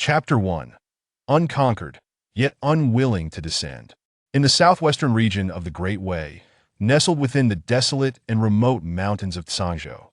Chapter 1. Unconquered, yet unwilling to descend. In the southwestern region of the Great Way, nestled within the desolate and remote mountains of Tsangzhou,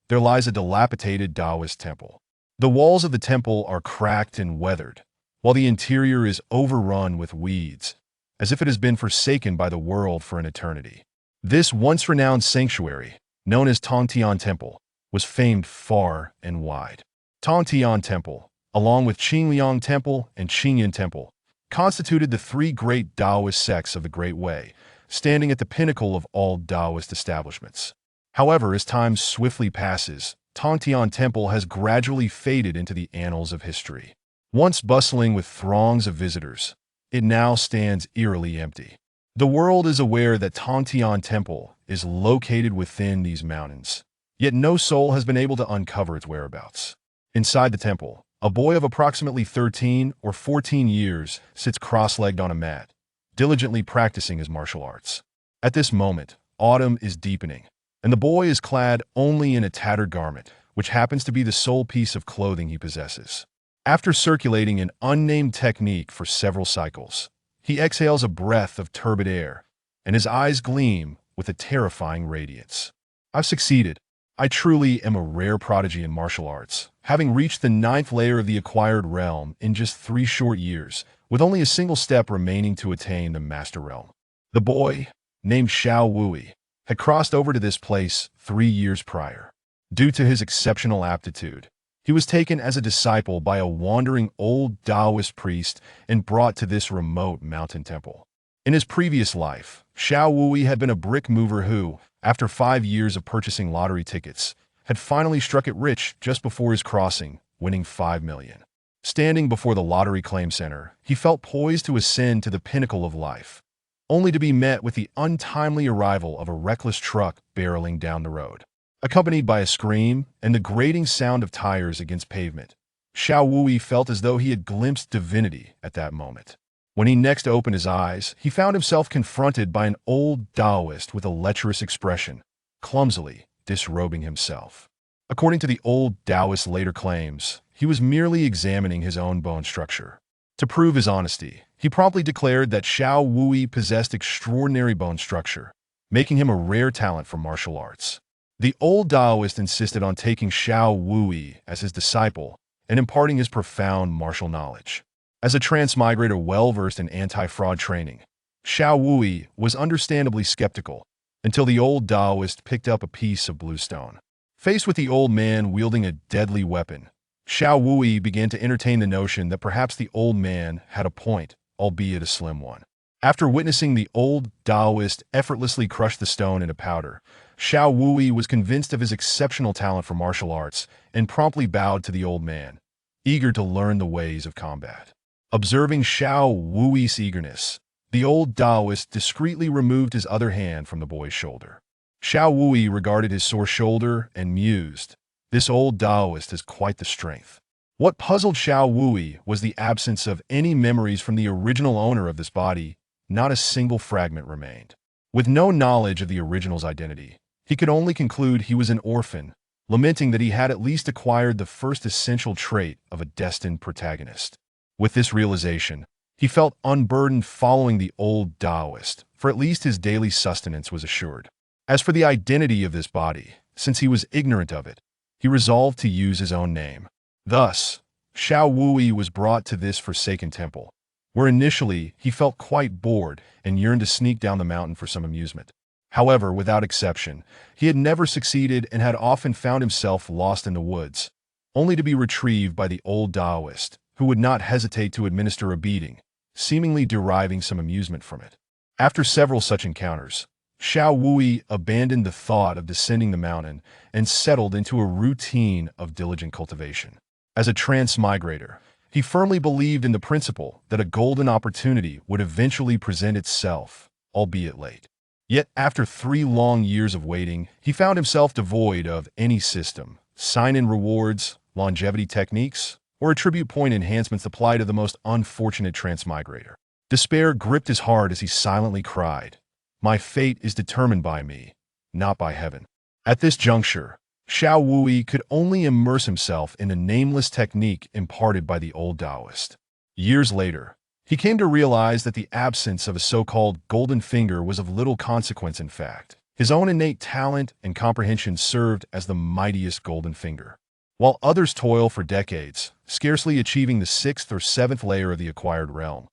there lies a dilapidated Taoist temple. The walls of the temple are cracked and weathered, while the interior is overrun with weeds, as if it has been forsaken by the world for an eternity. This once renowned sanctuary, known as Tongtian Temple, was famed far and wide. Tongtian Temple, along with Qingliang Temple and Qingyan Temple, constituted the three great Taoist sects of the Great Way, standing at the pinnacle of all Taoist establishments. However, as time swiftly passes, Tongtian Temple has gradually faded into the annals of history. Once bustling with throngs of visitors, it now stands eerily empty. The world is aware that Tongtian Temple is located within these mountains, yet no soul has been able to uncover its whereabouts. Inside the temple, a boy of approximately 13 or 14 years sits cross-legged on a mat, diligently practicing his martial arts. At this moment, autumn is deepening, and the boy is clad only in a tattered garment, which happens to be the sole piece of clothing he possesses. After circulating an unnamed technique for several cycles, he exhales a breath of turbid air, and his eyes gleam with a terrifying radiance. I've succeeded. I truly am a rare prodigy in martial arts, having reached the 9th layer of the acquired realm in just 3 short years, with only a single step remaining to attain the master realm. The boy, named Xiao Wui, had crossed over to this place 3 years prior. Due to his exceptional aptitude, he was taken as a disciple by a wandering old Taoist priest and brought to this remote mountain temple. In his previous life, Xiao Wui had been a brick mover who, after 5 years of purchasing lottery tickets, had finally struck it rich just before his crossing, winning 5 million. Standing before the lottery claim center, he felt poised to ascend to the pinnacle of life, only to be met with the untimely arrival of a reckless truck barreling down the road. Accompanied by a scream and the grating sound of tires against pavement, Xiao Wui felt as though he had glimpsed divinity at that moment. When he next opened his eyes, he found himself confronted by an old Taoist with a lecherous expression, clumsily disrobing himself. According to the old Taoist later claims, he was merely examining his own bone structure. To prove his honesty, he promptly declared that Xiao Wui possessed extraordinary bone structure, making him a rare talent for martial arts. The old Taoist insisted on taking Xiao Wui as his disciple and imparting his profound martial knowledge. As a transmigrator well-versed in anti-fraud training, Xiao Wui was understandably skeptical until the old Taoist picked up a piece of blue stone. Faced with the old man wielding a deadly weapon, Xiao Wui began to entertain the notion that perhaps the old man had a point, albeit a slim one. After witnessing the old Taoist effortlessly crush the stone into powder, Xiao Wui was convinced of his exceptional talent for martial arts and promptly bowed to the old man, eager to learn the ways of combat. Observing Xiao Wui's eagerness, the old Taoist discreetly removed his other hand from the boy's shoulder. Xiao Wui regarded his sore shoulder and mused, "This old Taoist has quite the strength." What puzzled Xiao Wui was the absence of any memories from the original owner of this body. Not a single fragment remained. With no knowledge of the original's identity, he could only conclude he was an orphan, lamenting that he had at least acquired the first essential trait of a destined protagonist. With this realization, he felt unburdened following the old Taoist, for at least his daily sustenance was assured. As for the identity of this body, since he was ignorant of it, he resolved to use his own name. Thus, Xiao Wui was brought to this forsaken temple, where initially he felt quite bored and yearned to sneak down the mountain for some amusement. However, without exception, he had never succeeded and had often found himself lost in the woods, only to be retrieved by the old Taoist, who would not hesitate to administer a beating, seemingly deriving some amusement from it. After several such encounters, Xiao Wui abandoned the thought of descending the mountain and settled into a routine of diligent cultivation. As a transmigrator, he firmly believed in the principle that a golden opportunity would eventually present itself, albeit late. Yet after 3 long years of waiting, he found himself devoid of any system, sign-in rewards, longevity techniques, or attribute point enhancements apply to the most unfortunate transmigrator. Despair gripped his heart as he silently cried, "My fate is determined by me, not by heaven." At this juncture, Xiao Wui could only immerse himself in a nameless technique imparted by the old Taoist. Years later, he came to realize that the absence of a so-called golden finger was of little consequence in fact. His own innate talent and comprehension served as the mightiest golden finger. While others toil for decades, scarcely achieving the 6th or 7th layer of the acquired realm,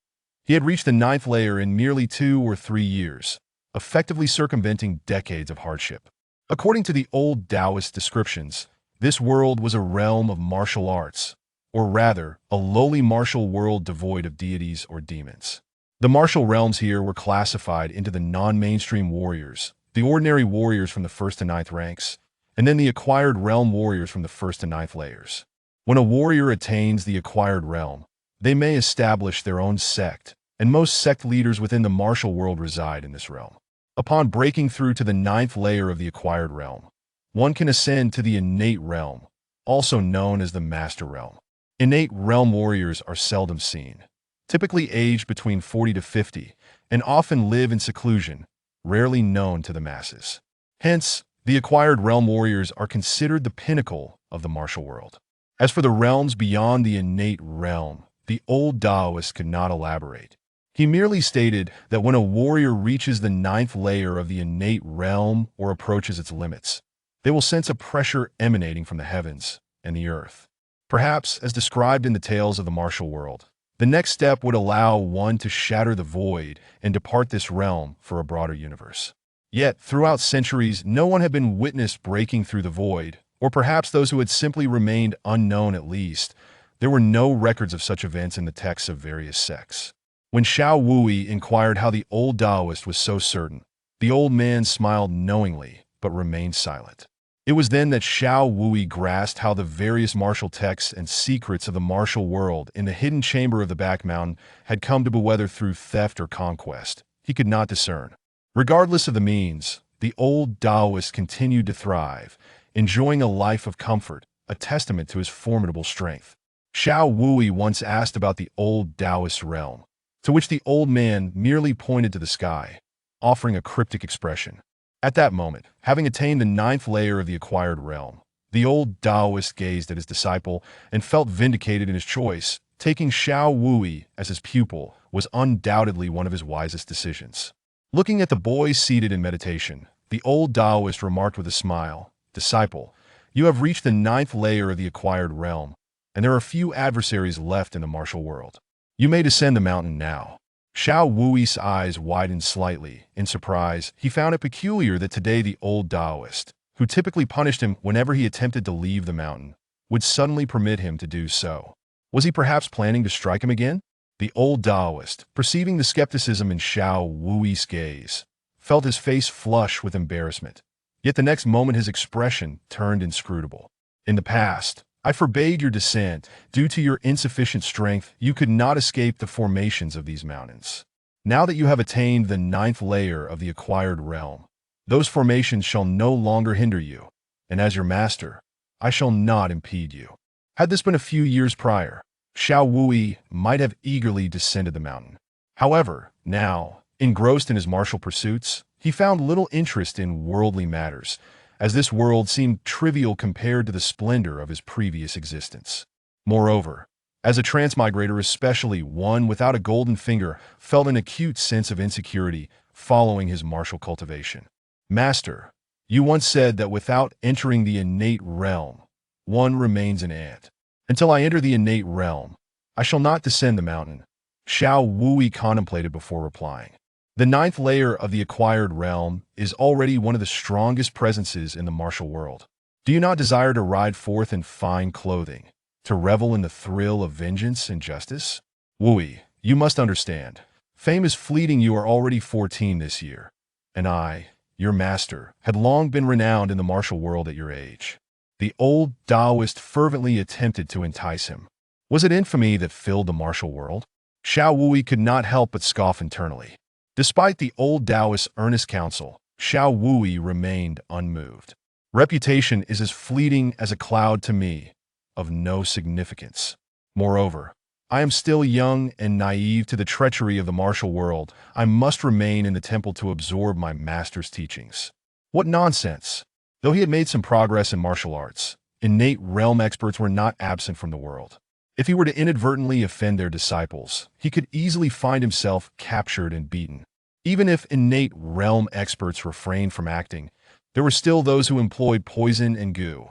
he had reached the 9th layer in merely 2 or 3 years, effectively circumventing decades of hardship. According to the old Taoist descriptions, this world was a realm of martial arts, or rather, a lowly martial world devoid of deities or demons. The martial realms here were classified into the non-mainstream warriors, the ordinary warriors from the 1st to 9th ranks, and then the acquired realm warriors from the 1st to 9th layers. When a warrior attains the acquired realm, they may establish their own sect, and most sect leaders within the martial world reside in this realm. Upon breaking through to the 9th layer of the acquired realm, one can ascend to the innate realm, also known as the master realm. Innate realm warriors are seldom seen, typically aged between 40 to 50, and often live in seclusion, rarely known to the masses. Hence, the acquired realm warriors are considered the pinnacle of the martial world. As for the realms beyond the innate realm, the old Taoist could not elaborate. He merely stated that when a warrior reaches the 9th layer of the innate realm or approaches its limits, they will sense a pressure emanating from the heavens and the earth. Perhaps, as described in the tales of the martial world, the next step would allow one to shatter the void and depart this realm for a broader universe. Yet, throughout centuries, no one had been witnessed breaking through the void, or perhaps those who had simply remained unknown at least. There were no records of such events in the texts of various sects. When Xiao Wui inquired how the old Taoist was so certain, the old man smiled knowingly, but remained silent. It was then that Xiao Wui grasped how the various martial texts and secrets of the martial world in the hidden chamber of the back mountain had come to be, whether through theft or conquest, he could not discern. Regardless of the means, the old Taoist continued to thrive, enjoying a life of comfort, a testament to his formidable strength. Xiao Wui once asked about the old Taoist realm, to which the old man merely pointed to the sky, offering a cryptic expression. At that moment, having attained the 9th layer of the acquired realm, the old Taoist gazed at his disciple and felt vindicated in his choice. Taking Xiao Wui as his pupil was undoubtedly one of his wisest decisions. Looking at the boy seated in meditation, the old Taoist remarked with a smile, "Disciple, you have reached the 9th layer of the acquired realm, and there are few adversaries left in the martial world. You may descend the mountain now." Xiao Wui's eyes widened slightly. In surprise, he found it peculiar that today the old Taoist, who typically punished him whenever he attempted to leave the mountain, would suddenly permit him to do so. Was he perhaps planning to strike him again? The old Taoist, perceiving the skepticism in Xiao Wui's gaze, felt his face flush with embarrassment. Yet the next moment his expression turned inscrutable. "In the past, I forbade your descent. Due to your insufficient strength, you could not escape the formations of these mountains. Now that you have attained the 9th layer of the acquired realm, those formations shall no longer hinder you, and as your master, I shall not impede you." Had this been a few years prior, Xiao Wui might have eagerly descended the mountain. However, now, engrossed in his martial pursuits, he found little interest in worldly matters, as this world seemed trivial compared to the splendor of his previous existence. Moreover, as a transmigrator, especially one without a golden finger, felt an acute sense of insecurity following his martial cultivation. "Master, you once said that without entering the innate realm, one remains an ant. Until I enter the innate realm, I shall not descend the mountain," Xiao Wui contemplated before replying. The 9th layer of the acquired realm is already one of the strongest presences in the martial world. Do you not desire to ride forth in fine clothing, to revel in the thrill of vengeance and justice? Wui, you must understand. Fame is fleeting. You are already 14 this year, and I, your master, had long been renowned in the martial world at your age. The old Taoist fervently attempted to entice him. Was it infamy that filled the martial world? Xiao Wui could not help but scoff internally. Despite the old Taoist's earnest counsel, Xiao Wui remained unmoved. "Reputation is as fleeting as a cloud to me, of no significance. Moreover, I am still young and naive to the treachery of the martial world. I must remain in the temple to absorb my master's teachings." What nonsense! Though he had made some progress in martial arts, innate realm experts were not absent from the world. If he were to inadvertently offend their disciples, he could easily find himself captured and beaten. Even if innate realm experts refrained from acting, there were still those who employed poison and goo.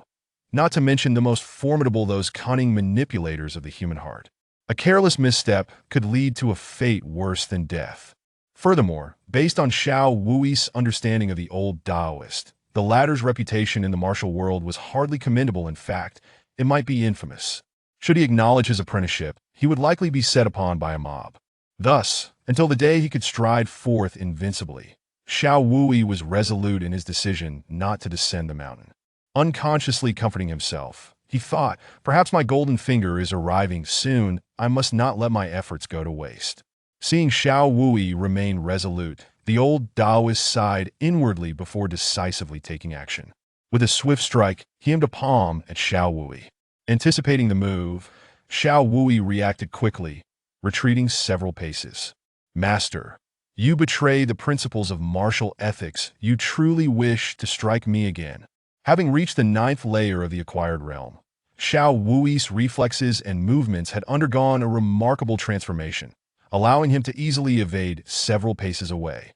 Not to mention the most formidable, those cunning manipulators of the human heart. A careless misstep could lead to a fate worse than death. Furthermore, based on Xiao Wui's understanding of the old Taoist, the latter's reputation in the martial world was hardly commendable. In fact, it might be infamous. Should he acknowledge his apprenticeship, he would likely be set upon by a mob. Thus, until the day he could stride forth invincibly, Xiao Wui was resolute in his decision not to descend the mountain. Unconsciously comforting himself, he thought, perhaps my golden finger is arriving soon, I must not let my efforts go to waste. Seeing Xiao Wui remain resolute, the old Taoist sighed inwardly before decisively taking action. With a swift strike, he aimed a palm at Xiao Wui. Anticipating the move, Xiao Wui reacted quickly, retreating several paces. Master, you betray the principles of martial ethics. You truly wish to strike me again. Having reached the 9th layer of the acquired realm, Xiao Wui's reflexes and movements had undergone a remarkable transformation, allowing him to easily evade several paces away.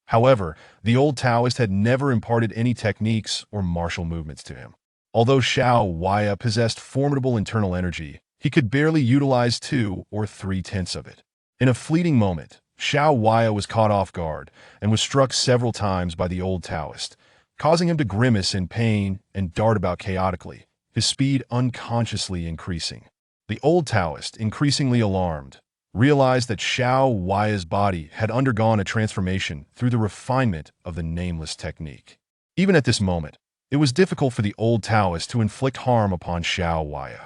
However, the old Taoist had never imparted any techniques or martial movements to him. Although Xiao Wei possessed formidable internal energy, he could barely utilize 2 or 3/10 of it. In a fleeting moment, Xiao Wei was caught off guard and was struck several times by the old Taoist, causing him to grimace in pain and dart about chaotically, his speed unconsciously increasing. The old Taoist, increasingly alarmed, realized that Xiao Wei's body had undergone a transformation through the refinement of the nameless technique. Even at this moment, it was difficult for the old Taoist to inflict harm upon Xiao Wei.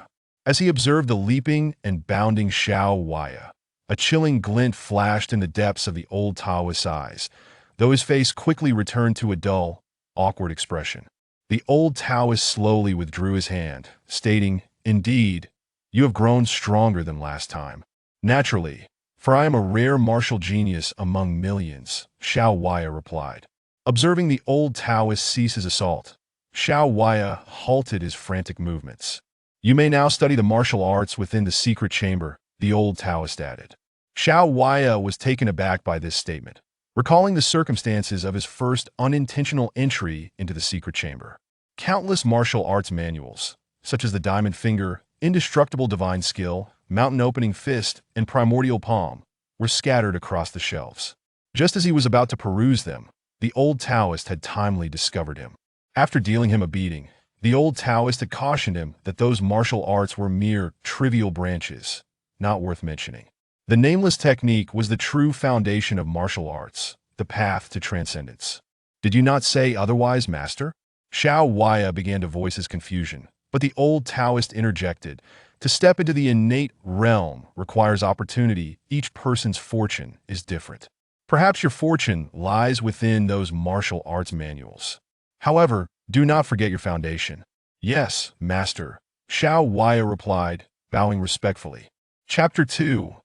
As he observed the leaping and bounding Xiao Wei, a chilling glint flashed in the depths of the old Taoist's eyes, though his face quickly returned to a dull, awkward expression. The old Taoist slowly withdrew his hand, stating, "Indeed, you have grown stronger than last time." "Naturally, for I am a rare martial genius among millions," Xiao Wei replied. Observing the old Taoist cease his assault, Xiao Wei halted his frantic movements. "You may now study the martial arts within the secret chamber," the old Taoist added. Xiao Wei was taken aback by this statement, recalling the circumstances of his first unintentional entry into the secret chamber. Countless martial arts manuals, such as the Diamond Finger, Indestructible Divine Skill, Mountain Opening Fist, and Primordial Palm, were scattered across the shelves. Just as he was about to peruse them, the old Taoist had timely discovered him. After dealing him a beating, the old Taoist had cautioned him that those martial arts were mere trivial branches, not worth mentioning. The nameless technique was the true foundation of martial arts, the path to transcendence. "Did you not say otherwise, master?" Xiao Wei began to voice his confusion, but the old Taoist interjected, "To step into the innate realm requires opportunity. Each person's fortune is different. Perhaps your fortune lies within those martial arts manuals. However, do not forget your foundation." "Yes, master," Xiao Wei replied, bowing respectfully. Chapter 2.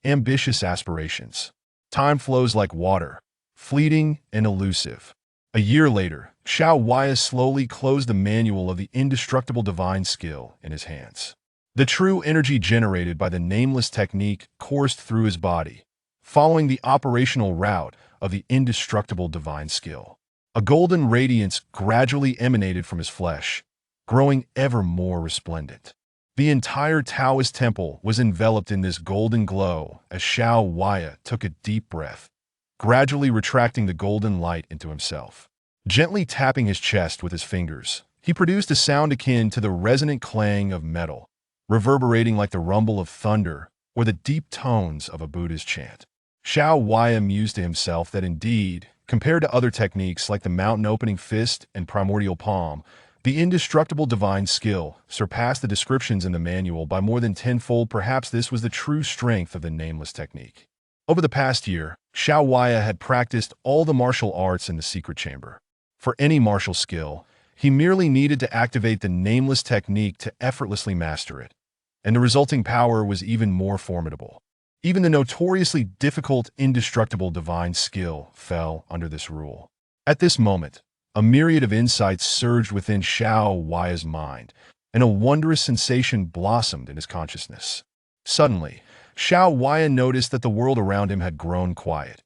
Ambitious Aspirations. Time flows like water, fleeting and elusive. A year later, Xiao Wei slowly closed the manual of the Indestructible Divine Skill in his hands. The true energy generated by the nameless technique coursed through his body, following the operational route of the Indestructible Divine Skill. A golden radiance gradually emanated from his flesh, growing ever more resplendent. The entire Taoist temple was enveloped in this golden glow as Xiao Wei took a deep breath, gradually retracting the golden light into himself. Gently tapping his chest with his fingers, he produced a sound akin to the resonant clang of metal, reverberating like the rumble of thunder or the deep tones of a Buddhist chant. Xiao Wei mused to himself that indeed, compared to other techniques like the Mountain Opening Fist and Primordial Palm, the Indestructible Divine Skill surpassed the descriptions in the manual by more than tenfold. Perhaps this was the true strength of the nameless technique. Over the past year, Xiao Wei had practiced all the martial arts in the secret chamber. For any martial skill, he merely needed to activate the nameless technique to effortlessly master it, and the resulting power was even more formidable. Even the notoriously difficult Indestructible Divine Skill fell under this rule. At this moment, A myriad of insights surged within Xiao Wai's mind, and a wondrous sensation blossomed in his consciousness. Suddenly, Xiao Wai noticed that the world around him had grown quiet.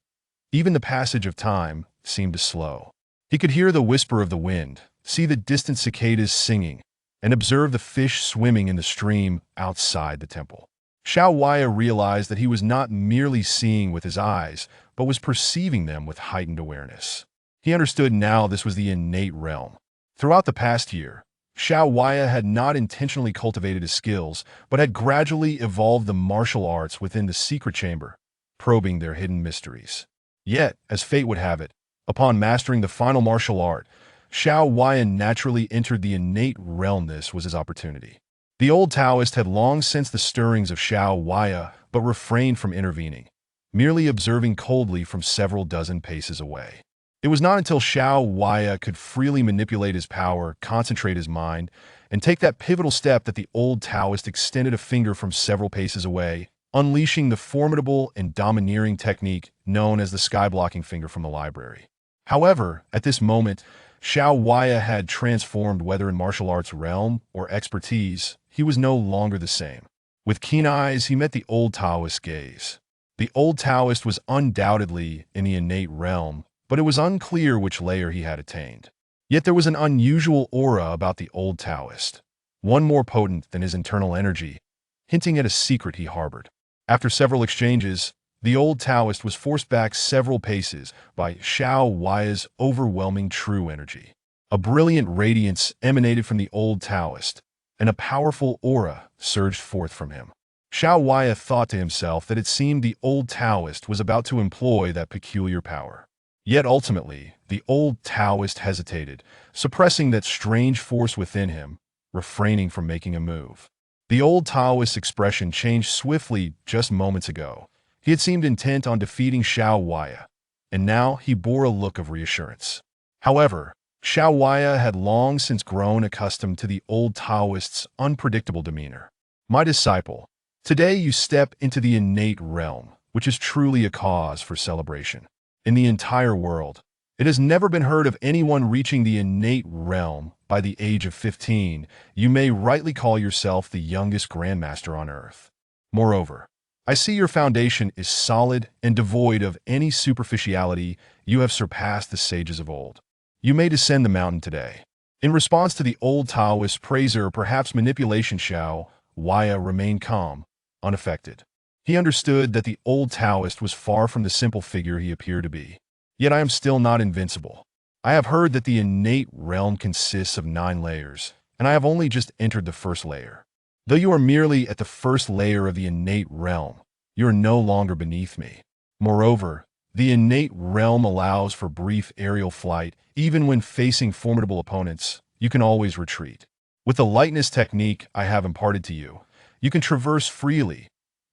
Even the passage of time seemed to slow. He could hear the whisper of the wind, see the distant cicadas singing, and observe the fish swimming in the stream outside the temple. Xiao Wai realized that he was not merely seeing with his eyes, but was perceiving them with heightened awareness. He understood now this was the innate realm. Throughout the past year, Xiao Wai had not intentionally cultivated his skills, but had gradually evolved the martial arts within the secret chamber, probing their hidden mysteries. Yet, as fate would have it, upon mastering the final martial art, Xiao Wai naturally entered the innate realm. This was his opportunity. The old Taoist had long sensed the stirrings of Xiao Wai, but refrained from intervening, merely observing coldly from several dozen paces away. It was not until Xiao Wai could freely manipulate his power, concentrate his mind, and take that pivotal step that the old Taoist extended a finger from several paces away, unleashing the formidable and domineering technique known as the sky-blocking finger from the library. However, at this moment, Xiao Wai had transformed. Whether in martial arts realm or expertise, he was no longer the same. With keen eyes, he met the old Taoist's gaze. The old Taoist was undoubtedly in the innate realm, but it was unclear which layer he had attained. Yet there was an unusual aura about the old Taoist, one more potent than his internal energy, hinting at a secret he harbored. After several exchanges, the old Taoist was forced back several paces by Xiao Wai's overwhelming true energy. A brilliant radiance emanated from the old Taoist, and a powerful aura surged forth from him. Xiao Wai thought to himself that it seemed the old Taoist was about to employ that peculiar power. Yet ultimately, the old Taoist hesitated, suppressing that strange force within him, refraining from making a move. The old Taoist's expression changed swiftly just moments ago. He had seemed intent on defeating Xiao Wai, and now he bore a look of reassurance. However, Xiao Wai had long since grown accustomed to the old Taoist's unpredictable demeanor. My disciple, today you step into the innate realm, which is truly a cause for celebration. In the entire world, it has never been heard of anyone reaching the innate realm by the age of 15. You may rightly call yourself the youngest grandmaster on earth. Moreover, I see your foundation is solid and devoid of any superficiality. You have surpassed the sages of old. You may descend the mountain today. In response to the old Taoist praiser, perhaps manipulation, Xiao Wai remained calm, unaffected. He understood that the old Taoist was far from the simple figure he appeared to be. Yet I am still not invincible. I have heard that the innate realm consists of 9 layers, and I have only just entered the first layer. Though you are merely at the first layer of the innate realm, you are no longer beneath me. Moreover, the innate realm allows for brief aerial flight. Even when facing formidable opponents, you can always retreat. With the lightness technique I have imparted to you, you can traverse freely,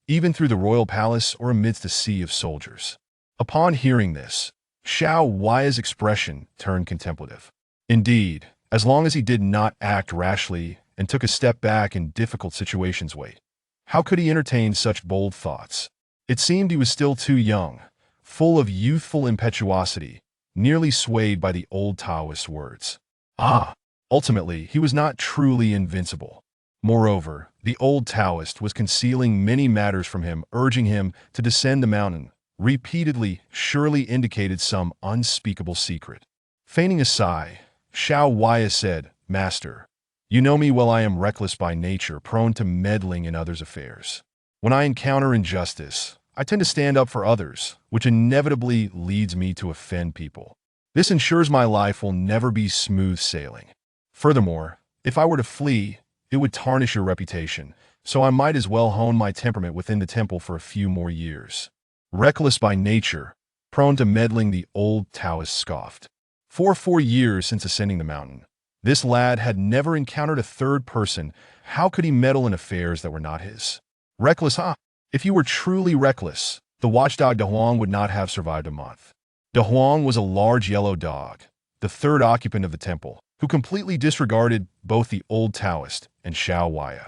even through the royal palace or amidst a sea of soldiers. Upon hearing this, Xiao Wai's expression turned contemplative. Indeed, as long as he did not act rashly and took a step back in difficult situations, how could he entertain such bold thoughts? It seemed he was still too young, full of youthful impetuosity, nearly swayed by the old Taoist's words. Ultimately, he was not truly invincible. Moreover, the old Taoist was concealing many matters from him, urging him to descend the mountain, repeatedly, surely indicated some unspeakable secret. Feigning a sigh, Xiao Wai said, "Master, you know me well. I am reckless by nature, prone to meddling in others' affairs. When I encounter injustice, I tend to stand up for others, which inevitably leads me to offend people. This ensures my life will never be smooth sailing. Furthermore, if I were to flee, it would tarnish your reputation, so I might as well hone my temperament within the temple for a few more years." Reckless by nature, prone to meddling, the old Taoist scoffed. For 4 years since ascending the mountain, this lad had never encountered a third person. How could he meddle in affairs that were not his? Reckless, If you were truly reckless, the watchdog De Huang would not have survived a month. De Huang was a large yellow dog, the third occupant of the temple, who completely disregarded both the old Taoist and Xiao Wai.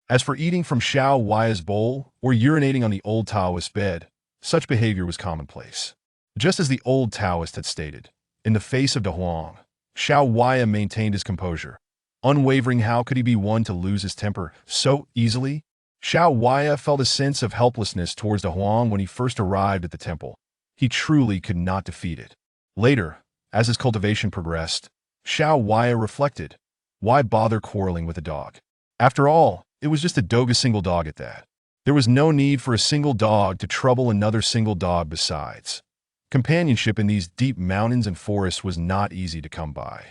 As for eating from Xiao Wai's bowl or urinating on the old Taoist's bed, such behavior was commonplace. Just as the old Taoist had stated, in the face of De Huang, Xiao Waya maintained his composure. Unwavering, how could he be one to lose his temper so easily? Xiao Waya felt a sense of helplessness towards the Huang when he first arrived at the temple. He truly could not defeat it. Later, as his cultivation progressed, Xiao Waya reflected, why bother quarreling with a dog? After all, it was just a doga single dog at that. There was no need for a single dog to trouble another single dog besides. Companionship in these deep mountains and forests was not easy to come by.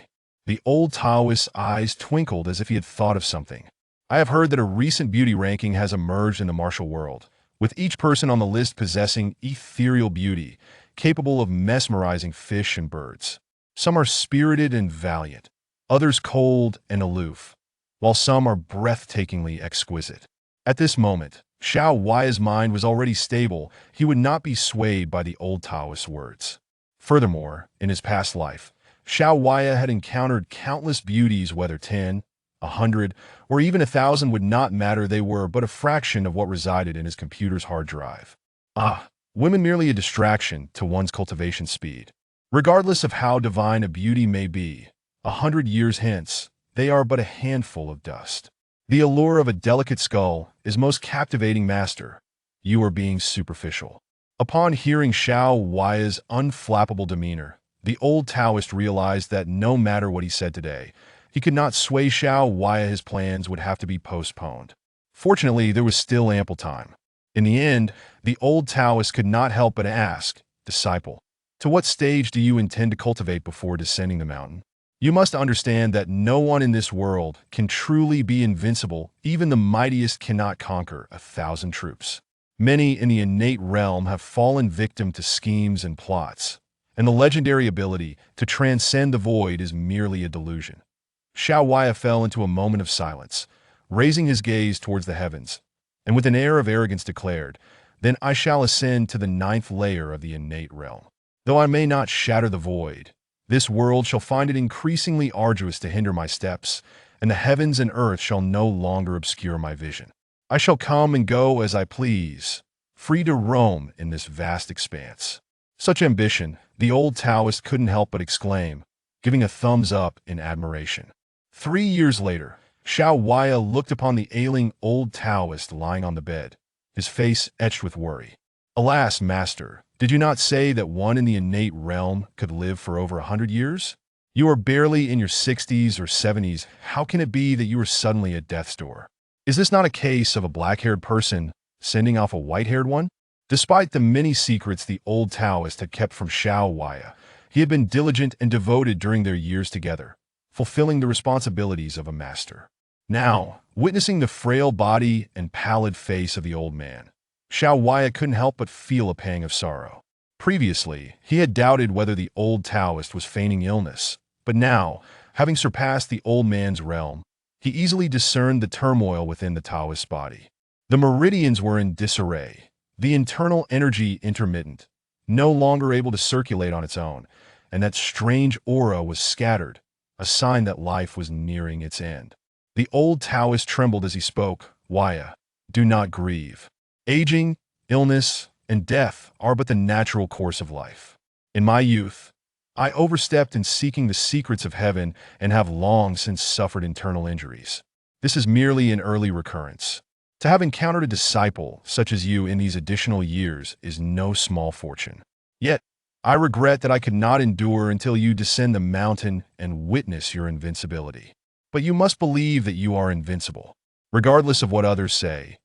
The old Taoist's eyes twinkled as if he had thought of something. I have heard that a recent beauty ranking has emerged in the martial world, with each person on the list possessing ethereal beauty, capable of mesmerizing fish and birds. Some are spirited and valiant, others cold and aloof, while some are breathtakingly exquisite. At this moment, Xiao Waya's mind was already stable. He would not be swayed by the old Taoist's words. Furthermore, in his past life, Xiao Waya had encountered countless beauties, whether 10, 100, or even 1,000 would not matter. They were but a fraction of what resided in his computer's hard drive. Women merely a distraction to one's cultivation speed. Regardless of how divine a beauty may be, 100 years hence, they are but a handful of dust. The allure of a delicate skull is most captivating, master. You are being superficial. Upon hearing Xiao Waya's unflappable demeanor, the old Taoist realized that no matter what he said today, he could not sway Xiao Waya. His plans would have to be postponed. Fortunately, there was still ample time. In the end, the old Taoist could not help but ask, disciple, to what stage do you intend to cultivate before descending the mountain? You must understand that no one in this world can truly be invincible. Even the mightiest cannot conquer 1,000 troops. Many in the innate realm have fallen victim to schemes and plots, and the legendary ability to transcend the void is merely a delusion. Xiao Waya fell into a moment of silence, raising his gaze towards the heavens, and with an air of arrogance declared, "Then I shall ascend to the 9th layer of the innate realm. Though I may not shatter the void, this world shall find it increasingly arduous to hinder my steps, and the heavens and earth shall no longer obscure my vision. I shall come and go as I please, free to roam in this vast expanse." Such ambition, the old Taoist couldn't help but exclaim, giving a thumbs up in admiration. 3 years later, Xiao Waya looked upon the ailing old Taoist lying on the bed, his face etched with worry. "Alas, master, did you not say that one in the innate realm could live for over 100 years? You are barely in your 60s or 70s. How can it be that you are suddenly at death's door? Is this not a case of a black-haired person sending off a white-haired one?" Despite the many secrets the old Taoist had kept from Xiao Waya, he had been diligent and devoted during their years together, fulfilling the responsibilities of a master. Now, witnessing the frail body and pallid face of the old man, Xiao Waya couldn't help but feel a pang of sorrow. Previously, he had doubted whether the old Taoist was feigning illness, but now, having surpassed the old man's realm, he easily discerned the turmoil within the Taoist's body. The meridians were in disarray, the internal energy intermittent, no longer able to circulate on its own, and that strange aura was scattered, a sign that life was nearing its end. The old Taoist trembled as he spoke. "Waya, do not grieve. Aging, illness, and death are but the natural course of life. In my youth, I overstepped in seeking the secrets of heaven and have long since suffered internal injuries. This is merely an early recurrence. To have encountered a disciple such as you in these additional years is no small fortune. Yet, I regret that I could not endure until you descend the mountain and witness your invincibility. But you must believe that you are invincible, regardless of what others say.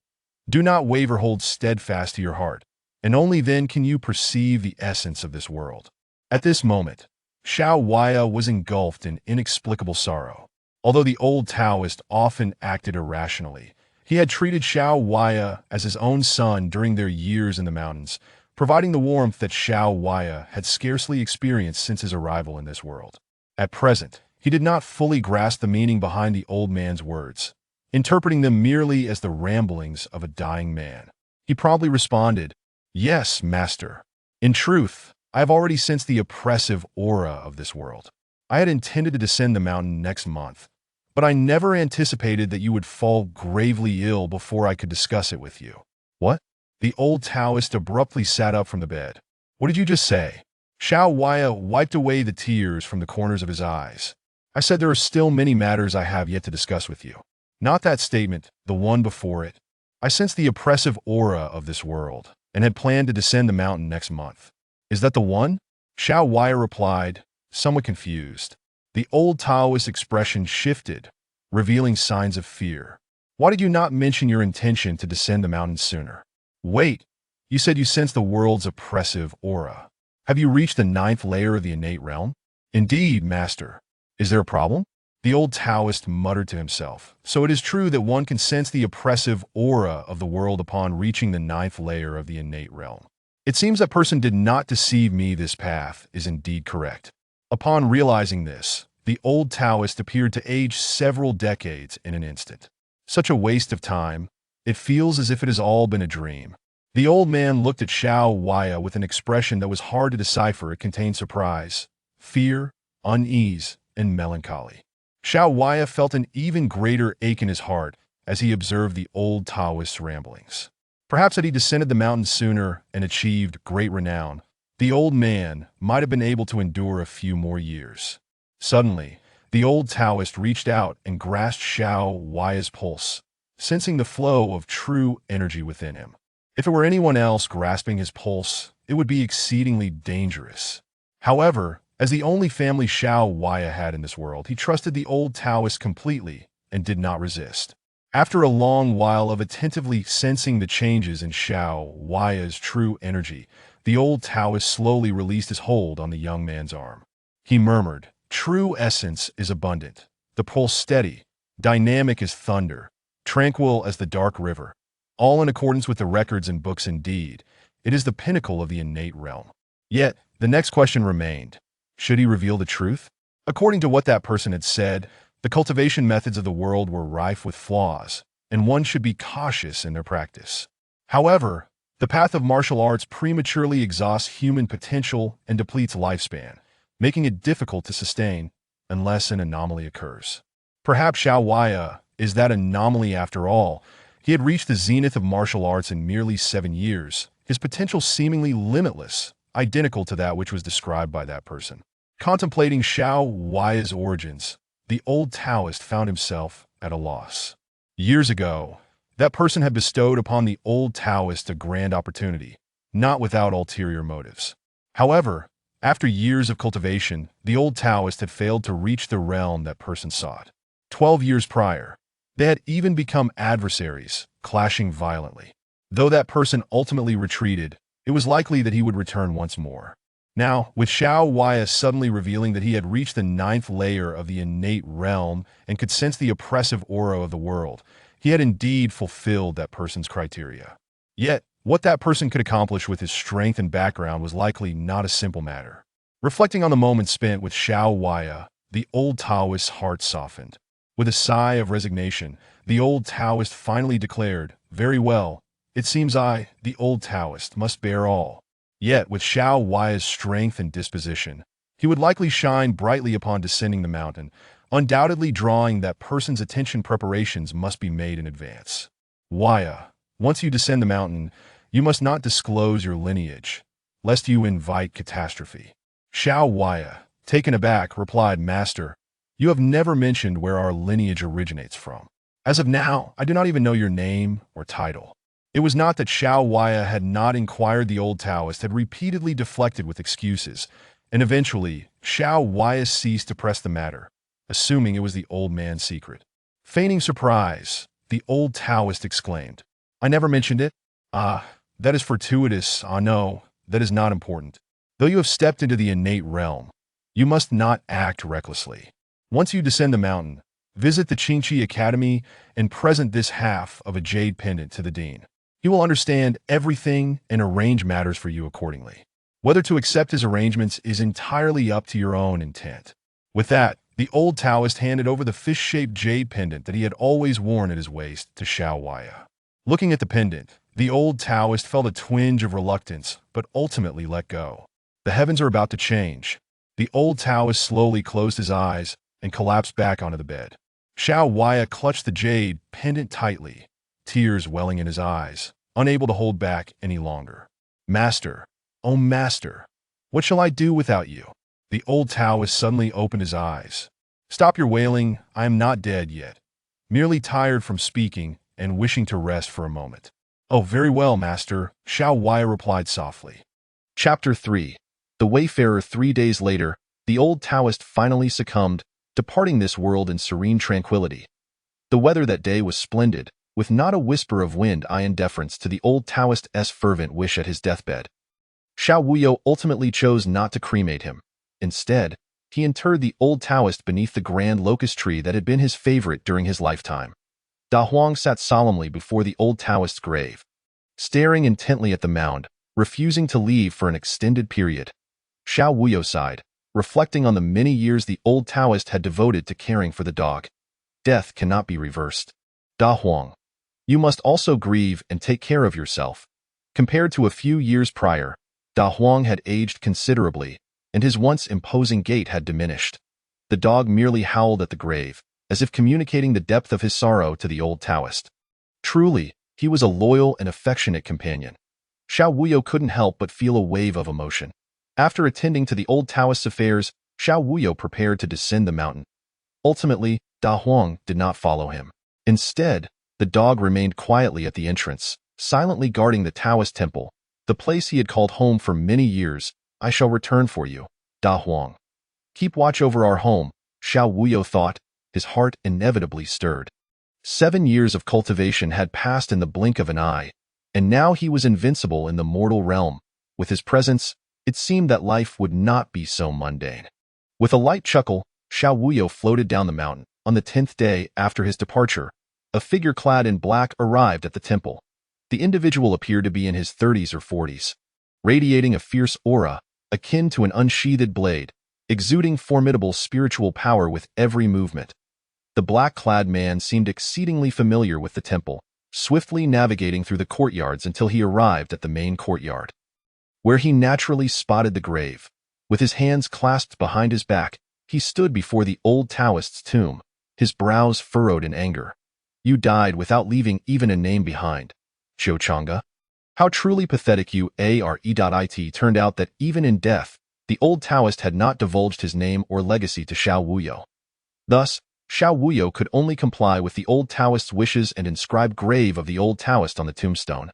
Do not waver, hold steadfast to your heart, and only then can you perceive the essence of this world." At this moment, Xiao Waya was engulfed in inexplicable sorrow. Although the old Taoist often acted irrationally, he had treated Xiao Waya as his own son during their years in the mountains, providing the warmth that Xiao Waya had scarcely experienced since his arrival in this world. At present, he did not fully grasp the meaning behind the old man's words, interpreting them merely as the ramblings of a dying man. He promptly responded, "Yes, master. In truth, I have already sensed the oppressive aura of this world. I had intended to descend the mountain next month, but I never anticipated that you would fall gravely ill before I could discuss it with you." "What?" The old Taoist abruptly sat up from the bed. "What did you just say?" Xiao Waya wiped away the tears from the corners of his eyes. I said there are still many matters I have yet to discuss with you. Not that statement, the one before it. I sensed the oppressive aura of this world, and had planned to descend the mountain next month. Is that the one? Xiao Waya replied, somewhat confused. The old Taoist expression shifted, revealing signs of fear. Why did you not mention your intention to descend the mountain sooner? Wait, you said you sensed the world's oppressive aura. Have you reached the ninth layer of the innate realm? Indeed, master. Is there a problem? The old Taoist muttered to himself. So it is true that one can sense the oppressive aura of the world upon reaching the ninth layer of the innate realm. It seems that person did not deceive me. This path is indeed correct. Upon realizing this, the old Taoist appeared to age several decades in an instant. Such a waste of time. It feels as if it has all been a dream. The old man looked at Xiao Waya with an expression that was hard to decipher. It contained surprise, fear, unease, and melancholy. Xiao Waya felt an even greater ache in his heart as he observed the old Taoist's ramblings. Perhaps had he descended the mountain sooner and achieved great renown, the old man might have been able to endure a few more years. Suddenly, the old Taoist reached out and grasped Xiao Waya's pulse, sensing the flow of true energy within him. If it were anyone else grasping his pulse, it would be exceedingly dangerous. However, as the only family Xiao Waya had in this world, he trusted the old Taoist completely and did not resist. After a long while of attentively sensing the changes in Xiao Waya's true energy, the old Taoist slowly released his hold on the young man's arm. He murmured, "True essence is abundant, the pulse steady, dynamic as thunder, tranquil as the dark river. All in accordance with the records and books indeed. It is the pinnacle of the innate realm." Yet, the next question remained. Should he reveal the truth? According to what that person had said, the cultivation methods of the world were rife with flaws, and one should be cautious in their practice. However, the path of martial arts prematurely exhausts human potential and depletes lifespan, making it difficult to sustain unless an anomaly occurs. Perhaps Xiao Waya is that anomaly after all. He had reached the zenith of martial arts in merely 7 years, his potential seemingly limitless, identical to that which was described by that person. Contemplating Xiao Waya's origins, the old Taoist found himself at a loss. Years ago, that person had bestowed upon the old Taoist a grand opportunity, not without ulterior motives. However, after years of cultivation, the old Taoist had failed to reach the realm that person sought. 12 years prior, they had even become adversaries, clashing violently. Though that person ultimately retreated, it was likely that he would return once more. Now, with Xiao Waya suddenly revealing that he had reached the ninth layer of the innate realm and could sense the oppressive aura of the world, he had indeed fulfilled that person's criteria. Yet, what that person could accomplish with his strength and background was likely not a simple matter. Reflecting on the moment spent with Xiao Waya, the old Taoist's heart softened. With a sigh of resignation, the old Taoist finally declared, "Very well, it seems I, the old Taoist, must bear all." Yet, with Xiao Waya's strength and disposition, he would likely shine brightly upon descending the mountain, undoubtedly drawing that person's attention. Preparations must be made in advance. Waya, once you descend the mountain, you must not disclose your lineage, lest you invite catastrophe. Xiao Waya, taken aback, replied, "Master, you have never mentioned where our lineage originates from. As of now, I do not even know your name or title." It was not that Xiao Waya had not inquired. The old Taoist had repeatedly deflected with excuses, and eventually, Xiao Waya ceased to press the matter, assuming it was the old man's secret. Feigning surprise, the old Taoist exclaimed, "I never mentioned it? Ah, that is fortuitous. Ah, no, that is not important. Though you have stepped into the innate realm, you must not act recklessly. Once you descend the mountain, visit the Qingqi Academy and present this half of a jade pendant to the dean. He will understand everything and arrange matters for you accordingly. Whether to accept his arrangements is entirely up to your own intent." With that, the old Taoist handed over the fish-shaped jade pendant that he had always worn at his waist to Xiao Waya. Looking at the pendant, the old Taoist felt a twinge of reluctance, but ultimately let go. The heavens are about to change. The old Taoist slowly closed his eyes and collapsed back onto the bed. Xiao Waya clutched the jade pendant tightly, tears welling in his eyes, unable to hold back any longer. "Master, oh master, What shall I do without you? The old Taoist suddenly opened his eyes. Stop your wailing, I am not dead yet. Merely tired from speaking and wishing to rest for a moment. Oh, very well, master, Xiao Huiya replied softly. Chapter 3. The Wayfarer. 3 days later, the old Taoist finally succumbed, departing this world in serene tranquility. The weather that day was splendid, with not a whisper of wind in deference to the old Taoist's fervent wish at his deathbed. Xiao Huiya ultimately chose not to cremate him. Instead, he interred the old Taoist beneath the grand locust tree that had been his favorite during his lifetime. Da Huang sat solemnly before the old Taoist's grave, staring intently at the mound, refusing to leave for an extended period. Xiao Huiya sighed, reflecting on the many years the old Taoist had devoted to caring for the dog. Death cannot be reversed. Da Huang, you must also grieve and take care of yourself. Compared to a few years prior, Da Huang had aged considerably, and his once imposing gait had diminished. The dog merely howled at the grave, as if communicating the depth of his sorrow to the old Taoist. Truly, he was a loyal and affectionate companion. Xiao Huiya couldn't help but feel a wave of emotion. After attending to the old Taoist's affairs, Xiao Huiya prepared to descend the mountain. Ultimately, Da Huang did not follow him. Instead, the dog remained quietly at the entrance, silently guarding the Taoist temple, the place he had called home for many years. I shall return for you, Da Huang. Keep watch over our home, Xiao Huiya thought, his heart inevitably stirred. 7 years of cultivation had passed in the blink of an eye, and now he was invincible in the mortal realm. With his presence, it seemed that life would not be so mundane. With a light chuckle, Xiao Huiya floated down the mountain. On the 10th day after his departure, a figure clad in black arrived at the temple. The individual appeared to be in his 30s or 40s, radiating a fierce aura, akin to an unsheathed blade, exuding formidable spiritual power with every movement. The black-clad man seemed exceedingly familiar with the temple, swiftly navigating through the courtyards until he arrived at the main courtyard, where he naturally spotted the grave. With his hands clasped behind his back, he stood before the old Taoist's tomb, his brows furrowed in anger. You died without leaving even a name behind, Qiu Chang'e. How truly pathetic you are. It turned out that even in death, the old Taoist had not divulged his name or legacy to Xiao Huiya. Thus, Xiao Huiya could only comply with the old Taoist's wishes and inscribe grave of the old Taoist on the tombstone,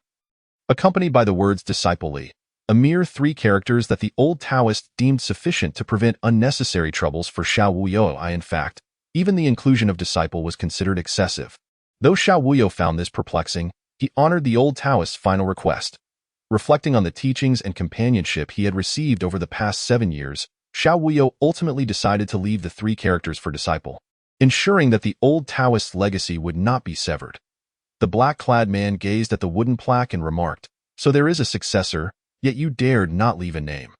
accompanied by the words disciple Li, a mere 3 characters that the old Taoist deemed sufficient to prevent unnecessary troubles for Xiao Huiya. In fact, even the inclusion of disciple was considered excessive. Though Xiao Huiya found this perplexing, he honored the old Taoist's final request. Reflecting on the teachings and companionship he had received over the past 7 years, Xiao Huiya ultimately decided to leave the 3 characters for disciple, ensuring that the old Taoist's legacy would not be severed. The black-clad man gazed at the wooden plaque and remarked, "So there is a successor, yet you dared not leave a name.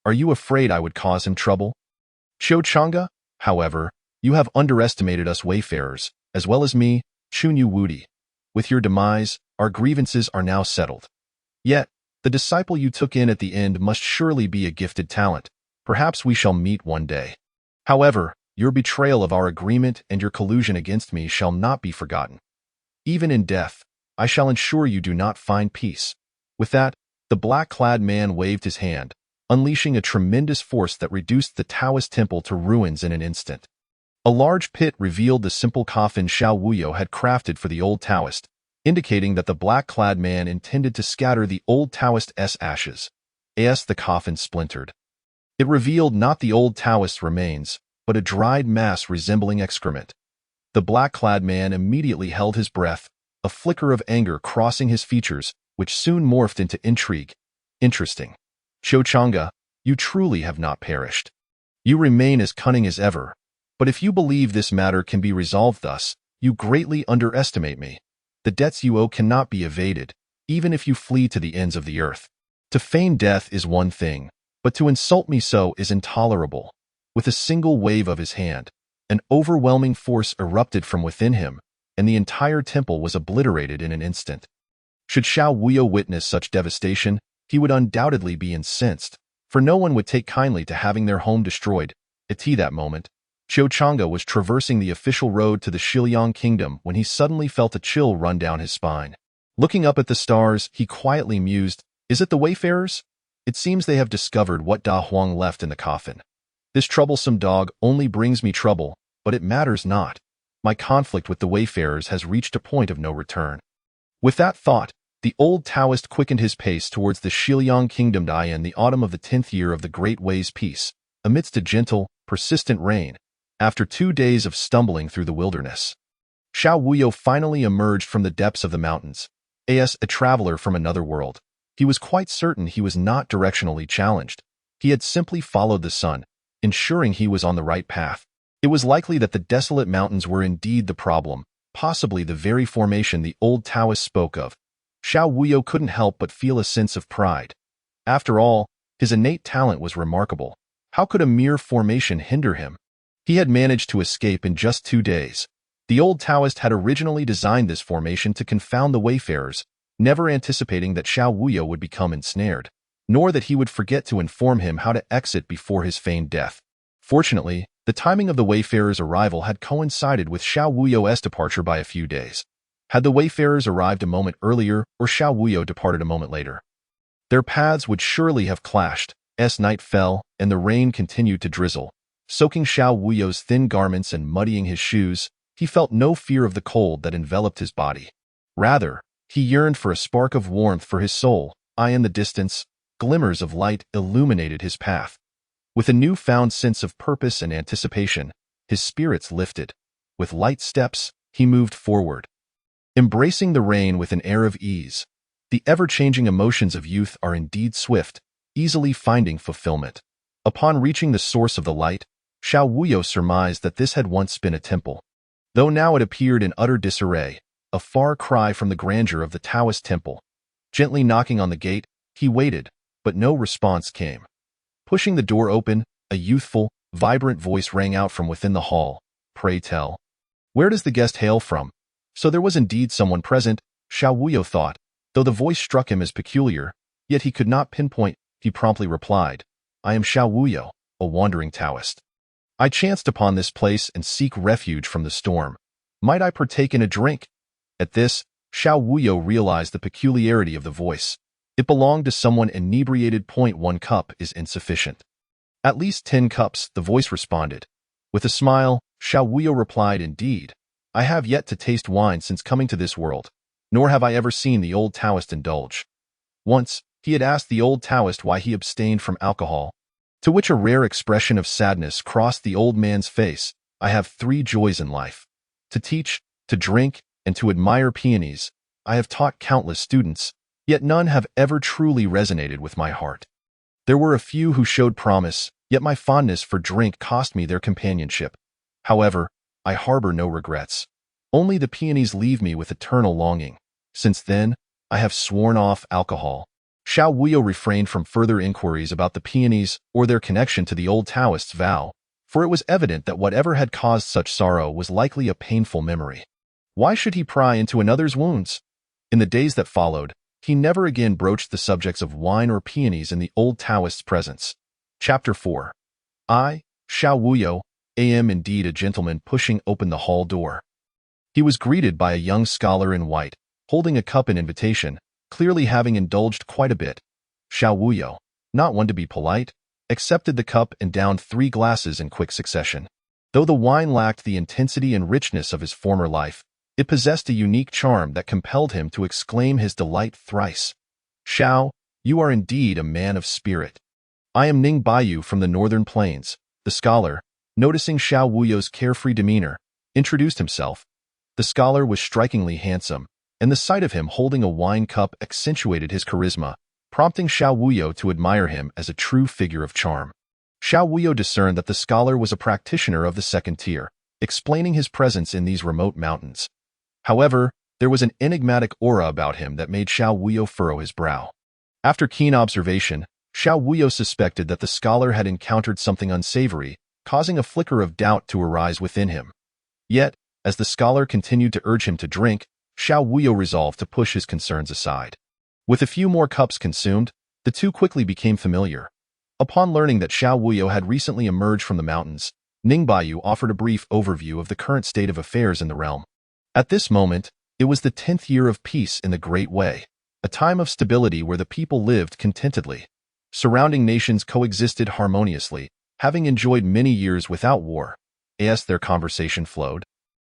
Are you afraid I would cause him trouble? Qiu Chang'e, however, you have underestimated us wayfarers, as well as me, Chunyu Wudi. With your demise, our grievances are now settled. Yet, the disciple you took in at the end must surely be a gifted talent. Perhaps we shall meet one day. However, your betrayal of our agreement and your collusion against me shall not be forgotten. Even in death, I shall ensure you do not find peace." With that, the black-clad man waved his hand, unleashing a tremendous force that reduced the Taoist temple to ruins in an instant. A large pit revealed the simple coffin Xiao Huiya had crafted for the old Taoist, indicating that the black-clad man intended to scatter the old Taoist's ashes. As the coffin splintered, it revealed not the old Taoist's remains, but a dried mass resembling excrement. The black-clad man immediately held his breath, a flicker of anger crossing his features, which soon morphed into intrigue. Interesting. Qiu Chang'e, you truly have not perished. You remain as cunning as ever. But if you believe this matter can be resolved thus, you greatly underestimate me. The debts you owe cannot be evaded, even if you flee to the ends of the earth. To feign death is one thing, but to insult me so is intolerable. With a single wave of his hand, an overwhelming force erupted from within him, and the entire temple was obliterated in an instant. Should Xiao Huiya witness such devastation, he would undoubtedly be incensed, for no one would take kindly to having their home destroyed. At that moment, Qiu Chang'e was traversing the official road to the Shiliang kingdom when he suddenly felt a chill run down his spine. Looking up at the stars, he quietly mused, "Is it the wayfarers? It seems they have discovered what Da Huang left in the coffin. This troublesome dog only brings me trouble, but it matters not. My conflict with the wayfarers has reached a point of no return. With that thought, the old Taoist quickened his pace towards the Shiliang Kingdom in the autumn of the 10th year of the Great Way's peace, amidst a gentle, persistent rain, after 2 days of stumbling through the wilderness. Xiao Wuyo finally emerged from the depths of the mountains, as a traveler from another world. He was quite certain he was not directionally challenged. He had simply followed the sun, ensuring he was on the right path. It was likely that the desolate mountains were indeed the problem, possibly the very formation the old Taoist spoke of. Xiao Wuyo couldn't help but feel a sense of pride. After all, his innate talent was remarkable. How could a mere formation hinder him? He had managed to escape in just 2 days. The old Taoist had originally designed this formation to confound the wayfarers, never anticipating that Xiao Wuyo would become ensnared, nor that he would forget to inform him how to exit before his feigned death. Fortunately, the timing of the wayfarers' arrival had coincided with Xiao Wuyo's departure by a few days. Had the wayfarers arrived a moment earlier or Xiao Wuyo departed a moment later, their paths would surely have clashed. As night fell and the rain continued to drizzle, soaking Xiao Wuyo's thin garments and muddying his shoes, he felt no fear of the cold that enveloped his body. Rather, he yearned for a spark of warmth for his soul. In the distance, glimmers of light illuminated his path. With a newfound sense of purpose and anticipation, his spirits lifted. With light steps, he moved forward, embracing the rain with an air of ease. The ever-changing emotions of youth are indeed swift, easily finding fulfillment. Upon reaching the source of the light, Xiao Wuyo surmised that this had once been a temple. Though now it appeared in utter disarray, a far cry from the grandeur of the Taoist temple. Gently knocking on the gate, he waited, but no response came. Pushing the door open, a youthful, vibrant voice rang out from within the hall. "Pray tell, where does the guest hail from?" So there was indeed someone present, Xiao Wuyo thought. Though the voice struck him as peculiar, yet he could not pinpoint. He promptly replied, "I am Xiao Wuyo, a wandering Taoist. I chanced upon this place and seek refuge from the storm. Might I partake in a drink?" At this, Xiao Wuyo realized the peculiarity of the voice. It belonged to someone inebriated. 1 cup is insufficient. "At least 10 cups, the voice responded. With a smile, Xiao Wuyo replied, "Indeed, I have yet to taste wine since coming to this world, nor have I ever seen the old Taoist indulge." Once, he had asked the old Taoist why he abstained from alcohol, to which a rare expression of sadness crossed the old man's face. "I have 3 joys in life: to teach, to drink, and to admire peonies. I have taught countless students, yet none have ever truly resonated with my heart. There were a few who showed promise, yet my fondness for drink cost me their companionship. However, I harbor no regrets. Only the peonies leave me with eternal longing. Since then, I have sworn off alcohol." Xiao Wuyo refrained from further inquiries about the peonies or their connection to the old Taoist's vow, for it was evident that whatever had caused such sorrow was likely a painful memory. Why should he pry into another's wounds? In the days that followed, he never again broached the subjects of wine or peonies in the old Taoist's presence. Chapter 4. I, Xiao Wuyo, am indeed a gentleman. Pushing open the hall door, he was greeted by a young scholar in white, holding a cup in invitation, clearly having indulged quite a bit. Xiao Wuyo, not one to be polite, accepted the cup and downed 3 glasses in quick succession. Though the wine lacked the intensity and richness of his former life, it possessed a unique charm that compelled him to exclaim his delight thrice. "Xiao, you are indeed a man of spirit. I am Ning Baiyu from the northern plains." The scholar, noticing Xiao Wuyo's carefree demeanor, introduced himself. The scholar was strikingly handsome, and the sight of him holding a wine cup accentuated his charisma, prompting Xiao Wuyo to admire him as a true figure of charm. Xiao Wuyo discerned that the scholar was a practitioner of the 2nd tier, explaining his presence in these remote mountains. However, there was an enigmatic aura about him that made Xiao Wuyo furrow his brow. After keen observation, Xiao Wuyo suspected that the scholar had encountered something unsavory, causing a flicker of doubt to arise within him. Yet, as the scholar continued to urge him to drink, Xiao Wuyo resolved to push his concerns aside. With a few more cups consumed, the two quickly became familiar. Upon learning that Xiao Wuyo had recently emerged from the mountains, Ning Baiyu offered a brief overview of the current state of affairs in the realm. At this moment, it was the 10th year of peace in the Great Way, a time of stability where the people lived contentedly. Surrounding nations coexisted harmoniously, having enjoyed many years without war. As their conversation flowed,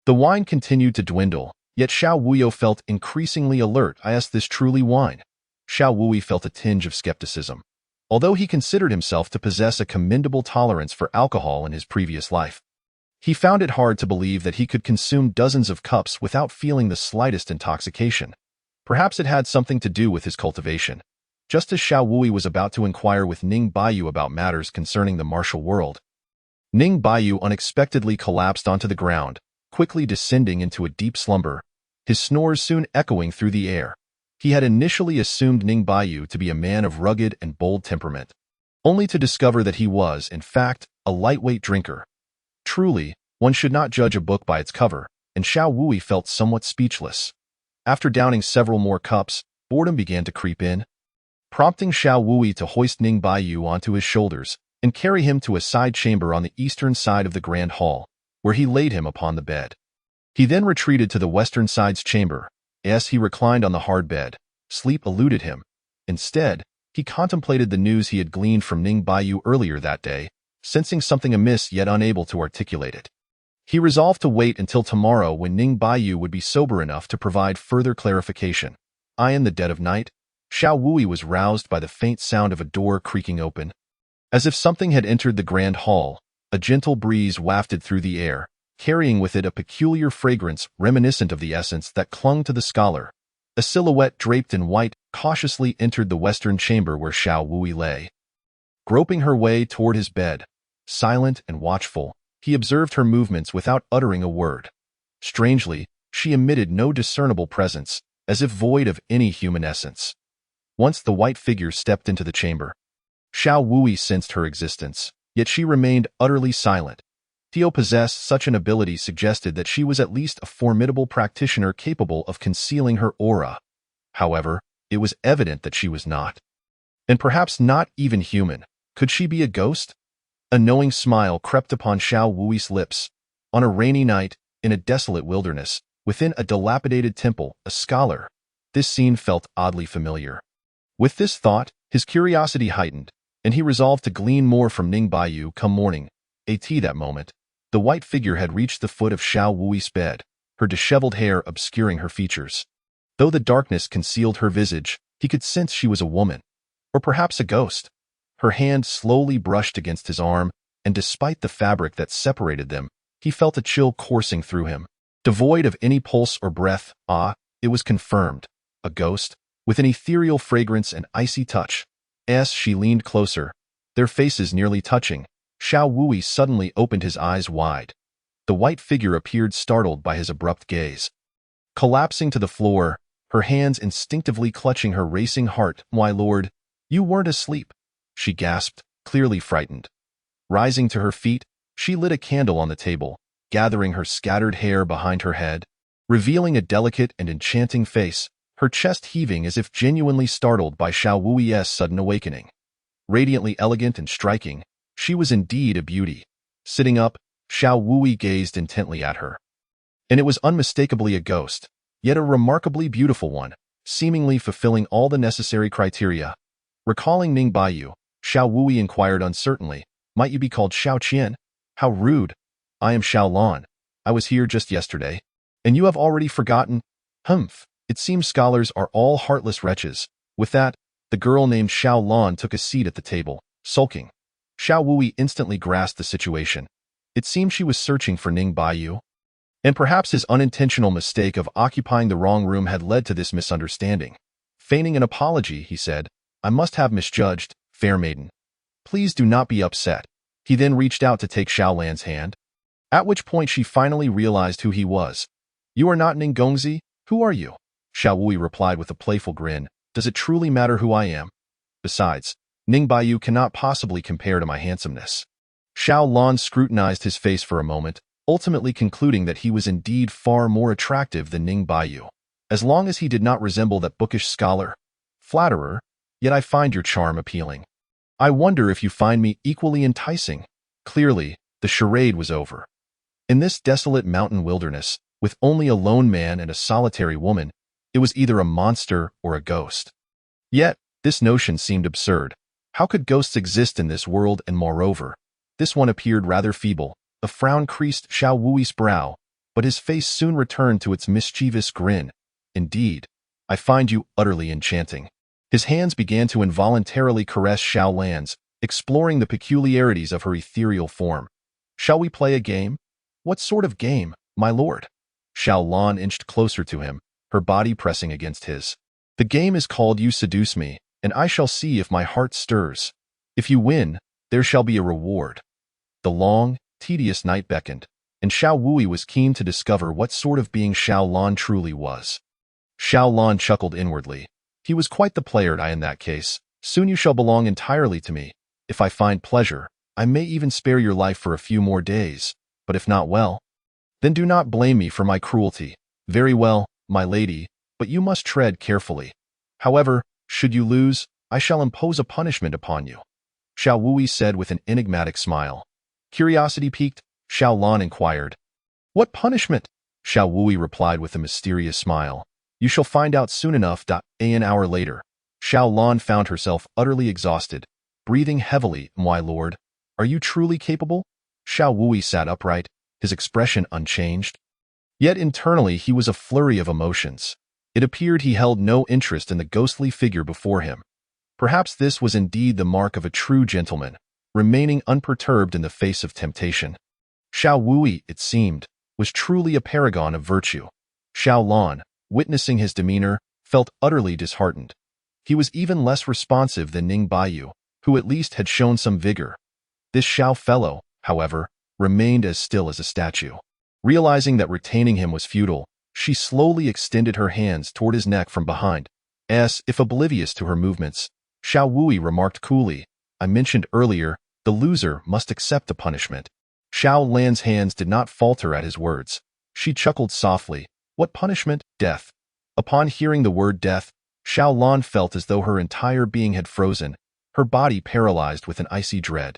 the wine continued to dwindle, yet Xiao Wuyo felt increasingly alert. Is this truly wine? Xiao Wui felt a tinge of skepticism. Although he considered himself to possess a commendable tolerance for alcohol in his previous life, he found it hard to believe that he could consume dozens of cups without feeling the slightest intoxication. Perhaps it had something to do with his cultivation. Just as Xiao Wui was about to inquire with Ning Baiyu about matters concerning the martial world, Ning Baiyu unexpectedly collapsed onto the ground, quickly descending into a deep slumber, his snores soon echoing through the air. He had initially assumed Ning Baiyu to be a man of rugged and bold temperament, only to discover that he was, in fact, a lightweight drinker. Truly, one should not judge a book by its cover, and Xiao Wui felt somewhat speechless. After downing several more cups, boredom began to creep in, prompting Xiao Wui to hoist Ning Baiyu onto his shoulders and carry him to a side chamber on the eastern side of the grand hall, where he laid him upon the bed. He then retreated to the western side's chamber. As he reclined on the hard bed, sleep eluded him. Instead, he contemplated the news he had gleaned from Ning Baiyu earlier that day, sensing something amiss yet unable to articulate it. He resolved to wait until tomorrow when Ning Baiyu would be sober enough to provide further clarification. In the dead of night, Xiao Wui was roused by the faint sound of a door creaking open. As if something had entered the grand hall, a gentle breeze wafted through the air, carrying with it a peculiar fragrance reminiscent of the essence that clung to the scholar. A silhouette draped in white cautiously entered the western chamber where Xiao Wui lay. Groping her way toward his bed, silent and watchful, he observed her movements without uttering a word. Strangely, she emitted no discernible presence, as if void of any human essence. Once the white figure stepped into the chamber, Xiao Wui sensed her existence, yet she remained utterly silent. Theo possessed such an ability suggested that she was at least a formidable practitioner capable of concealing her aura. However, it was evident that she was not. And perhaps not even human. Could she be a ghost? A knowing smile crept upon Xiao Wui's lips. On a rainy night, in a desolate wilderness, within a dilapidated temple, a scholar. This scene felt oddly familiar. With this thought, his curiosity heightened, and he resolved to glean more from Ning Baiyu come morning. That moment, the white figure had reached the foot of Xiao Wui's bed, her disheveled hair obscuring her features. Though the darkness concealed her visage, he could sense she was a woman, or perhaps a ghost. Her hand slowly brushed against his arm, and despite the fabric that separated them, he felt a chill coursing through him. Devoid of any pulse or breath, it was confirmed. A ghost, with an ethereal fragrance and icy touch. As she leaned closer, their faces nearly touching, Xiao Wui suddenly opened his eyes wide. The white figure appeared startled by his abrupt gaze. Collapsing to the floor, her hands instinctively clutching her racing heart, "My lord, you weren't asleep," she gasped, clearly frightened. Rising to her feet, she lit a candle on the table, gathering her scattered hair behind her head, revealing a delicate and enchanting face, her chest heaving as if genuinely startled by Xiao Wui's sudden awakening. Radiantly elegant and striking, she was indeed a beauty. Sitting up, Xiao Wui gazed intently at her. And it was unmistakably a ghost, yet a remarkably beautiful one, seemingly fulfilling all the necessary criteria. Recalling Ning Baiyu, Xiao Wui inquired uncertainly, "Might you be called Xiao Qian?" "How rude. I am Xiao Lan. I was here just yesterday. And you have already forgotten?" "Humph. It seems scholars are all heartless wretches." With that, the girl named Xiao Lan took a seat at the table, sulking. Xiao Wui instantly grasped the situation. It seemed she was searching for Ning Baiyu. And perhaps his unintentional mistake of occupying the wrong room had led to this misunderstanding. Feigning an apology, he said, "I must have misjudged, fair maiden. Please do not be upset." He then reached out to take Xiao Lan's hand, at which point she finally realized who he was. "You are not Ning Gongzi? Who are you?" Xiao Wui replied with a playful grin. "Does it truly matter who I am? Besides, Ning Baiyu cannot possibly compare to my handsomeness." Xiao Lan scrutinized his face for a moment, ultimately concluding that he was indeed far more attractive than Ning Baiyu, as long as he did not resemble that bookish scholar. "Flatterer, yet I find your charm appealing. I wonder if you find me equally enticing." Clearly, the charade was over. In this desolate mountain wilderness, with only a lone man and a solitary woman, it was either a monster or a ghost. Yet, this notion seemed absurd. How could ghosts exist in this world, and moreover, this one appeared rather feeble. A frown creased Xiao Wui's brow, but his face soon returned to its mischievous grin. Indeed, I find you utterly enchanting. His hands began to involuntarily caress Xiao Lan's, exploring the peculiarities of her ethereal form. Shall we play a game? What sort of game, my lord? Xiao Lan inched closer to him, her body pressing against his. The game is called You Seduce Me, and I shall see if my heart stirs. If you win, there shall be a reward. The long, tedious night beckoned, and Xiao Wui was keen to discover what sort of being Xiao Lan truly was. Xiao Lan chuckled inwardly. He was quite the player in that case. Soon you shall belong entirely to me. If I find pleasure, I may even spare your life for a few more days, but if not, well, then do not blame me for my cruelty. Very well, my lady, but you must tread carefully. However, should you lose, I shall impose a punishment upon you. Xiao Wui said with an enigmatic smile. Curiosity piqued, Xiao Lan inquired. What punishment? Xiao Wui replied with a mysterious smile. You shall find out soon enough. An hour later, Xiao Lan found herself utterly exhausted, breathing heavily. My lord, are you truly capable? Xiao Wui sat upright, his expression unchanged. Yet internally he was a flurry of emotions. It appeared he held no interest in the ghostly figure before him. Perhaps this was indeed the mark of a true gentleman, remaining unperturbed in the face of temptation. Xiao Wui, it seemed, was truly a paragon of virtue. Xiao Lan, witnessing his demeanor, felt utterly disheartened. He was even less responsive than Ning Baiyu, who at least had shown some vigor. This Xiao fellow, however, remained as still as a statue. Realizing that retaining him was futile, she slowly extended her hands toward his neck from behind. As if oblivious to her movements, Xiao Wui remarked coolly, I mentioned earlier, the loser must accept the punishment. Xiao Lan's hands did not falter at his words. She chuckled softly. What punishment? Death. Upon hearing the word death, Xiao Lan felt as though her entire being had frozen, her body paralyzed with an icy dread.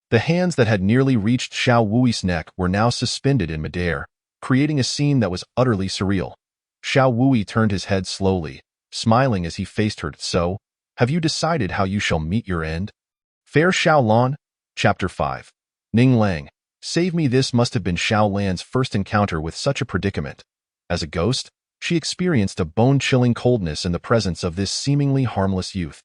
The hands that had nearly reached Xiao Wui's neck were now suspended in midair, creating a scene that was utterly surreal. Xiao Wui turned his head slowly, smiling as he faced her. So, have you decided how you shall meet your end? Fair Xiao Lan? Chapter 5. Ning Lang. Save me. This must have been Xiao Lan's first encounter with such a predicament. As a ghost, she experienced a bone-chilling coldness in the presence of this seemingly harmless youth.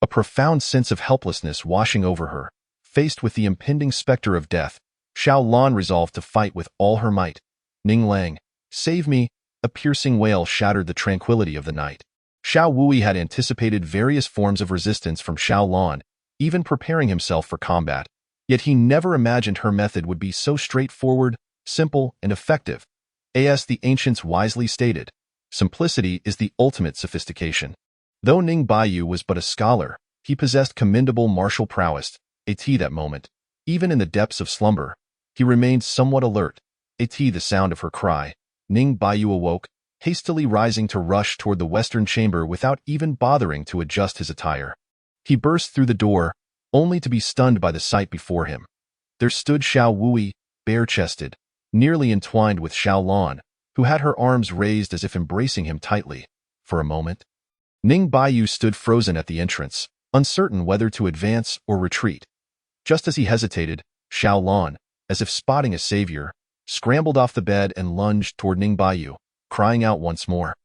A profound sense of helplessness washing over her. Faced with the impending specter of death, Xiao Lan resolved to fight with all her might. Ning Lang, save me! A piercing wail shattered the tranquility of the night. Xiao Wui had anticipated various forms of resistance from Xiao Lan, even preparing himself for combat. Yet he never imagined her method would be so straightforward, simple, and effective. As the ancients wisely stated, simplicity is the ultimate sophistication. Though Ning Baiyu was but a scholar, he possessed commendable martial prowess. At that moment, even in the depths of slumber, he remained somewhat alert. At the sound of her cry, Ning Baiyu awoke, hastily rising to rush toward the western chamber without even bothering to adjust his attire. He burst through the door, only to be stunned by the sight before him. There stood Xiao Wui, bare-chested, nearly entwined with Xiao Lan, who had her arms raised as if embracing him tightly. For a moment, Ning Baiyu stood frozen at the entrance, uncertain whether to advance or retreat. Just as he hesitated, Xiao Lan, as if spotting a savior, scrambled off the bed and lunged toward Ning Baiyu, crying out once more.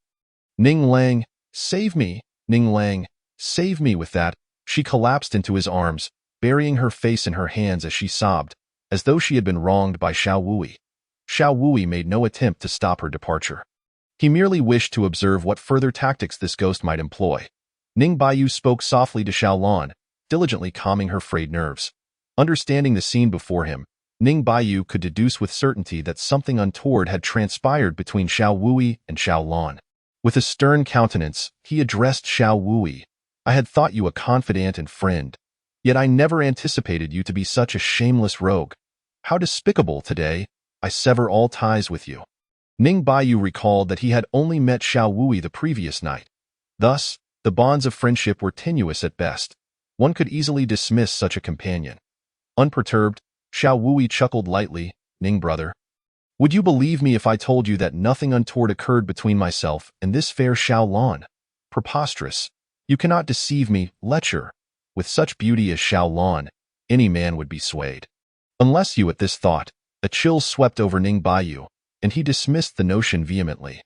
Ning Lang, save me! Ning Lang, save me! With that, she collapsed into his arms, burying her face in her hands as she sobbed, as though she had been wronged by Xiao Wui. Xiao Wui made no attempt to stop her departure. He merely wished to observe what further tactics this ghost might employ. Ning Baiyu spoke softly to Xiao Lan, diligently calming her frayed nerves. Understanding the scene before him, Ning Baiyu could deduce with certainty that something untoward had transpired between Xiao Wui and Xiao Lan. With a stern countenance, he addressed Xiao Wui. I had thought you a confidant and friend, yet I never anticipated you to be such a shameless rogue. How despicable today! I sever all ties with you. Ning Baiyu recalled that he had only met Xiao Wui the previous night. Thus, the bonds of friendship were tenuous at best. One could easily dismiss such a companion. Unperturbed, Xiao Wui chuckled lightly. Ning brother, would you believe me if I told you that nothing untoward occurred between myself and this fair Xiao Lan? Preposterous. You cannot deceive me, lecher. With such beauty as Xiao Lan, any man would be swayed. Unless you, at this thought, a chill swept over Ning Baiyu, and he dismissed the notion vehemently.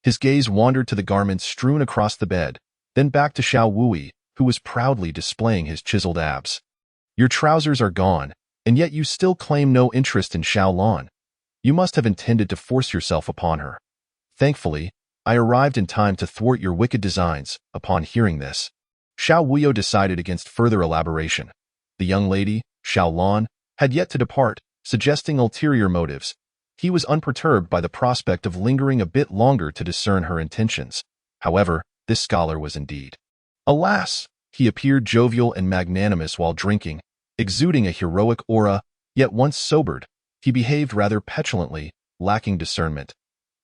His gaze wandered to the garments strewn across the bed, then back to Xiao Wui, who was proudly displaying his chiseled abs. Your trousers are gone, and yet you still claim no interest in Xiao Lan. You must have intended to force yourself upon her. Thankfully, I arrived in time to thwart your wicked designs. Upon hearing this, Xiao Wuyo decided against further elaboration. The young lady, Xiao Lan, had yet to depart, suggesting ulterior motives. He was unperturbed by the prospect of lingering a bit longer to discern her intentions. However, this scholar was indeed. Alas, he appeared jovial and magnanimous while drinking, exuding a heroic aura, yet once sobered, he behaved rather petulantly, lacking discernment.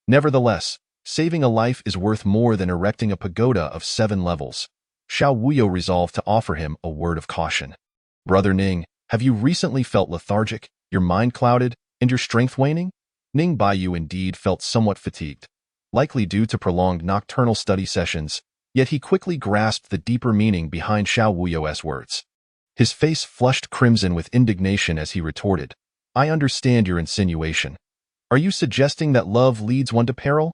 Nevertheless, saving a life is worth more than erecting a pagoda of 7 levels. Xiao Wuyo resolved to offer him a word of caution. Brother Ning, have you recently felt lethargic, your mind clouded, and your strength waning? Ning Baiyu indeed felt somewhat fatigued, likely due to prolonged nocturnal study sessions, yet he quickly grasped the deeper meaning behind Xiao Wuyo's words. His face flushed crimson with indignation as he retorted, I understand your insinuation. Are you suggesting that love leads one to peril?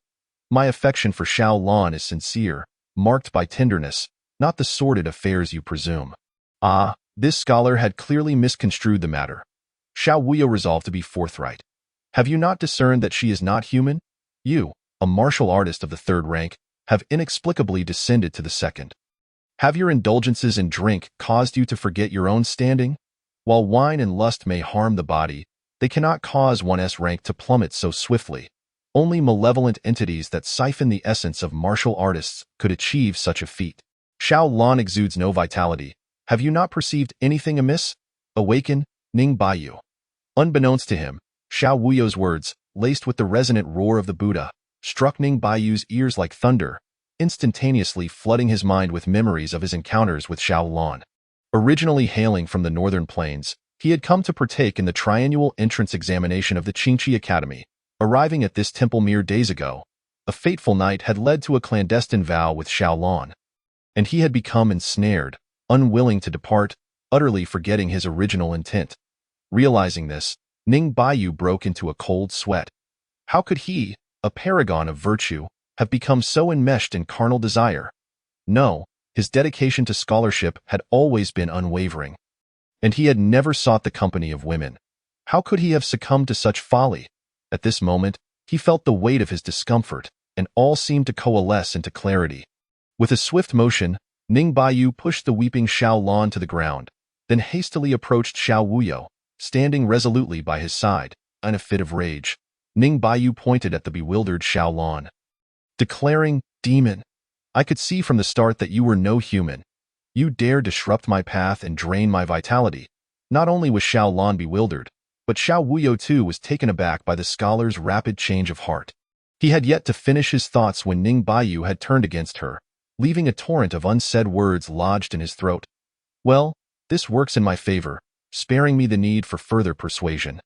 My affection for Xiao Lan is sincere, marked by tenderness, not the sordid affairs you presume. Ah, this scholar had clearly misconstrued the matter. Xiao Wuyo resolved to be forthright. Have you not discerned that she is not human? You, a martial artist of the 3rd rank, have inexplicably descended to the 2nd. Have your indulgences in drink caused you to forget your own standing? While wine and lust may harm the body, they cannot cause one's rank to plummet so swiftly. Only malevolent entities that siphon the essence of martial artists could achieve such a feat. Xiao Lan exudes no vitality. Have you not perceived anything amiss? Awaken, Ning Baiyu. Unbeknownst to him, Xiao Wuyo's words, laced with the resonant roar of the Buddha, struck Ning Baiyu's ears like thunder, instantaneously flooding his mind with memories of his encounters with Xiao Lan. Originally hailing from the northern plains, he had come to partake in the triennial entrance examination of the Qingqi Academy. Arriving at this temple mere days ago, a fateful night had led to a clandestine vow with Xiao Lan, and he had become ensnared, unwilling to depart, utterly forgetting his original intent. Realizing this, Ning Baiyu broke into a cold sweat. How could he, a paragon of virtue, have become so enmeshed in carnal desire? No, his dedication to scholarship had always been unwavering, and he had never sought the company of women. How could he have succumbed to such folly? At this moment, he felt the weight of his discomfort, and all seemed to coalesce into clarity. With a swift motion, Ning Baiyu pushed the weeping Xiao Lan to the ground, then hastily approached Xiao Wuyo, standing resolutely by his side. In a fit of rage, Ning Baiyu pointed at the bewildered Xiao Lan, declaring, Demon, I could see from the start that you were no human. You dared disrupt my path and drain my vitality. Not only was Xiao Lan bewildered, but Xiao Wuyo too was taken aback by the scholar's rapid change of heart. He had yet to finish his thoughts when Ning Baiyu had turned against her, leaving a torrent of unsaid words lodged in his throat. Well, this works in my favor, sparing me the need for further persuasion.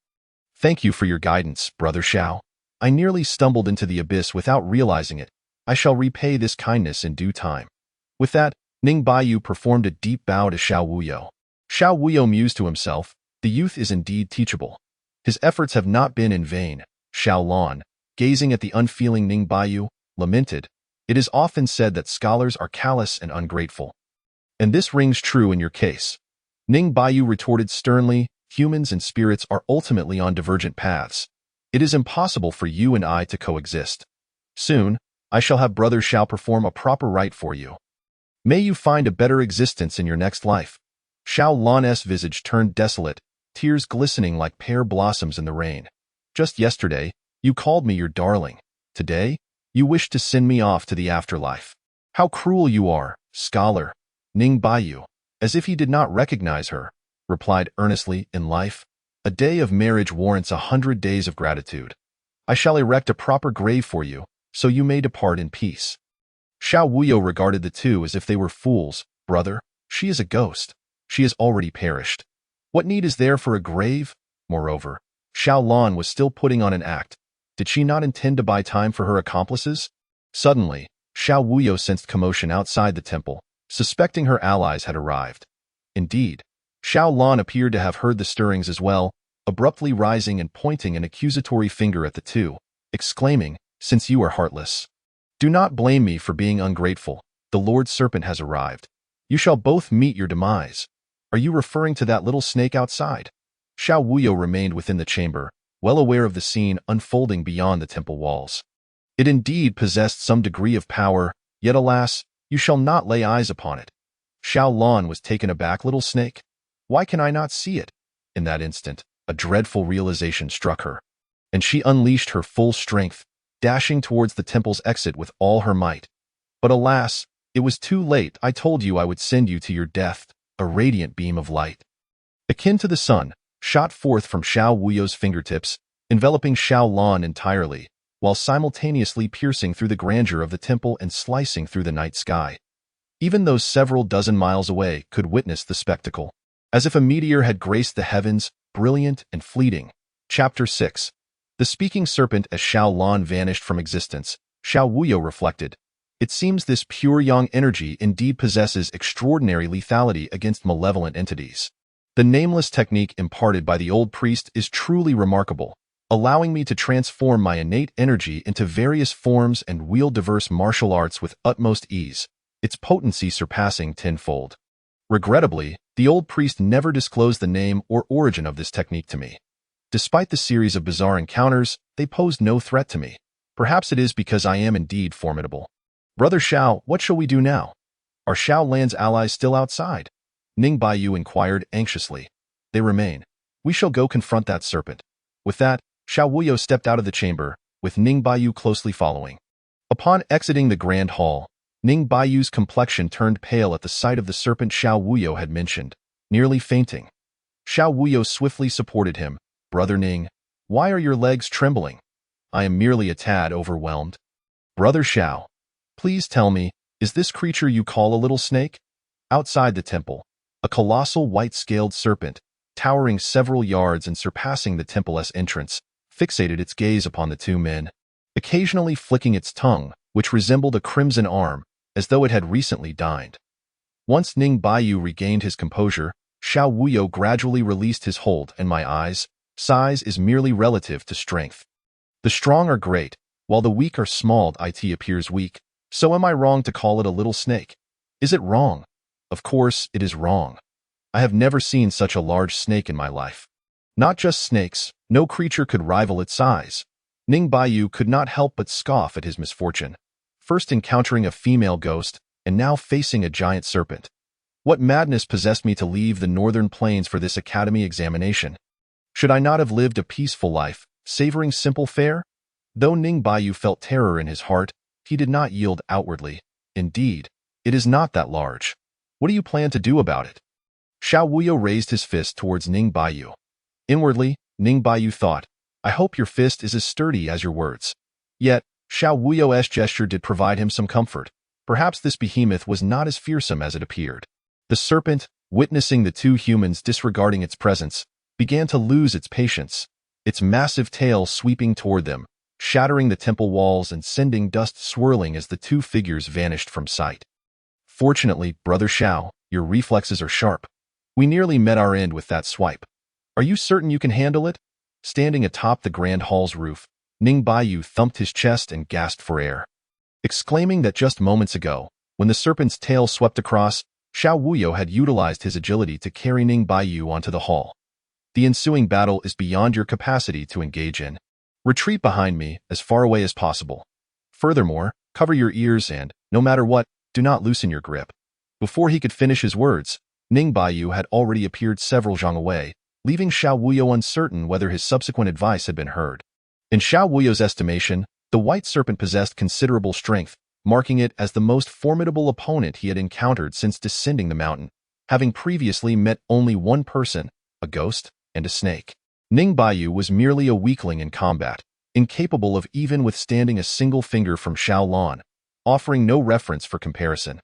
Thank you for your guidance, Brother Xiao. I nearly stumbled into the abyss without realizing it. I shall repay this kindness in due time. With that, Ning Baiyu performed a deep bow to Xiao Wuyo. Xiao Wuyo mused to himself, the youth is indeed teachable. His efforts have not been in vain. Xiao Lan, gazing at the unfeeling Ning Baiyu, lamented, It is often said that scholars are callous and ungrateful. And this rings true in your case. Ning Baiyu retorted sternly, humans and spirits are ultimately on divergent paths. It is impossible for you and I to coexist. Soon, I shall have Brother Xiao perform a proper rite for you. May you find a better existence in your next life. Xiao Lan's visage turned desolate, tears glistening like pear blossoms in the rain. Just yesterday, you called me your darling. Today, you wish to send me off to the afterlife. How cruel you are, scholar. Ning Baiyu, as if he did not recognize her, replied earnestly, in life, a day of marriage warrants 100 days of gratitude. I shall erect a proper grave for you, so you may depart in peace. Xiao Wuyo regarded the two as if they were fools. Brother, she is a ghost. She has already perished. What need is there for a grave? Moreover, Xiao Lan was still putting on an act. Did she not intend to buy time for her accomplices? Suddenly, Xiao Wuyo sensed commotion outside the temple, suspecting her allies had arrived. Indeed, Xiao Lan appeared to have heard the stirrings as well, abruptly rising and pointing an accusatory finger at the two, exclaiming, "Since you are heartless, do not blame me for being ungrateful. The Lord Serpent has arrived. You shall both meet your demise." "Are you referring to that little snake outside?" Xiao Wuyo remained within the chamber, well aware of the scene unfolding beyond the temple walls. It indeed possessed some degree of power, yet alas, you shall not lay eyes upon it. Xiao Lan was taken aback. "Little snake? Why can I not see it?" In that instant, a dreadful realization struck her, and she unleashed her full strength, dashing towards the temple's exit with all her might. But alas, it was too late. "I told you I would send you to your death." A radiant beam of light, akin to the sun, shot forth from Xiao Wuyo's fingertips, enveloping Xiao Lan entirely, while simultaneously piercing through the grandeur of the temple and slicing through the night sky. Even those several dozen miles away could witness the spectacle, as if a meteor had graced the heavens, brilliant and fleeting. Chapter 6. The Speaking Serpent. As Xiao Lan vanished from existence, Xiao Wuyo reflected, "It seems this pure yang energy indeed possesses extraordinary lethality against malevolent entities. The nameless technique imparted by the old priest is truly remarkable, allowing me to transform my innate energy into various forms and wield diverse martial arts with utmost ease, its potency surpassing tenfold." Regrettably, the old priest never disclosed the name or origin of this technique to me. Despite the series of bizarre encounters, they posed no threat to me. Perhaps it is because I am indeed formidable. "Brother Xiao, what shall we do now? Are Xiao Lan's allies still outside?" Ning Baiyu inquired anxiously. "They remain. We shall go confront that serpent." With that, Xiao Wuyo stepped out of the chamber, with Ning Baiyu closely following. Upon exiting the grand hall, Ning Baiyu's complexion turned pale at the sight of the serpent Xiao Wuyo had mentioned, nearly fainting. Xiao Wuyo swiftly supported him. "Brother Ning, why are your legs trembling?" "I am merely a tad overwhelmed." "Brother Xiao, please tell me, is this creature you call a little snake?" Outside the temple, a colossal white-scaled serpent, towering several yards and surpassing the temple's entrance, fixated its gaze upon the two men, occasionally flicking its tongue, which resembled a crimson arm, as though it had recently dined. Once Ning Baiyu regained his composure, Xiao Wuyo gradually released his hold, and my eyes, size is merely relative to strength. The strong are great, while the weak are small. It appears weak, so am I wrong to call it a little snake? Is it wrong? Of course, it is wrong. I have never seen such a large snake in my life. Not just snakes, no creature could rival its size. Ning Baiyu could not help but scoff at his misfortune, first encountering a female ghost, and now facing a giant serpent. What madness possessed me to leave the northern plains for this academy examination? Should I not have lived a peaceful life, savoring simple fare? Though Ning Baiyu felt terror in his heart, he did not yield outwardly. "Indeed, it is not that large. What do you plan to do about it?" Xiao Wuyo raised his fist towards Ning Baiyu. Inwardly, Ning Baiyu thought, "I hope your fist is as sturdy as your words." Yet, Xiao Wuyo's gesture did provide him some comfort. Perhaps this behemoth was not as fearsome as it appeared. The serpent, witnessing the two humans disregarding its presence, began to lose its patience, its massive tail sweeping toward them, shattering the temple walls and sending dust swirling as the two figures vanished from sight. "Fortunately, Brother Xiao, your reflexes are sharp. We nearly met our end with that swipe. Are you certain you can handle it?" Standing atop the grand hall's roof, Ning Baiyu thumped his chest and gasped for air, exclaiming that just moments ago, when the serpent's tail swept across, Xiao Wuyo had utilized his agility to carry Ning Baiyu onto the hall. "The ensuing battle is beyond your capacity to engage in. Retreat behind me, as far away as possible. Furthermore, cover your ears and, no matter what, do not loosen your grip." Before he could finish his words, Ning Baiyu had already appeared several zhang away, leaving Xiao Wuyo uncertain whether his subsequent advice had been heard. In Xiao Wuyo's estimation, the white serpent possessed considerable strength, marking it as the most formidable opponent he had encountered since descending the mountain, having previously met only one person, a ghost, and a snake. Ning Baiyu was merely a weakling in combat, incapable of even withstanding a single finger from Xiao Lan, offering no reference for comparison.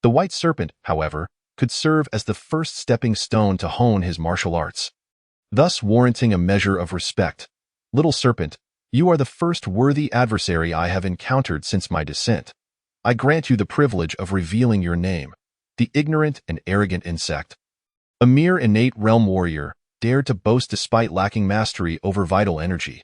The white serpent, however, could serve as the first stepping stone to hone his martial arts, thus warranting a measure of respect. "Little serpent, you are the first worthy adversary I have encountered since my descent. I grant you the privilege of revealing your name." The ignorant and arrogant insect, A mere innate realm warrior dared to boast despite lacking mastery over vital energy.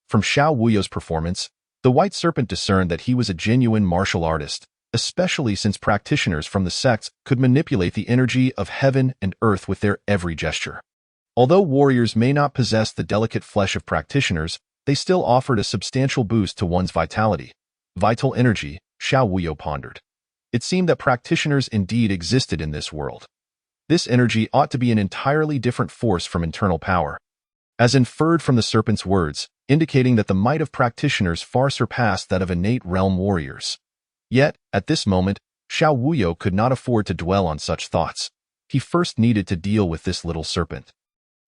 From Xiao Wuyo's performance, the White Serpent discerned that he was a genuine martial artist, especially since practitioners from the sects could manipulate the energy of heaven and earth with their every gesture. Although warriors may not possess the delicate flesh of practitioners, they still offered a substantial boost to one's vitality. Vital energy, Xiao Wuyo pondered. It seemed that practitioners indeed existed in this world. This energy ought to be an entirely different force from internal power, as inferred from the serpent's words, indicating that the might of practitioners far surpassed that of innate realm warriors. Yet, at this moment, Xiao Wuyo could not afford to dwell on such thoughts. He first needed to deal with this little serpent.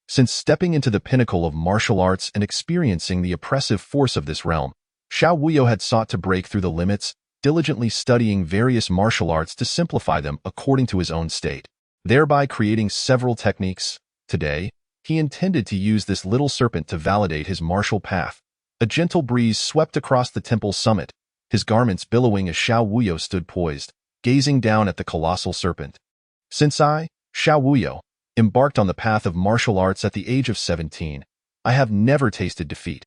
Since stepping into the pinnacle of martial arts and experiencing the oppressive force of this realm, Xiao Wuyo had sought to break through the limits, diligently studying various martial arts to simplify them according to his own state, thereby creating several techniques. Today, he intended to use this little serpent to validate his martial path. A gentle breeze swept across the temple's summit, his garments billowing as Xiao Wuyo stood poised, gazing down at the colossal serpent. Since I, Xiao Wuyo, embarked on the path of martial arts at the age of 17, I have never tasted defeat.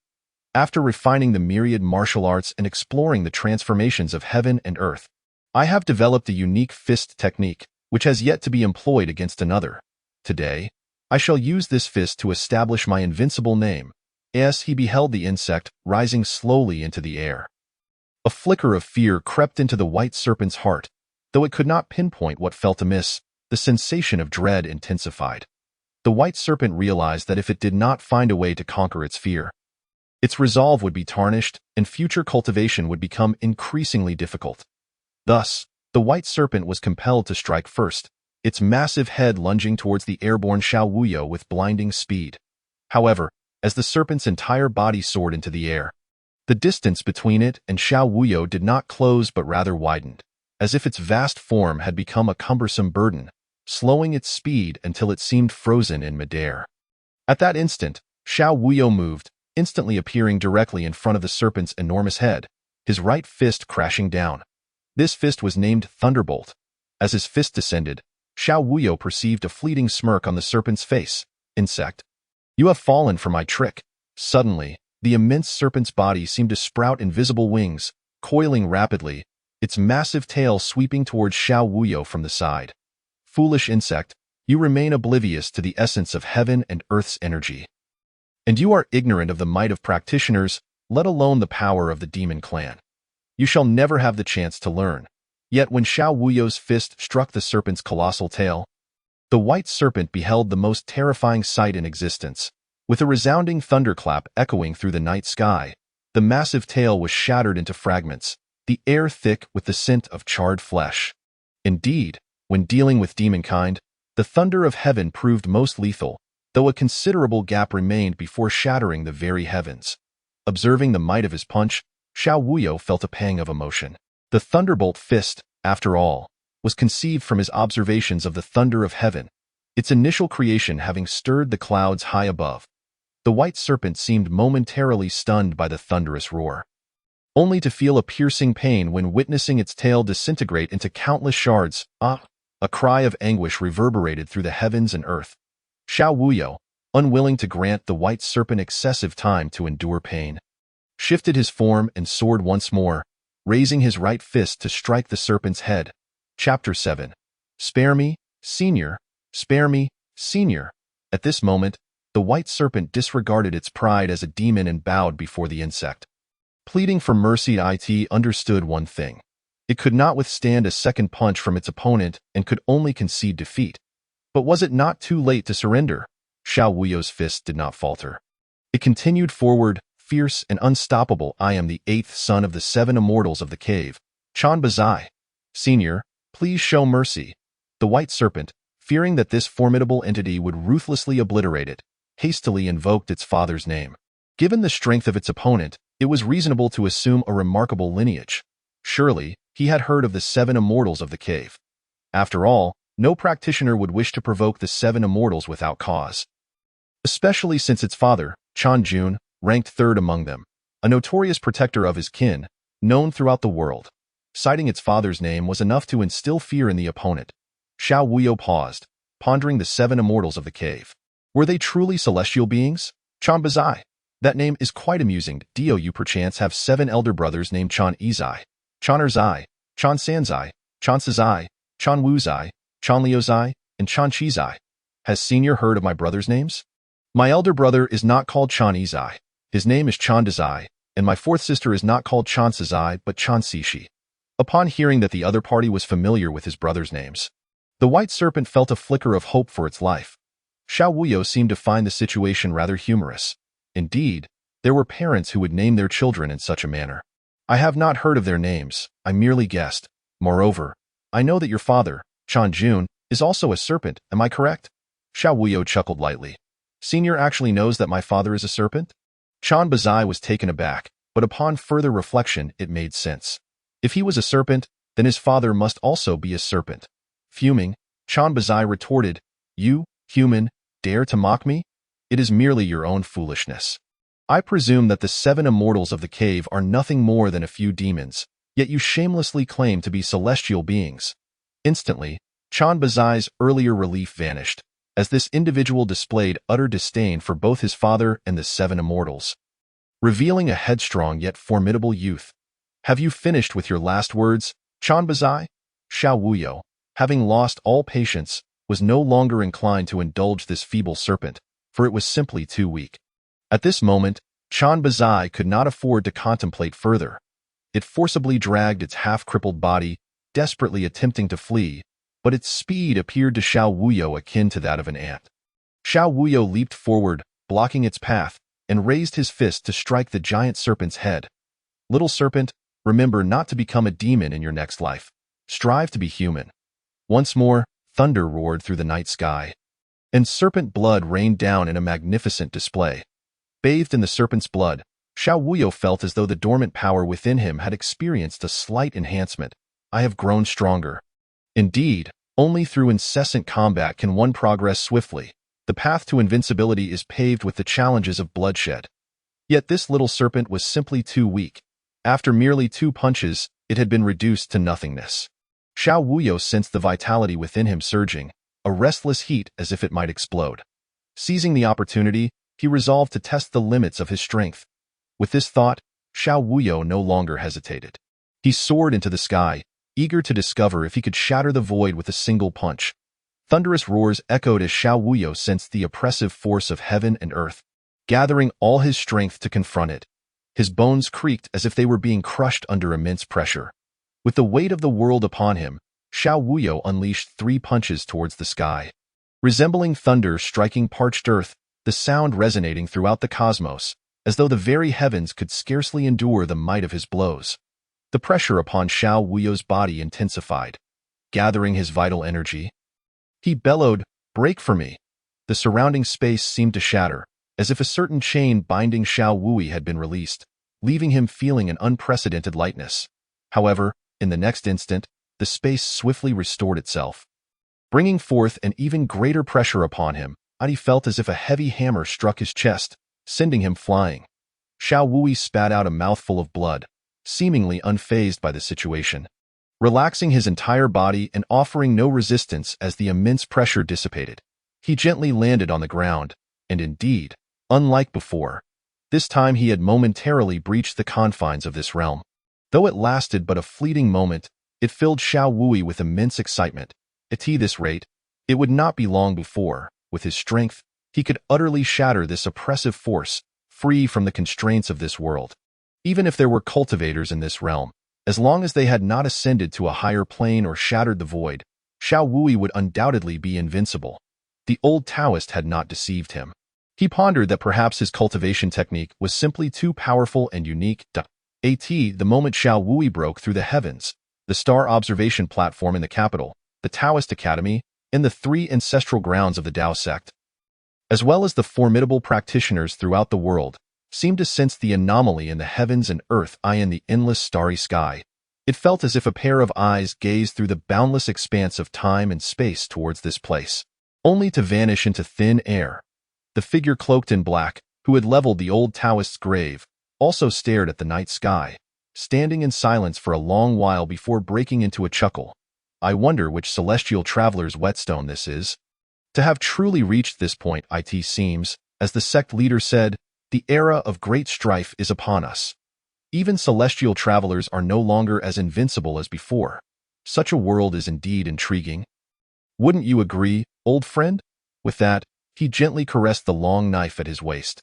After refining the myriad martial arts and exploring the transformations of heaven and earth, I have developed a unique fist technique, which has yet to be employed against another. Today, I shall use this fist to establish my invincible name. As he beheld the insect rising slowly into the air, a flicker of fear crept into the white serpent's heart. Though it could not pinpoint what felt amiss, the sensation of dread intensified. The white serpent realized that if it did not find a way to conquer its fear, its resolve would be tarnished and future cultivation would become increasingly difficult. Thus, the white serpent was compelled to strike first, its massive head lunging towards the airborne Xiao Wuyo with blinding speed. However, as the serpent's entire body soared into the air, the distance between it and Xiao Wuyo did not close but rather widened, as if its vast form had become a cumbersome burden, slowing its speed until it seemed frozen in midair. At that instant, Xiao Wuyo moved, instantly appearing directly in front of the serpent's enormous head, his right fist crashing down. This fist was named Thunderbolt. As his fist descended, Xiao Wuyo perceived a fleeting smirk on the serpent's face. Insect, you have fallen for my trick. Suddenly, the immense serpent's body seemed to sprout invisible wings, coiling rapidly, its massive tail sweeping towards Xiao Wuyo from the side. Foolish insect, you remain oblivious to the essence of heaven and earth's energy. And you are ignorant of the might of practitioners, let alone the power of the demon clan. You shall never have the chance to learn. Yet when Xiao Wuyo's fist struck the serpent's colossal tail, the white serpent beheld the most terrifying sight in existence. With a resounding thunderclap echoing through the night sky, the massive tail was shattered into fragments, the air thick with the scent of charred flesh. Indeed, when dealing with demonkind, the thunder of heaven proved most lethal, though a considerable gap remained before shattering the very heavens. Observing the might of his punch, Xiao Wuyo felt a pang of emotion. The thunderbolt fist, after all, was conceived from his observations of the thunder of heaven, its initial creation having stirred the clouds high above. The white serpent seemed momentarily stunned by the thunderous roar, only to feel a piercing pain when witnessing its tail disintegrate into countless shards. A cry of anguish reverberated through the heavens and earth. Xiao Wuyo, unwilling to grant the white serpent excessive time to endure pain, shifted his form and soared once more, raising his right fist to strike the serpent's head. Chapter 7. Spare me, Senior. Spare me, Senior. At this moment, the white serpent disregarded its pride as a demon and bowed before the insect. Pleading for mercy, it understood one thing. It could not withstand a second punch from its opponent and could only concede defeat. But was it not too late to surrender? Xiao Wuyo's fist did not falter. It continued forward, fierce and unstoppable. I am the 8th son of the 7 immortals of the cave. Chan Bazai. Senior, please show mercy. The white serpent, fearing that this formidable entity would ruthlessly obliterate it, hastily invoked its father's name. Given the strength of its opponent, it was reasonable to assume a remarkable lineage. Surely, he had heard of the 7 immortals of the cave. After all, no practitioner would wish to provoke the 7 immortals without cause, especially since its father, Chan Jun, ranked 3rd among them, a notorious protector of his kin, known throughout the world. Citing its father's name was enough to instill fear in the opponent. Xiao Wuyo paused, pondering the 7 immortals of the cave. Were they truly celestial beings? Chan Bazai. That name is quite amusing. Do you perchance have 7 elder brothers named Chan Izai, Chan Erzai, Chan Sanzai, Chan Sazai, Chan Wuzai, Chan Liuzai, and Chan Chizai? Has senior heard of my brothers' names? My elder brother is not called Chan Izai. His name is Chan Dazai, and my 4th sister is not called Chan Sazai but Chan Sishi. Upon hearing that the other party was familiar with his brothers' names, the white serpent felt a flicker of hope for its life. Xiao Wuyo seemed to find the situation rather humorous. Indeed, there were parents who would name their children in such a manner. I have not heard of their names, I merely guessed. Moreover, I know that your father, Chan Jun, is also a serpent, am I correct? Xiao Wuyo chuckled lightly. Senior actually knows that my father is a serpent? Chan Bazai was taken aback, but upon further reflection it made sense. If he was a serpent, then his father must also be a serpent. Fuming, Chan Bazai retorted, You, human, dare to mock me? It is merely your own foolishness. I presume that the 7 immortals of the cave are nothing more than a few demons, yet you shamelessly claim to be celestial beings. Instantly, Chan Bazai's earlier relief vanished, as this individual displayed utter disdain for both his father and the 7 immortals, revealing a headstrong yet formidable youth. Have you finished with your last words, Chan Bazai? Xiao Wuyo, having lost all patience, was no longer inclined to indulge this feeble serpent, for it was simply too weak. At this moment, Chan Bazai could not afford to contemplate further. It forcibly dragged its half-crippled body, desperately attempting to flee, but its speed appeared to Xiao Wuyo akin to that of an ant. Xiao Wuyo leaped forward, blocking its path, and raised his fist to strike the giant serpent's head. Little serpent, remember not to become a demon in your next life. Strive to be human. Once more, thunder roared through the night sky, and serpent blood rained down in a magnificent display. Bathed in the serpent's blood, Xiao Wuyo felt as though the dormant power within him had experienced a slight enhancement. I have grown stronger. Indeed, only through incessant combat can one progress swiftly. The path to invincibility is paved with the challenges of bloodshed. Yet this little serpent was simply too weak. After merely 2 punches, it had been reduced to nothingness. Xiao Wuyo sensed the vitality within him surging, a restless heat as if it might explode. Seizing the opportunity, he resolved to test the limits of his strength. With this thought, Xiao Wuyo no longer hesitated. He soared into the sky, eager to discover if he could shatter the void with a single punch. Thunderous roars echoed as Xiao Wuyo sensed the oppressive force of heaven and earth, gathering all his strength to confront it. His bones creaked as if they were being crushed under immense pressure. With the weight of the world upon him, Xiao Wuyo unleashed 3 punches towards the sky. Resembling thunder striking parched earth, the sound resonating throughout the cosmos, as though the very heavens could scarcely endure the might of his blows. The pressure upon Xiao Wuyo's body intensified, gathering his vital energy. He bellowed, "Break for me!" The surrounding space seemed to shatter, as if a certain chain binding Xiao Wuyi had been released, leaving him feeling an unprecedented lightness. However, in the next instant, the space swiftly restored itself, bringing forth an even greater pressure upon him. He felt as if a heavy hammer struck his chest, sending him flying. Xiao Wuyi spat out a mouthful of blood, seemingly unfazed by the situation, relaxing his entire body and offering no resistance as the immense pressure dissipated. He gently landed on the ground, and indeed, unlike before, this time he had momentarily breached the confines of this realm. Though it lasted but a fleeting moment, it filled Xiao Wuyi with immense excitement. At this rate, it would not be long before, with his strength, he could utterly shatter this oppressive force, free from the constraints of this world. Even if there were cultivators in this realm, as long as they had not ascended to a higher plane or shattered the void, Xiao Wuyi would undoubtedly be invincible. The old Taoist had not deceived him. He pondered that perhaps his cultivation technique was simply too powerful and unique. The moment Xiao Wuyi broke through the heavens, the star observation platform in the capital, the Taoist Academy, and the 3 ancestral grounds of the Tao sect, as well as the formidable practitioners throughout the world, seemed to sense the anomaly in the heavens and earth in the endless starry sky. It felt as if a pair of eyes gazed through the boundless expanse of time and space towards this place, only to vanish into thin air. The figure cloaked in black, who had leveled the old Taoist's grave, also stared at the night sky, standing in silence for a long while before breaking into a chuckle. I wonder which celestial traveler's whetstone this is. To have truly reached this point, it seems, as the sect leader said, the era of great strife is upon us. Even celestial travelers are no longer as invincible as before. Such a world is indeed intriguing. Wouldn't you agree, old friend? With that, he gently caressed the long knife at his waist.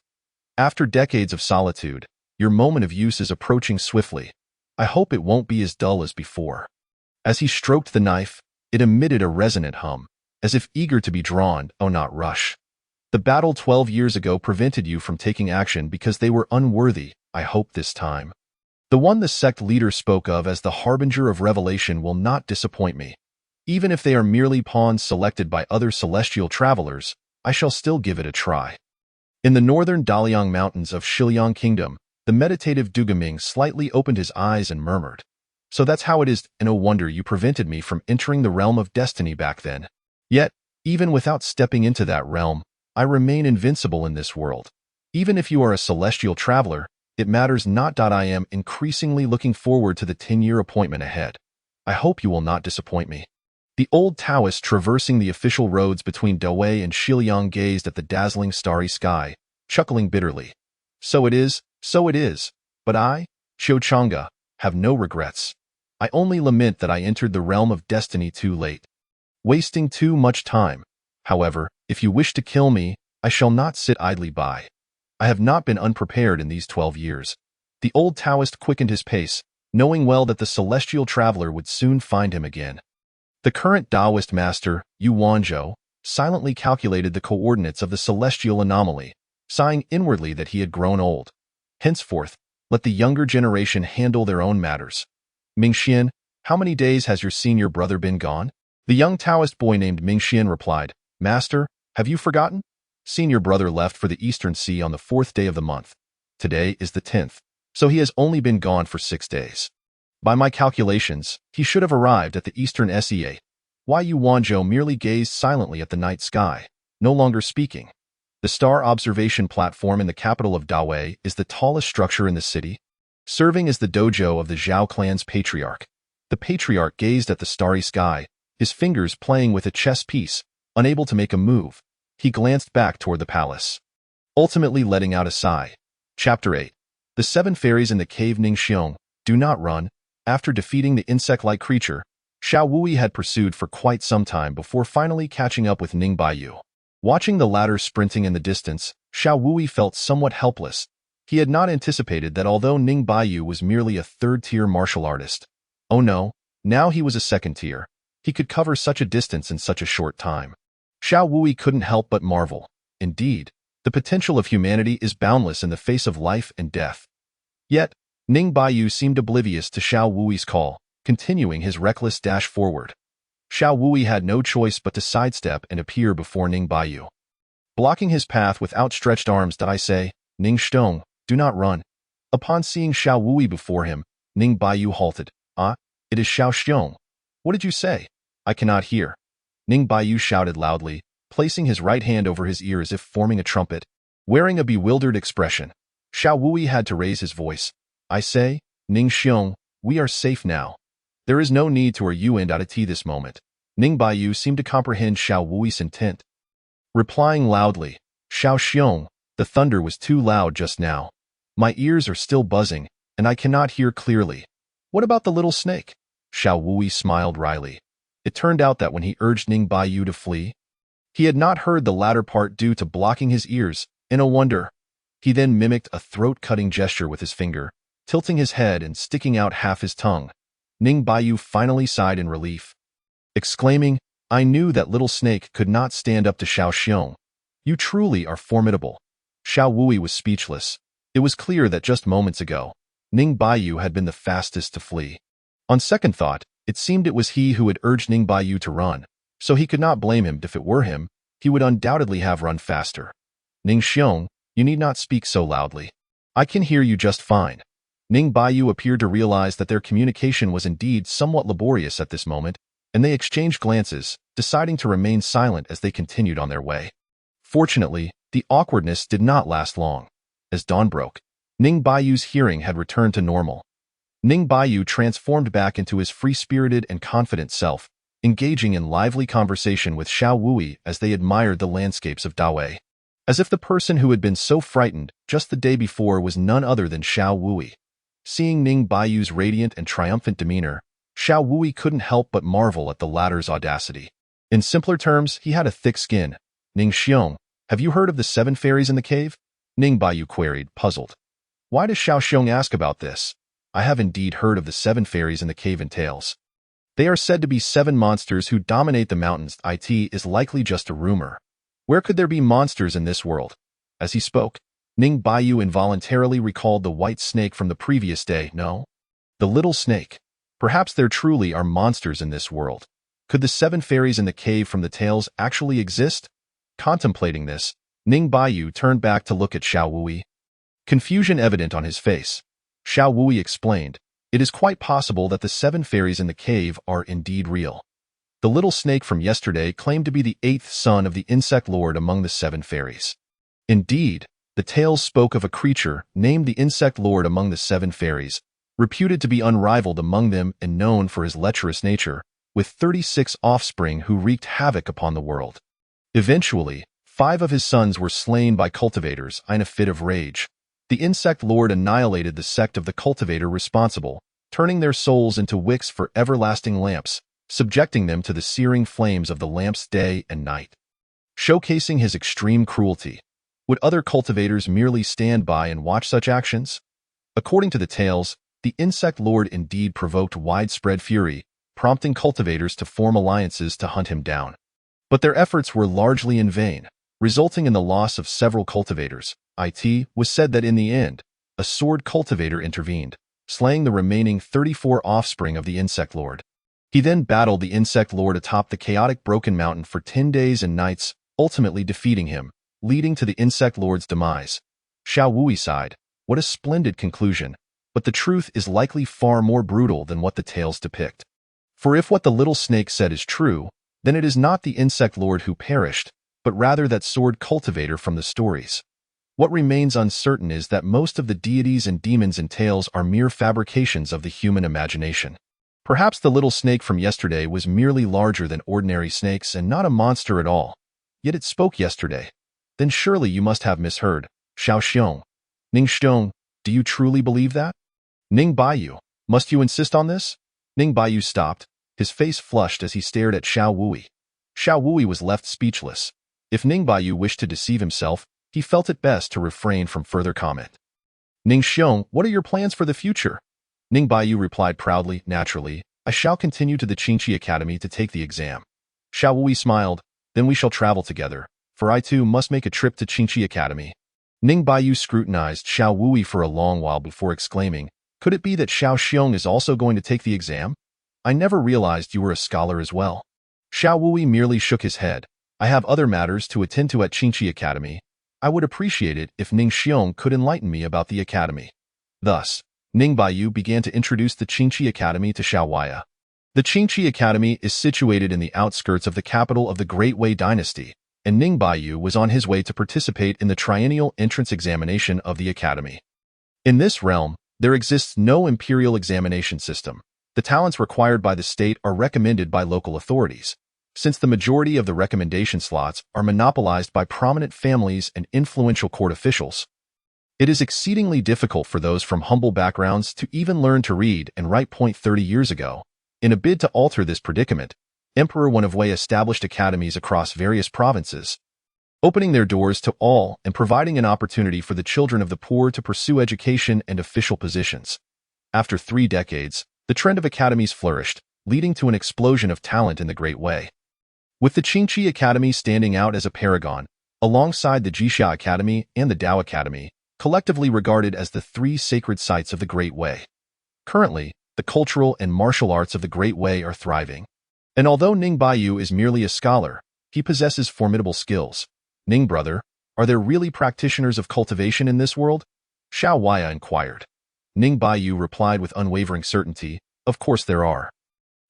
After decades of solitude, your moment of use is approaching swiftly. I hope it won't be as dull as before. As he stroked the knife, it emitted a resonant hum, as if eager to be drawn, oh not rush. The battle 12 years ago prevented you from taking action because they were unworthy. I hope this time. The one the sect leader spoke of as the harbinger of revelation will not disappoint me. Even if they are merely pawns selected by other celestial travelers, I shall still give it a try. In the northern Daliang mountains of Shiliang Kingdom, the meditative Dugaming slightly opened his eyes and murmured, "So that's how it is, and no wonder you prevented me from entering the realm of destiny back then. Yet, even without stepping into that realm, I remain invincible in this world. Even if you are a celestial traveler, it matters not. I am increasingly looking forward to the 10-year appointment ahead. I hope you will not disappoint me." The old Taoist traversing the official roads between Dawei and Shiliang gazed at the dazzling starry sky, chuckling bitterly. So it is, but I, Xiao Chang'e, have no regrets. I only lament that I entered the realm of destiny too late, wasting too much time. However, if you wish to kill me, I shall not sit idly by. I have not been unprepared in these 12 years. The old Taoist quickened his pace, knowing well that the celestial traveler would soon find him again. The current Taoist master, Yu Wanzhou, silently calculated the coordinates of the celestial anomaly, sighing inwardly that he had grown old. Henceforth, let the younger generation handle their own matters. Mingxian, how many days has your senior brother been gone? The young Taoist boy named Mingxian replied, Master, have you forgotten? Senior brother left for the Eastern Sea on the 4th day of the month. Today is the 10th, so he has only been gone for 6 days. By my calculations, he should have arrived at the Eastern Sea. Yu Wanzhou merely gazed silently at the night sky, no longer speaking. The star observation platform in the capital of Dawei is the tallest structure in the city, serving as the dojo of the Zhao clan's patriarch. The patriarch gazed at the starry sky, his fingers playing with a chess piece, unable to make a move. He glanced back toward the palace, ultimately letting out a sigh. Chapter 8. The 7 fairies in the cave Ningxiong, do not run. After defeating the insect-like creature, Xiao Wui had pursued for quite some time before finally catching up with Ning Baiyu. Watching the latter sprinting in the distance, Xiao Wui felt somewhat helpless. He had not anticipated that although Ning Baiyu was merely a 3rd-tier martial artist, oh no, now he was a 2nd-tier. He could cover such a distance in such a short time. Xiao Wui couldn't help but marvel. Indeed, the potential of humanity is boundless in the face of life and death. Yet, Ning Baiyu seemed oblivious to Xiao Wui's call, continuing his reckless dash forward. Xiao Wui had no choice but to sidestep and appear before Ning Baiyu. Blocking his path with outstretched arms, did I say, Ning Shtong, do not run. Upon seeing Xiao Wui before him, Ning Baiyu halted. Ah, it is Xiao Xiong. What did you say? I cannot hear. Ning Baiyu shouted loudly, placing his right hand over his ear as if forming a trumpet. Wearing a bewildered expression, Xiao Wui had to raise his voice. I say, Ning Xiong, we are safe now. There is no need to you and at this moment. Ning Baiyu seemed to comprehend Xiao Wui's intent. Replying loudly, Xiao Xiong, the thunder was too loud just now. My ears are still buzzing, and I cannot hear clearly. What about the little snake? Xiao Wui smiled wryly. It turned out that when he urged Ning Baiyu to flee, he had not heard the latter part due to blocking his ears, in a wonder. He then mimicked a throat-cutting gesture with his finger, tilting his head and sticking out half his tongue. Ning Baiyu finally sighed in relief, exclaiming, I knew that little snake could not stand up to Xiao Xiong. You truly are formidable. Xiao Wui was speechless. It was clear that just moments ago, Ning Baiyu had been the fastest to flee. On second thought, it seemed it was he who had urged Ning Baiyu to run, so he could not blame him. If it were him, he would undoubtedly have run faster. Ning Xiong, you need not speak so loudly. I can hear you just fine. Ning Baiyu appeared to realize that their communication was indeed somewhat laborious at this moment, and they exchanged glances, deciding to remain silent as they continued on their way. Fortunately, the awkwardness did not last long. As dawn broke, Ning Baiyu's hearing had returned to normal. Ning Baiyu transformed back into his free-spirited and confident self, engaging in lively conversation with Xiao Wui as they admired the landscapes of Dawei. As if the person who had been so frightened just the day before was none other than Xiao Wui. Seeing Ning Baiyu's radiant and triumphant demeanor, Xiao Wui couldn't help but marvel at the latter's audacity. In simpler terms, he had a thick skin. Ning Xiong, have you heard of the 7 fairies in the cave? Ning Baiyu queried, puzzled. Why does Xiao Xiong ask about this? I have indeed heard of the 7 fairies in the cave in tales. They are said to be 7 monsters who dominate the mountains. It is likely just a rumor. Where could there be monsters in this world? As he spoke, Ning Baiyu involuntarily recalled the white snake from the previous day. No? The little snake. Perhaps there truly are monsters in this world. Could the 7 fairies in the cave from the tales actually exist? Contemplating this, Ning Baiyu turned back to look at Xiao Wui. Confusion evident on his face, Xiao Wui explained, it is quite possible that the 7 fairies in the cave are indeed real. The little snake from yesterday claimed to be the 8th son of the insect lord among the 7 fairies. Indeed, the tales spoke of a creature named the insect lord among the 7 fairies, reputed to be unrivaled among them and known for his lecherous nature, with 36 offspring who wreaked havoc upon the world. Eventually, 5 of his sons were slain by cultivators in a fit of rage. The insect lord annihilated the sect of the cultivator responsible, turning their souls into wicks for everlasting lamps, subjecting them to the searing flames of the lamps day and night. Showcasing his extreme cruelty, would other cultivators merely stand by and watch such actions? According to the tales, the insect lord indeed provoked widespread fury, prompting cultivators to form alliances to hunt him down. But their efforts were largely in vain, resulting in the loss of several cultivators. It was said that in the end, a sword cultivator intervened, slaying the remaining 34 offspring of the insect lord. He then battled the insect lord atop the chaotic Broken Mountain for 10 days and nights, ultimately defeating him, leading to the insect lord's demise. Xiao Wui sighed, what a splendid conclusion, but the truth is likely far more brutal than what the tales depict. For if what the little snake said is true, then it is not the insect lord who perished, but rather that sword cultivator from the stories. What remains uncertain is that most of the deities and demons in tales are mere fabrications of the human imagination. Perhaps the little snake from yesterday was merely larger than ordinary snakes and not a monster at all. Yet it spoke yesterday. Then surely you must have misheard. Xiao Xiong. Ning Xiong, do you truly believe that? Ning Baiyu, must you insist on this? Ning Baiyu stopped, his face flushed as he stared at Xiao Wui. Xiao Wui was left speechless. If Ning Baiyu wished to deceive himself, he felt it best to refrain from further comment. Ning Xiong, what are your plans for the future? Ning Baiyu replied proudly, naturally, I shall continue to the Qingqi Academy to take the exam. Xiao Wui smiled, then we shall travel together, for I too must make a trip to Qingqi Academy. Ning Baiyu scrutinized Xiao Wui for a long while before exclaiming, could it be that Xiao Xiong is also going to take the exam? I never realized you were a scholar as well. Xiao Wui merely shook his head. I have other matters to attend to at Qingqi Academy. I would appreciate it if Ning Xiong could enlighten me about the academy. Thus, Ning Baiyu began to introduce the Qingqi Academy to Xiao Waya. The Qingqi Academy is situated in the outskirts of the capital of the Great Wei Dynasty, and Ning Baiyu was on his way to participate in the triennial entrance examination of the academy. In this realm, there exists no imperial examination system. The talents required by the state are recommended by local authorities, since the majority of the recommendation slots are monopolized by prominent families and influential court officials. It is exceedingly difficult for those from humble backgrounds to even learn to read and write. 30 years ago, in a bid to alter this predicament, Emperor Wen of Wei established academies across various provinces, opening their doors to all and providing an opportunity for the children of the poor to pursue education and official positions. After 3 decades, the trend of academies flourished, leading to an explosion of talent in the Great Wei. With the Qingqi Academy standing out as a paragon, alongside the Jixia Academy and the Dao Academy, collectively regarded as the 3 sacred sites of the Great Wei. Currently, the cultural and martial arts of the Great Wei are thriving. And although Ning Baiyu is merely a scholar, he possesses formidable skills. Ning brother, are there really practitioners of cultivation in this world? Xiao Waya inquired. Ning Baiyu replied with unwavering certainty, of course there are.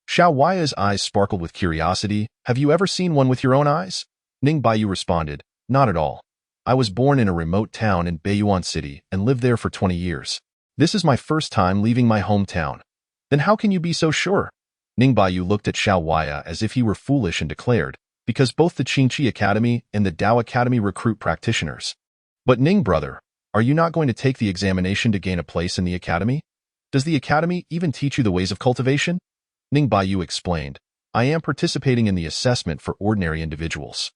Xiao Waya's eyes sparkled with curiosity. Have you ever seen one with your own eyes? Ning Baiyu responded, not at all. I was born in a remote town in Beiyuan City and lived there for 20 years. This is my first time leaving my hometown. Then how can you be so sure? Ning Baiyu looked at Xiao Waya as if he were foolish and declared, because both the Qingqi Academy and the Dao Academy recruit practitioners. But Ning brother, are you not going to take the examination to gain a place in the academy? Does the academy even teach you the ways of cultivation? Ning Baiyu explained, I am participating in the assessment for ordinary individuals.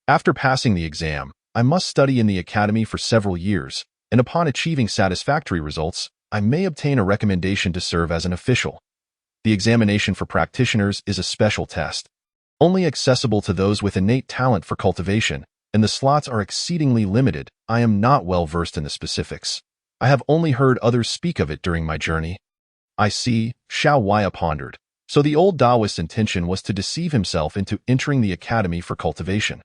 After passing the exam, I must study in the academy for several years, and upon achieving satisfactory results, I may obtain a recommendation to serve as an official. The examination for practitioners is a special test, only accessible to those with innate talent for cultivation, and the slots are exceedingly limited. I am not well versed in the specifics. I have only heard others speak of it during my journey. I see, Xiao Waya pondered. So the old Taoist's intention was to deceive himself into entering the academy for cultivation.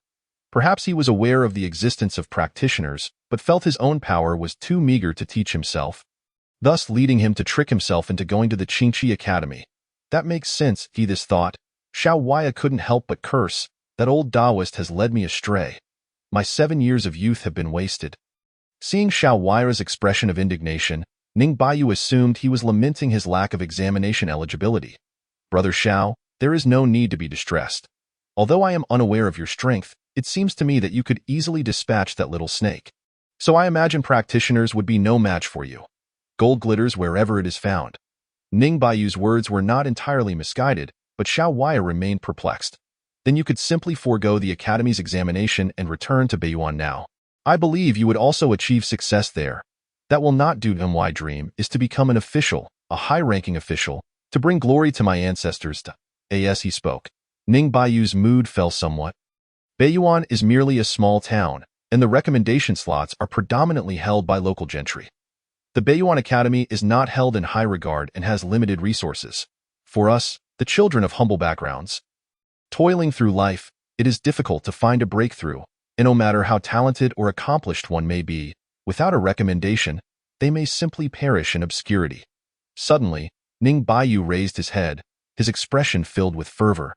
Perhaps he was aware of the existence of practitioners, but felt his own power was too meager to teach himself, thus leading him to trick himself into going to the Qingqi Academy. That makes sense, he this thought. Xiao Waya couldn't help but curse. That old Taoist has led me astray. My 7 years of youth have been wasted. Seeing Xiao Waya's expression of indignation, Ning Baiyu assumed he was lamenting his lack of examination eligibility. Brother Xiao, there is no need to be distressed. Although I am unaware of your strength, it seems to me that you could easily dispatch that little snake. So I imagine practitioners would be no match for you. Gold glitters wherever it is found. Ning Baiyu's words were not entirely misguided, but Xiao Waya remained perplexed. Then you could simply forego the academy's examination and return to Beiyuan now. I believe you would also achieve success there. That will not do. My dream is to become an official, a high-ranking official, to bring glory to my ancestors. As he spoke, Ning Baiyu's mood fell somewhat. Beiyuan is merely a small town, and the recommendation slots are predominantly held by local gentry. The Beiyuan Academy is not held in high regard and has limited resources. For us, the children of humble backgrounds, toiling through life, it is difficult to find a breakthrough, and no matter how talented or accomplished one may be, without a recommendation, they may simply perish in obscurity. Suddenly, Ning Baiyu raised his head, his expression filled with fervor,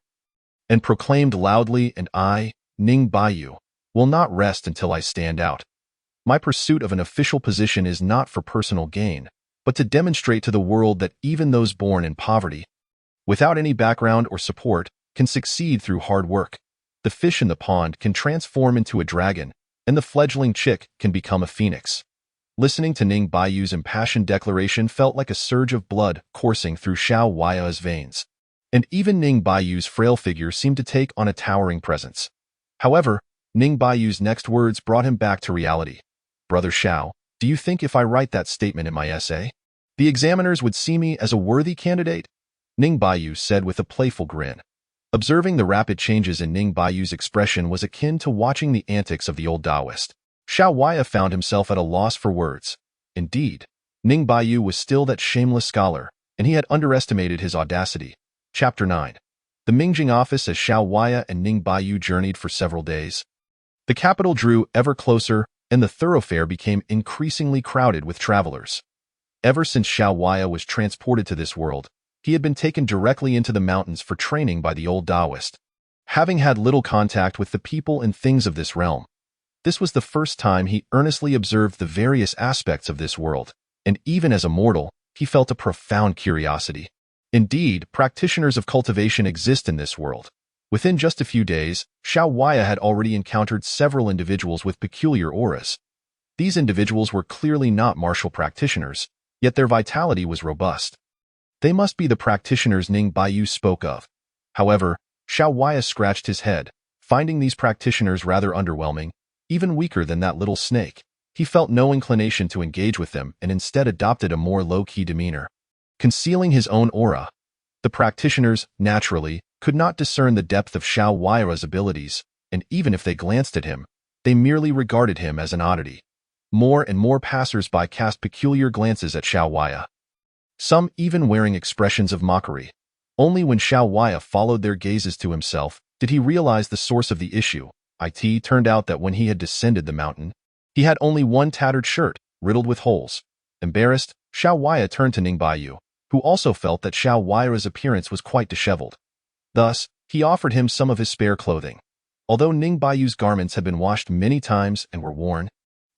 and proclaimed loudly, and I, Ning Baiyu, will not rest until I stand out. My pursuit of an official position is not for personal gain, but to demonstrate to the world that even those born in poverty, without any background or support, can succeed through hard work. The fish in the pond can transform into a dragon, and the fledgling chick can become a phoenix. Listening to Ning Baiyu's impassioned declaration felt like a surge of blood coursing through Xiao Waya's veins, and even Ning Baiyu's frail figure seemed to take on a towering presence. However, Ning Baiyu's next words brought him back to reality. Brother Xiao, do you think if I write that statement in my essay, the examiners would see me as a worthy candidate? Ning Baiyu said with a playful grin. Observing the rapid changes in Ning Baiyu's expression was akin to watching the antics of the old Taoist. Xiao Waya found himself at a loss for words. Indeed, Ning Baiyu was still that shameless scholar, and he had underestimated his audacity. Chapter 9. The Mingjing office. As Xiao Waya and Ning Baiyu journeyed for several days, the capital drew ever closer, and the thoroughfare became increasingly crowded with travelers. Ever since Xiao Waya was transported to this world, he had been taken directly into the mountains for training by the old Taoist. Having had little contact with the people and things of this realm, this was the first time he earnestly observed the various aspects of this world, and even as a mortal, he felt a profound curiosity. Indeed, practitioners of cultivation exist in this world. Within just a few days, Xiao Waya had already encountered several individuals with peculiar auras. These individuals were clearly not martial practitioners, yet their vitality was robust. They must be the practitioners Ning Baiyu spoke of. However, Xiao Waya scratched his head, finding these practitioners rather underwhelming, even weaker than that little snake. He felt no inclination to engage with them and instead adopted a more low-key demeanor. Concealing his own aura, the practitioners, naturally, could not discern the depth of Xiao Waya's abilities, and even if they glanced at him, they merely regarded him as an oddity. More and more passers-by cast peculiar glances at Xiao Waya, some even wearing expressions of mockery. Only when Xiao Waya followed their gazes to himself did he realize the source of the issue. It turned out that when he had descended the mountain, he had only one tattered shirt, riddled with holes. Embarrassed, Xiao Waya turned to Ning Baiyu, who also felt that Xiao Waya's appearance was quite disheveled. Thus, he offered him some of his spare clothing. Although Ning Baiyu's garments had been washed many times and were worn,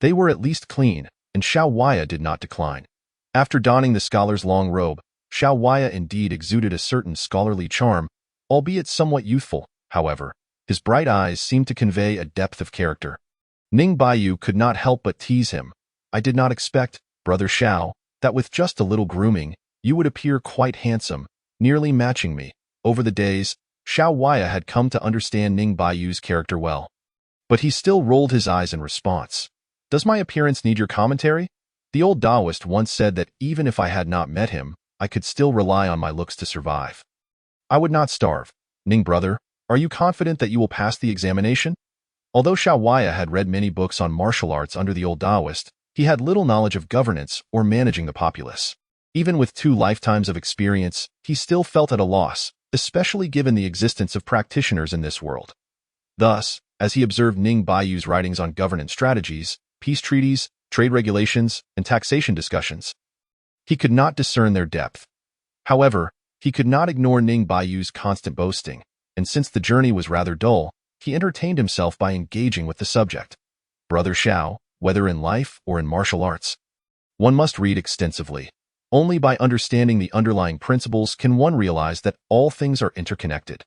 they were at least clean, and Xiao Waya did not decline. After donning the scholar's long robe, Xiao Huaya indeed exuded a certain scholarly charm, albeit somewhat youthful, however. His bright eyes seemed to convey a depth of character. Ning Baiyu could not help but tease him. I did not expect, Brother Xiao, that with just a little grooming, you would appear quite handsome, nearly matching me. Over the days, Xiao Huaya had come to understand Ning Baiyu's character well. But he still rolled his eyes in response. Does my appearance need your commentary? The old Taoist once said that even if I had not met him, I could still rely on my looks to survive. I would not starve. Ning brother, are you confident that you will pass the examination? Although Xiao Huaya had read many books on martial arts under the old Taoist, he had little knowledge of governance or managing the populace. Even with 2 lifetimes of experience, he still felt at a loss, especially given the existence of practitioners in this world. Thus, as he observed Ning Baiyu's writings on governance strategies, peace treaties, trade regulations, and taxation discussions, he could not discern their depth. However, he could not ignore Ning Baiyu's constant boasting, and since the journey was rather dull, he entertained himself by engaging with the subject. Brother Xiao, whether in life or in martial arts, one must read extensively. Only by understanding the underlying principles can one realize that all things are interconnected.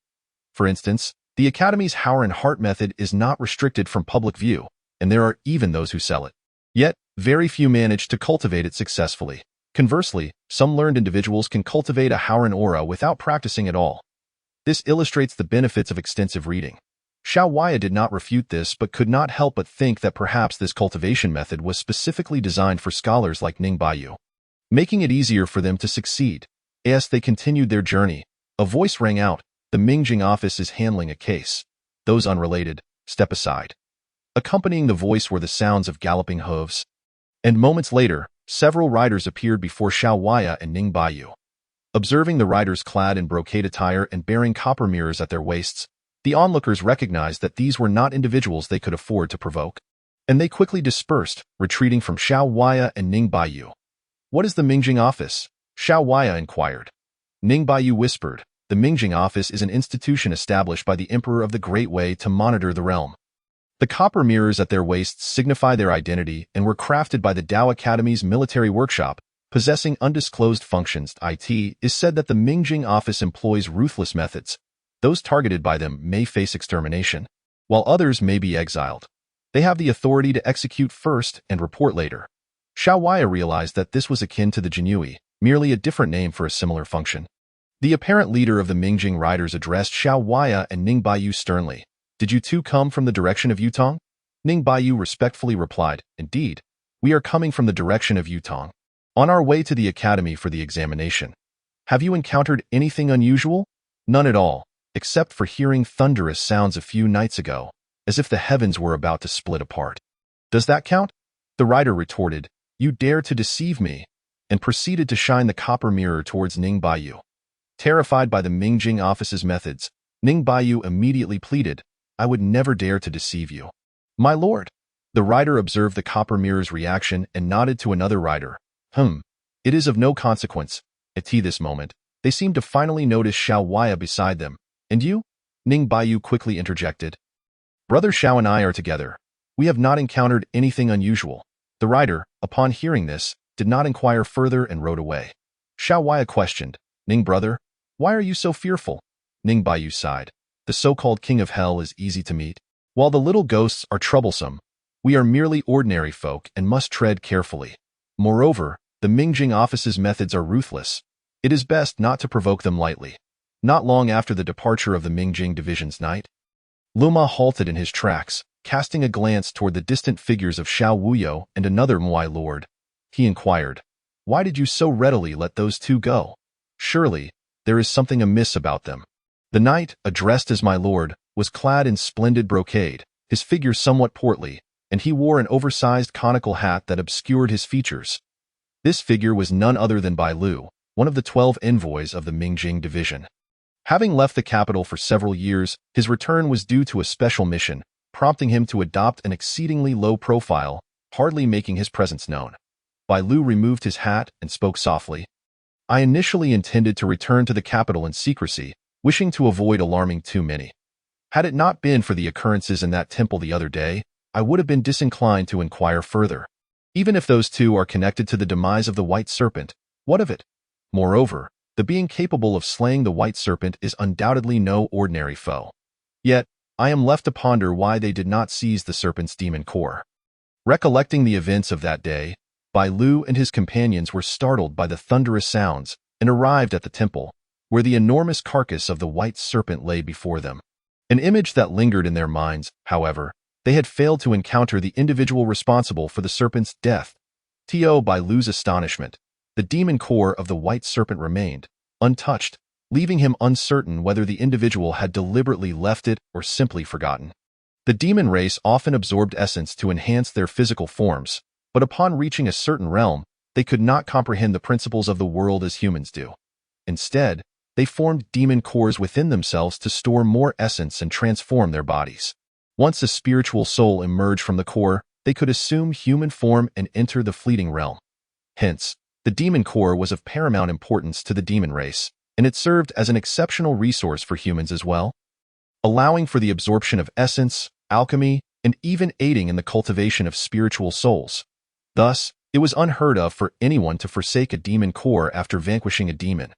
For instance, the Academy's Howard and Hart method is not restricted from public view, and there are even those who sell it. Yet, very few manage to cultivate it successfully. Conversely, some learned individuals can cultivate a Howard aura without practicing at all. This illustrates the benefits of extensive reading. Xiao Huaya did not refute this but could not help but think that perhaps this cultivation method was specifically designed for scholars like Ning Baiyu, making it easier for them to succeed. As they continued their journey, a voice rang out, "The Mingjing office is handling a case. Those unrelated, step aside." Accompanying the voice were the sounds of galloping hooves. And moments later, several riders appeared before Xiao Huaya and Ning Baiyu. Observing the riders clad in brocade attire and bearing copper mirrors at their waists, the onlookers recognized that these were not individuals they could afford to provoke. And they quickly dispersed, retreating from Xiao Huaya and Ning Baiyu. "What is the Mingjing office?" Xiao Huaya inquired. Ning Baiyu whispered, "The Mingjing office is an institution established by the Emperor of the Great Way to monitor the realm." The copper mirrors at their waists signify their identity and were crafted by the Tao Academy's military workshop, possessing undisclosed functions. It is said that the Mingjing office employs ruthless methods. Those targeted by them may face extermination, while others may be exiled. They have the authority to execute first and report later. Xiao Huaya realized that this was akin to the Jinui, merely a different name for a similar function. The apparent leader of the Mingjing riders addressed Xiao Huaya and Ning Baiyu sternly. "Did you two come from the direction of Yutong?" Ning Baiyu respectfully replied, "Indeed, we are coming from the direction of Yutong, on our way to the academy for the examination. Have you encountered anything unusual?" "None at all, except for hearing thunderous sounds a few nights ago, as if the heavens were about to split apart." "Does that count?" The rider retorted, "You dare to deceive me," and proceeded to shine the copper mirror towards Ning Baiyu. Terrified by the Mingjing office's methods, Ning Baiyu immediately pleaded, "I would never dare to deceive you." "My lord." The rider observed the copper mirror's reaction and nodded to another rider. It is of no consequence." At this moment, they seemed to finally notice Xiao Huaya beside them. "And you?" Ning Baiyu quickly interjected. "Brother Xiao and I are together. We have not encountered anything unusual." The rider, upon hearing this, did not inquire further and rode away. Xiao Huaya questioned, "Ning brother, why are you so fearful?" Ning Baiyu sighed. "The so-called king of hell is easy to meet, while the little ghosts are troublesome. We are merely ordinary folk and must tread carefully. Moreover, the Mingjing office's methods are ruthless. It is best not to provoke them lightly." Not long after the departure of the Mingjing division's knight, Luma halted in his tracks, casting a glance toward the distant figures of Xiao Wuyo and another Muai lord. He inquired, "Why did you so readily let those two go? Surely, there is something amiss about them." The knight, addressed as my lord, was clad in splendid brocade, his figure somewhat portly, and he wore an oversized conical hat that obscured his features. This figure was none other than Bai Lu, one of the 12 envoys of the Mingjing division. Having left the capital for several years, his return was due to a special mission, prompting him to adopt an exceedingly low profile, hardly making his presence known. Bai Lu removed his hat and spoke softly. "I initially intended to return to the capital in secrecy, wishing to avoid alarming too many. Had it not been for the occurrences in that temple the other day, I would have been disinclined to inquire further. Even if those two are connected to the demise of the White Serpent, what of it? Moreover, The being capable of slaying the white serpent is undoubtedly no ordinary foe. Yet, I am left to ponder why they did not seize the serpent's demon core. Recollecting the events of that day, Bai Lu and his companions were startled by the thunderous sounds and arrived at the temple, where the enormous carcass of the white serpent lay before them. An image that lingered in their minds, however, they had failed to encounter the individual responsible for the serpent's death. To Bai Lu's astonishment, the demon core of the white serpent remained, untouched, leaving him uncertain whether the individual had deliberately left it or simply forgotten. The demon race often absorbed essence to enhance their physical forms, but upon reaching a certain realm, they could not comprehend the principles of the world as humans do. Instead, they formed demon cores within themselves to store more essence and transform their bodies. Once a spiritual soul emerged from the core, they could assume human form and enter the fleeting realm. Hence, the demon core was of paramount importance to the demon race, and it served as an exceptional resource for humans as well, allowing for the absorption of essence, alchemy, and even aiding in the cultivation of spiritual souls. Thus, it was unheard of for anyone to forsake a demon core after vanquishing a demon.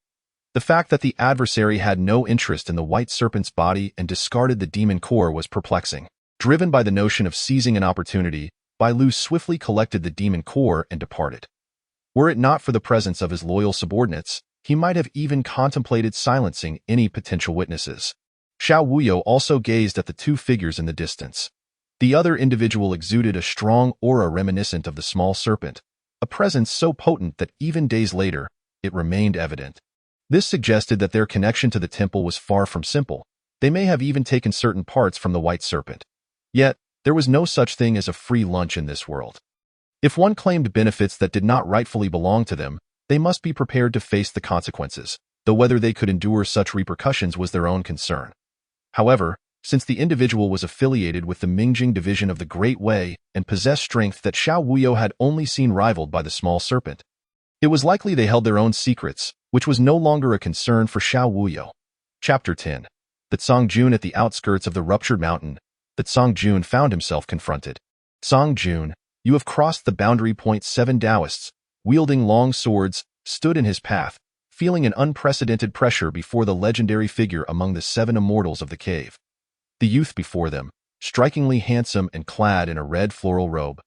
The fact that the adversary had no interest in the white serpent's body and discarded the demon core was perplexing. Driven by the notion of seizing an opportunity, Bai Lu swiftly collected the demon core and departed. Were it not for the presence of his loyal subordinates, he might have even contemplated silencing any potential witnesses. Xiao Wuyo also gazed at the two figures in the distance. The other individual exuded a strong aura reminiscent of the small serpent, a presence so potent that even days later, it remained evident. This suggested that their connection to the temple was far from simple. They may have even taken certain parts from the white serpent. Yet, there was no such thing as a free lunch in this world. If one claimed benefits that did not rightfully belong to them, they must be prepared to face the consequences, though whether they could endure such repercussions was their own concern. However, since the individual was affiliated with the Mingjing division of the Great Way and possessed strength that Xiao Wuyo had only seen rivaled by the small serpent, it was likely they held their own secrets, which was no longer a concern for Xiao Wuyo. Chapter 10. The Songjun at the outskirts of the ruptured mountain, the Songjun found himself confronted. Songjun, you have crossed the boundary point. 7 Taoists, wielding long swords, stood in his path, feeling an unprecedented pressure before the legendary figure among the 7 immortals of the cave. The youth before them, strikingly handsome and clad in a red floral robe,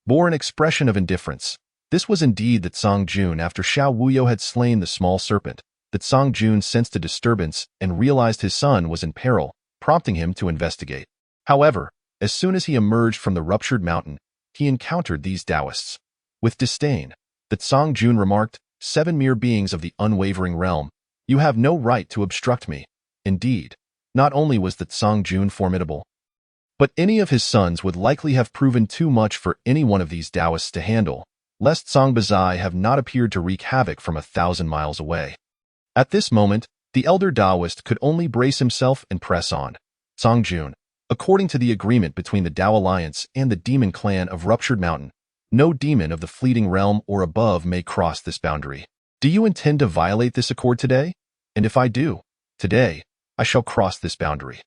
bore an expression of indifference. This was indeed the Songjun. After Xiao Wuyo had slain the small serpent, the Songjun sensed a disturbance and realized his son was in peril, prompting him to investigate. However, as soon as he emerged from the ruptured mountain, he encountered these Taoists. With disdain, the Songjun remarked, 7 mere beings of the unwavering realm, you have no right to obstruct me. Indeed, not only was the Songjun formidable, but any of his sons would likely have proven too much for any one of these Taoists to handle, lest Songbazai have not appeared to wreak havoc from 1,000 miles away. At this moment, the elder Taoist could only brace himself and press on. Songjun, according to the agreement between the Tao Alliance and the demon clan of Ruptured Mountain, no demon of the fleeting realm or above may cross this boundary. Do you intend to violate this accord today? And if I do, today, I shall cross this boundary.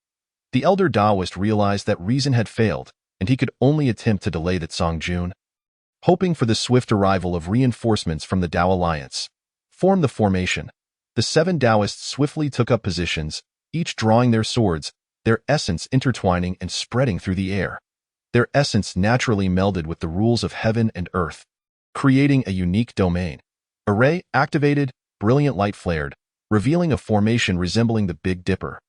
The elder Taoist realized that reason had failed, and he could only attempt to delay that Songjun, hoping for the swift arrival of reinforcements from the Tao Alliance. Form the formation. The 7 Taoists swiftly took up positions, each drawing their swords, their essence intertwining and spreading through the air. Their essence naturally melded with the rules of heaven and earth, creating a unique domain. Array activated, brilliant light flared, revealing a formation resembling the Big Dipper.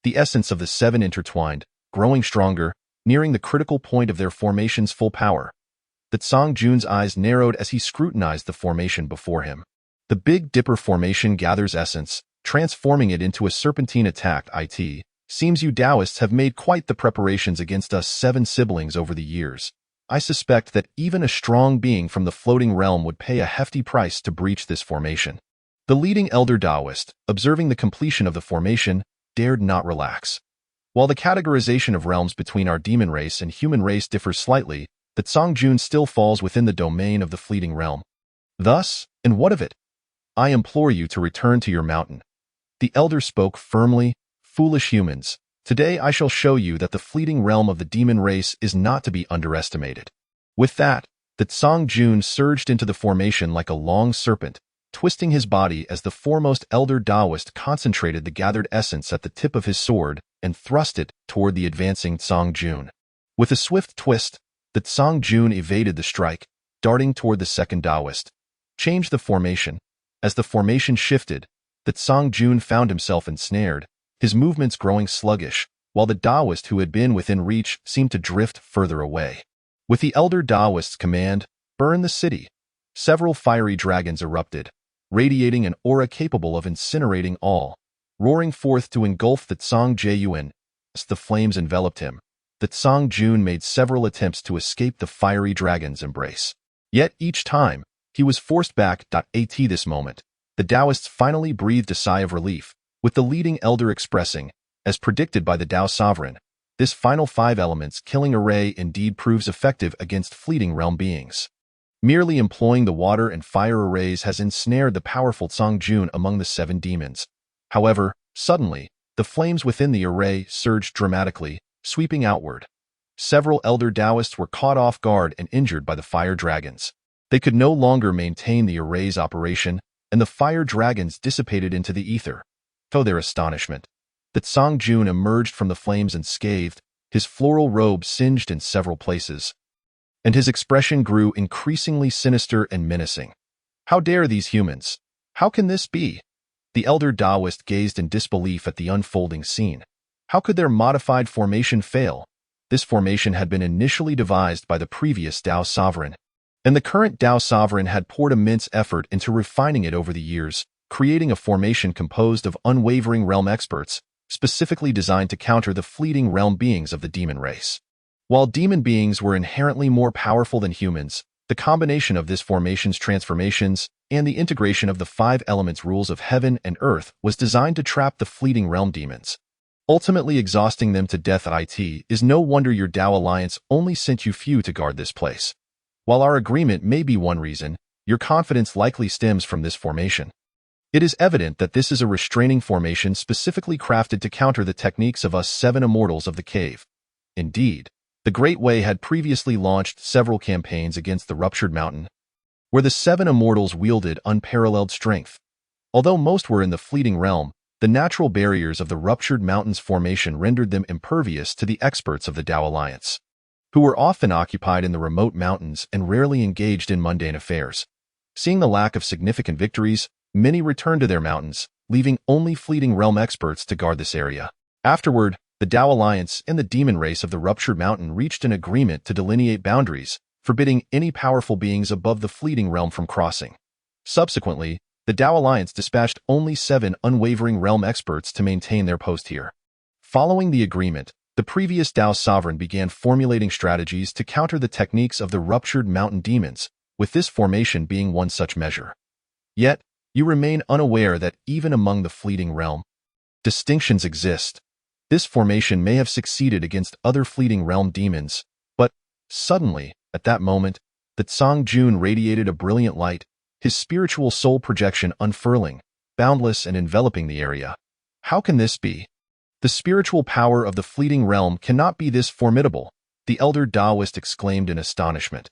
The essence of the 7 intertwined, growing stronger, nearing the critical point of their formation's full power. The Songjun's eyes narrowed as he scrutinized the formation before him. The Big Dipper formation gathers essence, transforming it into a serpentine attack. It seems you Taoists have made quite the preparations against us 7 siblings over the years. I suspect that even a strong being from the floating realm would pay a hefty price to breach this formation. The leading elder Taoist, observing the completion of the formation, dared not relax. While the categorization of realms between our demon race and human race differs slightly, the Songjun still falls within the domain of the fleeting realm. Thus, and what of it? I implore you to return to your mountain. The elder spoke firmly. Foolish humans, today I shall show you that the fleeting realm of the demon race is not to be underestimated. With that, the Songjun surged into the formation like a long serpent, twisting his body as the foremost elder Taoist concentrated the gathered essence at the tip of his sword and thrust it toward the advancing Tsang Jun. With a swift twist, the Tsang Jun evaded the strike, darting toward the second Taoist. Changed the formation. As the formation shifted, the Tsang Jun found himself ensnared, his movements growing sluggish, while the Taoist who had been within reach seemed to drift further away. With the elder Taoist's command, "Burn the city," several fiery dragons erupted, radiating an aura capable of incinerating all, roaring forth to engulf the Tsang Jun. As the flames enveloped him, the Tsang Jun made several attempts to escape the fiery dragon's embrace. Yet each time, he was forced back. At this moment, the Taoists finally breathed a sigh of relief, with the leading elder expressing, as predicted by the Tao sovereign, this final 5 elements killing array indeed proves effective against fleeting realm beings. Merely employing the water and fire arrays has ensnared the powerful Tsang Jun among the 7 demons. However, suddenly, the flames within the array surged dramatically, sweeping outward. Several elder Taoists were caught off guard and injured by the fire dragons. They could no longer maintain the array's operation, and the fire dragons dissipated into the ether. To their astonishment, the Tsang Jun emerged from the flames unscathed, his floral robe singed in several places, and his expression grew increasingly sinister and menacing. How dare these humans? How can this be? The elder Taoist gazed in disbelief at the unfolding scene. How could their modified formation fail? This formation had been initially devised by the previous Tao sovereign, and the current Tao sovereign had poured immense effort into refining it over the years, creating a formation composed of unwavering realm experts, specifically designed to counter the fleeting realm beings of the demon race. While demon beings were inherently more powerful than humans, the combination of this formation's transformations and the integration of the 5 elements rules of heaven and earth was designed to trap the fleeting realm demons, ultimately exhausting them to death. It is no wonder your Tao alliance only sent you few to guard this place. While our agreement may be one reason, your confidence likely stems from this formation. It is evident that this is a restraining formation specifically crafted to counter the techniques of us 7 immortals of the cave. Indeed, the Great Way had previously launched several campaigns against the Ruptured Mountain, where the 7 immortals wielded unparalleled strength. Although most were in the fleeting realm, the natural barriers of the Ruptured Mountain's formation rendered them impervious to the experts of the Tao Alliance, who were often occupied in the remote mountains and rarely engaged in mundane affairs. Seeing the lack of significant victories, many returned to their mountains, leaving only fleeting realm experts to guard this area. Afterward, the Tao Alliance and the demon race of the Ruptured Mountain reached an agreement to delineate boundaries, forbidding any powerful beings above the fleeting realm from crossing. Subsequently, the Tao Alliance dispatched only 7 unwavering realm experts to maintain their post here. Following the agreement, the previous Tao sovereign began formulating strategies to counter the techniques of the Ruptured Mountain demons, with this formation being one such measure. Yet, you remain unaware that even among the fleeting realm, distinctions exist. This formation may have succeeded against other fleeting realm demons, but, suddenly, at that moment, the Tsang Jun radiated a brilliant light, his spiritual soul projection unfurling, boundless and enveloping the area. How can this be? The spiritual power of the fleeting realm cannot be this formidable, the elder Taoist exclaimed in astonishment.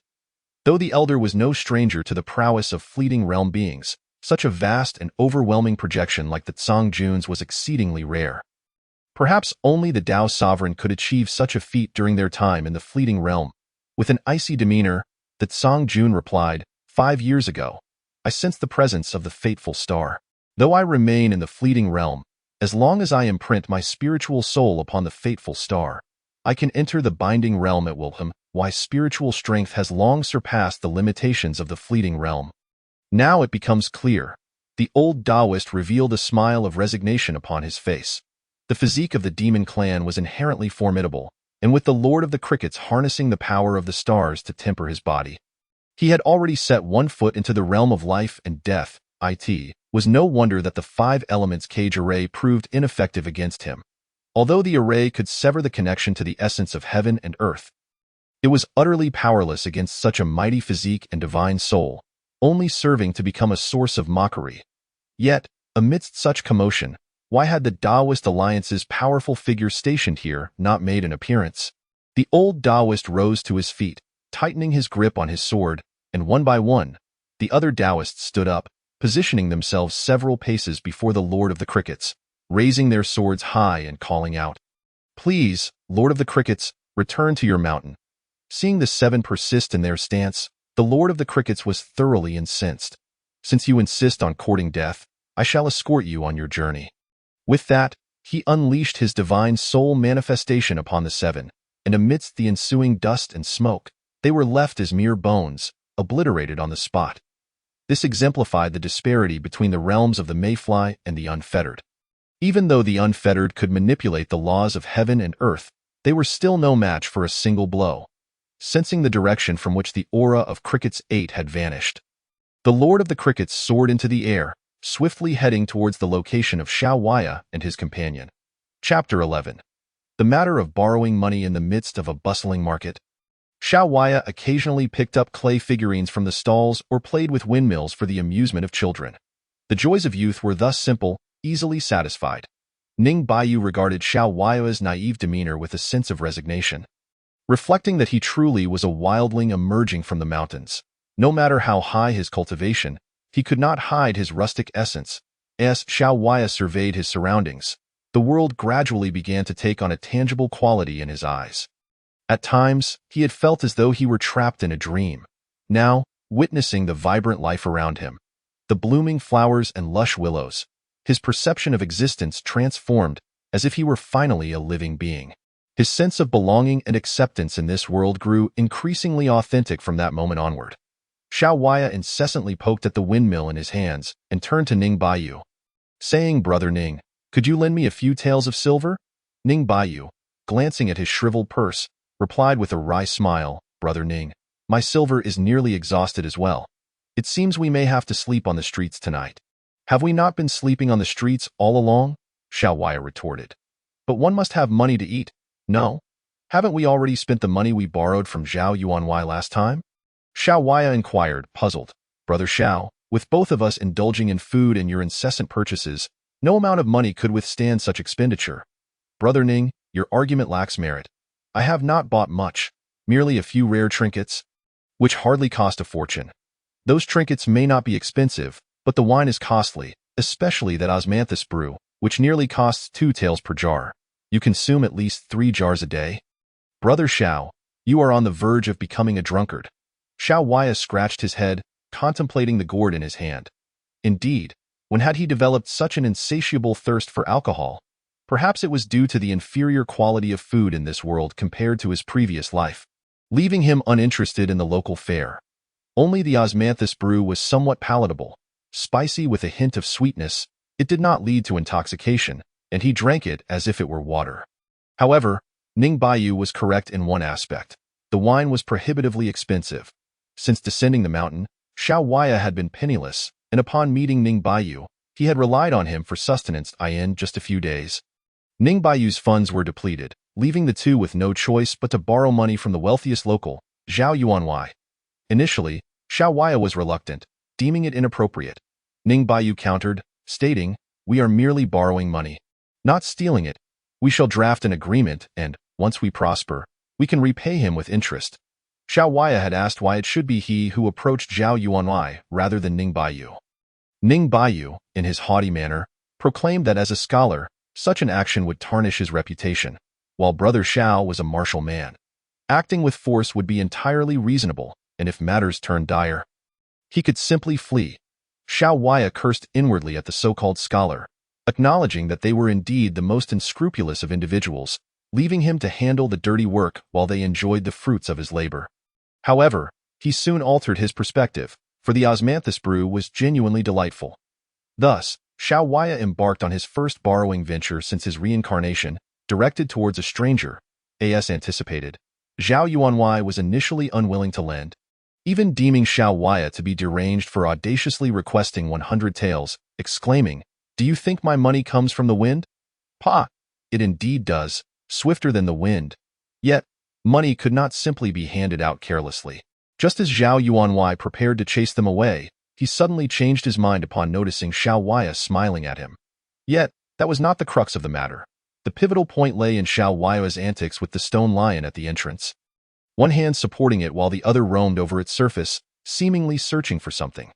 Though the elder was no stranger to the prowess of fleeting realm beings, such a vast and overwhelming projection like the Tsang Jun's was exceedingly rare. Perhaps only the Tao sovereign could achieve such a feat during their time in the fleeting realm. With an icy demeanor, the Tsang Jun replied, 5 years ago, I sensed the presence of the fateful star. Though I remain in the fleeting realm, as long as I imprint my spiritual soul upon the fateful star, I can enter the binding realm at will. Why spiritual strength has long surpassed the limitations of the fleeting realm. Now it becomes clear. The old Taoist revealed a smile of resignation upon his face. The physique of the demon clan was inherently formidable, and with the Lord of the Crickets harnessing the power of the stars to temper his body, he had already set one foot into the realm of life and death. It was no wonder that the 5 elements cage array proved ineffective against him. Although the array could sever the connection to the essence of heaven and earth, it was utterly powerless against such a mighty physique and divine soul, only serving to become a source of mockery. Yet, amidst such commotion, why had the Taoist alliance's powerful figure stationed here not made an appearance? The old Taoist rose to his feet, tightening his grip on his sword, and one by one, the other Taoists stood up, positioning themselves several paces before the Lord of the Crickets, raising their swords high and calling out, "Please, Lord of the Crickets, return to your mountain." Seeing the 7 persist in their stance, the Lord of the Crickets was thoroughly incensed. "Since you insist on courting death, I shall escort you on your journey." With that, he unleashed his divine soul manifestation upon the 7, and amidst the ensuing dust and smoke, they were left as mere bones, obliterated on the spot. This exemplified the disparity between the realms of the Mayfly and the Unfettered. Even though the Unfettered could manipulate the laws of heaven and earth, they were still no match for a single blow. Sensing the direction from which the aura of Crickets 8 had vanished, the Lord of the Crickets soared into the air, swiftly heading towards the location of Xiao Waya and his companion. Chapter 11. The matter of borrowing money in the midst of a bustling market. Xiao Waya occasionally picked up clay figurines from the stalls or played with windmills for the amusement of children. The joys of youth were thus simple, easily satisfied. Ning Baiyu regarded Xiao Waya's naive demeanor with a sense of resignation, reflecting that he truly was a wildling emerging from the mountains. No matter how high his cultivation, he could not hide his rustic essence. As Xiao Waya surveyed his surroundings, the world gradually began to take on a tangible quality in his eyes. At times, he had felt as though he were trapped in a dream. Now, witnessing the vibrant life around him, the blooming flowers and lush willows, his perception of existence transformed as if he were finally a living being. His sense of belonging and acceptance in this world grew increasingly authentic from that moment onward. Xiao Waya incessantly poked at the windmill in his hands and turned to Ning Baiyu, saying, "Brother Ning, could you lend me a few taels of silver?" Ning Baiyu, glancing at his shriveled purse, replied with a wry smile, "Brother Ning, my silver is nearly exhausted as well. It seems we may have to sleep on the streets tonight." "Have we not been sleeping on the streets all along?" Xiao Waya retorted. "But one must have money to eat, no? Haven't we already spent the money we borrowed from Zhao Yuanwei last time?" Xiao Waya inquired, puzzled. "Brother Xiao, with both of us indulging in food and your incessant purchases, no amount of money could withstand such expenditure." "Brother Ning, your argument lacks merit. I have not bought much, merely a few rare trinkets, which hardly cost a fortune. Those trinkets may not be expensive, but the wine is costly, especially that osmanthus brew, which nearly costs 2 taels per jar. You consume at least 3 jars a day. Brother Xiao, you are on the verge of becoming a drunkard." Xiao Waya scratched his head, contemplating the gourd in his hand. Indeed, when had he developed such an insatiable thirst for alcohol? Perhaps it was due to the inferior quality of food in this world compared to his previous life, leaving him uninterested in the local fare. Only the osmanthus brew was somewhat palatable, spicy with a hint of sweetness. It did not lead to intoxication, and he drank it as if it were water. However, Ning Baiyu was correct in one aspect. The wine was prohibitively expensive. Since descending the mountain, Xiao Waya had been penniless, and upon meeting Ning Baiyu, he had relied on him for sustenance in just a few days. Ning Baiyu's funds were depleted, leaving the two with no choice but to borrow money from the wealthiest local, Zhao Yuanwei. Initially, Xiao Waya was reluctant, deeming it inappropriate. Ning Baiyu countered, stating, "We are merely borrowing money, not stealing it. We shall draft an agreement, and, once we prosper, we can repay him with interest." Xiao Waya had asked why it should be he who approached Zhao Yuanwei rather than Ning Baiyu. Ning Baiyu, in his haughty manner, proclaimed that as a scholar, such an action would tarnish his reputation, while Brother Xiao was a martial man. Acting with force would be entirely reasonable, and if matters turned dire, he could simply flee. Xiao Waya cursed inwardly at the so-called scholar, acknowledging that they were indeed the most unscrupulous of individuals, leaving him to handle the dirty work while they enjoyed the fruits of his labor. However, he soon altered his perspective, for the osmanthus brew was genuinely delightful. Thus, Xiao Waya embarked on his first borrowing venture since his reincarnation, directed towards a stranger. As anticipated, Zhao Yuanwei was initially unwilling to lend, even deeming Xiao Waya to be deranged for audaciously requesting 100 taels, exclaiming, "Do you think my money comes from the wind? Pa! It indeed does, swifter than the wind." Yet, money could not simply be handed out carelessly. Just as Zhao Yuanwei prepared to chase them away, he suddenly changed his mind upon noticing Xiao Waya smiling at him. Yet, that was not the crux of the matter. The pivotal point lay in Xiao Waya's antics with the stone lion at the entrance, one hand supporting it while the other roamed over its surface, seemingly searching for something.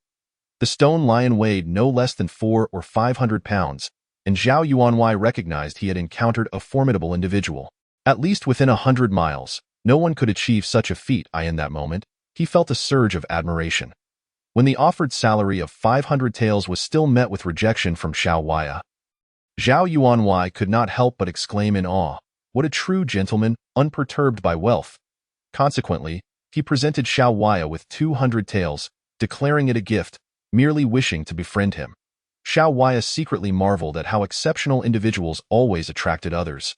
The stone lion weighed no less than 400 or 500 pounds, and Zhao Yuanwei recognized he had encountered a formidable individual. At least within 100 miles, no one could achieve such a feat. In that moment, he felt a surge of admiration. When the offered salary of 500 taels was still met with rejection from Xiao Waya, Zhao Yuanwei could not help but exclaim in awe, "What a true gentleman, unperturbed by wealth." Consequently, he presented Xiao Waya with 200 taels, declaring it a gift, merely wishing to befriend him. Xiao Waya secretly marveled at how exceptional individuals always attracted others.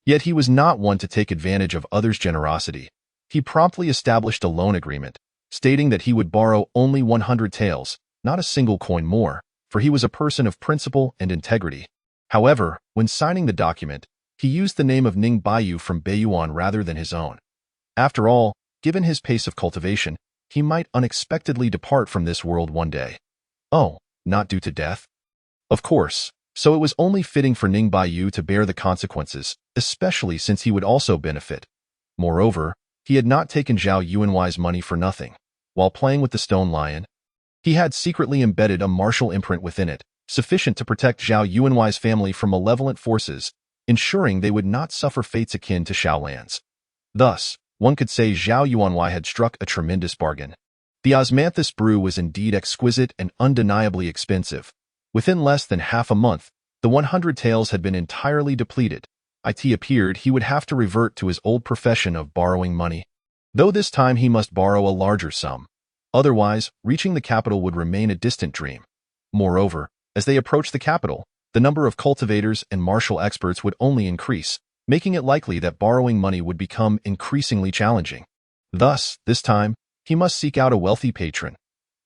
Yet he was not one to take advantage of others' generosity. He promptly established a loan agreement, stating that he would borrow only 100 taels, not a single coin more, for he was a person of principle and integrity. However, when signing the document, he used the name of Ning Baiyu from Beiyuan rather than his own. After all, given his pace of cultivation, he might unexpectedly depart from this world one day. Oh, not due to death? Of course, so it was only fitting for Ning Baiyu to bear the consequences, especially since he would also benefit. Moreover, he had not taken Zhao Yuanwei's money for nothing. While playing with the stone lion, he had secretly embedded a martial imprint within it, sufficient to protect Zhao Yuanwei's family from malevolent forces, ensuring they would not suffer fates akin to Shaolan's. Thus, one could say Zhao Yuanwei had struck a tremendous bargain. The osmanthus brew was indeed exquisite and undeniably expensive. Within less than half a month, the 100 taels had been entirely depleted. It appeared he would have to revert to his old profession of borrowing money, though this time he must borrow a larger sum. Otherwise, reaching the capital would remain a distant dream. Moreover, as they approached the capital, the number of cultivators and martial experts would only increase, making it likely that borrowing money would become increasingly challenging. Thus, this time, he must seek out a wealthy patron.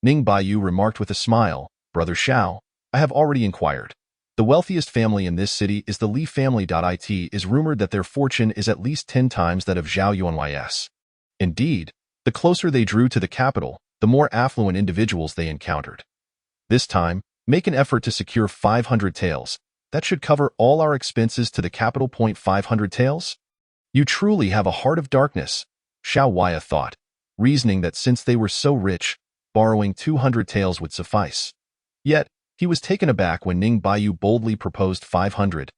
Ning Baiyu remarked with a smile, "Brother Xiao, I have already inquired. The wealthiest family in this city is the Li family. It is rumored that their fortune is at least 10 times that of Zhao Yuanwei's. Indeed, the closer they drew to the capital, the more affluent individuals they encountered. This time, make an effort to secure 500 taels. That should cover all our expenses to the capital. 500 taels? You truly have a heart of darkness," Xiao Waya thought, reasoning that since they were so rich, borrowing 200 taels would suffice. Yet, he was taken aback when Ning Baiyu boldly proposed 500,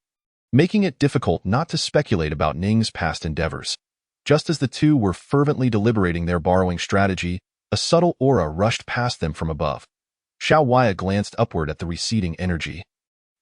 making it difficult not to speculate about Ning's past endeavors. Just as the two were fervently deliberating their borrowing strategy, a subtle aura rushed past them from above. Xiao Waya glanced upward at the receding energy,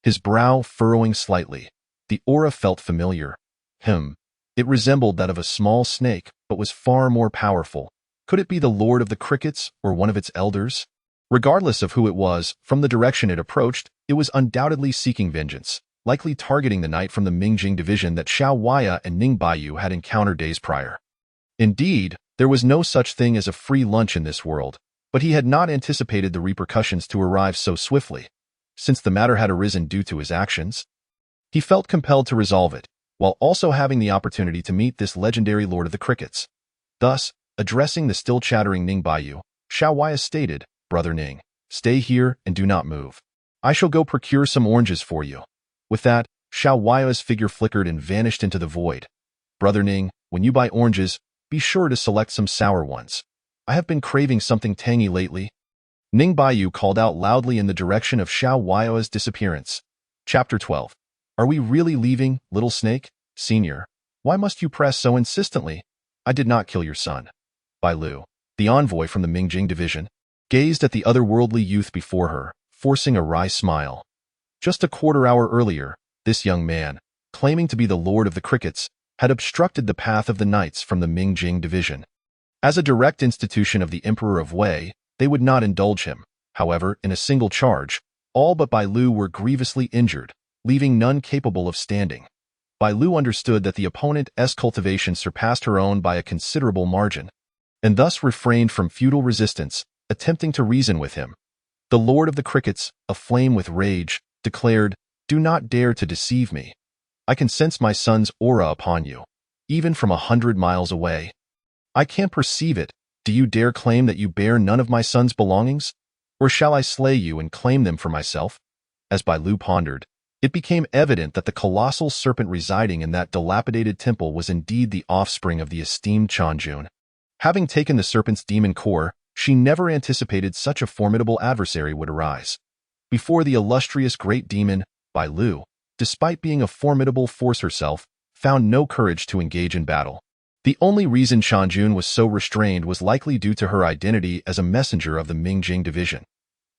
his brow furrowing slightly. The aura felt familiar. It resembled that of a small snake, but was far more powerful. Could it be the Lord of the Crickets or one of its elders? Regardless of who it was, from the direction it approached, it was undoubtedly seeking vengeance, likely targeting the knight from the Mingjing division that Xiao Waya and Ning Baiyu had encountered days prior. Indeed, there was no such thing as a free lunch in this world, but he had not anticipated the repercussions to arrive so swiftly. Since the matter had arisen due to his actions, he felt compelled to resolve it, while also having the opportunity to meet this legendary Lord of the Crickets. Thus, addressing the still chattering Ning Baiyu, Xiao Waya stated, "Brother Ning, stay here and do not move. I shall go procure some oranges for you." With that, Xiao Waya's figure flickered and vanished into the void. "Brother Ning, when you buy oranges, be sure to select some sour ones. I have been craving something tangy lately." Ning Baiyu called out loudly in the direction of Xiao Waya's disappearance. Chapter 12. Are we really leaving, little snake? Senior, why must you press so insistently? I did not kill your son. Bai Lu, the envoy from the Mingjing division, gazed at the otherworldly youth before her, forcing a wry smile. Just a quarter hour earlier, this young man, claiming to be the Lord of the Crickets, had obstructed the path of the knights from the Mingjing division. As a direct institution of the Emperor of Wei, they would not indulge him. However, in a single charge, all but Bai Lu were grievously injured, leaving none capable of standing. Bai Lu understood that the opponent's cultivation surpassed her own by a considerable margin, and thus refrained from futile resistance, attempting to reason with him. The Lord of the Crickets, aflame with rage, declared, "Do not dare to deceive me. I can sense my son's aura upon you, even from 100 miles away. I can't perceive it. Do you dare claim that you bear none of my son's belongings? Or shall I slay you and claim them for myself?" As Bai Lu pondered, it became evident that the colossal serpent residing in that dilapidated temple was indeed the offspring of the esteemed Chanjun. Having taken the serpent's demon core, She never anticipated such a formidable adversary would arise. Before the illustrious great demon, Bai Lu, despite being a formidable force herself, found no courage to engage in battle. The only reason Chanjun was so restrained was likely due to her identity as a messenger of the Mingjing division.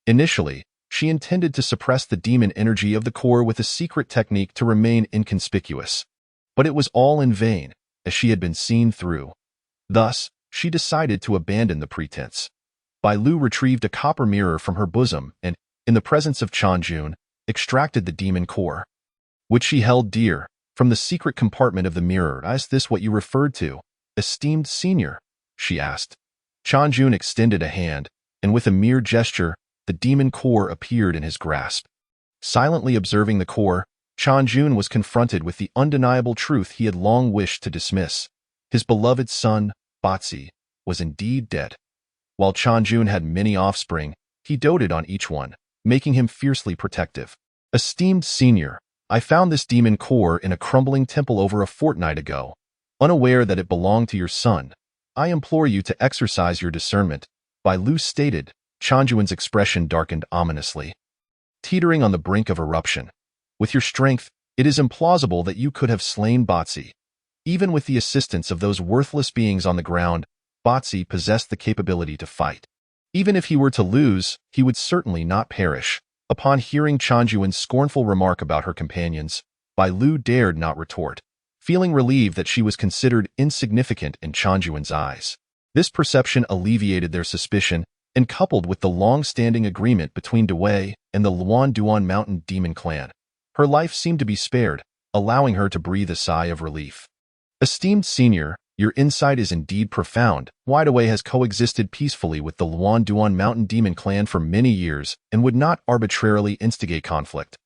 Initially, she intended to suppress the demon energy of the core with a secret technique to remain inconspicuous. But it was all in vain, as she had been seen through. Thus, she decided to abandon the pretense. Bai Lu retrieved a copper mirror from her bosom and, in the presence of Chanjun, extracted the demon core, which she held dear, from the secret compartment of the mirror. "Is this what you referred to, esteemed senior?" she asked. Chanjun extended a hand, and with a mere gesture, the demon core appeared in his grasp. Silently observing the core, Chanjun was confronted with the undeniable truth he had long wished to dismiss. His beloved son, Batsi, was indeed dead. While Chanjun had many offspring, he doted on each one, making him fiercely protective. "Esteemed senior, I found this demon core in a crumbling temple over a fortnight ago. Unaware that it belonged to your son, I implore you to exercise your discernment," Bai Lu stated. Chanjun's expression darkened ominously. "Teetering on the brink of eruption. With your strength, it is implausible that you could have slain Batsi. Even with the assistance of those worthless beings on the ground, Batsi possessed the capability to fight. Even if he were to lose, he would certainly not perish." Upon hearing Chanjun's scornful remark about her companions, Bai Lu dared not retort, feeling relieved that she was considered insignificant in Chanjun's eyes. This perception alleviated their suspicion, and coupled with the long-standing agreement between Dewey and the Luan Mountain Demon Clan, her life seemed to be spared, allowing her to breathe a sigh of relief. "Esteemed senior, your insight is indeed profound. Dewey has coexisted peacefully with the Luan Mountain Demon Clan for many years and would not arbitrarily instigate conflict.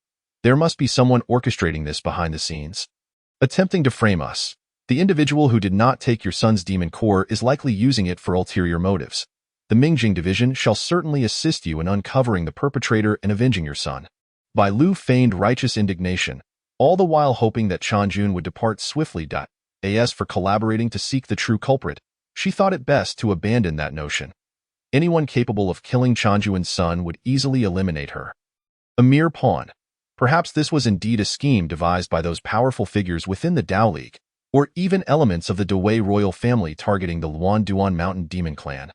There must be someone orchestrating this behind the scenes, attempting to frame us. The individual who did not take your son's demon core is likely using it for ulterior motives. The Mingjing division shall certainly assist you in uncovering the perpetrator and avenging your son." Bai Lu feigned righteous indignation, all the while hoping that Chanjun would depart swiftly. As for collaborating to seek the true culprit, she thought it best to abandon that notion. Anyone capable of killing Chanjun's son would easily eliminate her. A mere pawn. Perhaps this was indeed a scheme devised by those powerful figures within the Dao League, or even elements of the Dewey royal family targeting the Luan Mountain Demon Clan.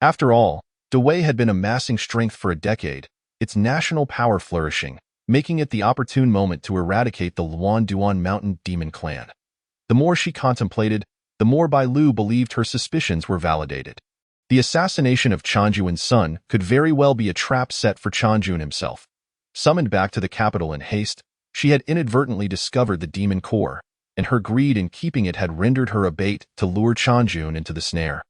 After all, Dewey had been amassing strength for a decade, its national power flourishing, making it the opportune moment to eradicate the Luan Mountain Demon Clan. The more she contemplated, the more Bai Lu believed her suspicions were validated. The assassination of Chanjun's son could very well be a trap set for Chanjun himself. Summoned back to the capital in haste, she had inadvertently discovered the demon core, and her greed in keeping it had rendered her a bait to lure Chanjun into the snare.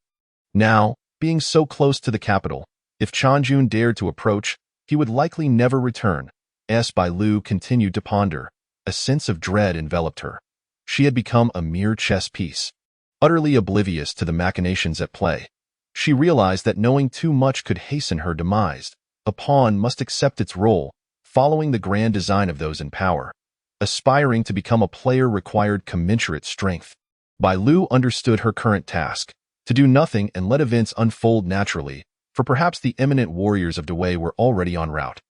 Now, being so close to the capital, if Chanjun dared to approach, he would likely never return. Bai Lu continued to ponder. A sense of dread enveloped her. She had become a mere chess piece, utterly oblivious to the machinations at play. She realized that knowing too much could hasten her demise. A pawn must accept its role, following the grand design of those in power. Aspiring to become a player required commensurate strength. Bai Lu understood her current task, to do nothing and let events unfold naturally, for perhaps the eminent warriors of Dewey were already en route.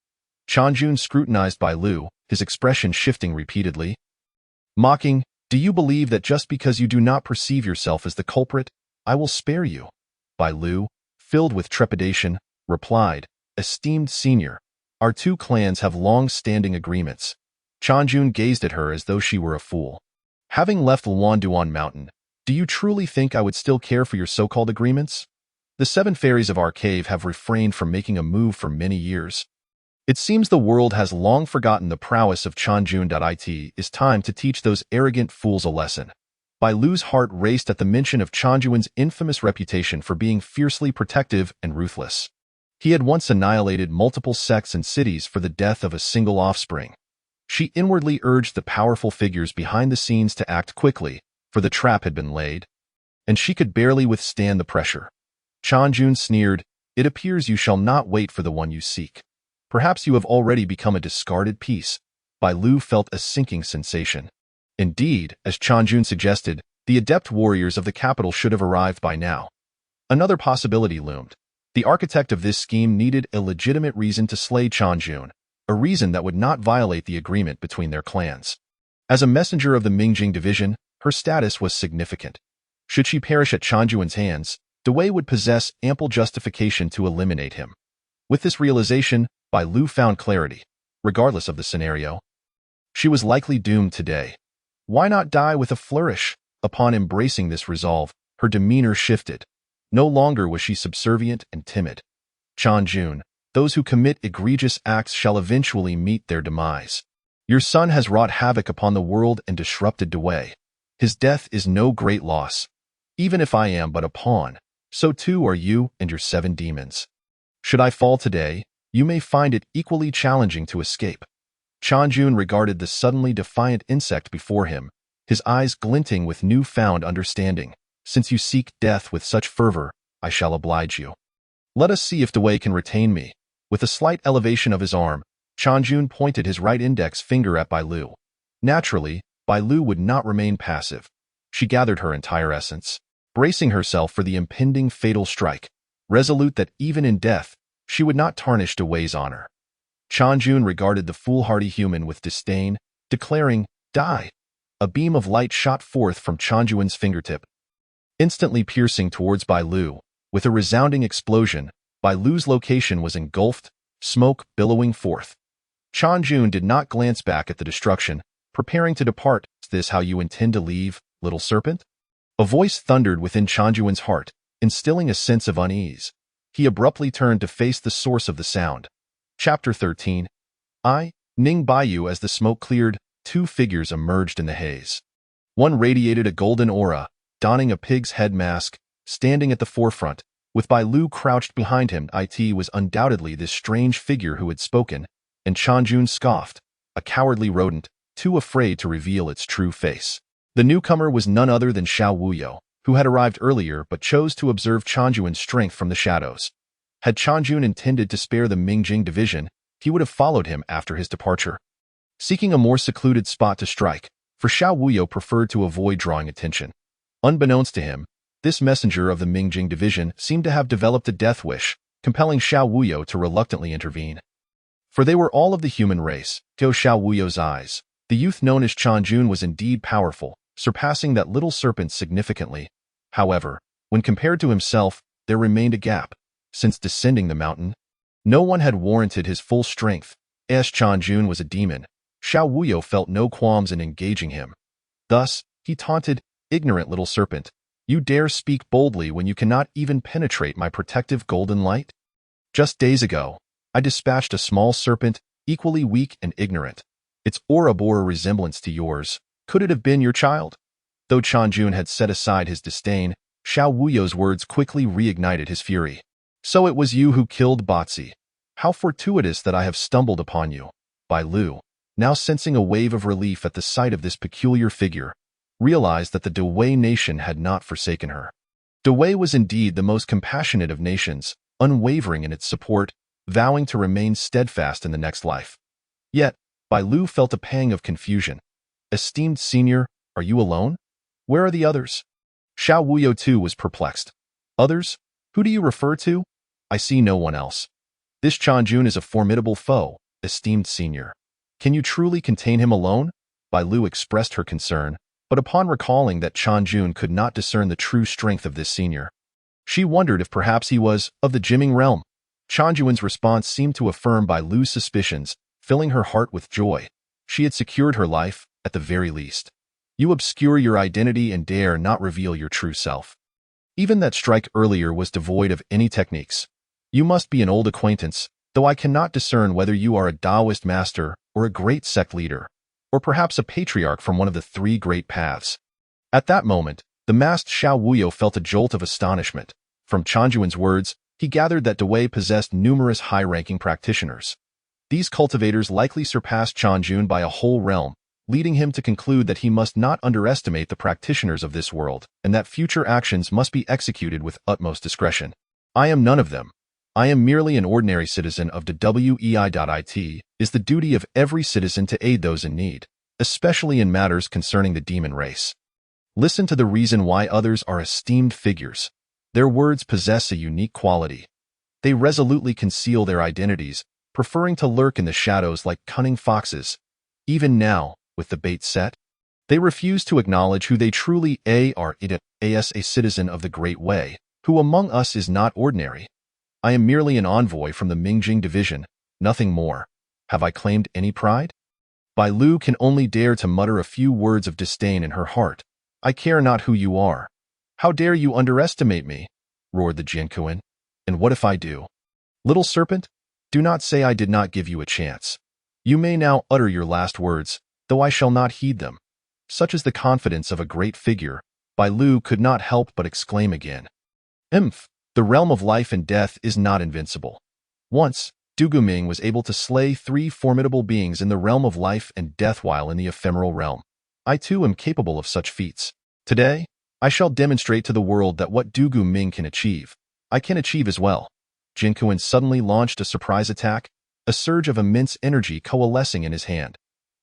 Chanjun scrutinized Bai Lu, his expression shifting repeatedly. Mocking, "Do you believe that just because you do not perceive yourself as the culprit, I will spare you?" Bai Lu, filled with trepidation, replied, "Esteemed senior, our two clans have long-standing agreements." Chanjun gazed at her as though she were a fool. "Having left Luan Mountain, do you truly think I would still care for your so-called agreements? The 7 fairies of our cave have refrained from making a move for many years. It seems the world has long forgotten the prowess of Chanjun. It is time to teach those arrogant fools a lesson." Bai Lu's heart raced at the mention of Chanjun's infamous reputation for being fiercely protective and ruthless. He had once annihilated multiple sects and cities for the death of a single offspring. She inwardly urged the powerful figures behind the scenes to act quickly, for the trap had been laid, and she could barely withstand the pressure. Chanjun sneered, "It appears you shall not wait for the one you seek. Perhaps you have already become a discarded piece." Bai Lu felt a sinking sensation. Indeed, as Chanjun suggested, the adept warriors of the capital should have arrived by now. Another possibility loomed. The architect of this scheme needed a legitimate reason to slay Chanjun, a reason that would not violate the agreement between their clans. As a messenger of the Mingjing division, her status was significant. Should she perish at Chanjun's hands, Dewey would possess ample justification to eliminate him. With this realization, Bai Lu found clarity. Regardless of the scenario, she was likely doomed today. Why not die with a flourish? Upon embracing this resolve, her demeanor shifted. No longer was she subservient and timid. Chanjun, those who commit egregious acts shall eventually meet their demise. Your son has wrought havoc upon the world and disrupted Dewey. His death is no great loss. Even if I am but a pawn, so too are you and your 7 demons. Should I fall today, you may find it equally challenging to escape. Chanjun regarded the suddenly defiant insect before him, his eyes glinting with newfound understanding. Since you seek death with such fervor, I shall oblige you. Let us see if Dewey can retain me. With a slight elevation of his arm, Chanjun pointed his right index finger at Bai Lu. Naturally, Bai Lu would not remain passive. She gathered her entire essence, bracing herself for the impending fatal strike, resolute that even in death, she would not tarnish Dewey's honor. Chanjun regarded the foolhardy human with disdain, declaring, "Die!" A beam of light shot forth from Chanjun's fingertip, instantly piercing towards Bai Lu. With a resounding explosion, Bai Lu's location was engulfed, smoke billowing forth. Chanjun did not glance back at the destruction, preparing to depart. Is this how you intend to leave, little serpent? A voice thundered within Chanjun's heart, instilling a sense of unease. He abruptly turned to face the source of the sound. Chapter 13. Ning Baiyu. As the smoke cleared, 2 figures emerged in the haze. One radiated a golden aura, donning a pig's head mask, standing at the forefront, with Bai Lu crouched behind him. It was undoubtedly this strange figure who had spoken, and Chanjun scoffed, a cowardly rodent, too afraid to reveal its true face. The newcomer was none other than Xiao Wuyo, who had arrived earlier but chose to observe Chanjun's strength from the shadows. Had Chanjun intended to spare the Mingjing division, he would have followed him after his departure, seeking a more secluded spot to strike, for Xiao Wuyo preferred to avoid drawing attention. Unbeknownst to him, this messenger of the Mingjing division seemed to have developed a death wish, compelling Xiao Wuyo to reluctantly intervene. For they were all of the human race. To Xiao Wuyo's eyes, the youth known as Chanjun was indeed powerful, surpassing that little serpent significantly. However, when compared to himself, there remained a gap. Since descending the mountain, no one had warranted his full strength. As Chanjun was a demon, Xiao Wuyo felt no qualms in engaging him. Thus, he taunted, "Ignorant little serpent, you dare speak boldly when you cannot even penetrate my protective golden light? Just days ago, I dispatched a small serpent, equally weak and ignorant. Its aura bore a resemblance to yours. Could it have been your child?" Though Chanjun had set aside his disdain, Xiao Wuyo's words quickly reignited his fury. "So it was you who killed Batsi. How fortuitous that I have stumbled upon you." Bai Lu, now sensing a wave of relief at the sight of this peculiar figure, realized that the Dewey nation had not forsaken her. Dewey was indeed the most compassionate of nations, unwavering in its support, vowing to remain steadfast in the next life. Yet, Bai Lu felt a pang of confusion. "Esteemed senior, are you alone? Where are the others?" Xiao Wuyo too was perplexed. "Others? Who do you refer to? I see no one else. This Chanjun is a formidable foe, esteemed senior. Can you truly contain him alone?" Bai Lu expressed her concern, but upon recalling that Chanjun could not discern the true strength of this senior, she wondered if perhaps he was of the Jimming realm. Chanjun's response seemed to affirm Bai Lu's suspicions, filling her heart with joy. She had secured her life, at the very least. "You obscure your identity and dare not reveal your true self. Even that strike earlier was devoid of any techniques. You must be an old acquaintance, though I cannot discern whether you are a Taoist master or a great sect leader, or perhaps a patriarch from one of the 3 great paths." At that moment, the masked Xiao Wuyo felt a jolt of astonishment. From Chanjun's words, he gathered that Dewey possessed numerous high-ranking practitioners. These cultivators likely surpassed Chanjun by a whole realm, leading him to conclude that he must not underestimate the practitioners of this world, and that future actions must be executed with utmost discretion. "I am none of them. I am merely an ordinary citizen of the WEI.IT. Is the duty of every citizen to aid those in need, especially in matters concerning the demon race. Listen to the reason why others are esteemed figures. Their words possess a unique quality. They resolutely conceal their identities, preferring to lurk in the shadows like cunning foxes. Even now, with the bait set, they refuse to acknowledge who they truly are. It is a citizen of the Great Way, who among us is not ordinary. I am merely an envoy from the Mingjing division, nothing more. Have I claimed any pride? Bai Lu can only dare to mutter a few words of disdain in her heart. I care not who you are. How dare you underestimate me? Roared the Jinkuin. And what if I do? Little serpent, do not say I did not give you a chance. You may now utter your last words, though I shall not heed them. Such is the confidence of a great figure, Bai Lu could not help but exclaim again. The realm of life and death is not invincible. Once, Du Guming was able to slay 3 formidable beings in the realm of life and death while in the ephemeral realm. I too am capable of such feats. Today, I shall demonstrate to the world that what Du Guming can achieve, I can achieve as well. Jinkuin suddenly launched a surprise attack, a surge of immense energy coalescing in his hand.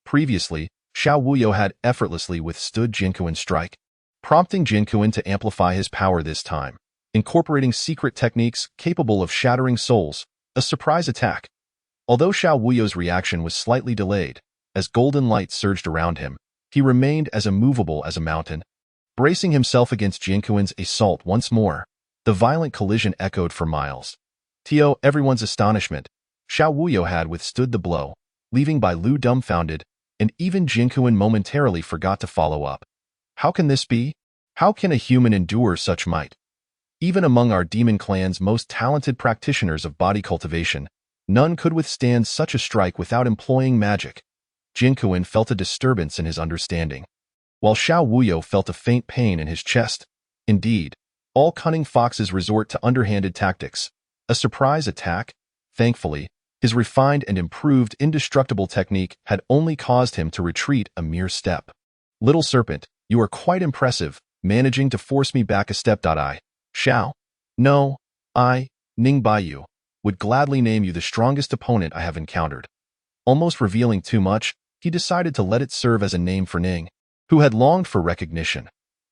Previously, Xiao Wuyo had effortlessly withstood Jinkuin's strike, prompting Jinkuin to amplify his power this time, incorporating secret techniques capable of shattering souls, a surprise attack. Although Xiao Wuyo's reaction was slightly delayed, as golden light surged around him, he remained as immovable as a mountain. Bracing himself against Jinkuin's assault once more, the violent collision echoed for miles. To everyone's astonishment, Xiao Wuyo had withstood the blow, leaving Bai Lu dumbfounded, and even Jinkuin momentarily forgot to follow up. How can this be? How can a human endure such might? Even among our demon clan's most talented practitioners of body cultivation, none could withstand such a strike without employing magic. Jinkuin felt a disturbance in his understanding, while Xiao Wuyo felt a faint pain in his chest. Indeed, all cunning foxes resort to underhanded tactics. A surprise attack? Thankfully, his refined and improved indestructible technique had only caused him to retreat a mere step. Little serpent, you are quite impressive, managing to force me back a step. Xiao? No, Ning Baiyu, would gladly name you the strongest opponent I have encountered. Almost revealing too much, he decided to let it serve as a name for Ning, who had longed for recognition.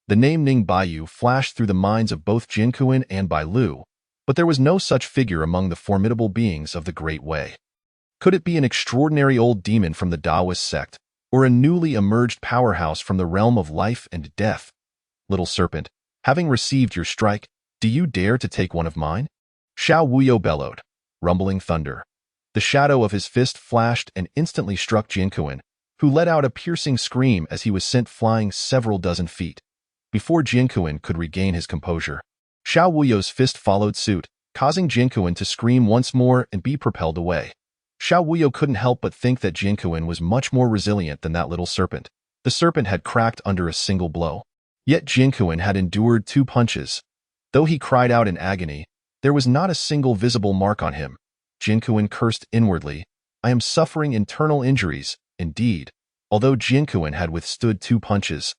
The name Ning Baiyu flashed through the minds of both Jinkuin and Bai Lu, but there was no such figure among the formidable beings of the Great Way. Could it be an extraordinary old demon from the Taoist sect, or a newly emerged powerhouse from the realm of life and death? Little serpent, having received your strike, do you dare to take one of mine? Xiao Wuyo bellowed, rumbling thunder. The shadow of his fist flashed and instantly struck Jinkuin, who let out a piercing scream as he was sent flying several dozen feet. Before Jinkuin could regain his composure, Xiao Wuyo's fist followed suit, causing Jinkuin to scream once more and be propelled away. Xiao Wuyo couldn't help but think that Jinkuin was much more resilient than that little serpent. The serpent had cracked under a single blow. Yet Jinkuin had endured 2 punches. Though he cried out in agony, there was not a single visible mark on him. Jinkuin cursed inwardly. I am suffering internal injuries, indeed. Although Jinkuin had withstood 2 punches,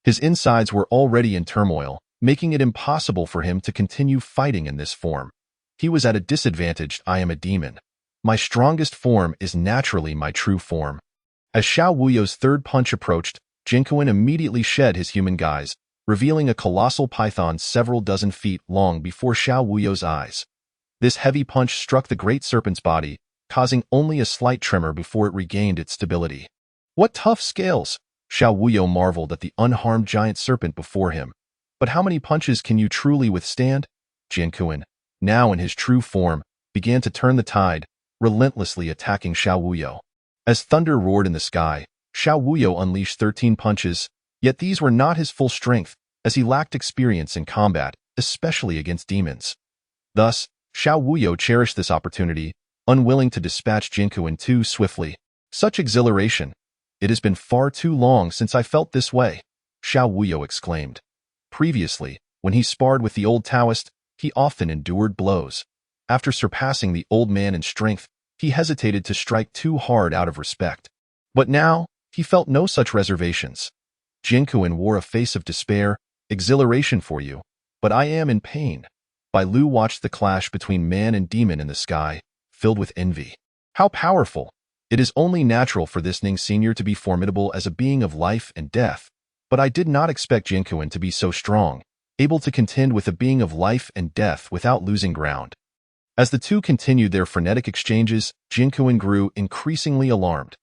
his insides were already in turmoil, making it impossible for him to continue fighting in this form. He was at a disadvantage. I am a demon. My strongest form is naturally my true form. As Xiao Wuyo's 3rd punch approached, Jinkuin immediately shed his human guise, revealing a colossal python several dozen feet long before Xiao Wuyo's eyes. This heavy punch struck the great serpent's body, causing only a slight tremor before it regained its stability. What tough scales! Xiao Wuyo marveled at the unharmed giant serpent before him. But how many punches can you truly withstand? Jinkuin, now in his true form, began to turn the tide, relentlessly attacking Xiao Wuyo. As thunder roared in the sky, Xiao Wuyo unleashed 13 punches, yet these were not his full strength, as he lacked experience in combat, especially against demons. Thus, Xiao Wuyo cherished this opportunity, unwilling to dispatch Jinkuin too swiftly. Such exhilaration! It has been far too long since I felt this way, Xiao Wuyo exclaimed. Previously, when he sparred with the old Taoist, he often endured blows. After surpassing the old man in strength, he hesitated to strike too hard out of respect. But now, he felt no such reservations. Jinkuin wore a face of despair. Exhilaration for you, but I am in pain. Bai Lu watched the clash between man and demon in the sky, filled with envy. How powerful! It is only natural for this Ning Senior to be formidable as a being of life and death, but I did not expect Jinkuin to be so strong, able to contend with a being of life and death without losing ground. As the two continued their frenetic exchanges, Jinkuan grew increasingly alarmed.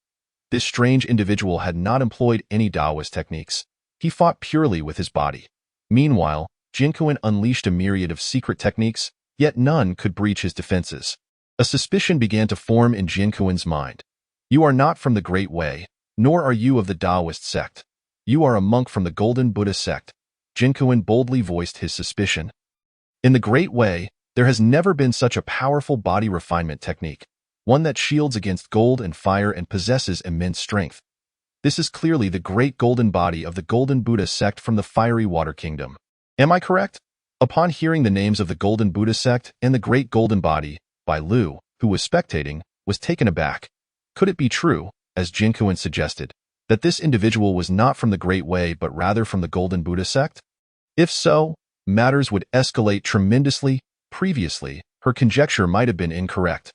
This strange individual had not employed any Taoist techniques. He fought purely with his body. Meanwhile, Jinkuan unleashed a myriad of secret techniques, yet none could breach his defenses. A suspicion began to form in Jinkuan's mind. You are not from the Great Way, nor are you of the Taoist sect. You are a monk from the Golden Buddha sect. Jinkuan boldly voiced his suspicion. In the Great Way, there has never been such a powerful body refinement technique, one that shields against gold and fire and possesses immense strength. This is clearly the great golden body of the Golden Buddha sect from the Fiery Water Kingdom. Am I correct? Upon hearing the names of the Golden Buddha sect and the Great Golden Body, Bai Lu, who was spectating, was taken aback. Could it be true, as Jinkuan suggested, that this individual was not from the Great Way but rather from the Golden Buddha sect? If so, matters would escalate tremendously. Previously, her conjecture might have been incorrect.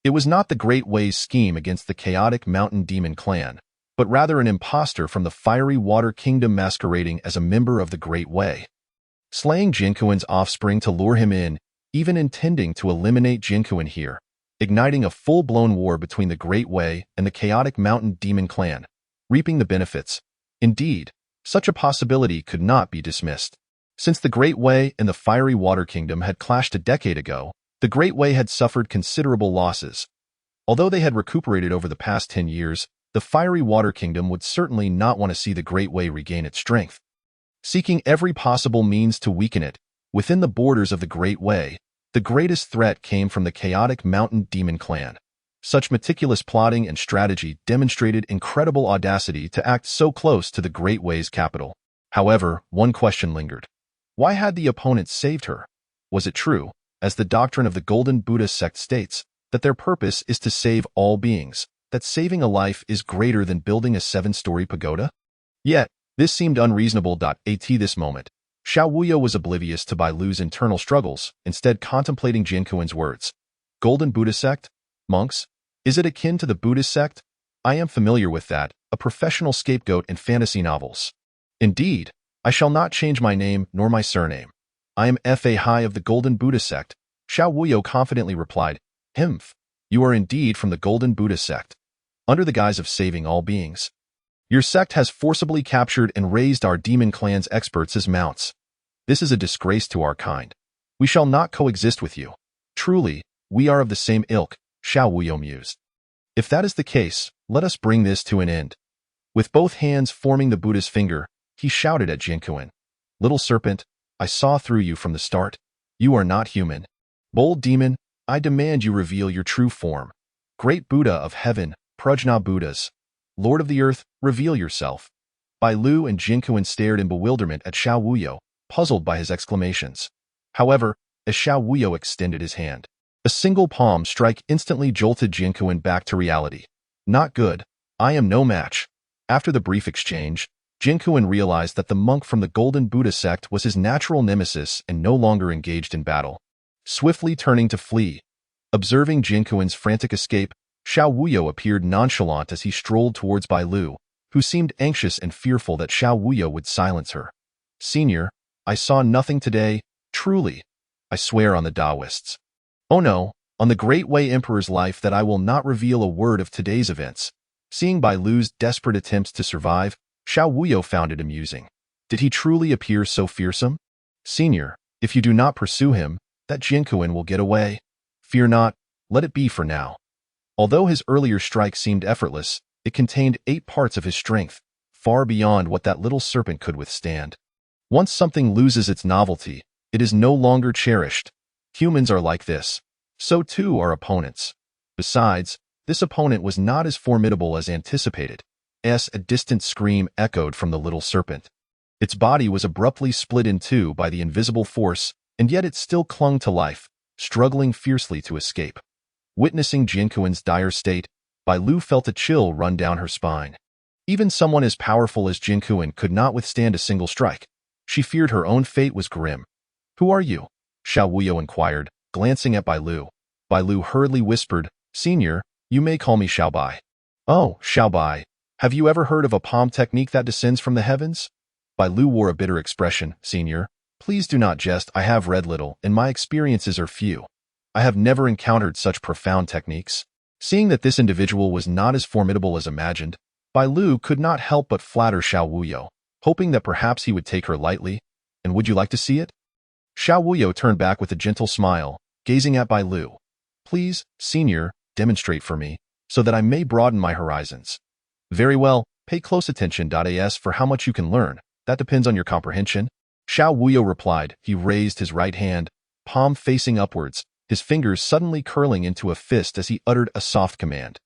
It was not the Great Way's scheme against the chaotic mountain demon clan, but rather an impostor from the Fiery Water Kingdom masquerading as a member of the Great Way. Slaying Jinkuan's offspring to lure him in, even intending to eliminate Jinkuan here, igniting a full-blown war between the Great Way and the chaotic mountain demon clan, reaping the benefits. Indeed, such a possibility could not be dismissed. Since the Great Way and the Fiery Water Kingdom had clashed a decade ago, the Great Way had suffered considerable losses. Although they had recuperated over the past 10 years, the Fiery Water Kingdom would certainly not want to see the Great Way regain its strength. Seeking every possible means to weaken it, within the borders of the Great Way, the greatest threat came from the chaotic mountain demon clan. Such meticulous plotting and strategy demonstrated incredible audacity to act so close to the Great Way's capital. However, one question lingered. Why had the opponents saved her? Was it true, as the doctrine of the Golden Buddha sect states, that their purpose is to save all beings, that saving a life is greater than building a 7-story pagoda? Yet, this seemed unreasonable. At this moment, Xiao Wuyo was oblivious to Bai Lu's internal struggles, instead contemplating Jinkuan's words. Golden Buddha sect? Monks? Is it akin to the Buddhist sect? I am familiar with that, a professional scapegoat in fantasy novels. Indeed, I shall not change my name nor my surname. I am Fa Hai of the Golden Buddha sect, Xiao Wuyo confidently replied. Himph, you are indeed from the Golden Buddha sect. Under the guise of saving all beings. Your sect has forcibly captured and raised our demon clan's experts as mounts. This is a disgrace to our kind. We shall not coexist with you. Truly, we are of the same ilk, Xiao Wuyo mused. If that is the case, let us bring this to an end. With both hands forming the Buddha's finger, he shouted at Jinkuan. Little serpent, I saw through you from the start. You are not human. Bold demon, I demand you reveal your true form. Great Buddha of heaven, Prajna Buddhas. Lord of the earth, reveal yourself. Bai Lu and Jinkuan stared in bewilderment at Xiao Wuyo, puzzled by his exclamations. However, as Xiao Wuyo extended his hand, a single palm strike instantly jolted Jinkuan back to reality. Not good. I am no match. After the brief exchange, Jinkuan realized that the monk from the Golden Buddha sect was his natural nemesis and no longer engaged in battle. Swiftly turning to flee. Observing Jinkuan's frantic escape, Xiao Wuyo appeared nonchalant as he strolled towards Bai Lu, who seemed anxious and fearful that Xiao Wuyo would silence her. Senior, I saw nothing today, truly. I swear on the Taoists. Oh no, on the Great Way Emperor's life that I will not reveal a word of today's events. Seeing Bai Lu's desperate attempts to survive, Xiao Wuyo found it amusing. Did he truly appear so fearsome? Senior, if you do not pursue him, that Jinkuan will get away. Fear not, let it be for now. Although his earlier strike seemed effortless, it contained 8 parts of his strength, far beyond what that little serpent could withstand. Once something loses its novelty, it is no longer cherished. Humans are like this. So too are opponents. Besides, this opponent was not as formidable as anticipated. A distant scream echoed from the little serpent. Its body was abruptly split in two by the invisible force, and yet it still clung to life, struggling fiercely to escape. Witnessing Jinkuan's dire state, Bai Lu felt a chill run down her spine. Even someone as powerful as Jinkuan could not withstand a single strike. She feared her own fate was grim. Who are you? Xiao Wuyo inquired, glancing at Bai Lu. Bai Lu hurriedly whispered, Senior, you may call me Xiao Bai. Oh, Xiao Bai. Have you ever heard of a palm technique that descends from the heavens? Bai Lu wore a bitter expression. Senior, please do not jest. I have read little, and my experiences are few. I have never encountered such profound techniques. Seeing that this individual was not as formidable as imagined, Bai Lu could not help but flatter Xiao Wuyo, hoping that perhaps he would take her lightly. And would you like to see it? Xiao Wuyo turned back with a gentle smile, gazing at Bai Lu. Please, senior, demonstrate for me, so that I may broaden my horizons. Very well, pay close attention. As for how much you can learn, that depends on your comprehension. Xiao Wuyo replied. He raised his right hand, palm facing upwards, his fingers suddenly curling into a fist as he uttered a soft command.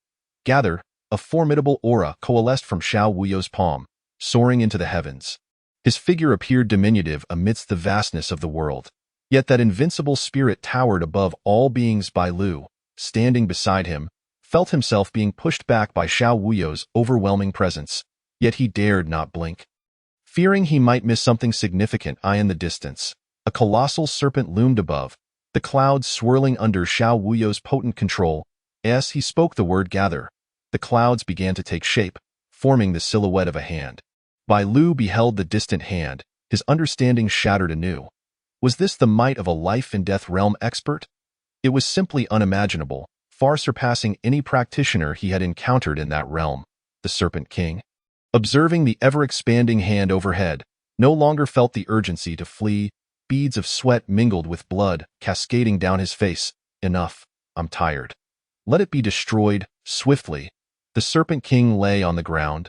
Gather. A formidable aura coalesced from Xiao Wuyo's palm, soaring into the heavens. His figure appeared diminutive amidst the vastness of the world. Yet that invincible spirit towered above all beings. Bai Lu, standing beside him, felt himself being pushed back by Xiao Wuyo's overwhelming presence, yet he dared not blink. Fearing he might miss something significant in the distance, a colossal serpent loomed above, the clouds swirling under Xiao Wuyo's potent control. As he spoke the word gather, the clouds began to take shape, forming the silhouette of a hand. Bai Lu beheld the distant hand, his understanding shattered anew. Was this the might of a life-and-death realm expert? It was simply unimaginable, far surpassing any practitioner he had encountered in that realm. The Serpent King, observing the ever-expanding hand overhead, no longer felt the urgency to flee. Beads of sweat mingled with blood, cascading down his face. Enough. I'm tired. Let it be destroyed, swiftly. The Serpent King lay on the ground,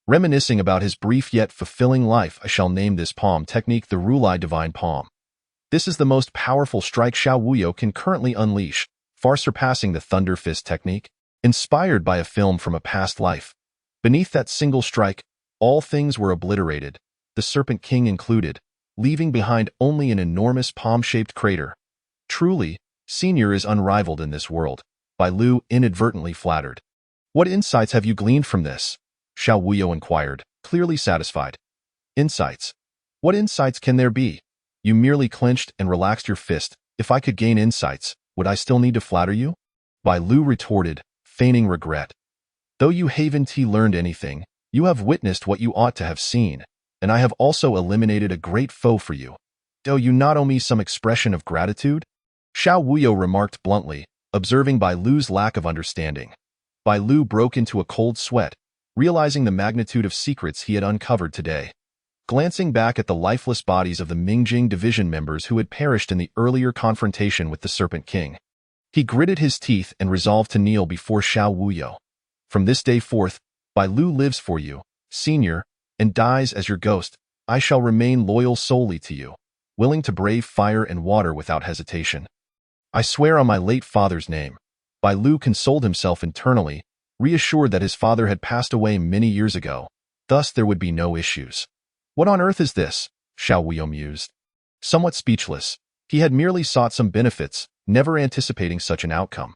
reminiscing about his brief yet fulfilling life. I shall name this palm technique the Rulai Divine Palm. This is the most powerful strike Xiao Wuyo can currently unleash, far surpassing the Thunder Fist technique, inspired by a film from a past life. Beneath that single strike, all things were obliterated, the Serpent King included, leaving behind only an enormous palm-shaped crater. Truly, Senior is unrivaled in this world, Bai Lu inadvertently flattered. What insights have you gleaned from this? Xiao Wuyo inquired, clearly satisfied. Insights? What insights can there be? You merely clenched and relaxed your fist. If I could gain insights, would I still need to flatter you? Bai Lu retorted, feigning regret. Though you haven't learned anything, you have witnessed what you ought to have seen, and I have also eliminated a great foe for you. Do you not owe me some expression of gratitude? Xiao Wuyo remarked bluntly, observing Bai Lu's lack of understanding. Bai Lu broke into a cold sweat, realizing the magnitude of secrets he had uncovered today. Glancing back at the lifeless bodies of the Mingjing division members who had perished in the earlier confrontation with the Serpent King, he gritted his teeth and resolved to kneel before Xiao Wuyo. From this day forth, Bai Lu lives for you, Senior, and dies as your ghost. I shall remain loyal solely to you, willing to brave fire and water without hesitation. I swear on my late father's name. Bai Lu consoled himself internally, reassured that his father had passed away many years ago. Thus there would be no issues. What on earth is this? Xiao Wuyo mused. Somewhat speechless, he had merely sought some benefits, never anticipating such an outcome.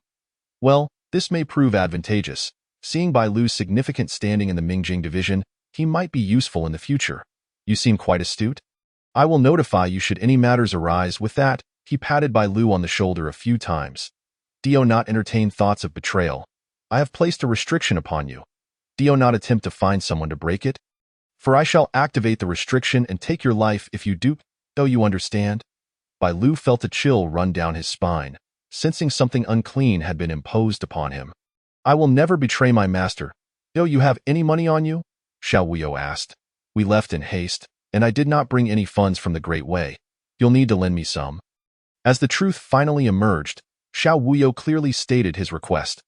Well, this may prove advantageous. Seeing Bai Lu's significant standing in the Mingjing division, he might be useful in the future. You seem quite astute. I will notify you should any matters arise. With that, he patted Bai Lu on the shoulder a few times. Do not entertain thoughts of betrayal. I have placed a restriction upon you. Do not attempt to find someone to break it. For I shall activate the restriction and take your life if you do. Do you understand? Bai Lu felt a chill run down his spine, sensing something unclean had been imposed upon him. I will never betray my master. Do you have any money on you? Xiao Wuyo asked. We left in haste, and I did not bring any funds from the Great Way. You'll need to lend me some. As the truth finally emerged, Xiao Wuyo clearly stated his request.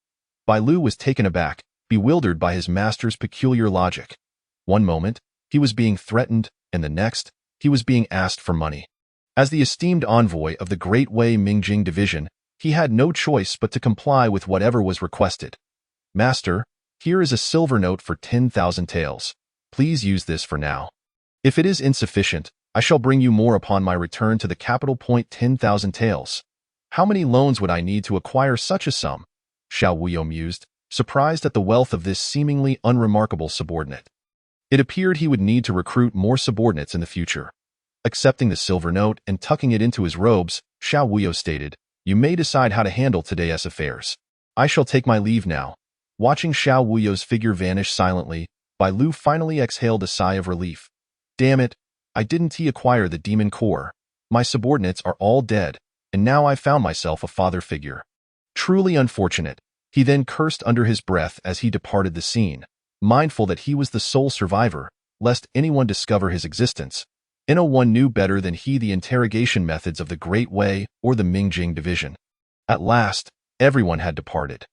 Bai Lu was taken aback, bewildered by his master's peculiar logic. One moment, he was being threatened, and the next, he was being asked for money. As the esteemed envoy of the Great Way Mingjing division, he had no choice but to comply with whatever was requested. Master, here is a silver note for 10,000 taels. Please use this for now. If it is insufficient, I shall bring you more upon my return to the capital. 10,000 taels. How many loans would I need to acquire such a sum? Xiao Wuyo mused, surprised at the wealth of this seemingly unremarkable subordinate. It appeared he would need to recruit more subordinates in the future. Accepting the silver note and tucking it into his robes, Xiao Wuyo stated, You may decide how to handle today's affairs. I shall take my leave now. Watching Xiao Wuyo's figure vanish silently, Bai Lu finally exhaled a sigh of relief. Damn it, I didn't acquire the demon core. My subordinates are all dead. and now I found myself a father figure. Truly unfortunate. He then cursed under his breath as he departed the scene, mindful that he was the sole survivor, lest anyone discover his existence. No one knew better than he the interrogation methods of the Great Way or the Mingjing division. At last, everyone had departed.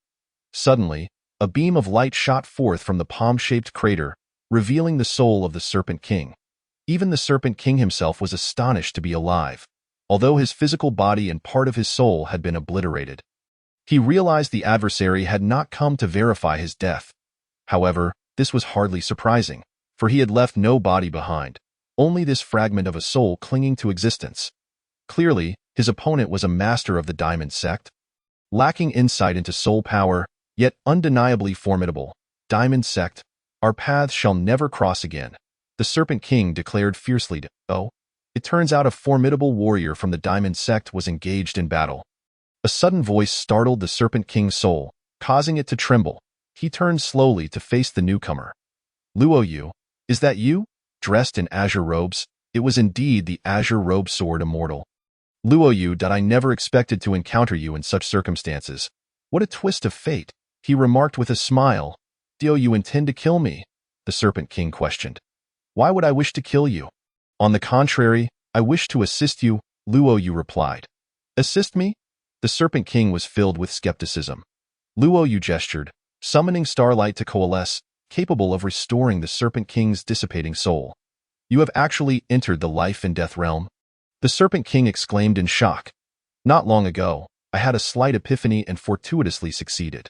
Suddenly, a beam of light shot forth from the palm-shaped crater, revealing the soul of the Serpent King. Even the Serpent King himself was astonished to be alive, although his physical body and part of his soul had been obliterated. He realized the adversary had not come to verify his death. However, this was hardly surprising, for he had left no body behind, only this fragment of a soul clinging to existence. Clearly, his opponent was a master of the Diamond Sect. Lacking insight into soul power, yet undeniably formidable, Diamond Sect, our paths shall never cross again, the Serpent King declared fiercely. Oh, it turns out a formidable warrior from the Diamond Sect was engaged in battle. A sudden voice startled the Serpent King's soul, causing it to tremble. He turned slowly to face the newcomer. Luo Yu, is that you? Dressed in azure robes, it was indeed the azure-robed sword immortal. Luo Yu, I never expected to encounter you in such circumstances. What a twist of fate, he remarked with a smile. Do you intend to kill me? The Serpent King questioned. Why would I wish to kill you? On the contrary, I wish to assist you, Luo Yu replied. Assist me? The Serpent King was filled with skepticism. Luo Yu gestured, summoning starlight to coalesce, capable of restoring the Serpent King's dissipating soul. You have actually entered the life and death realm? The Serpent King exclaimed in shock. Not long ago, I had a slight epiphany and fortuitously succeeded.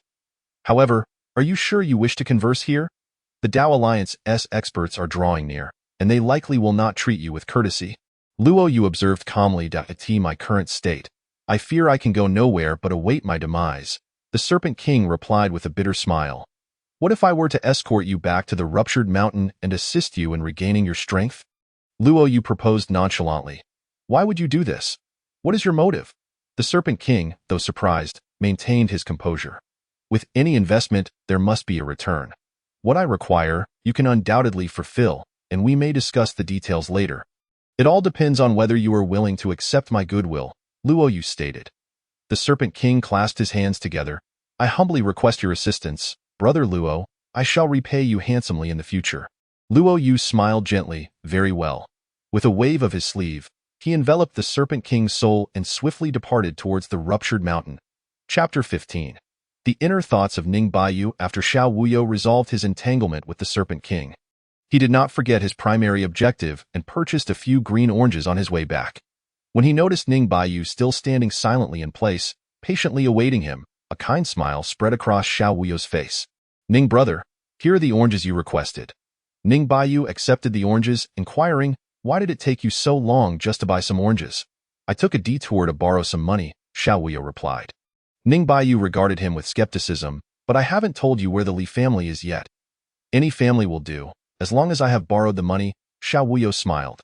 However, are you sure you wish to converse here? The Tao Alliance's experts are drawing near, and they likely will not treat you with courtesy. Luo Yu observed calmly at my current state. I fear I can go nowhere but await my demise. The Serpent King replied with a bitter smile. What if I were to escort you back to the ruptured mountain and assist you in regaining your strength? Luo Yu proposed nonchalantly. Why would you do this? What is your motive? The Serpent King, though surprised, maintained his composure. With any investment, there must be a return. What I require, you can undoubtedly fulfill, and we may discuss the details later. It all depends on whether you are willing to accept my goodwill, Luo Yu stated. The Serpent King clasped his hands together. I humbly request your assistance, Brother Luo. I shall repay you handsomely in the future. Luo Yu smiled gently. Very well. With a wave of his sleeve, he enveloped the Serpent King's soul and swiftly departed towards the ruptured mountain. Chapter 15. The inner thoughts of Ning Baiyu after Xiao Wuyo resolved his entanglement with the Serpent King. He did not forget his primary objective and purchased a few green oranges on his way back. When he noticed Ning Baiyu still standing silently in place, patiently awaiting him, a kind smile spread across Xiao Wuyo's face. Ning brother, here are the oranges you requested. Ning Baiyu accepted the oranges, inquiring, why did it take you so long just to buy some oranges? I took a detour to borrow some money, Xiao Wuyo replied. Ning Baiyu regarded him with skepticism, but I haven't told you where the Li family is yet. Any family will do, as long as I have borrowed the money, Xiao Wuyo smiled.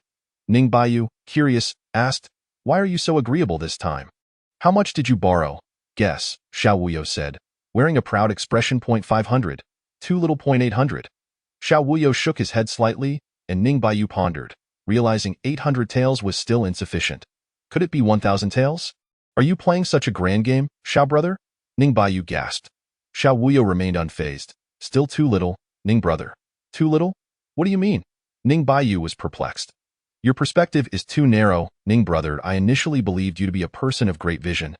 Ning Baiyu, curious, asked, why are you so agreeable this time? How much did you borrow? Guess, Xiao Wuyo said, wearing a proud expression. 500, too little. 800. Xiao Wuyo shook his head slightly, and Ning Baiyu pondered, realizing 800 taels was still insufficient. Could it be 1,000 taels? Are you playing such a grand game, Xiao brother? Ning Baiyu gasped. Xiao Wuyo remained unfazed. Still too little, Ning brother. Too little? What do you mean? Ning Baiyu was perplexed. Your perspective is too narrow, Ning brother. I initially believed you to be a person of great vision.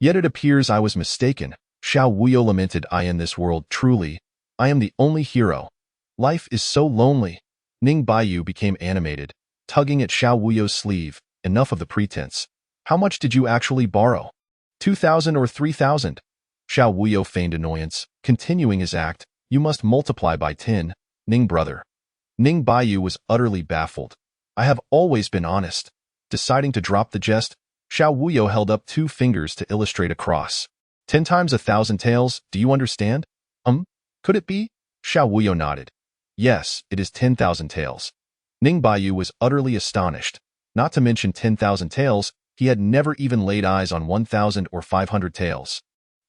Yet it appears I was mistaken. Xiao Wuyo lamented. I in this world, truly, I am the only hero. Life is so lonely. Ning Baiyu became animated, tugging at Xiao Wuyo's sleeve. Enough of the pretense. How much did you actually borrow? 2,000 or 3,000? Xiao Wuyo feigned annoyance, continuing his act. You must multiply by 10, Ning brother. Ning Baiyu was utterly baffled. I have always been honest. Deciding to drop the jest, Xiao Wuyo held up 2 fingers to illustrate a cross. 10 times 1,000 taels, do you understand? Could it be? Xiao Wuyo nodded. Yes, it is 10,000 taels. Ning Baiyu was utterly astonished. Not to mention 10,000 taels, he had never even laid eyes on 1,000 or 500 taels.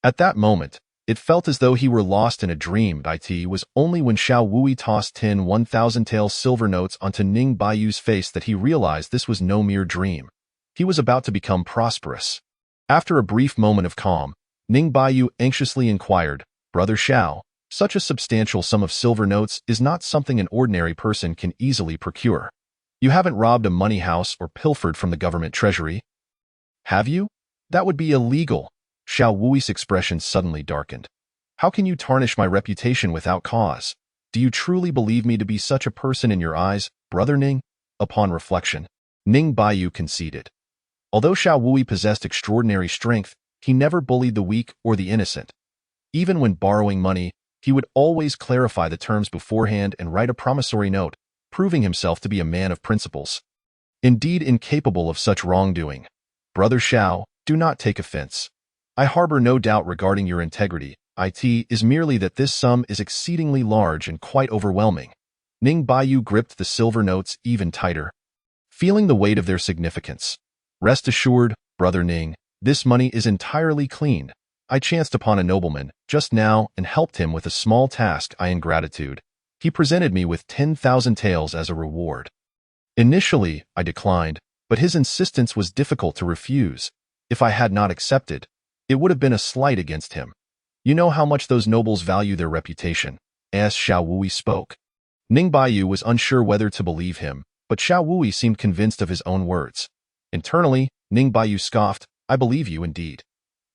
At that moment, it felt as though he were lost in a dream. It was only when Xiao Wuyi tossed 10 1,000 taels silver notes onto Ning Baiyu's face that he realized this was no mere dream. He was about to become prosperous. After a brief moment of calm, Ning Baiyu anxiously inquired, "Brother Xiao, such a substantial sum of silver notes is not something an ordinary person can easily procure. You haven't robbed a money house or pilfered from the government treasury, have you? That would be illegal." Xiao Wui's expression suddenly darkened. "How can you tarnish my reputation without cause? Do you truly believe me to be such a person in your eyes, Brother Ning?" Upon reflection, Ning Baiyu conceded. Although Xiao Wui possessed extraordinary strength, he never bullied the weak or the innocent. Even when borrowing money, he would always clarify the terms beforehand and write a promissory note, proving himself to be a man of principles. Indeed incapable of such wrongdoing. Brother Xiao, do not take offense. I harbor no doubt regarding your integrity. It is merely that this sum is exceedingly large and quite overwhelming. Ning Baiyu gripped the silver notes even tighter, feeling the weight of their significance. Rest assured, Brother Ning, this money is entirely clean. I chanced upon a nobleman just now and helped him with a small task. In gratitude, he presented me with 10,000 taels as a reward. Initially, I declined, but his insistence was difficult to refuse. If I had not accepted, it would have been a slight against him. You know how much those nobles value their reputation, as Xiao Wui spoke. Ning Baiyu was unsure whether to believe him, but Xiao Wui seemed convinced of his own words. Internally, Ning Baiyu scoffed, "I believe you indeed."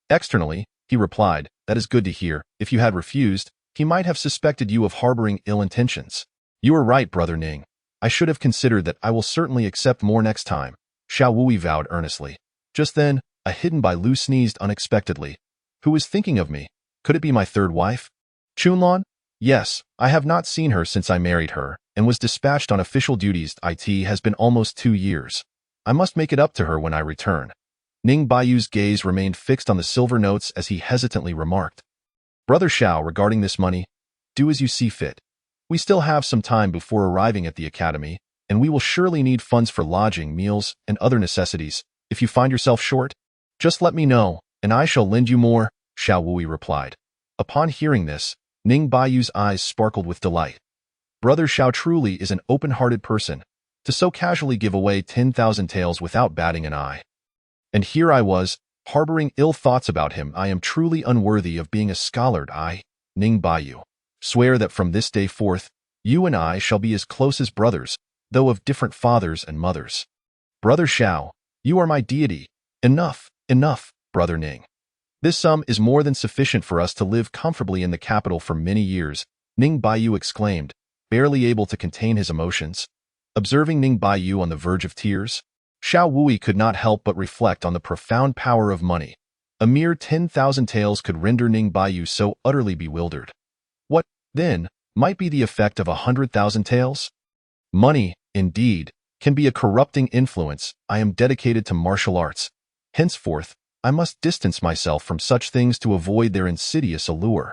Externally, he replied, "That is good to hear. If you had refused, he might have suspected you of harboring ill intentions." "You are right, Brother Ning. I should have considered that. I will certainly accept more next time," Xiao Wui vowed earnestly. Just then, a hidden Bai Lu sneezed unexpectedly. "Who is thinking of me? Could it be my third wife? Chunlan?" "Yes, I have not seen her since I married her, and was dispatched on official duties. It has been almost 2 years. I must make it up to her when I return." Ning Baiyu's gaze remained fixed on the silver notes as he hesitantly remarked, "Brother Xiao, regarding this money, do as you see fit. We still have some time before arriving at the academy, and we will surely need funds for lodging, meals, and other necessities. If you find yourself short, just let me know, and I shall lend you more," Xiao Wui replied. Upon hearing this, Ning Baiyu's eyes sparkled with delight. Brother Xiao truly is an open-hearted person, to so casually give away 10,000 taels without batting an eye. And here I was, harboring ill thoughts about him. I am truly unworthy of being a scholar. Ning Baiyu, swear that from this day forth, you and I shall be as close as brothers, though of different fathers and mothers. Brother Xiao, you are my deity. Enough, enough, Brother Ning. This sum is more than sufficient for us to live comfortably in the capital for many years," Ning Baiyu exclaimed, barely able to contain his emotions. Observing Ning Baiyu on the verge of tears, Xiao Wui could not help but reflect on the profound power of money. A mere 10,000 taels could render Ning Baiyu so utterly bewildered. What, then, might be the effect of 100,000 taels? Money, indeed, can be a corrupting influence. I am dedicated to martial arts. Henceforth, I must distance myself from such things to avoid their insidious allure.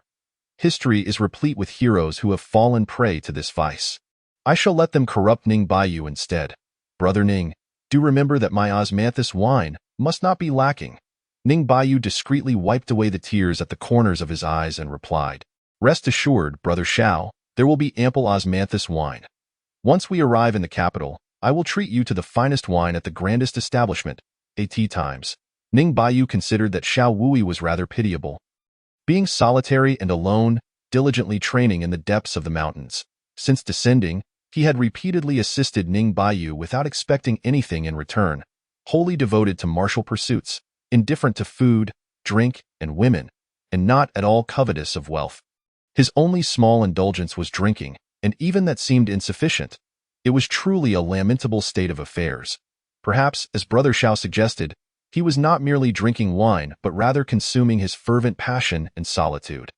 History is replete with heroes who have fallen prey to this vice. I shall let them corrupt Ning Baiyu instead. Brother Ning, do remember that my osmanthus wine must not be lacking." Ning Baiyu discreetly wiped away the tears at the corners of his eyes and replied, "Rest assured, Brother Xiao, there will be ample osmanthus wine. Once we arrive in the capital, I will treat you to the finest wine at the grandest establishment, at times." Ning Baiyu considered that Xiao Wui was rather pitiable. Being solitary and alone, diligently training in the depths of the mountains. Since descending, he had repeatedly assisted Ning Baiyu without expecting anything in return, wholly devoted to martial pursuits, indifferent to food, drink, and women, and not at all covetous of wealth. His only small indulgence was drinking, and even that seemed insufficient. It was truly a lamentable state of affairs. Perhaps, as Brother Xiao suggested, he was not merely drinking wine, but rather consuming his fervent passion in solitude.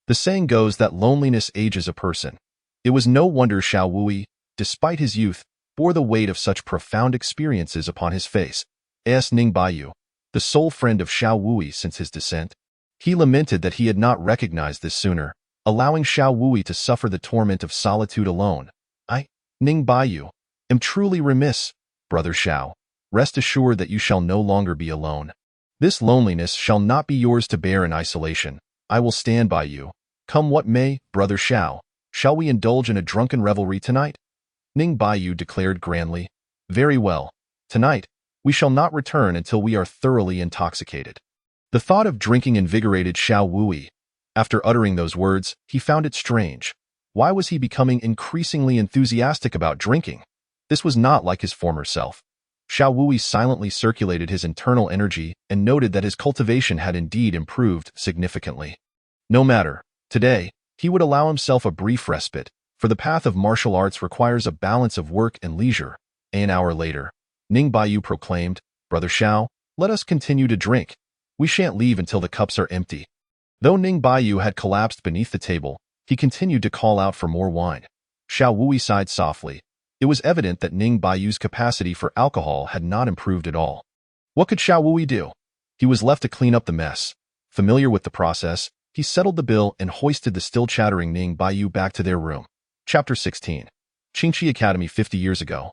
The saying goes that loneliness ages a person. It was no wonder Xiao Wui, despite his youth, bore the weight of such profound experiences upon his face. As Ning Baiyu, the sole friend of Xiao Wui since his descent, he lamented that he had not recognized this sooner, allowing Xiao Wui to suffer the torment of solitude alone. Ning Baiyu, am truly remiss, Brother Xiao. Rest assured that you shall no longer be alone. This loneliness shall not be yours to bear in isolation. I will stand by you. Come what may, Brother Xiao. Shall we indulge in a drunken revelry tonight? Ning Baiyu declared grandly. Very well. Tonight, we shall not return until we are thoroughly intoxicated. The thought of drinking invigorated Xiao Wui. After uttering those words, he found it strange. Why was he becoming increasingly enthusiastic about drinking? This was not like his former self. Xiao Wui silently circulated his internal energy and noted that his cultivation had indeed improved significantly. No matter, today, he would allow himself a brief respite, for the path of martial arts requires a balance of work and leisure. An hour later, Ning Baiyu proclaimed, "Brother Xiao, let us continue to drink. We shan't leave until the cups are empty." Though Ning Baiyu had collapsed beneath the table, he continued to call out for more wine. Xiao Wui sighed softly. It was evident that Ning Baiyu's capacity for alcohol had not improved at all. What could Xiao Wui do? He was left to clean up the mess. Familiar with the process, he settled the bill and hoisted the still chattering Ning Baiyu back to their room. Chapter 16. Qingqi Academy 50 years ago.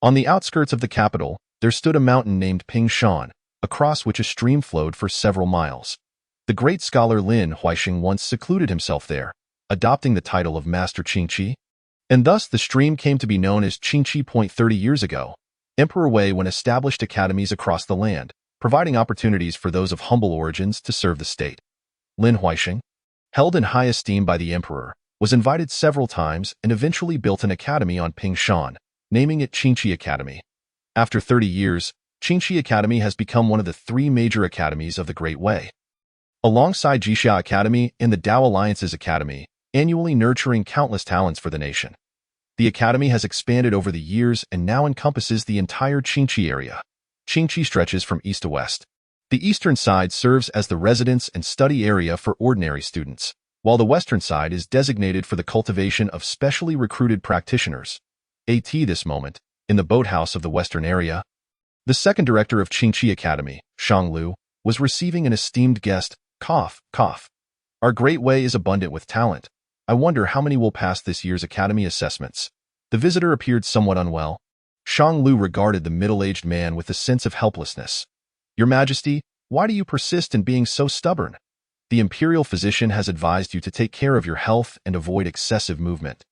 On the outskirts of the capital, there stood a mountain named Pingshan, across which a stream flowed for several miles. The great scholar Lin Huixing once secluded himself there, adopting the title of Master Qingqi. And thus the stream came to be known as Qingqi Point 30 years ago. Emperor Wei when established academies across the land, providing opportunities for those of humble origins to serve the state. Lin Huixing, held in high esteem by the emperor, was invited several times and eventually built an academy on Pingshan, naming it Qingqi Academy. After 30 years, Qingqi Academy has become one of the three major academies of the Great Wei. Alongside Jixia Academy and the Tao Alliance's Academy, annually nurturing countless talents for the nation. The academy has expanded over the years and now encompasses the entire Qingqi area. Qingqi stretches from east to west. The eastern side serves as the residence and study area for ordinary students, while the western side is designated for the cultivation of specially recruited practitioners. At this moment, in the boathouse of the western area, the second director of Qingqi Academy, Shang Lu, was receiving an esteemed guest. Cough, cough. Our Great Wei is abundant with talent. I wonder how many will pass this year's academy assessments. The visitor appeared somewhat unwell. Shang Lu regarded the middle-aged man with a sense of helplessness. Your Majesty, why do you persist in being so stubborn? The imperial physician has advised you to take care of your health and avoid excessive movement.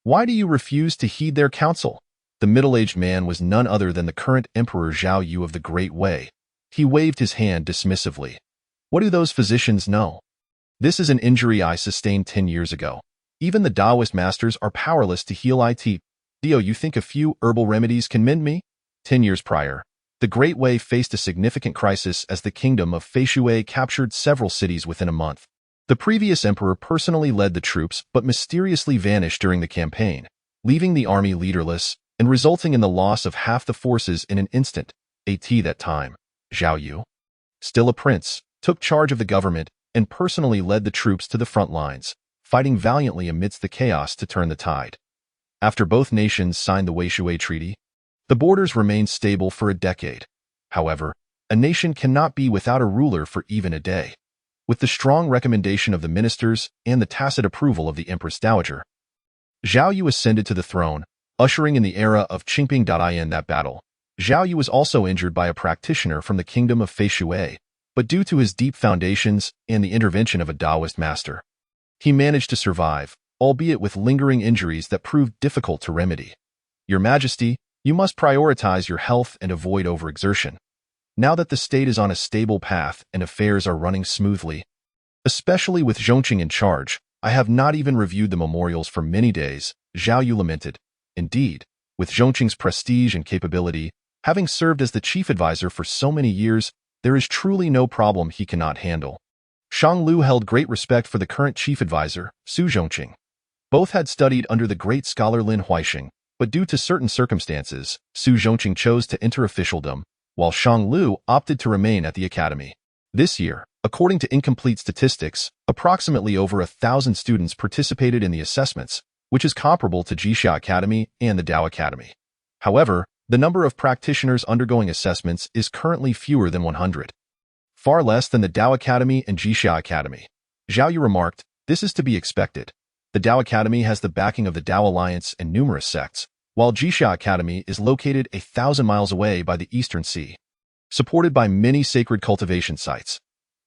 Why do you refuse to heed their counsel? The middle-aged man was none other than the current Emperor Zhao Yu of the Great Wei. He waved his hand dismissively. What do those physicians know? This is an injury I sustained 10 years ago. Even the Taoist masters are powerless to heal it. Dio, you think a few herbal remedies can mend me? 10 years prior, the Great Wei faced a significant crisis as the kingdom of Feishui captured several cities within a month. The previous emperor personally led the troops but mysteriously vanished during the campaign, leaving the army leaderless and resulting in the loss of half the forces in an instant. At that time, Zhao Yu, still a prince, took charge of the government and personally led the troops to the front lines, fighting valiantly amidst the chaos to turn the tide. After both nations signed the Weishui Treaty, the borders remained stable for a decade. However, a nation cannot be without a ruler for even a day. With the strong recommendation of the ministers and the tacit approval of the Empress Dowager, Zhao Yu ascended to the throne, ushering in the era of Qingping. In that battle, Zhao Yu was also injured by a practitioner from the kingdom of Feishui, but due to his deep foundations and the intervention of a Taoist master, he managed to survive, albeit with lingering injuries that proved difficult to remedy. Your Majesty, you must prioritize your health and avoid overexertion. Now that the state is on a stable path and affairs are running smoothly, especially with Zhongqing in charge, I have not even reviewed the memorials for many days, Zhao Yu lamented. Indeed, with Zhongqing's prestige and capability, having served as the chief advisor for so many years, there is truly no problem he cannot handle. Shang Lu held great respect for the current chief advisor, Su Zhongqing. Both had studied under the great scholar Lin Huixing, but due to certain circumstances, Su Zhongqing chose to enter officialdom, while Shang Lu opted to remain at the academy. This year, according to incomplete statistics, approximately over 1,000 students participated in the assessments, which is comparable to Jixia Academy and the Tao Academy. However, the number of practitioners undergoing assessments is currently fewer than 100. Far less than the Tao Academy and Jixia Academy. Zhao Yu remarked, this is to be expected. The Tao Academy has the backing of the Tao Alliance and numerous sects, while Jixia Academy is located 1,000 miles away by the Eastern Sea, supported by many sacred cultivation sites.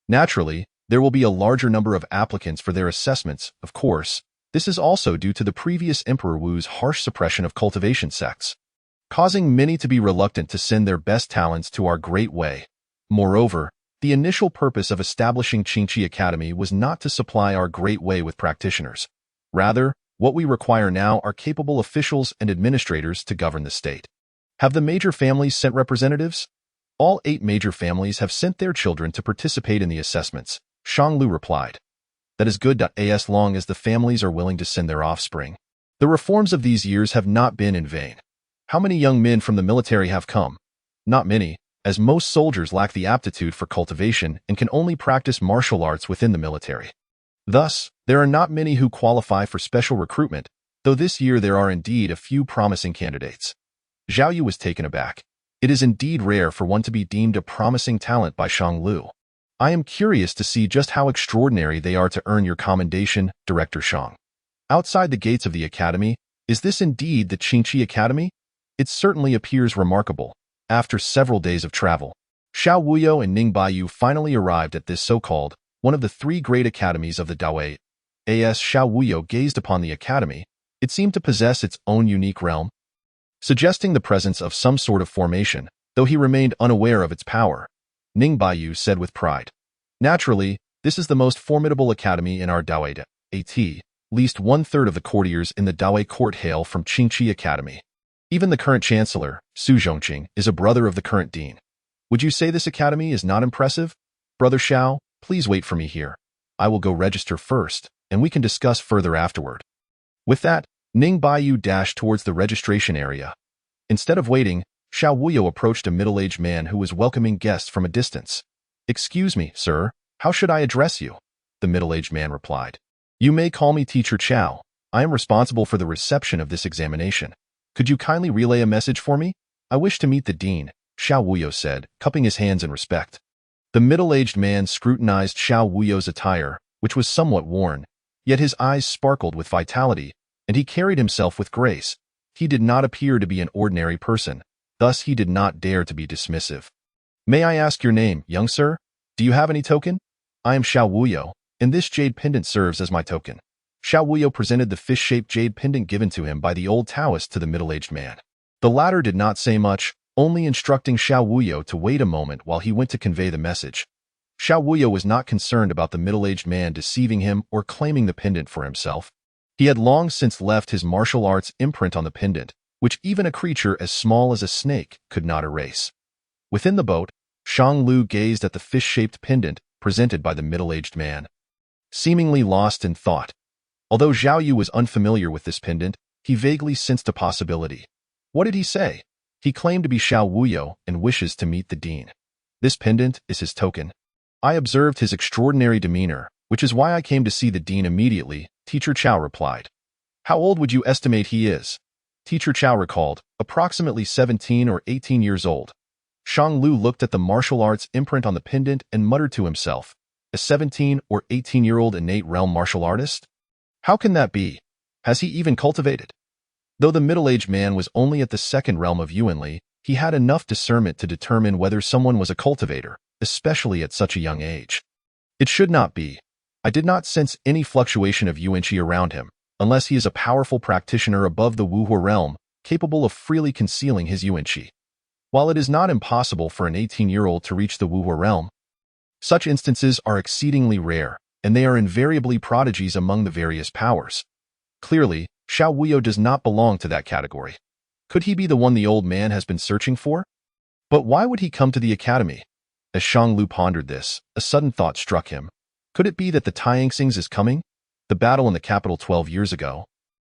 Naturally, there will be a larger number of applicants for their assessments, of course. This is also due to the previous Emperor Wu's harsh suppression of cultivation sects, causing many to be reluctant to send their best talents to our Great Wei. Moreover, The initial purpose of establishing Qingqi Academy was not to supply our great way with practitioners. Rather, what we require now are capable officials and administrators to govern the state. Have the major families sent representatives? All 8 major families have sent their children to participate in the assessments, Shanglu replied. That is good as long as the families are willing to send their offspring. The reforms of these years have not been in vain. How many young men from the military have come? Not many, as most soldiers lack the aptitude for cultivation and can only practice martial arts within the military. Thus, there are not many who qualify for special recruitment, though this year there are indeed a few promising candidates. Zhao Yu was taken aback. It is indeed rare for one to be deemed a promising talent by Shanglu. I am curious to see just how extraordinary they are to earn your commendation, Director Shang. Outside the gates of the academy, is this indeed the Qingqi Academy? It certainly appears remarkable. After several days of travel, Xiao Wuyo and Ning Baiyu finally arrived at this so-called one of the 3 great academies of the Dawei. As Xiao Wuyo gazed upon the academy, it seemed to possess its own unique realm, suggesting the presence of some sort of formation, though he remained unaware of its power. Ning Baiyu said with pride, "Naturally, this is the most formidable academy in our Dawei. At least 1/3 of the courtiers in the Dawei court hail from Qingqi Academy. Even the current chancellor, Su Zhongqing, is a brother of the current dean. Would you say this academy is not impressive? Brother Xiao, please wait for me here. I will go register first, and we can discuss further afterward." With that, Ning Baiyu dashed towards the registration area. Instead of waiting, Xiao Wuyo approached a middle-aged man who was welcoming guests from a distance. "Excuse me, sir, how should I address you?" The middle-aged man replied. "You may call me Teacher Chao. I am responsible for the reception of this examination. Could you kindly relay a message for me? I wish to meet the dean," Xiao Wuyo said, cupping his hands in respect. The middle-aged man scrutinized Xiao Wuyo's attire, which was somewhat worn, yet his eyes sparkled with vitality, and he carried himself with grace. He did not appear to be an ordinary person, thus he did not dare to be dismissive. "May I ask your name, young sir? Do you have any token?" "I am Xiao Wuyo, and this jade pendant serves as my token." Xiao Wuyo presented the fish-shaped jade pendant given to him by the old Taoist to the middle-aged man. The latter did not say much, only instructing Xiao Wuyo to wait a moment while he went to convey the message. Xiao Wuyo was not concerned about the middle-aged man deceiving him or claiming the pendant for himself. He had long since left his martial arts imprint on the pendant, which even a creature as small as a snake could not erase. Within the boat, Shang Lu gazed at the fish-shaped pendant presented by the middle-aged man, seemingly lost in thought. Although Zhao Yu was unfamiliar with this pendant, he vaguely sensed a possibility. What did he say? He claimed to be Xiao Wuyo and wishes to meet the dean. This pendant is his token. I observed his extraordinary demeanor, which is why I came to see the dean immediately, Teacher Chao replied. How old would you estimate he is? Teacher Chao recalled, approximately 17 or 18 years old. Shang Lu looked at the martial arts imprint on the pendant and muttered to himself, a 17 or 18-year-old innate realm martial artist? How can that be? Has he even cultivated? Though the middle-aged man was only at the second realm of Yuanli, he had enough discernment to determine whether someone was a cultivator, especially at such a young age. It should not be. I did not sense any fluctuation of yuanqi around him, unless he is a powerful practitioner above the wuhua realm, capable of freely concealing his yuanqi. While it is not impossible for an 18-year-old to reach the wuhua realm, such instances are exceedingly rare, and they are invariably prodigies among the various powers. Clearly, Xiao Wuyo does not belong to that category. Could he be the one the old man has been searching for? But why would he come to the academy? As Shang Lu pondered this, a sudden thought struck him. Could it be that the Taiyangxings is coming? The battle in the capital 12 years ago,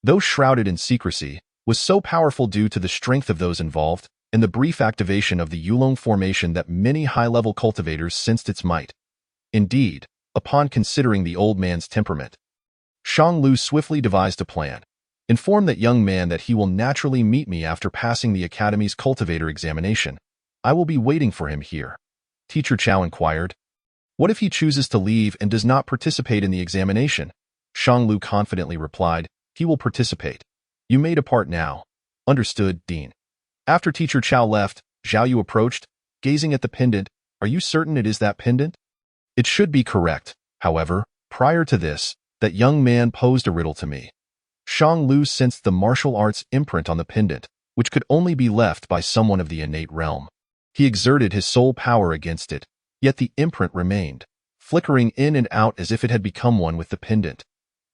though shrouded in secrecy, was so powerful due to the strength of those involved and the brief activation of the Yulong formation that many high-level cultivators sensed its might. Indeed, upon considering the old man's temperament, Shang Lu swiftly devised a plan. Inform that young man that he will naturally meet me after passing the academy's cultivator examination. I will be waiting for him here. Teacher Chao inquired. What if he chooses to leave and does not participate in the examination? Shang Lu confidently replied, he will participate. You may depart now. Understood, Dean. After Teacher Chao left, Zhao Yu approached, gazing at the pendant. Are you certain it is that pendant? It should be correct. However, prior to this, that young man posed a riddle to me. Shang Lu sensed the martial arts imprint on the pendant, which could only be left by someone of the innate realm. He exerted his soul power against it, Yet the imprint remained, flickering in and out as if it had become one with the pendant.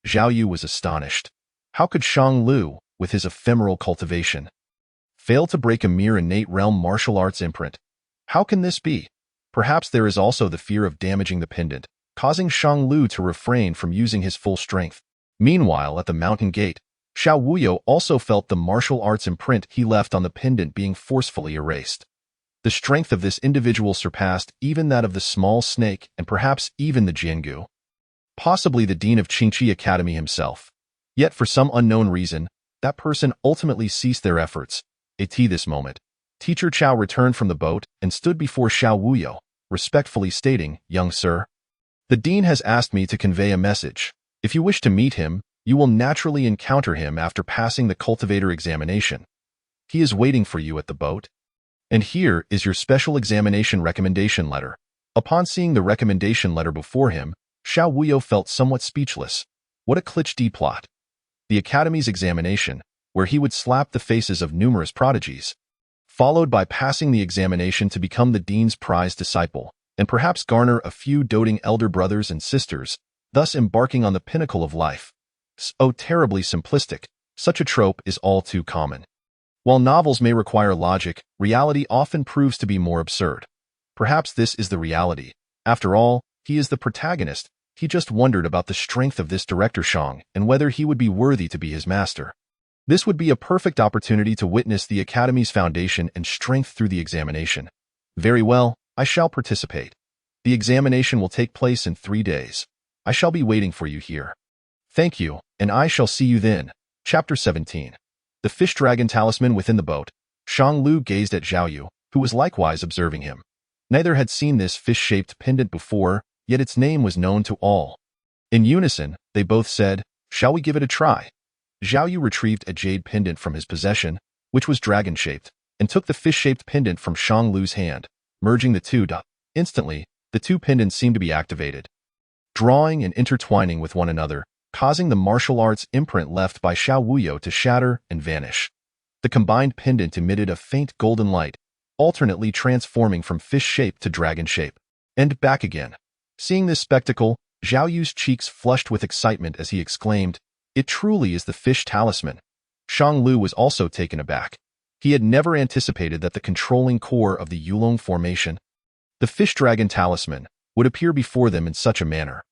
Zhao Yu was astonished. How could Shang Lu, with his ephemeral cultivation, fail to break a mere innate realm martial arts imprint? How can this be? Perhaps there is also the fear of damaging the pendant, causing Shang Lu to refrain from using his full strength. Meanwhile, at the mountain gate, Xiao Wuyo also felt the martial arts imprint he left on the pendant being forcefully erased. The strength of this individual surpassed even that of the small snake and perhaps even the Jiangu, possibly the dean of Qingqi Academy himself. Yet for some unknown reason, that person ultimately ceased their efforts. At this moment, Teacher Chao returned from the boat and stood before Xiao Wuyo, respectfully stating, "Young sir, the dean has asked me to convey a message. If you wish to meet him, you will naturally encounter him after passing the cultivator examination. He is waiting for you at the boat. And here is your special examination recommendation letter." Upon seeing the recommendation letter before him, Xiao Wuyo felt somewhat speechless. What a cliché plot. The Academy's examination, where he would slap the faces of numerous prodigies, followed by passing the examination to become the dean's prized disciple, and perhaps garner a few doting elder brothers and sisters, thus embarking on the pinnacle of life. So terribly simplistic, such a trope is all too common. While novels may require logic, reality often proves to be more absurd. Perhaps this is the reality. After all, he is the protagonist. He just wondered about the strength of this director Shang and whether he would be worthy to be his master. This would be a perfect opportunity to witness the Academy's foundation and strength through the examination. Very well, I shall participate. The examination will take place in 3 days. I shall be waiting for you here. Thank you, and I shall see you then. Chapter 17. The Fish Dragon Talisman within the boat. Shang Lu gazed at Zhao Yu, who was likewise observing him. Neither had seen this fish-shaped pendant before, yet its name was known to all. In unison, they both said, "Shall we give it a try?" Zhao Yu retrieved a jade pendant from his possession, which was dragon-shaped, and took the fish-shaped pendant from Shang Lu's hand, merging the two. Instantly, the two pendants seemed to be activated, drawing and intertwining with one another, causing the martial arts imprint left by Xiao Wuyo to shatter and vanish. The combined pendant emitted a faint golden light, alternately transforming from fish shape to dragon shape, and back again. Seeing this spectacle, Zhao Yu's cheeks flushed with excitement as he exclaimed, "It truly is the fish talisman." Shang Lu was also taken aback. He had never anticipated that the controlling core of the Yulong formation, the fish dragon talisman, would appear before them in such a manner.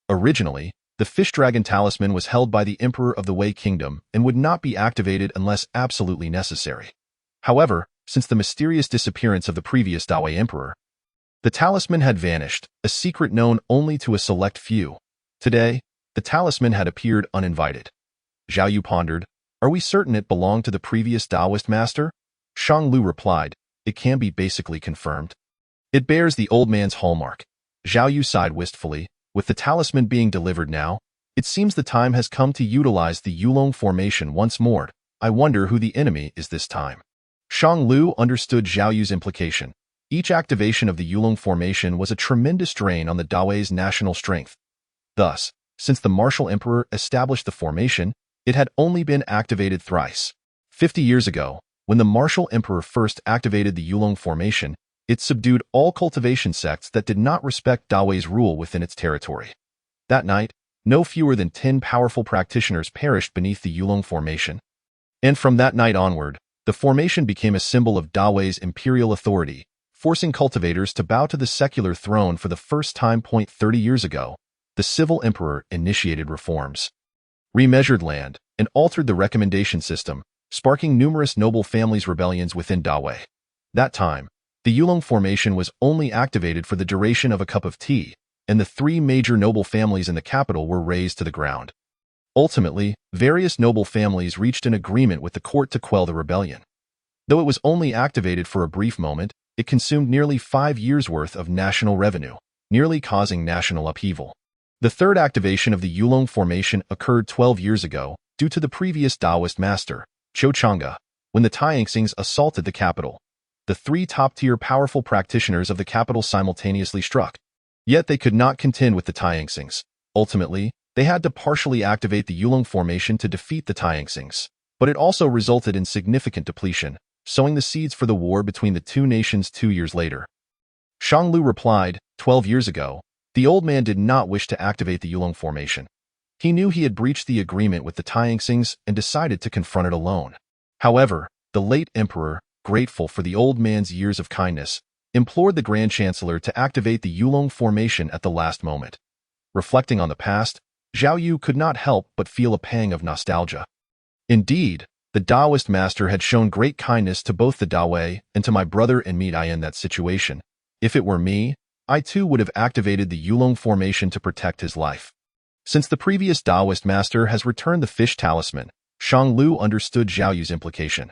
Originally, the fish dragon talisman was held by the Emperor of the Wei Kingdom and would not be activated unless absolutely necessary. However, since the mysterious disappearance of the previous Dawei Emperor, the talisman had vanished, a secret known only to a select few. Today, the talisman had appeared uninvited. Zhao Yu pondered, "Are we certain it belonged to the previous Taoist master?" Shang Lu replied, "It can be basically confirmed. It bears the old man's hallmark." Zhao Yu sighed wistfully. With the talisman being delivered now, it seems the time has come to utilize the Yulong formation once more. I wonder who the enemy is this time. Shang Lu understood Zhao Yu's implication. Each activation of the Yulong formation was a tremendous drain on the Dawei's national strength. Thus, since the martial emperor established the formation, it had only been activated thrice. 50 years ago, when the martial emperor first activated the Yulong formation, it subdued all cultivation sects that did not respect Dawei's rule within its territory. That night, no fewer than 10 powerful practitioners perished beneath the Yulong formation. And from that night onward, the formation became a symbol of Dawei's imperial authority, forcing cultivators to bow to the secular throne for the first time. 30 years ago, the civil emperor initiated reforms, remeasured land, and altered the recommendation system, sparking numerous noble families' rebellions within Dawei. That time, the Yulong formation was only activated for the duration of a cup of tea, and the 3 major noble families in the capital were razed to the ground. Ultimately, various noble families reached an agreement with the court to quell the rebellion. Though it was only activated for a brief moment, it consumed nearly 5 years' worth of national revenue, nearly causing national upheaval. The third activation of the Yulong formation occurred 12 years ago, due to the previous Taoist master, Zhou Changge, when the Taiyangxings assaulted the capital. The 3 top-tier powerful practitioners of the capital simultaneously struck. Yet they could not contend with the Taiyangxings. Ultimately, they had to partially activate the Yulong formation to defeat the Taiyangxings, but it also resulted in significant depletion, sowing the seeds for the war between the two nations 2 years later. Shanglu replied, 12 years ago, the old man did not wish to activate the Yulong formation. He knew he had breached the agreement with the Taixings and decided to confront it alone. However, the late emperor, grateful for the old man's years of kindness, implored the Grand Chancellor to activate the Yulong formation at the last moment. Reflecting on the past, Zhao Yu could not help but feel a pang of nostalgia. Indeed, the Taoist master had shown great kindness to both the Dawei and to my brother and me in that situation. If it were me, I too would have activated the Yulong formation to protect his life. Since the previous Taoist master has returned the fish talisman, Shanglu understood Zhao Yu's implication.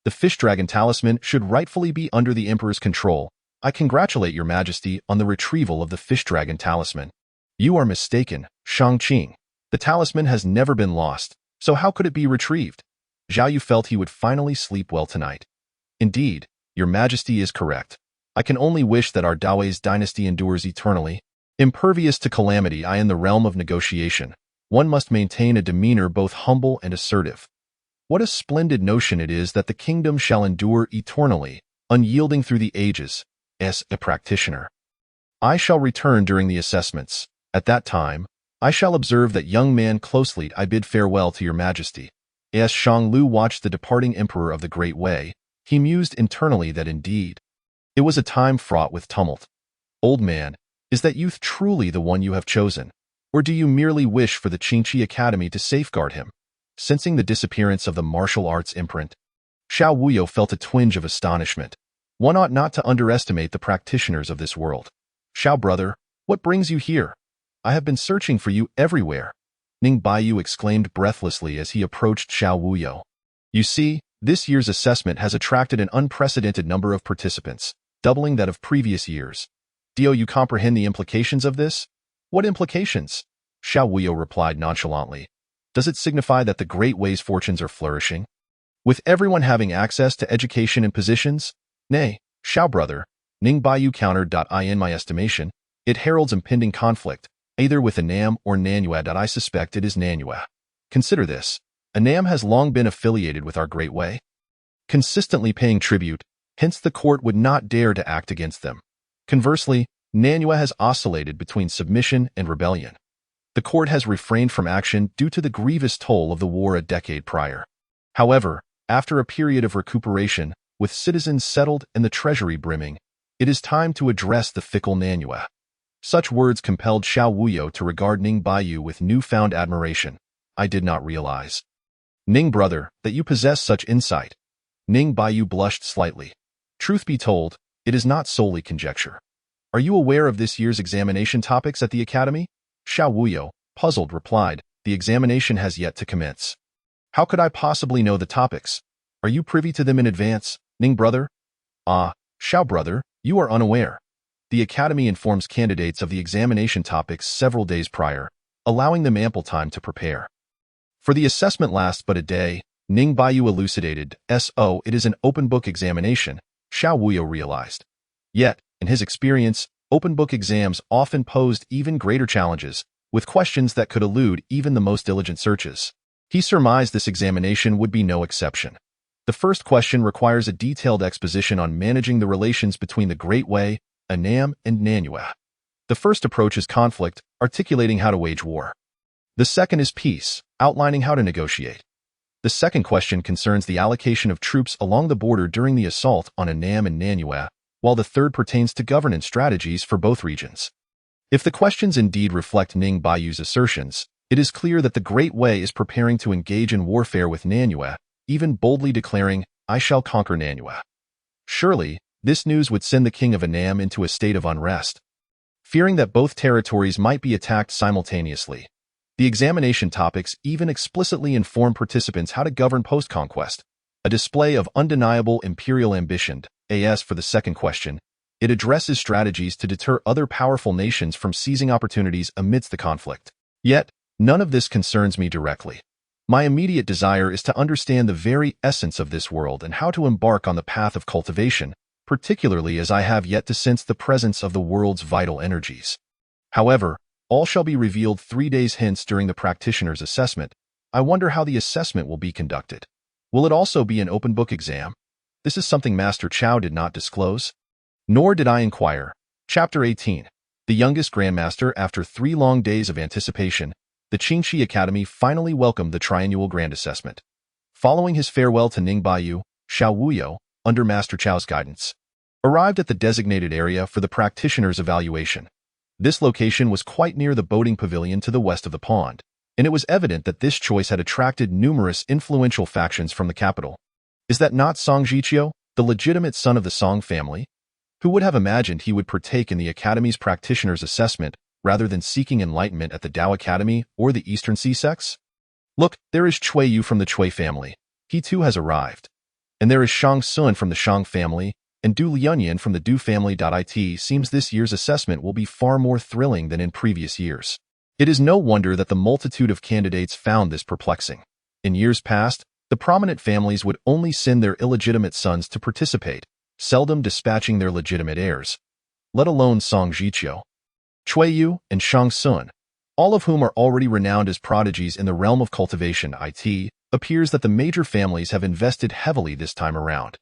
The fish dragon talisman should rightfully be under the emperor's control. I congratulate your majesty on the retrieval of the fish dragon talisman. You are mistaken, Shangqing. The talisman has never been lost, so how could it be retrieved? Zhao Yu felt he would finally sleep well tonight. Indeed, your majesty is correct. I can only wish that our Dawei's dynasty endures eternally. Impervious to calamity, in the realm of negotiation, one must maintain a demeanor both humble and assertive. What a splendid notion it is that the kingdom shall endure eternally, unyielding through the ages, as a practitioner. I shall return during the assessments. At that time, I shall observe that young man closely. I bid farewell to your majesty. As Shanglu watched the departing emperor of the Great Way, he mused internally that indeed, it was a time fraught with tumult. Old man, is that youth truly the one you have chosen, or do you merely wish for the Qingqi Academy to safeguard him? Sensing the disappearance of the martial arts imprint, Xiao Wuyo felt a twinge of astonishment. One ought not to underestimate the practitioners of this world. Xiao brother, what brings you here? I have been searching for you everywhere. Ning Baiyu exclaimed breathlessly as he approached Xiao Wuyo. You see, this year's assessment has attracted an unprecedented number of participants, doubling that of previous years. Do you comprehend the implications of this? What implications? Xiao Wuyo replied nonchalantly. Does it signify that the Great Way's fortunes are flourishing? With everyone having access to education and positions? Nay, Xiao brother, Ning Baiyu countered. In my estimation, it heralds impending conflict, either with Annam or Nanyue. I suspect it is Nanyue. Consider this. Annam has long been affiliated with our Great Way, consistently paying tribute, hence the court would not dare to act against them. Conversely, Nanyue has oscillated between submission and rebellion. The court has refrained from action due to the grievous toll of the war a decade prior. However, after a period of recuperation, with citizens settled and the treasury brimming, it is time to address the fickle Nanyue. Such words compelled Xiao Wuyo to regard Ning Baiyu with newfound admiration. I did not realize, Ning brother, that you possess such insight. Ning Baiyu blushed slightly. Truth be told, it is not solely conjecture. Are you aware of this year's examination topics at the academy? Xiao Wuyo, puzzled, replied, the examination has yet to commence. How could I possibly know the topics? Are you privy to them in advance, Ning brother? Ah, Xiao brother, you are unaware. The academy informs candidates of the examination topics several days prior, allowing them ample time to prepare. For the assessment lasts but a day, Ning Baiyu elucidated. So it is an open book examination, Xiao Wuyo realized. Yet, in his experience, open book exams often posed even greater challenges, with questions that could elude even the most diligent searches. He surmised this examination would be no exception. The first question requires a detailed exposition on managing the relations between the Great Way, Annam, and Nanyue. The first approach is conflict, articulating how to wage war. The second is peace, outlining how to negotiate. The second question concerns the allocation of troops along the border during the assault on Annam and Nanyue, while the third pertains to governance strategies for both regions. If the questions indeed reflect Ning Baiyu's assertions, it is clear that the Great Way is preparing to engage in warfare with Nanyue, even boldly declaring, I shall conquer Nanyue. Surely, this news would send the king of Annam into a state of unrest. Fearing that both territories might be attacked simultaneously, the examination topics even explicitly inform participants how to govern post-conquest, a display of undeniable imperial ambition. As for the second question, it addresses strategies to deter other powerful nations from seizing opportunities amidst the conflict. Yet, none of this concerns me directly. My immediate desire is to understand the very essence of this world and how to embark on the path of cultivation, particularly as I have yet to sense the presence of the world's vital energies. However, all shall be revealed 3 days hence during the practitioner's assessment. I wonder how the assessment will be conducted. Will it also be an open book exam? This is something Master Chao did not disclose. Nor did I inquire. Chapter 18. The youngest Grandmaster. After 3 long days of anticipation, the Qingxi Academy finally welcomed the triannual Grand Assessment. Following his farewell to Ningbayu, Xiao Wuyo, under Master Chao's guidance, arrived at the designated area for the practitioner's evaluation. This location was quite near the boating pavilion to the west of the pond, and it was evident that this choice had attracted numerous influential factions from the capital. Is that not Song Jiqiu, the legitimate son of the Song family? Who would have imagined he would partake in the Academy's practitioner's assessment rather than seeking enlightenment at the Dao Academy or the Eastern Sea sects? Look, there is Cui Yu from the Cui family. He too has arrived. And there is Shang Sun from the Shang family, and Du Lianyan from the Du family. It seems this year's assessment will be far more thrilling than in previous years. It is no wonder that the multitude of candidates found this perplexing. In years past, the prominent families would only send their illegitimate sons to participate, seldom dispatching their legitimate heirs, let alone Song Jiqiu, Cui Yu, and Shang Sun, all of whom are already renowned as prodigies in the realm of cultivation. It appears that the major families have invested heavily this time around.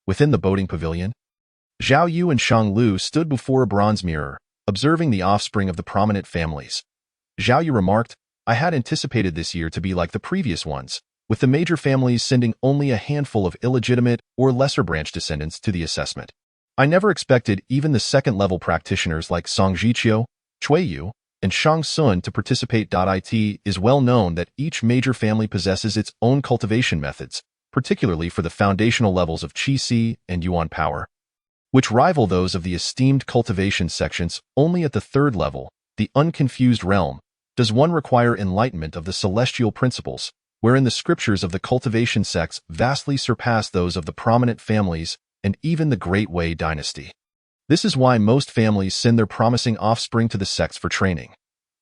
Within the boating pavilion, Zhao Yu and Shang Lu stood before a bronze mirror, observing the offspring of the prominent families. Zhao Yu remarked, "I had anticipated this year to be like the previous ones, with the major families sending only a handful of illegitimate or lesser branch descendants to the assessment. I never expected even the second-level practitioners like Song Jiqiu, Cui Yu, and Shang Sun to participate. It is well known that each major family possesses its own cultivation methods, particularly for the foundational levels of Qi Si and Yuan power, which rival those of the esteemed cultivation sections. Only at the third level, the unconfused realm, does one require enlightenment of the celestial principles, wherein the scriptures of the cultivation sects vastly surpass those of the prominent families and even the Great Wei dynasty. This is why most families send their promising offspring to the sects for training.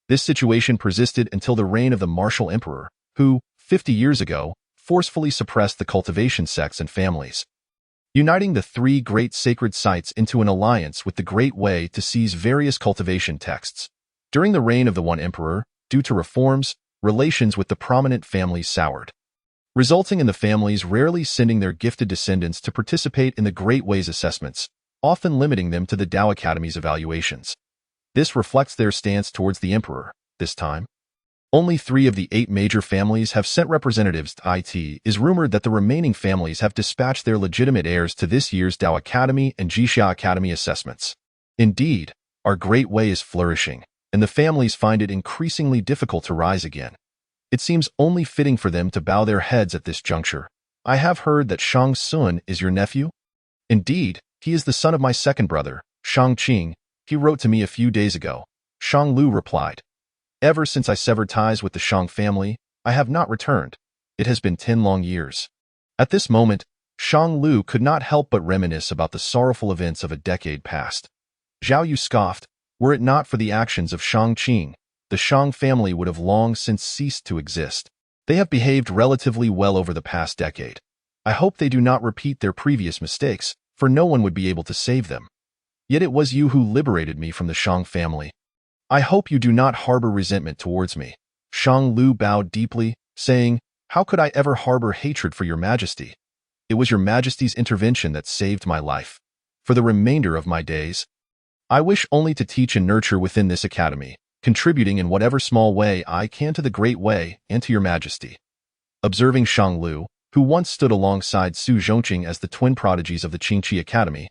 This situation persisted until the reign of the martial emperor, who, 50 years ago, forcefully suppressed the cultivation sects and families, uniting the 3 great sacred sites into an alliance with the Great Wei to seize various cultivation texts. During the reign of the one emperor, due to reforms, relations with the prominent families soured, resulting in the families rarely sending their gifted descendants to participate in the Great Wei's assessments, often limiting them to the Dao Academy's evaluations. This reflects their stance towards the emperor. This time, only 3 of the 8 major families have sent representatives. It is rumored that the remaining families have dispatched their legitimate heirs to this year's Dao Academy and Jixia Academy assessments. Indeed, our Great Wei is flourishing, and the families find it increasingly difficult to rise again. It seems only fitting for them to bow their heads at this juncture. I have heard that Shang Sun is your nephew? Indeed, he is the son of my second brother, Shang Qing. He wrote to me a few days ago. Shang Lu replied. Ever since I severed ties with the Shang family, I have not returned. It has been 10 long years. At this moment, Shang Lu could not help but reminisce about the sorrowful events of a decade past. Zhao Yu scoffed. Were it not for the actions of Shang Qing, the Shang family would have long since ceased to exist. They have behaved relatively well over the past decade. I hope they do not repeat their previous mistakes, for no one would be able to save them. Yet it was you who liberated me from the Shang family. I hope you do not harbor resentment towards me. Shang Lu bowed deeply, saying, How could I ever harbor hatred for your majesty? It was your majesty's intervention that saved my life. For the remainder of my days, I wish only to teach and nurture within this academy, contributing in whatever small way I can to the Great Wei and to your majesty. Observing Shang Lu, who once stood alongside Su Zhongqing as the twin prodigies of the Qingqi Academy,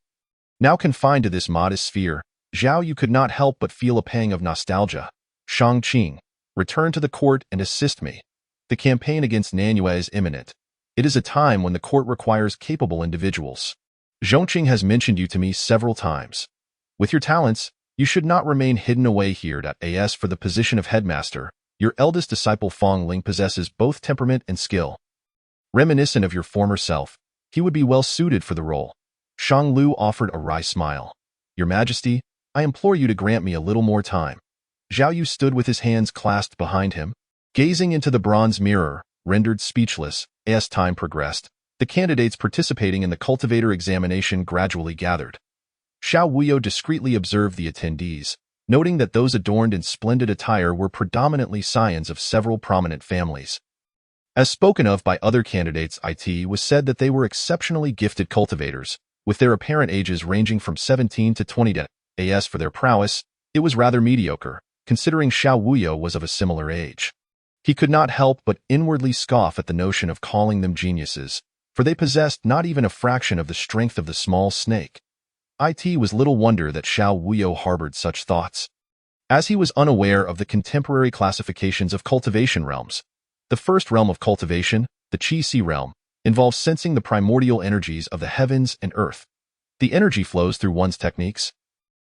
now confined to this modest sphere, Zhao Yu could not help but feel a pang of nostalgia. Shang Qing, return to the court and assist me. The campaign against Nanyue is imminent. It is a time when the court requires capable individuals. Zhongqing has mentioned you to me several times. With your talents, you should not remain hidden away here. As for the position of headmaster, your eldest disciple Fong Ling possesses both temperament and skill. Reminiscent of your former self, he would be well suited for the role. Shang Lu offered a wry smile. Your Majesty, I implore you to grant me a little more time. Zhao Yu stood with his hands clasped behind him, gazing into the bronze mirror, rendered speechless. As time progressed, the candidates participating in the cultivator examination gradually gathered. Xiao Wuyo discreetly observed the attendees, noting that those adorned in splendid attire were predominantly scions of several prominent families. As spoken of by other candidates, it was said that they were exceptionally gifted cultivators, with their apparent ages ranging from 17 to 20. As for their prowess, it was rather mediocre, considering Xiao Wuyo was of a similar age. He could not help but inwardly scoff at the notion of calling them geniuses, for they possessed not even a fraction of the strength of the small snake. It was little wonder that Xiao Wuyo harbored such thoughts, as he was unaware of the contemporary classifications of cultivation realms. The first realm of cultivation, the Qi realm, involves sensing the primordial energies of the heavens and earth. The energy flows through one's techniques,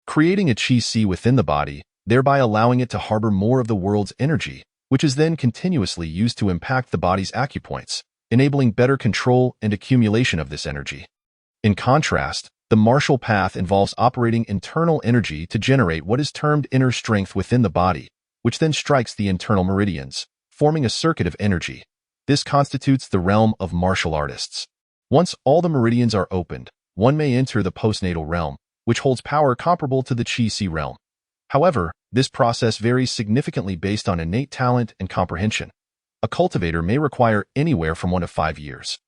creating a Qi within the body, thereby allowing it to harbor more of the world's energy, which is then continuously used to impact the body's acupoints, enabling better control and accumulation of this energy. In contrast, the martial path involves operating internal energy to generate what is termed inner strength within the body, which then strikes the internal meridians, forming a circuit of energy. This constitutes the realm of martial artists. Once all the meridians are opened, one may enter the postnatal realm, which holds power comparable to the Qi realm. However, this process varies significantly based on innate talent and comprehension. A cultivator may require anywhere from 1 to 5 years,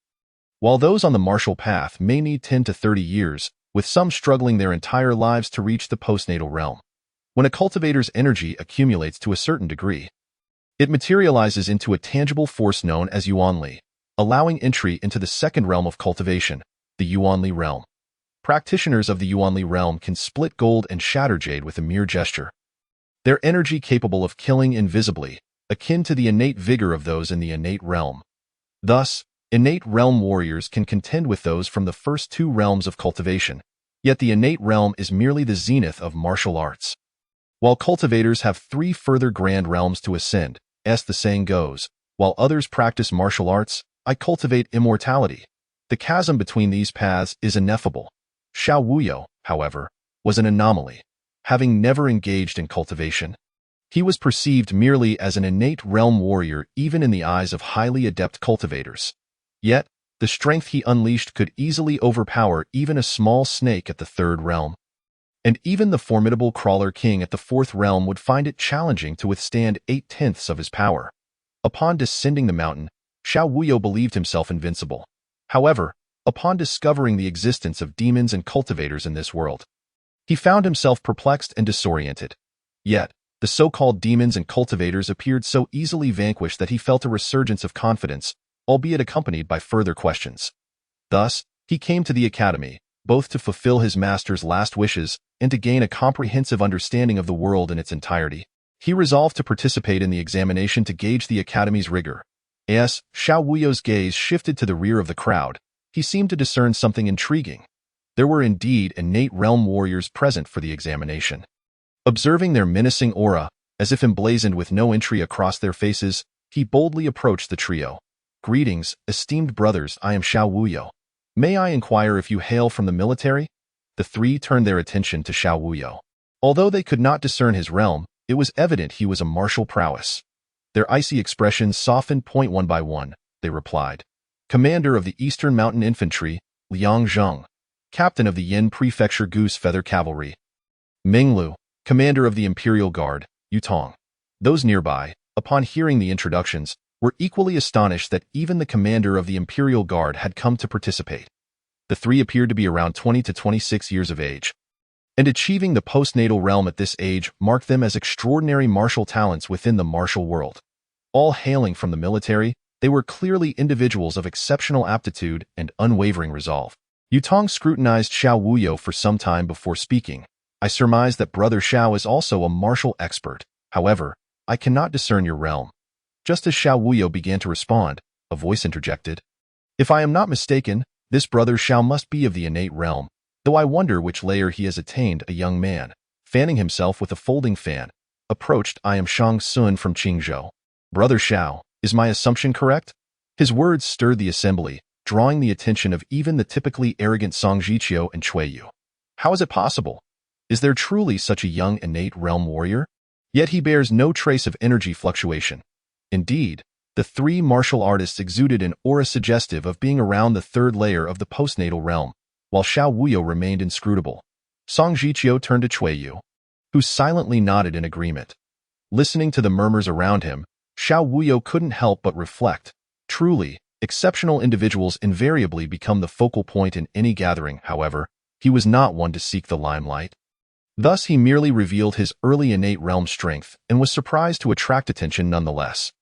while those on the martial path may need 10 to 30 years, with some struggling their entire lives to reach the postnatal realm. When a cultivator's energy accumulates to a certain degree, it materializes into a tangible force known as Yuanli, allowing entry into the second realm of cultivation, the Yuanli realm. Practitioners of the Yuanli realm can split gold and shatter jade with a mere gesture. Their energy capable of killing invisibly, akin to the innate vigor of those in the innate realm. Thus, innate realm warriors can contend with those from the first 2 realms of cultivation, yet the innate realm is merely the zenith of martial arts. While cultivators have 3 further grand realms to ascend, as the saying goes, while others practice martial arts, I cultivate immortality. The chasm between these paths is ineffable. Xiao Wuyo, however, was an anomaly. Having never engaged in cultivation, he was perceived merely as an innate realm warrior even in the eyes of highly adept cultivators. Yet, the strength he unleashed could easily overpower even a small snake at the 3rd realm. And even the formidable crawler king at the 4th realm would find it challenging to withstand 8/10 of his power. Upon descending the mountain, Xiao Wuyo believed himself invincible. However, upon discovering the existence of demons and cultivators in this world, he found himself perplexed and disoriented. Yet, the so-called demons and cultivators appeared so easily vanquished that he felt a resurgence of confidence, albeit accompanied by further questions. Thus, he came to the academy, both to fulfill his master's last wishes and to gain a comprehensive understanding of the world in its entirety. He resolved to participate in the examination to gauge the academy's rigor. As Xiao Wuyo's gaze shifted to the rear of the crowd, he seemed to discern something intriguing. There were indeed innate realm warriors present for the examination. Observing their menacing aura, as if emblazoned with no entry across their faces, he boldly approached the trio. "Greetings, esteemed brothers, I am Xiao Wuyo. May I inquire if you hail from the military?" The 3 turned their attention to Xiao Wuyo. Although they could not discern his realm, it was evident he was a martial prowess. Their icy expressions softened one by one. They replied, "Commander of the Eastern Mountain Infantry, Liang Zheng. Captain of the Yin Prefecture Goose Feather Cavalry, Minglu. Commander of the Imperial Guard, Yutong." Those nearby, upon hearing the introductions, were equally astonished that even the commander of the Imperial Guard had come to participate. The 3 appeared to be around 20 to 26 years of age, and achieving the postnatal realm at this age marked them as extraordinary martial talents within the martial world. All hailing from the military, they were clearly individuals of exceptional aptitude and unwavering resolve. Yutong scrutinized Xiao Wuyo for some time before speaking. "I surmise that Brother Xiao is also a martial expert. However, I cannot discern your realm." Just as Xiao Wuyo began to respond, a voice interjected, "If I am not mistaken, this Brother Xiao must be of the innate realm, though I wonder which layer he has attained." A young man, fanning himself with a folding fan, approached. "I am Shang Sun from Qingzhou. Brother Xiao, is my assumption correct?" His words stirred the assembly, drawing the attention of even the typically arrogant Song Jiqiu and Cui Yu. How is it possible? Is there truly such a young innate realm warrior? Yet he bears no trace of energy fluctuation. Indeed, the 3 martial artists exuded an aura suggestive of being around the 3rd layer of the postnatal realm, while Xiao Wuyo remained inscrutable. Song Jiqiu turned to Cui Yu, who silently nodded in agreement. Listening to the murmurs around him, Xiao Wuyo couldn't help but reflect. Truly, exceptional individuals invariably become the focal point in any gathering. However, he was not one to seek the limelight. Thus, he merely revealed his early innate realm strength and was surprised to attract attention nonetheless.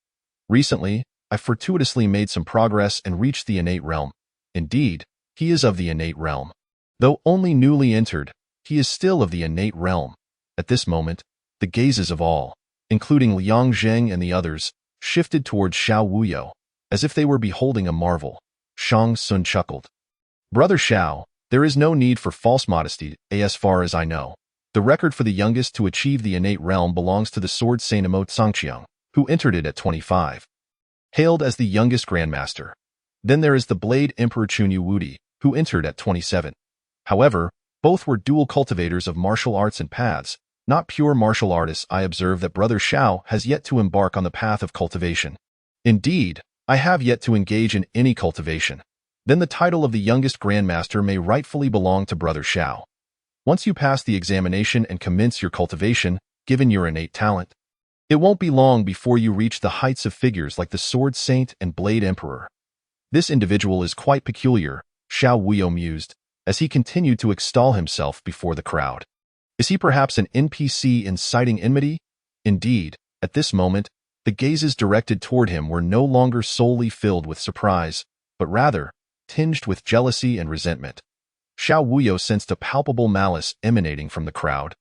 Recently, I fortuitously made some progress and reached the innate realm. Indeed, he is of the innate realm. Though only newly entered, he is still of the innate realm. At this moment, the gazes of all, including Liang Zheng and the others, shifted towards Xiao Wuyo, as if they were beholding a marvel. Shang Sun chuckled. Brother Xiao, there is no need for false modesty, as far as I know. The record for the youngest to achieve the innate realm belongs to the sword Sainamo Tsangqiang, who entered it at 25. Hailed as the youngest grandmaster. Then there is the blade Emperor Chunyu Wudi, who entered at 27. However, both were dual cultivators of martial arts and paths, not pure martial artists. I observe that Brother Xiao has yet to embark on the path of cultivation. Indeed, I have yet to engage in any cultivation. Then the title of the youngest grandmaster may rightfully belong to Brother Xiao. Once you pass the examination and commence your cultivation, given your innate talent, it won't be long before you reach the heights of figures like the Sword Saint and Blade Emperor. This individual is quite peculiar, Xiao Wuyo mused, as he continued to extol himself before the crowd. Is he perhaps an NPC inciting enmity? Indeed, at this moment, the gazes directed toward him were no longer solely filled with surprise, but rather tinged with jealousy and resentment. Xiao Wuyo sensed a palpable malice emanating from the crowd.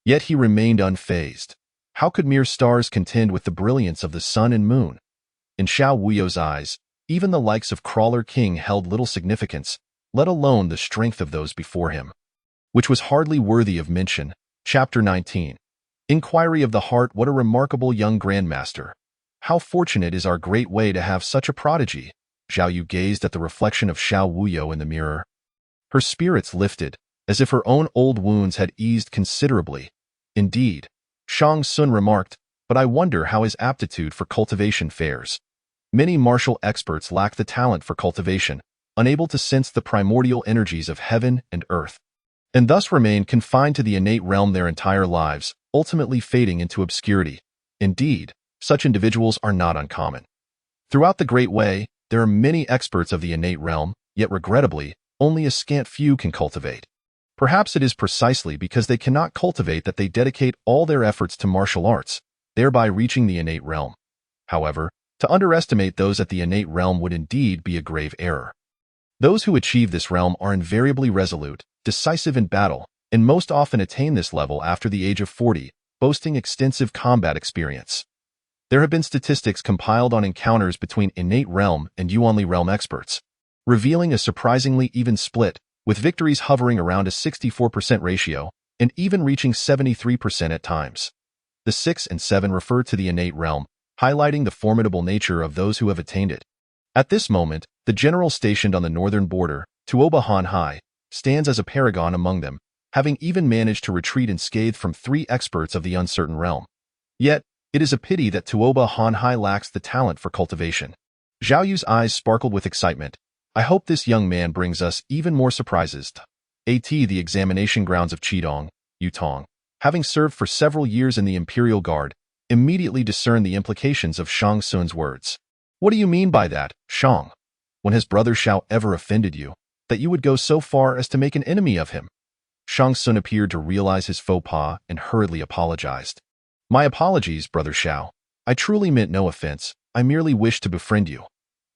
Yet he remained unfazed. How could mere stars contend with the brilliance of the sun and moon? In Xiao Wuyo's eyes, even the likes of Crawler King held little significance, let alone the strength of those before him. Which was hardly worthy of mention. Chapter 19. Inquiry of the Heart. What a remarkable young grandmaster. How fortunate is our great way to have such a prodigy. Zhao Yu gazed at the reflection of Xiao Wuyo in the mirror. Her spirits lifted, as if her own old wounds had eased considerably. Indeed, Shang Sun remarked, but I wonder how his aptitude for cultivation fares. Many martial experts lack the talent for cultivation, unable to sense the primordial energies of heaven and earth, and thus remain confined to the innate realm their entire lives, ultimately fading into obscurity. Indeed, such individuals are not uncommon. Throughout the Great Way, there are many experts of the innate realm, yet regrettably, only a scant few can cultivate. Perhaps it is precisely because they cannot cultivate that they dedicate all their efforts to martial arts, thereby reaching the innate realm. However, to underestimate those at the innate realm would indeed be a grave error. Those who achieve this realm are invariably resolute, decisive in battle, and most often attain this level after the age of 40, boasting extensive combat experience. There have been statistics compiled on encounters between innate realm and Yuanli realm experts, revealing a surprisingly even split, with victories hovering around a 64% ratio, and even reaching 73% at times. The 6 and 7 refer to the innate realm, highlighting the formidable nature of those who have attained it. At this moment, the general stationed on the northern border, Tuoba Han Hai, stands as a paragon among them, having even managed to retreat unscathed from 3 experts of the uncertain realm. Yet, it is a pity that Tuoba Han Hai lacks the talent for cultivation. Zhao Yu's eyes sparkled with excitement. I hope this young man brings us even more surprises. The examination grounds of Qidong, Yutong, having served for several years in the Imperial Guard, immediately discerned the implications of Shang Sun's words. What do you mean by that, Shang? When has Brother Xiao ever offended you, that you would go so far as to make an enemy of him? Shang Sun appeared to realize his faux pas and hurriedly apologized. My apologies, Brother Xiao. I truly meant no offense. I merely wished to befriend you.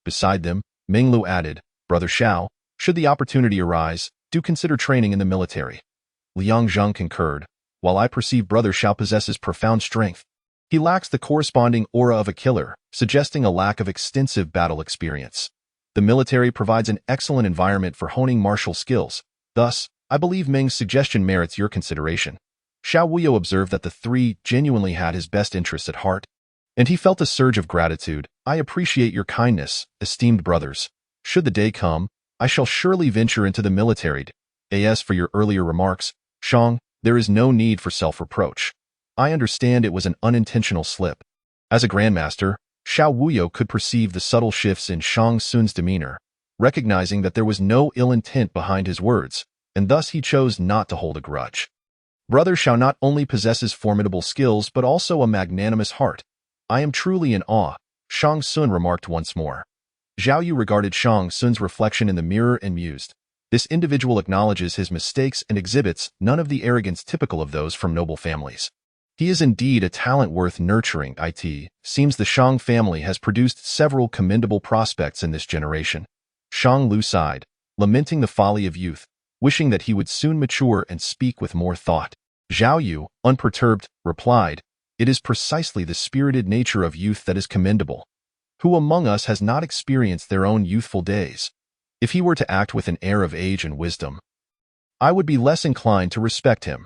Beside them, Minglu added, Brother Xiao, should the opportunity arise, do consider training in the military. Liang Zheng concurred. While I perceive Brother Xiao possesses profound strength, he lacks the corresponding aura of a killer, suggesting a lack of extensive battle experience. The military provides an excellent environment for honing martial skills. Thus, I believe Ming's suggestion merits your consideration. Xiao Wuyo observed that the 3 genuinely had his best interests at heart, and he felt a surge of gratitude. I appreciate your kindness, esteemed brothers. Should the day come, I shall surely venture into the military. As for your earlier remarks, Shang, there is no need for self-reproach. I understand it was an unintentional slip. As a grandmaster, Xiao Wuyo could perceive the subtle shifts in Shang Sun's demeanor, recognizing that there was no ill intent behind his words, and thus he chose not to hold a grudge. Brother Xiao not only possesses formidable skills but also a magnanimous heart. I am truly in awe, Shang Sun remarked once more. Zhao Yu regarded Shang Sun's reflection in the mirror and mused. This individual acknowledges his mistakes and exhibits none of the arrogance typical of those from noble families. He is indeed a talent worth nurturing. It seems the Shang family has produced several commendable prospects in this generation. Shang Lu sighed, lamenting the folly of youth, wishing that he would soon mature and speak with more thought. Zhao Yu, unperturbed, replied, "It is precisely the spirited nature of youth that is commendable. Who among us has not experienced their own youthful days? If he were to act with an air of age and wisdom, I would be less inclined to respect him."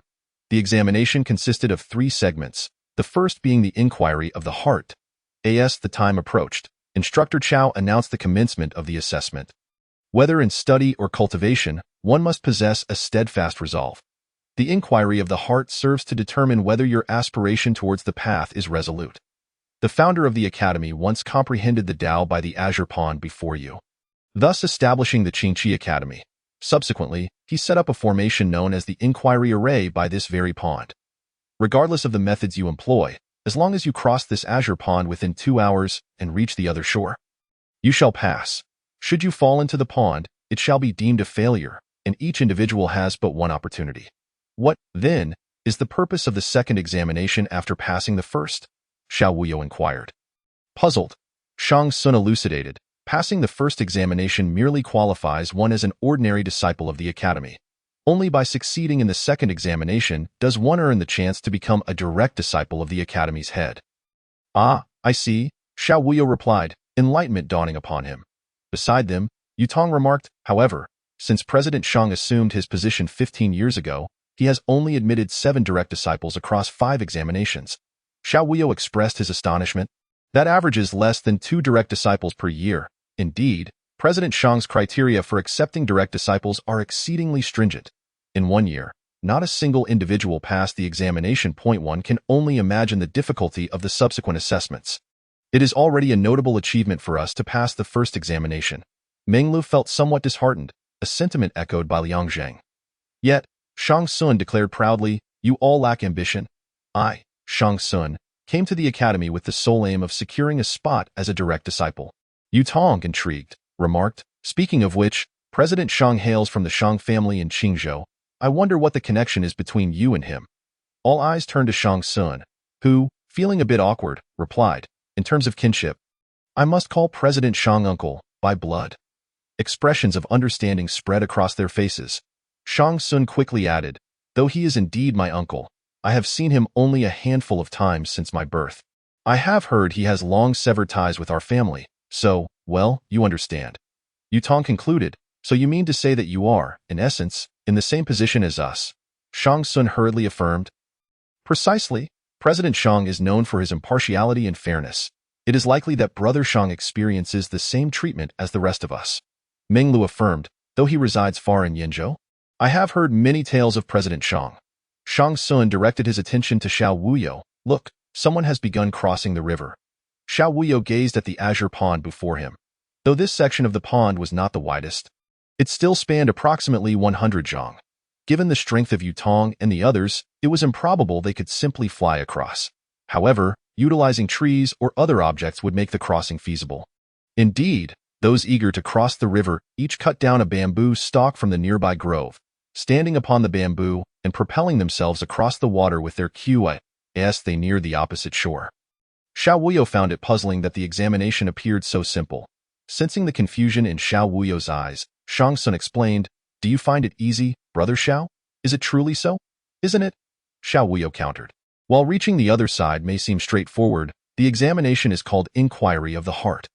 The examination consisted of 3 segments, the first being the inquiry of the heart. As the time approached, Instructor Chow announced the commencement of the assessment. Whether in study or cultivation, one must possess a steadfast resolve. The inquiry of the heart serves to determine whether your aspiration towards the path is resolute. The founder of the academy once comprehended the Tao by the azure pond before you, thus establishing the Qingqi Academy. Subsequently, he set up a formation known as the Inquiry Array by this very pond. Regardless of the methods you employ, as long as you cross this azure pond within 2 hours and reach the other shore, you shall pass. Should you fall into the pond, it shall be deemed a failure, and each individual has but one opportunity. What, then, is the purpose of the second examination after passing the first? Xiao Wuyo inquired. Puzzled, Shang Sun elucidated, passing the first examination merely qualifies one as an ordinary disciple of the academy. Only by succeeding in the second examination does one earn the chance to become a direct disciple of the academy's head. Ah, I see, Xiao Wuyo replied, enlightenment dawning upon him. Beside them, Yutong remarked, however, since President Shang assumed his position 15 years ago, he has only admitted 7 direct disciples across 5 examinations. Xiao Wuyo expressed his astonishment. That averages less than 2 direct disciples per year. Indeed, President Shang's criteria for accepting direct disciples are exceedingly stringent. In 1 year, not a single individual passed the examination. One can only imagine the difficulty of the subsequent assessments. It is already a notable achievement for us to pass the first examination. Menglu felt somewhat disheartened, a sentiment echoed by Liang Zheng. Yet, Shang Sun declared proudly, "You all lack ambition. I, Shang Sun, came to the academy with the sole aim of securing a spot as a direct disciple." Yutong, intrigued, remarked, "Speaking of which, President Shang hails from the Shang family in Qingzhou. I wonder what the connection is between you and him." All eyes turned to Shang Sun, who, feeling a bit awkward, replied, "In terms of kinship, I must call President Shang uncle, by blood." Expressions of understanding spread across their faces. Shang Sun quickly added, "Though he is indeed my uncle, I have seen him only a handful of times since my birth. I have heard he has long severed ties with our family, so, well, you understand." Yutong concluded, "So you mean to say that you are, in essence, in the same position as us?" Shang Sun hurriedly affirmed. "Precisely. President Shang is known for his impartiality and fairness. It is likely that Brother Shang experiences the same treatment as the rest of us." Menglu affirmed, "Though he resides far in Yenzhou, I have heard many tales of President Shang." Shang Sun directed his attention to Xiao Wuyo. "Look, someone has begun crossing the river." Xiao Wuyo gazed at the azure pond before him. Though this section of the pond was not the widest, it still spanned approximately 100 zhang. Given the strength of Yutong and the others, it was improbable they could simply fly across. However, utilizing trees or other objects would make the crossing feasible. Indeed, those eager to cross the river each cut down a bamboo stalk from the nearby grove, standing upon the bamboo and propelling themselves across the water with their QA as they neared the opposite shore. Xiao Wuyo found it puzzling that the examination appeared so simple. Sensing the confusion in Xiao Wuyo's eyes, Shang Sun explained, "Do you find it easy, Brother Xiao? Is it truly so?" "Isn't it?" Xiao Wuyo countered. "While reaching the other side may seem straightforward, the examination is called Inquiry of the Heart.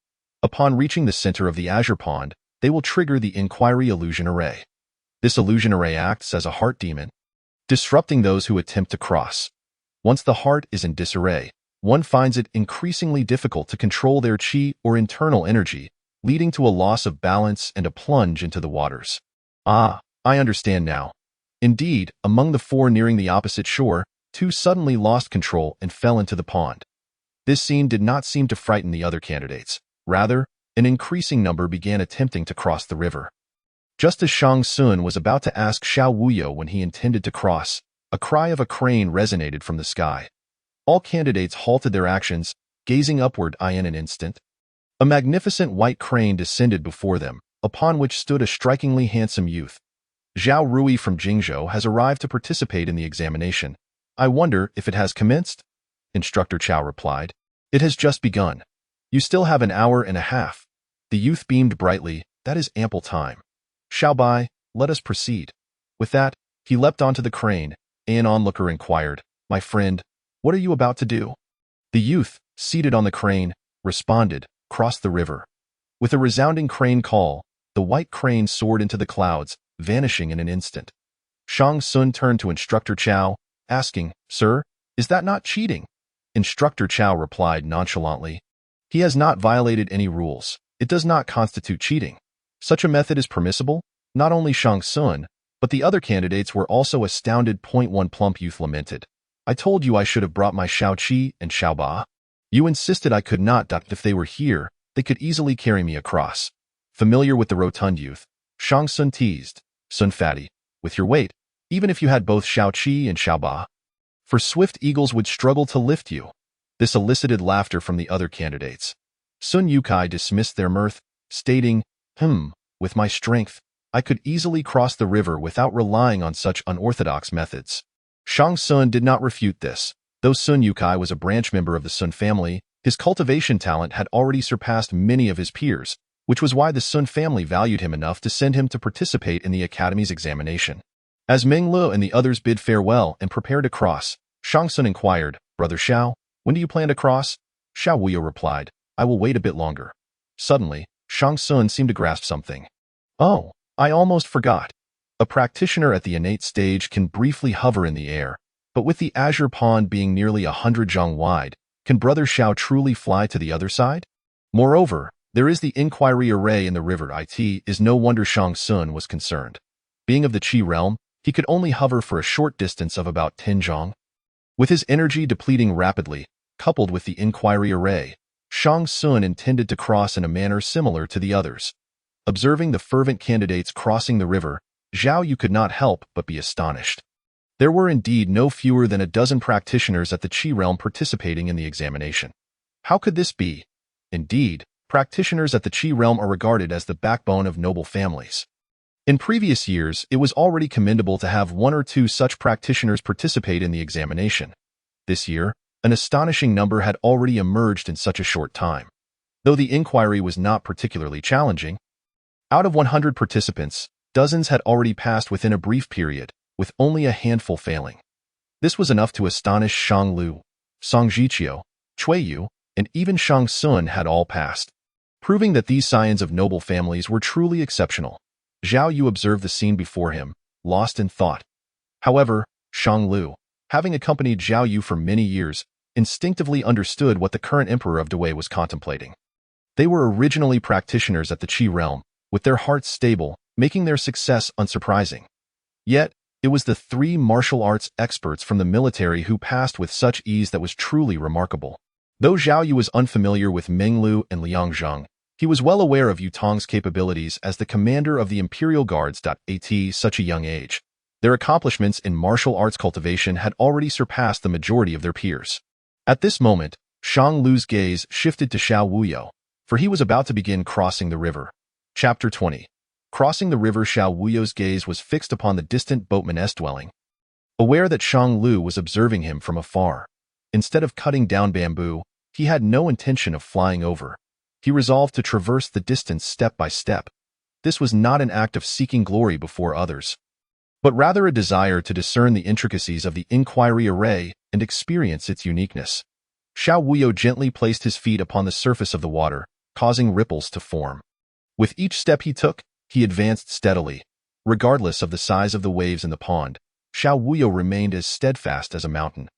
Upon reaching the center of the azure pond, they will trigger the Inquiry Illusion Array. This illusion array acts as a heart demon, disrupting those who attempt to cross. Once the heart is in disarray, one finds it increasingly difficult to control their qi or internal energy, leading to a loss of balance and a plunge into the waters." "Ah, I understand now." Indeed, among the 4 nearing the opposite shore, 2 suddenly lost control and fell into the pond. This scene did not seem to frighten the other candidates. Rather, an increasing number began attempting to cross the river. Just as Shang Sun was about to ask Xiao Wuyo when he intended to cross, a cry of a crane resonated from the sky. All candidates halted their actions, gazing upward in an instant. A magnificent white crane descended before them, upon which stood a strikingly handsome youth, Zhao Rui from Jingzhou has arrived to participate in the examination. I wonder if it has commenced? Instructor Chao replied. It has just begun. You still have an hour and a half. The youth beamed brightly. That is ample time. Xiaobai, let us proceed. With that, he leapt onto the crane. An onlooker inquired, My friend, what are you about to do? The youth, seated on the crane, responded, Cross the river. With a resounding crane call, the white crane soared into the clouds, vanishing in an instant. Shang Sun turned to Instructor Chao, asking, Sir, is that not cheating? Instructor Chao replied nonchalantly, He has not violated any rules. It does not constitute cheating. Such a method is permissible. Not only Shang Sun, but the other candidates were also astounded. One plump youth lamented. I told you I should have brought my Xiao Qi and Xiao Ba. You insisted I could not. If they were here, they could easily carry me across. Familiar with the rotund youth, Shang Sun teased, Sun Fatty, with your weight, even if you had both Xiao Qi and Xiao Ba, for swift eagles would struggle to lift you. This elicited laughter from the other candidates. Sun Yukai dismissed their mirth, stating, with my strength, I could easily cross the river without relying on such unorthodox methods. Shang Sun did not refute this. Though Sun Yukai was a branch member of the Sun family, his cultivation talent had already surpassed many of his peers, which was why the Sun family valued him enough to send him to participate in the academy's examination. As Meng Lu and the others bid farewell and prepared to cross, Shang Sun inquired, Brother Xiao, when do you plan to cross? Xiao Wuyo replied, I will wait a bit longer. Suddenly, Shang Sun seemed to grasp something. Oh, I almost forgot. A practitioner at the innate stage can briefly hover in the air, but with the azure pond being nearly 100 zhang wide, can Brother Xiao truly fly to the other side? Moreover, there is the inquiry array in the river. It is no wonder Shang Sun was concerned. Being of the Qi realm, he could only hover for a short distance of about 10 zhang. With his energy depleting rapidly, coupled with the inquiry array, Shang Sun intended to cross in a manner similar to the others. Observing the fervent candidates crossing the river, Zhao Yu could not help but be astonished. There were indeed no fewer than a dozen practitioners at the Qi realm participating in the examination. How could this be? Indeed, practitioners at the Qi realm are regarded as the backbone of noble families. In previous years, it was already commendable to have one or two such practitioners participate in the examination. This year, an astonishing number had already emerged in such a short time. Though the inquiry was not particularly challenging, out of 100 participants, dozens had already passed within a brief period, with only a handful failing. This was enough to astonish Shang Lu, Song Jiqiu, Cui Yu, and even Shang Sun had all passed, proving that these scions of noble families were truly exceptional. Zhao Yu observed the scene before him, lost in thought. However, Shang Lu, having accompanied Zhao Yu for many years, instinctively understood what the current emperor of Dawei was contemplating. They were originally practitioners at the Qi realm, with their hearts stable, making their success unsurprising. Yet, it was the three martial arts experts from the military who passed with such ease that was truly remarkable. Though Zhao Yu was unfamiliar with Meng Lu and Liang Zheng, he was well aware of Yu Tong's capabilities as the commander of the Imperial Guards. At such a young age, their accomplishments in martial arts cultivation had already surpassed the majority of their peers. At this moment, Shang Lu's gaze shifted to Xiao Wuyo, for he was about to begin crossing the river. Chapter 20. Crossing the river. Xiao Wuyo's gaze was fixed upon the distant boatman's dwelling. Aware that Shang Lu was observing him from afar, instead of cutting down bamboo, he had no intention of flying over. He resolved to traverse the distance step by step. This was not an act of seeking glory before others, but rather a desire to discern the intricacies of the inquiry array and experience its uniqueness. Xiao Wuyo gently placed his feet upon the surface of the water, causing ripples to form. With each step he took, he advanced steadily. Regardless of the size of the waves in the pond, Xiao Wuyo remained as steadfast as a mountain.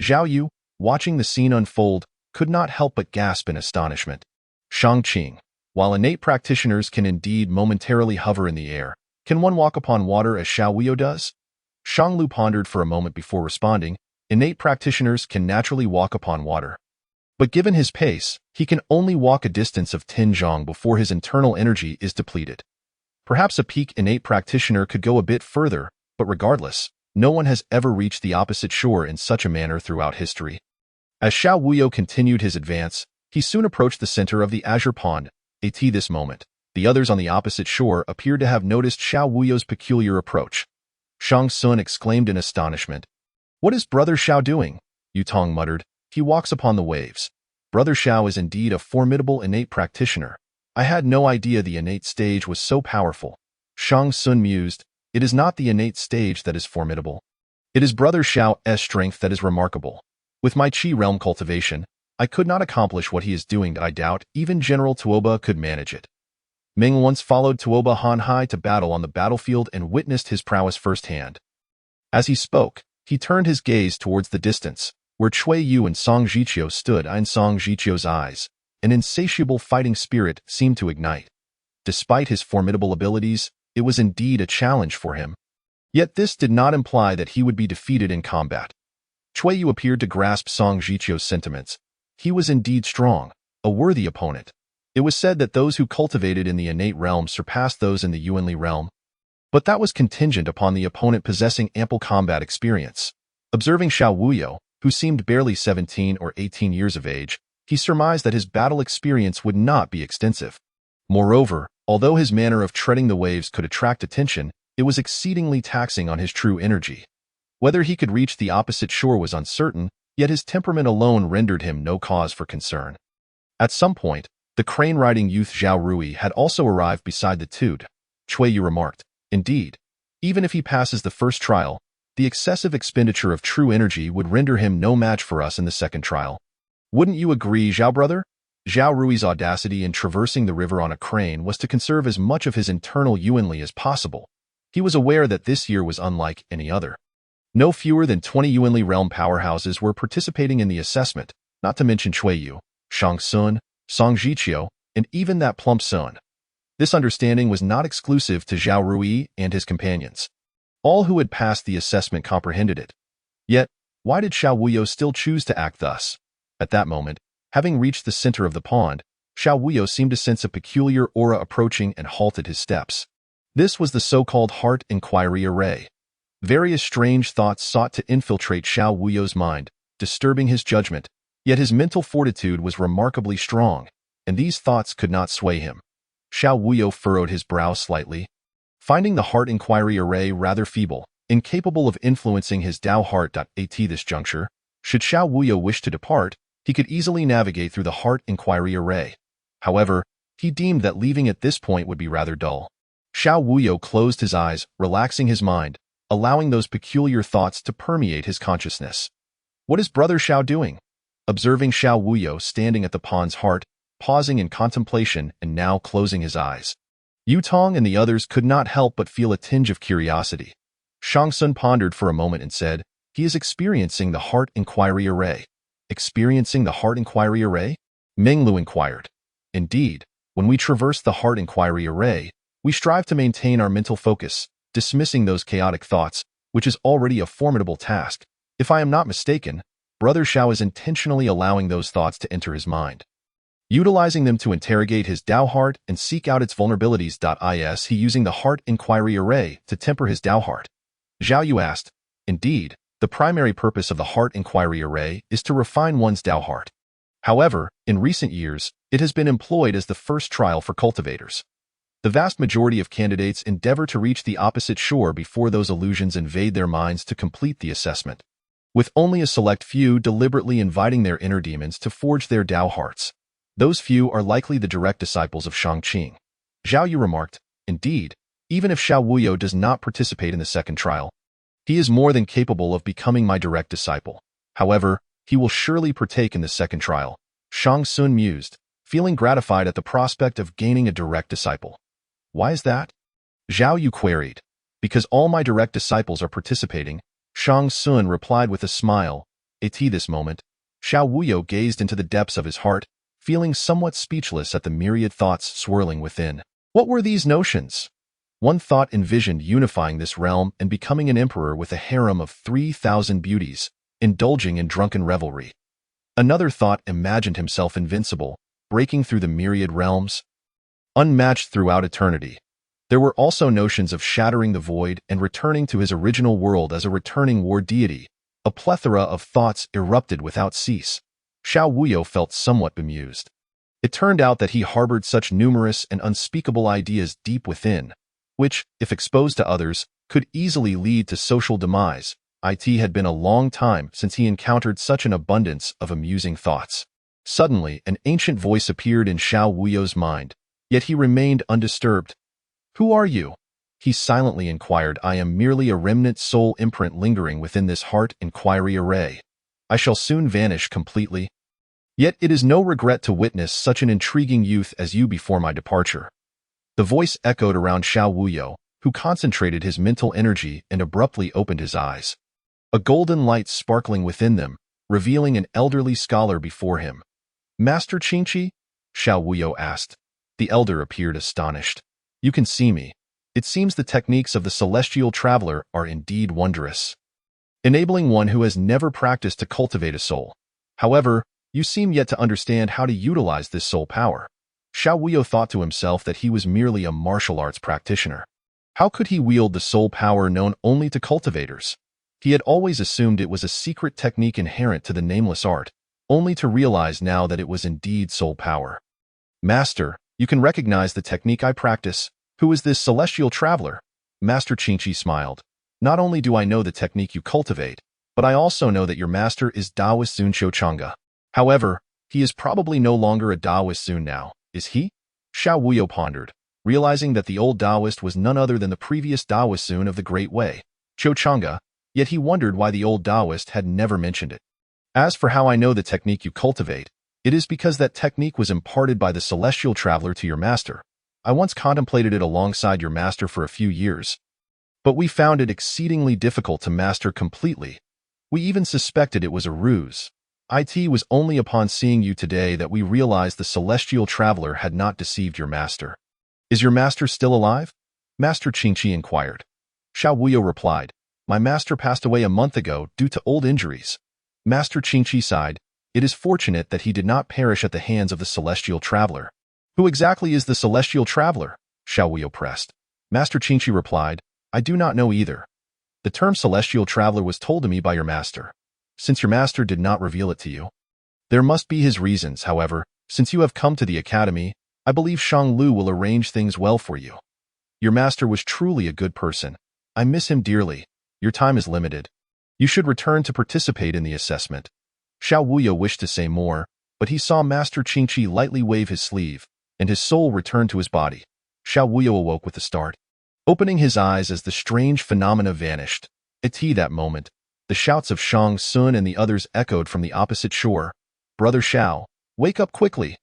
Zhao Yu, watching the scene unfold, could not help but gasp in astonishment. Shang Qing, while innate practitioners can indeed momentarily hover in the air, can one walk upon water as Xiao Wuyo does? Shang Lu pondered for a moment before responding. Innate practitioners can naturally walk upon water. But given his pace, he can only walk a distance of 10 zhang before his internal energy is depleted. Perhaps a peak innate practitioner could go a bit further, but regardless, no one has ever reached the opposite shore in such a manner throughout history. As Xiao Wuyo continued his advance, he soon approached the center of the azure pond. At this moment, The others on the opposite shore appeared to have noticed Xiao Wuyo's peculiar approach. Shang Sun exclaimed in astonishment. "What is Brother Xiao doing?" Yu Tong muttered. "He walks upon the waves. Brother Xiao is indeed a formidable innate practitioner. I had no idea the innate stage was so powerful." Shang Sun mused. "It is not the innate stage that is formidable. It is Brother Xiao's strength that is remarkable. With my Qi realm cultivation, I could not accomplish what he is doing. I doubt even General Tuoba could manage it." Ming once followed Tuoba Hanhai to battle on the battlefield and witnessed his prowess firsthand. As he spoke, he turned his gaze towards the distance, where Cui Yu and Song Jiqiu stood. In Song Jiqiu's eyes, an insatiable fighting spirit seemed to ignite. Despite his formidable abilities, it was indeed a challenge for him. Yet this did not imply that he would be defeated in combat. Cui Yu appeared to grasp Song Jiqiu's sentiments. He was indeed strong, a worthy opponent. It was said that those who cultivated in the innate realm surpassed those in the Yuanli realm. But that was contingent upon the opponent possessing ample combat experience. Observing Xiao Wuyo, who seemed barely 17 or 18 years of age, he surmised that his battle experience would not be extensive. Moreover, although his manner of treading the waves could attract attention, it was exceedingly taxing on his true energy. Whether he could reach the opposite shore was uncertain, yet his temperament alone rendered him no cause for concern. At some point, the crane-riding youth Zhao Rui had also arrived beside the two. Cui Yu remarked, "Indeed, even if he passes the first trial, the excessive expenditure of true energy would render him no match for us in the second trial. Wouldn't you agree, Zhao brother?" Zhao Rui's audacity in traversing the river on a crane was to conserve as much of his internal Yuanli as possible. He was aware that this year was unlike any other. No fewer than 20 Yuanli realm powerhouses were participating in the assessment, not to mention Cui Yu, Shang Sun, Song Jiqiu, and even that plump Sun. This understanding was not exclusive to Zhao Rui and his companions. All who had passed the assessment comprehended it. Yet, why did Xiao Wuyo still choose to act thus? At that moment, having reached the center of the pond, Xiao Wuyo seemed to sense a peculiar aura approaching and halted his steps. This was the so-called heart inquiry array. Various strange thoughts sought to infiltrate Xiao Wuyo's mind, disturbing his judgment, yet his mental fortitude was remarkably strong, and these thoughts could not sway him. Xiao Wuyo furrowed his brow slightly. Finding the heart inquiry array rather feeble, incapable of influencing his Dao heart. At this juncture, should Xiao Wuyo wish to depart, he could easily navigate through the heart inquiry array. However, he deemed that leaving at this point would be rather dull. Xiao Wuyo closed his eyes, relaxing his mind, allowing those peculiar thoughts to permeate his consciousness. What is Brother Xiao doing? Observing Xiao Wuyo standing at the pond's heart, pausing in contemplation and now closing his eyes, Yu Tong and the others could not help but feel a tinge of curiosity. Shang Sun pondered for a moment and said, "He is experiencing the heart inquiry array." Experiencing the heart inquiry array? Ming Lu inquired. Indeed, when we traverse the heart inquiry array, we strive to maintain our mental focus, dismissing those chaotic thoughts, which is already a formidable task. If I am not mistaken, Brother Xiao is intentionally allowing those thoughts to enter his mind, utilizing them to interrogate his Dao heart and seek out its vulnerabilities. He using the heart inquiry array to temper his Dao heart. Zhao Yu asked, "Indeed, the primary purpose of the heart inquiry array is to refine one's Dao heart. However, in recent years, it has been employed as the first trial for cultivators. The vast majority of candidates endeavor to reach the opposite shore before those illusions invade their minds to complete the assessment, with only a select few deliberately inviting their inner demons to forge their Dao hearts. Those few are likely the direct disciples of Shangqing." Zhao Yu remarked, "Indeed, even if Xiao Wuyo does not participate in the second trial, he is more than capable of becoming my direct disciple. However, he will surely partake in the second trial." Shang Sun mused, feeling gratified at the prospect of gaining a direct disciple. "Why is that?" Zhao Yu queried. "Because all my direct disciples are participating," Shang Sun replied with a smile. At this moment, Xiao Wuyo gazed into the depths of his heart, feeling somewhat speechless at the myriad thoughts swirling within. What were these notions? One thought envisioned unifying this realm and becoming an emperor with a harem of 3,000 beauties, indulging in drunken revelry. Another thought imagined himself invincible, breaking through the myriad realms, unmatched throughout eternity. There were also notions of shattering the void and returning to his original world as a returning war deity. A plethora of thoughts erupted without cease. Xiao Wuyo felt somewhat bemused. It turned out that he harbored such numerous and unspeakable ideas deep within, which, if exposed to others, could easily lead to social demise. It had been a long time since he encountered such an abundance of amusing thoughts. Suddenly, an ancient voice appeared in Xiao Wuyo's mind, yet he remained undisturbed. "Who are you?" he silently inquired. "I am merely a remnant soul imprint lingering within this heart inquiry array. I shall soon vanish completely. Yet it is no regret to witness such an intriguing youth as you before my departure." The voice echoed around Xiao Wuyo, who concentrated his mental energy and abruptly opened his eyes. A golden light sparkling within them, revealing an elderly scholar before him. "Master Qingqi?" Xiao Wuyo asked. The elder appeared astonished. "You can see me. It seems the techniques of the celestial traveler are indeed wondrous, enabling one who has never practiced to cultivate a soul. However, you seem yet to understand how to utilize this soul power." Xiao Wuyo thought to himself that he was merely a martial arts practitioner. How could he wield the soul power known only to cultivators? He had always assumed it was a secret technique inherent to the nameless art, only to realize now that it was indeed soul power. "Master, you can recognize the technique I practice. Who is this celestial traveler?" Master Qingqi smiled. "Not only do I know the technique you cultivate, but I also know that your master is Taoist Zun Chang'e. However, he is probably no longer a Taoist Zun now, is he?" Xiao Wuyo pondered, realizing that the old Taoist was none other than the previous Taoist Zun of the Great Way, Chang'e, yet he wondered why the old Taoist had never mentioned it. "As for how I know the technique you cultivate, it is because that technique was imparted by the celestial traveler to your master. I once contemplated it alongside your master for a few years, but we found it exceedingly difficult to master completely. We even suspected it was a ruse. It was only upon seeing you today that we realized the celestial traveler had not deceived your master." "Is your master still alive?" Master Qingqi inquired. Xiao Wuyo replied, "My master passed away a month ago due to old injuries." Master Qingqi sighed. "It is fortunate that he did not perish at the hands of the celestial traveler." "Who exactly is the celestial traveler?" Xiao Wuyo pressed. Master Qingqi replied, "I do not know either. The term celestial traveler was told to me by your master, since your master did not reveal it to you. There must be his reasons, however. Since you have come to the academy, I believe Shang Lu will arrange things well for you. Your master was truly a good person. I miss him dearly. Your time is limited. You should return to participate in the assessment." Xiao Wuyo wished to say more, but he saw Master Qingqi lightly wave his sleeve, and his soul returned to his body. Xiao Wuyo awoke with a start, opening his eyes as the strange phenomena vanished. At that moment, the shouts of Shang Sun and the others echoed from the opposite shore. "Brother Xiao, wake up quickly.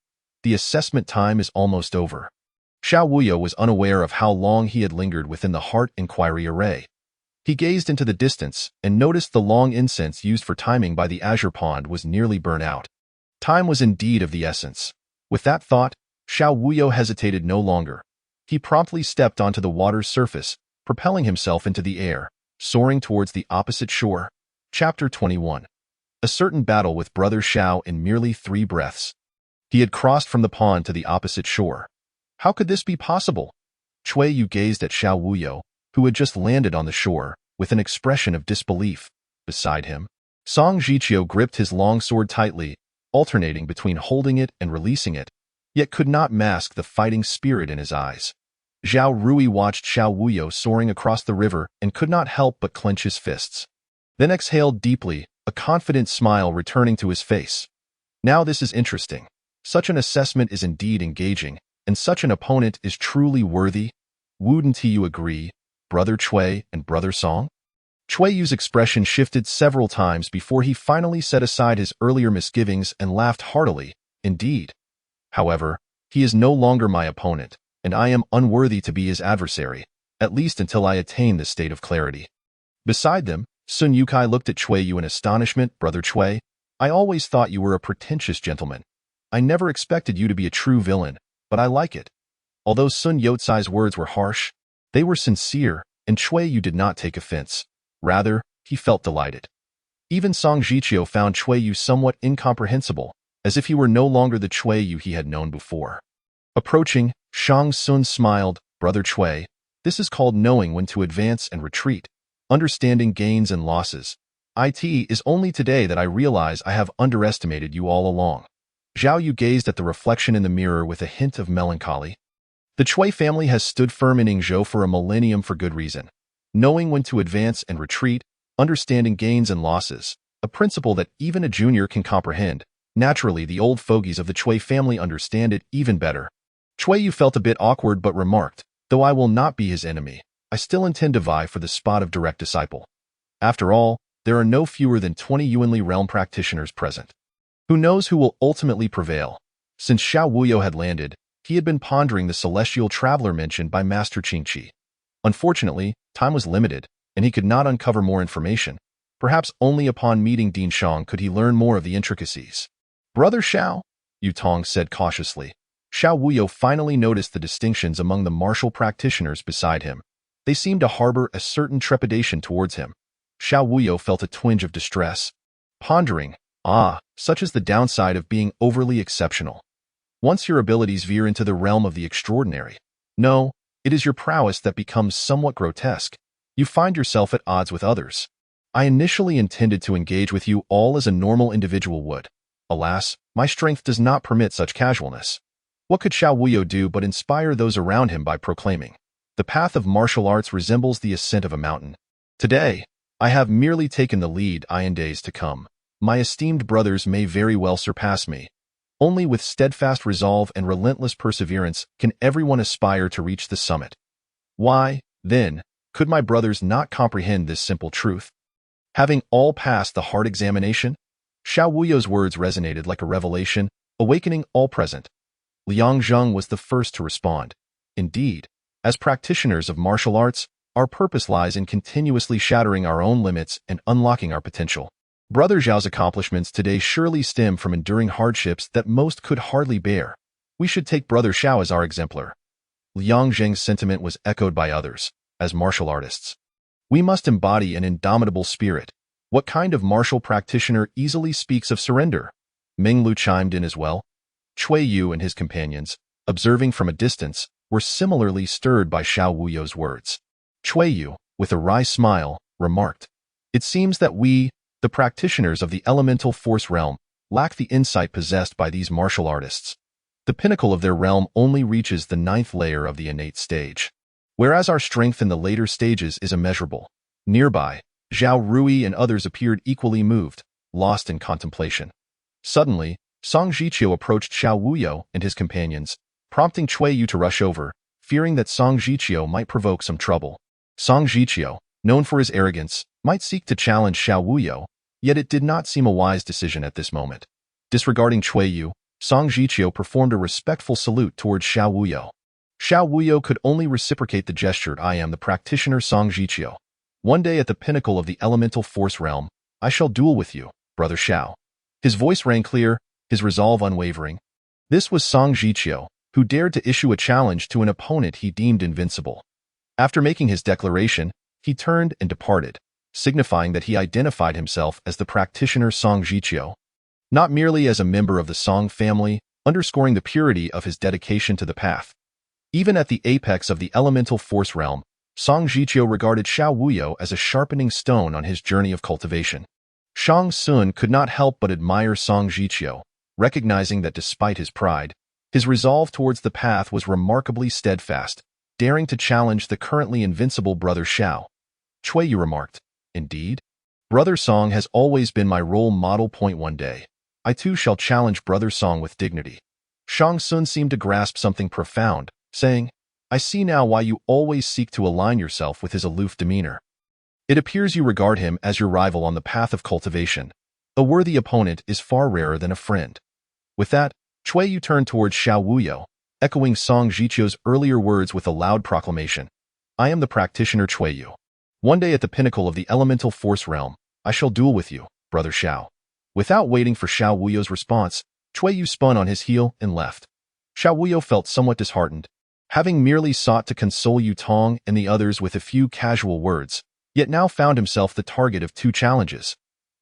The assessment time is almost over." Xiao Wuyo was unaware of how long he had lingered within the heart inquiry array. He gazed into the distance and noticed the long incense used for timing by the azure pond was nearly burnt out. Time was indeed of the essence. With that thought, Xiao Wuyo hesitated no longer. He promptly stepped onto the water's surface, propelling himself into the air, soaring towards the opposite shore. Chapter 21. A certain battle with Brother Xiao in merely 3 breaths. He had crossed from the pond to the opposite shore. How could this be possible? Cui Yu gazed at Xiao Wuyo, who had just landed on the shore, with an expression of disbelief. Beside him, Song Jiqiu gripped his long sword tightly, alternating between holding it and releasing it, yet could not mask the fighting spirit in his eyes. Zhao Rui watched Xiao Wuyo soaring across the river and could not help but clench his fists. Then exhaled deeply, a confident smile returning to his face. "Now this is interesting. Such an assessment is indeed engaging, and such an opponent is truly worthy. Wouldn't you agree, Brother Cui and Brother Song?" Cui Yu's expression shifted several times before he finally set aside his earlier misgivings and laughed heartily. "Indeed. However, he is no longer my opponent, and I am unworthy to be his adversary, at least until I attain this state of clarity." Beside them, Sun Yukai looked at Cui Yu in astonishment. "Brother Cui, I always thought you were a pretentious gentleman. I never expected you to be a true villain, but I like it." Although Sun Yotsai's words were harsh, they were sincere, and Cui Yu did not take offense. Rather, he felt delighted. Even Song Jiqiu found Cui Yu somewhat incomprehensible, as if he were no longer the Cui Yu he had known before. Approaching, Shang Sun smiled. "Brother Cui, this is called knowing when to advance and retreat, understanding gains and losses. It is only today that I realize I have underestimated you all along." Zhao Yu gazed at the reflection in the mirror with a hint of melancholy. The Chui family has stood firm in Yingzhou for a millennium for good reason, knowing when to advance and retreat, understanding gains and losses, a principle that even a junior can comprehend. Naturally, the old fogies of the Chui family understand it even better. Chui Yu felt a bit awkward but remarked, "Though I will not be his enemy, I still intend to vie for the spot of direct disciple. After all, there are no fewer than 20 Yuanli realm practitioners present. Who knows who will ultimately prevail?" Since Xiao Wuyo had landed, he had been pondering the celestial traveler mentioned by Master Qingqi. Unfortunately, time was limited, and he could not uncover more information. Perhaps only upon meeting Din Shang could he learn more of the intricacies. "Brother Xiao," Yu Tong said cautiously. Xiao Wuyo finally noticed the distinctions among the martial practitioners beside him. They seemed to harbor a certain trepidation towards him. Xiao Wuyo felt a twinge of distress. Pondering, such is the downside of being overly exceptional. Once your abilities veer into the realm of the extraordinary, no, it is your prowess that becomes somewhat grotesque. You find yourself at odds with others. I initially intended to engage with you all as a normal individual would. Alas, my strength does not permit such casualness. What could Xiao Wuyo do but inspire those around him by proclaiming, "The path of martial arts resembles the ascent of a mountain. Today, I have merely taken the lead. In days to come, my esteemed brothers may very well surpass me. Only with steadfast resolve and relentless perseverance can everyone aspire to reach the summit." Why, then, could my brothers not comprehend this simple truth? Having all passed the hard examination, Xiao Wuyo's words resonated like a revelation, awakening all present. Liang Zheng was the first to respond. Indeed, as practitioners of martial arts, our purpose lies in continuously shattering our own limits and unlocking our potential. Brother Zhao's accomplishments today surely stem from enduring hardships that most could hardly bear. We should take Brother Xiao as our exemplar. Liang Zheng's sentiment was echoed by others. As martial artists, we must embody an indomitable spirit. What kind of martial practitioner easily speaks of surrender? Ming Lu chimed in as well. Chui Yu and his companions, observing from a distance, were similarly stirred by Xiao Wuyo's words. Chui Yu, with a wry smile, remarked, "It seems that we, the practitioners of the elemental force realm, lack the insight possessed by these martial artists. The pinnacle of their realm only reaches the 9th layer of the innate stage, whereas our strength in the later stages is immeasurable." Nearby, Zhao Rui and others appeared equally moved, lost in contemplation. Suddenly, Song Jiqiu approached Xiao Wuyo and his companions, prompting Chui Yu to rush over, fearing that Song Jiqiu might provoke some trouble. Song Jiqiu, known for his arrogance, might seek to challenge Xiao Wuyo, yet it did not seem a wise decision at this moment. Disregarding Chui Yu, Song Jiqiu performed a respectful salute towards Xiao Wuyo. Xiao Wuyo could only reciprocate the gesture. "I am the practitioner Song Jiqiu. One day at the pinnacle of the elemental force realm, I shall duel with you, Brother Xiao." His voice rang clear, his resolve unwavering. This was Song Jiqiu, who dared to issue a challenge to an opponent he deemed invincible. After making his declaration, he turned and departed, signifying that he identified himself as the practitioner Song Jiqiu, not merely as a member of the Song family, underscoring the purity of his dedication to the path. Even at the apex of the elemental force realm, Song Jiqiu regarded Xiao Wuyo as a sharpening stone on his journey of cultivation. Shang Sun could not help but admire Song Jiqiu, recognizing that despite his pride, his resolve towards the path was remarkably steadfast, daring to challenge the currently invincible Brother Xiao. Chui Yu remarked, "Indeed, Brother Song has always been my role model. One day, I too shall challenge Brother Song with dignity." Shang Sun seemed to grasp something profound, saying, "I see now why you always seek to align yourself with his aloof demeanor. It appears you regard him as your rival on the path of cultivation. A worthy opponent is far rarer than a friend." With that, Chui Yu turned towards Xiao Wuyo, echoing Song Jiqiu's earlier words with a loud proclamation. "I am the practitioner Chui Yu. One day at the pinnacle of the elemental force realm, I shall duel with you, Brother Xiao." Without waiting for Xiao Wuyo's response, Chui Yu spun on his heel and left. Xiao Wuyo felt somewhat disheartened. Having merely sought to console Yu Tong and the others with a few casual words, yet now found himself the target of two challenges.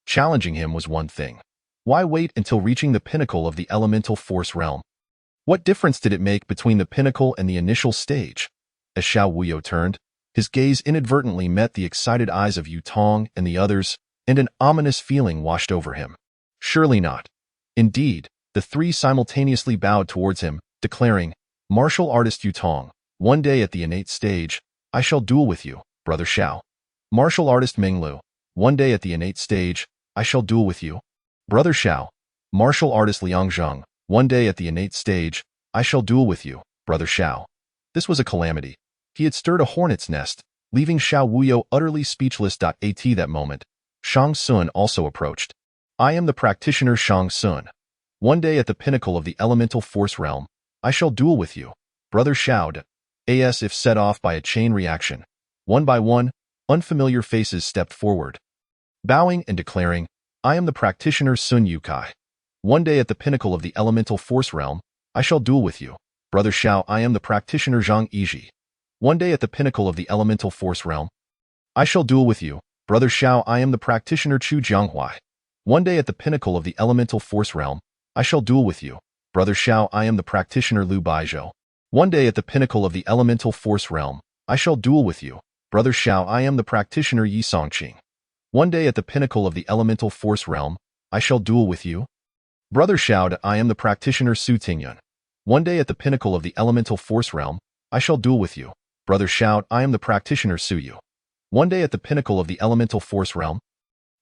Challenging him was one thing. Why wait until reaching the pinnacle of the elemental force realm? What difference did it make between the pinnacle and the initial stage? As Xiao Wuyo turned, his gaze inadvertently met the excited eyes of Yu Tong and the others, and an ominous feeling washed over him. Surely not. Indeed, The three simultaneously bowed towards him, declaring, "Martial artist Yutong, one day at the innate stage, I shall duel with you, brother Xiao. Martial artist Minglu, one day at the innate stage, I shall duel with you, brother Xiao. Martial artist Liang Zheng, one day at the innate stage, I shall duel with you, brother Xiao." This was a calamity. He had stirred a hornet's nest, leaving Xiao Wuyo utterly speechless. At that moment, Shang Sun also approached. "I am the practitioner Shang Sun. One day at the pinnacle of the elemental force realm, I shall duel with you, brother Xiao." As if set off by a chain reaction, one by one, unfamiliar faces stepped forward, bowing and declaring, "I am the practitioner Sun Yukai. One day at the pinnacle of the elemental force realm, I shall duel with you, brother Xiao. I am the practitioner Zhang Yiji. One day at the pinnacle of the elemental force realm, I shall duel with you, brother Xiao. I am the practitioner Chu Jianghuai. One day at the pinnacle of the elemental force realm, I shall duel with you, brother Xiao. I am the practitioner Liu Baizhou. One day at the pinnacle of the elemental force realm, I shall duel with you, brother Xiao. I am the practitioner Yi Songqing. One day at the pinnacle of the elemental force realm, I shall duel with you, brother Xiao. I am the practitioner Su Tingyun. One day at the pinnacle of the elemental force realm, I shall duel with you, brother Xiao. I am the practitioner Su Yu. One day at the pinnacle of the elemental force realm,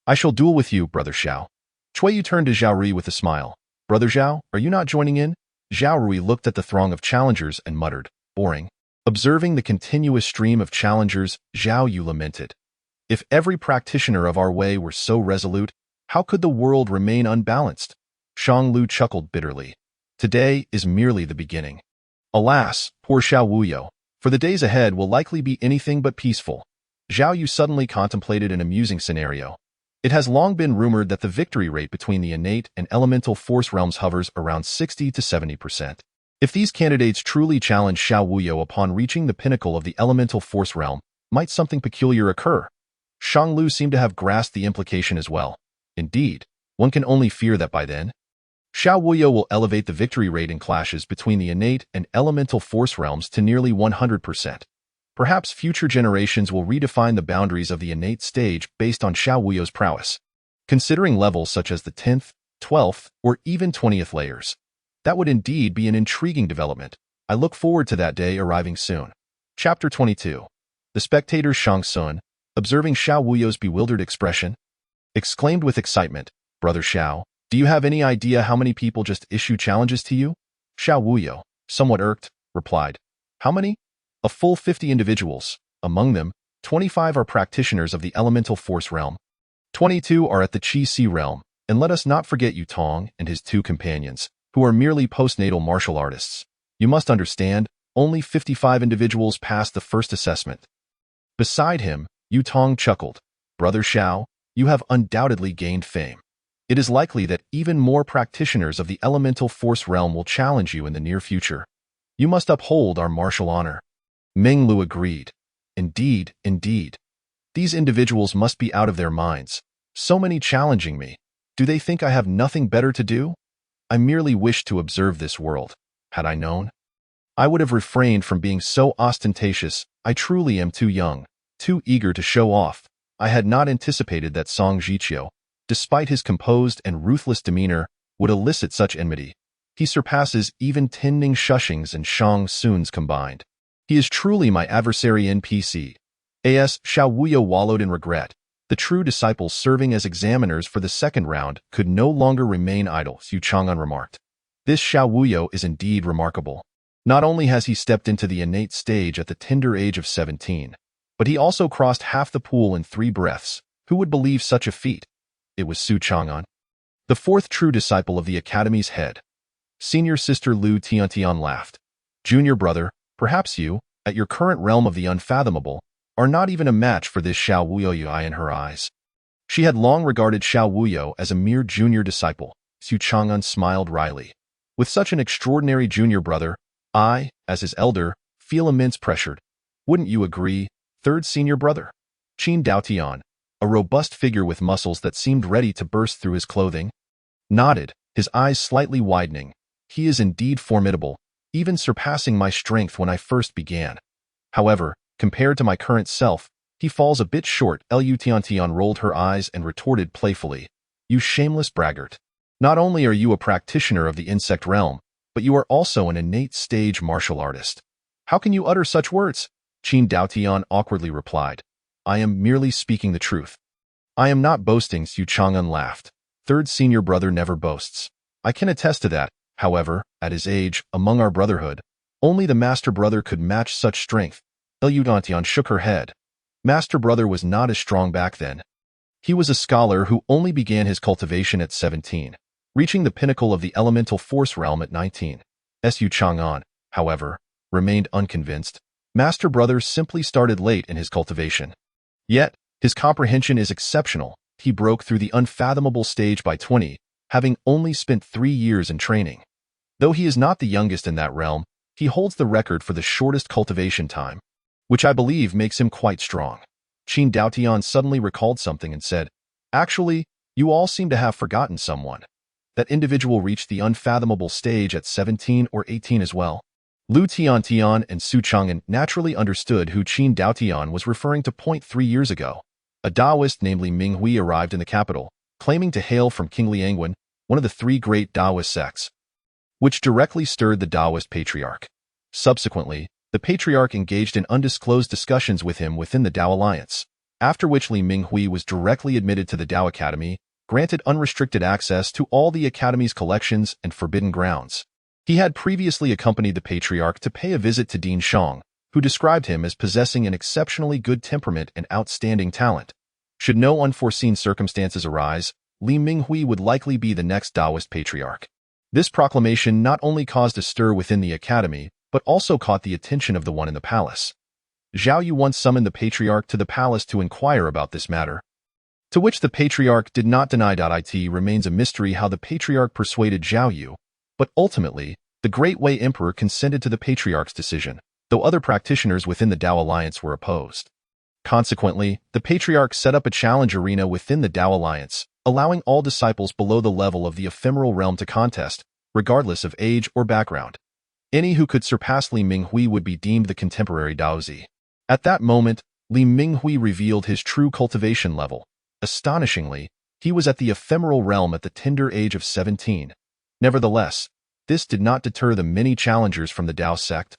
I shall duel with you, brother Xiao." Cui Yu turned to Zhao Rui with a smile. "Brother Zhao, are you not joining in?" Zhao Rui looked at the throng of challengers and muttered, "Boring." Observing the continuous stream of challengers, Zhao Yu lamented, "If every practitioner of our way were so resolute, how could the world remain unbalanced?" Shang Lu chuckled bitterly. "Today is merely the beginning. Alas, poor Xiao Wuyo, for the days ahead will likely be anything but peaceful." Zhao Yu suddenly contemplated an amusing scenario. It has long been rumored that the victory rate between the innate and elemental force realms hovers around 60 to 70%. If these candidates truly challenge Xiao Wuyo upon reaching the pinnacle of the elemental force realm, might something peculiar occur? Shang Lu seemed to have grasped the implication as well. Indeed, one can only fear that by then, Xiao Wuyo will elevate the victory rate in clashes between the innate and elemental force realms to nearly 100%. Perhaps future generations will redefine the boundaries of the innate stage based on Xiao Wuyo's prowess, considering levels such as the 10th, 12th, or even 20th layers. That would indeed be an intriguing development. I look forward to that day arriving soon. Chapter 22. The spectators Shang Sun, observing Xiao Wuyo's bewildered expression, exclaimed with excitement, "Brother Xiao, do you have any idea how many people just issue challenges to you?" Xiao Wuyo, somewhat irked, replied, "How many? A full 50 individuals. Among them, 25 are practitioners of the elemental force realm. 22 are at the Qi Si realm, and let us not forget Yutong and his two companions, who are merely postnatal martial artists. You must understand, only 55 individuals passed the first assessment." Beside him, Yutong chuckled, "Brother Xiao, you have undoubtedly gained fame. It is likely that even more practitioners of the elemental force realm will challenge you in the near future. You must uphold our martial honor." Ming Lu agreed. "Indeed, indeed. These individuals must be out of their minds. So many challenging me. Do they think I have nothing better to do? I merely wish to observe this world. Had I known, I would have refrained from being so ostentatious. I truly am too young, too eager to show off. I had not anticipated that Song Jiqiu, despite his composed and ruthless demeanor, would elicit such enmity. He surpasses even Tinning Shushing's and Shang Sun's combined. He is truly my adversary NPC. As Xiao Wuyo wallowed in regret. The true disciples serving as examiners for the second round could no longer remain idle, Xu Chang'an remarked. This Xiao Wuyo is indeed remarkable. Not only has he stepped into the innate stage at the tender age of 17, but he also crossed half the pool in 3 breaths. Who would believe such a feat? It was Xu Chang'an, the fourth true disciple of the academy's head. Senior sister Lu Tiantian laughed. "Junior brother, perhaps you, at your current realm of the unfathomable, are not even a match for this Xiao Wuyo Yui in her eyes." She had long regarded Xiao Wuyo as a mere junior disciple. Xu Chang'an smiled wryly. "With such an extraordinary junior brother, I, as his elder, feel immense pressure. Wouldn't you agree, third senior brother?" Qin Daotian, a robust figure with muscles that seemed ready to burst through his clothing, nodded, his eyes slightly widening. "He is indeed formidable, even surpassing my strength when I first began. However, compared to my current self, he falls a bit short." Lu Tiantian rolled her eyes and retorted playfully, "You shameless braggart. Not only are you a practitioner of the insect realm, but you are also an innate stage martial artist. How can you utter such words? Qin Daotian awkwardly replied. I am merely speaking the truth. I am not boasting, Xu Chang'an laughed. Third senior brother never boasts. I can attest to that. However, at his age, among our brotherhood, only the master brother could match such strength. Liu Dantian shook her head. Master brother was not as strong back then. He was a scholar who only began his cultivation at 17, reaching the pinnacle of the elemental force realm at 19. Su Chang'an, however, remained unconvinced. Master brother simply started late in his cultivation. Yet, his comprehension is exceptional. He broke through the unfathomable stage by 20, having only spent 3 years in training. Though he is not the youngest in that realm, he holds the record for the shortest cultivation time, which I believe makes him quite strong. Qin Daotian suddenly recalled something and said, Actually, you all seem to have forgotten someone. That individual reached the unfathomable stage at 17 or 18 as well. Lu Tiantian and Su Chang'an naturally understood who Qin Daotian was referring to. 3 years ago, a Taoist named Li Minghui arrived in the capital, claiming to hail from King Liangwen, one of the 3 great Taoist sects, which directly stirred the Taoist patriarch. Subsequently, the patriarch engaged in undisclosed discussions with him within the Tao Alliance, after which Li Minghui was directly admitted to the Tao Academy, granted unrestricted access to all the Academy's collections and forbidden grounds. He had previously accompanied the patriarch to pay a visit to Dean Shang, who described him as possessing an exceptionally good temperament and outstanding talent. Should no unforeseen circumstances arise, Li Minghui would likely be the next Taoist patriarch. This proclamation not only caused a stir within the Academy, but also caught the attention of the one in the palace. Zhao Yu once summoned the patriarch to the palace to inquire about this matter, to which the patriarch did not deny. It remains a mystery how the patriarch persuaded Zhao Yu, but ultimately, the Great Wei Emperor consented to the patriarch's decision, though other practitioners within the Tao Alliance were opposed. Consequently, the patriarch set up a challenge arena within the Tao Alliance, allowing all disciples below the level of the ephemeral realm to contest, regardless of age or background. Any who could surpass Li Minghui would be deemed the contemporary Daozi. At that moment, Li Minghui revealed his true cultivation level. Astonishingly, he was at the ephemeral realm at the tender age of 17. Nevertheless, this did not deter the many challengers from the Tao sect,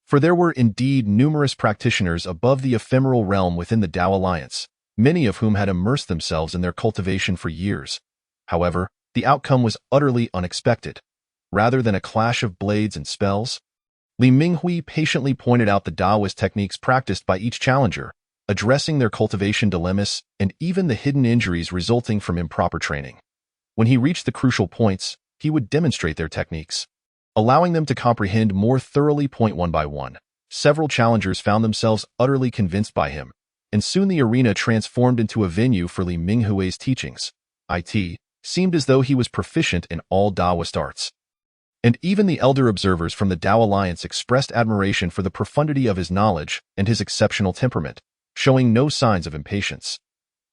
for there were indeed numerous practitioners above the ephemeral realm within the Tao Alliance, many of whom had immersed themselves in their cultivation for years. However, the outcome was utterly unexpected. Rather than a clash of blades and spells, Li Minghui patiently pointed out the Taoist techniques practiced by each challenger, addressing their cultivation dilemmas and even the hidden injuries resulting from improper training. When he reached the crucial points, he would demonstrate their techniques, allowing them to comprehend more thoroughly. One by one, several challengers found themselves utterly convinced by him, and soon the arena transformed into a venue for Li Minghui's teachings. It seemed as though he was proficient in all Taoist arts. And even the elder observers from the Tao Alliance expressed admiration for the profundity of his knowledge and his exceptional temperament, showing no signs of impatience.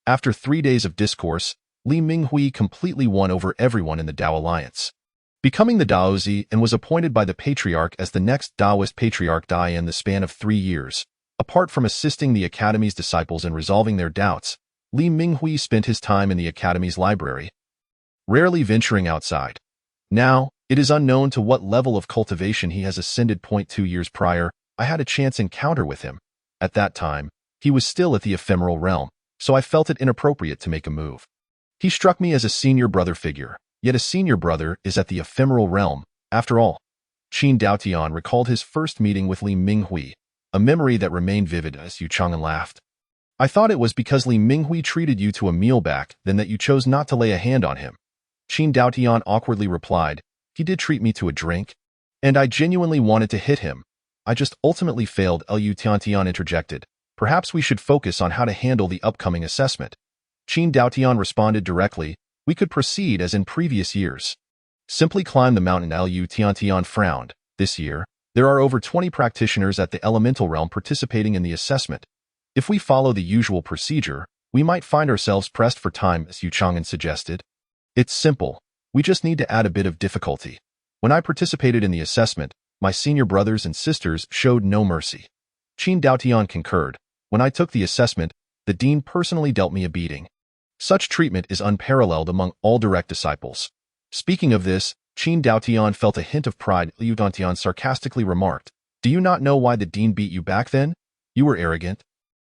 After 3 days of discourse, Li Minghui completely won over everyone in the Tao Alliance, becoming the Daozi, and was appointed by the Patriarch as the next Taoist Patriarch Dai in the span of 3 years. Apart from assisting the Academy's disciples in resolving their doubts, Li Minghui spent his time in the Academy's library, rarely venturing outside. Now, it is unknown to what level of cultivation he has ascended. 2 years prior, I had a chance encounter with him. At that time, he was still at the ephemeral realm, so I felt it inappropriate to make a move. He struck me as a senior brother figure, yet a senior brother is at the ephemeral realm, after all. Qin Daotian recalled his first meeting with Li Minghui, a memory that remained vivid. As Yu Chang'an laughed. I thought it was because Li Minghui treated you to a meal back, then that you chose not to lay a hand on him. Qin Daotian awkwardly replied, he did treat me to a drink, and I genuinely wanted to hit him. I just ultimately failed. Liu Tiantian interjected. Perhaps we should focus on how to handle the upcoming assessment. Qin Daotian responded directly, we could proceed as in previous years. Simply climb the mountain. Liu Tiantian frowned. This year, there are over 20 practitioners at the elemental realm participating in the assessment. If we follow the usual procedure, we might find ourselves pressed for time, as Yu Chang'an suggested. It's simple. We just need to add a bit of difficulty. When I participated in the assessment, my senior brothers and sisters showed no mercy. Qin Daotian concurred. When I took the assessment, the dean personally dealt me a beating. Such treatment is unparalleled among all direct disciples. Speaking of this, Qin Daotian felt a hint of pride. Liu Dantian sarcastically remarked, "Do you not know why the dean beat you back then? You were arrogant,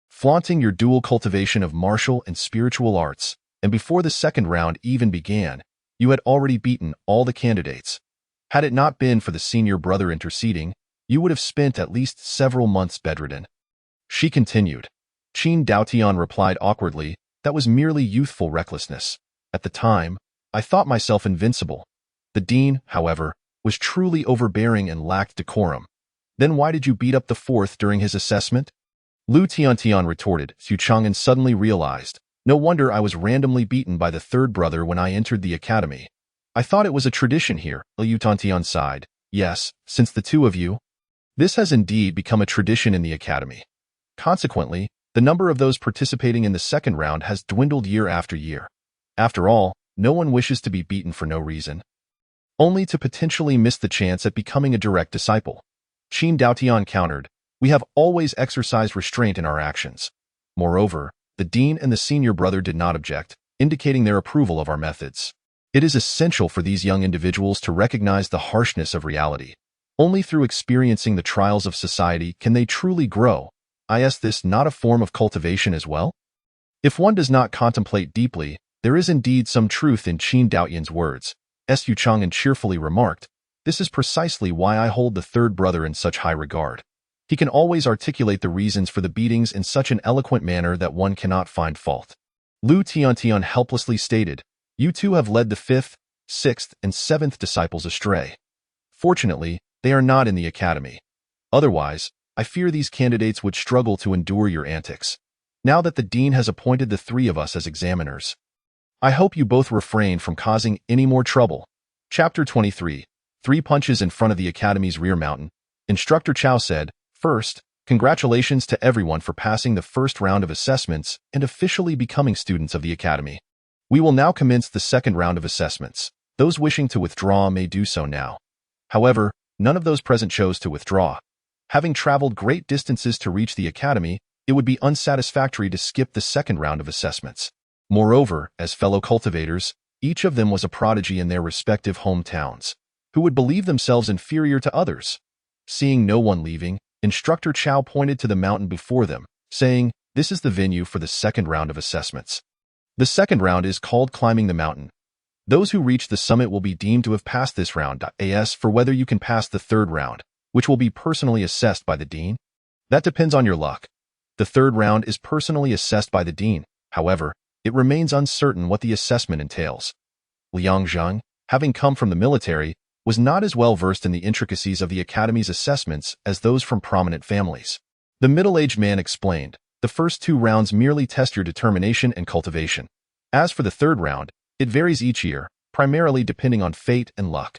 flaunting your dual cultivation of martial and spiritual arts, and before the second round even began, you had already beaten all the candidates. Had it not been for the senior brother interceding, you would have spent at least several months bedridden." She continued. Qin Daotian replied awkwardly, "That was merely youthful recklessness. At the time, I thought myself invincible. The dean, however, was truly overbearing and lacked decorum. Then why did you beat up the fourth during his assessment?" Lu Tiantian retorted. Xu Chang'an suddenly realized, "No wonder I was randomly beaten by the third brother when I entered the academy. I thought it was a tradition here." Liu Tiantian sighed. "Yes, since the two of you. This has indeed become a tradition in the academy. Consequently, the number of those participating in the second round has dwindled year after year. After all, no one wishes to be beaten for no reason, only to potentially miss the chance at becoming a direct disciple." Qin Daotian countered, "We have always exercised restraint in our actions. Moreover, the dean and the senior brother did not object, indicating their approval of our methods. It is essential for these young individuals to recognize the harshness of reality. Only through experiencing the trials of society can they truly grow. Is this not a form of cultivation as well? If one does not contemplate deeply, there is indeed some truth in Qin Daotian's words." Su Chang'an cheerfully remarked, "This is precisely why I hold the third brother in such high regard. He can always articulate the reasons for the beatings in such an eloquent manner that one cannot find fault." Lu Tiantian helplessly stated, "You two have led the fifth, sixth, and seventh disciples astray. Fortunately, they are not in the academy. Otherwise, I fear these candidates would struggle to endure your antics. Now that the dean has appointed the three of us as examiners, I hope you both refrain from causing any more trouble." Chapter 23. 3 punches in front of the academy's rear mountain. Instructor Chao said, "First, congratulations to everyone for passing the first round of assessments and officially becoming students of the academy. We will now commence the second round of assessments. Those wishing to withdraw may do so now." However, none of those present chose to withdraw. Having traveled great distances to reach the academy, it would be unsatisfactory to skip the second round of assessments. Moreover, as fellow cultivators, each of them was a prodigy in their respective hometowns. Who would believe themselves inferior to others? Seeing no one leaving, Instructor Chao pointed to the mountain before them, saying, "This is the venue for the second round of assessments. The second round is called climbing the mountain. Those who reach the summit will be deemed to have passed this round. As for whether you can pass the third round, which will be personally assessed by the dean, that depends on your luck. The third round is personally assessed by the dean. However, it remains uncertain what the assessment entails." Liang Zheng, having come from the military, was not as well versed in the intricacies of the academy's assessments as those from prominent families. The middle-aged man explained, "The first 2 rounds merely test your determination and cultivation. As for the third round, it varies each year, primarily depending on fate and luck.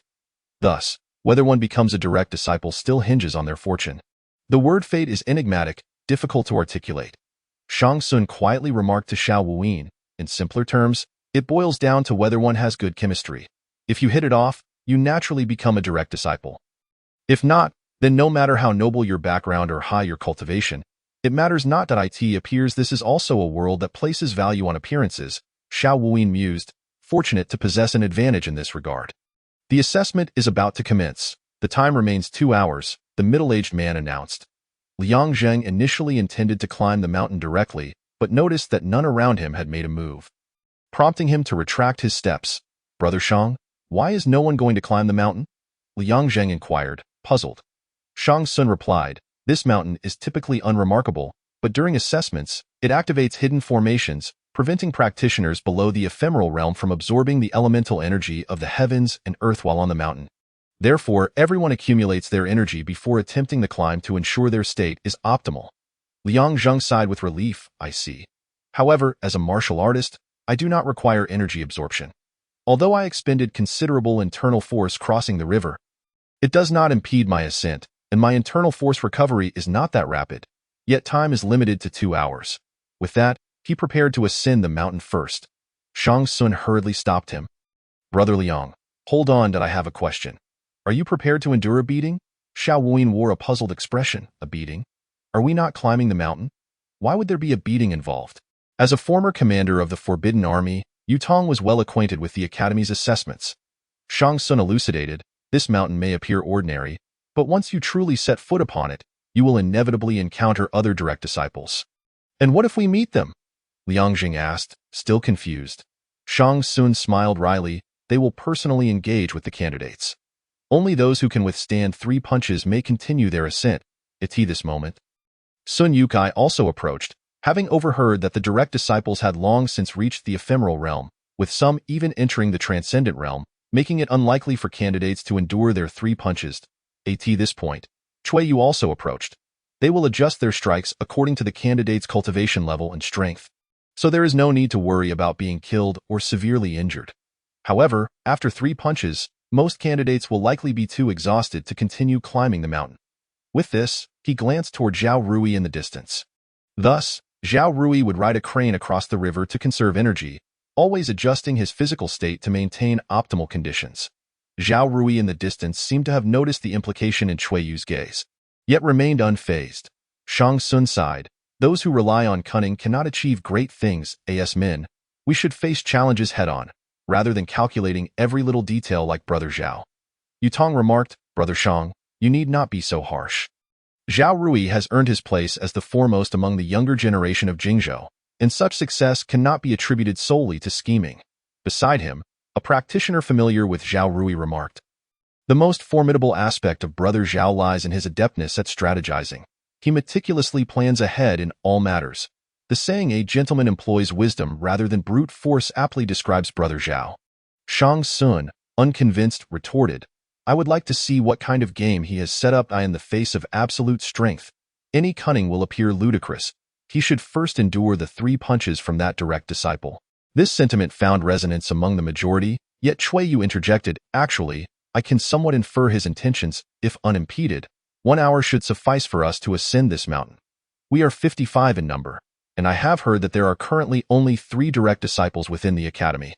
Thus, whether one becomes a direct disciple still hinges on their fortune." The word fate is enigmatic, difficult to articulate. Shang Sun quietly remarked to Xiao Wuyin, "In simpler terms, it boils down to whether one has good chemistry. If you hit it off, you naturally become a direct disciple. If not, then no matter how noble your background or high your cultivation, it matters not. It appears this is also a world that places value on appearances," Xiao Wuyin mused, fortunate to possess an advantage in this regard. "The assessment is about to commence. The time remains 2 hours, the middle-aged man announced." Liang Zheng initially intended to climb the mountain directly, but noticed that none around him had made a move, prompting him to retract his steps. "Brother Shang, why is no one going to climb the mountain?" Liang Zheng inquired, puzzled. Shang Sun replied, "This mountain is typically unremarkable, but during assessments, it activates hidden formations, preventing practitioners below the ephemeral realm from absorbing the elemental energy of the heavens and earth while on the mountain. Therefore, everyone accumulates their energy before attempting the climb to ensure their state is optimal." Liang Zheng sighed with relief, "I see. However, as a martial artist, I do not require energy absorption. Although I expended considerable internal force crossing the river, it does not impede my ascent, and my internal force recovery is not that rapid. Yet time is limited to 2 hours." With that, he prepared to ascend the mountain first. Shang Sun hurriedly stopped him. "Brother Liang, hold on, I have a question. Are you prepared to endure a beating?" Xiao Wuyin wore a puzzled expression. "A beating? Are we not climbing the mountain? Why would there be a beating involved?" As a former commander of the Forbidden Army, Yu Tong was well acquainted with the Academy's assessments. Shang Tsung elucidated, this mountain may appear ordinary, but once you truly set foot upon it, you will inevitably encounter other direct disciples. And what if we meet them? Liang Jing asked, still confused. Shang Tsung smiled wryly, they will personally engage with the candidates. Only those who can withstand 3 punches may continue their ascent. At this moment, Sun Yukai also approached, having overheard that the direct disciples had long since reached the ephemeral realm, with some even entering the transcendent realm, making it unlikely for candidates to endure their 3 punches. At this point, Cui Yu also approached. They will adjust their strikes according to the candidate's cultivation level and strength, so there is no need to worry about being killed or severely injured. However, after 3 punches, most candidates will likely be too exhausted to continue climbing the mountain. With this, he glanced toward Zhao Rui in the distance. Thus, Zhao Rui would ride a crane across the river to conserve energy, always adjusting his physical state to maintain optimal conditions. Zhao Rui in the distance seemed to have noticed the implication in Cui Yu's gaze, yet remained unfazed. Shang Tsung sighed, those who rely on cunning cannot achieve great things, as men. We should face challenges head-on, rather than calculating every little detail like Brother Zhao. Yutong remarked, Brother Shang, you need not be so harsh. Zhao Rui has earned his place as the foremost among the younger generation of Jingzhou, and such success cannot be attributed solely to scheming. Beside him, a practitioner familiar with Zhao Rui remarked, the most formidable aspect of Brother Zhao lies in his adeptness at strategizing. He meticulously plans ahead in all matters. The saying a gentleman employs wisdom rather than brute force aptly describes Brother Zhao. Shang Tsung, unconvinced, retorted, I would like to see what kind of game he has set up in the face of absolute strength. Any cunning will appear ludicrous. He should first endure the 3 punches from that direct disciple. This sentiment found resonance among the majority, yet Cui Yu interjected, actually, I can somewhat infer his intentions. If unimpeded, 1 hour should suffice for us to ascend this mountain. We are 55 in number, and I have heard that there are currently only 3 direct disciples within the academy.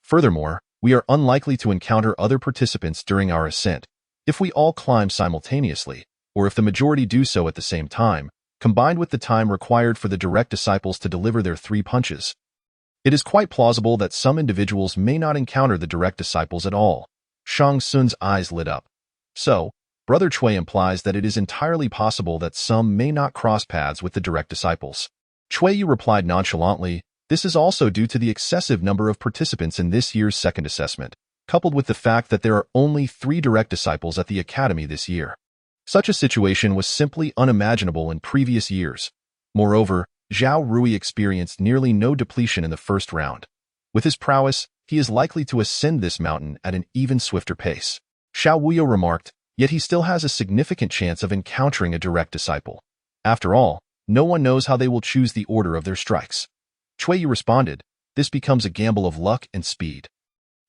Furthermore, we are unlikely to encounter other participants during our ascent. If we all climb simultaneously, or if the majority do so at the same time, combined with the time required for the direct disciples to deliver their 3 punches, it is quite plausible that some individuals may not encounter the direct disciples at all. Shang Tsung's eyes lit up. So, Brother Cui implies that it is entirely possible that some may not cross paths with the direct disciples. Cui Yu replied nonchalantly, this is also due to the excessive number of participants in this year's second assessment, coupled with the fact that there are only 3 direct disciples at the academy this year. Such a situation was simply unimaginable in previous years. Moreover, Zhao Rui experienced nearly no depletion in the first round. With his prowess, he is likely to ascend this mountain at an even swifter pace. Xiao Wuyo remarked, yet he still has a significant chance of encountering a direct disciple. After all, no one knows how they will choose the order of their strikes. Cui Yu responded, this becomes a gamble of luck and speed.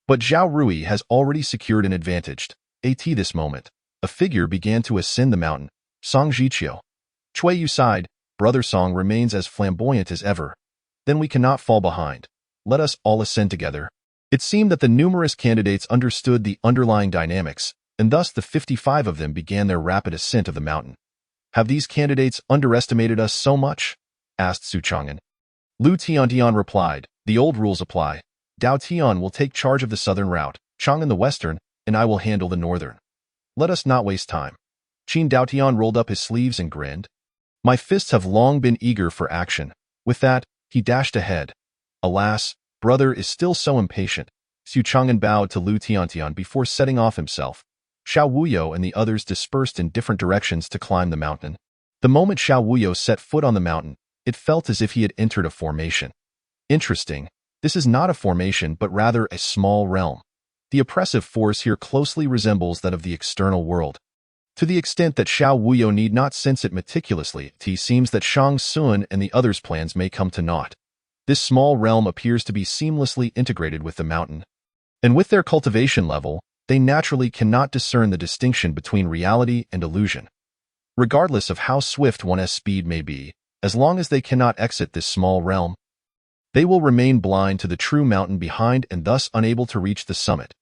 But Zhao Rui has already secured an advantage. At this moment, a figure began to ascend the mountain, Song Jiqiu. Cui Yu sighed, Brother Song remains as flamboyant as ever. Then we cannot fall behind. Let us all ascend together. It seemed that the numerous candidates understood the underlying dynamics, and thus the 55 of them began their rapid ascent of the mountain. Have these candidates underestimated us so much? Asked Su Chang'an. Lu Tiantian replied, the old rules apply. Dao Tian will take charge of the southern route, Chang'an the western, and I will handle the northern. Let us not waste time. Qin Daotian rolled up his sleeves and grinned. My fists have long been eager for action. With that, he dashed ahead. Alas, brother is still so impatient. Su Chang'an bowed to Lu Tiantian before setting off himself. Xiao Wuyo and the others dispersed in different directions to climb the mountain. The moment Xiao Wuyo set foot on the mountain, it felt as if he had entered a formation. Interesting, this is not a formation but rather a small realm. The oppressive force here closely resembles that of the external world. To the extent that Xiao Wuyo need not sense it meticulously, it seems that Shang Tsung and the others' plans may come to naught. This small realm appears to be seamlessly integrated with the mountain. And with their cultivation level, they naturally cannot discern the distinction between reality and illusion. Regardless of how swift one's speed may be, as long as they cannot exit this small realm, they will remain blind to the true mountain behind and thus unable to reach the summit.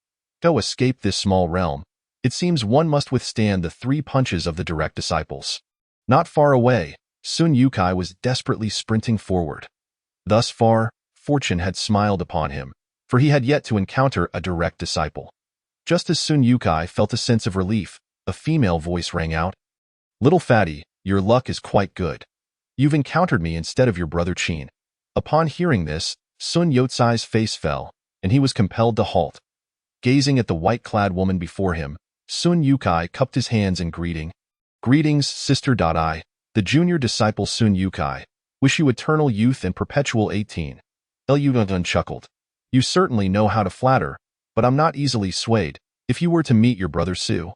To escape this small realm, it seems one must withstand the 3 punches of the direct disciples. Not far away, Sun Yukai was desperately sprinting forward. Thus far, fortune had smiled upon him, for he had yet to encounter a direct disciple. Just as Sun Yukai felt a sense of relief, a female voice rang out. Little fatty, your luck is quite good. You've encountered me instead of your brother Qin. Upon hearing this, Sun Yotsai's face fell, and he was compelled to halt. Gazing at the white-clad woman before him, Sun Yukai cupped his hands in greeting. Greetings, sister. I, the junior disciple Sun Yukai, wish you eternal youth and perpetual 18.Elyudun chuckled. You certainly know how to flatter, but I'm not easily swayed. If you were to meet your brother Su,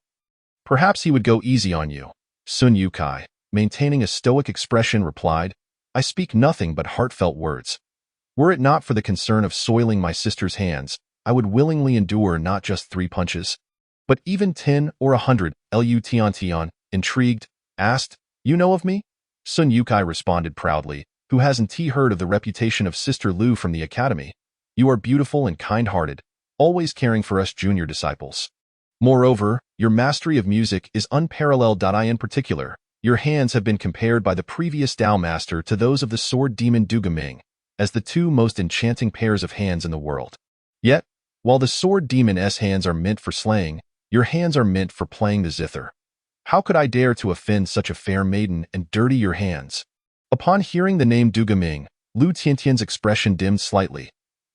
perhaps he would go easy on you. Sun Yukai, maintaining a stoic expression, replied, I speak nothing but heartfelt words. Were it not for the concern of soiling my sister's hands, I would willingly endure not just 3 punches, but even 10 or 100. Lu Tian, intrigued, asked, You know of me? Sun Yukai responded proudly, Who hasn't heard of the reputation of Sister Lu from the academy? You are beautiful and kind-hearted, always caring for us junior disciples. Moreover, your mastery of music is unparalleled. In particular, your hands have been compared by the previous Tao master to those of the sword demon Dugaming, as the 2 most enchanting pairs of hands in the world. Yet, while the sword demon's hands are meant for slaying, your hands are meant for playing the zither. How could I dare to offend such a fair maiden and dirty your hands? Upon hearing the name Dugaming, Lu Tiantian's expression dimmed slightly.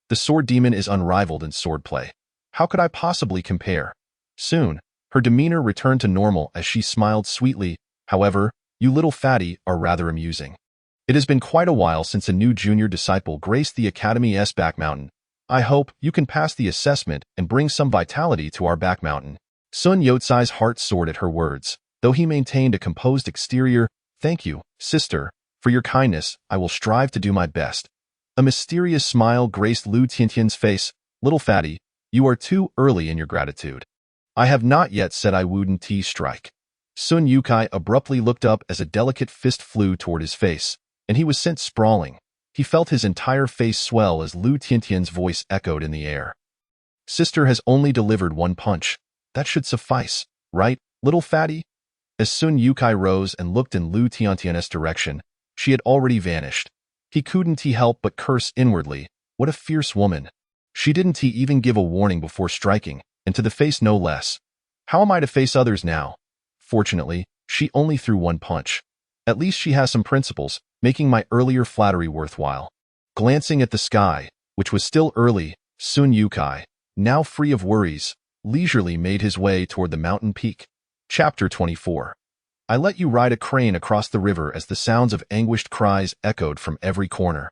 The sword demon is unrivaled in swordplay. How could I possibly compare? Soon, her demeanor returned to normal as she smiled sweetly. However, you little fatty are rather amusing. It has been quite a while since a new junior disciple graced the Academy's back mountain. I hope you can pass the assessment and bring some vitality to our back mountain. Sun Yotsai's heart soared at her words, though he maintained a composed exterior. Thank you, sister, for your kindness. I will strive to do my best. A mysterious smile graced Lu Tiantian's face. Little fatty, you are too early in your gratitude. I have not yet said I wouldn't strike. Sun Yukai abruptly looked up as a delicate fist flew toward his face, and he was sent sprawling. He felt his entire face swell as Lu Tiantian's voice echoed in the air. Sister has only delivered 1 punch. That should suffice, right, little fatty? As Sun Yukai rose and looked in Lu Tiantian's direction, she had already vanished. He couldn't help but curse inwardly. What a fierce woman. She didn't even give a warning before striking, and to the face no less. How am I to face others now? Fortunately, she only threw 1 punch. At least she has some principles, making my earlier flattery worthwhile. Glancing at the sky, which was still early, Sun Yukai, now free of worries, leisurely made his way toward the mountain peak. Chapter 24. I let you ride a crane across the river as the sounds of anguished cries echoed from every corner.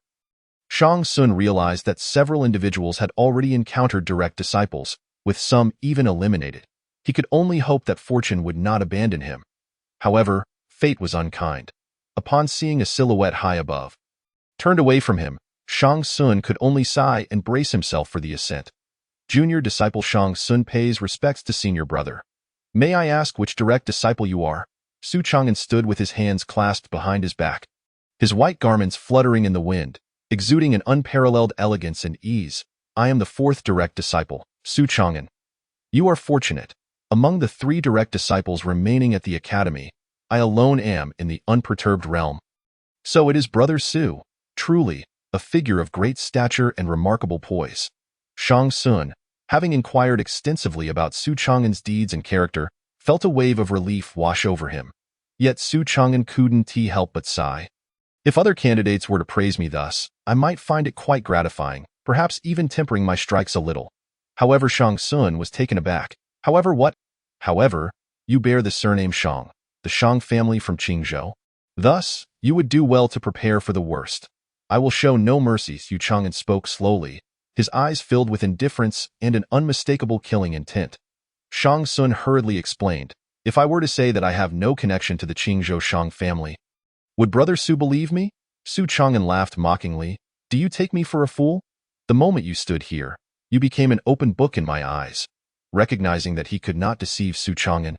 Shang Sun realized that several individuals had already encountered direct disciples, with some even eliminated. He could only hope that fortune would not abandon him. However, fate was unkind. Upon seeing a silhouette high above, turned away from him, Shang Sun could only sigh and brace himself for the ascent. Junior disciple Shang Sun pays respects to senior brother. May I ask which direct disciple you are? Su Chang'an stood with his hands clasped behind his back, his white garments fluttering in the wind, exuding an unparalleled elegance and ease. I am the 4th direct disciple, Su Chang'an. You are fortunate. Among the 3 direct disciples remaining at the academy, I alone am in the unperturbed realm. So it is Brother Su, truly, a figure of great stature and remarkable poise. Shang Sun, having inquired extensively about Su Chang'an's deeds and character, felt a wave of relief wash over him. Yet Su Chang'an couldn't help but sigh. If other candidates were to praise me thus, I might find it quite gratifying, perhaps even tempering my strikes a little. However, Shang Sun was taken aback. However, what? However, you bear the surname Shang, the Shang family from Qingzhou. Thus, you would do well to prepare for the worst. I will show no mercy. Su Chang'an spoke slowly, his eyes filled with indifference and an unmistakable killing intent. Shang Sun hurriedly explained, if I were to say that I have no connection to the Qingzhou Shang family, would Brother Su believe me? Su Chang'an laughed mockingly. Do you take me for a fool? The moment you stood here, you became an open book in my eyes. Recognizing that he could not deceive Su Chang'an,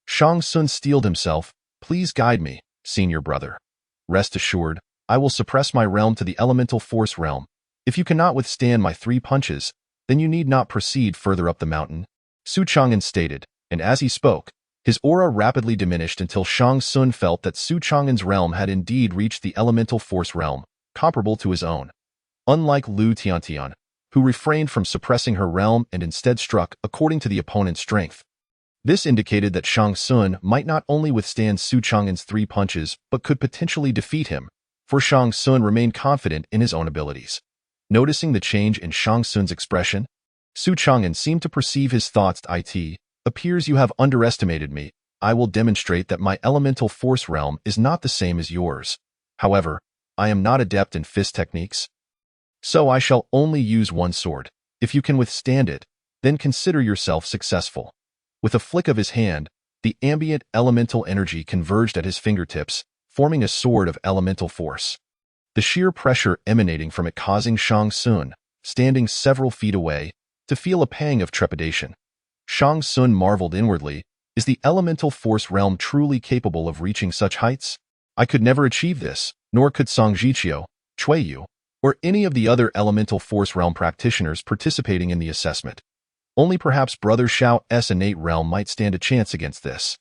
Shang Sun steeled himself. Please guide me, senior brother. Rest assured, I will suppress my realm to the elemental force realm. If you cannot withstand my 3 punches, then you need not proceed further up the mountain. Su Chang'an stated, and as he spoke, his aura rapidly diminished until Shang Sun felt that Su Chang'an's realm had indeed reached the elemental force realm, comparable to his own. Unlike Lu Tiantian, who refrained from suppressing her realm and instead struck according to the opponent's strength. This indicated that Shang Tsung might not only withstand Su Chang'an's 3 punches, but could potentially defeat him, for Shang Tsung remained confident in his own abilities. Noticing the change in Shang Tsung's expression, Su Chang'an seemed to perceive his thoughts. "It appears you have underestimated me. I will demonstrate that my elemental force realm is not the same as yours. However, I am not adept in fist techniques, so I shall only use one sword. If you can withstand it, then consider yourself successful." With a flick of his hand, the ambient elemental energy converged at his fingertips, forming a sword of elemental force. The sheer pressure emanating from it causing Shang Tsung, standing several feet away, to feel a pang of trepidation. Shang Tsung marveled inwardly, is the elemental force realm truly capable of reaching such heights? I could never achieve this, nor could Song Jiqiu, Cui Yu, or any of the other elemental force realm practitioners participating in the assessment. Only perhaps Brother Xiao's innate realm might stand a chance against this.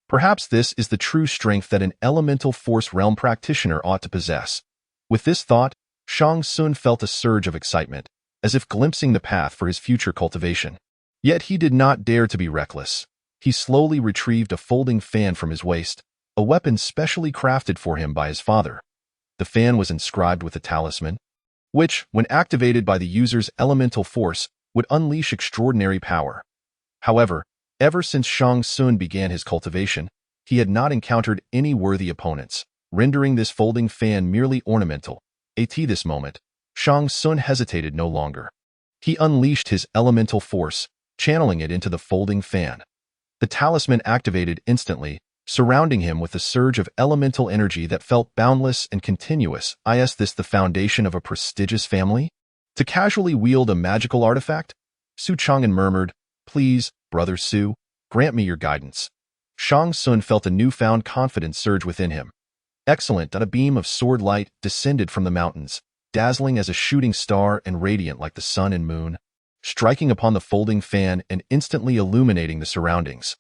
Perhaps this is the true strength that an elemental force realm practitioner ought to possess. With this thought, Shang Tsung felt a surge of excitement, as if glimpsing the path for his future cultivation. Yet he did not dare to be reckless. He slowly retrieved a folding fan from his waist, a weapon specially crafted for him by his father. The fan was inscribed with a talisman, which, when activated by the user's elemental force, would unleash extraordinary power. However, ever since Shang Tsung began his cultivation, he had not encountered any worthy opponents, rendering this folding fan merely ornamental. At this moment, Shang Tsung hesitated no longer. He unleashed his elemental force, channeling it into the folding fan. The talisman activated instantly, surrounding him with a surge of elemental energy that felt boundless and continuous. Is this the foundation of a prestigious family? To casually wield a magical artifact? Su Chang'an murmured, "Please, Brother Su, grant me your guidance." Shang Tsung felt a newfound confidence surge within him. Excellent! A beam of sword light descended from the mountains, dazzling as a shooting star and radiant like the sun and moon, striking upon the folding fan and instantly illuminating the surroundings.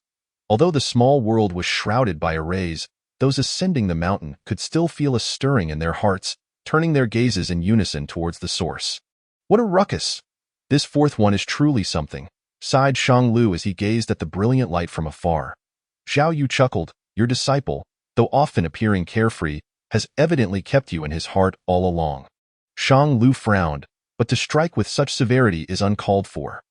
Although the small world was shrouded by a rays, those ascending the mountain could still feel a stirring in their hearts, turning their gazes in unison towards the source. What a ruckus! This fourth one is truly something, sighed Shang Lu as he gazed at the brilliant light from afar. Zhao Yu chuckled, your disciple, though often appearing carefree, has evidently kept you in his heart all along. Shang Lu frowned, but to strike with such severity is uncalled for.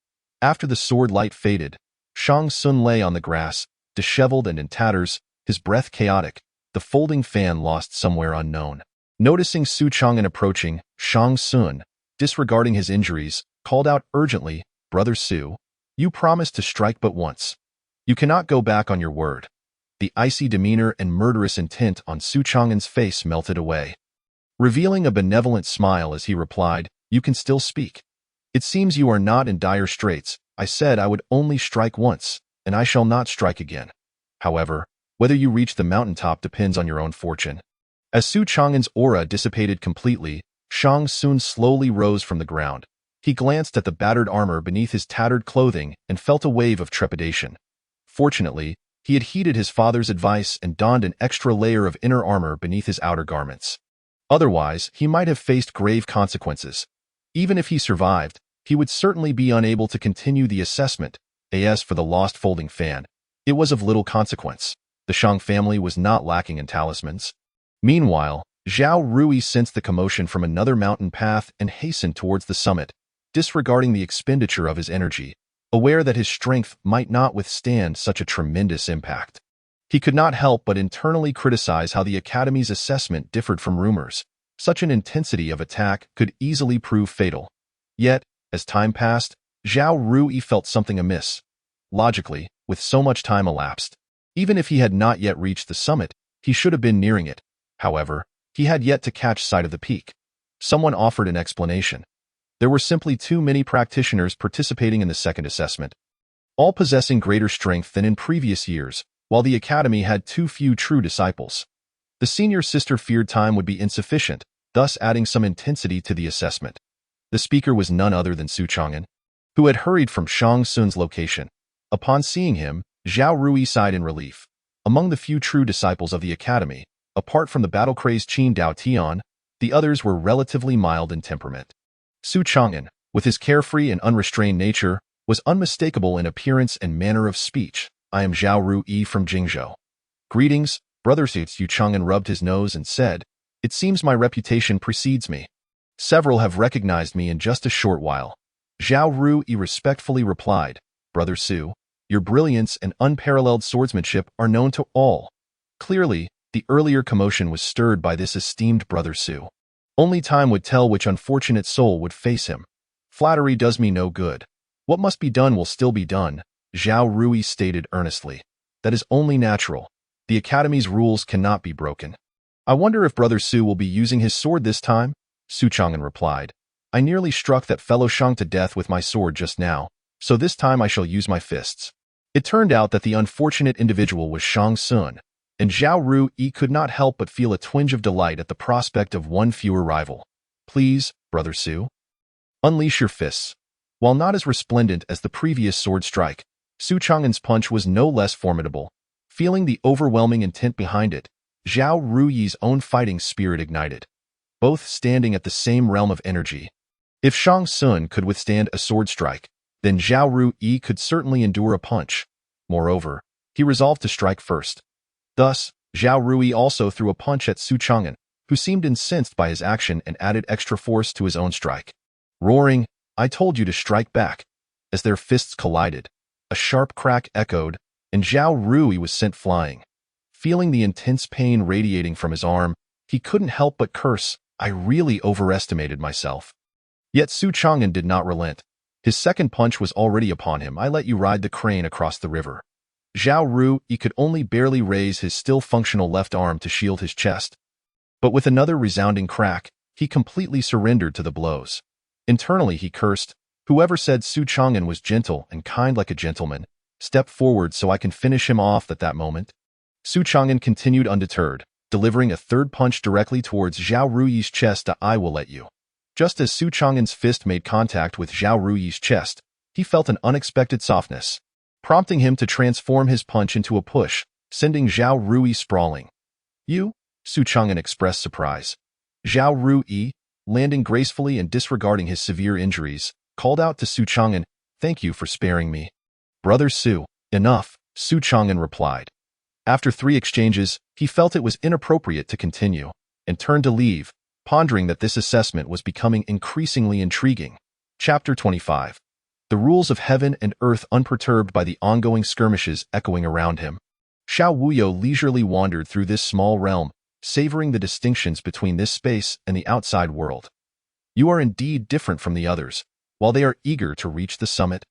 After the sword light faded, Shang Tsung lay on the grass, disheveled and in tatters, his breath chaotic, the folding fan lost somewhere unknown. Noticing Su Chang'an approaching, Shang Tsung, disregarding his injuries, called out urgently, "Brother Su, you promised to strike but once. You cannot go back on your word." The icy demeanor and murderous intent on Su Chang'an's face melted away, revealing a benevolent smile as he replied, "You can still speak. It seems you are not in dire straits. I said I would only strike once, and I shall not strike again. However, whether you reach the mountaintop depends on your own fortune." As Su Chang'an's aura dissipated completely, Shang Tsung slowly rose from the ground. He glanced at the battered armor beneath his tattered clothing and felt a wave of trepidation. Fortunately, he had heeded his father's advice and donned an extra layer of inner armor beneath his outer garments. Otherwise, he might have faced grave consequences. Even if he survived, he would certainly be unable to continue the assessment. As for the lost folding fan, it was of little consequence. The Shang family was not lacking in talismans. Meanwhile, Zhao Rui sensed the commotion from another mountain path and hastened towards the summit, disregarding the expenditure of his energy, aware that his strength might not withstand such a tremendous impact. He could not help but internally criticize how the Academy's assessment differed from rumors. Such an intensity of attack could easily prove fatal. Yet, as time passed, Zhao Rui felt something amiss. Logically, with so much time elapsed, even if he had not yet reached the summit, he should have been nearing it. However, he had yet to catch sight of the peak. Someone offered an explanation. There were simply too many practitioners participating in the second assessment, all possessing greater strength than in previous years, while the Academy had too few true disciples. The senior sister feared time would be insufficient, thus adding some intensity to the assessment. The speaker was none other than Su Chang'an, who had hurried from Shang Tsung's location. Upon seeing him, Zhao Rui sighed in relief. Among the few true disciples of the Academy, apart from the battle-crazed Qin Dao Tian, the others were relatively mild in temperament. Su Chang'an, with his carefree and unrestrained nature, was unmistakable in appearance and manner of speech. I am Zhao Ruyi from Jingzhou. Greetings, brother Yu Chang'an rubbed his nose and said, it seems my reputation precedes me. Several have recognized me in just a short while. Zhao Ruyi respectfully replied, Brother Su, your brilliance and unparalleled swordsmanship are known to all. Clearly, the earlier commotion was stirred by this esteemed Brother Su. Only time would tell which unfortunate soul would face him. Flattery does me no good. What must be done will still be done, Zhao Ruyi stated earnestly. That is only natural. The Academy's rules cannot be broken. I wonder if Brother Su will be using his sword this time? Su Chang'an replied. I nearly struck that fellow Shang to death with my sword just now, so this time I shall use my fists. It turned out that the unfortunate individual was Shang Sun, and Zhao Ruyi could not help but feel a twinge of delight at the prospect of one fewer rival. Please, Brother Su, unleash your fists. While not as resplendent as the previous sword strike, Su Chang'an's punch was no less formidable. Feeling the overwhelming intent behind it, Zhao Ruyi's own fighting spirit ignited. Both standing at the same realm of energy. If Shang Sun could withstand a sword strike, then Zhao Ruyi could certainly endure a punch. Moreover, he resolved to strike first. Thus, Zhao Ruyi also threw a punch at Su Chang'an, who seemed incensed by his action and added extra force to his own strike. Roaring, I told you to strike back. As their fists collided, a sharp crack echoed, and Zhao Ruyi was sent flying. Feeling the intense pain radiating from his arm, he couldn't help but curse, I really overestimated myself. Yet Su Chang'an did not relent. His second punch was already upon him. I let you ride the crane across the river. Zhao Ruyi could only barely raise his still functional left arm to shield his chest. But with another resounding crack, he completely surrendered to the blows. Internally he cursed, whoever said Su Chang'an was gentle and kind like a gentleman, step forward so I can finish him off at that moment. Su Chang'an continued undeterred, delivering a third punch directly towards Zhao Ruyi's chest. I will let you. Just as Su Chang'an's fist made contact with Zhao Ruyi's chest, he felt an unexpected softness, prompting him to transform his punch into a push, sending Zhao Ruyi sprawling. You? Su Chang'an expressed surprise. Zhao Ruyi, landing gracefully and disregarding his severe injuries, called out to Su Chang'an, thank you for sparing me. Brother Su, enough, Su Chang'an replied. After 3 exchanges, he felt it was inappropriate to continue, and turned to leave, pondering that this assessment was becoming increasingly intriguing. Chapter 25. The rules of heaven and earth unperturbed by the ongoing skirmishes echoing around him. Xiao Wuyo leisurely wandered through this small realm, savoring the distinctions between this space and the outside world. You are indeed different from the others, while they are eager to reach the summit.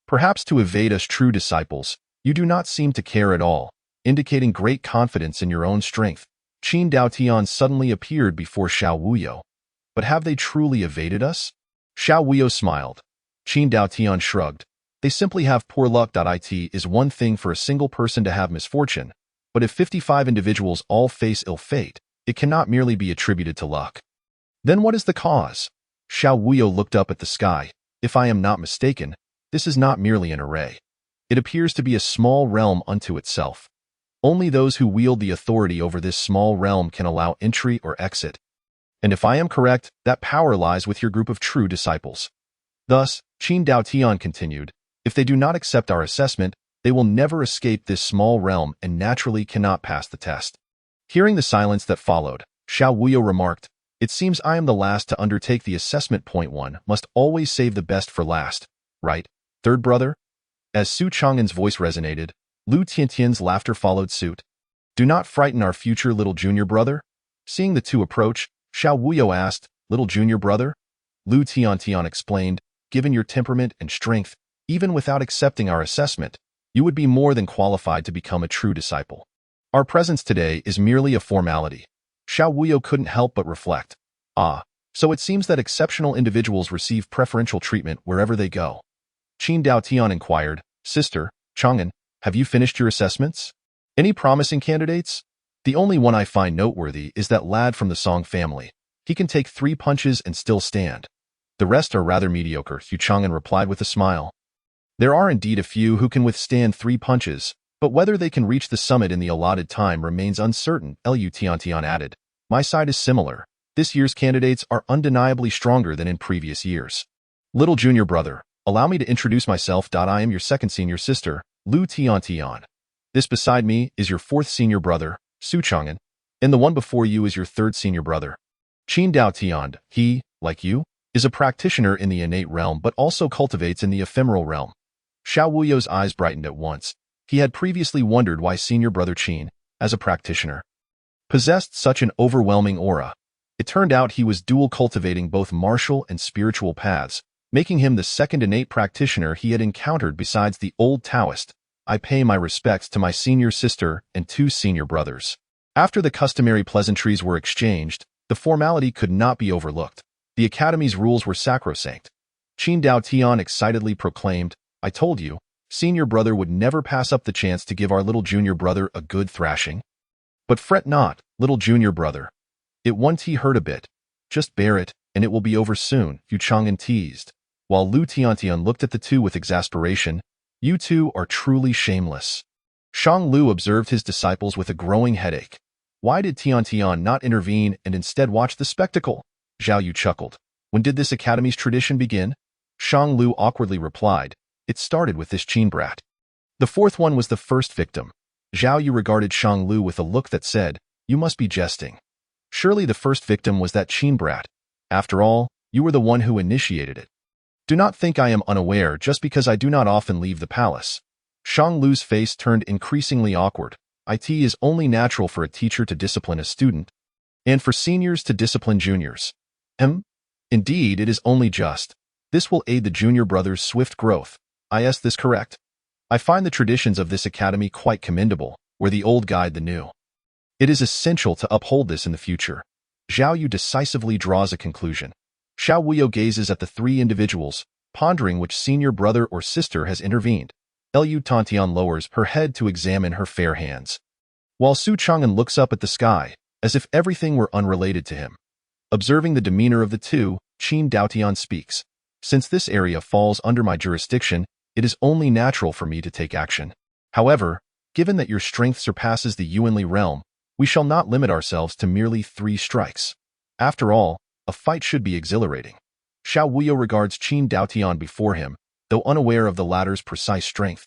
Perhaps to evade us true disciples, you do not seem to care at all, indicating great confidence in your own strength. Qin Daotian suddenly appeared before Xiao Wuyo. But have they truly evaded us? Xiao Wuyo smiled. Qin Daotian shrugged. They simply have poor luck. It is one thing for a single person to have misfortune, but if 55 individuals all face ill fate, it cannot merely be attributed to luck. Then what is the cause? Xiao Wuyo looked up at the sky. If I am not mistaken, this is not merely an array. It appears to be a small realm unto itself. Only those who wield the authority over this small realm can allow entry or exit. And if I am correct, that power lies with your group of true disciples. Thus, Qin Daotian continued, if they do not accept our assessment, they will never escape this small realm and naturally cannot pass the test. Hearing the silence that followed, Xiao Wuyo remarked, it seems I am the last to undertake the assessment. One must always save the best for last, right, third brother? As Su Chang'an's voice resonated, Lu Tiantian's laughter followed suit. Do not frighten our future little junior brother? Seeing the two approach, Xiao Wuyo asked, little junior brother? Lu Tiantian explained, given your temperament and strength, even without accepting our assessment, you would be more than qualified to become a true disciple. Our presence today is merely a formality. Xiao Wuyo couldn't help but reflect. Ah, so it seems that exceptional individuals receive preferential treatment wherever they go. Qin Daotian inquired, Sister, Chang'an, have you finished your assessments? Any promising candidates? The only one I find noteworthy is that lad from the Song family. He can take 3 punches and still stand. The rest are rather mediocre, Yu Chang'an replied with a smile. There are indeed a few who can withstand 3 punches, but whether they can reach the summit in the allotted time remains uncertain, Lu Tiantian added. My side is similar. This year's candidates are undeniably stronger than in previous years. Little junior brother, allow me to introduce myself. I am your second senior sister, Lu Tian. This beside me is your fourth senior brother, Su Chang'an, and the one before you is your third senior brother, Qin Dao Tian. He, like you, is a practitioner in the innate realm but also cultivates in the ephemeral realm. Xiao Wuyo's eyes brightened at once. He had previously wondered why senior brother Qin, as a practitioner, possessed such an overwhelming aura. It turned out he was dual cultivating both martial and spiritual paths, making him the second innate practitioner he had encountered besides the old Taoist. I pay my respects to my senior sister and two senior brothers. After the customary pleasantries were exchanged, the formality could not be overlooked. The Academy's rules were sacrosanct. Qin Dao Tian excitedly proclaimed, I told you, senior brother would never pass up the chance to give our little junior brother a good thrashing. But fret not, little junior brother. It won't hurt a bit. Just bear it, and it will be over soon, Yu Chang'an teased. While Lu Tiantian looked at the two with exasperation, you two are truly shameless. Shang Lu observed his disciples with a growing headache. Why did Tiantian not intervene and instead watch the spectacle? Zhao Yu chuckled. When did this academy's tradition begin? Shang Lu awkwardly replied, it started with this Qin brat. The fourth one was the first victim. Zhao Yu regarded Shang Lu with a look that said, you must be jesting. Surely the first victim was that Qin brat. After all, you were the one who initiated it. Do not think I am unaware just because I do not often leave the palace. Shang Lu's face turned increasingly awkward. It is only natural for a teacher to discipline a student, and for seniors to discipline juniors. Indeed, it is only just. This will aid the junior brother's swift growth. Is this correct? I find the traditions of this academy quite commendable, where the old guide the new. It is essential to uphold this in the future. Zhao Yu decisively draws a conclusion. Xiao Wuyo gazes at the three individuals, pondering which senior brother or sister has intervened. Lu Tantian lowers her head to examine her fair hands, while Su Chang'an looks up at the sky, as if everything were unrelated to him. Observing the demeanor of the two, Qin Daotian speaks. Since this area falls under my jurisdiction, it is only natural for me to take action. However, given that your strength surpasses the Yuanli realm, we shall not limit ourselves to merely 3 strikes. After all, a fight should be exhilarating. Xiao Wuyo regards Qin Daotian before him, though unaware of the latter's precise strength.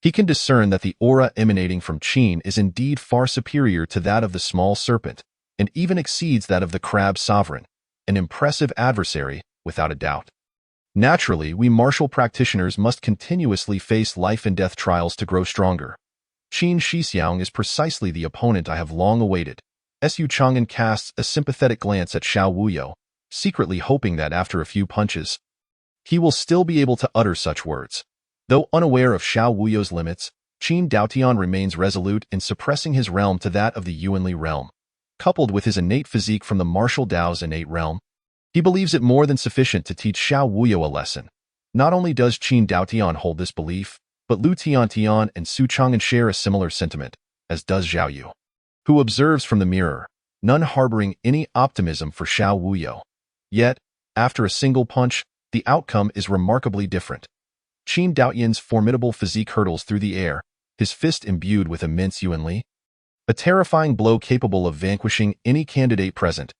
He can discern that the aura emanating from Qin is indeed far superior to that of the small serpent, and even exceeds that of the crab sovereign, an impressive adversary, without a doubt. Naturally, we martial practitioners must continuously face life and death trials to grow stronger. Qin Shixiang is precisely the opponent I have long awaited. Su Chang'an casts a sympathetic glance at Xiao Wuyo, secretly hoping that after a few punches, he will still be able to utter such words. Though unaware of Xiao Wuyo's limits, Qin Daotian remains resolute in suppressing his realm to that of the Yuanli realm. Coupled with his innate physique from the martial Dao's innate realm, he believes it more than sufficient to teach Xiao Wuyo a lesson. Not only does Qin Daotian hold this belief, but Lu Tiantian and Su Chang'an share a similar sentiment, as does Zhao Yu, who observes from the mirror, none harboring any optimism for Xiao Wuyo. Yet, after a single punch, the outcome is remarkably different. Qin Daotian's formidable physique hurtles through the air, his fist imbued with immense Yuanli, a terrifying blow capable of vanquishing any candidate present.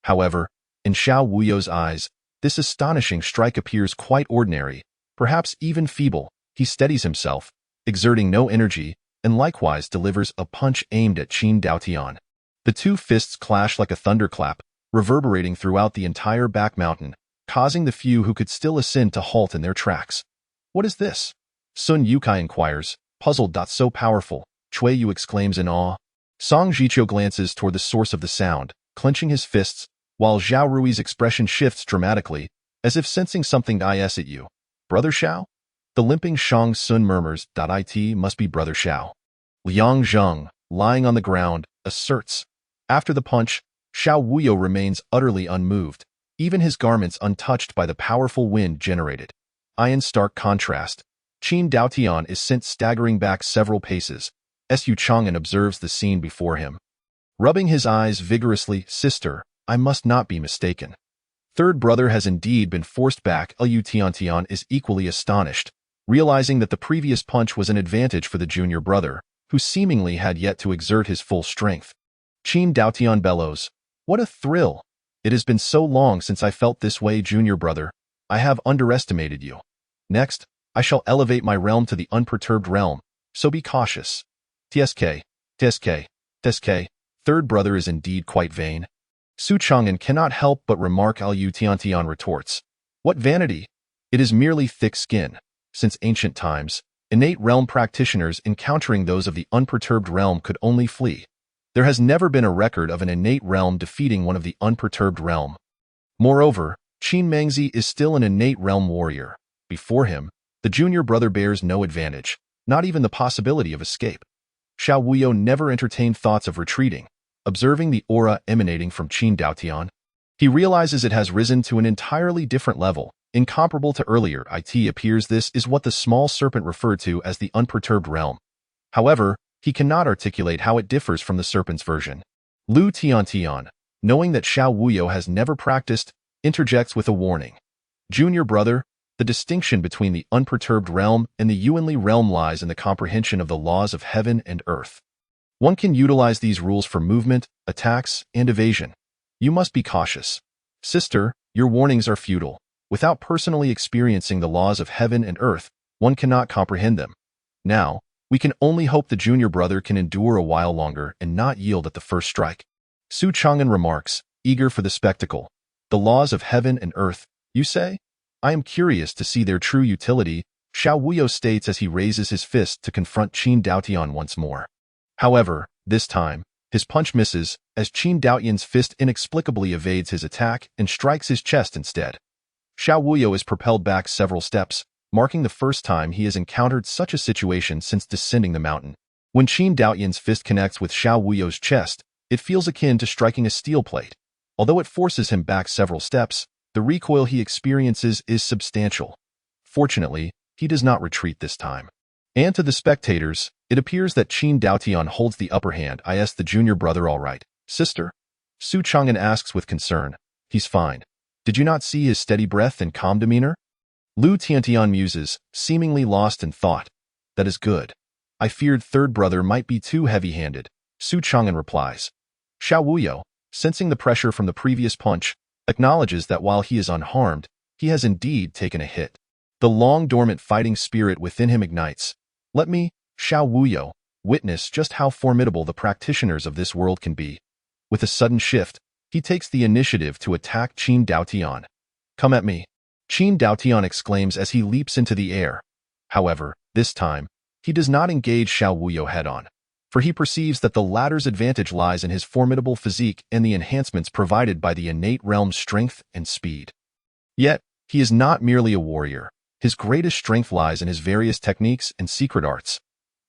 However, in Xiao Wuyo's eyes, this astonishing strike appears quite ordinary, perhaps even feeble. He steadies himself, exerting no energy, and likewise delivers a punch aimed at Qin Daotian. The two fists clash like a thunderclap, reverberating throughout the entire back mountain, causing the few who could still ascend to halt in their tracks. What is this? Sun Yukai inquires, puzzled. So powerful, Cui Yu exclaims in awe. Song Jiqiu glances toward the source of the sound, clenching his fists, while Zhao Rui's expression shifts dramatically, as if sensing something. Is it you, Brother Xiao? The limping Shang Sun murmurs. It must be Brother Xiao. Liang Zheng, lying on the ground, asserts. After the punch, Xiao Wuyo remains utterly unmoved, even his garments untouched by the powerful wind generated. In stark contrast, Qin Daotian is sent staggering back several paces. Su Chang'an observes the scene before him. Rubbing his eyes vigorously, sister, I must not be mistaken. Third brother has indeed been forced back. Lu Tiantian is equally astonished, realizing that the previous punch was an advantage for the junior brother, who seemingly had yet to exert his full strength. Qin Daotian bellows, what a thrill! It has been so long since I felt this way, junior brother. I have underestimated you. Next, I shall elevate my realm to the unperturbed realm, so be cautious. TSK, TSK, TSK, third brother is indeed quite vain. Su Chang'an cannot help but remark. Liu Tiantian retorts. What vanity! It is merely thick skin. Since ancient times, innate realm practitioners encountering those of the unperturbed realm could only flee. There has never been a record of an innate realm defeating one of the unperturbed realm. Moreover, Qin Mengzi is still an innate realm warrior. Before him, the junior brother bears no advantage, not even the possibility of escape. Xiao Wuyo never entertained thoughts of retreating. Observing the aura emanating from Qin Daotian, he realizes it has risen to an entirely different level, incomparable to earlier. It appears this is what the small serpent referred to as the unperturbed realm. However, he cannot articulate how it differs from the serpent's version. Lu Tiantian, knowing that Xiao Wuyo has never practiced, interjects with a warning. Junior brother, the distinction between the unperturbed realm and the Yuanli realm lies in the comprehension of the laws of heaven and earth. One can utilize these rules for movement, attacks, and evasion. You must be cautious. Sister, your warnings are futile. Without personally experiencing the laws of heaven and earth, one cannot comprehend them. Now, we can only hope the junior brother can endure a while longer and not yield at the first strike. Su Chang'an remarks, eager for the spectacle. The laws of heaven and earth, you say? I am curious to see their true utility, Xiao Wuyo states as he raises his fist to confront Qin Daotian once more. However, this time, his punch misses, as Qin Daotian's fist inexplicably evades his attack and strikes his chest instead. Xiao Wuyo is propelled back several steps, marking the first time he has encountered such a situation since descending the mountain. When Qin Daotian's fist connects with Xiao Wuyo's chest, it feels akin to striking a steel plate. Although it forces him back several steps, the recoil he experiences is substantial. Fortunately, he does not retreat this time. And to the spectators, it appears that Qin Daotian holds the upper hand. Is the junior brother all right, sister? Su Chang'an asks with concern. He's fine. Did you not see his steady breath and calm demeanor? Lu Tiantian muses, seemingly lost in thought. That is good. I feared third brother might be too heavy-handed. Su Chang'an replies. Xiao Wuyo, sensing the pressure from the previous punch, acknowledges that while he is unharmed, he has indeed taken a hit. The long-dormant fighting spirit within him ignites. Let me, Xiao Wuyo, witness just how formidable the practitioners of this world can be. With a sudden shift, he takes the initiative to attack Qin Daotian. Come at me, Qin Daotian exclaims as he leaps into the air. However, this time, he does not engage Xiao Wuyo head-on, for he perceives that the latter's advantage lies in his formidable physique and the enhancements provided by the innate realm's strength and speed. Yet, he is not merely a warrior. His greatest strength lies in his various techniques and secret arts.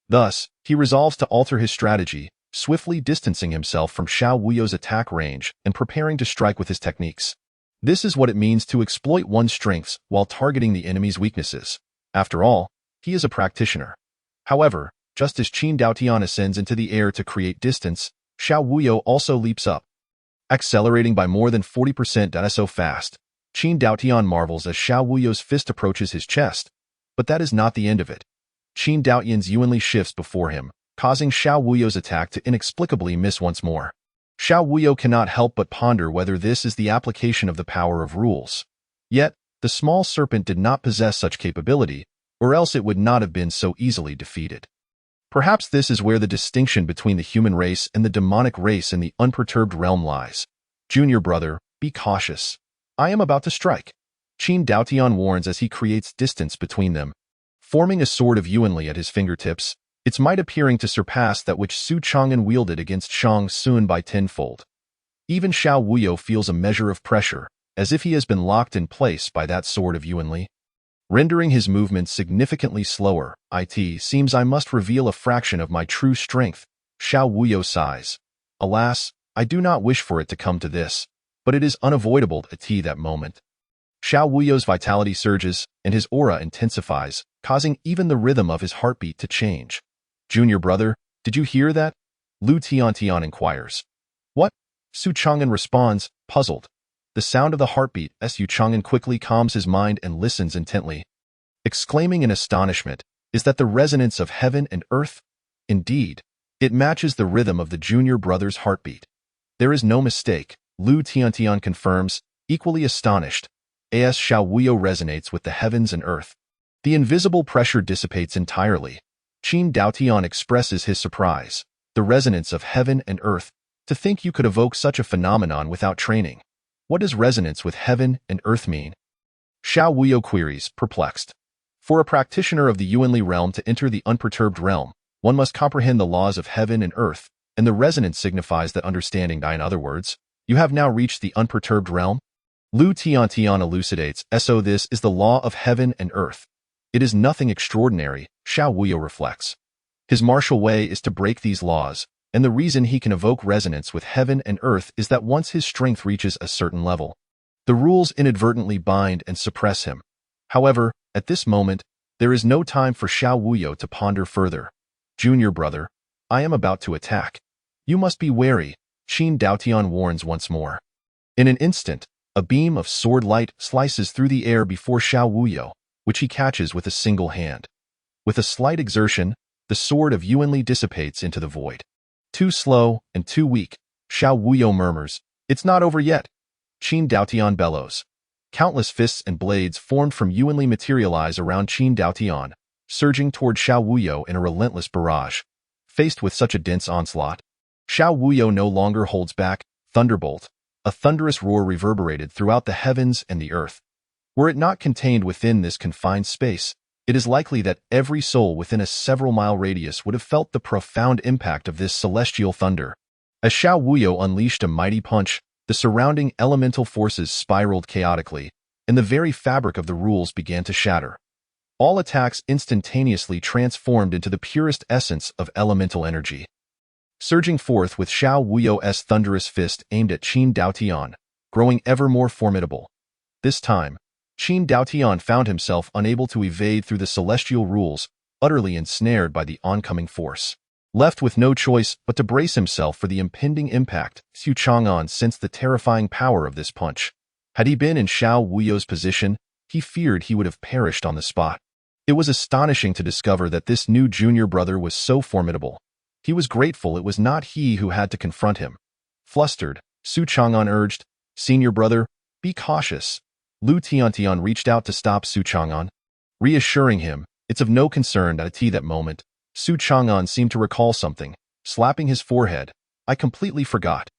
Thus, he resolves to alter his strategy, swiftly distancing himself from Xiao Wuyo's attack range and preparing to strike with his techniques. This is what it means to exploit one's strengths while targeting the enemy's weaknesses. After all, he is a practitioner. However, just as Qin Daotian ascends into the air to create distance, Xiao Wuyo also leaps up, accelerating by more than 40%. That is so fast. Qin Daotian marvels as Xiao Wuyo's fist approaches his chest, but that is not the end of it. Qin Daotian's Yuanli shifts before him, causing Xiao Wuyo's attack to inexplicably miss once more. Xiao Wuyo cannot help but ponder whether this is the application of the power of rules. Yet, the small serpent did not possess such capability, or else it would not have been so easily defeated. Perhaps this is where the distinction between the human race and the demonic race in the unperturbed realm lies. Junior brother, be cautious. I am about to strike. Qin Daotian warns as he creates distance between them. Forming a sword of Yuanli at his fingertips, its might appearing to surpass that which Su Chang'an wielded against Shang Sun by tenfold. Even Xiao Wuyo feels a measure of pressure, as if he has been locked in place by that sword of Yuanli. Rendering his movements significantly slower, it seems I must reveal a fraction of my true strength. Xiao Wuyo sighs. Alas, I do not wish for it to come to this, but it is unavoidable at that moment. Xiao Wuyo's vitality surges, and his aura intensifies, causing even the rhythm of his heartbeat to change. Junior brother, did you hear that? Lu Tiantian inquires. What? Su Chang'an responds, puzzled. The sound of the heartbeat. Su Chang'an quickly calms his mind and listens intently. Exclaiming in astonishment, is that the resonance of heaven and earth? Indeed, it matches the rhythm of the junior brother's heartbeat. There is no mistake, Lu Tiantian confirms, equally astonished. as Xiao Wuyo resonates with the heavens and earth. The invisible pressure dissipates entirely. Qin Daotian expresses his surprise. The resonance of heaven and earth. To think you could evoke such a phenomenon without training. What does resonance with heaven and earth mean? Xiao Wuyo queries, perplexed. For a practitioner of the Yuanli realm to enter the unperturbed realm, one must comprehend the laws of heaven and earth, and the resonance signifies that understanding. In other words, you have now reached the unperturbed realm? Lu Tiantian elucidates, so this is the law of heaven and earth. It is nothing extraordinary, Xiao Wuyo reflects. His martial way is to break these laws, and the reason he can evoke resonance with heaven and earth is that once his strength reaches a certain level, the rules inadvertently bind and suppress him. However, at this moment, there is no time for Xiao Wuyo to ponder further. Junior brother, I am about to attack. You must be wary, Qin Daotian warns once more. In an instant, a beam of sword light slices through the air before Xiao Wuyo, which he catches with a single hand. With a slight exertion, the sword of Yuanli dissipates into the void. Too slow and too weak, Xiao Wuyo murmurs, it's not over yet. Qin Daotian bellows. Countless fists and blades formed from Yuanli materialize around Qin Daotian, surging toward Xiao Wuyo in a relentless barrage. Faced with such a dense onslaught, Xiao Wuyo no longer holds back. Thunderbolt. A thunderous roar reverberated throughout the heavens and the earth. Were it not contained within this confined space, it is likely that every soul within a several-mile radius would have felt the profound impact of this celestial thunder. As Xiao Wuyo unleashed a mighty punch, the surrounding elemental forces spiraled chaotically, and the very fabric of the rules began to shatter. All attacks instantaneously transformed into the purest essence of elemental energy. Surging forth with Xiao Wuyo's thunderous fist aimed at Qin Daotian, growing ever more formidable. This time, Qin Daotian found himself unable to evade through the celestial rules, utterly ensnared by the oncoming force. Left with no choice but to brace himself for the impending impact, Xu Chang'an sensed the terrifying power of this punch. Had he been in Xiao Wuyo's position, he feared he would have perished on the spot. It was astonishing to discover that this new junior brother was so formidable. He was grateful it was not he who had to confront him. Flustered, Xu Chang'an urged, Senior brother, be cautious. Lu Tiantian reached out to stop Xu Chang'an, reassuring him, it's of no concern. At that moment, Xu Chang'an seemed to recall something, slapping his forehead. I completely forgot.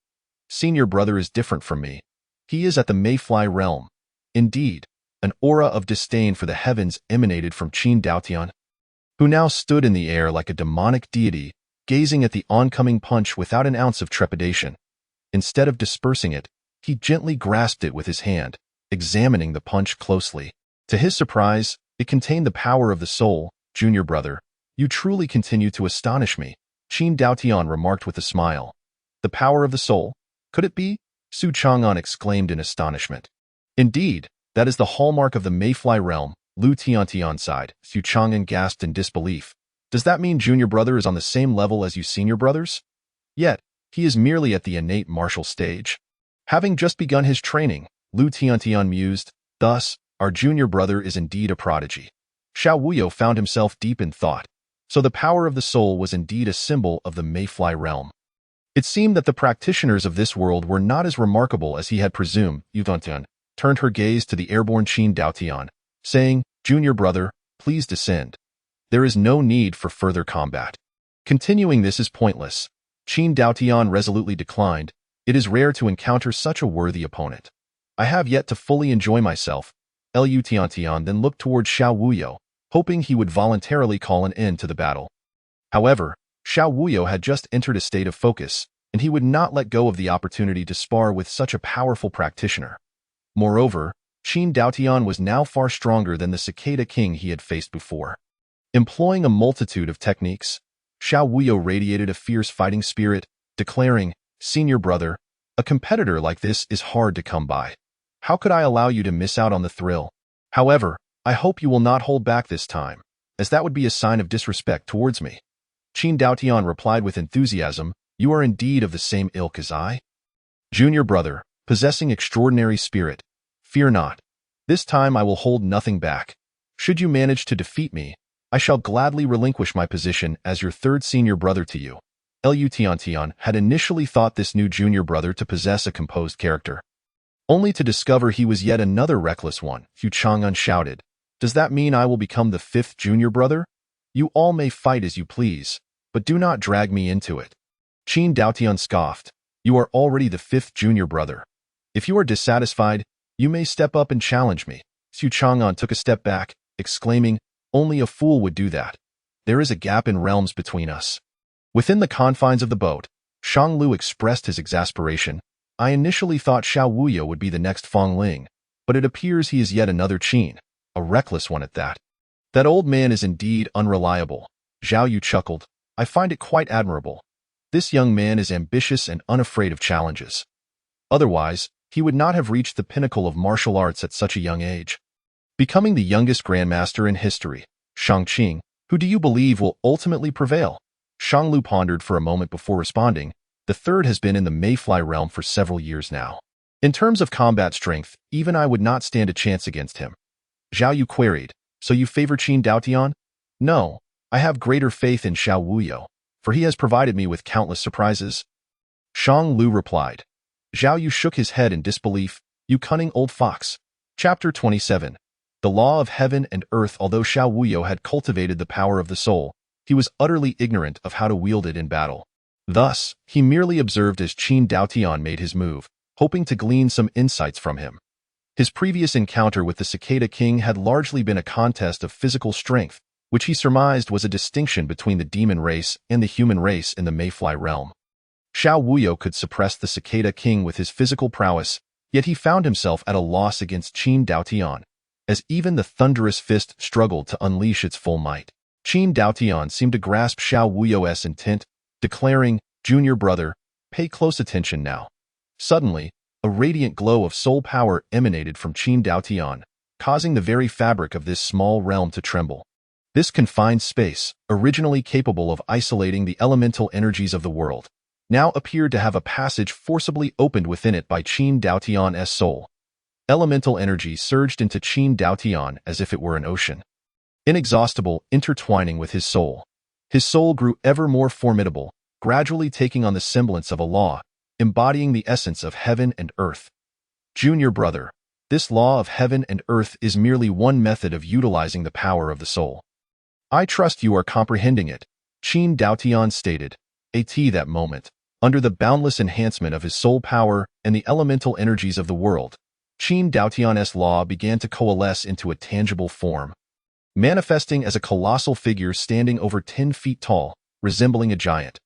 Senior brother is different from me. He is at the Mayfly realm. Indeed, an aura of disdain for the heavens emanated from Qin Daotian, who now stood in the air like a demonic deity, gazing at the oncoming punch without an ounce of trepidation. Instead of dispersing it, he gently grasped it with his hand, examining the punch closely. To his surprise, it contained the power of the soul. Junior brother, you truly continue to astonish me, Qin Daotian remarked with a smile. The power of the soul? Could it be? Xu Chang'an exclaimed in astonishment. Indeed, that is the hallmark of the Mayfly realm, Lu Tiantian sighed. Xu Chang'an gasped in disbelief. Does that mean junior brother is on the same level as you senior brothers? Yet, he is merely at the innate martial stage. Having just begun his training, Lu Tiantian mused, thus, our junior brother is indeed a prodigy. Xiao Wuyo found himself deep in thought. So the power of the soul was indeed a symbol of the Mayfly realm. It seemed that the practitioners of this world were not as remarkable as he had presumed. Yu Tiantian turned her gaze to the airborne Qin Daotian, saying, Junior brother, please descend. There is no need for further combat. Continuing this is pointless. Qin Daotian resolutely declined. It is rare to encounter such a worthy opponent. I have yet to fully enjoy myself. Lu Tiantian then looked toward Xiao Wuyo, hoping he would voluntarily call an end to the battle. However, Xiao Wuyo had just entered a state of focus, and he would not let go of the opportunity to spar with such a powerful practitioner. Moreover, Qin Daotian was now far stronger than the Cicada King he had faced before. Employing a multitude of techniques, Xiao Wuyo radiated a fierce fighting spirit, declaring, Senior brother, a competitor like this is hard to come by. How could I allow you to miss out on the thrill? However, I hope you will not hold back this time, as that would be a sign of disrespect towards me. Qin Daotian replied with enthusiasm, You are indeed of the same ilk as I. Junior brother, possessing extraordinary spirit, fear not. This time I will hold nothing back. Should you manage to defeat me, I shall gladly relinquish my position as your third senior brother to you. Lu Tiantian had initially thought this new junior brother to possess a composed character. only to discover he was yet another reckless one. Hu Chang'an shouted, "Does that mean I will become the fifth junior brother? You all may fight as you please, but do not drag me into it." Qin Daotian scoffed, "You are already the fifth junior brother. If you are dissatisfied, you may step up and challenge me." Hu Chang'an took a step back, exclaiming, "Only a fool would do that. There is a gap in realms between us." Within the confines of the boat, Shang Lu expressed his exasperation. "I initially thought Xiao Wuyo would be the next Feng Ling, but it appears he is yet another Qin, a reckless one at that. That old man is indeed unreliable." Zhao Yu chuckled, "I find it quite admirable. This young man is ambitious and unafraid of challenges. Otherwise, he would not have reached the pinnacle of martial arts at such a young age. Becoming the youngest grandmaster in history, Shangqing, who do you believe will ultimately prevail?" Shang Lu pondered for a moment before responding. "The third has been in the Mayfly realm for several years now. In terms of combat strength, even I would not stand a chance against him." Zhao Yu queried, "So you favor Qin Daotian?" "No, I have greater faith in Xiao Wuyo, for he has provided me with countless surprises." Shang Lu replied. Zhao Yu shook his head in disbelief. "You cunning old fox." Chapter 27. The Law of Heaven and Earth. Although Xiao Wuyo had cultivated the power of the soul, he was utterly ignorant of how to wield it in battle. Thus, he merely observed as Qin Daotian made his move, hoping to glean some insights from him. His previous encounter with the Cicada King had largely been a contest of physical strength, which he surmised was a distinction between the demon race and the human race in the Mayfly realm. Xiao Wuyo could suppress the Cicada King with his physical prowess, yet he found himself at a loss against Qin Daotian, as even the thunderous fist struggled to unleash its full might. Qin Daotian seemed to grasp Xiao Wuyo's intent, declaring, "Junior brother, pay close attention now." Suddenly, a radiant glow of soul power emanated from Qin Daotian, causing the very fabric of this small realm to tremble. This confined space, originally capable of isolating the elemental energies of the world, now appeared to have a passage forcibly opened within it by Qin Daotian's soul. Elemental energy surged into Qin Daotian as if it were an ocean, inexhaustible, intertwining with his soul. His soul grew ever more formidable, gradually taking on the semblance of a law, embodying the essence of heaven and earth. Junior brother, this law of heaven and earth is merely one method of utilizing the power of the soul. I trust you are comprehending it, Qin Daotian stated. At that moment, under the boundless enhancement of his soul power and the elemental energies of the world, Qin Daotian's law began to coalesce into a tangible form, manifesting as a colossal figure standing over 10 feet tall, resembling a giant.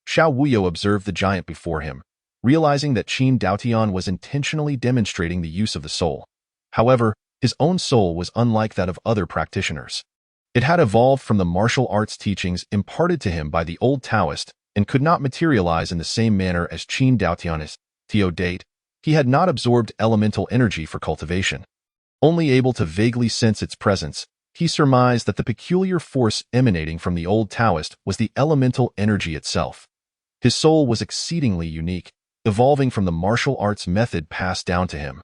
Xiao Wuyo observed the giant before him, realizing that Qin Daotian was intentionally demonstrating the use of the soul. However, his own soul was unlike that of other practitioners. It had evolved from the martial arts teachings imparted to him by the old Taoist and could not materialize in the same manner as Qin Daotian's. To date, he had not absorbed elemental energy for cultivation. Only able to vaguely sense its presence, he surmised that the peculiar force emanating from the old Taoist was the elemental energy itself. His soul was exceedingly unique, evolving from the martial arts method passed down to him,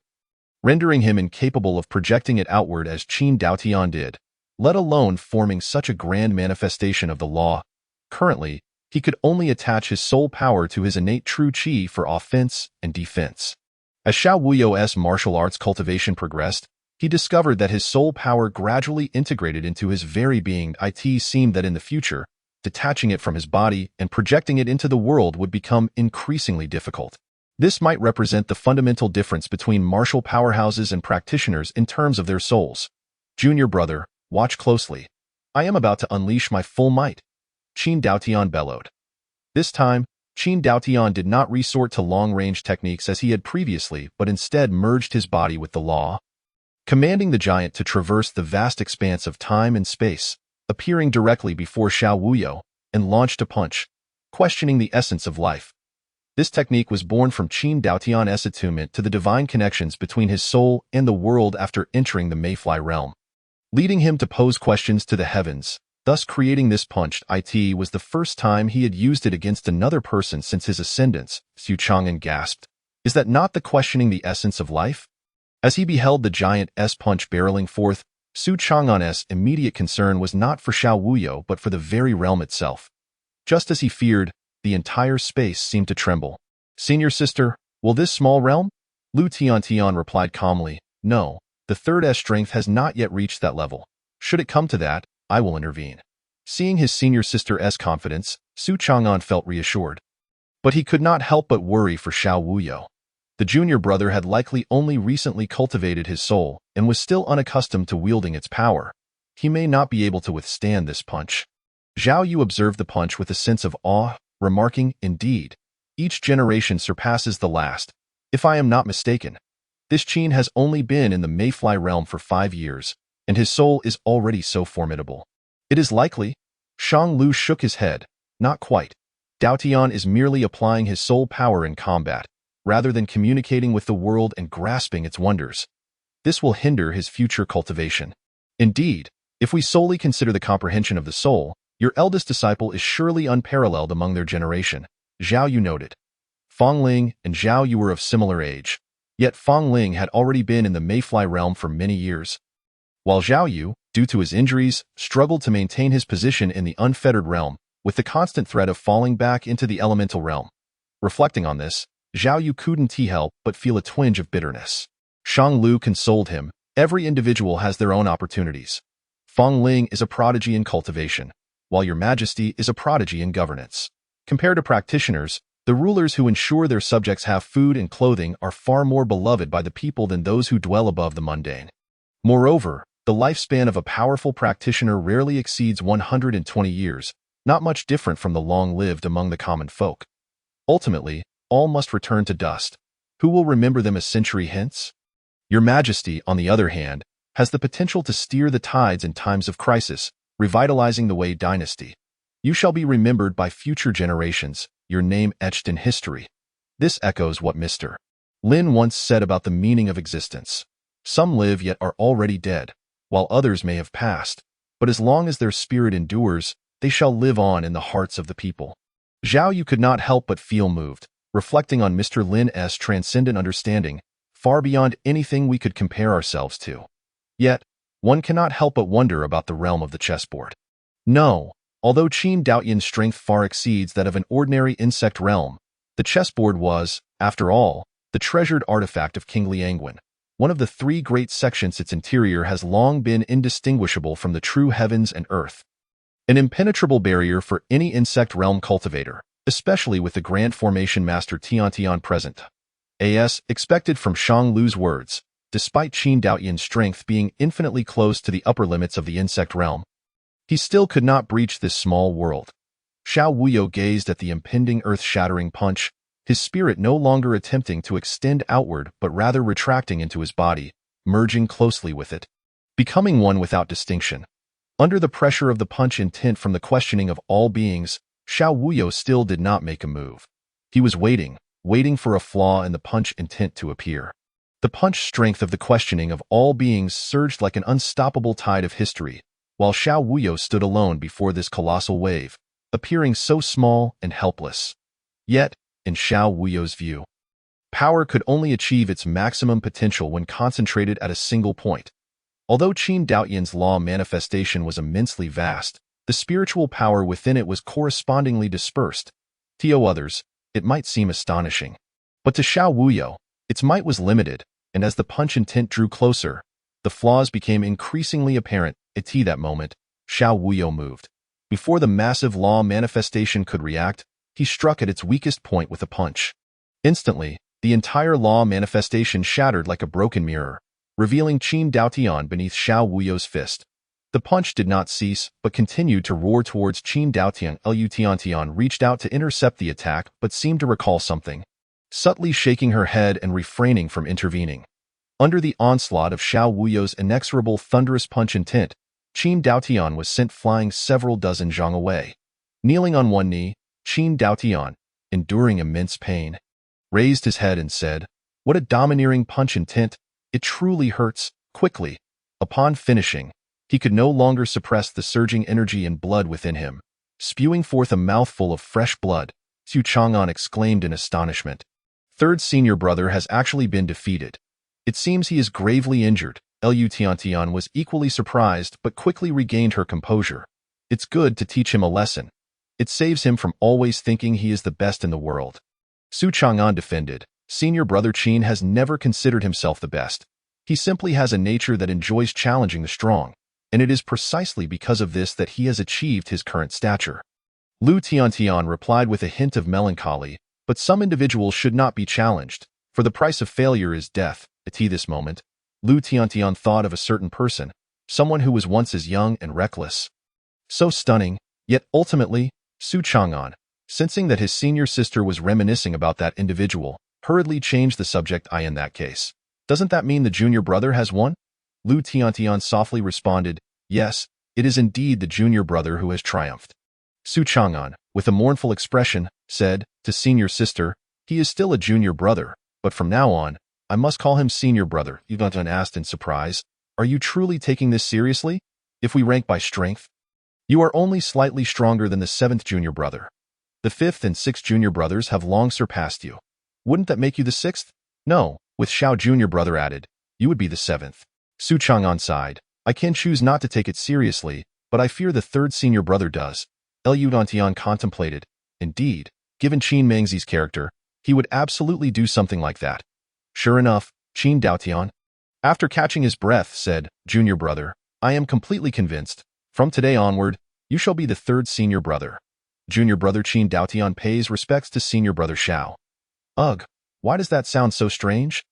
rendering him incapable of projecting it outward as Qin Daotian did, let alone forming such a grand manifestation of the law. Currently, he could only attach his soul power to his innate true qi for offense and defense. As Xiao Wuyo's martial arts cultivation progressed, he discovered that his soul power gradually integrated into his very being. It seemed that in the future, detaching it from his body and projecting it into the world would become increasingly difficult. This might represent the fundamental difference between martial powerhouses and practitioners in terms of their souls. Junior brother, watch closely. I am about to unleash my full might, Qin Daotian bellowed. This time, Qin Daotian did not resort to long-range techniques as he had previously, but instead merged his body with the law, commanding the giant to traverse the vast expanse of time and space, appearing directly before Xiao Wuyo, and launched a punch, questioning the essence of life. This technique was born from Qin Daotian's attunement to the divine connections between his soul and the world after entering the Mayfly realm, leading him to pose questions to the heavens, thus creating this punch. It was the first time he had used it against another person since his ascendance. Hu Chang'an gasped. Is that not the questioning the essence of life? As he beheld the giant's punch barreling forth, Su Chang'an's immediate concern was not for Xiao Wuyo but for the very realm itself. Just as he feared, the entire space seemed to tremble. Senior sister, will this small realm Lu Tiantian replied calmly, "No, the third S strength has not yet reached that level. Should it come to that, I will intervene." Seeing his senior sister's confidence, Su Chang'an felt reassured. But he could not help but worry for Xiao Wuyo. The junior brother had likely only recently cultivated his soul and was still unaccustomed to wielding its power. He may not be able to withstand this punch. Zhao Yu observed the punch with a sense of awe, remarking, "Indeed, each generation surpasses the last. If I am not mistaken, this Qin has only been in the Mayfly realm for 5 years, and his soul is already so formidable." "It is likely." Shang Lu shook his head. "Not quite. Dao Tian is merely applying his soul power in combat, rather than communicating with the world and grasping its wonders. This will hinder his future cultivation. Indeed, if we solely consider the comprehension of the soul, your eldest disciple is surely unparalleled among their generation," Zhao Yu noted. Fang Ling and Zhao Yu were of similar age, yet Fang Ling had already been in the Mayfly realm for many years, while Zhao Yu, due to his injuries, struggled to maintain his position in the unfettered realm, with the constant threat of falling back into the elemental realm. Reflecting on this, Zhao Yu couldn't help but feel a twinge of bitterness. Shang Lu consoled him. "Every individual has their own opportunities. Fang Ling is a prodigy in cultivation, while your majesty is a prodigy in governance. Compared to practitioners, the rulers who ensure their subjects have food and clothing are far more beloved by the people than those who dwell above the mundane. Moreover, the lifespan of a powerful practitioner rarely exceeds 120 years, not much different from the long-lived among the common folk. Ultimately, all must return to dust. Who will remember them a century hence? Your majesty, on the other hand, has the potential to steer the tides in times of crisis, revitalizing the Wei dynasty. You shall be remembered by future generations, your name etched in history." This echoes what Mr. Lin once said about the meaning of existence. Some live yet are already dead, while others may have passed, but as long as their spirit endures, they shall live on in the hearts of the people. Zhao Yu could not help but feel moved, reflecting on Mr. Lin's transcendent understanding, far beyond anything we could compare ourselves to. Yet, one cannot help but wonder about the realm of the chessboard. No, although Qin Daotian's strength far exceeds that of an ordinary insect realm, the chessboard was, after all, the treasured artifact of King Liangwen. One of the 3 great sections its interior has long been indistinguishable from the true heavens and earth. An impenetrable barrier for any insect realm cultivator, especially with the Grand Formation Master Tiantian present. As expected from Shang Lu's words, despite Qin Daotian's strength being infinitely close to the upper limits of the insect realm, he still could not breach this small world. Xiao Wuyo gazed at the impending earth-shattering punch, his spirit no longer attempting to extend outward but rather retracting into his body, merging closely with it, becoming one without distinction. Under the pressure of the punch intent from the questioning of all beings, Xiao Wuyo still did not make a move. He was waiting for a flaw in the punch intent to appear. The punch strength of the questioning of all beings surged like an unstoppable tide of history, while Xiao Wuyo stood alone before this colossal wave, appearing so small and helpless. Yet, in Xiao Wuyo's view, power could only achieve its maximum potential when concentrated at a single point. Although Qin Daotian's law manifestation was immensely vast, the spiritual power within it was correspondingly dispersed. To others, it might seem astonishing. But to Xiao Wuyo, its might was limited, and as the punch intent drew closer, the flaws became increasingly apparent. At that moment, Xiao Wuyo moved. Before the massive law manifestation could react, he struck at its weakest point with a punch. Instantly, the entire law manifestation shattered like a broken mirror, revealing Qin Daotian beneath Xiao Wuyo's fist. The punch did not cease, but continued to roar towards Qin Daotian. Lu Tiantian reached out to intercept the attack, but seemed to recall something, subtly shaking her head and refraining from intervening. Under the onslaught of Xiao Wuyo's inexorable thunderous punch intent, Qin Daotian was sent flying several dozen zhang away. Kneeling on one knee, Qin Daotian, enduring immense pain, raised his head and said, "What a domineering punch intent! It truly hurts." Quickly, upon finishing, he could no longer suppress the surging energy and blood within him. Spewing forth a mouthful of fresh blood, Su Chang'an exclaimed in astonishment. "Third senior brother has actually been defeated. It seems he is gravely injured." Lu Tiantian was equally surprised but quickly regained her composure. "It's good to teach him a lesson. It saves him from always thinking he is the best in the world." Su Chang'an defended, Senior brother Qin has never considered himself the best. He simply has a nature that enjoys challenging the strong, and it is precisely because of this that he has achieved his current stature. Lu Tiantian replied with a hint of melancholy, but some individuals should not be challenged, for the price of failure is death. At this moment, Lu Tiantian thought of a certain person, someone who was once as young and reckless. So stunning, yet ultimately, Su Chang'an, sensing that his senior sister was reminiscing about that individual, hurriedly changed the subject. In that case, doesn't that mean the junior brother has won? Lu Tiantian softly responded, yes, it is indeed the junior brother who has triumphed. Su Chang'an, with a mournful expression, said, to senior sister, he is still a junior brother, but from now on, I must call him senior brother. Yuan asked in surprise, are you truly taking this seriously? If we rank by strength, you are only slightly stronger than the 7th junior brother. The 5th and 6th junior brothers have long surpassed you. Wouldn't that make you the 6th? No, with Xiao junior brother added, you would be the 7th. Su Chang'an sighed, I can choose not to take it seriously, but I fear the 3rd senior brother does. Liu Dantian contemplated. Indeed, given Qin Mengzi's character, he would absolutely do something like that. Sure enough, Qin Daotian, after catching his breath, said, junior brother, I am completely convinced. From today onward, you shall be the 3rd senior brother. Junior brother Qin Daotian pays respects to senior brother Xiao. Ugh, why does that sound so strange?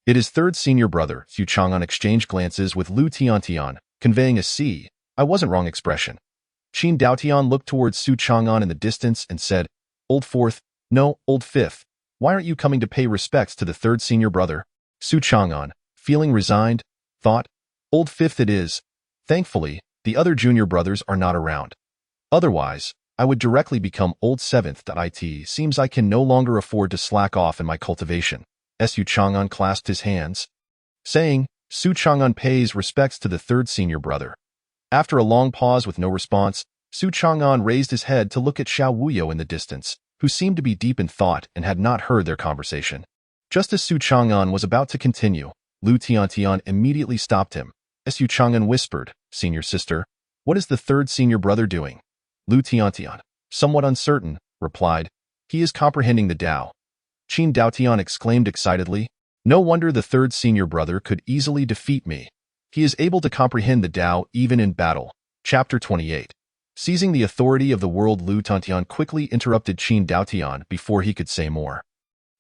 It is 3rd senior brother. Su Chang'an exchanged glances with Lu Tiantian, conveying a "see, I wasn't wrong" expression. Qin Daotian looked towards Su Chang'an in the distance and said, old 4th, no, old 5th, why aren't you coming to pay respects to the 3rd senior brother? Su Chang'an, feeling resigned, thought, old 5th it is. Thankfully, the other junior brothers are not around. Otherwise, I would directly become old 7th. It seems I can no longer afford to slack off in my cultivation. Su Chang'an clasped his hands, saying, Su Chang'an pays respects to the 3rd senior brother. After a long pause with no response, Su Chang'an raised his head to look at Xiao Wuyo in the distance, who seemed to be deep in thought and had not heard their conversation. Just as Su Chang'an was about to continue, Lu Tiantian immediately stopped him. Su Chang'an whispered, senior sister, what is the 3rd senior brother doing? Lu Tiantian, somewhat uncertain, replied, he is comprehending the Tao. Qin Daotian exclaimed excitedly, no wonder the 3rd senior brother could easily defeat me. He is able to comprehend the Tao even in battle. Chapter 28. Seizing the authority of the world, Lu Tiantian quickly interrupted Qin Daotian before he could say more.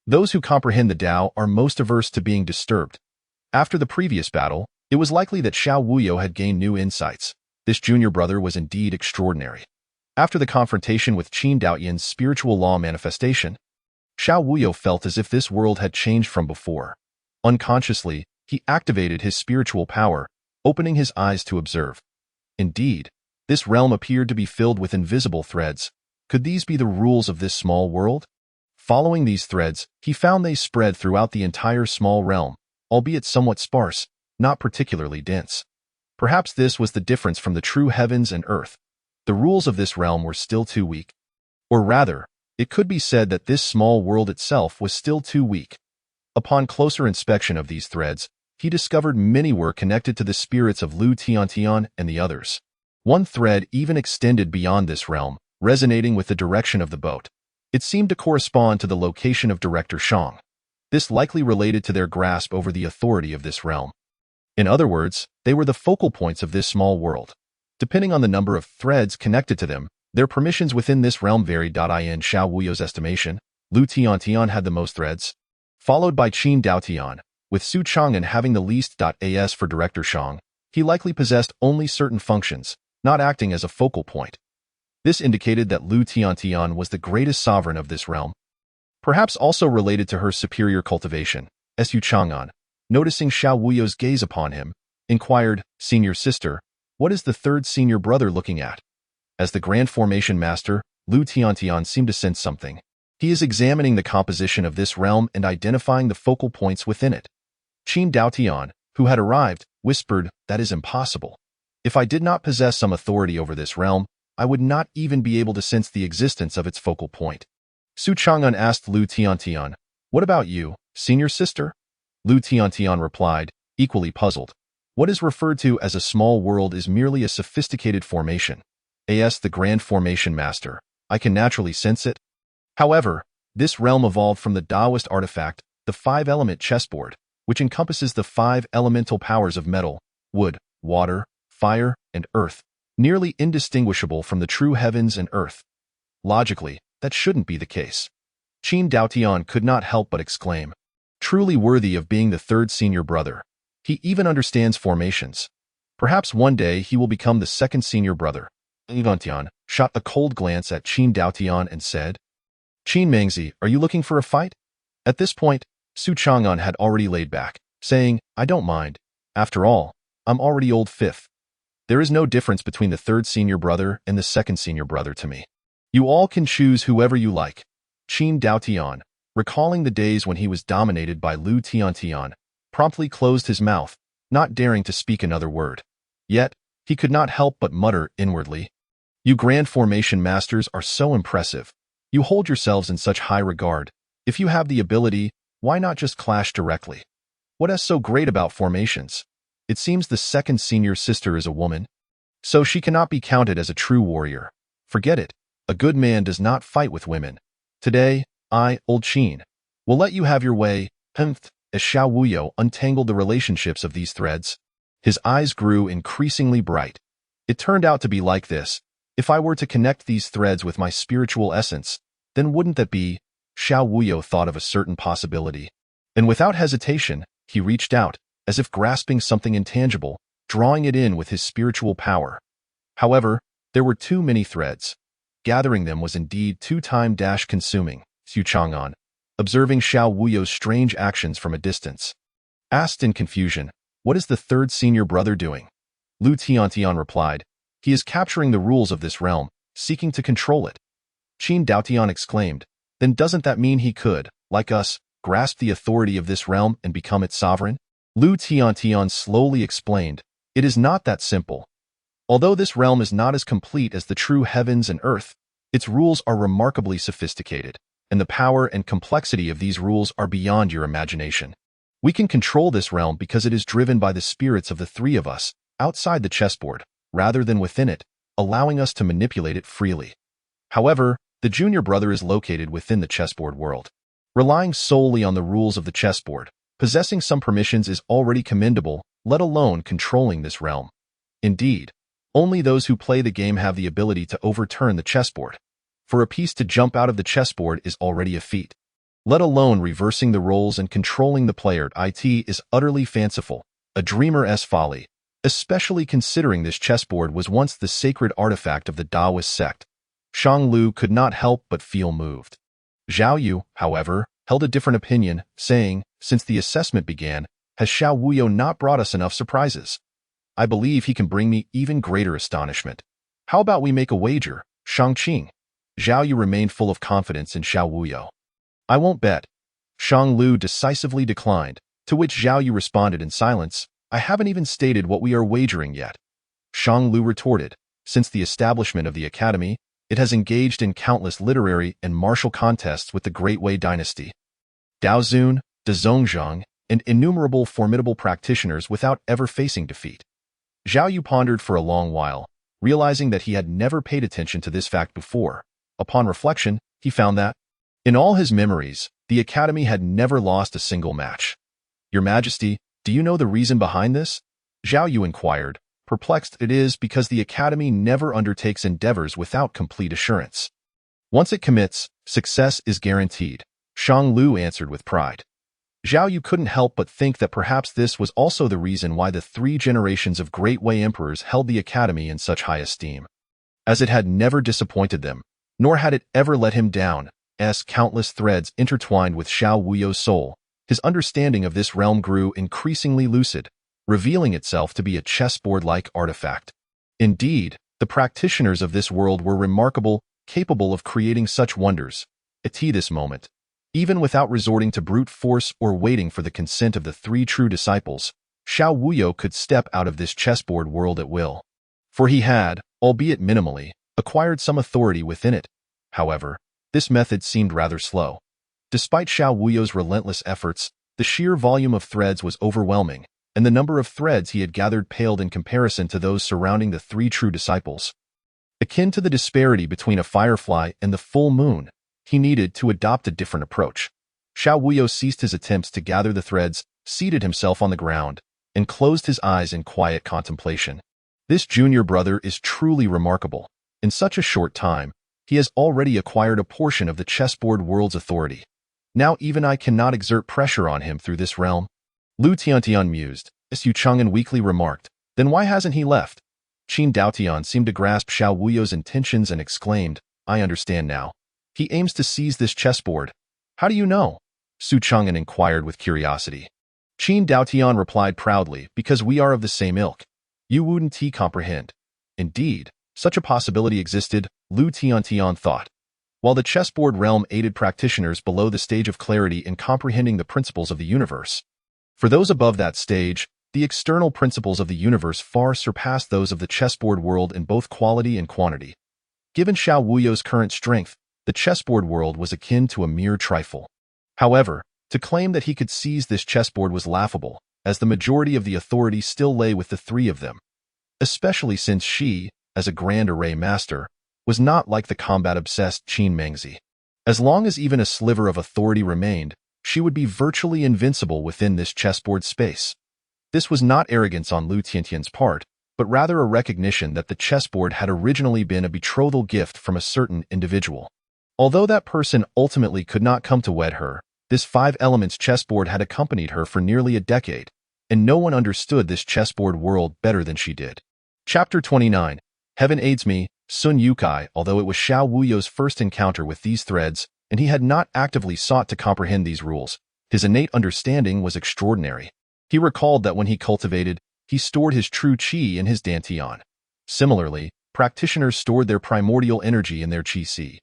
Those who comprehend the Tao are most averse to being disturbed. After the previous battle, it was likely that Xiao Wuyo had gained new insights. This junior brother was indeed extraordinary. After the confrontation with Qin Daotian's spiritual law manifestation, Xiao Wuyo felt as if this world had changed from before. Unconsciously, he activated his spiritual power, opening his eyes to observe. Indeed, this realm appeared to be filled with invisible threads. Could these be the rules of this small world? Following these threads, he found they spread throughout the entire small realm, albeit somewhat sparse, not particularly dense. Perhaps this was the difference from the true heavens and earth. The rules of this realm were still too weak. Or rather, it could be said that this small world itself was still too weak. Upon closer inspection of these threads, he discovered many were connected to the spirits of Lu Tiantian and the others. One thread even extended beyond this realm, resonating with the direction of the boat. It seemed to correspond to the location of Director Shang. This likely related to their grasp over the authority of this realm. In other words, they were the focal points of this small world. Depending on the number of threads connected to them, their permissions within this realm varied. In Xiao Wuyo's estimation, Lu Tiantian had the most threads, followed by Qin Daotian, with Su Chang'an having the least. As for Director Shang, he likely possessed only certain functions, not acting as a focal point. This indicated that Lu Tiantian was the greatest sovereign of this realm. Perhaps also related to her superior cultivation, Su Chang'an, noticing Xiao Wuyo's gaze upon him, inquired, senior sister, what is the 3rd senior brother looking at? As the Grand Formation Master, Lu Tiantian seemed to sense something. He is examining the composition of this realm and identifying the focal points within it. Qin Daotian, who had arrived, whispered, that is impossible. If I did not possess some authority over this realm, I would not even be able to sense the existence of its focal point. Su Chang'an asked Lu Tiantian, what about you, senior sister? Lu Tiantian replied, equally puzzled. What is referred to as a small world is merely a sophisticated formation. As the Grand Formation Master, I can naturally sense it. However, this realm evolved from the Taoist artifact, the five-element chessboard, which encompasses the five elemental powers of metal, wood, water, fire, and earth, nearly indistinguishable from the true heavens and earth. Logically, that shouldn't be the case. Qin Daotian could not help but exclaim, truly worthy of being the third senior brother. He even understands formations. Perhaps one day he will become the second senior brother. Daotian shot a cold glance at Qin Daotian and said, Qin Mengzi, are you looking for a fight? At this point, Su Chang'an had already laid back, saying, I don't mind. After all, I'm already old fifth. There is no difference between the third senior brother and the second senior brother to me. You all can choose whoever you like. Qin Daotian, recalling the days when he was dominated by Lu Tiantian, promptly closed his mouth, not daring to speak another word. Yet, he could not help but mutter inwardly, You grand formation masters are so impressive. You hold yourselves in such high regard. If you have the ability, why not just clash directly? What is so great about formations? It seems the second senior sister is a woman, so she cannot be counted as a true warrior. Forget it. A good man does not fight with women. Today, I, old Qin, will let you have your way. As Xiao Wuyo untangled the relationships of these threads, his eyes grew increasingly bright. It turned out to be like this. If I were to connect these threads with my spiritual essence, then wouldn't that be? Xiao Wuyo thought of a certain possibility. And without hesitation, he reached out, as if grasping something intangible, drawing it in with his spiritual power. However, there were too many threads. Gathering them was indeed too time-consuming. Su Chang'an, observing Xiao Wuyo's strange actions from a distance, asked in confusion, What is the third senior brother doing? Lu Tiantian replied, He is capturing the rules of this realm, seeking to control it. Qin Daotian exclaimed, Then doesn't that mean he could, like us, grasp the authority of this realm and become its sovereign? Lu Tiantian slowly explained, It is not that simple. Although this realm is not as complete as the true heavens and earth, its rules are remarkably sophisticated, and the power and complexity of these rules are beyond your imagination. We can control this realm because it is driven by the spirits of the three of us, outside the chessboard, rather than within it, allowing us to manipulate it freely. However, the junior brother is located within the chessboard world. Relying solely on the rules of the chessboard, possessing some permissions is already commendable, let alone controlling this realm. Indeed, only those who play the game have the ability to overturn the chessboard. For a piece to jump out of the chessboard is already a feat. Let alone reversing the roles and controlling the player. It is utterly fanciful, a dreamer's folly, especially considering this chessboard was once the sacred artifact of the Taoist sect. Shang Lu could not help but feel moved. Zhao Yu, however, held a different opinion, saying, Since the assessment began, has Xiao Wuyo not brought us enough surprises? I believe he can bring me even greater astonishment. How about we make a wager, Shangqing? Zhao Yu remained full of confidence in Xiao Wuyo. I won't bet. Shang Lu decisively declined, to which Zhao Yu responded in silence, I haven't even stated what we are wagering yet. Shang Lu retorted, Since the establishment of the academy, it has engaged in countless literary and martial contests with the Great Wei dynasty, Dao Zun, De Zhongzhang, and innumerable formidable practitioners without ever facing defeat. Zhao Yu pondered for a long while, realizing that he had never paid attention to this fact before. Upon reflection, he found that, in all his memories, the Academy had never lost a single match. Your Majesty, do you know the reason behind this? Zhao Yu inquired, perplexed. It is because the Academy never undertakes endeavors without complete assurance. Once it commits, success is guaranteed, Shang Lu answered with pride. Zhao Yu couldn't help but think that perhaps this was also the reason why the 3 generations of Great Wei emperors held the Academy in such high esteem. As it had never disappointed them, nor had it ever let him down, as countless threads intertwined with Xiao Wuyo's soul, his understanding of this realm grew increasingly lucid, revealing itself to be a chessboard-like artifact. Indeed, the practitioners of this world were remarkable, capable of creating such wonders. At this moment, even without resorting to brute force or waiting for the consent of the 3 true disciples, Xiao Wuyo could step out of this chessboard world at will. For he had, albeit minimally, acquired some authority within it. However, this method seemed rather slow. Despite Xiao Wuyo's relentless efforts, the sheer volume of threads was overwhelming, and the number of threads he had gathered paled in comparison to those surrounding the 3 true disciples. Akin to the disparity between a firefly and the full moon, he needed to adopt a different approach. Xiao Wuyo ceased his attempts to gather the threads, seated himself on the ground, and closed his eyes in quiet contemplation. This junior brother is truly remarkable. In such a short time, he has already acquired a portion of the chessboard world's authority. Now even I cannot exert pressure on him through this realm. Lu Tiantian mused, as Yu Chang'an weakly remarked, then why hasn't he left? Qin Daotian seemed to grasp Xiao Wuyo's intentions and exclaimed, I understand now. He aims to seize this chessboard. How do you know? Su Chang'an inquired with curiosity. Qin Daotian replied proudly, because we are of the same ilk. You wouldn't comprehend. Indeed, such a possibility existed, Lu Tiantian thought. While the chessboard realm aided practitioners below the stage of clarity in comprehending the principles of the universe. For those above that stage, the external principles of the universe far surpassed those of the chessboard world in both quality and quantity. Given Xiao Wuyo's current strength, the chessboard world was akin to a mere trifle. However, to claim that he could seize this chessboard was laughable, as the majority of the authority still lay with the three of them. Especially since she, as a grand array master, was not like the combat-obsessed Qin Mengzi. As long as even a sliver of authority remained, she would be virtually invincible within this chessboard space. This was not arrogance on Lu Tiantian's part, but rather a recognition that the chessboard had originally been a betrothal gift from a certain individual. Although that person ultimately could not come to wed her, this five-elements chessboard had accompanied her for nearly a decade, and no one understood this chessboard world better than she did. Chapter 29. Heaven aids me, Sun Yukai. Although it was Xiao Wuyo's first encounter with these threads, and he had not actively sought to comprehend these rules, his innate understanding was extraordinary. He recalled that when he cultivated, he stored his true qi in his dantian. Similarly, practitioners stored their primordial energy in their qi.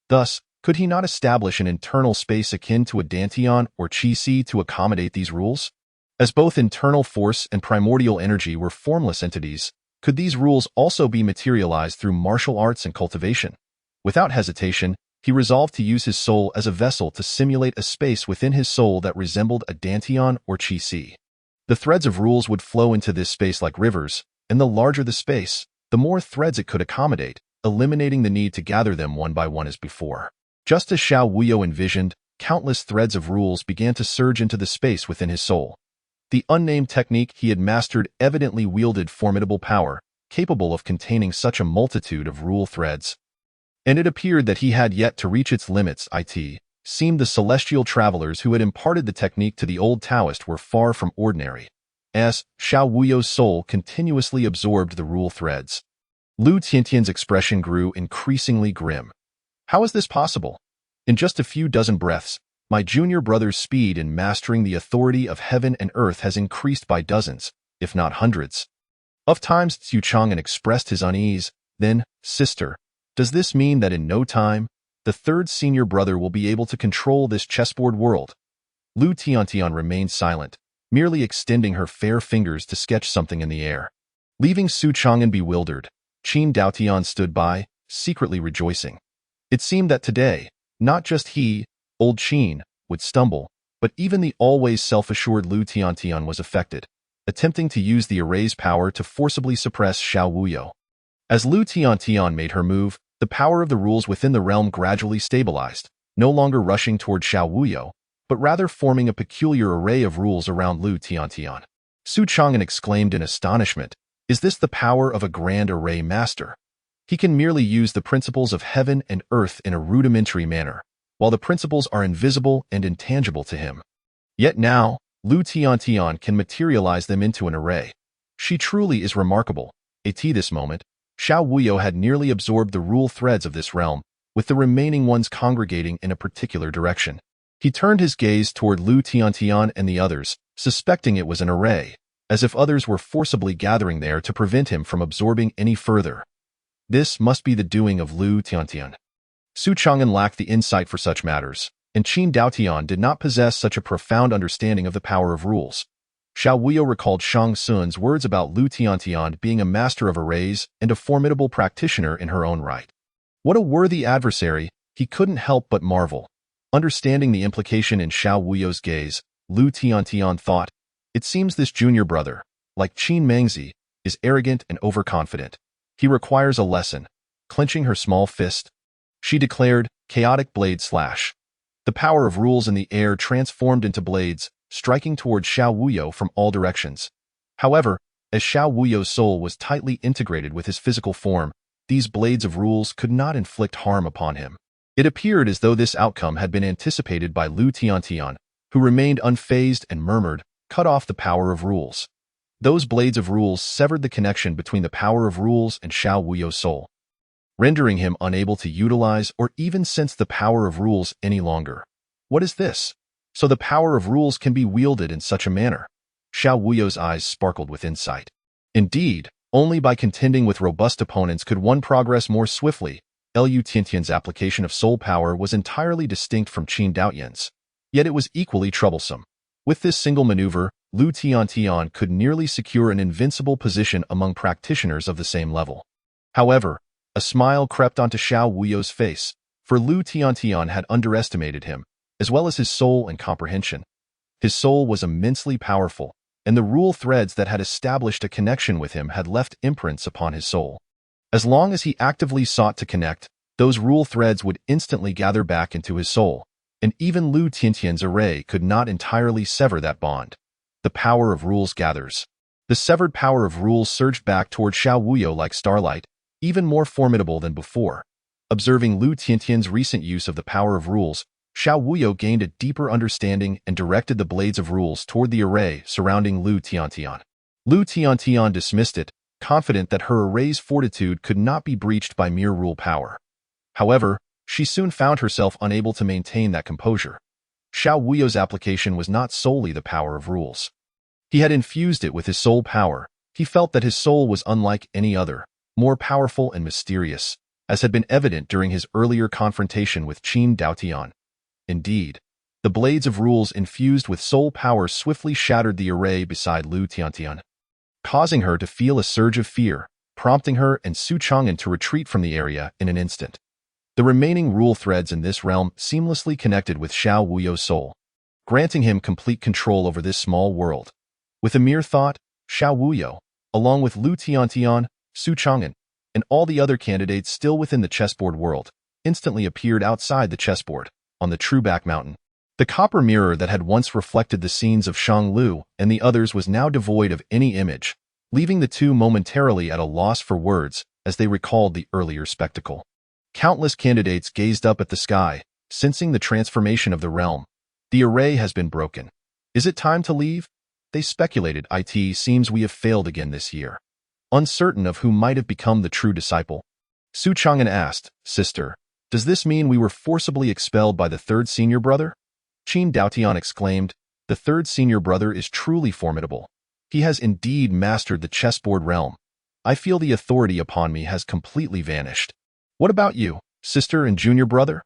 Thus, could he not establish an internal space akin to a dantian or qi to accommodate these rules? As both internal force and primordial energy were formless entities, could these rules also be materialized through martial arts and cultivation? Without hesitation, he resolved to use his soul as a vessel to simulate a space within his soul that resembled a dantian or qi. The threads of rules would flow into this space like rivers, and the larger the space, the more threads it could accommodate, eliminating the need to gather them one by one as before. Just as Xiao Wuyo envisioned, countless threads of rules began to surge into the space within his soul. The unnamed technique he had mastered evidently wielded formidable power, capable of containing such a multitude of rule threads. And it appeared that he had yet to reach its limits. It seemed the celestial travelers who had imparted the technique to the old Taoist were far from ordinary. As Xiao Wuyo's soul continuously absorbed the rule threads, Lu Tiantian's expression grew increasingly grim. How is this possible? In just a few dozen breaths, my junior brother's speed in mastering the authority of heaven and earth has increased by dozens, if not hundreds. Of times Yu Chang'an expressed his unease. Then, sister, does this mean that in no time, the third senior brother will be able to control this chessboard world? Lu Tiantian remained silent, merely extending her fair fingers to sketch something in the air. Leaving Su Chang'an bewildered, Qin Daotian stood by, secretly rejoicing. It seemed that today, not just he, old Qin, would stumble, but even the always self-assured Lu Tiantian was affected, attempting to use the array's power to forcibly suppress Xiao Wuyo. As Lu Tiantian made her move, the power of the rules within the realm gradually stabilized, no longer rushing toward Xiao Wuyo, but rather forming a peculiar array of rules around Lu Tiantian. Su Chang'an exclaimed in astonishment, "Is this the power of a grand array master? He can merely use the principles of heaven and earth in a rudimentary manner, while the principles are invisible and intangible to him. Yet now, Lu Tiantian can materialize them into an array. She truly is remarkable." At this moment, Xiao Wuyo had nearly absorbed the rule threads of this realm, with the remaining ones congregating in a particular direction. He turned his gaze toward Lu Tiantian and the others, suspecting it was an array, as if others were forcibly gathering there to prevent him from absorbing any further. This must be the doing of Lu Tiantian. Su Chang'an lacked the insight for such matters, and Qin Daotian did not possess such a profound understanding of the power of rules. Xiao Wuyo recalled Shang Sun's words about Lu Tiantian being a master of arrays and a formidable practitioner in her own right. What a worthy adversary, he couldn't help but marvel. Understanding the implication in Xiao Wuyo's gaze, Lu Tiantian thought, it seems this junior brother, like Qin Mengzi, is arrogant and overconfident. He requires a lesson. Clenching her small fist, she declared, chaotic blade slash. The power of rules in the air transformed into blades, striking toward Xiao Wuyo from all directions. However, as Xiao Wuyo's soul was tightly integrated with his physical form, these blades of rules could not inflict harm upon him. It appeared as though this outcome had been anticipated by Lu Tiantian, who remained unfazed and murmured, "Cut off the power of rules." Those blades of rules severed the connection between the power of rules and Xiao Wuyo's soul, rendering him unable to utilize or even sense the power of rules any longer. What is this? So the power of rules can be wielded in such a manner? Xiao Wuyo's eyes sparkled with insight. Indeed, only by contending with robust opponents could one progress more swiftly. Lu Tiantian's application of soul power was entirely distinct from Qin Daoyan's, yet it was equally troublesome. With this single maneuver, Lu Tiantian could nearly secure an invincible position among practitioners of the same level. However, a smile crept onto Xiao Wuyo's face, for Lu Tiantian had underestimated him, as well as his soul and comprehension. His soul was immensely powerful, and the rule threads that had established a connection with him had left imprints upon his soul. As long as he actively sought to connect, those rule threads would instantly gather back into his soul, and even Lu Tiantian's array could not entirely sever that bond. The power of rules gathers. The severed power of rules surged back toward Xiao Wuyo like starlight, even more formidable than before. Observing Lu Tiantian's recent use of the power of rules, Xiao Wuyo gained a deeper understanding and directed the blades of rules toward the array surrounding Lu Tiantian. Lu Tiantian dismissed it, confident that her array's fortitude could not be breached by mere rule power. However, she soon found herself unable to maintain that composure. Xiao Wuyo's application was not solely the power of rules. He had infused it with his soul power. He felt that his soul was unlike any other, more powerful and mysterious, as had been evident during his earlier confrontation with Qin Daotian. Indeed, the blades of rules infused with soul power swiftly shattered the array beside Lu Tiantian, causing her to feel a surge of fear, prompting her and Su Chang'an to retreat from the area in an instant. The remaining rule threads in this realm seamlessly connected with Xiao Wuyo's soul, granting him complete control over this small world. With a mere thought, Xiao Wuyo, along with Lu Tiantian, Su Chang'an, and all the other candidates still within the chessboard world, instantly appeared outside the chessboard, on the Trueback Mountain. The copper mirror that had once reflected the scenes of Shang Lu and the others was now devoid of any image, leaving the two momentarily at a loss for words as they recalled the earlier spectacle. Countless candidates gazed up at the sky, sensing the transformation of the realm. The array has been broken. Is it time to leave? They speculated. It seems we have failed again this year. Uncertain of who might have become the true disciple, Su Chang'an asked, "Sister, does this mean we were forcibly expelled by the third senior brother?" Qin Daotian exclaimed, "The third senior brother is truly formidable. He has indeed mastered the chessboard realm. I feel the authority upon me has completely vanished. What about you, sister and junior brother?"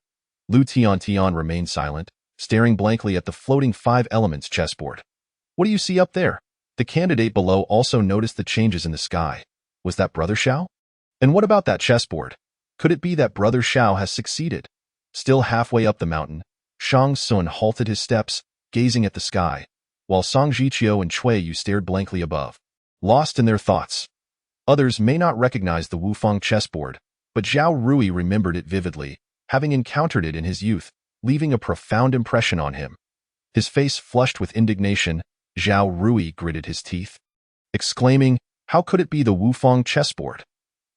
Lu Tiantian remained silent, staring blankly at the floating five elements chessboard. "What do you see up there?" The candidate below also noticed the changes in the sky. Was that Brother Xiao? And what about that chessboard? Could it be that Brother Xiao has succeeded? Still halfway up the mountain, Shang Sun halted his steps, gazing at the sky, while Song Jiqiu and Cui Yu stared blankly above, lost in their thoughts. Others may not recognize the Wufang chessboard, but Zhao Rui remembered it vividly, having encountered it in his youth, leaving a profound impression on him. His face flushed with indignation, Zhao Rui gritted his teeth, exclaiming, "How could it be the Wufang chessboard?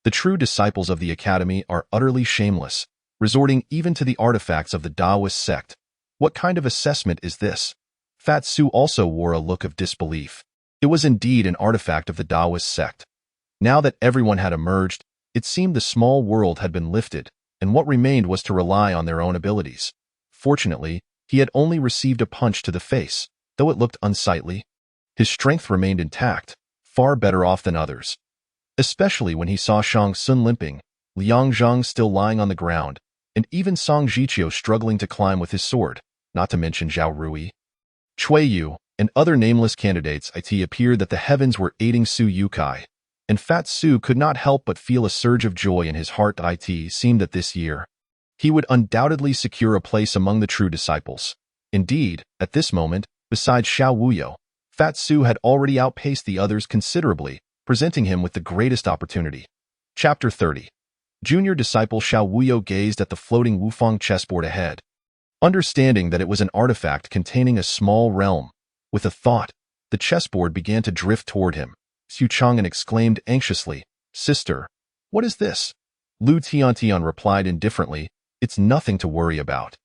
The true disciples of the academy are utterly shameless, resorting even to the artifacts of the Taoist sect. What kind of assessment is this?" Fat Su also wore a look of disbelief. It was indeed an artifact of the Taoist sect. Now that everyone had emerged, it seemed the small world had been lifted, and what remained was to rely on their own abilities. Fortunately, he had only received a punch to the face, though it looked unsightly. His strength remained intact, far better off than others. Especially when he saw Shang Sun limping, Liang Zhang still lying on the ground, and even Song Jiqiu struggling to climb with his sword, not to mention Zhao Rui. Cui Yu and other nameless candidates appeared that the heavens were aiding Su Yukai, and Fat Su could not help but feel a surge of joy in his heart. It seemed that this year, he would undoubtedly secure a place among the true disciples. Indeed, at this moment, besides Xiao Wuyo, Fat Su had already outpaced the others considerably, presenting him with the greatest opportunity. Chapter 30. Junior disciple Xiao Wuyo gazed at the floating Wufang chessboard ahead. Understanding that it was an artifact containing a small realm, with a thought, the chessboard began to drift toward him. Su Chang'an exclaimed anxiously, "Sister, what is this?" Lu Tiantian replied indifferently, "It's nothing to worry about.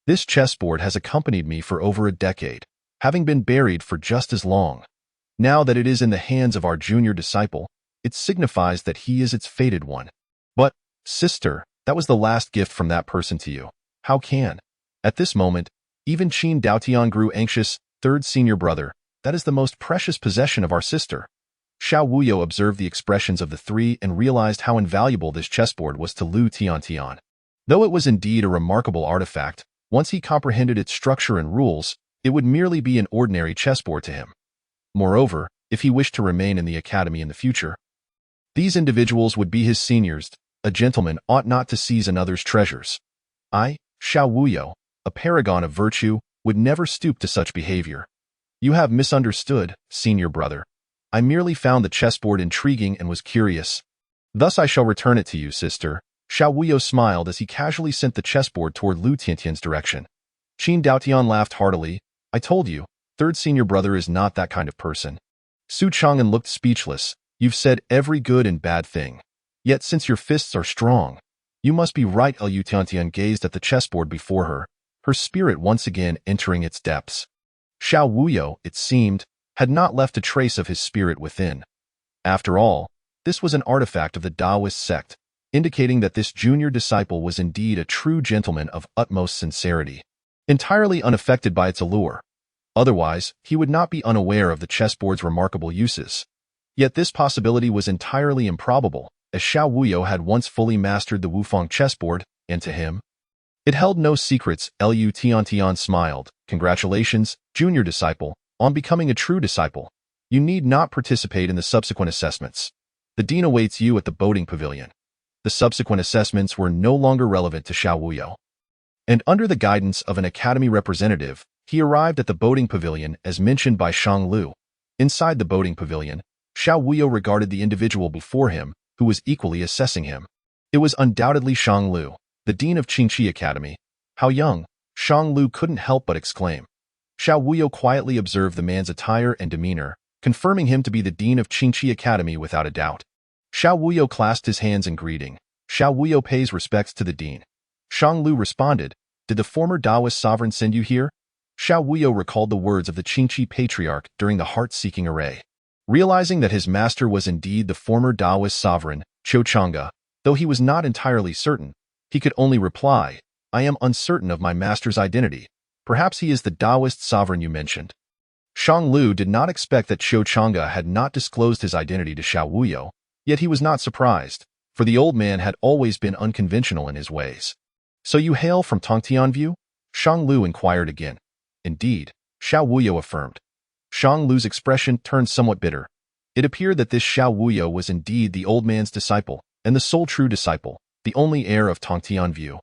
This chessboard has accompanied me for over a decade, having been buried for just as long. Now that it is in the hands of our junior disciple, it signifies that he is its fated one. But, sister, that was the last gift from that person to you. How can?" At this moment, even Qin Daotian grew anxious. "Third senior brother, that is the most precious possession of our sister." Xiao Wuyo observed the expressions of the three and realized how invaluable this chessboard was to Lu Tiantian. Though it was indeed a remarkable artifact, once he comprehended its structure and rules, it would merely be an ordinary chessboard to him. Moreover, if he wished to remain in the academy in the future, these individuals would be his seniors. A gentleman ought not to seize another's treasures. I, Xiao Wuyo, a paragon of virtue, would never stoop to such behavior. You have misunderstood, senior brother. I merely found the chessboard intriguing and was curious. Thus I shall return it to you, sister. Xiao Wuyo smiled as he casually sent the chessboard toward Lu Tiantian's direction. Qin Daotian laughed heartily. "I told you, third senior brother is not that kind of person." Su Chang'an looked speechless. "You've said every good and bad thing. Yet since your fists are strong, you must be right." Lu Tiantian gazed at the chessboard before her, her spirit once again entering its depths. Xiao Wuyo, it seemed, had not left a trace of his spirit within. After all, this was an artifact of the Taoist sect, indicating that this junior disciple was indeed a true gentleman of utmost sincerity, entirely unaffected by its allure. Otherwise, he would not be unaware of the chessboard's remarkable uses. Yet this possibility was entirely improbable, as Xiao Wuyo had once fully mastered the Wufang chessboard, and to him, it held no secrets. Lu Tiantian smiled. "Congratulations, junior disciple, on becoming a true disciple. You need not participate in the subsequent assessments. The dean awaits you at the boating pavilion." The subsequent assessments were no longer relevant to Xiao Wuyo, and under the guidance of an academy representative, he arrived at the boating pavilion as mentioned by Shang Lu. Inside the boating pavilion, Xiao Wuyo regarded the individual before him, who was equally assessing him. It was undoubtedly Shang Lu, the dean of Qingqi Academy. "How young?" Shang Lu couldn't help but exclaim. Xiao Wuyo quietly observed the man's attire and demeanor, confirming him to be the dean of Qingqi Academy without a doubt. Xiao Wuyo clasped his hands in greeting. "Xiao Wuyo pays respects to the dean." Shang Lu responded, "Did the former Taoist sovereign send you here?" Xiao Wuyo recalled the words of the Qingqi patriarch during the heart-seeking array. Realizing that his master was indeed the former Taoist sovereign, Qiu Chang'e, though he was not entirely certain, he could only reply, "I am uncertain of my master's identity. Perhaps he is the Taoist sovereign you mentioned." Shang Lu did not expect that Qiu Chang'e had not disclosed his identity to Xiao Wuyo, yet he was not surprised, for the old man had always been unconventional in his ways. "So you hail from Tongtianview?" Shang Lu inquired again. "Indeed," Xiao Wuyo affirmed. Shang Lu's expression turned somewhat bitter. It appeared that this Xiao Wuyo was indeed the old man's disciple, and the sole true disciple, the only heir of Tongtianview.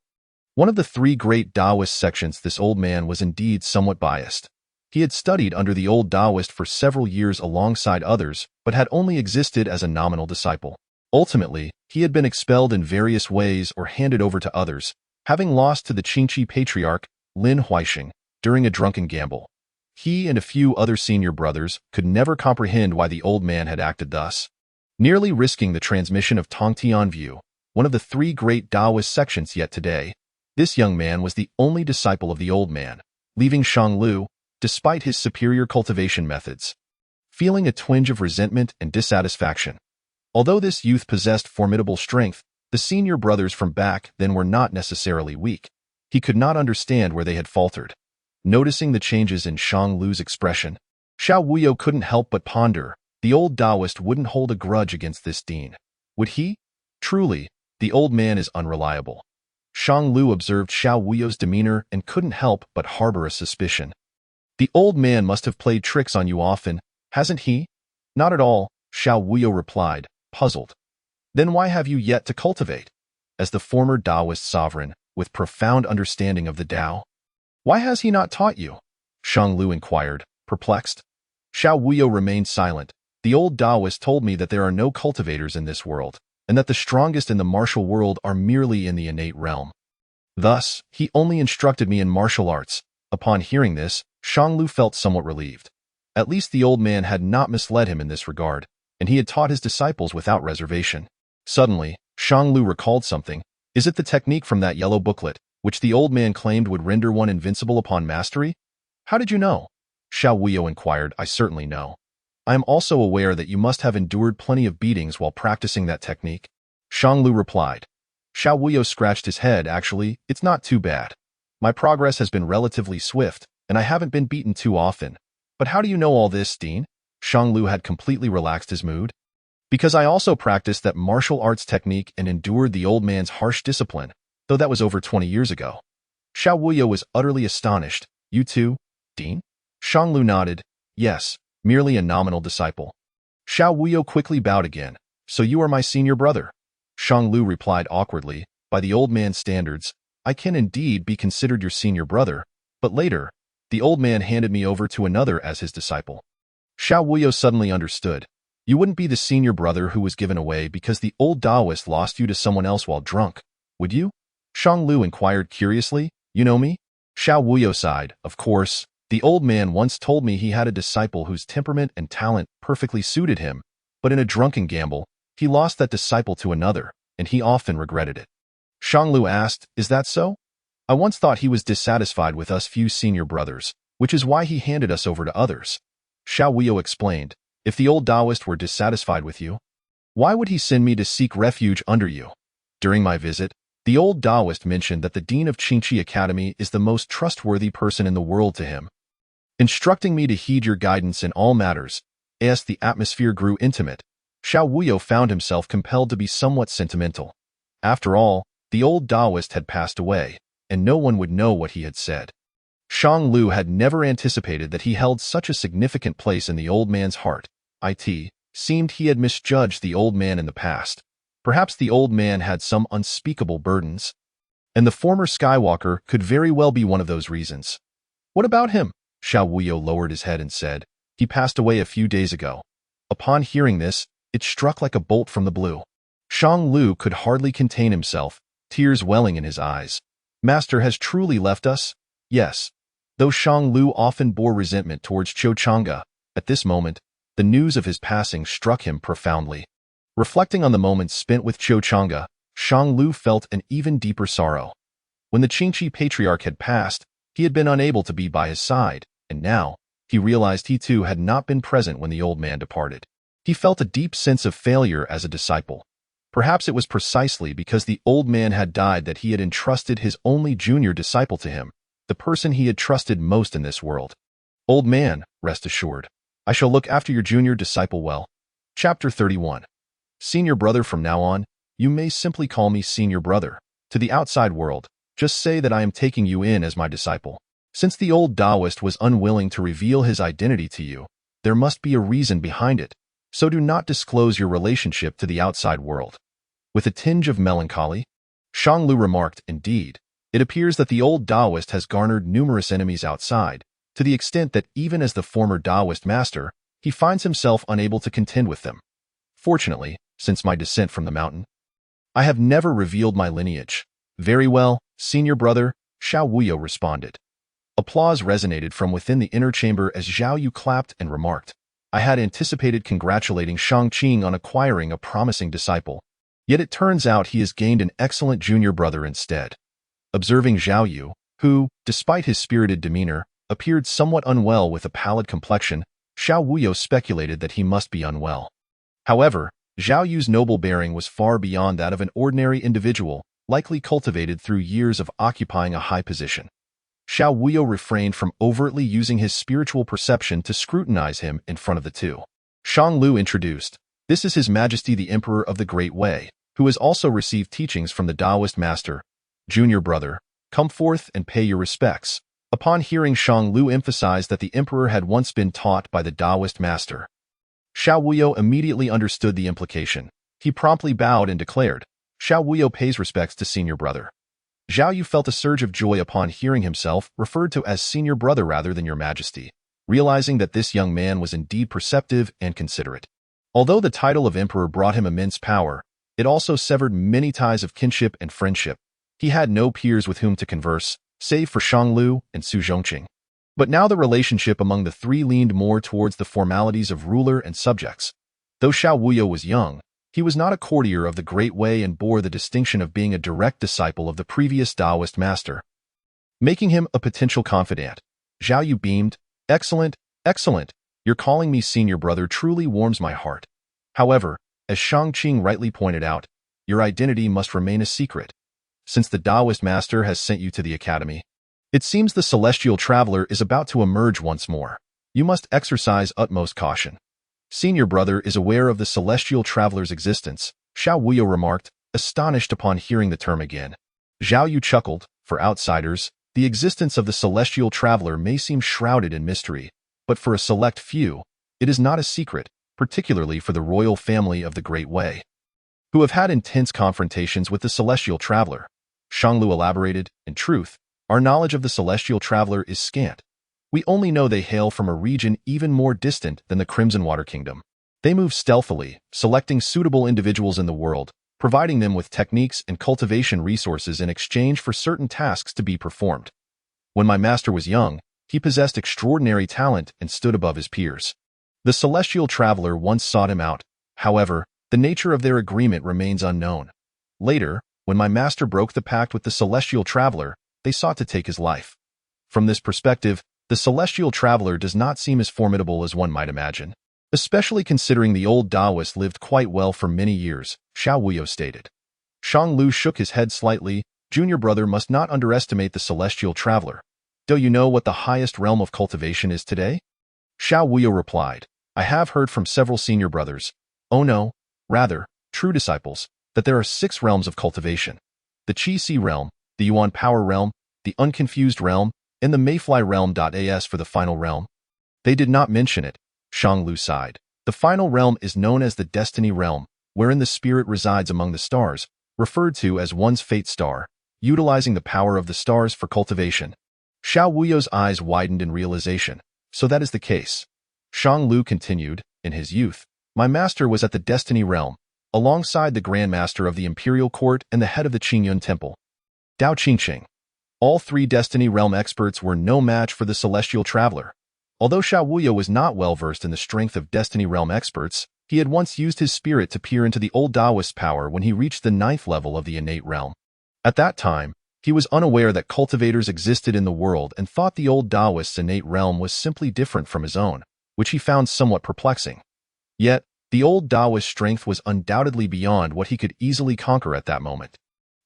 One of the three great Taoist sections. This old man was indeed somewhat biased. He had studied under the old Taoist for several years alongside others, but had only existed as a nominal disciple. Ultimately, he had been expelled in various ways or handed over to others, having lost to the Qingqi patriarch, Lin Huaixing, during a drunken gamble. He and a few other senior brothers could never comprehend why the old man had acted thus, nearly risking the transmission of Tongtianview, one of the three great Taoist sections yet today. This young man was the only disciple of the old man, leaving Shang Lu, despite his superior cultivation methods, feeling a twinge of resentment and dissatisfaction. Although this youth possessed formidable strength, the senior brothers from back then were not necessarily weak. He could not understand where they had faltered. Noticing the changes in Shang Lu's expression, Xiao Wuyo couldn't help but ponder. The old Taoist wouldn't hold a grudge against this dean, would he? Truly, the old man is unreliable. Shang Lu observed Xiao Wuyo's demeanor and couldn't help but harbor a suspicion. The old man must have played tricks on you often, hasn't he? Not at all, Xiao Wuyo replied, puzzled. Then why have you yet to cultivate? As the former Taoist sovereign, with profound understanding of the Tao, why has he not taught you? Shang Lu inquired, perplexed. Xiao Wuyo remained silent. The old Taoist told me that there are no cultivators in this world, and that the strongest in the martial world are merely in the innate realm. Thus, he only instructed me in martial arts. Upon hearing this, Shanglu felt somewhat relieved. At least the old man had not misled him in this regard, and he had taught his disciples without reservation. Suddenly, Shanglu recalled something. Is it the technique from that yellow booklet, which the old man claimed would render one invincible upon mastery? How did you know? Xiao Wuyo inquired. I certainly know. I am also aware that you must have endured plenty of beatings while practicing that technique. Shanglu replied. Xiao Wuyo scratched his head. Actually, it's not too bad. My progress has been relatively swift, and I haven't been beaten too often. But how do you know all this, Dean? Shanglu had completely relaxed his mood. Because I also practiced that martial arts technique and endured the old man's harsh discipline, though that was over 20 years ago. Xiao Wuyo was utterly astonished. You too, Dean? Shanglu nodded. Yes, merely a nominal disciple. Xiao Wuyo quickly bowed again. So you are my senior brother? Shanglu replied awkwardly. By the old man's standards, I can indeed be considered your senior brother, but later, the old man handed me over to another as his disciple. Xiao Wuyo suddenly understood. You wouldn't be the senior brother who was given away because the old Taoist lost you to someone else while drunk, would you? Shanglu inquired curiously. You know me? Xiao Wuyo sighed. Of course, the old man once told me he had a disciple whose temperament and talent perfectly suited him, but in a drunken gamble, he lost that disciple to another, and he often regretted it. Shanglu asked, Is that so? I once thought he was dissatisfied with us few senior brothers, which is why he handed us over to others. Xiao Wuyo explained. If the old Taoist were dissatisfied with you, why would he send me to seek refuge under you? During my visit, the old Taoist mentioned that the dean of Qingqi Academy is the most trustworthy person in the world to him, instructing me to heed your guidance in all matters. As the atmosphere grew intimate, Xiao Wuyo found himself compelled to be somewhat sentimental. After all, the old Taoist had passed away, and no one would know what he had said. Shanglu had never anticipated that he held such a significant place in the old man's heart. It seemed he had misjudged the old man in the past. Perhaps the old man had some unspeakable burdens, and the former Skywalker could very well be one of those reasons. What about him? Xiao Wuyo lowered his head and said, He passed away a few days ago. Upon hearing this, it struck like a bolt from the blue. Shanglu could hardly contain himself, tears welling in his eyes. Master has truly left us? Yes. Though Shanglu often bore resentment towards Cho Chang'e, at this moment, the news of his passing struck him profoundly. Reflecting on the moments spent with Cho Chang'e, Shanglu felt an even deeper sorrow. When the Qingqi patriarch had passed, he had been unable to be by his side, and now, he realized he too had not been present when the old man departed. He felt a deep sense of failure as a disciple. Perhaps it was precisely because the old man had died that he had entrusted his only junior disciple to him, the person he had trusted most in this world. Old man, rest assured, I shall look after your junior disciple well. Chapter 31. Senior brother. From now on, you may simply call me senior brother. To the outside world, just say that I am taking you in as my disciple. Since the old Taoist was unwilling to reveal his identity to you, there must be a reason behind it, so do not disclose your relationship to the outside world. With a tinge of melancholy, Shanglu remarked, Indeed, it appears that the old Taoist has garnered numerous enemies outside, to the extent that even as the former Taoist master, he finds himself unable to contend with them. Fortunately, since my descent from the mountain, I have never revealed my lineage. Very well, senior brother, Xiao Wuyo responded. Applause resonated from within the inner chamber as Zhao Yu clapped and remarked, I had anticipated congratulating Shang Qing on acquiring a promising disciple, yet it turns out he has gained an excellent junior brother instead. Observing Zhao Yu, who, despite his spirited demeanor, appeared somewhat unwell with a pallid complexion, Xiao Wuyo speculated that he must be unwell. However, Zhao Yu's noble bearing was far beyond that of an ordinary individual, likely cultivated through years of occupying a high position. Xiao Wuyo refrained from overtly using his spiritual perception to scrutinize him in front of the two. Shanglu introduced, This is His Majesty the Emperor of the Great Way, who has also received teachings from the Taoist master. Junior brother, come forth and pay your respects. Upon hearing Shanglu emphasize that the emperor had once been taught by the Taoist master, Xiao Wuyo immediately understood the implication. He promptly bowed and declared, Xiao Wuyo pays respects to senior brother. Zhao Yu felt a surge of joy upon hearing himself referred to as senior brother rather than your majesty, realizing that this young man was indeed perceptive and considerate. Although the title of emperor brought him immense power, it also severed many ties of kinship and friendship. He had no peers with whom to converse, save for Shanglu and Su Zhongqing. But now the relationship among the three leaned more towards the formalities of ruler and subjects. Though Xiao Wuyo was young, he was not a courtier of the Great Way and bore the distinction of being a direct disciple of the previous Taoist master, making him a potential confidant. Zhao Yu beamed. Excellent, excellent. Your calling me senior brother truly warms my heart. However, as Shang Qing rightly pointed out, your identity must remain a secret. Since the Taoist master has sent you to the academy, it seems the celestial traveler is about to emerge once more. You must exercise utmost caution. Senior brother is aware of the celestial traveler's existence, Xiao Wuyo remarked, astonished upon hearing the term again. Zhao Yu chuckled. For outsiders, the existence of the celestial traveler may seem shrouded in mystery, but for a select few, it is not a secret, particularly for the royal family of the Great Way, who have had intense confrontations with the celestial traveler. Shanglu elaborated. In truth, our knowledge of the celestial traveler is scant. We only know they hail from a region even more distant than the Crimson Water Kingdom. They move stealthily, selecting suitable individuals in the world, providing them with techniques and cultivation resources in exchange for certain tasks to be performed. When my master was young, he possessed extraordinary talent and stood above his peers. The celestial traveler once sought him out. However, the nature of their agreement remains unknown. Later, when my master broke the pact with the celestial traveler, they sought to take his life. From this perspective, the celestial traveler does not seem as formidable as one might imagine, especially considering the old Taoist lived quite well for many years, Xiao Wuyo stated. Shang Lu shook his head slightly. Junior brother must not underestimate the celestial traveler. Do you know what the highest realm of cultivation is today? Xiao Wuyo replied. I have heard from several senior brothers, oh no, rather, true disciples, that there are 6 realms of cultivation. The Qi-Si realm, the Yuan power realm, the unconfused realm, and the Mayfly realm. As for the final realm, they did not mention it. Shang Lu sighed. The final realm is known as the destiny realm, wherein the spirit resides among the stars, referred to as one's fate star, utilizing the power of the stars for cultivation. Xiao Wuyo's eyes widened in realization. So that is the case. Shang Lu continued. In his youth, my master was at the destiny realm, alongside the Grand Master of the Imperial Court and the head of the Qingyun Temple, Dao Qingqing. All 3 destiny realm experts were no match for the celestial traveler. Although Xiao Wuyo was not well versed in the strength of destiny realm experts, he had once used his spirit to peer into the old Taoist power when he reached the 9th level of the innate realm. At that time, he was unaware that cultivators existed in the world and thought the old Taoist's innate realm was simply different from his own, which he found somewhat perplexing. Yet, the old Taoist strength was undoubtedly beyond what he could easily conquer at that moment.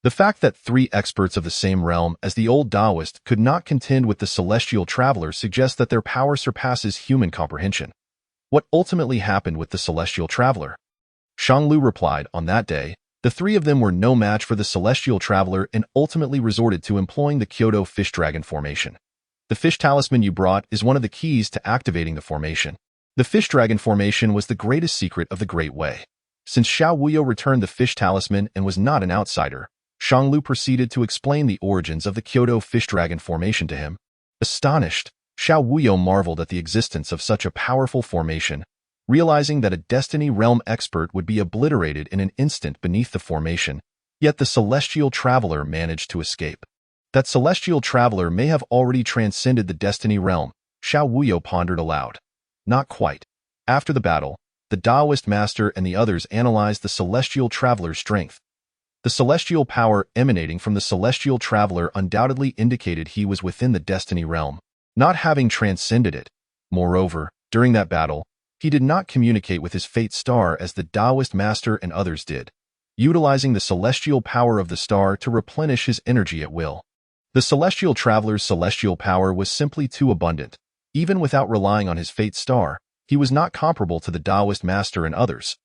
The fact that 3 experts of the same realm as the old Taoist could not contend with the celestial traveler suggests that their power surpasses human comprehension. What ultimately happened with the celestial traveler? Shang Lu replied, on that day, the 3 of them were no match for the celestial traveler and ultimately resorted to employing the Kyoto fish dragon formation. The fish talisman you brought is one of the keys to activating the formation. The fish dragon formation was the greatest secret of the Great Way. Since Xiao Wuyo returned the fish talisman and was not an outsider, Shang Lu proceeded to explain the origins of the Kyoto fish dragon formation to him. Astonished, Xiao Wuyo marveled at the existence of such a powerful formation, realizing that a destiny realm expert would be obliterated in an instant beneath the formation, yet the celestial traveler managed to escape. That celestial traveler may have already transcended the destiny realm, Xiao Wuyo pondered aloud. Not quite. After the battle, the Taoist master and the others analyzed the celestial traveler's strength. The celestial power emanating from the celestial traveler undoubtedly indicated he was within the destiny realm, not having transcended it. Moreover, during that battle, he did not communicate with his fate star as the Taoist master and others did, utilizing the celestial power of the star to replenish his energy at will. The celestial traveler's celestial power was simply too abundant. Even without relying on his fate star, he was not comparable to the Taoist master and others.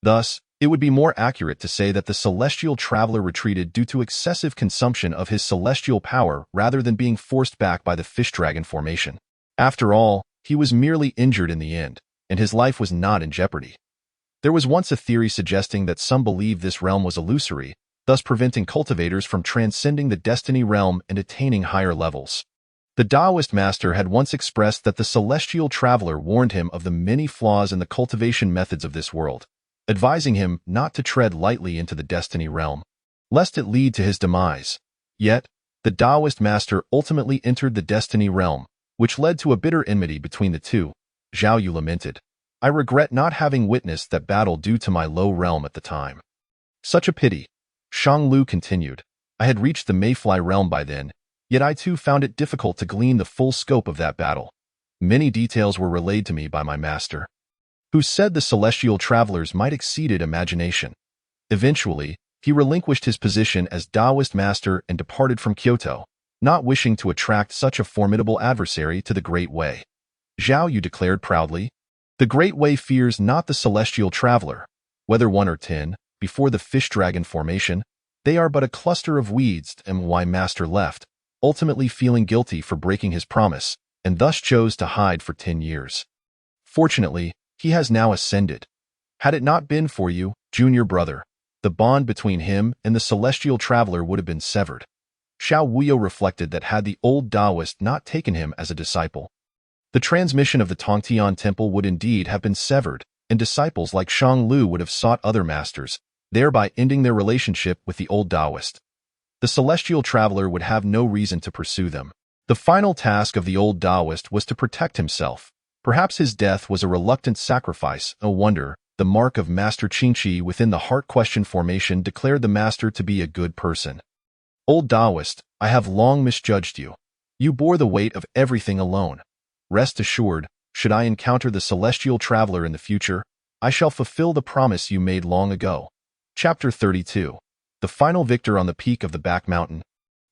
Thus, it would be more accurate to say that the celestial traveler retreated due to excessive consumption of his celestial power rather than being forced back by the fish dragon formation. After all, he was merely injured in the end, and his life was not in jeopardy. There was once a theory suggesting that some believed this realm was illusory, thus preventing cultivators from transcending the destiny realm and attaining higher levels. The Taoist master had once expressed that the celestial traveler warned him of the many flaws in the cultivation methods of this world, advising him not to tread lightly into the destiny realm, lest it lead to his demise. Yet, the Taoist master ultimately entered the destiny realm, which led to a bitter enmity between the two. Zhao Yu lamented. I regret not having witnessed that battle due to my low realm at the time. Such a pity. Shang Lu continued. I had reached the Mayfly realm by then, yet I too found it difficult to glean the full scope of that battle. Many details were relayed to me by my master, who said the celestial travelers might exceeded imagination. Eventually, he relinquished his position as Taoist master and departed from Kyoto, not wishing to attract such a formidable adversary to the Great Way. Zhao Yu declared proudly, the Great Way fears not the celestial traveler, whether 1 or 10, before the fish dragon formation, they are but a cluster of weeds. And why master left, ultimately feeling guilty for breaking his promise, and thus chose to hide for 10 years. Fortunately, he has now ascended. Had it not been for you, junior brother, the bond between him and the celestial traveler would have been severed. Xiao Wuyo reflected that had the old Taoist not taken him as a disciple, the transmission of the Tongtian temple would indeed have been severed, and disciples like Shang Lu would have sought other masters, thereby ending their relationship with the old Taoist. The celestial traveler would have no reason to pursue them. The final task of the old Taoist was to protect himself. Perhaps his death was a reluctant sacrifice. No wonder, the mark of Master Qingqi within the heart question formation declared the master to be a good person. Old Taoist, I have long misjudged you. You bore the weight of everything alone. Rest assured, should I encounter the celestial traveler in the future, I shall fulfill the promise you made long ago. Chapter 32. The final victor on the peak of the back mountain.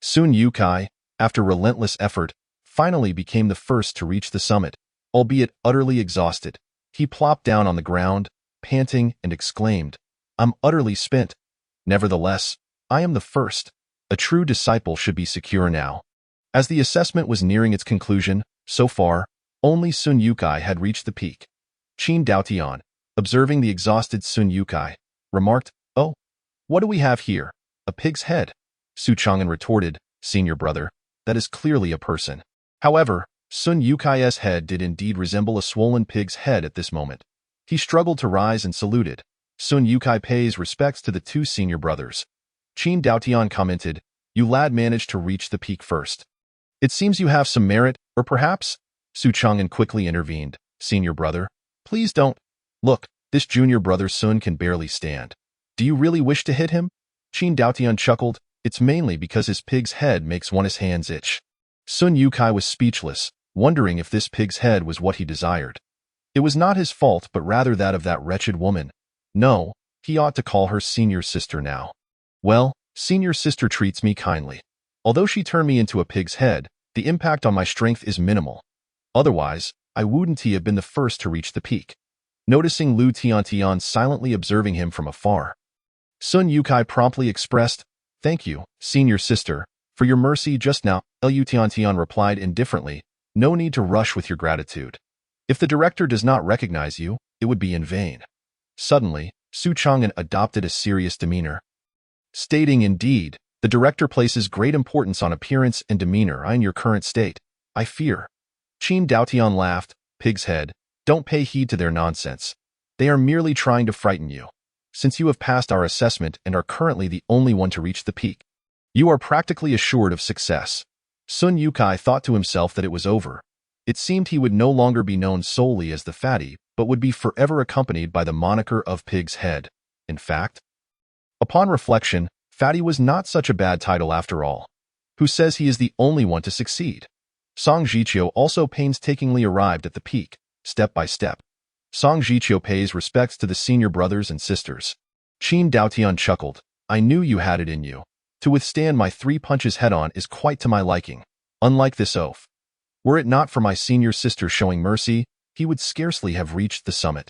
Sun Yukai, after relentless effort, finally became the first to reach the summit, albeit utterly exhausted. He plopped down on the ground, panting, and exclaimed, I'm utterly spent. Nevertheless, I am the first. A true disciple should be secure now. As the assessment was nearing its conclusion, so far, only Sun Yukai had reached the peak. Qin Daotian, observing the exhausted Sun Yukai, remarked, Oh, what do we have here? A pig's head. Su Chang'an retorted, Senior brother, that is clearly a person. However, Sun Yukai's head did indeed resemble a swollen pig's head at this moment. He struggled to rise and saluted. Sun Yukai pays respects to the two senior brothers. Qin Daotian commented, You lad managed to reach the peak first. It seems you have some merit, or perhaps? Su Chang'an quickly intervened, Senior brother, please don't. Look, this junior brother Sun can barely stand. Do you really wish to hit him? Qin Daotian chuckled, It's mainly because his pig's head makes one's hands itch. Sun Yukai was speechless, wondering if this pig's head was what he desired. It was not his fault but rather that of that wretched woman. No, he ought to call her senior sister now. Well, senior sister treats me kindly. Although she turned me into a pig's head, the impact on my strength is minimal. Otherwise, I wouldn't have been the first to reach the peak. Noticing Lu Tiantian silently observing him from afar, Sun Yukai promptly expressed, Thank you, senior sister, for your mercy just now. Lu Tiantian replied indifferently, No need to rush with your gratitude. If the director does not recognize you, it would be in vain. Suddenly, Su Chang'an adopted a serious demeanor, stating, Indeed, the director places great importance on appearance and demeanor in your current state. I fear. Qin Daotian laughed, Pig's head, don't pay heed to their nonsense. They are merely trying to frighten you. Since you have passed our assessment and are currently the only one to reach the peak, you are practically assured of success. Sun Yukai thought to himself that it was over. It seemed he would no longer be known solely as the fatty, but would be forever accompanied by the moniker of Pig's Head. In fact, upon reflection, Fatty was not such a bad title after all. Who says he is the only one to succeed? Song Jiqiu also painstakingly arrived at the peak, step by step. Song Jiqiu pays respects to the senior brothers and sisters. Qin Daotian chuckled, I knew you had it in you. To withstand my 3 punches head-on is quite to my liking. Unlike this oaf. Were it not for my senior sister showing mercy, he would scarcely have reached the summit.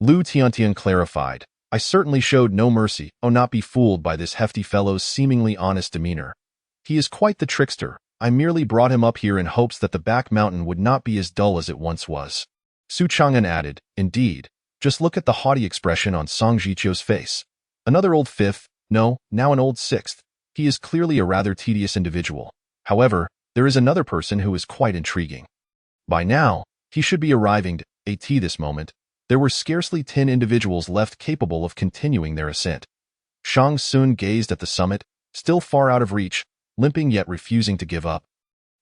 Lu Tiantian clarified, I certainly showed no mercy. Oh, not be fooled by this hefty fellow's seemingly honest demeanor. He is quite the trickster. I merely brought him up here in hopes that the back mountain would not be as dull as it once was. Su Chang'an added, Indeed, just look at the haughty expression on Song Jiqiu's face. Another old fifth, no, now an old sixth. He is clearly a rather tedious individual. However, there is another person who is quite intriguing. By now, he should be arriving at this moment. There were scarcely 10 individuals left capable of continuing their ascent. Shang Sun gazed at the summit, still far out of reach, limping yet refusing to give up.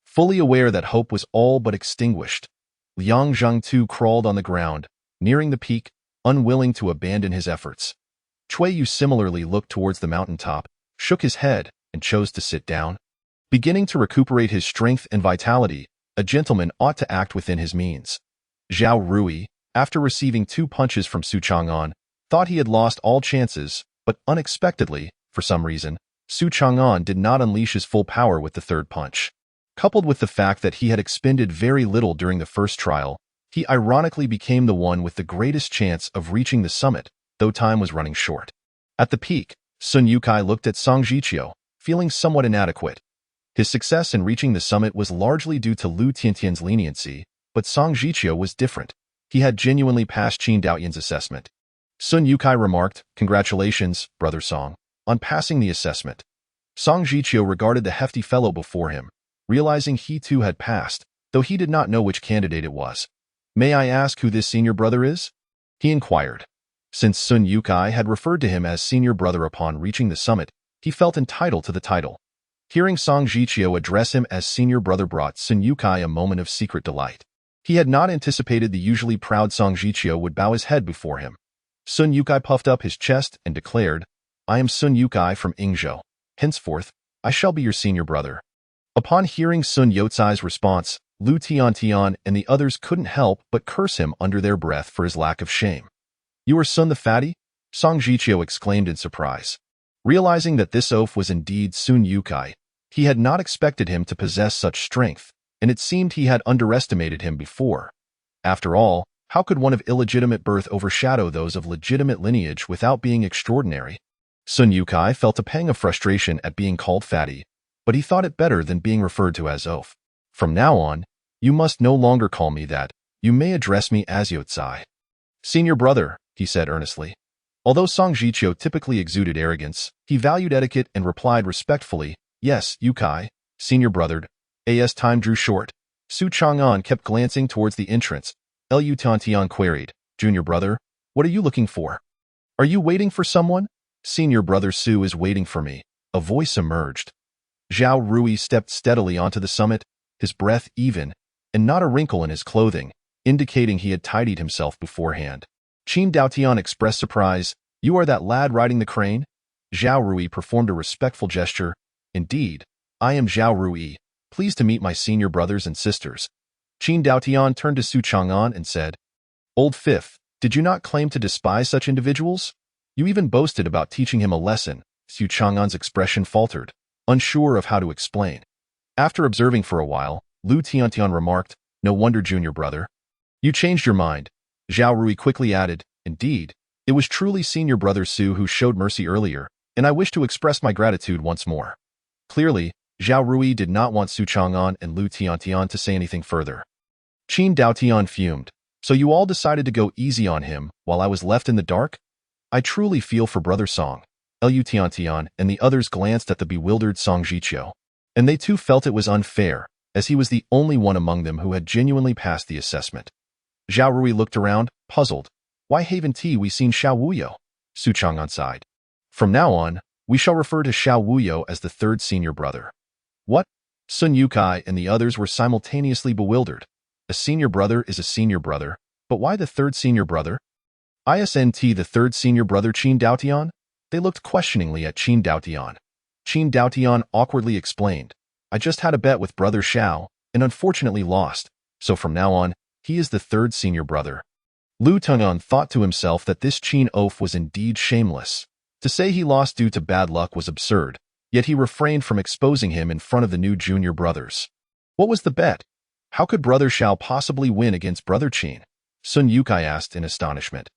Fully aware that hope was all but extinguished, Liang Zhang too crawled on the ground, nearing the peak, unwilling to abandon his efforts. Cui Yu similarly looked towards the mountaintop, shook his head, and chose to sit down. Beginning to recuperate his strength and vitality, a gentleman ought to act within his means. Zhao Rui, after receiving 2 punches from Su Chang'an, thought he had lost all chances, but unexpectedly, for some reason, Su Chang'an did not unleash his full power with the 3rd punch. Coupled with the fact that he had expended very little during the first trial, he ironically became the one with the greatest chance of reaching the summit, though time was running short. At the peak, Sun Yukai looked at Song Jiqiu, feeling somewhat inadequate. His success in reaching the summit was largely due to Lu Tiantian's leniency, but Song Jiqiu was different. He had genuinely passed Qin Daoyan's assessment. Sun Yukai remarked, "Congratulations, Brother Song, on passing the assessment." Song Jiqiu regarded the hefty fellow before him, realizing he too had passed, though he did not know which candidate it was. "May I ask who this senior brother is?" he inquired. Since Sun Yukai had referred to him as senior brother upon reaching the summit, he felt entitled to the title. Hearing Song Jiqiu address him as senior brother brought Sun Yukai a moment of secret delight. He had not anticipated the usually proud Song Jiqiu would bow his head before him. Sun Yukai puffed up his chest and declared, "I am Sun Yukai from Yingzhou. Henceforth, I shall be your senior brother." Upon hearing Sun Yotsai's response, Lu Tiantian and the others couldn't help but curse him under their breath for his lack of shame. "You are Sun the Fatty?" Song Jiqiu exclaimed in surprise. Realizing that this oaf was indeed Sun Yukai, he had not expected him to possess such strength, and it seemed he had underestimated him before. After all, how could one of illegitimate birth overshadow those of legitimate lineage without being extraordinary? Sun Yukai felt a pang of frustration at being called fatty, but he thought it better than being referred to as oaf. "From now on, you must no longer call me that. You may address me as Yotsai." "Senior brother," he said earnestly. Although Song Jiqiu typically exuded arrogance, he valued etiquette and replied respectfully, "Yes, Yukai, senior brothered." As time drew short, Su Chang'an kept glancing towards the entrance. Lu Tiantian queried, "Junior brother, what are you looking for?" "Are you waiting for someone?" "Senior brother Su is waiting for me," a voice emerged. Zhao Rui stepped steadily onto the summit, his breath even, and not a wrinkle in his clothing, indicating he had tidied himself beforehand. Qin Daotian expressed surprise. "You are that lad riding the crane?" Zhao Rui performed a respectful gesture. "Indeed, I am Zhao Rui, pleased to meet my senior brothers and sisters." Qin Daotian turned to Su Chang'an and said, "Old Fifth, did you not claim to despise such individuals? You even boasted about teaching him a lesson." Su Chang'an's expression faltered, unsure of how to explain. After observing for a while, Lu Tiantian remarked, "No wonder, junior brother. You changed your mind." Zhao Rui quickly added, "Indeed, it was truly senior brother Su who showed mercy earlier, and I wish to express my gratitude once more." Clearly, Zhao Rui did not want Su Chang'an and Lu Tiantian to say anything further. Qin Daotian fumed. "So you all decided to go easy on him while I was left in the dark? I truly feel for Brother Song." Lu Tiantian and the others glanced at the bewildered Song Jiqiu, and they too felt it was unfair, as he was the only one among them who had genuinely passed the assessment. Zhao Rui looked around, puzzled. "Why haven't we seen Xiao Wuyo?" Su Chang'an sighed. "From now on, we shall refer to Xiao Wuyo as the 3rd senior brother." "What?" Sun Yukai and the others were simultaneously bewildered. A senior brother is a senior brother, but why the 3rd senior brother? "Isn't the 3rd senior brother Qin Daotian?" They looked questioningly at Qin Daotian. Qin Daotian awkwardly explained, "I just had a bet with Brother Xiao, and unfortunately lost, so from now on, he is the 3rd senior brother." Lu Teng'an thought to himself that this Qin oaf was indeed shameless. To say he lost due to bad luck was absurd, yet he refrained from exposing him in front of the new junior brothers. What was the bet? How could Brother Xiao possibly win against Brother Qin? Sun Yukai asked in astonishment.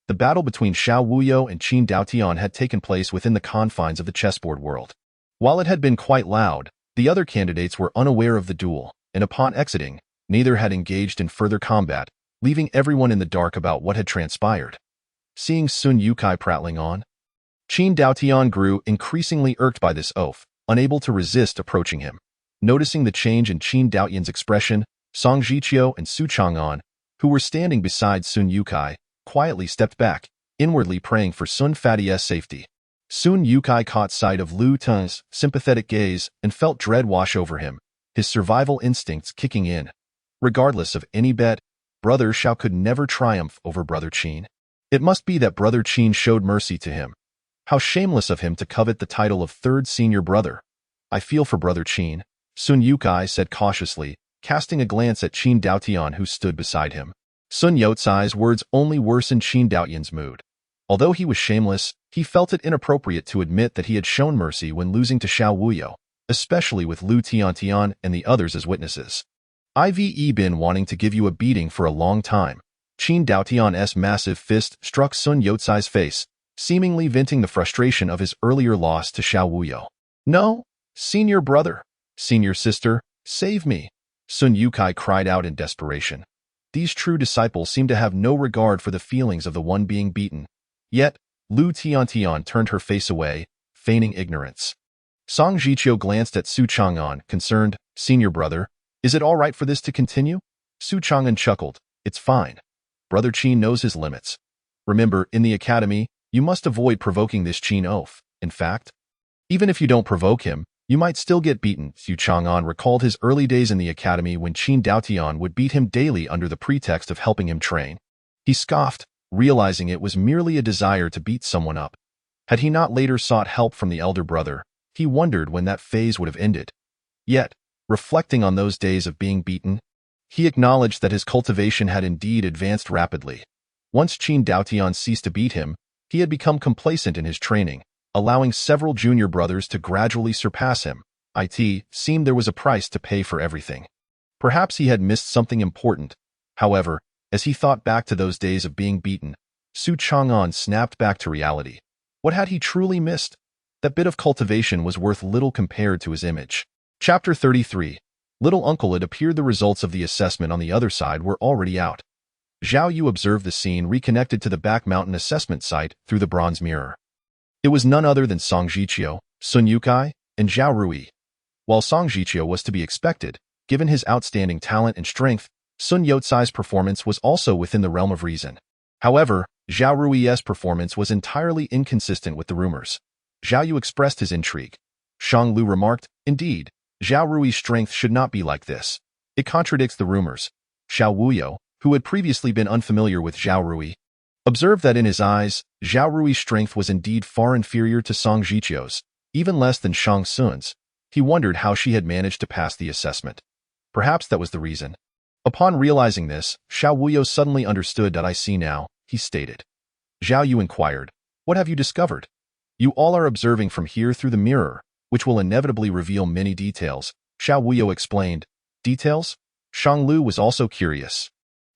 The battle between Xiao Wuyo and Qin Daotian had taken place within the confines of the chessboard world. While it had been quite loud, the other candidates were unaware of the duel, and upon exiting, neither had engaged in further combat, leaving everyone in the dark about what had transpired. Seeing Sun Yukai prattling on, Qin Daotian grew increasingly irked by this oaf, unable to resist approaching him. Noticing the change in Qin Daotian's expression, Song Jiqiu and Su Chang'an, who were standing beside Sun Yukai, quietly stepped back, inwardly praying for Sun Fatty's safety. Sun Yukai caught sight of Lu Tun's sympathetic gaze and felt dread wash over him, his survival instincts kicking in. Regardless of any bet, Brother Xiao could never triumph over Brother Qin. It must be that Brother Qin showed mercy to him. How shameless of him to covet the title of third senior brother. I feel for Brother Qin, Sun Yukai said cautiously, casting a glance at Qin Daotian who stood beside him. Sun Youcai's words only worsened Qin Daotian's mood. Although he was shameless, he felt it inappropriate to admit that he had shown mercy when losing to Xiao Wuyo, especially with Lu Tiantian and the others as witnesses. I've been wanting to give you a beating for a long time. Qin Daotian's massive fist struck Sun Youcai's face, seemingly venting the frustration of his earlier loss to Xiao Wuyo. No, senior brother, senior sister, save me, Sun Yukai cried out in desperation. These true disciples seemed to have no regard for the feelings of the one being beaten. Yet, Lu Tiantian turned her face away, feigning ignorance. Song Jiqiu glanced at Su Chang'an, concerned. Senior brother, is it all right for this to continue? Su Chang'an chuckled. It's fine. Brother Qin knows his limits. Remember, in the academy, you must avoid provoking this Qin oaf. In fact, even if you don't provoke him, you might still get beaten. Su Chang'an recalled his early days in the academy when Qin Daotian would beat him daily under the pretext of helping him train. He scoffed, realizing it was merely a desire to beat someone up. Had he not later sought help from the elder brother, he wondered when that phase would have ended. Yet, reflecting on those days of being beaten, he acknowledged that his cultivation had indeed advanced rapidly. Once Qin Daotian ceased to beat him, he had become complacent in his training, allowing several junior brothers to gradually surpass him. It seemed there was a price to pay for everything. Perhaps he had missed something important. However, as he thought back to those days of being beaten, Su Chang'an snapped back to reality. What had he truly missed? That bit of cultivation was worth little compared to his image. Chapter 33. Little Uncle, it appeared the results of the assessment on the other side were already out. Zhao Yu observed the scene reconnected to the back mountain assessment site through the bronze mirror. It was none other than Song Jiqiu, Sun Yukai, and Zhao Rui. While Song Jiqiu was to be expected, given his outstanding talent and strength, Sun Youcai's performance was also within the realm of reason. However, Zhao Rui's performance was entirely inconsistent with the rumors. Zhao Yu expressed his intrigue. Shang Lu remarked, indeed, Zhao Rui's strength should not be like this. It contradicts the rumors. Xiao Wuyo, who had previously been unfamiliar with Zhao Rui, observed that in his eyes, Zhao Rui's strength was indeed far inferior to Song Jiqiu's, even less than Shang Sun's. He wondered how she had managed to pass the assessment. Perhaps that was the reason. Upon realizing this, Xiao Wuyo suddenly understood. I see now, he stated. Zhao Yu inquired, what have you discovered? You all are observing from here through the mirror, which will inevitably reveal many details, Xiao Wuyo explained. Details? Shang Lu was also curious.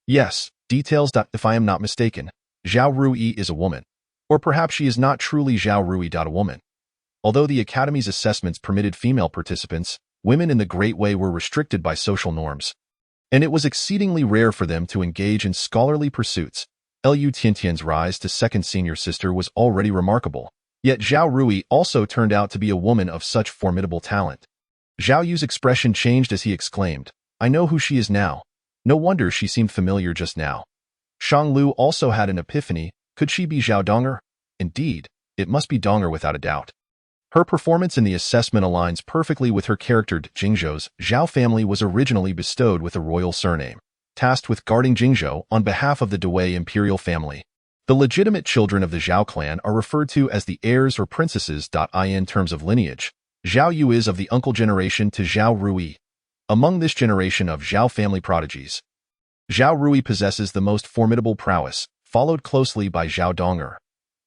Yes, details. If I am not mistaken, Zhao Rui is a woman. Or perhaps she is not truly Zhao Rui. A woman. Although the Academy's assessments permitted female participants, women in the Great Way were restricted by social norms. And it was exceedingly rare for them to engage in scholarly pursuits. Lu Tiantian's rise to second senior sister was already remarkable. Yet Zhao Rui also turned out to be a woman of such formidable talent. Zhao Yu's expression changed as he exclaimed, I know who she is now. No wonder she seemed familiar just now. Shang Lu also had an epiphany. Could she be Zhao Donger? Indeed, it must be Donger without a doubt. Her performance in the assessment aligns perfectly with her character. Jingzhou's Zhao family was originally bestowed with a royal surname, tasked with guarding Jingzhou on behalf of the Dewey imperial family. The legitimate children of the Zhao clan are referred to as the heirs or princesses. In terms of lineage, Zhao Yu is of the uncle generation to Zhao Rui. Among this generation of Zhao family prodigies, Zhao Rui possesses the most formidable prowess, followed closely by Zhao Donger.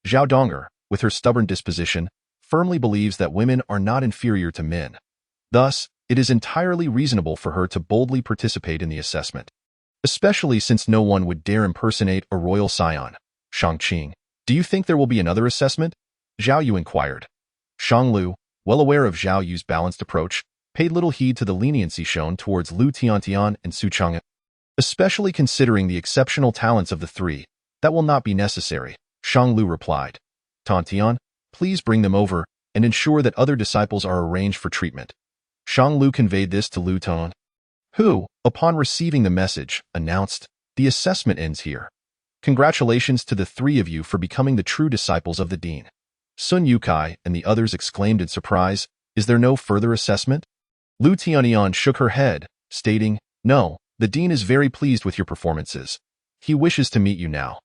Zhao Donger, with her stubborn disposition, firmly believes that women are not inferior to men. Thus, it is entirely reasonable for her to boldly participate in the assessment, especially since no one would dare impersonate a royal scion. Shangqing, do you think there will be another assessment? Zhao Yu inquired. Shang Lu, well aware of Zhao Yu's balanced approach, paid little heed to the leniency shown towards Lu Tiantian and Su Chang'an. Especially considering the exceptional talents of the three, that will not be necessary, Shang Lu replied. Tiantian, please bring them over and ensure that other disciples are arranged for treatment. Shang Lu conveyed this to Lu Tan, who, upon receiving the message, announced, the assessment ends here. Congratulations to the three of you for becoming the true disciples of the Dean. Sun Yukai and the others exclaimed in surprise. Is there no further assessment? Lu Tianyuan shook her head, stating, No, the dean is very pleased with your performances. He wishes to meet you now.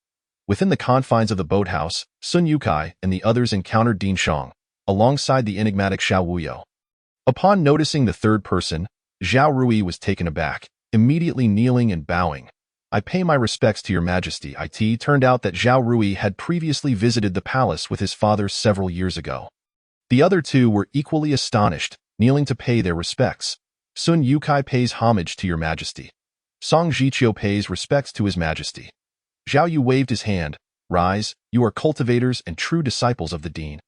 Within the confines of the boathouse, Sun Yukai and the others encountered Dean Shang, alongside the enigmatic Xiao Wuyo. Upon noticing the third person, Zhao Rui was taken aback, immediately kneeling and bowing. I pay my respects to your majesty. It turned out that Zhao Rui had previously visited the palace with his father several years ago. The other two were equally astonished, kneeling to pay their respects. Sun Yukai pays homage to your majesty. Song Jiqiu pays respects to his majesty. Zhao Yu waved his hand. Rise, you are cultivators and true disciples of the dean.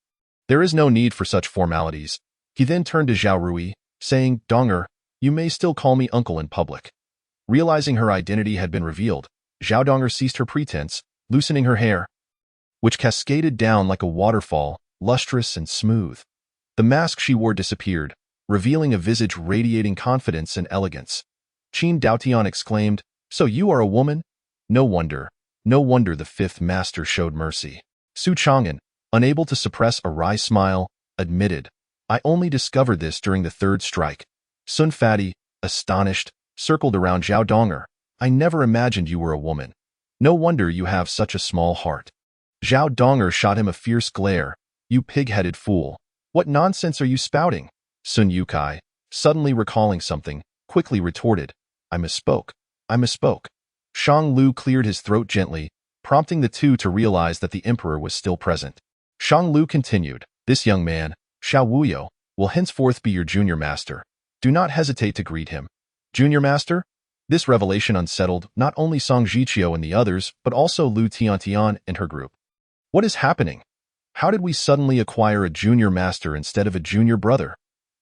There is no need for such formalities. He then turned to Zhao Rui, saying, Donger, you may still call me uncle in public. Realizing her identity had been revealed, Zhao Donger ceased her pretense, loosening her hair, which cascaded down like a waterfall, lustrous and smooth. The mask she wore disappeared, revealing a visage radiating confidence and elegance. Qin Daotian exclaimed, So you are a woman? No wonder the fifth master showed mercy. Su Chang'an, unable to suppress a wry smile, admitted, I only discovered this during the third strike. Sun Fati, astonished, circled around Zhao Donger. I never imagined you were a woman. No wonder you have such a small heart. Zhao Donger shot him a fierce glare. You pig-headed fool. What nonsense are you spouting? Sun Yukai, suddenly recalling something, quickly retorted. I misspoke. Shang Lu cleared his throat gently, prompting the two to realize that the emperor was still present. Shang Lu continued, This young man, Xiao Wuyo, will henceforth be your junior master. Do not hesitate to greet him. Junior master? This revelation unsettled not only Song Jiqiu and the others, but also Lu Tiantian and her group. What is happening? How did we suddenly acquire a junior master instead of a junior brother?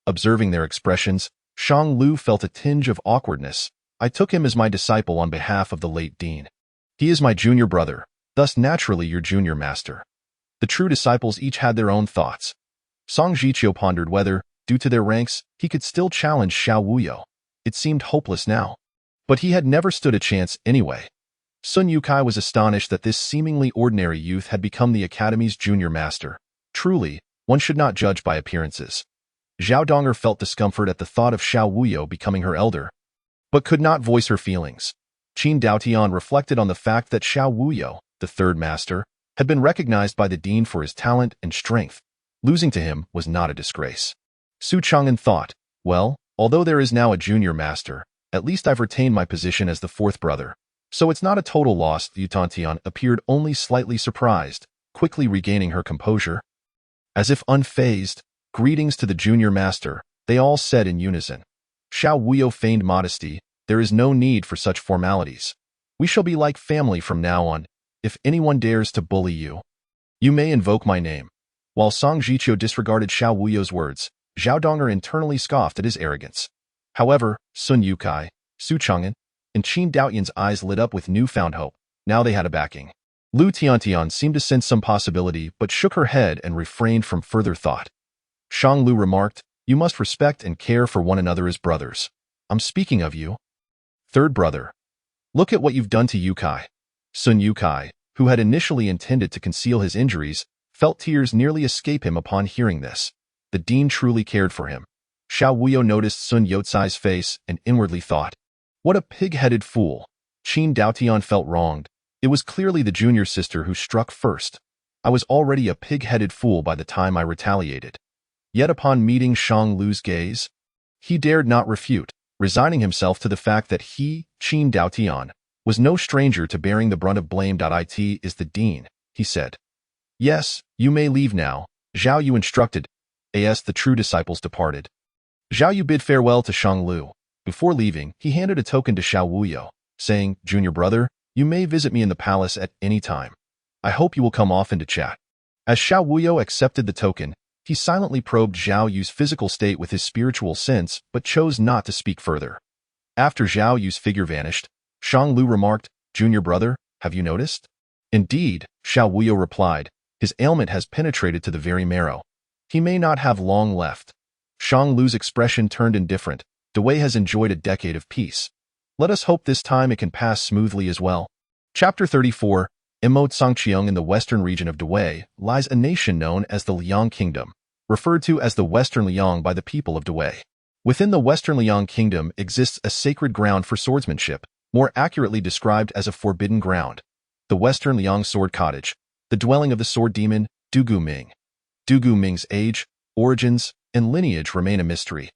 Observing their expressions, Shang Lu felt a tinge of awkwardness. I took him as my disciple on behalf of the late dean. He is my junior brother, thus naturally your junior master. The true disciples each had their own thoughts. Song Jiqiu pondered whether, due to their ranks, he could still challenge Xiao Wuyo. It seemed hopeless now. But he had never stood a chance anyway. Sun Yukai was astonished that this seemingly ordinary youth had become the academy's junior master. Truly, one should not judge by appearances. Zhao Donger felt discomfort at the thought of Xiao Wuyo becoming her elder, but could not voice her feelings. Qin Daotian reflected on the fact that Xiao Wuyo, the third master, had been recognized by the dean for his talent and strength. Losing to him was not a disgrace. Su Chang'an thought, well, although there is now a junior master, at least I've retained my position as the fourth brother. So it's not a total loss. Yu Tantian appeared only slightly surprised, quickly regaining her composure. As if unfazed, greetings to the junior master, they all said in unison. Xiao Wuyo feigned modesty. There is no need for such formalities. We shall be like family from now on. If anyone dares to bully you, you may invoke my name. While Song Jiqiu disregarded Xiao Wuyo's words, Zhao Donger internally scoffed at his arrogance. However, Sun Yukai, Su Chang'an, and Qin Daotian's eyes lit up with newfound hope. Now they had a backing. Lu Tiantian seemed to sense some possibility, but shook her head and refrained from further thought. Shang Lu remarked, You must respect and care for one another as brothers. I'm speaking of you. Third brother. Look at what you've done to Yukai. Sun Yukai, who had initially intended to conceal his injuries, felt tears nearly escape him upon hearing this. The dean truly cared for him. Xiao Wuyo noticed Sun Yotsai's face and inwardly thought, What a pig-headed fool. Qin Daotian felt wronged. It was clearly the junior sister who struck first. I was already a pig-headed fool by the time I retaliated. Yet upon meeting Shang Lu's gaze, he dared not refute, resigning himself to the fact that he, Qin Daotian, was no stranger to bearing the brunt of blame. It is the dean, he said. Yes, you may leave now, Zhao Yu instructed. As the true disciples departed, Zhao Yu bid farewell to Shang Lu. Before leaving, he handed a token to Xiao Wuyo, saying, Junior brother, you may visit me in the palace at any time. I hope you will come often to chat. As Xiao Wuyo accepted the token, he silently probed Zhao Yu's physical state with his spiritual sense, but chose not to speak further. After Zhao Yu's figure vanished, Shang Lu remarked, Junior brother, have you noticed? Indeed, Xiao Wuyo replied, his ailment has penetrated to the very marrow. He may not have long left. Shang Lu's expression turned indifferent. Dewey has enjoyed a decade of peace. Let us hope this time it can pass smoothly as well. Chapter 34, Sangqiang in the western region of Dawei lies a nation known as the Liang Kingdom, referred to as the Western Liang by the people of Dawei. Within the Western Liang Kingdom exists a sacred ground for swordsmanship, more accurately described as a forbidden ground, the Western Liang Sword Cottage, the dwelling of the sword demon Dugu Ming. Dugu Ming's age, origins, and lineage remain a mystery.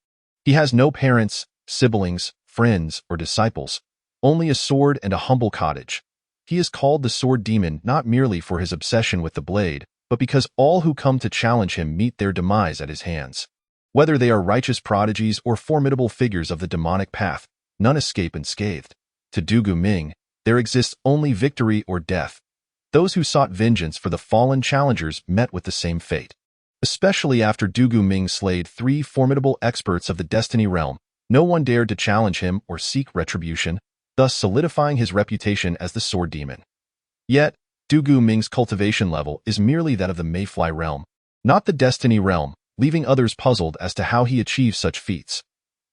He has no parents, siblings, friends, or disciples, only a sword and a humble cottage. He is called the Sword Demon not merely for his obsession with the blade, but because all who come to challenge him meet their demise at his hands. Whether they are righteous prodigies or formidable figures of the demonic path, none escape unscathed. To Dugu Ming, there exists only victory or death. Those who sought vengeance for the fallen challengers met with the same fate. Especially after Dugu Ming slayed 3 formidable experts of the Destiny Realm, no one dared to challenge him or seek retribution, thus solidifying his reputation as the Sword Demon. Yet, Dugu Ming's cultivation level is merely that of the Mayfly realm, not the Destiny realm, leaving others puzzled as to how he achieved such feats.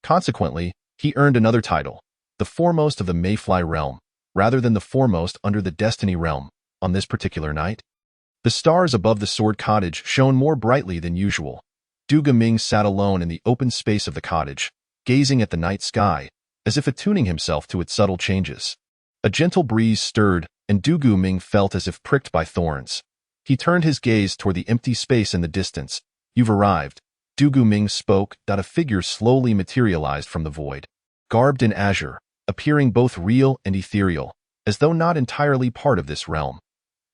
Consequently, he earned another title, the foremost of the Mayfly realm, rather than the foremost under the Destiny realm. On this particular night, the stars above the Sword Cottage shone more brightly than usual. Dugu Ming sat alone in the open space of the cottage, gazing at the night sky, as if attuning himself to its subtle changes. A gentle breeze stirred, and Dugu Ming felt as if pricked by thorns. He turned his gaze toward the empty space in the distance. "You've arrived," Dugu Ming spoke. A figure slowly materialized from the void, garbed in azure, appearing both real and ethereal, as though not entirely part of this realm.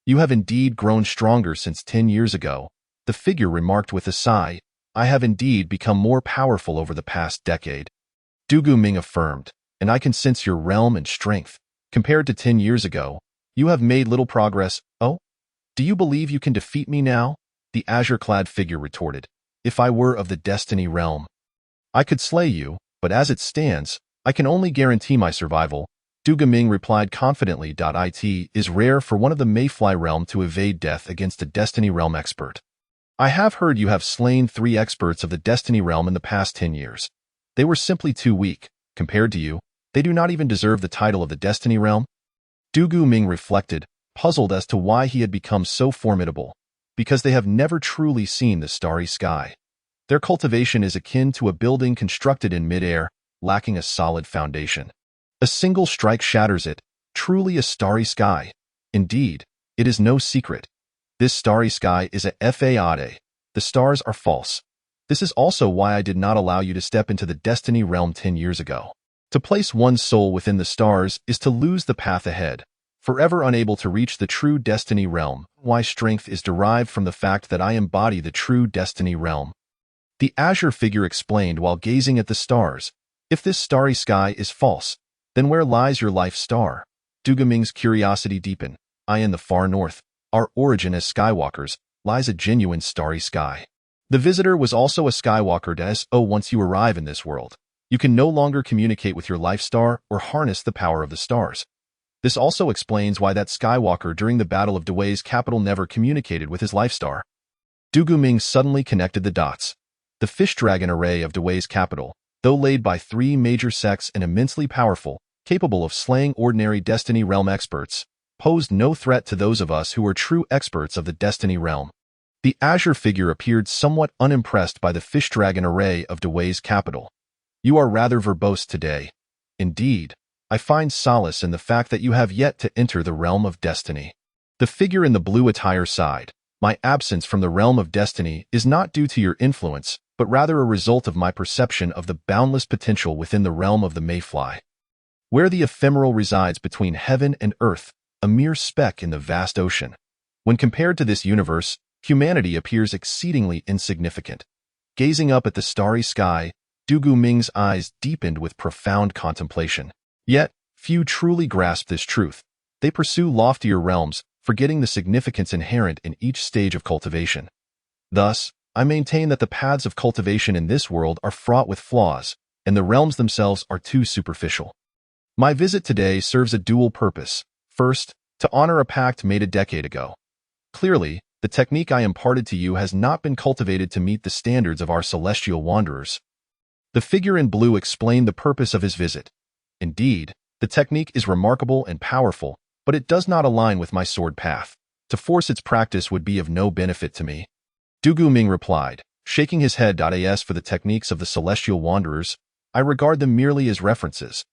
"You have indeed grown stronger since 10 years ago," the figure remarked with a sigh. "I have indeed become more powerful over the past decade," Dugu Ming affirmed, "and I can sense your realm and strength. Compared to 10 years ago, you have made little progress." "Oh? Do you believe you can defeat me now?" the azure-clad figure retorted. "If I were of the Destiny realm, I could slay you, but as it stands, I can only guarantee my survival," Dugu Ming replied confidently. "It is rare for one of the Mayfly realm to evade death against a Destiny realm expert. I have heard you have slain 3 experts of the Destiny realm in the past 10 years. They were simply too weak. Compared to you, they do not even deserve the title of the Destiny realm." Dugu Ming reflected, puzzled as to why he had become so formidable. Because they have never truly seen the starry sky. Their cultivation is akin to a building constructed in midair, lacking a solid foundation. A single strike shatters it, truly a starry sky. Indeed, it is no secret. This starry sky is a fade. The stars are false. This is also why I did not allow you to step into the Destiny realm 10 years ago. To place one's soul within the stars is to lose the path ahead, forever unable to reach the true Destiny realm. Why strength is derived from the fact that I embody the true Destiny realm. The azure figure explained while gazing at the stars. If this starry sky is false, then where lies your life star? Dugu Ming's curiosity deepened. In the far north, our origin as Skywalkers, lies a genuine starry sky. The visitor was also a Skywalker. Once you arrive in this world, you can no longer communicate with your life star or harness the power of the stars. This also explains why that Skywalker during the Battle of Dawei's capital never communicated with his life star. Dugu Ming suddenly connected the dots. The fish dragon array of Dawei's capital, though laid by 3 major sects and immensely powerful, capable of slaying ordinary Destiny realm experts, posed no threat to those of us who were true experts of the Destiny realm. The azure figure appeared somewhat unimpressed by the fish dragon array of Dawei's capital. "You are rather verbose today. Indeed, I find solace in the fact that you have yet to enter the realm of Destiny." The figure in the blue attire sighed. "My absence from the realm of Destiny is not due to your influence, but rather a result of my perception of the boundless potential within the realm of the Mayfly. Where the ephemeral resides between heaven and earth, a mere speck in the vast ocean. When compared to this universe, humanity appears exceedingly insignificant." Gazing up at the starry sky, Dugu Ming's eyes deepened with profound contemplation. Yet, few truly grasp this truth. They pursue loftier realms, forgetting the significance inherent in each stage of cultivation. Thus, I maintain that the paths of cultivation in this world are fraught with flaws, and the realms themselves are too superficial. My visit today serves a dual purpose. First, to honor a pact made a decade ago. Clearly, the technique I imparted to you has not been cultivated to meet the standards of our celestial wanderers. The figure in blue explained the purpose of his visit. Indeed, the technique is remarkable and powerful, but it does not align with my sword path. To force its practice would be of no benefit to me. Du Ming replied, shaking his head. As for the techniques of the celestial wanderers, I regard them merely as references.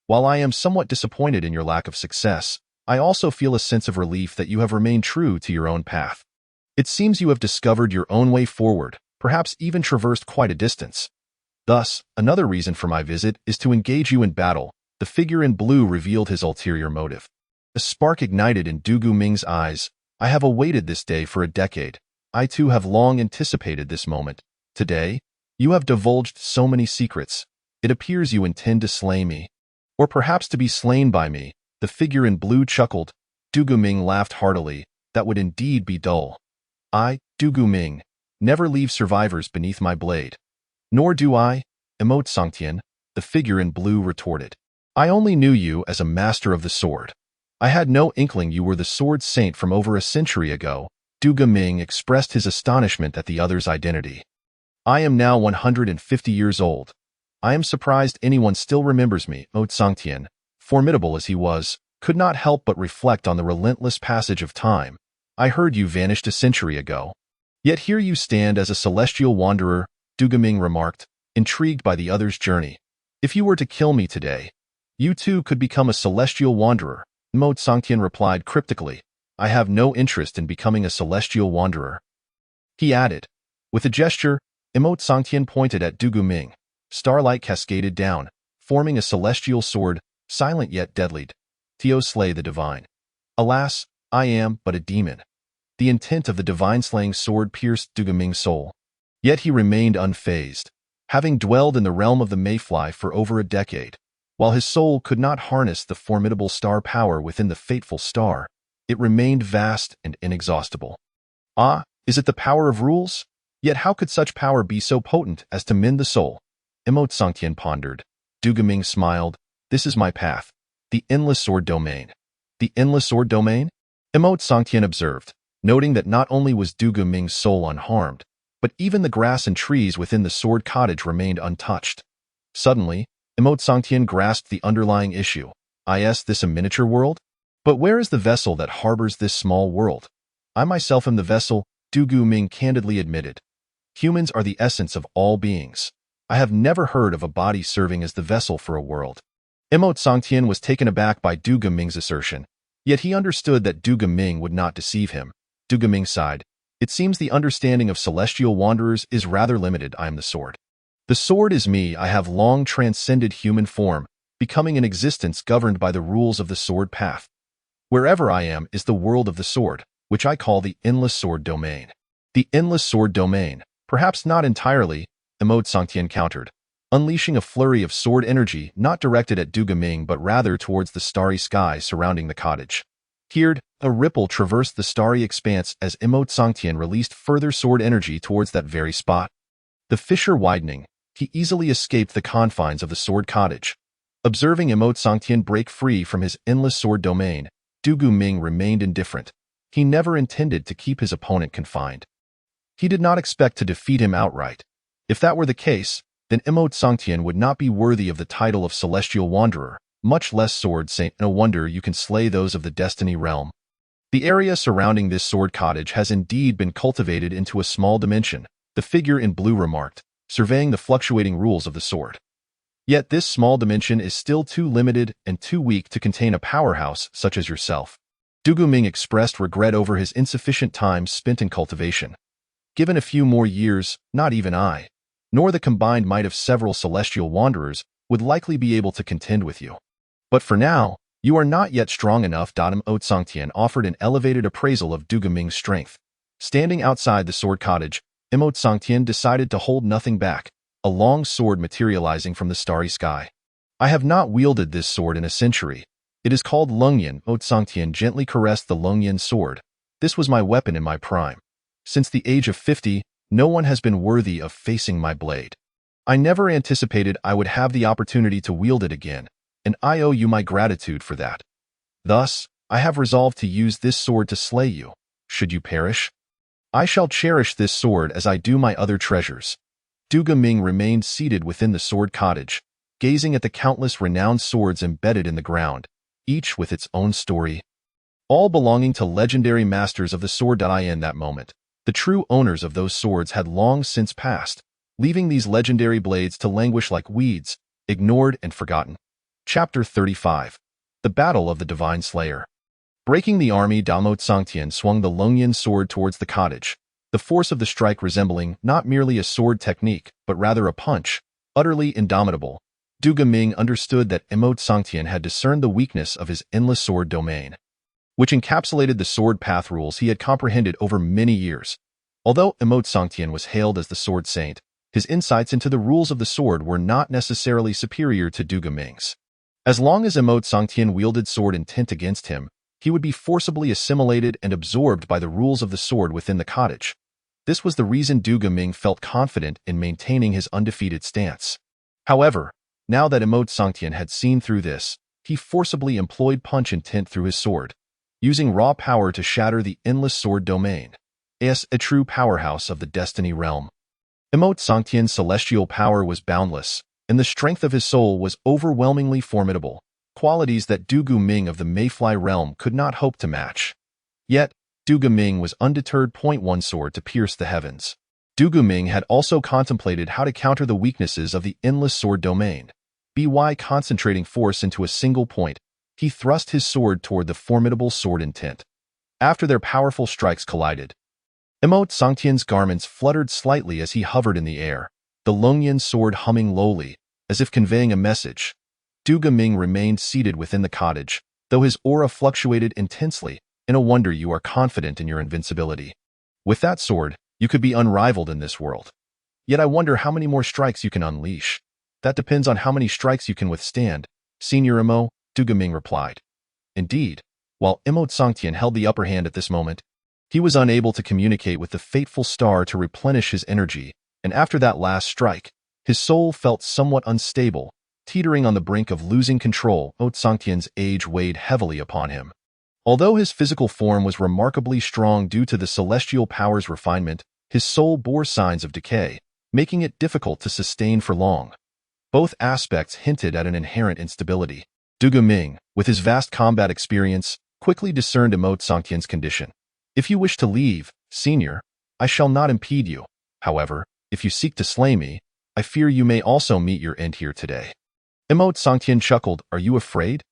While I am somewhat disappointed in your lack of success, I also feel a sense of relief that you have remained true to your own path. It seems you have discovered your own way forward, perhaps even traversed quite a distance. Thus, another reason for my visit is to engage you in battle. The figure in blue revealed his ulterior motive. A spark ignited in Du Ming's eyes. I have awaited this day for a decade. I too have long anticipated this moment. Today, you have divulged so many secrets. It appears you intend to slay me. Or perhaps to be slain by me. The figure in blue chuckled. Du Ming laughed heartily. That would indeed be dull. I, Du Ming, never leave survivors beneath my blade. Nor do I, Songtian, the figure in blue retorted. I only knew you as a master of the sword. I had no inkling you were the sword saint from over a century ago. Du Ming expressed his astonishment at the other's identity. I am now 150 years old. I am surprised anyone still remembers me. Songtian, formidable as he was, could not help but reflect on the relentless passage of time. I heard you vanished a century ago. Yet here you stand as a celestial wanderer, Du Ming remarked, intrigued by the other's journey. If you were to kill me today, you too could become a celestial wanderer. Songtian replied cryptically. I have no interest in becoming a celestial wanderer. He added. With a gesture, Songtian pointed at Du Ming. Starlight cascaded down, forming a celestial sword, silent yet deadly. Teo slay the divine. Alas, I am but a demon. The intent of the divine-slaying sword pierced Du Ming's soul. Yet he remained unfazed, having dwelled in the realm of the Mayfly for over a decade. While his soul could not harness the formidable star power within the fateful star, it remained vast and inexhaustible. Ah, is it the power of rules? Yet how could such power be so potent as to mend the soul? Songtian pondered. Du Ming smiled. This is my path. The endless sword domain. The endless sword domain? Songtian observed, noting that not only was Du Ming's soul unharmed, but even the grass and trees within the sword cottage remained untouched. Suddenly, Songtian grasped the underlying issue. Is this a miniature world? But where is the vessel that harbors this small world? I myself am the vessel, Du Ming candidly admitted. Humans are the essence of all beings. I have never heard of a body serving as the vessel for a world. Songtian was taken aback by Du Ming's assertion, yet he understood that Du Ming would not deceive him. Du Ming sighed. It seems the understanding of celestial wanderers is rather limited. I am the sword. The sword is me. I have long transcended human form, becoming an existence governed by the rules of the sword path. Wherever I am is the world of the sword, which I call the endless sword domain. The endless sword domain, perhaps not entirely, Songtian countered, unleashing a flurry of sword energy not directed at Du Ming but rather towards the starry sky surrounding the cottage. Here, a ripple traversed the starry expanse as Songtian released further sword energy towards that very spot. The fissure widening, he easily escaped the confines of the sword cottage. Observing Songtian break free from his endless sword domain, Du Ming remained indifferent. He never intended to keep his opponent confined. He did not expect to defeat him outright. If that were the case, then Songtian would not be worthy of the title of Celestial Wanderer, much less Sword Saint. No wonder you can slay those of the Destiny realm. The area surrounding this sword cottage has indeed been cultivated into a small dimension, the figure in blue remarked, surveying the fluctuating rules of the sword. Yet this small dimension is still too limited and too weak to contain a powerhouse such as yourself. Du Ming expressed regret over his insufficient time spent in cultivation. Given a few more years, not even I, nor the combined might of several celestial wanderers, would likely be able to contend with you. But for now, you are not yet strong enough. Songtian offered an elevated appraisal of Du Ming's strength. Standing outside the sword cottage, Songtian decided to hold nothing back, a long sword materializing from the starry sky. I have not wielded this sword in a century. It is called Lungyan. Songtian gently caressed the Lungyan sword. This was my weapon in my prime. Since the age of 50, no one has been worthy of facing my blade. I never anticipated I would have the opportunity to wield it again, and I owe you my gratitude for that. Thus, I have resolved to use this sword to slay you, should you perish. I shall cherish this sword as I do my other treasures. Du Ming remained seated within the sword cottage, gazing at the countless renowned swords embedded in the ground, each with its own story. all belonging to legendary masters of the sword. In that moment, the true owners of those swords had long since passed, leaving these legendary blades to languish like weeds, ignored and forgotten. Chapter 35. The Battle of the Divine Slayer. Breaking the army, Damo Tsangtian swung the Longyan sword towards the cottage, the force of the strike resembling not merely a sword technique, but rather a punch, utterly indomitable. Du Ming understood that Emo Tsangtian had discerned the weakness of his endless sword domain, which encapsulated the sword path rules he had comprehended over many years. Although Emo Tsangtian was hailed as the sword saint, his insights into the rules of the sword were not necessarily superior to Du Ming's. As long as Emo Tsangtian wielded sword intent against him, he would be forcibly assimilated and absorbed by the rules of the sword within the cottage. This was the reason Du Ming felt confident in maintaining his undefeated stance. However, now that Emo Tsangtian had seen through this, he forcibly employed punch intent through his sword, using raw power to shatter the endless sword domain. As a true powerhouse of the destiny realm, Emo Tsangtian's celestial power was boundless, and the strength of his soul was overwhelmingly formidable, qualities that Du Ming of the Mayfly realm could not hope to match. Yet, Du Ming was undeterred. One sword to pierce the heavens. Du Ming had also contemplated how to counter the weaknesses of the endless sword domain. By concentrating force into a single point, he thrust his sword toward the formidable sword intent. After their powerful strikes collided, Emo Tsangtian's garments fluttered slightly as he hovered in the air, the Longyan sword humming lowly, as if conveying a message. Du Ming remained seated within the cottage, though his aura fluctuated intensely. No wonder you are confident in your invincibility. With that sword, you could be unrivaled in this world. Yet I wonder how many more strikes you can unleash. That depends on how many strikes you can withstand, Senior Emo, Du Ming replied. Indeed, while Emo Tsangtian held the upper hand at this moment, he was unable to communicate with the fateful star to replenish his energy, and after that last strike, his soul felt somewhat unstable, teetering on the brink of losing control. Emo Tsangtian's age weighed heavily upon him. Although his physical form was remarkably strong due to the celestial power's refinement, his soul bore signs of decay, making it difficult to sustain for long. Both aspects hinted at an inherent instability. Du Ming, with his vast combat experience, quickly discerned Emo Tsangtian's condition. If you wish to leave, Senior, I shall not impede you. However, if you seek to slay me, I fear you may also meet your end here today. Emo Tsangtian chuckled. Are you afraid?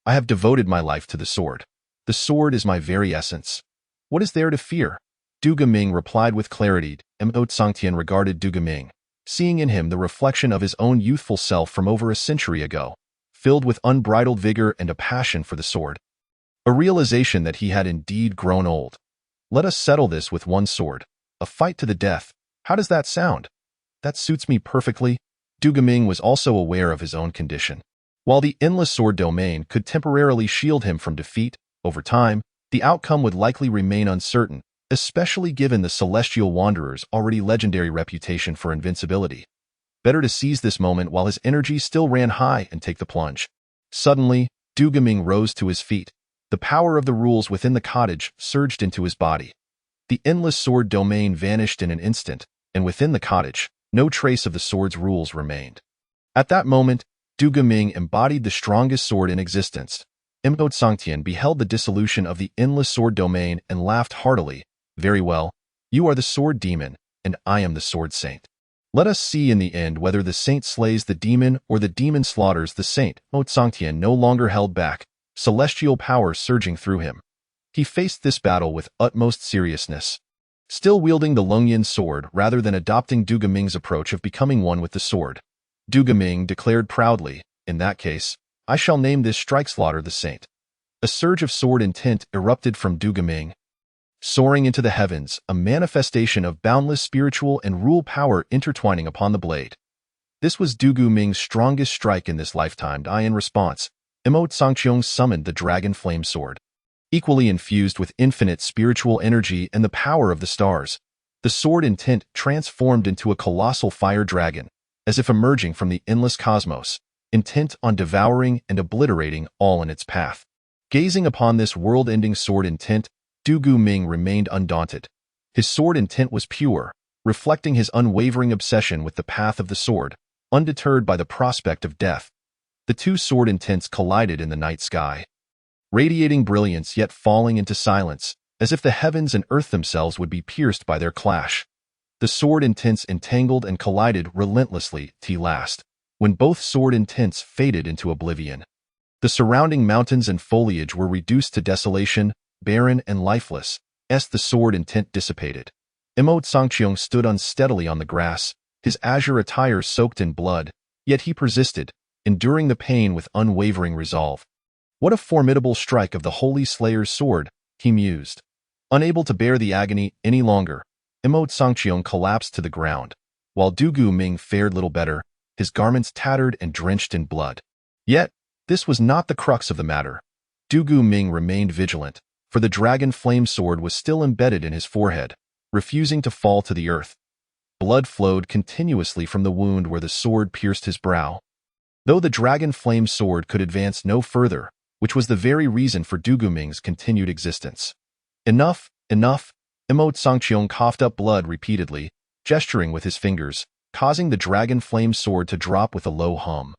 I have devoted my life to the sword. The sword is my very essence. What is there to fear? Du Ming replied with clarity. Emo Tsangtian regarded Du Ming, seeing in him the reflection of his own youthful self from over a century ago, filled with unbridled vigor and a passion for the sword. A realization that he had indeed grown old. Let us settle this with one sword. A fight to the death. How does that sound? That suits me perfectly. Du Ming was also aware of his own condition. While the endless sword domain could temporarily shield him from defeat, over time, the outcome would likely remain uncertain, especially given the Celestial Wanderer's already legendary reputation for invincibility. Better to seize this moment while his energy still ran high and take the plunge. Suddenly, Du Ming rose to his feet. The power of the rules within the cottage surged into his body. The endless sword domain vanished in an instant, and within the cottage, no trace of the sword's rules remained. At that moment, Du Ming embodied the strongest sword in existence. Emo Tsangtian beheld the dissolution of the endless sword domain and laughed heartily. Very well, you are the sword demon, and I am the sword saint. Let us see in the end whether the saint slays the demon or the demon slaughters the saint. Emo Tsangtian no longer held back, celestial power surging through him. He faced this battle with utmost seriousness, still wielding the Longyan sword rather than adopting Du Ming's approach of becoming one with the sword. Du Ming declared proudly, in that case, I shall name this strike slaughter the saint. A surge of sword intent erupted from Du Ming, soaring into the heavens, a manifestation of boundless spiritual and rule power intertwining upon the blade. This was Du Ming's strongest strike in this lifetime. In response, Emo Tsangtian summoned the dragon flame sword. Equally infused with infinite spiritual energy and the power of the stars, the sword intent transformed into a colossal fire dragon, as if emerging from the endless cosmos, intent on devouring and obliterating all in its path. Gazing upon this world-ending sword intent, Du Ming remained undaunted. His sword intent was pure, reflecting his unwavering obsession with the path of the sword, undeterred by the prospect of death. The two sword intents collided in the night sky. radiating brilliance yet falling into silence, as if the heavens and earth themselves would be pierced by their clash. The sword and tints entangled and collided relentlessly till last, when both sword and tints faded into oblivion. The surrounding mountains and foliage were reduced to desolation, barren and lifeless, as the sword and tint dissipated. Imo Sangcheong stood unsteadily on the grass, his azure attire soaked in blood, yet he persisted, enduring the pain with unwavering resolve. What a formidable strike of the Holy Slayer's sword, he mused. Unable to bear the agony any longer, Imo Sangcheong collapsed to the ground, while Du Ming fared little better, his garments tattered and drenched in blood. Yet, this was not the crux of the matter. Du Ming remained vigilant, for the dragon flame sword was still embedded in his forehead, refusing to fall to the earth. Blood flowed continuously from the wound where the sword pierced his brow. Though the dragon flame sword could advance no further, which was the very reason for Du Ming's continued existence. Enough, enough, Imo Sangcheong coughed up blood repeatedly, gesturing with his fingers, causing the dragon flame sword to drop with a low hum.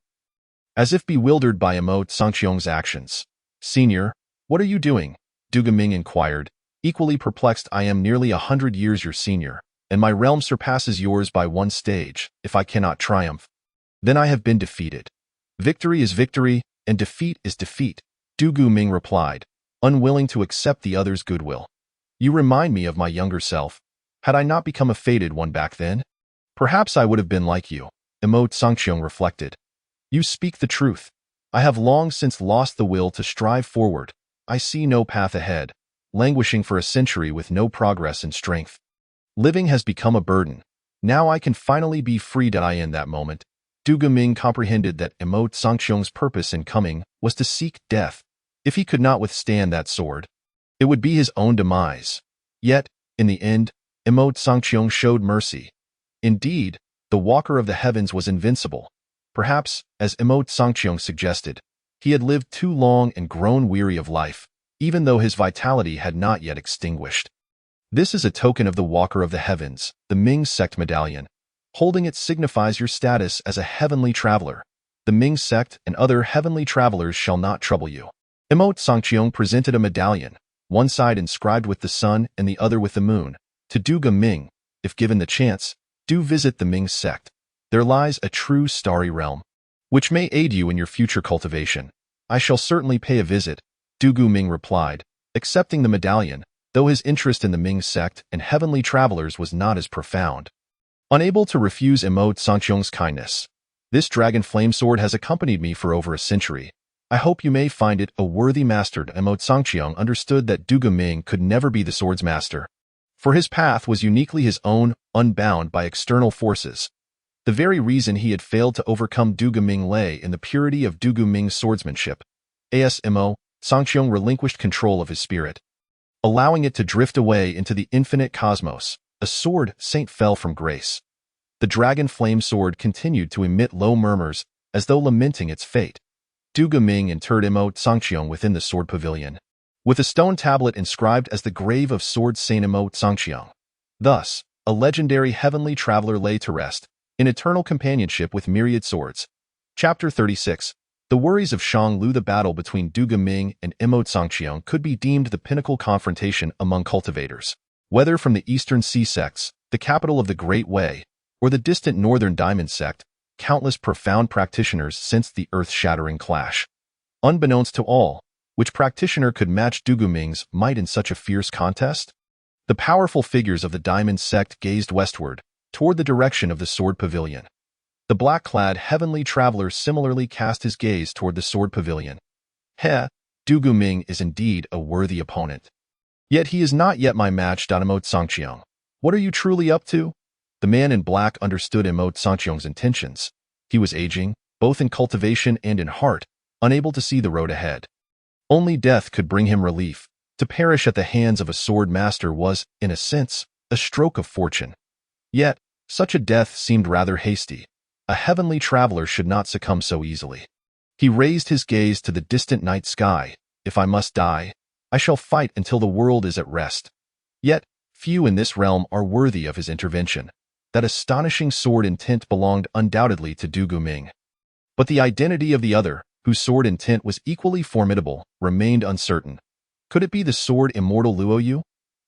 As if bewildered by Imo Sangcheong's actions. "Senior, what are you doing?" Du Ming inquired, equally perplexed. "I am nearly 100 years your senior, and my realm surpasses yours by one stage. If I cannot triumph, then I have been defeated. Victory is victory, and defeat is defeat," Du Ming replied, unwilling to accept the other's goodwill. "You remind me of my younger self. Had I not become a fated one back then, perhaps I would have been like you," Imo Sangcheong reflected. "You speak the truth. I have long since lost the will to strive forward. I see no path ahead, languishing for a century with no progress in strength. Living has become a burden. Now I can finally be freed." In that moment, Du Ming comprehended that Imo Sangcheong's purpose in coming was to seek death. If he could not withstand that sword, it would be his own demise. Yet, in the end, Imo Sangcheong showed mercy. Indeed, the Walker of the Heavens was invincible. Perhaps, as Imo Sangcheong suggested, he had lived too long and grown weary of life, even though his vitality had not yet extinguished. This is a token of the Walker of the Heavens, the Ming sect medallion. Holding it signifies your status as a heavenly traveler. The Ming sect and other heavenly travelers shall not trouble you. Imo Sangcheong presented a medallion, one side inscribed with the sun and the other with the moon, to Du Ming. "If given the chance, do visit the Ming sect. There lies a true starry realm, which may aid you in your future cultivation." "I shall certainly pay a visit," Du Ming replied, accepting the medallion, though his interest in the Ming sect and heavenly travelers was not as profound. Unable to refuse Imo Sangcheong's kindness, "This dragon flame sword has accompanied me for over a century. I hope you may find it a worthy master." Imo Sangcheong understood that Du Ming could never be the sword's master, for his path was uniquely his own, unbound by external forces. The very reason he had failed to overcome Du Ming lay in the purity of Du Ming's swordsmanship. As Imo Sangcheong relinquished control of his spirit, allowing it to drift away into the infinite cosmos, a sword saint fell from grace. The dragon flame sword continued to emit low murmurs, as though lamenting its fate. Du Ming interred Imo Sangcheong within the sword pavilion, with a stone tablet inscribed as the grave of sword saint Imo Sangcheong. Thus, a legendary heavenly traveler lay to rest, in eternal companionship with myriad swords. Chapter 36. The worries of Shang Lu. The battle between Du Ming and Imo Sangcheong could be deemed the pinnacle confrontation among cultivators. Whether from the Eastern Sea sects, the capital of the Great Way, or the distant Northern Diamond sect, countless profound practitioners sensed the earth-shattering clash. Unbeknownst to all, which practitioner could match Du Ming's might in such a fierce contest? The powerful figures of the Diamond sect gazed westward, toward the direction of the sword pavilion. The black-clad heavenly traveler similarly cast his gaze toward the sword pavilion. Du Ming is indeed a worthy opponent. Yet he is not yet my match. Imo Sangcheong, what are you truly up to? The man in black understood Imo Sangcheong's intentions. He was aging, both in cultivation and in heart, unable to see the road ahead. Only death could bring him relief. To perish at the hands of a sword master was, in a sense, a stroke of fortune. Yet, such a death seemed rather hasty. A heavenly traveler should not succumb so easily. He raised his gaze to the distant night sky. "If I must die, I shall fight until the world is at rest." Yet, few in this realm are worthy of his intervention. That astonishing sword and tint belonged undoubtedly to Du Ming. But the identity of the other, whose sword intent was equally formidable, remained uncertain. Could it be the sword immortal Luo Yu?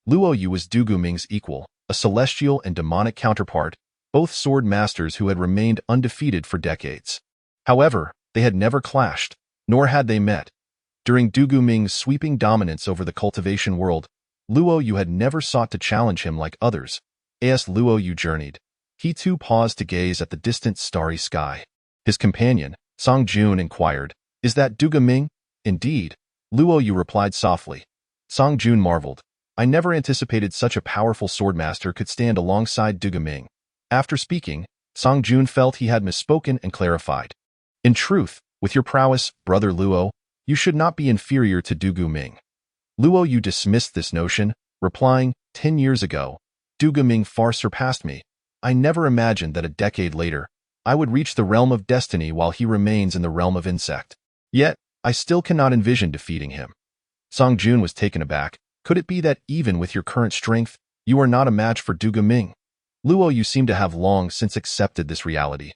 Luo Yu was Du Guming's equal, a celestial and demonic counterpart, both sword masters who had remained undefeated for decades. However, they had never clashed, nor had they met. During Du Guming's sweeping dominance over the cultivation world, Luo Yu had never sought to challenge him like others. As Luo Yu journeyed, he too paused to gaze at the distant starry sky. His companion, Song Jun, inquired, "Is that Du Guming?" "Indeed," Luo Yu replied softly. Song Jun marveled. "I never anticipated such a powerful swordmaster could stand alongside Du Guming." After speaking, Song Jun felt he had misspoken and clarified. "In truth, with your prowess, brother Luo, you should not be inferior to Du Guming." Luo Yu dismissed this notion, replying, 10 years ago, Du Guming far surpassed me. I never imagined that a decade later, I would reach the realm of destiny while he remains in the realm of insect. Yet, I still cannot envision defeating him." Song Jun was taken aback. "Could it be that even with your current strength, you are not a match for Du Guming?" Luo Yu seemed to have long since accepted this reality.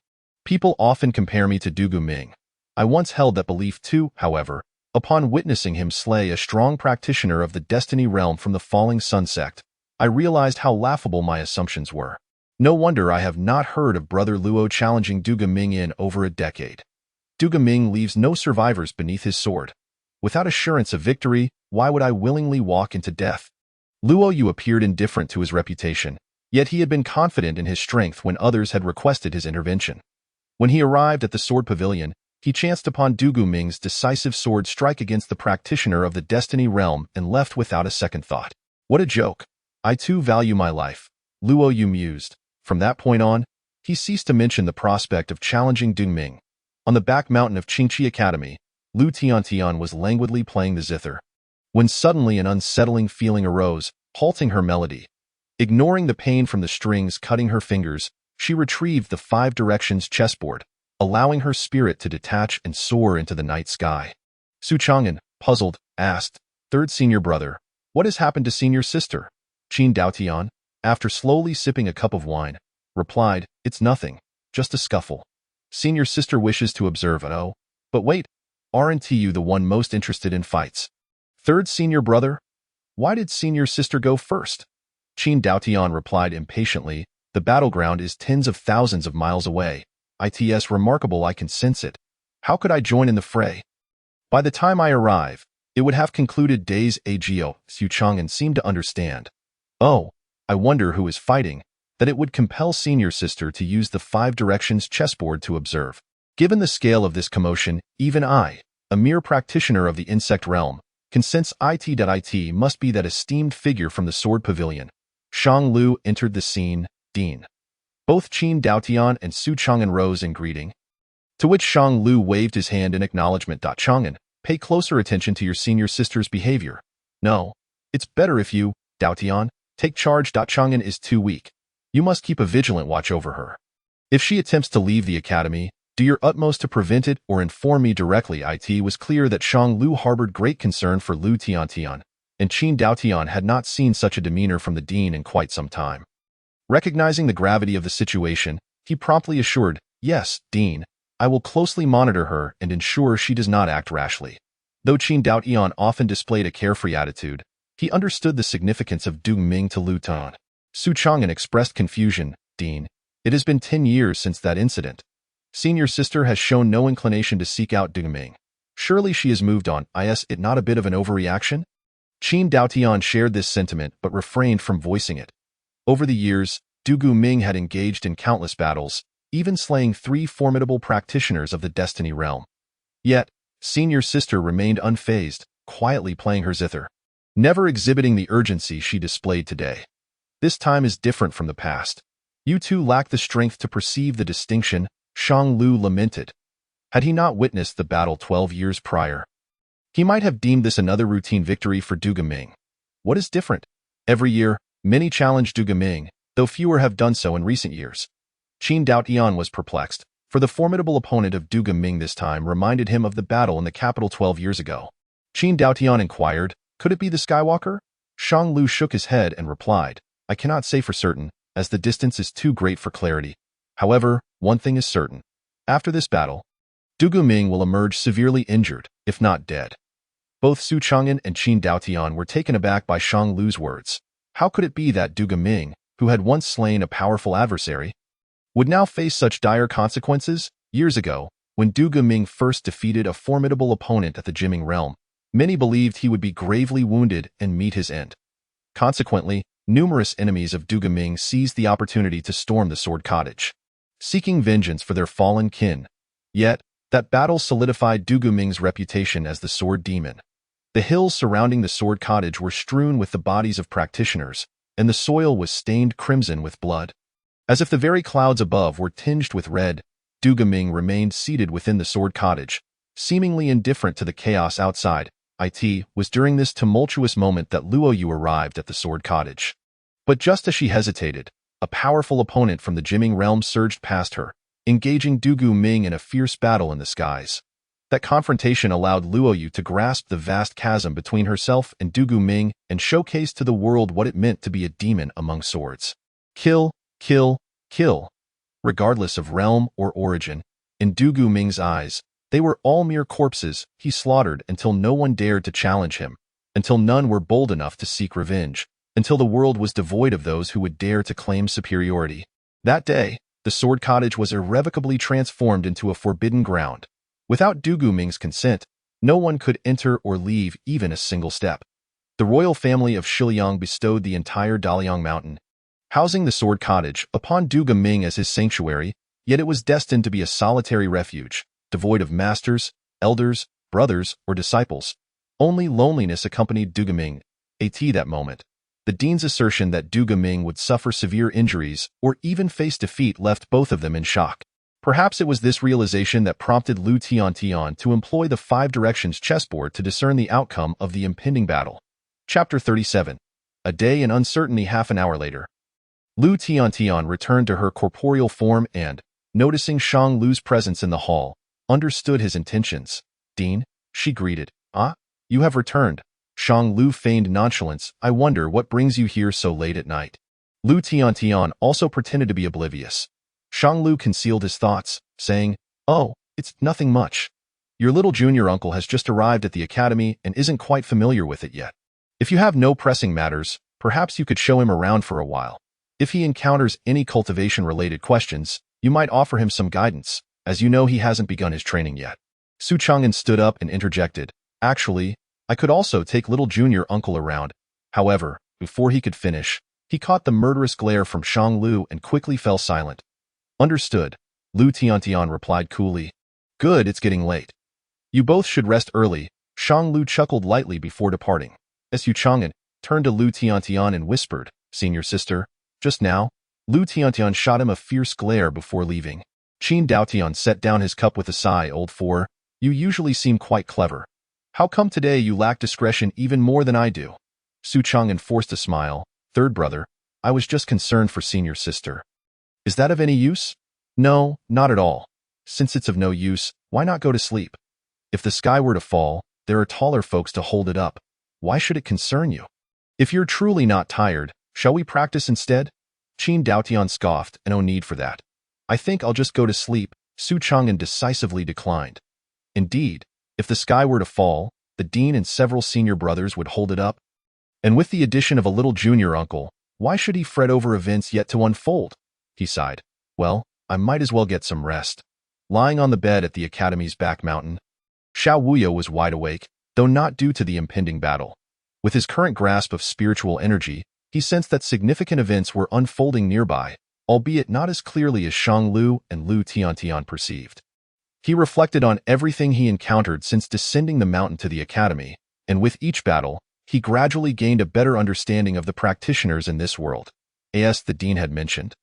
"People often compare me to Du Guming. I once held that belief too, however, upon witnessing him slay a strong practitioner of the Destiny realm from the Falling Sun sect, I realized how laughable my assumptions were. No wonder I have not heard of brother Luo challenging Du Guming in over a decade. Du Guming leaves no survivors beneath his sword. Without assurance of victory, why would I willingly walk into death?" Luo Yu appeared indifferent to his reputation, yet he had been confident in his strength when others had requested his intervention. When he arrived at the sword pavilion, he chanced upon Du Guming's decisive sword strike against the practitioner of the Destiny realm and left without a second thought. "What a joke. I too value my life," Luo Yu mused. From that point on, he ceased to mention the prospect of challenging Du Guming. On the back mountain of Qingqi Academy, Lu Tiantian was languidly playing the zither, when suddenly an unsettling feeling arose, halting her melody. Ignoring the pain from the strings cutting her fingers, she retrieved the 5 directions chessboard, allowing her spirit to detach and soar into the night sky. Su Chang'an, puzzled, asked, "Third senior brother, what has happened to senior sister?" Qin Daotian, after slowly sipping a cup of wine, replied, "It's nothing, just a scuffle. Senior sister wishes to observe. Oh, but wait, aren't you the one most interested in fights?" "Third senior brother? Why did senior sister go first?" Qin Daotian replied impatiently, "The battleground is tens of thousands of miles away. It's remarkable I can sense it. How could I join in the fray? By the time I arrive, it would have concluded days ago." Su Chang'an seemed to understand. "Oh, I wonder who is fighting, that it would compel senior sister to use the 5 directions chessboard to observe. Given the scale of this commotion, even I, a mere practitioner of the insect realm, can sense it must be that esteemed figure from the sword pavilion." Shang Lu entered the scene, Dean. Both Qin Daotian and Su Chang'an rose in greeting, to which Shang Lu waved his hand in acknowledgement. "Chang'an, pay closer attention to your senior sister's behavior. No, it's better if you, Daotian, take charge. Chang'an is too weak. You must keep a vigilant watch over her. If she attempts to leave the academy, do your utmost to prevent it or inform me directly." It was clear that Shang Lu harbored great concern for Lu Tiantian, and Qin Daotian had not seen such a demeanor from the dean in quite some time. Recognizing the gravity of the situation, he promptly assured, "Yes, Dean, I will closely monitor her and ensure she does not act rashly." Though Qin Daotian often displayed a carefree attitude, he understood the significance of Du Guming to Lu Tan. Su Chang'an expressed confusion. "Dean, it has been 10 years since that incident. Senior sister has shown no inclination to seek out Du Guming. Surely she has moved on. Is it not a bit of an overreaction?" Qin Daotian shared this sentiment but refrained from voicing it. Over the years, Du Guming had engaged in countless battles, even slaying 3 formidable practitioners of the Destiny realm. Yet, senior sister remained unfazed, quietly playing her zither, never exhibiting the urgency she displayed today. "This time is different from the past. You two lack the strength to perceive the distinction," Shang Lu lamented. Had he not witnessed the battle 12 years prior, he might have deemed this another routine victory for Du Guming. What is different? Every year, many challenge Du Guming, though fewer have done so in recent years. Qin Daotian was perplexed, for the formidable opponent of Du Guming this time reminded him of the battle in the capital 12 years ago. Qin Daotian inquired, "Could it be the Skywalker?" Shang Lu shook his head and replied, "I cannot say for certain, as the distance is too great for clarity. However, one thing is certain. After this battle, Du Guming will emerge severely injured, if not dead. Both Su Chang'an and Qin Daotian were taken aback by Shang Lu's words. How could it be that Du Guming, who had once slain a powerful adversary, would now face such dire consequences? Years ago, when Du Guming first defeated a formidable opponent at the Jiming realm, many believed he would be gravely wounded and meet his end. Consequently, numerous enemies of Du Guming seized the opportunity to storm the Sword Cottage, seeking vengeance for their fallen kin. Yet, that battle solidified Du Guming's reputation as the Sword Demon. The hills surrounding the Sword Cottage were strewn with the bodies of practitioners, and the soil was stained crimson with blood. As if the very clouds above were tinged with red, Du Guming remained seated within the Sword Cottage, seemingly indifferent to the chaos outside. It was during this tumultuous moment that Luo Yu arrived at the Sword Cottage. But just as she hesitated, a powerful opponent from the Jiming realm surged past her, engaging Du Guming in a fierce battle in the skies. That confrontation allowed Luo Yu to grasp the vast chasm between herself and Du Guming and showcase to the world what it meant to be a demon among swords. Kill, kill, kill. Regardless of realm or origin, in Du Guming's eyes, they were all mere corpses he slaughtered until no one dared to challenge him, until none were bold enough to seek revenge, until the world was devoid of those who would dare to claim superiority. That day, the Sword Cottage was irrevocably transformed into a forbidden ground. Without Du Guming's consent, no one could enter or leave even a single step. The royal family of Shiliang bestowed the entire Daliang Mountain, housing the Sword Cottage, upon Du Guming as his sanctuary, yet it was destined to be a solitary refuge, devoid of masters, elders, brothers, or disciples. Only loneliness accompanied Du Guming. That moment, the dean's assertion that Du Guming would suffer severe injuries or even face defeat left both of them in shock. Perhaps it was this realization that prompted Lu Tiantian to employ the Five Directions chessboard to discern the outcome of the impending battle. Chapter 37. A day and uncertainty. Half an hour later, Lu Tiantian returned to her corporeal form and, noticing Shang Lu's presence in the hall, understood his intentions. "Dean," she greeted. "Ah, you have returned." Shang Lu feigned nonchalance. "I wonder what brings you here so late at night." Lu Tiantian also pretended to be oblivious. Shang Lu concealed his thoughts, saying, "Oh, it's nothing much. Your little junior uncle has just arrived at the academy and isn't quite familiar with it yet. If you have no pressing matters, perhaps you could show him around for a while. If he encounters any cultivation-related questions, you might offer him some guidance, as you know he hasn't begun his training yet." Su Chang'an stood up and interjected, "Actually, I could also take little junior uncle around." However, before he could finish, he caught the murderous glare from Shang Lu and quickly fell silent. "Understood," Lu Tiantian replied coolly. "Good, it's getting late. You both should rest early." Shang Lu chuckled lightly before departing. Su Chang'an turned to Lu Tiantian and whispered, "Senior sister, just now?" Lu Tiantian shot him a fierce glare before leaving. Qin Daotian set down his cup with a sigh. "Old four, you usually seem quite clever. How come today you lack discretion even more than I do?" Su Chang'an forced a smile. "Third brother, I was just concerned for senior sister." "Is that of any use?" "No, not at all. Since it's of no use, why not go to sleep? If the sky were to fall, there are taller folks to hold it up. Why should it concern you? If you're truly not tired, shall we practice instead?" Qin Daotian scoffed. "No need for that. I think I'll just go to sleep." Su Chang'an decisively declined. Indeed, if the sky were to fall, the dean and several senior brothers would hold it up. And with the addition of a little junior uncle, why should he fret over events yet to unfold? He sighed. "Well, I might as well get some rest." Lying on the bed at the academy's back mountain, Xiao Wuyo was wide awake, though not due to the impending battle. With his current grasp of spiritual energy, he sensed that significant events were unfolding nearby, albeit not as clearly as Shang Lu and Lu Tiantian perceived. He reflected on everything he encountered since descending the mountain to the academy, and with each battle, he gradually gained a better understanding of the practitioners in this world, as the dean had mentioned.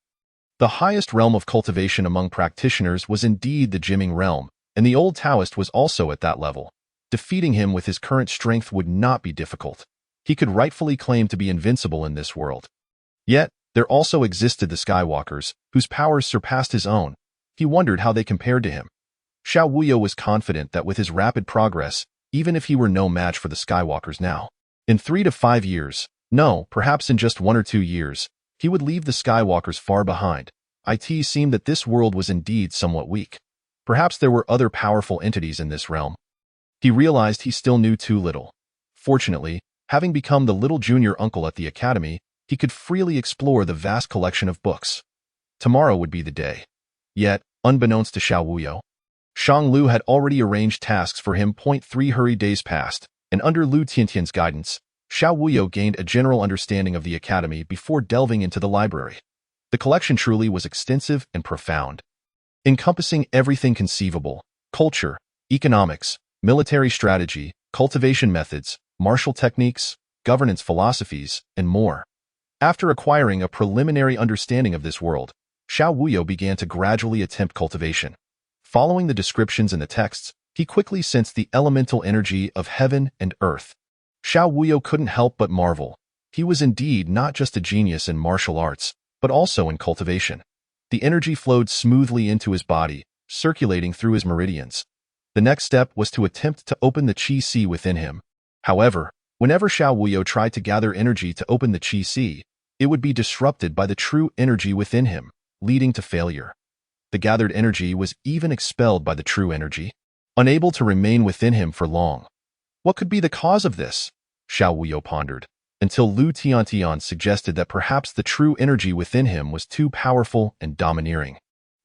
The highest realm of cultivation among practitioners was indeed the Jiming realm, and the old Taoist was also at that level. Defeating him with his current strength would not be difficult. He could rightfully claim to be invincible in this world. Yet, there also existed the Skywalkers, whose powers surpassed his own. He wondered how they compared to him. Xiao Wuyo was confident that with his rapid progress, even if he were no match for the Skywalkers now, in 3 to 5 years, no, perhaps in just 1 or 2 years, he would leave the Skywalkers far behind. It seemed that this world was indeed somewhat weak. Perhaps there were other powerful entities in this realm. He realized he still knew too little. Fortunately, having become the little junior uncle at the academy, he could freely explore the vast collection of books. Tomorrow would be the day. Yet, unbeknownst to Xiao Wuyo, Shang Lu had already arranged tasks for him. 3 hurried days passed, and under Lu Tiantian's guidance, Xiao Wuyo gained a general understanding of the academy before delving into the library. The collection truly was extensive and profound, encompassing everything conceivable: culture, economics, military strategy, cultivation methods, martial techniques, governance philosophies, and more. After acquiring a preliminary understanding of this world, Xiao Wuyo began to gradually attempt cultivation. Following the descriptions in the texts, he quickly sensed the elemental energy of heaven and earth. Xiao Wuyo couldn't help but marvel. He was indeed not just a genius in martial arts, but also in cultivation. The energy flowed smoothly into his body, circulating through his meridians. The next step was to attempt to open the Qi Si within him. However, whenever Xiao Wuyo tried to gather energy to open the Qi Si, it would be disrupted by the true energy within him, leading to failure. The gathered energy was even expelled by the true energy, unable to remain within him for long. What could be the cause of this? Xiao Wuyo pondered, until Lu Tiantian suggested that perhaps the true energy within him was too powerful and domineering.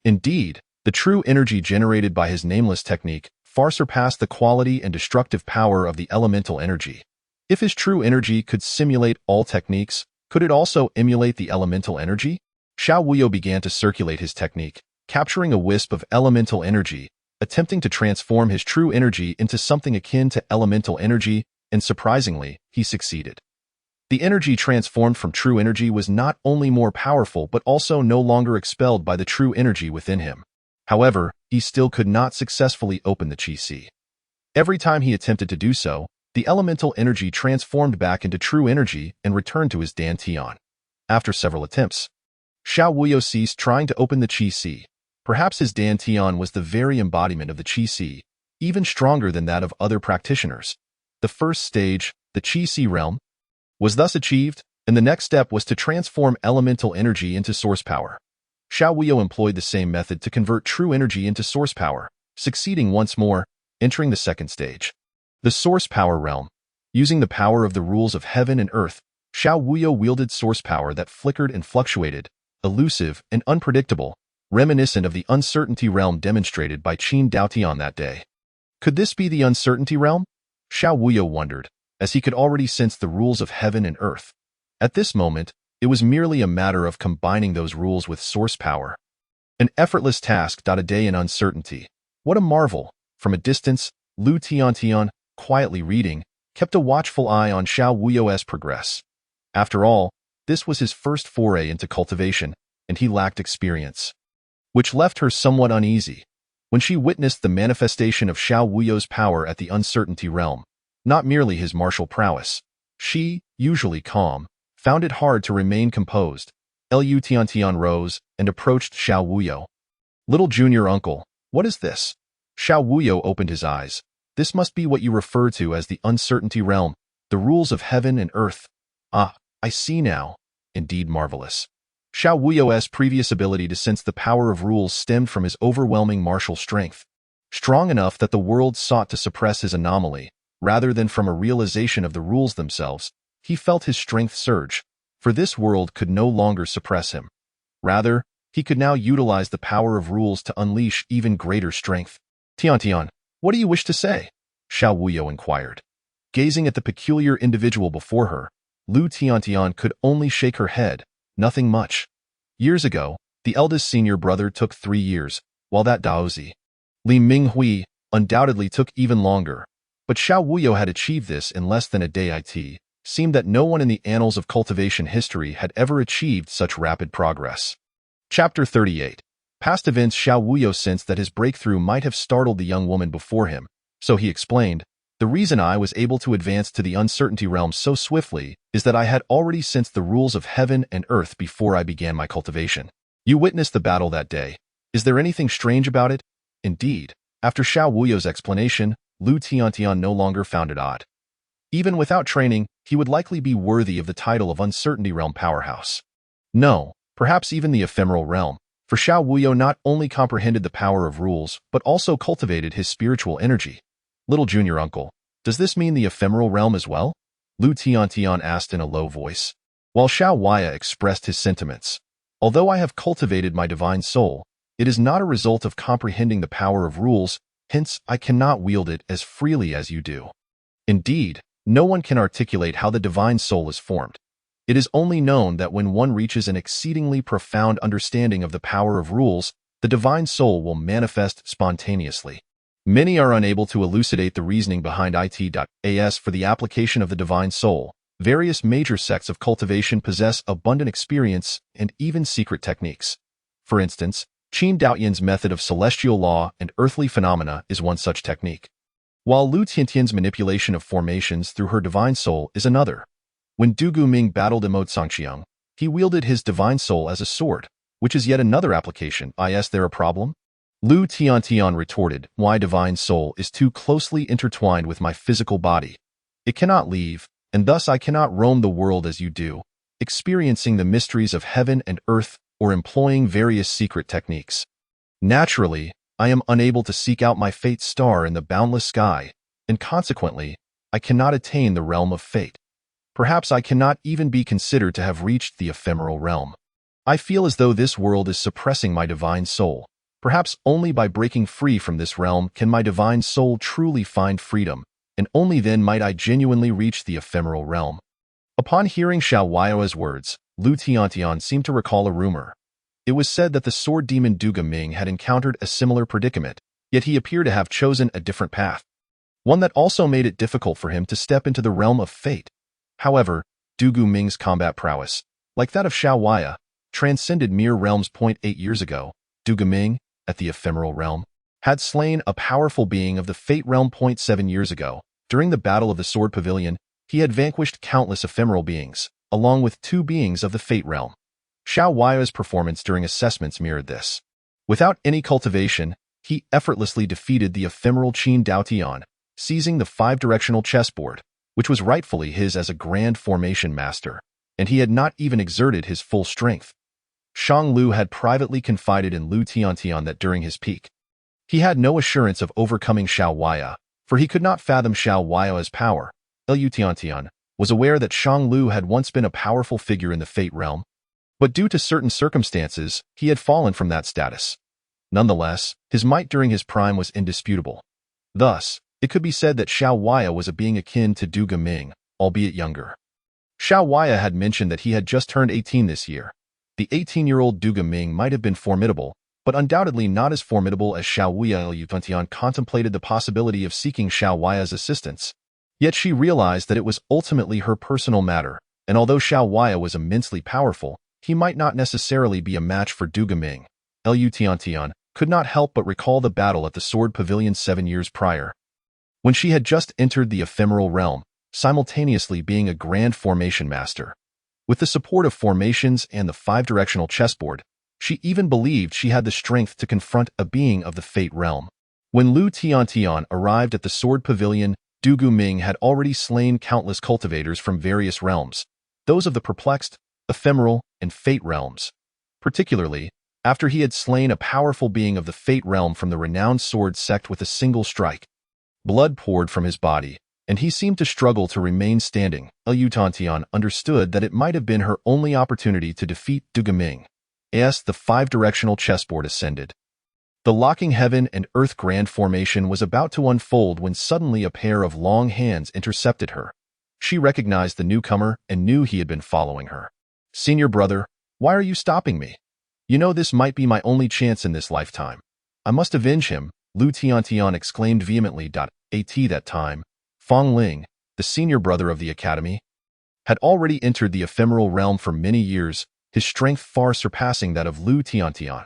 Indeed, the true energy generated by his nameless technique far surpassed the quality and destructive power of the elemental energy. If his true energy could simulate all techniques, could it also emulate the elemental energy? Xiao Wuyo began to circulate his technique, capturing a wisp of elemental energy, attempting to transform his true energy into something akin to elemental energy, and surprisingly, he succeeded. The energy transformed from true energy was not only more powerful but also no longer expelled by the true energy within him. However, he still could not successfully open the Qi Si. Every time he attempted to do so, the elemental energy transformed back into true energy and returned to his dantian. After several attempts, Xiao Wuyo ceased trying to open the Qi Si. Perhaps his dantian was the very embodiment of the Qi Si, even stronger than that of other practitioners. The first stage, the Qi Si realm, was thus achieved, and the next step was to transform elemental energy into source power. Xiao Wuyo employed the same method to convert true energy into source power, succeeding once more, entering the second stage, the source power realm. Using the power of the rules of heaven and earth, Xiao Wuyo wielded source power that flickered and fluctuated, elusive and unpredictable, reminiscent of the uncertainty realm demonstrated by Qin Daotian that day. Could this be the uncertainty realm? Xiao Wuyo wondered, as he could already sense the rules of heaven and earth. At this moment, it was merely a matter of combining those rules with source power. An effortless task. A day in uncertainty. What a marvel! From a distance, Lu Tiantian, quietly reading, kept a watchful eye on Xiao Wuyo's progress. After all, this was his first foray into cultivation, and he lacked experience, which left her somewhat uneasy. When she witnessed the manifestation of Xiao Wuyo's power at the uncertainty realm, not merely his martial prowess, she, usually calm, found it hard to remain composed. Lu Tiantian rose and approached Xiao Wuyo. "Little junior uncle, what is this?" Xiao Wuyo opened his eyes. "This must be what you refer to as the uncertainty realm, the rules of heaven and earth. Ah, I see now. Indeed marvelous." Xiao Wuyo's previous ability to sense the power of rules stemmed from his overwhelming martial strength, strong enough that the world sought to suppress his anomaly. Rather than from a realization of the rules themselves, he felt his strength surge, for this world could no longer suppress him. Rather, he could now utilize the power of rules to unleash even greater strength. "Tiantian, what do you wish to say?" Xiao Wuyo inquired. Gazing at the peculiar individual before her, Lu Tiantian could only shake her head. Nothing much. Years ago, the eldest senior brother took 3 years, while that Daozi, Li Minghui, undoubtedly took even longer. But Xiao Wuyo had achieved this in less than a day. It seemed that no one in the annals of cultivation history had ever achieved such rapid progress. Chapter 38. Past events. Xiao Wuyo sensed that his breakthrough might have startled the young woman before him, so he explained, "The reason I was able to advance to the uncertainty realm so swiftly is that I had already sensed the rules of heaven and earth before I began my cultivation. You witnessed the battle that day. Is there anything strange about it?" Indeed, after Xiao Wuyo's explanation, Lu Tiantian no longer found it odd. Even without training, he would likely be worthy of the title of Uncertainty Realm Powerhouse. No, perhaps even the Ephemeral Realm, For Xiao Wuyo not only comprehended the power of rules, but also cultivated his spiritual energy. Little junior uncle, does this mean the ephemeral realm as well? Lu Tiantian asked in a low voice, while Xiao Waya expressed his sentiments. Although I have cultivated my divine soul, it is not a result of comprehending the power of rules, hence I cannot wield it as freely as you do. Indeed, no one can articulate how the divine soul is formed. It is only known that when one reaches an exceedingly profound understanding of the power of rules, the divine soul will manifest spontaneously. Many are unable to elucidate the reasoning behind it.as for the application of the divine soul. Various major sects of cultivation possess abundant experience and even secret techniques. For instance, Qin Daoyan's method of celestial law and earthly phenomena is one such technique, while Lu Tiantian's manipulation of formations through her divine soul is another. When Du Guming battled Emote Sangqiang, he wielded his divine soul as a sword, which is yet another application. Is there a problem? Lu Tiantian retorted, my divine soul is too closely intertwined with my physical body. It cannot leave, and thus I cannot roam the world as you do, experiencing the mysteries of heaven and earth or employing various secret techniques. Naturally, I am unable to seek out my fate star in the boundless sky, and consequently, I cannot attain the realm of fate. Perhaps I cannot even be considered to have reached the ephemeral realm. I feel as though this world is suppressing my divine soul. Perhaps only by breaking free from this realm can my divine soul truly find freedom, and only then might I genuinely reach the ephemeral realm. Upon hearing Xiao Waio's words, Lu Tiantian seemed to recall a rumor. It was said that the sword demon Du Guming had encountered a similar predicament, yet he appeared to have chosen a different path, one that also made it difficult for him to step into the realm of fate. However, Du Guming's combat prowess, like that of Xiao Waia, transcended mere realms. 8 years ago, Du Guming, at the ephemeral realm, had slain a powerful being of the fate realm. 7 years ago, during the Battle of the Sword Pavilion, he had vanquished countless ephemeral beings, along with 2 beings of the fate realm. Xiao Waia's performance during assessments mirrored this. Without any cultivation, he effortlessly defeated the ephemeral Qin Daotian, seizing the 5-directional chessboard, which was rightfully his as a grand formation master, and he had not even exerted his full strength. Shang Lu had privately confided in Lu Tiantian that during his peak, he had no assurance of overcoming Xiao Waia, for he could not fathom Xiao Waia's power. Lu Tiantian was aware that Shang Lu had once been a powerful figure in the fate realm, but due to certain circumstances, he had fallen from that status. Nonetheless, his might during his prime was indisputable. Thus, it could be said that Xiao Waia was a being akin to Du Guming, albeit younger. Xiao Waia had mentioned that he had just turned 18 this year. The 18-year-old Du Guming might have been formidable, but undoubtedly not as formidable as Xiao Wuya. Lu Tiantian contemplated the possibility of seeking Xiao Waia's assistance. Yet she realized that it was ultimately her personal matter, and although Xiao Waia was immensely powerful, he might not necessarily be a match for Du Guming. Lu Tiantian could not help but recall the battle at the Sword Pavilion 7 years prior, when she had just entered the ephemeral realm, simultaneously being a grand formation master. With the support of formations and the 5-directional chessboard, she even believed she had the strength to confront a being of the fate realm. When Lu Tiantian arrived at the Sword Pavilion, Du Guming had already slain countless cultivators from various realms, those of the perplexed, ephemeral, and fate realms. Particularly, after he had slain a powerful being of the fate realm from the renowned sword sect with a single strike. Blood poured from his body, and he seemed to struggle to remain standing. Lu Tiantian understood that it might have been her only opportunity to defeat Du Guming. As the 5-directional chessboard ascended, the locking heaven and earth grand formation was about to unfold when suddenly a pair of long hands intercepted her. She recognized the newcomer and knew he had been following her. Senior brother, why are you stopping me? You know this might be my only chance in this lifetime. I must avenge him, Lu Tiantian exclaimed vehemently. At that time, Fong Ling, the senior brother of the academy, had already entered the ephemeral realm for many years, his strength far surpassing that of Lu Tiantian.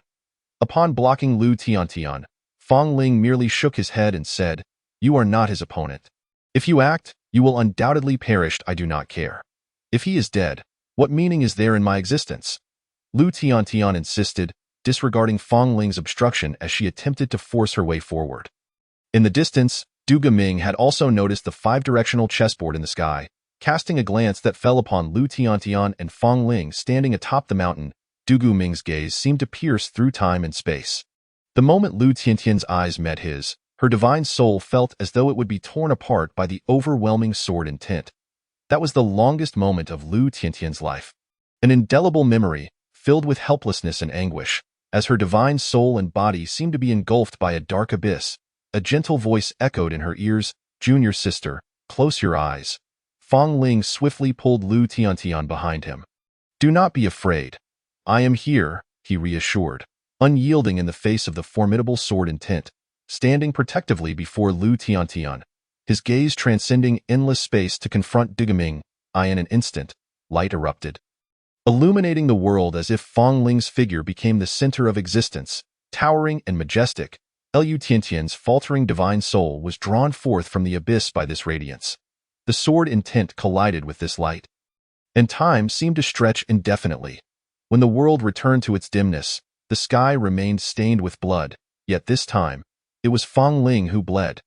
Upon blocking Lu Tiantian, Fong Ling merely shook his head and said, "You are not his opponent. If you act, you will undoubtedly perish. I do not care. If he is dead, what meaning is there in my existence?" Lu Tiantian insisted, disregarding Fong Ling's obstruction as she attempted to force her way forward. In the distance, Du Guming had also noticed the 5-directional chessboard in the sky. Casting a glance that fell upon Lu Tiantian and Fong Ling standing atop the mountain, Du Ming's gaze seemed to pierce through time and space. The moment Lu Tiantian's eyes met his, her divine soul felt as though it would be torn apart by the overwhelming sword intent. That was the longest moment of Lu Tiantian's life. An indelible memory, filled with helplessness and anguish, as her divine soul and body seemed to be engulfed by a dark abyss. A gentle voice echoed in her ears, "Junior sister, close your eyes." Fang Ling swiftly pulled Lu Tiantian behind him. "Do not be afraid. I am here," he reassured, unyielding in the face of the formidable sword intent, standing protectively before Lu Tiantian, his gaze transcending endless space to confront Du Ming. In an instant, light erupted, illuminating the world as if Fang Ling's figure became the center of existence, towering and majestic. Lu Tiantian's faltering divine soul was drawn forth from the abyss by this radiance. The sword intent collided with this light, and time seemed to stretch indefinitely. When the world returned to its dimness, the sky remained stained with blood, yet this time, it was Fang Ling who bled.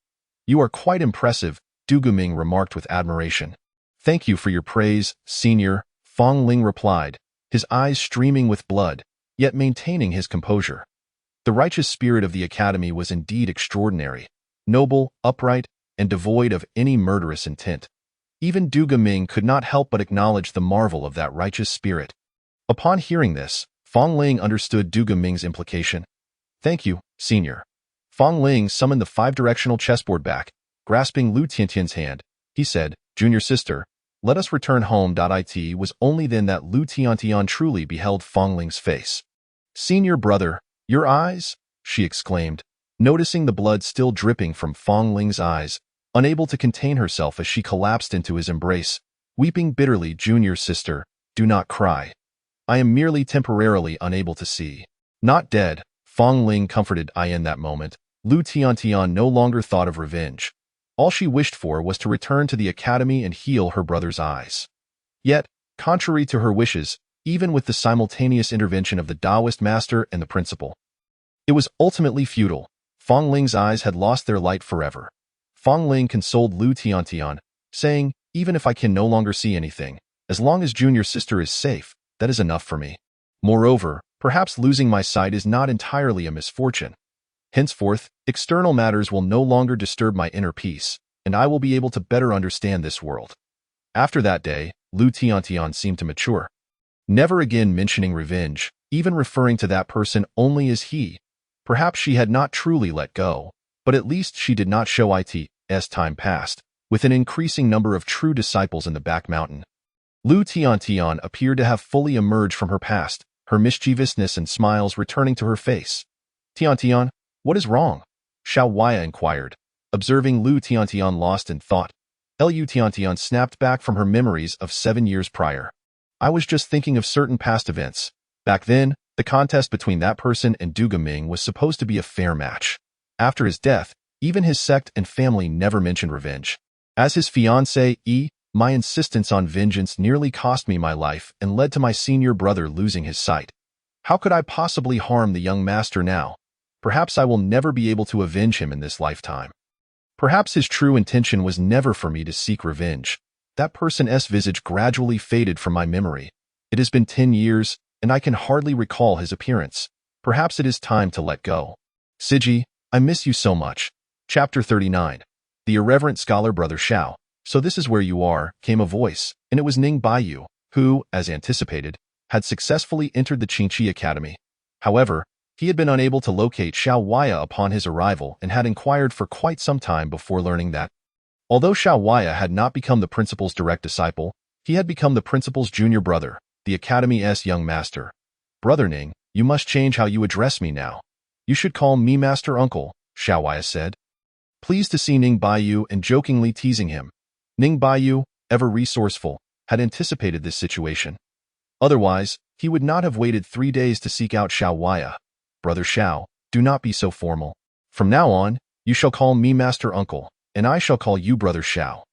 "You are quite impressive," Du Ming remarked with admiration. "Thank you for your praise, senior," Fang Ling replied, his eyes streaming with blood, yet maintaining his composure. The righteous spirit of the academy was indeed extraordinary, noble, upright, and devoid of any murderous intent. Even Du Ming could not help but acknowledge the marvel of that righteous spirit. Upon hearing this, Fang Ling understood Du Ming's implication. "Thank you, senior." Fang Ling summoned the five-directional chessboard back. Grasping Lu Tiantian's hand, he said, "Junior sister, let us return home." It was only then that Lu Tiantian truly beheld Fang Ling's face. "Senior brother, your eyes?" she exclaimed, noticing the blood still dripping from Fang Ling's eyes, unable to contain herself as she collapsed into his embrace, weeping bitterly. "Junior sister, do not cry. I am merely temporarily unable to see." "Not dead," Fang Ling comforted. In that moment, Lu Tiantian no longer thought of revenge. All she wished for was to return to the academy and heal her brother's eyes. Yet, contrary to her wishes, even with the simultaneous intervention of the Taoist master and the principal, it was ultimately futile. Fang Ling's eyes had lost their light forever. Fang Ling consoled Lu Tiantian, saying, "Even if I can no longer see anything, as long as junior sister is safe, that is enough for me. Moreover, perhaps losing my sight is not entirely a misfortune. Henceforth, external matters will no longer disturb my inner peace, and I will be able to better understand this world." After that day, Lu Tiantian seemed to mature, never again mentioning revenge, even referring to that person only as he. Perhaps she had not truly let go, but at least she did not show it. As time passed, with an increasing number of true disciples in the back mountain, Lu Tiantian appeared to have fully emerged from her past, her mischievousness and smiles returning to her face. "Tiantian, what is wrong?" Xiao Waya inquired, observing Lu Tiantian lost in thought. Lu Tiantian snapped back from her memories of 7 years prior. "I was just thinking of certain past events. Back then, the contest between that person and Du Ming was supposed to be a fair match. After his death, even his sect and family never mentioned revenge. As his fiancé, my insistence on vengeance nearly cost me my life and led to my senior brother losing his sight. How could I possibly harm the young master now? Perhaps I will never be able to avenge him in this lifetime. Perhaps his true intention was never for me to seek revenge." That person's visage gradually faded from my memory. It has been 10 years, and I can hardly recall his appearance. Perhaps it is time to let go. "Siji, I miss you so much." Chapter 39. The irreverent scholar Brother Xiao. "So this is where you are," came a voice, and it was Ning Baiyu, who, as anticipated, had successfully entered the Qingqi Academy. However, he had been unable to locate Xiao Waya upon his arrival and had inquired for quite some time before learning that, although Xiao Waya had not become the principal's direct disciple, he had become the principal's junior brother, the academy's young master. "Brother Ning, you must change how you address me now. You should call me Master Uncle," Xiao Waya said, pleased to see Ning Baiyu and jokingly teasing him. Ning Baiyu, ever resourceful, had anticipated this situation. Otherwise, he would not have waited 3 days to seek out Xiao Waya. "Brother Xiao, do not be so formal. From now on, you shall call me Master Uncle, and I shall call you Brother Xiao.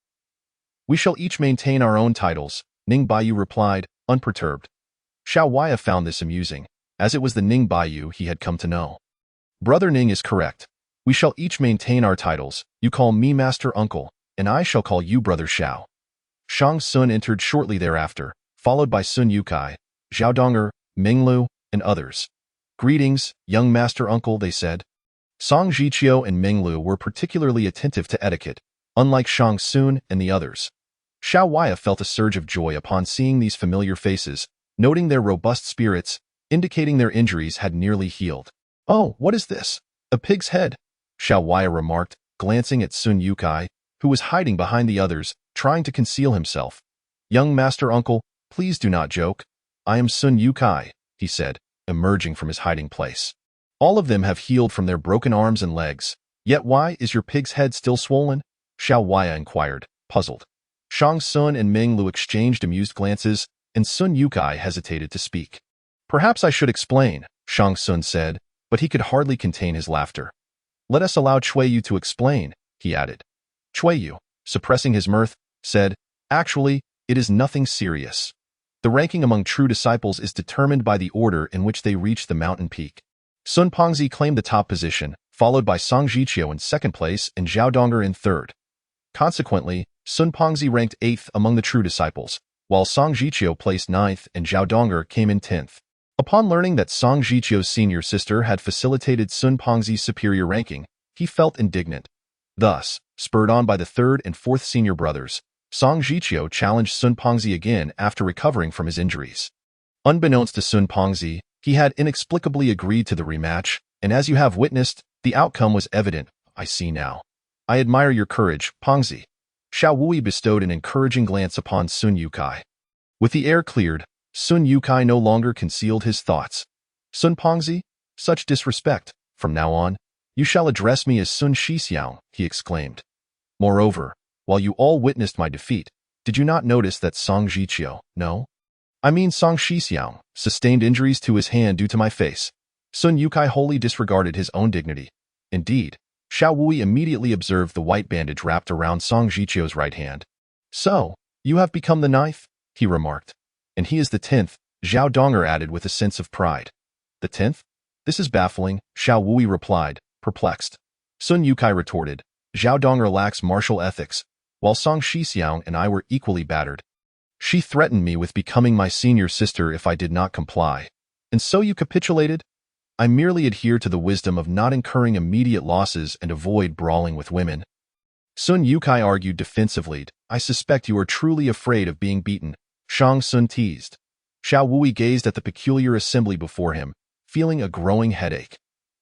We shall each maintain our own titles," Ning Baiyu replied, unperturbed. Xiao Waya found this amusing, as it was the Ning Baiyu he had come to know. "Brother Ning is correct. We shall each maintain our titles. You call me Master Uncle, and I shall call you Brother Xiao." Shang Sun entered shortly thereafter, followed by Sun Yukai, Zhao Donger, Minglu, and others. "Greetings, young master uncle," they said. Song Jiqiu and Minglu were particularly attentive to etiquette, unlike Shang Tsung and the others. Xiao Wei felt a surge of joy upon seeing these familiar faces, noting their robust spirits, indicating their injuries had nearly healed. "Oh, what is this? A pig's head," Xiao Wei remarked, glancing at Sun Yukai, who was hiding behind the others, trying to conceal himself. "Young master uncle, please do not joke. I am Sun Yukai," he said, emerging from his hiding place. "All of them have healed from their broken arms and legs. Yet why is your pig's head still swollen?" Xiao Wei inquired, puzzled. Shang Tsung and Ming Lu exchanged amused glances, and Sun Yukai hesitated to speak. "Perhaps I should explain," Shang Tsung said, but he could hardly contain his laughter. "Let us allow Chuiyu to explain," he added. Chuiyu, suppressing his mirth, said, "Actually, it is nothing serious. The ranking among true disciples is determined by the order in which they reach the mountain peak. Sun Pengzi claimed the top position, followed by Song Jiqiu in second place and Zhao Donger in third. Consequently, Sun Pengzi ranked 8th among the true disciples, while Song Jiqiu placed 9th and Zhao Donger came in 10th. Upon learning that Song Jiqiu's senior sister had facilitated Sun Pengzi's superior ranking, he felt indignant. Thus, spurred on by the third and fourth senior brothers, Song Jiqiu challenged Sun Pengzi again after recovering from his injuries. Unbeknownst to Sun Pengzi, he had inexplicably agreed to the rematch, and as you have witnessed, the outcome was evident. "I see now. I admire your courage, Pengzi." Xiao Wui bestowed an encouraging glance upon Sun Yukai. With the air cleared, Sun Yukai no longer concealed his thoughts. "Sun Pengzi, such disrespect. From now on, you shall address me as Sun Shixiang," he exclaimed. "Moreover, while you all witnessed my defeat, did you not notice that Song Jiqiu, no? I mean Song Shixiang, sustained injuries to his hand due to my face?" Sun Yukai wholly disregarded his own dignity. Indeed, Xiao Wui immediately observed the white bandage wrapped around Song Jiqiu's right hand. "So, you have become the 9th, he remarked. "And he is the 10th, Zhao Donger added with a sense of pride. "The 10th? This is baffling," Xiao Wui replied, perplexed. Sun Yukai retorted, "Zhao Donger lacks martial ethics, while Song Shixiang and I were equally battered. She threatened me with becoming my senior sister if I did not comply. And so you capitulated? I merely adhere to the wisdom of not incurring immediate losses and avoid brawling with women." Sun Yukai argued defensively, "I suspect you are truly afraid of being beaten," Shang Tsung teased. Xiao Wui gazed at the peculiar assembly before him, feeling a growing headache.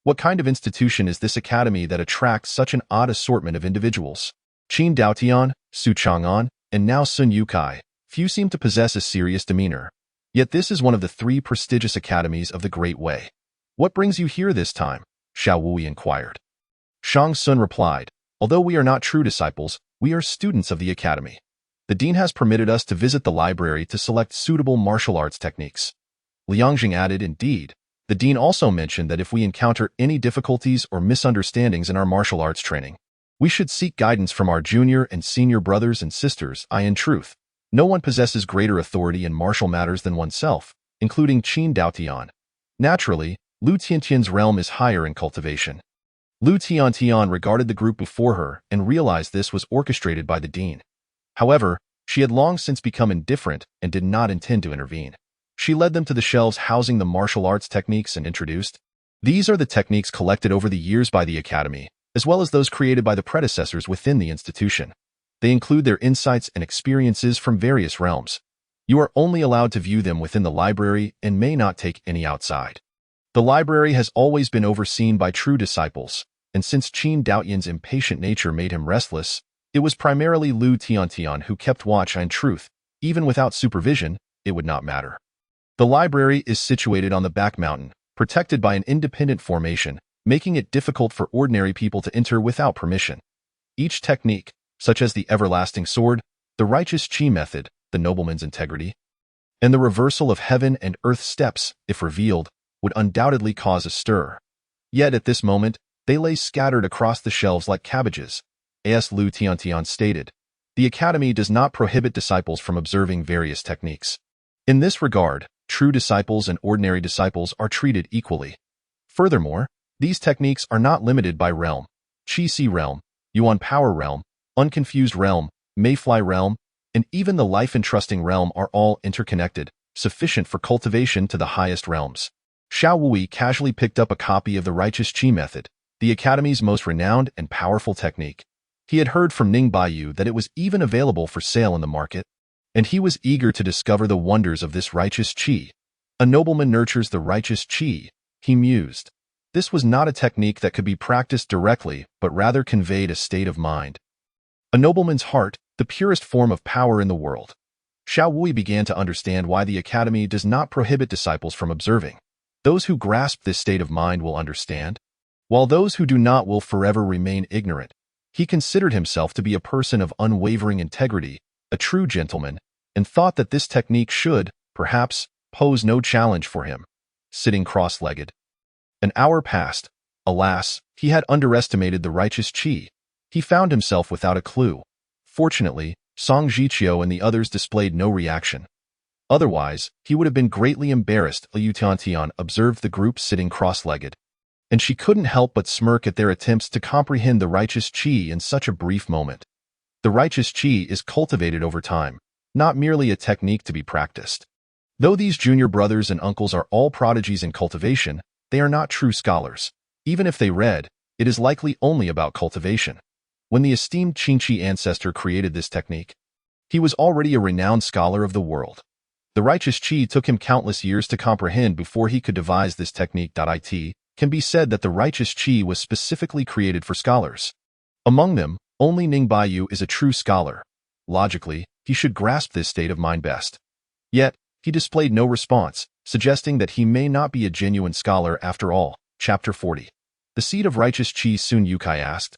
What kind of institution is this academy that attracts such an odd assortment of individuals? Qin Daotian, Su Chang'an, and now Sun Yukai. Few seem to possess a serious demeanor. Yet this is one of the 3 prestigious academies of the Great Way. "What brings you here this time?" Xiao Wui inquired. Shang Tsung replied, "Although we are not true disciples, we are students of the academy. The dean has permitted us to visit the library to select suitable martial arts techniques." Liangjing added, "Indeed, the dean also mentioned that if we encounter any difficulties or misunderstandings in our martial arts training, we should seek guidance from our junior and senior brothers and sisters. In truth, no one possesses greater authority in martial matters than oneself, including Qin Daotian. Naturally, Lu Tiantian's realm is higher in cultivation." Lu Tiantian regarded the group before her and realized this was orchestrated by the dean. However, she had long since become indifferent and did not intend to intervene. She led them to the shelves housing the martial arts techniques and introduced, "These are the techniques collected over the years by the academy, as well as those created by the predecessors within the institution. They include their insights and experiences from various realms. You are only allowed to view them within the library and may not take any outside. The library has always been overseen by true disciples, and since Qin Daotian's impatient nature made him restless, it was primarily Lu Tiantian who kept watch. In truth, even without supervision, it would not matter. The library is situated on the back mountain, protected by an independent formation, making it difficult for ordinary people to enter without permission. Each technique, such as the everlasting sword, the righteous Qi method, the nobleman's integrity, and the reversal of heaven and earth steps, if revealed, would undoubtedly cause a stir. Yet at this moment, they lay scattered across the shelves like cabbages. As Lu Tiantian stated, the academy does not prohibit disciples from observing various techniques. In this regard, true disciples and ordinary disciples are treated equally. Furthermore, these techniques are not limited by realm. Qi-Si realm, Yuan power realm, unconfused realm, Mayfly realm, and even the life-entrusting realm are all interconnected, sufficient for cultivation to the highest realms. Xiao Wui casually picked up a copy of the Righteous Qi method, the Academy's most renowned and powerful technique. He had heard from Ning Baiyu that it was even available for sale in the market, and he was eager to discover the wonders of this Righteous Qi. A nobleman nurtures the Righteous Qi, he mused. This was not a technique that could be practiced directly, but rather conveyed a state of mind. A nobleman's heart, the purest form of power in the world. Xiao Wui began to understand why the Academy does not prohibit disciples from observing. Those who grasp this state of mind will understand, while those who do not will forever remain ignorant. He considered himself to be a person of unwavering integrity, a true gentleman, and thought that this technique should, perhaps, pose no challenge for him. Sitting cross-legged. An hour passed. Alas, he had underestimated the Righteous Qi. He found himself without a clue. Fortunately, Song Jiqiu and the others displayed no reaction. Otherwise, he would have been greatly embarrassed. Liu Tiantian observed the group sitting cross-legged, and she couldn't help but smirk at their attempts to comprehend the Righteous Qi in such a brief moment. The Righteous Qi is cultivated over time, not merely a technique to be practiced. Though these junior brothers and uncles are all prodigies in cultivation, they are not true scholars. Even if they read, it is likely only about cultivation. When the esteemed Qingqi ancestor created this technique, he was already a renowned scholar of the world. The Righteous Qi took him countless years to comprehend before he could devise this technique. It can be said that the Righteous Qi was specifically created for scholars. Among them, only Ning Baiyu is a true scholar. Logically, he should grasp this state of mind best. Yet, he displayed no response, suggesting that he may not be a genuine scholar after all. Chapter 40. The seed of Righteous Qi. Sun Yukai asked.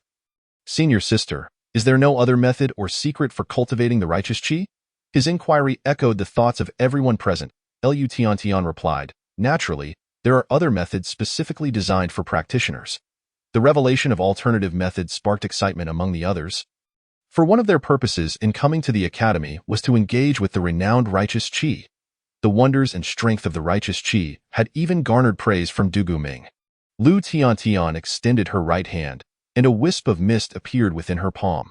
Senior sister, is there no other method or secret for cultivating the Righteous Qi? His inquiry echoed the thoughts of everyone present. Liu Tiantian replied, naturally, there are other methods specifically designed for practitioners. The revelation of alternative methods sparked excitement among the others. For one of their purposes in coming to the Academy was to engage with the renowned Righteous Qi. The wonders and strength of the Righteous Qi had even garnered praise from Dugu Ming. Liu Tiantian extended her right hand, and a wisp of mist appeared within her palm.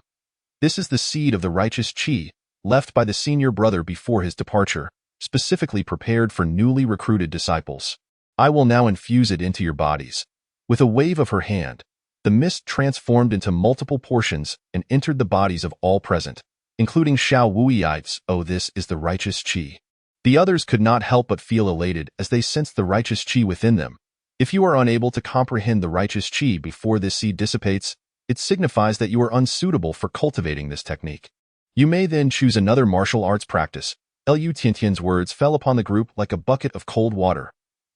This is the seed of the Righteous Qi, left by the senior brother before his departure, specifically prepared for newly recruited disciples. I will now infuse it into your bodies. With a wave of her hand, the mist transformed into multiple portions and entered the bodies of all present, including Xiao Wuyites. Oh, this is the Righteous Qi. The others could not help but feel elated as they sensed the Righteous Qi within them. If you are unable to comprehend the Righteous Qi before this seed dissipates, it signifies that you are unsuitable for cultivating this technique. You may then choose another martial arts practice. Liu Tiantian's words fell upon the group like a bucket of cold water.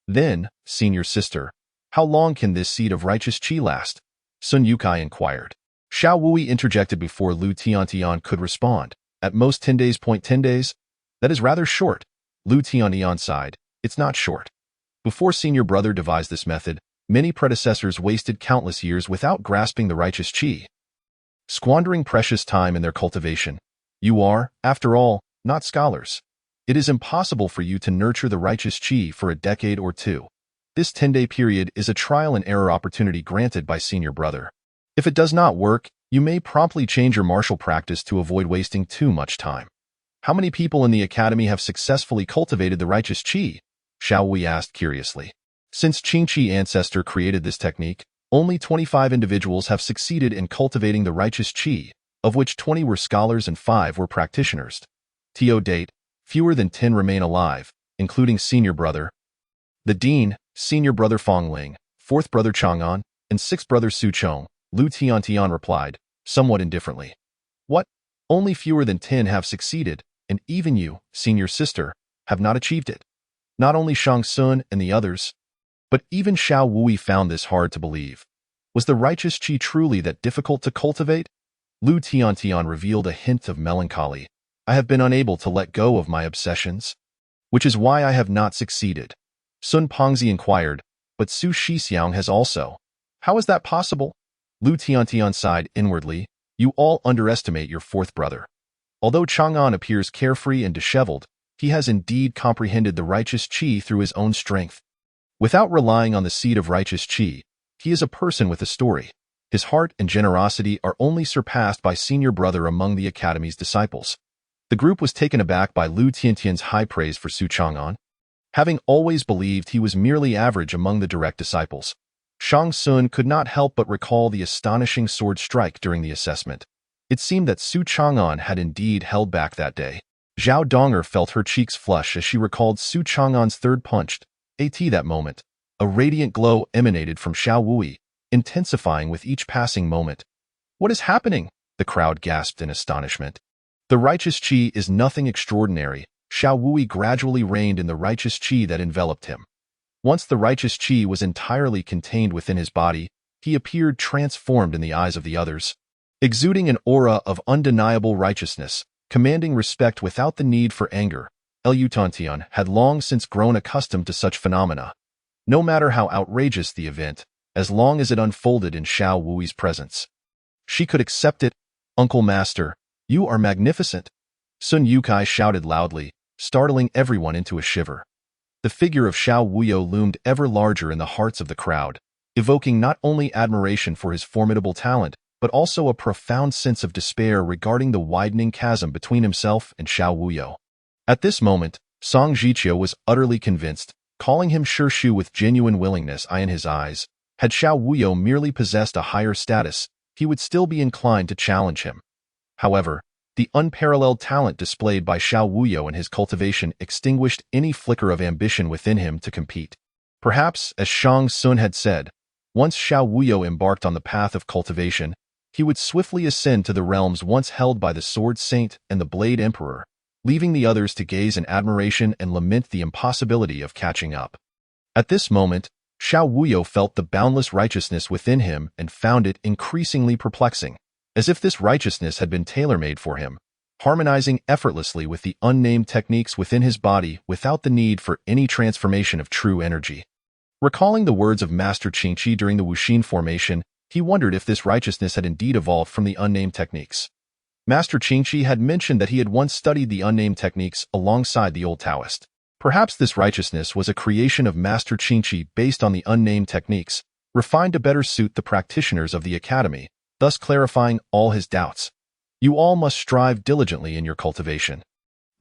Then, senior sister, how long can this seed of Righteous Qi last? Sun Yukai inquired. Xiao Wui interjected before Liu Tiantian could respond. At most 10 days. 10 days? That is rather short. Liu Tiantian sighed. It's not short. Before senior brother devised this method, many predecessors wasted countless years without grasping the Righteous Qi, squandering precious time in their cultivation. You are, after all, not scholars. It is impossible for you to nurture the Righteous Qi for a decade or two. This 10-day period is a trial and error opportunity granted by senior brother. If it does not work, you may promptly change your martial practice to avoid wasting too much time. How many people in the Academy have successfully cultivated the Righteous Qi? Xiao Wei asked curiously. Since Qingqi ancestor created this technique, only 25 individuals have succeeded in cultivating the Righteous Qi, of which 20 were scholars and 5 were practitioners. To date, fewer than 10 remain alive, including senior brother, the dean, senior brother Fong Ling, fourth brother Chang'an, and sixth brother Su Chong. Liu Tiantian replied, somewhat indifferently. What? Only fewer than 10 have succeeded, and even you, senior sister, have not achieved it. Not only Shang Sun and the others, but even Xiao Wui found this hard to believe. Was the Righteous Qi truly that difficult to cultivate? Liu Tiantian revealed a hint of melancholy. I have been unable to let go of my obsessions, which is why I have not succeeded. Sun Pongzi inquired, but Su Shixiang has also. How is that possible? Liu Tiantian sighed inwardly. You all underestimate your fourth brother. Although Chang'an appears carefree and disheveled, he has indeed comprehended the Righteous Qi through his own strength. Without relying on the seed of Righteous Qi, he is a person with a story. His heart and generosity are only surpassed by senior brother among the Academy's disciples. The group was taken aback by Liu Tiantian's high praise for Su Chang'an. Having always believed he was merely average among the direct disciples, Shang Tsung could not help but recall the astonishing sword strike during the assessment. It seemed that Su Chang'an had indeed held back that day. Zhao Donger felt her cheeks flush as she recalled Su Chang'an's third punch. That moment, a radiant glow emanated from Xiao Wui, intensifying with each passing moment. "What is happening?" the crowd gasped in astonishment. "The righteous qi is nothing extraordinary." Xiao Wui gradually reigned in the righteous qi that enveloped him. Once the righteous qi was entirely contained within his body, he appeared transformed in the eyes of the others, exuding an aura of undeniable righteousness, commanding respect without the need for anger. Liu Tantian had long since grown accustomed to such phenomena. No matter how outrageous the event, as long as it unfolded in Xiao Wui's presence, she could accept it. "Uncle Master, you are magnificent!" Sun Yukai shouted loudly, startling everyone into a shiver. The figure of Xiao Wuyo loomed ever larger in the hearts of the crowd, evoking not only admiration for his formidable talent, but also a profound sense of despair regarding the widening chasm between himself and Xiao Wuyo. At this moment, Song Jiqiu was utterly convinced, calling him Shu with genuine willingness in his eyes. Had Xiao Wuyo merely possessed a higher status, he would still be inclined to challenge him. However, the unparalleled talent displayed by Xiao Wuyo in his cultivation extinguished any flicker of ambition within him to compete. Perhaps, as Shang Tsung had said, once Xiao Wuyo embarked on the path of cultivation, he would swiftly ascend to the realms once held by the Sword Saint and the Blade Emperor, leaving the others to gaze in admiration and lament the impossibility of catching up. At this moment, Xiao Wuyo felt the boundless righteousness within him and found it increasingly perplexing, as if this righteousness had been tailor-made for him, harmonizing effortlessly with the unnamed techniques within his body without the need for any transformation of true energy. Recalling the words of Master Qingqi during the Wuxin formation, he wondered if this righteousness had indeed evolved from the unnamed techniques. Master Qingqi had mentioned that he had once studied the unnamed techniques alongside the old Taoist. Perhaps this righteousness was a creation of Master Qingqi based on the unnamed techniques, refined to better suit the practitioners of the academy, thus clarifying all his doubts. "You all must strive diligently in your cultivation.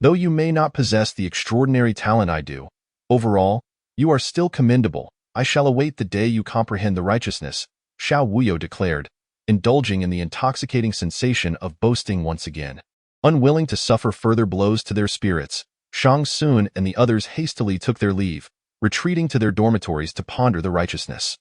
Though you may not possess the extraordinary talent I do, overall, you are still commendable. I shall await the day you comprehend the righteousness," Xiao Wuyo declared, indulging in the intoxicating sensation of boasting once again. Unwilling to suffer further blows to their spirits, Shang Tsung and the others hastily took their leave, retreating to their dormitories to ponder the righteousness.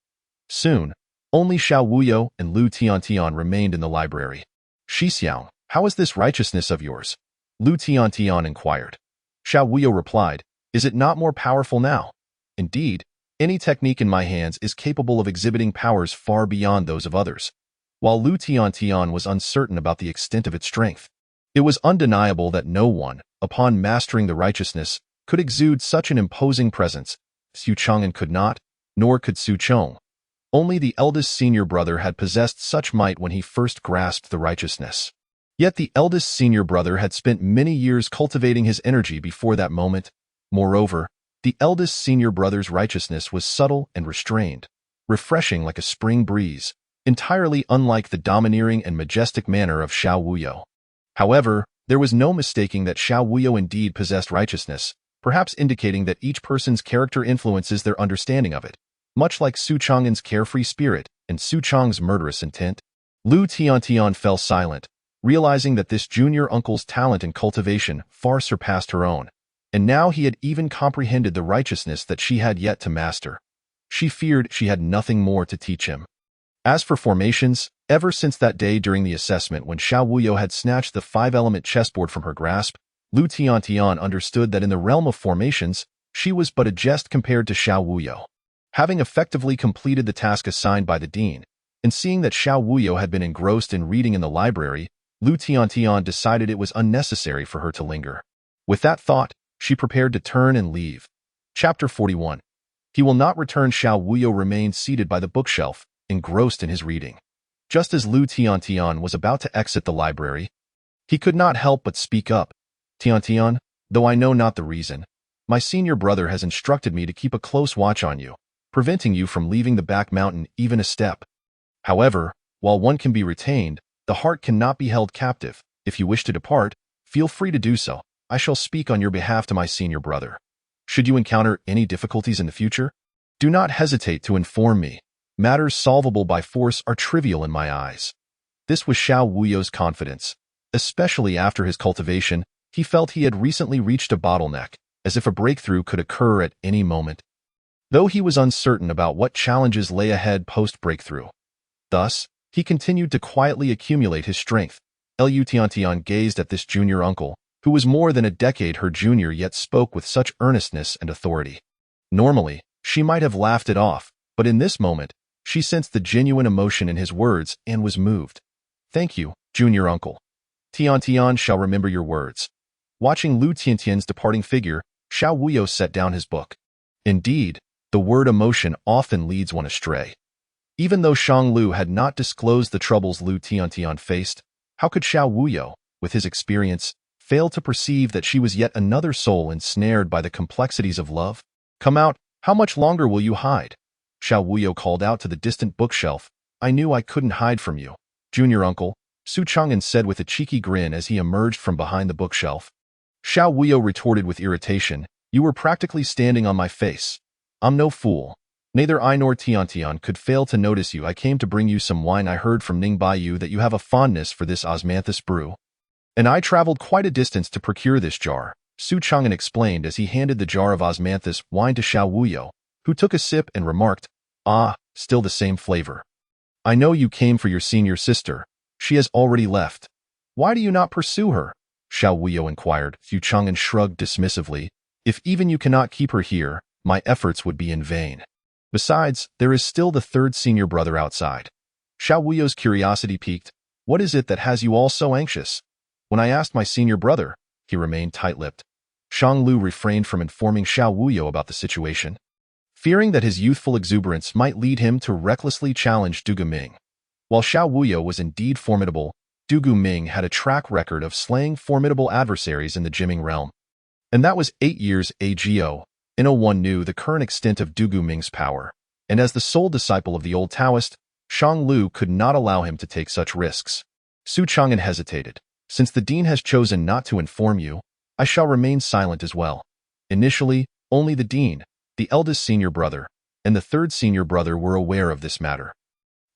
Soon, only Xiao Wuyo and Lu Tiantian remained in the library. "Xixiang, how is this righteousness of yours?" Lu Tiantian inquired. Xiao Wuyo replied, "Is it not more powerful now? Indeed, any technique in my hands is capable of exhibiting powers far beyond those of others." While Lu Tiantian was uncertain about the extent of its strength, it was undeniable that no one, upon mastering the righteousness, could exude such an imposing presence. Su Chang'an could not, nor could Su Chong. Only the eldest senior brother had possessed such might when he first grasped the righteousness. Yet the eldest senior brother had spent many years cultivating his energy before that moment. Moreover, the eldest senior brother's righteousness was subtle and restrained, refreshing like a spring breeze, entirely unlike the domineering and majestic manner of Xiao Wuyo. However, there was no mistaking that Xiao Wuyo indeed possessed righteousness, perhaps indicating that each person's character influences their understanding of it, much like Su Chang'an's carefree spirit and Su Chang's murderous intent. Lu Tiantian fell silent, realizing that this junior uncle's talent and cultivation far surpassed her own, and now he had even comprehended the righteousness that she had yet to master. She feared she had nothing more to teach him. As for formations, ever since that day during the assessment when Xiao Wuyo had snatched the five-element chessboard from her grasp, Lu Tiantian understood that in the realm of formations, she was but a jest compared to Xiao Wuyo. Having effectively completed the task assigned by the dean, and seeing that Xiao Wuyo had been engrossed in reading in the library, Lu Tiantian decided it was unnecessary for her to linger. With that thought, she prepared to turn and leave. Chapter 41. He will not return. Xiao Wuyo remained seated by the bookshelf, engrossed in his reading. Just as Lu Tiantian was about to exit the library, he could not help but speak up. "Tiantian, though I know not the reason, my senior brother has instructed me to keep a close watch on you, preventing you from leaving the back mountain even a step. However, while one can be retained, the heart cannot be held captive. If you wish to depart, feel free to do so. I shall speak on your behalf to my senior brother." Should you encounter any difficulties in the future, do not hesitate to inform me. Matters solvable by force are trivial in my eyes. This was Xiao Wuyo's confidence. Especially after his cultivation, he felt he had recently reached a bottleneck, as if a breakthrough could occur at any moment. Though he was uncertain about what challenges lay ahead post-breakthrough. Thus, he continued to quietly accumulate his strength. Lu Tiantian gazed at this junior uncle, who was more than a decade her junior yet spoke with such earnestness and authority. Normally, she might have laughed it off, but in this moment, she sensed the genuine emotion in his words and was moved. Thank you, junior uncle. Tiantian shall remember your words. Watching Lu Tiantian's departing figure, Xiao Wuyo set down his book. Indeed, the word emotion often leads one astray. Even though Shang Lu had not disclosed the troubles Lu Tiantian faced, how could Xiao Wuyo, with his experience, fail to perceive that she was yet another soul ensnared by the complexities of love? Come out, how much longer will you hide? Xiao Wuyo called out to the distant bookshelf. I knew I couldn't hide from you, junior uncle, Su Chang'an said with a cheeky grin as he emerged from behind the bookshelf. Xiao Wuyo retorted with irritation, you were practically standing on my face. I'm no fool. Neither I nor Tiantian could fail to notice you. I came to bring you some wine. I heard from Ning Baiyu that you have a fondness for this osmanthus brew. And I traveled quite a distance to procure this jar, Su Chang'an explained as he handed the jar of osmanthus wine to Xiao Wuyo, who took a sip and remarked, ah, still the same flavor. I know you came for your senior sister. She has already left. Why do you not pursue her? Xiao Wuyo inquired. Su Chang'an shrugged dismissively. If even you cannot keep her here, my efforts would be in vain. Besides, there is still the third senior brother outside. Xiao Wuyo's curiosity piqued. What is it that has you all so anxious? When I asked my senior brother, he remained tight-lipped. Shang Lu refrained from informing Xiao Wuyo about the situation, fearing that his youthful exuberance might lead him to recklessly challenge Du Guming. While Xiao Wuyo was indeed formidable, Du Guming had a track record of slaying formidable adversaries in the Jiming realm. And that was 8 years ago. No one knew the current extent of Du Guming's power, and as the sole disciple of the old Taoist, Shang Lu could not allow him to take such risks. Su Chang'an hesitated. Since the dean has chosen not to inform you, I shall remain silent as well. Initially, only the dean, the eldest senior brother, and the third senior brother were aware of this matter.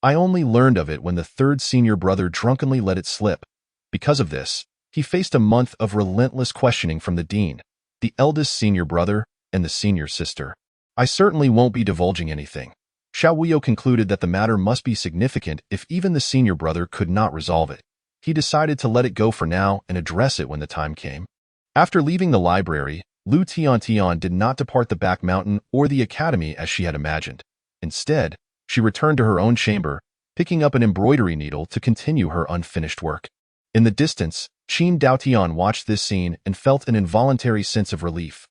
I only learned of it when the third senior brother drunkenly let it slip. Because of this, he faced a month of relentless questioning from the dean, the eldest senior brother, and the senior sister. I certainly won't be divulging anything. Xiao Wuyo concluded that the matter must be significant if even the senior brother could not resolve it. He decided to let it go for now and address it when the time came. After leaving the library, Lu Tiantian did not depart the back mountain or the academy as she had imagined. Instead, she returned to her own chamber, picking up an embroidery needle to continue her unfinished work. In the distance, Qin Daotian watched this scene and felt an involuntary sense of relief.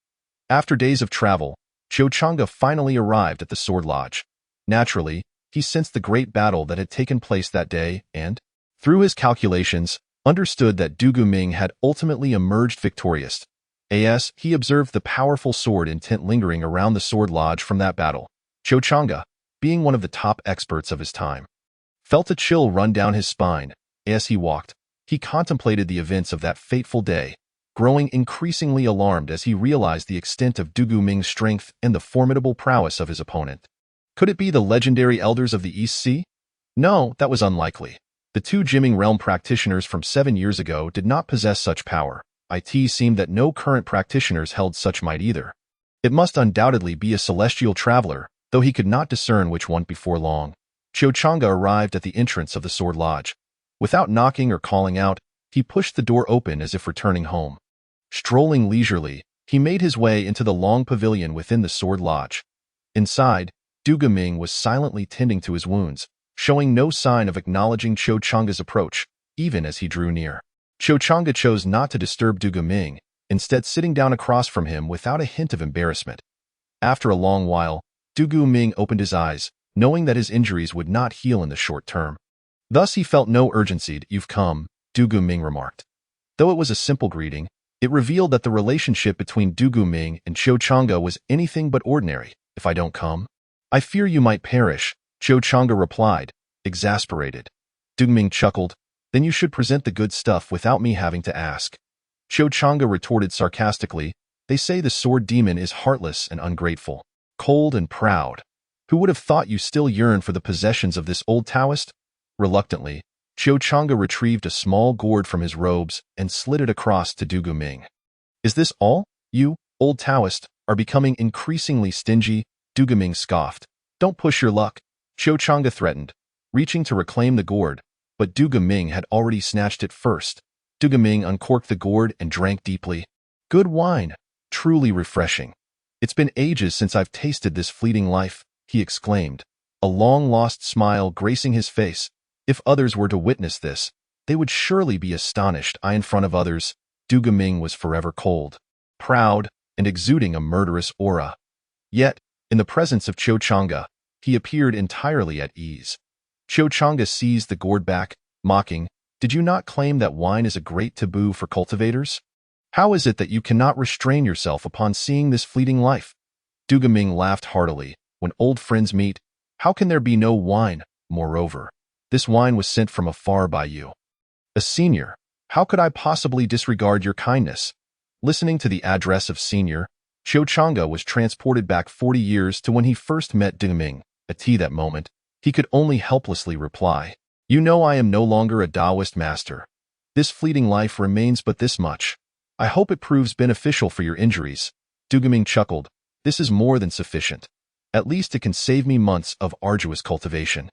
After days of travel, Qiu Chang'e finally arrived at the Sword Lodge. Naturally, he sensed the great battle that had taken place that day and, through his calculations, understood that Du Guming had ultimately emerged victorious. As he observed the powerful sword intent lingering around the Sword Lodge from that battle, Qiu Chang'e, being one of the top experts of his time, felt a chill run down his spine. As he walked, he contemplated the events of that fateful day, growing increasingly alarmed as he realized the extent of Du Guming's strength and the formidable prowess of his opponent. Could it be the legendary elders of the East Sea? No, that was unlikely. The two Jiming realm practitioners from 7 years ago did not possess such power. It seemed that no current practitioners held such might either. It must undoubtedly be a celestial traveler, though he could not discern which one before long. Qiu Chang'e arrived at the entrance of the Sword Lodge. Without knocking or calling out, he pushed the door open as if returning home. Strolling leisurely, he made his way into the long pavilion within the Sword Lodge. Inside, Du Guming was silently tending to his wounds, showing no sign of acknowledging Qiu Chang'e's approach, even as he drew near. Qiu Chang'e chose not to disturb Du Guming, instead sitting down across from him without a hint of embarrassment. After a long while, Du Guming opened his eyes, knowing that his injuries would not heal in the short term. Thus he felt no urgency. You've come, Du Guming remarked. Though it was a simple greeting, it revealed that the relationship between Du Guming and Qiu Chang'e was anything but ordinary. If I don't come, I fear you might perish, Qiu Chang'e replied, exasperated. Du Guming chuckled. Then you should present the good stuff without me having to ask. Qiu Chang'e retorted sarcastically, They say the sword demon is heartless and ungrateful, cold and proud. Who would have thought you still yearn for the possessions of this old Taoist? Reluctantly, Qiu Chang'e retrieved a small gourd from his robes and slid it across to Du Guming. Is this all? You, old Taoist, are becoming increasingly stingy, Du Guming scoffed. Don't push your luck, Qiu Chang'e threatened, reaching to reclaim the gourd, but Du Guming had already snatched it first. Du Guming uncorked the gourd and drank deeply. Good wine, truly refreshing. It's been ages since I've tasted this fleeting life, he exclaimed, a long-lost smile gracing his face. If others were to witness this, they would surely be astonished. In front of others, Du Guming was forever cold, proud, and exuding a murderous aura. Yet, in the presence of Qiu Chang'e, he appeared entirely at ease. Qiu Chang'e seized the gourd back, mocking, "Did you not claim that wine is a great taboo for cultivators? How is it that you cannot restrain yourself upon seeing this fleeting life?" Du Guming laughed heartily. When old friends meet, how can there be no wine? Moreover, this wine was sent from afar by you. A senior, how could I possibly disregard your kindness? Listening to the address of senior, Qiu Chang'e was transported back 40 years to when he first met Du Guming. At that moment, he could only helplessly reply, "You know I am no longer a Taoist master. This fleeting life remains but this much. I hope it proves beneficial for your injuries." Du Guming chuckled. "This is more than sufficient. At least it can save me months of arduous cultivation."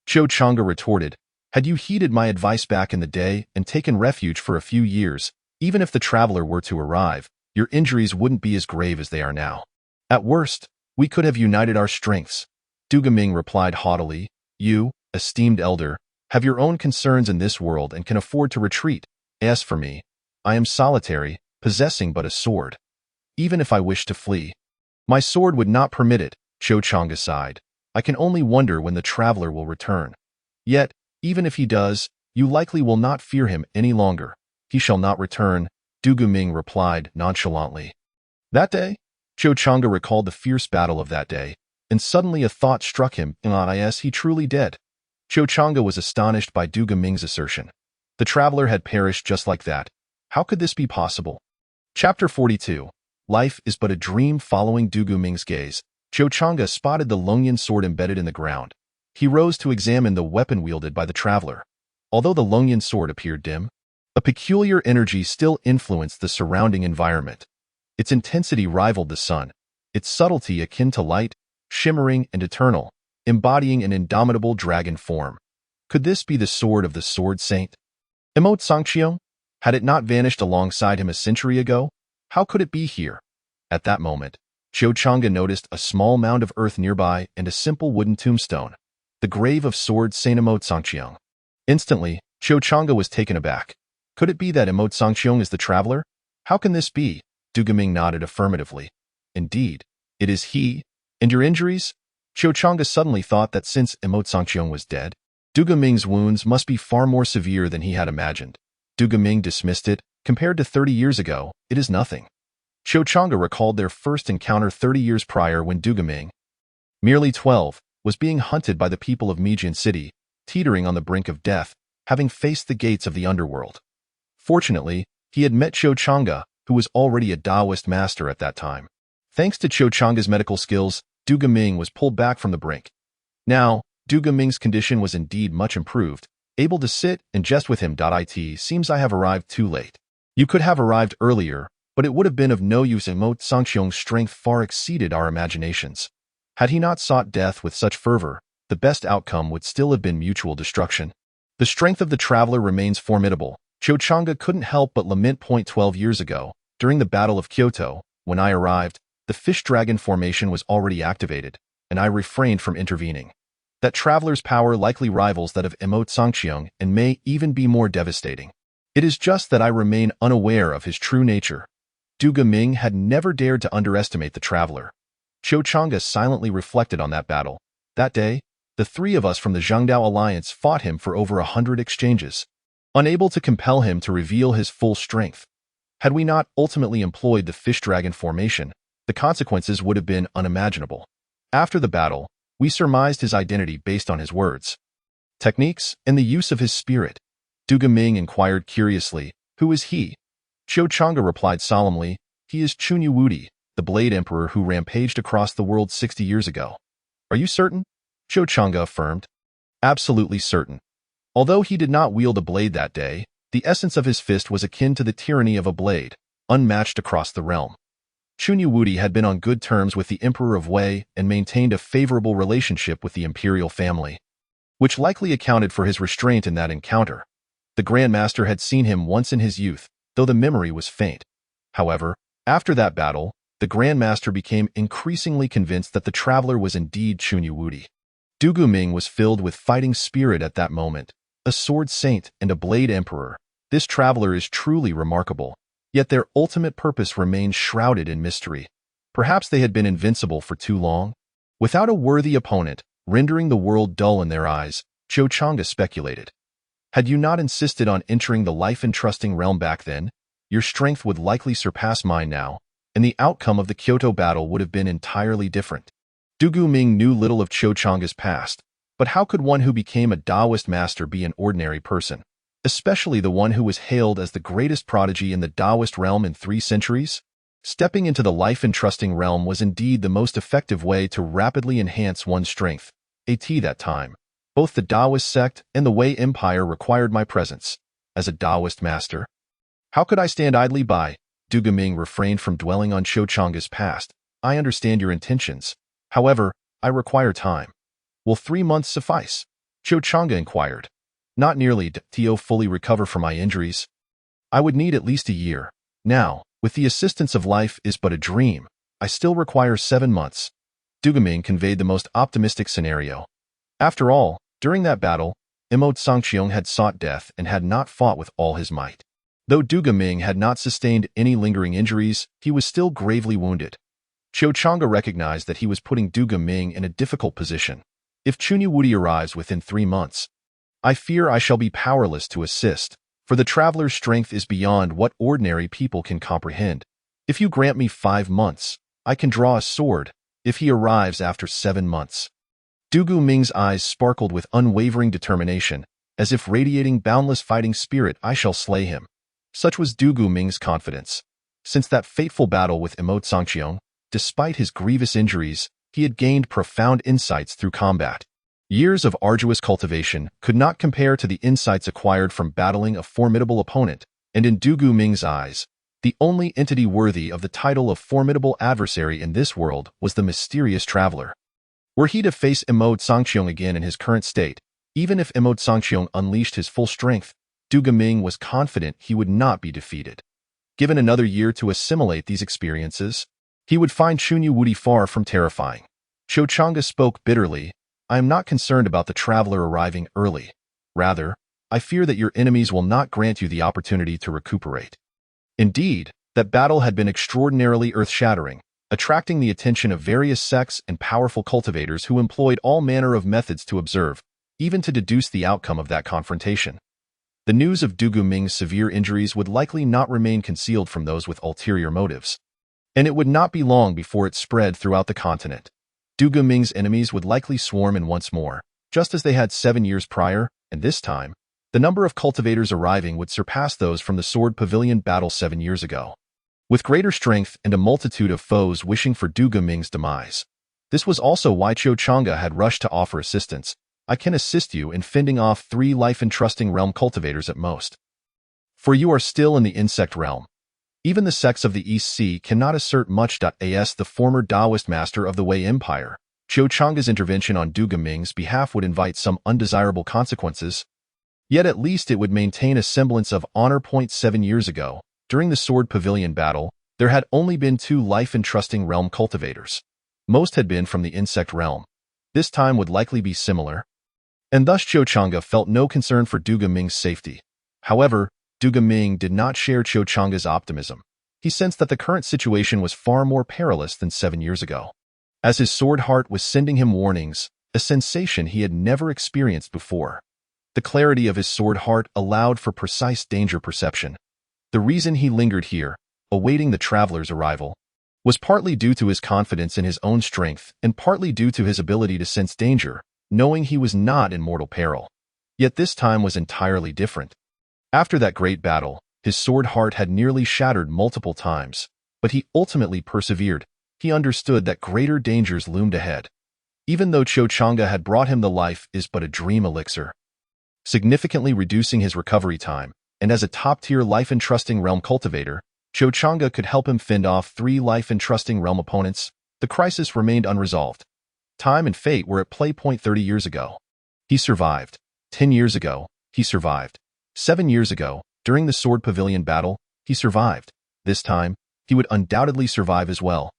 Qiu Chang'e retorted, "Had you heeded my advice back in the day and taken refuge for a few years, even if the traveler were to arrive, your injuries wouldn't be as grave as they are now. At worst, we could have united our strengths." Du Guming replied haughtily, "You, esteemed elder, have your own concerns in this world and can afford to retreat. As for me, I am solitary, possessing but a sword. Even if I wished to flee, my sword would not permit it." Qiu Chang'e sighed. "I can only wonder when the traveler will return. Yet, even if he does, you likely will not fear him any longer. He shall not return," Du Guming replied nonchalantly. That day, Qiu Chang'e recalled the fierce battle of that day, and suddenly a thought struck him. Is he truly dead? Qiu Chang'e was astonished by Du Guming's assertion. The traveler had perished just like that. How could this be possible? Chapter 42. Life is but a dream. Following Du Guming's gaze, Qiu Chang'e spotted the Longyan sword embedded in the ground. He rose to examine the weapon wielded by the traveler. Although the Longyan sword appeared dim, a peculiar energy still influenced the surrounding environment. Its intensity rivaled the sun, its subtlety akin to light, shimmering and eternal, embodying an indomitable dragon form. Could this be the sword of the Sword Saint? Emote Sangqiong? Had it not vanished alongside him a century ago? How could it be here? At that moment, Qiu Chang'e noticed a small mound of earth nearby and a simple wooden tombstone, the grave of Sword Saint Emote Sangqiong. Instantly, Qiu Chang'e was taken aback. Could it be that Emote Sangqiong is the traveler? How can this be? Du Guming nodded affirmatively. Indeed, it is he. And your injuries? Qiu Chang'e suddenly thought that since Emote Sangqiong was dead, Du Guming's wounds must be far more severe than he had imagined. Du Guming dismissed it. Compared to 30 years ago, it is nothing. Qiu Chang'e recalled their first encounter 30 years prior when Du Guming, merely 12, was being hunted by the people of Mijin City, teetering on the brink of death, having faced the gates of the underworld. Fortunately, he had met Qiu Chang'e, who was already a Taoist master at that time. Thanks to Qiu Chang'e's medical skills, Du Guming was pulled back from the brink. Now, Du Guming's condition was indeed much improved, able to sit and jest with him. It seems I have arrived too late. You could have arrived earlier, but it would have been of no use. Emote Sangqiong's strength far exceeded our imaginations. Had he not sought death with such fervor, the best outcome would still have been mutual destruction. The strength of the traveler remains formidable. Qiu Chang'e couldn't help but lament. 12 years ago, during the Battle of Kyoto, when I arrived, the fish dragon formation was already activated, and I refrained from intervening. That traveler's power likely rivals that of Emote Sangqiong and may even be more devastating. It is just that I remain unaware of his true nature. Du Guming had never dared to underestimate the traveler. Qiu Chang'e silently reflected on that battle. That day, the three of us from the Zhangdao Alliance fought him for over 100 exchanges, unable to compel him to reveal his full strength. Had we not ultimately employed the fish dragon formation, the consequences would have been unimaginable. After the battle, we surmised his identity based on his words, techniques, and the use of his spirit. Du Guming inquired curiously, "Who is he?" Qiu Chang'e replied solemnly, He is Chunyuwudi, the Blade Emperor who rampaged across the world 60 years ago. Are you certain? Cho Chang'e affirmed. Absolutely certain. Although he did not wield a blade that day, the essence of his fist was akin to the tyranny of a blade, unmatched across the realm. Chunyuwudi had been on good terms with the Emperor of Wei and maintained a favorable relationship with the imperial family, which likely accounted for his restraint in that encounter. The Grand Master had seen him once in his youth, though the memory was faint. However, after that battle, the Grand Master became increasingly convinced that the traveler was indeed Chunyuwudi. Du Guming was filled with fighting spirit at that moment, a sword saint and a blade emperor. This traveler is truly remarkable, yet their ultimate purpose remains shrouded in mystery. Perhaps they had been invincible for too long? Without a worthy opponent, rendering the world dull in their eyes, Cho Chang'e speculated. Had you not insisted on entering the life-entrusting realm back then, your strength would likely surpass mine now, and the outcome of the Kyoto battle would have been entirely different. Du Guming knew little of Cho Chang'e's past, but how could one who became a Taoist master be an ordinary person, especially the one who was hailed as the greatest prodigy in the Taoist realm in 3 centuries? Stepping into the life-entrusting realm was indeed the most effective way to rapidly enhance one's strength. At that time, both the Taoist sect and the Wei Empire required my presence. As a Taoist master, how could I stand idly by? Du Guming refrained from dwelling on Cho Chang'e's past. I understand your intentions. However, I require time. Will 3 months suffice? Cho Chang'e inquired. Not nearly to fully recover from my injuries. I would need at least a year. Now, with the assistance of life is but a dream. I still require 7 months. Du Guming conveyed the most optimistic scenario. After all, during that battle, Imo Sangqiong had sought death and had not fought with all his might. Though Du Guming had not sustained any lingering injuries, he was still gravely wounded. Cho Chang'e recognized that he was putting Du Guming in a difficult position. If Chunyuwudi arrives within 3 months, I fear I shall be powerless to assist, for the traveler's strength is beyond what ordinary people can comprehend. If you grant me 5 months, I can draw a sword, if he arrives after 7 months. Du Guming's eyes sparkled with unwavering determination, as if radiating boundless fighting spirit. I shall slay him. Such was Du Guming's confidence. Since that fateful battle with Imo Sangqiong, despite his grievous injuries, he had gained profound insights through combat. Years of arduous cultivation could not compare to the insights acquired from battling a formidable opponent, and in Du Guming's eyes, the only entity worthy of the title of formidable adversary in this world was the mysterious traveler. Were he to face Imo Sangqiong again in his current state, even if Imo Sangqiong unleashed his full strength, Du Guming was confident he would not be defeated. Given another year to assimilate these experiences, he would find Chunyuwudi far from terrifying. Cho Chang'e spoke bitterly. I am not concerned about the traveler arriving early. Rather, I fear that your enemies will not grant you the opportunity to recuperate. Indeed, that battle had been extraordinarily earth-shattering, attracting the attention of various sects and powerful cultivators who employed all manner of methods to observe, even to deduce the outcome of that confrontation. The news of Du Guming's severe injuries would likely not remain concealed from those with ulterior motives, and it would not be long before it spread throughout the continent. Du Guming's enemies would likely swarm in once more, just as they had 7 years prior, and this time, the number of cultivators arriving would surpass those from the Sword Pavilion battle 7 years ago. With greater strength and a multitude of foes wishing for Du Guming's demise. This was also why Cho Chang'e had rushed to offer assistance. I can assist you in fending off 3 life-entrusting realm cultivators at most. For you are still in the insect realm. Even the sects of the East Sea cannot assert much. As the former Taoist master of the Wei Empire, Cho Chang'e's intervention on Du Guming's behalf would invite some undesirable consequences. Yet at least it would maintain a semblance of honor. 7 years ago, during the Sword Pavilion battle, there had only been 2 life-entrusting realm cultivators. Most had been from the insect realm. This time would likely be similar, and thus Cho Chang'e felt no concern for Du Guming's safety. However, Du Guming did not share Cho Chang'e's optimism. He sensed that the current situation was far more perilous than 7 years ago. As his sword heart was sending him warnings, a sensation he had never experienced before. The clarity of his sword heart allowed for precise danger perception. The reason he lingered here, awaiting the traveler's arrival, was partly due to his confidence in his own strength and partly due to his ability to sense danger, knowing he was not in mortal peril. Yet this time was entirely different. After that great battle, his sword heart had nearly shattered multiple times. but he ultimately persevered. He understood that greater dangers loomed ahead. Even though Cho Chang'e had brought him the life is but a dream elixir, significantly reducing his recovery time, and as a top-tier life-entrusting realm cultivator, Cho Chang'e could help him fend off 3 life-entrusting realm opponents. The crisis remained unresolved. Time and fate were at play. 30 years ago, he survived. 10 years ago, he survived. 7 years ago, during the Sword Pavilion battle, he survived. This time, he would undoubtedly survive as well.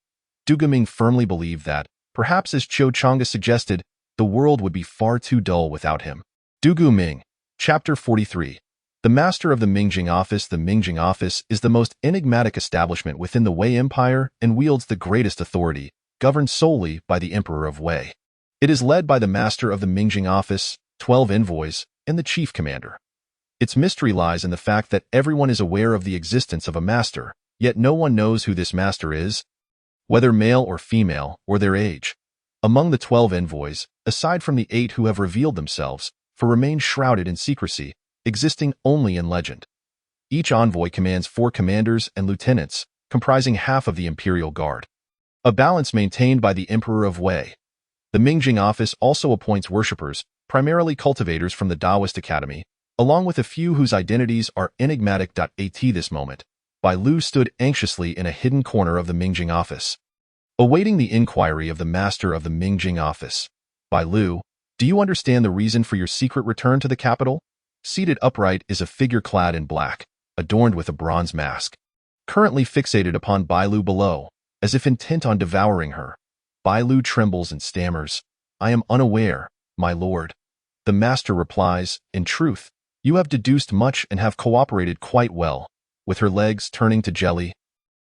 Du Guoming firmly believed that, perhaps as Cho Chang'e suggested, the world would be far too dull without him. Du Guoming, Chapter 43. The Master of the Mingjing Office. The Mingjing Office is the most enigmatic establishment within the Wei Empire and wields the greatest authority, governed solely by the Emperor of Wei. It is led by the Master of the Mingjing Office, 12 envoys, and the Chief Commander. Its mystery lies in the fact that everyone is aware of the existence of a master, yet no one knows who this master is, whether male or female, or their age. Among the 12 envoys, aside from the 8 who have revealed themselves, for remain shrouded in secrecy, existing only in legend. Each envoy commands 4 commanders and lieutenants, comprising half of the Imperial Guard. A balance maintained by the Emperor of Wei. The Mingjing Office also appoints worshippers, primarily cultivators from the Taoist Academy, along with a few whose identities are enigmatic. At this moment, Bai Lu stood anxiously in a hidden corner of the Mingjing Office, awaiting the inquiry of the Master of the Mingjing Office. Bai Lu, do you understand the reason for your secret return to the capital? Seated upright is a figure clad in black, adorned with a bronze mask, currently fixated upon Bai Lu below, as if intent on devouring her. Bai Lu trembles and stammers, "I am unaware, my lord." The master replies, "In truth, you have deduced much and have cooperated quite well." With her legs turning to jelly,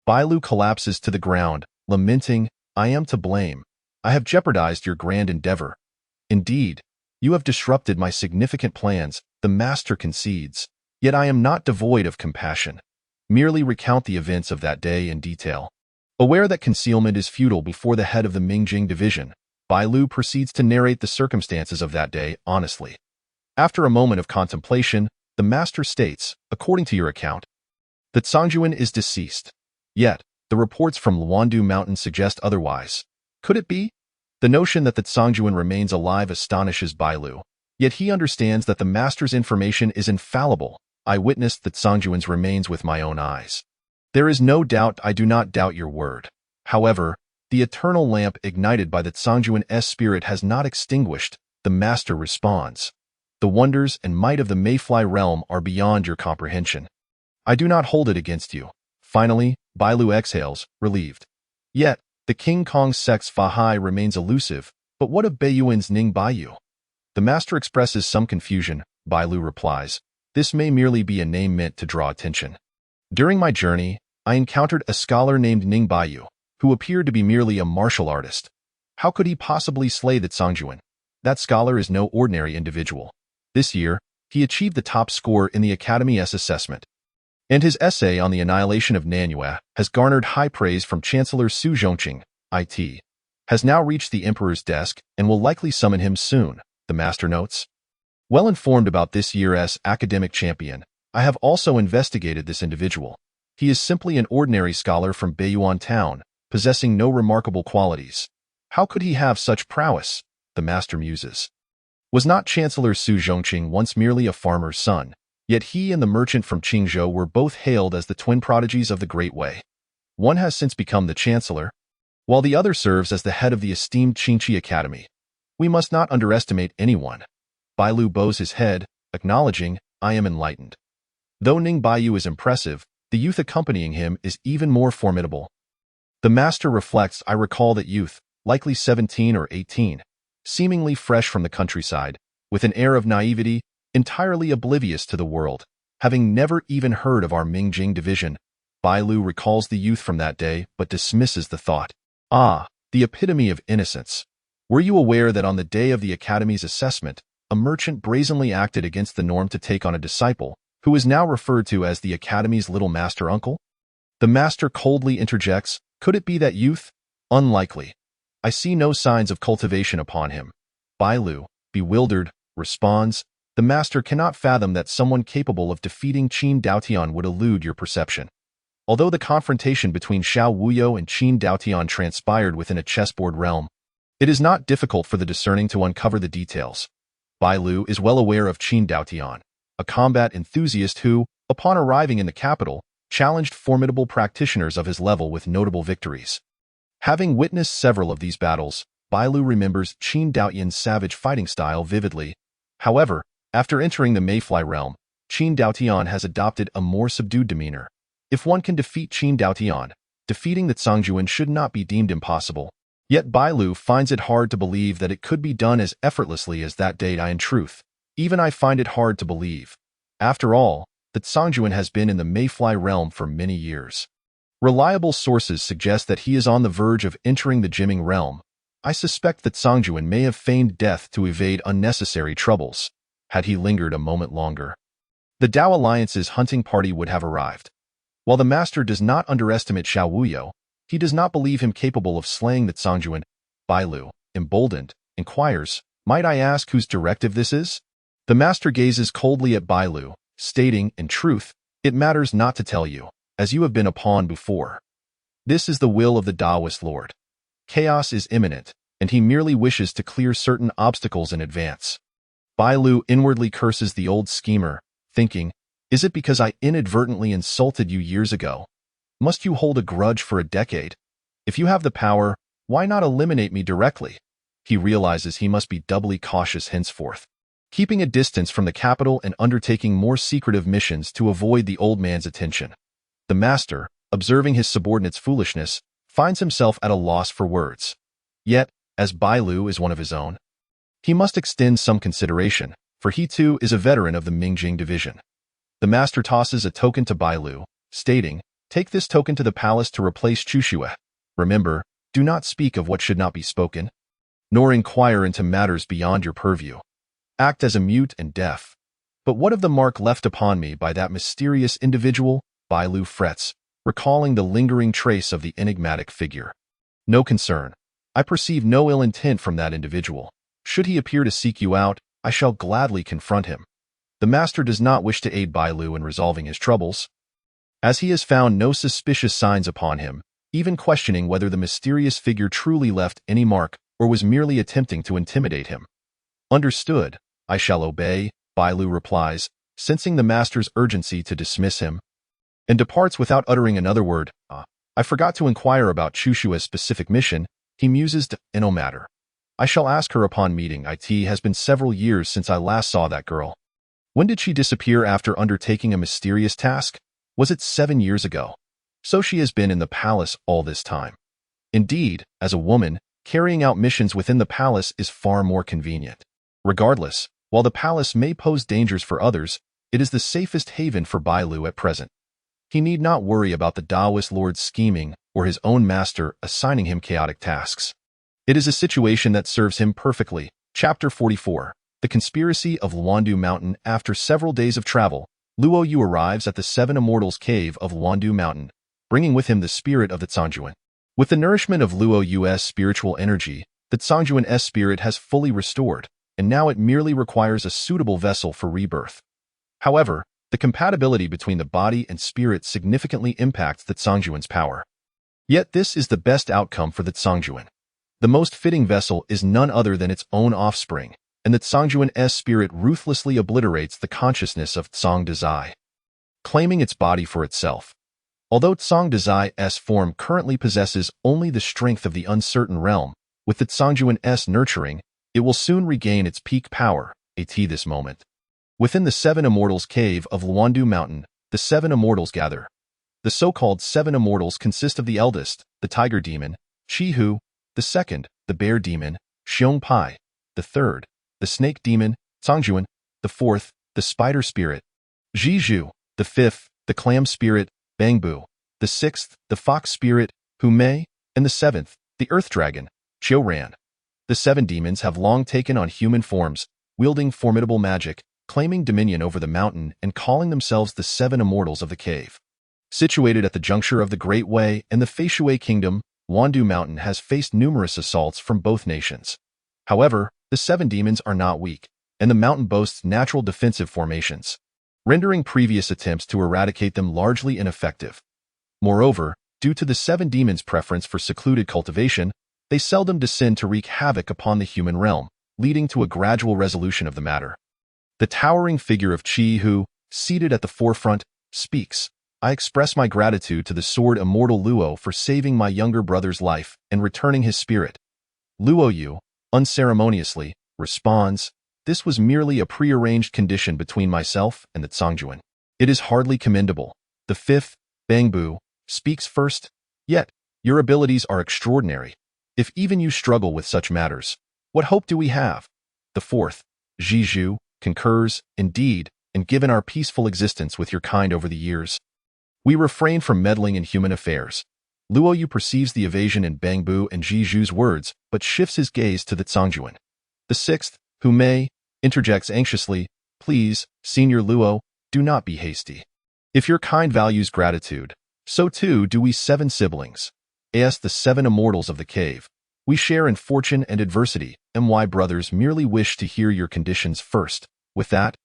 Bai Lu collapses to the ground, lamenting, "I am to blame. I have jeopardized your grand endeavor. Indeed, you have disrupted my significant plans." The master concedes, "Yet I am not devoid of compassion. Merely recount the events of that day in detail." Aware that concealment is futile before the head of the Mingjing division, Bai Lu proceeds to narrate the circumstances of that day honestly. After a moment of contemplation, the master states, "According to your account, that Zhangjuan is deceased. Yet, the reports from Luandu Mountain suggest otherwise. Could it be?" The notion that the Zhangjuan remains alive astonishes Bai Lu, yet he understands that the master's information is infallible. "I witnessed the Zhangjuan's remains with my own eyes. There is no doubt. I do not doubt your word. However, the eternal lamp ignited by the Zhangjuan's spirit has not extinguished," the master responds. "The wonders and might of the Mayfly realm are beyond your comprehension. I do not hold it against you." Finally, Bai Lu exhales, relieved. Yet, the King Kong sect's Fahai remains elusive. But what of Baiyuan's Ning Baiyu? The master expresses some confusion. Bai Lu replies, "This may merely be a name meant to draw attention. During my journey, I encountered a scholar named Ning Baiyu, who appeared to be merely a martial artist. How could he possibly slay the Zhangjuan? That scholar is no ordinary individual. This year, he achieved the top score in the Academy's assessment, and his essay on the annihilation of Nanyue has garnered high praise from Chancellor Su Zhongqing. It has now reached the Emperor's desk and will likely summon him soon," the master notes. Well informed about this year's academic champion, I have also investigated this individual. He is simply an ordinary scholar from Baiyuan town, possessing no remarkable qualities. How could he have such prowess? The master muses. Was not Chancellor Su Zhongqing once merely a farmer's son? Yet he and the merchant from Qingzhou were both hailed as the twin prodigies of the Great Wei. One has since become the chancellor, while the other serves as the head of the esteemed Qingqi Academy. We must not underestimate anyone. Bai Lu bows his head, acknowledging, "I am enlightened." Though Ning Baiyu is impressive, the youth accompanying him is even more formidable. The master reflects, "I recall that youth, likely 17 or 18, seemingly fresh from the countryside, with an air of naivety, entirely oblivious to the world, having never even heard of our Mingjing division." Bai Lu recalls the youth from that day, but dismisses the thought. "Ah, the epitome of innocence. Were you aware that on the day of the Academy's assessment, a merchant brazenly acted against the norm to take on a disciple, who is now referred to as the Academy's little master uncle?" The master coldly interjects, "Could it be that youth? Unlikely. I see no signs of cultivation upon him." Bai Lu, bewildered, responds, "The master cannot fathom that someone capable of defeating Qin Daotian would elude your perception. Although the confrontation between Xiao Wuyo and Qin Daotian transpired within a chessboard realm, it is not difficult for the discerning to uncover the details. Bai Lu is well aware of Qin Daotian, a combat enthusiast who, upon arriving in the capital, challenged formidable practitioners of his level with notable victories. Having witnessed several of these battles, Bai Lu remembers Qin Daotian's savage fighting style vividly. However, after entering the Mayfly realm, Qin Daotian has adopted a more subdued demeanor. If one can defeat Qin Daotian, defeating the Zhangjuan should not be deemed impossible. Yet Bai Lu finds it hard to believe that it could be done as effortlessly as that date. In truth, even I find it hard to believe. After all, the Zhangjuan has been in the Mayfly realm for many years. Reliable sources suggest that he is on the verge of entering the Jiming realm. I suspect that Zhangjuan may have feigned death to evade unnecessary troubles. Had he lingered a moment longer, the Dao Alliance's hunting party would have arrived. While the master does not underestimate Xiao Wuyo, he does not believe him capable of slaying the Zhangjuan. Bai Lu, emboldened, inquires, "Might I ask whose directive this is?" The master gazes coldly at Bai Lu, stating, "In truth, it matters not to tell you, as you have been a pawn before. This is the will of the Taoist Lord. Chaos is imminent, and he merely wishes to clear certain obstacles in advance." Bai Lu inwardly curses the old schemer, thinking, "Is it because I inadvertently insulted you years ago? Must you hold a grudge for a decade? If you have the power, why not eliminate me directly?" He realizes he must be doubly cautious henceforth, keeping a distance from the capital and undertaking more secretive missions to avoid the old man's attention. The master, observing his subordinate's foolishness, finds himself at a loss for words. Yet, as Bai Lu is one of his own, he must extend some consideration, for he too is a veteran of the Mingjing division. The master tosses a token to Bai Lu, stating, "Take this token to the palace to replace Chuxue. Remember, do not speak of what should not be spoken, nor inquire into matters beyond your purview. Act as a mute and deaf." But what of the mark left upon me by that mysterious individual? Bai Lu frets, recalling the lingering trace of the enigmatic figure. "No concern. I perceive no ill intent from that individual. Should he appear to seek you out, I shall gladly confront him." The master does not wish to aid Bai Lu in resolving his troubles, as he has found no suspicious signs upon him, even questioning whether the mysterious figure truly left any mark or was merely attempting to intimidate him. "Understood. I shall obey," Bai Lu replies, sensing the master's urgency to dismiss him, and departs without uttering another word. "I forgot to inquire about Chushua's specific mission," he muses, "no matter. I shall ask her upon meeting. It has been several years since I last saw that girl. When did she disappear after undertaking a mysterious task? Was it 7 years ago? So she has been in the palace all this time. Indeed, as a woman, carrying out missions within the palace is far more convenient. Regardless, while the palace may pose dangers for others, it is the safest haven for Bai Lu at present. He need not worry about the Taoist Lord's scheming or his own master assigning him chaotic tasks. It is a situation that serves him perfectly. Chapter 44. The Conspiracy of Luandu Mountain. After several days of travel, Luo Yu arrives at the Seven Immortals Cave of Luandu Mountain, bringing with him the spirit of the Zhangjuan. With the nourishment of Luo Yu's spiritual energy, the Zhangjuan's spirit has fully restored, and now it merely requires a suitable vessel for rebirth. However, the compatibility between the body and spirit significantly impacts the Zhangjuan's power. Yet this is the best outcome for the Zhangjuan. The most fitting vessel is none other than its own offspring, and the Zhangjuan's spirit ruthlessly obliterates the consciousness of Zhang Dazai, claiming its body for itself. Although Zhang Dazai's form currently possesses only the strength of the uncertain realm, with the Zhangjuan's nurturing, it will soon regain its peak power, at this moment. Within the Seven Immortals Cave of Luandu Mountain, the Seven Immortals gather. The so-called Seven Immortals consist of the eldest, the Tiger Demon, Chi Hu, the second, the Bear Demon, Xiong Pai, the third, the Snake Demon, Zhangjuan, the fourth, the Spider Spirit, Ji Zhu, the fifth, the Clam Spirit, Bangbu, the sixth, the Fox Spirit, Hu Mei, and the seventh, the Earth Dragon, Qiu Ran. The seven demons have long taken on human forms, wielding formidable magic, claiming dominion over the mountain and calling themselves the Seven Immortals of the Cave. Situated at the juncture of the Great Way and the Feishui Kingdom, Luandu Mountain has faced numerous assaults from both nations. However, the seven demons are not weak, and the mountain boasts natural defensive formations, rendering previous attempts to eradicate them largely ineffective. Moreover, due to the seven demons' preference for secluded cultivation, they seldom descend to wreak havoc upon the human realm, leading to a gradual resolution of the matter. The towering figure of Qi who, seated at the forefront, speaks. I express my gratitude to the sword immortal Luo for saving my younger brother's life and returning his spirit. Luo Yu, unceremoniously, responds, this was merely a prearranged condition between myself and the Zhangjuan. It is hardly commendable. The fifth, Bangbu, speaks first, yet, your abilities are extraordinary. If even you struggle with such matters, what hope do we have? The fourth, Zhizhu, concurs, indeed, and given our peaceful existence with your kind over the years, we refrain from meddling in human affairs. Luo Yu perceives the evasion in Bangbu and Zhizhu's words, but shifts his gaze to the Zhangjuan. The sixth, Hu Mei, interjects anxiously, please, Senior Luo, do not be hasty. If your kind values gratitude, so too do we seven siblings. As the seven immortals of the cave, we share in fortune and adversity, and why brothers merely wish to hear your conditions first. With that,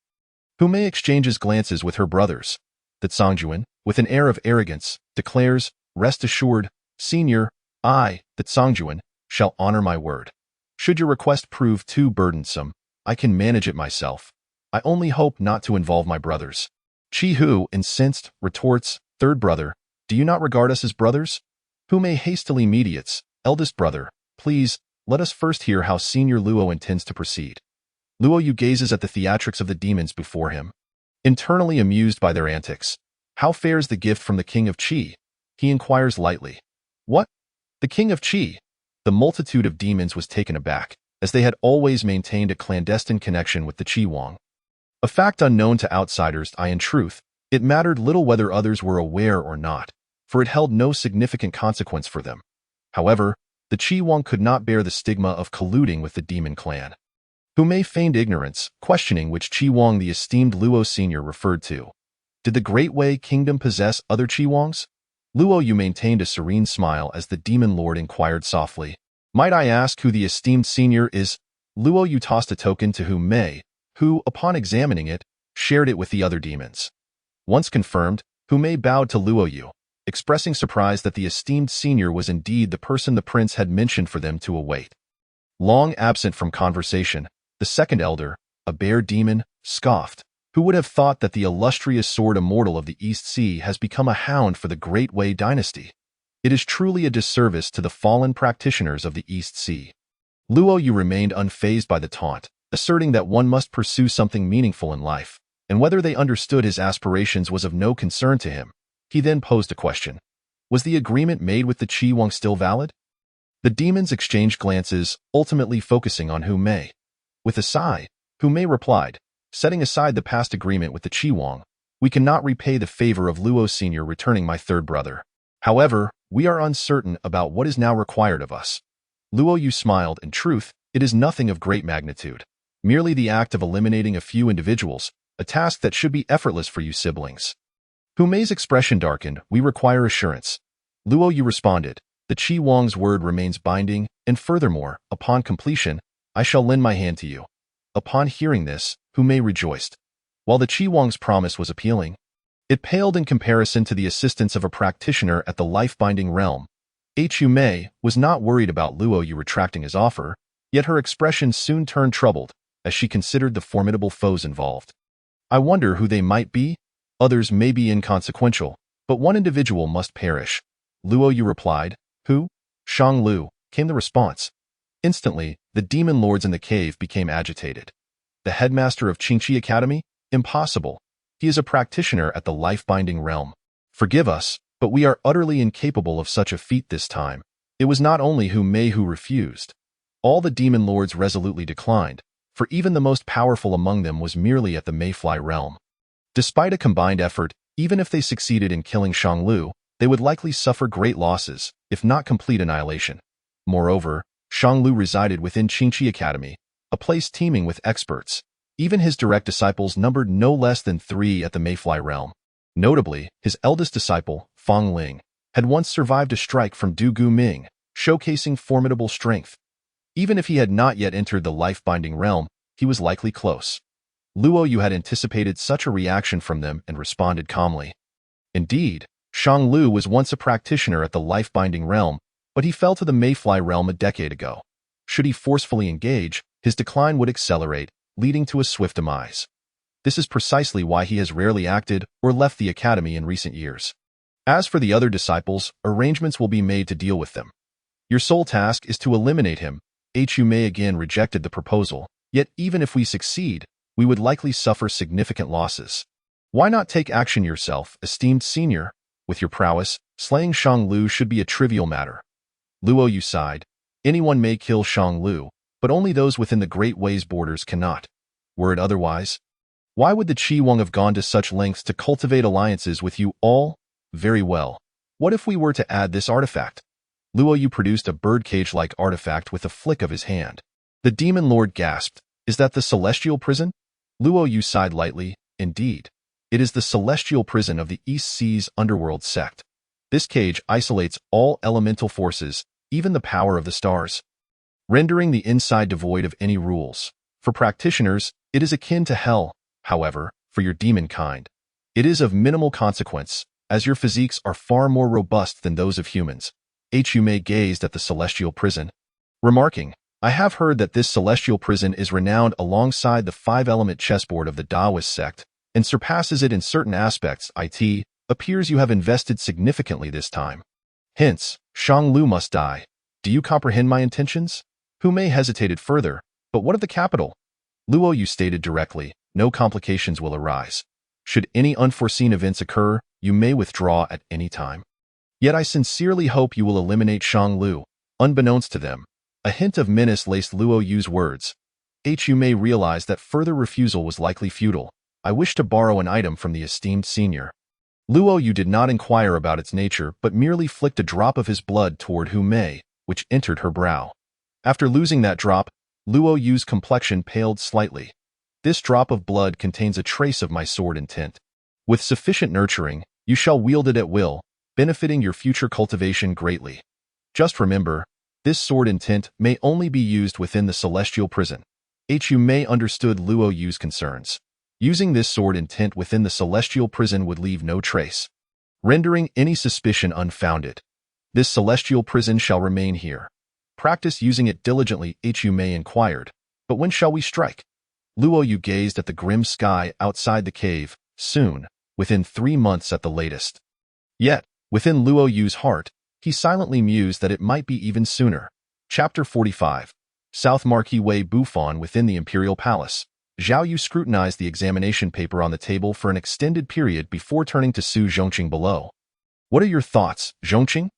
Hu Mei exchanges glances with her brothers. The Zhangjuan, with an air of arrogance, declares, rest assured, Senior, I, the Zhangjuan, shall honor my word. Should your request prove too burdensome, I can manage it myself. I only hope not to involve my brothers. Qi Hu, incensed, retorts, third brother, do you not regard us as brothers? Hu Mei hastily mediates, eldest brother, please, let us first hear how Senior Luo intends to proceed. Luo Yu gazes at the theatrics of the demons before him, internally amused by their antics. How fares the gift from the king of Qi? He inquires lightly. What? The king of Qi? The multitude of demons was taken aback, as they had always maintained a clandestine connection with the Qi Wang. A fact unknown to outsiders, in truth, it mattered little whether others were aware or not, for it held no significant consequence for them. However, the Qi Wang could not bear the stigma of colluding with the demon clan. Hu Mei feigned ignorance, questioning which Qi Wang the esteemed Luo Senior referred to. Did the Great Wei Kingdom possess other Qi Wangs? Luo Yu maintained a serene smile as the demon lord inquired softly. Might I ask who the esteemed senior is? Luo Yu tossed a token to Hu Mei, who, upon examining it, shared it with the other demons. Once confirmed, Hu Mei bowed to Luo Yu, expressing surprise that the esteemed senior was indeed the person the prince had mentioned for them to await. Long absent from conversation, the second elder, a bear demon, scoffed. Who would have thought that the illustrious sword immortal of the East Sea has become a hound for the Great Wei dynasty? It is truly a disservice to the fallen practitioners of the East Sea. Luo Yu remained unfazed by the taunt, asserting that one must pursue something meaningful in life, and whether they understood his aspirations was of no concern to him. He then posed a question. Was the agreement made with the Qi Wang still valid? The demons exchanged glances, ultimately focusing on Hu Mei. With a sigh, Hu Mei replied, setting aside the past agreement with the Qi Wang, we cannot repay the favor of Luo Senior returning my third brother. However, we are uncertain about what is now required of us. Luo Yu smiled. In truth, it is nothing of great magnitude, merely the act of eliminating a few individuals, a task that should be effortless for you siblings. Hu Mei's expression darkened. We require assurance. Luo Yu responded, the Qi Wang's word remains binding, and furthermore, upon completion, I shall lend my hand to you. Upon hearing this, Hu Mei rejoiced. While the Qi Wang's promise was appealing, it paled in comparison to the assistance of a practitioner at the life-binding realm. Hu Mei was not worried about Luo Yu retracting his offer, yet her expression soon turned troubled as she considered the formidable foes involved. I wonder who they might be? Others may be inconsequential, but one individual must perish. Luo Yu replied. Who? Shang Lu, came the response. Instantly, the demon lords in the cave became agitated. The headmaster of Qingqi Academy? Impossible. He is a practitioner at the life-binding realm. Forgive us, but we are utterly incapable of such a feat this time. It was not only Hu Mei who refused. All the demon lords resolutely declined, for even the most powerful among them was merely at the Mayfly realm. Despite a combined effort, even if they succeeded in killing Shang Lu, they would likely suffer great losses, if not complete annihilation. Moreover, Shang Lu resided within Qingqi Academy, a place teeming with experts. Even his direct disciples numbered no less than 3 at the Mayfly realm. Notably, his eldest disciple, Fang Ling, had once survived a strike from Du Gu Ming, showcasing formidable strength. Even if he had not yet entered the life-binding realm, he was likely close. Luo Yu had anticipated such a reaction from them and responded calmly. Indeed, Shang Lu was once a practitioner at the life-binding realm, but he fell to the Mayfly realm a decade ago. Should he forcefully engage, his decline would accelerate, leading to a swift demise. This is precisely why he has rarely acted or left the academy in recent years. As for the other disciples, arrangements will be made to deal with them. Your sole task is to eliminate him. Hu Mei again rejected the proposal, yet even if we succeed, we would likely suffer significant losses. Why not take action yourself, esteemed senior? With your prowess, slaying Shang Lu should be a trivial matter. Luo Yu sighed. Anyone may kill Shang Lu, but only those within the Great Way's borders cannot. Were it otherwise, why would the Qi Wang have gone to such lengths to cultivate alliances with you all? Very well. What if we were to add this artifact? Luo Yu produced a birdcage-like artifact with a flick of his hand. The demon lord gasped. Is that the celestial prison? Luo Yu sighed lightly. Indeed. It is the celestial prison of the East Seas underworld sect. This cage isolates all elemental forces, even the power of the stars, rendering the inside devoid of any rules. For practitioners, it is akin to hell. However, for your demon kind, it is of minimal consequence, as your physiques are far more robust than those of humans. Hu Mei gazed at the celestial prison, remarking, I have heard that this celestial prison is renowned alongside the five-element chessboard of the Taoist sect, and surpasses it in certain aspects. It appears you have invested significantly this time. Hence, Shang Lu must die. Do you comprehend my intentions? Hu Mei hesitated further, but what of the capital? Luo Yu stated directly, no complications will arise. Should any unforeseen events occur, you may withdraw at any time. Yet I sincerely hope you will eliminate Shang Lu. Unbeknownst to them, a hint of menace laced Luo Yu's words. Hu Mei realized that further refusal was likely futile. I wish to borrow an item from the esteemed senior. Luo Yu did not inquire about its nature, but merely flicked a drop of his blood toward Hu Mei, which entered her brow. After losing that drop, Luo Yu's complexion paled slightly. This drop of blood contains a trace of my sword intent. With sufficient nurturing, you shall wield it at will, benefiting your future cultivation greatly. Just remember, this sword intent may only be used within the celestial prison. Hu Mei understood Luo Yu's concerns. Using this sword intent within the celestial prison would leave no trace, rendering any suspicion unfounded. This celestial prison shall remain here. Practice using it diligently, Hu Mei inquired. But when shall we strike? Luo Yu gazed at the grim sky outside the cave. Soon, within 3 months at the latest. Yet, within Luo Yu's heart, he silently mused that it might be even sooner. Chapter 45. South Marquis Wei Bufan within the Imperial Palace. Zhao Yu scrutinized the examination paper on the table for an extended period before turning to Su Zhongqing below. What are your thoughts, Zhongqing?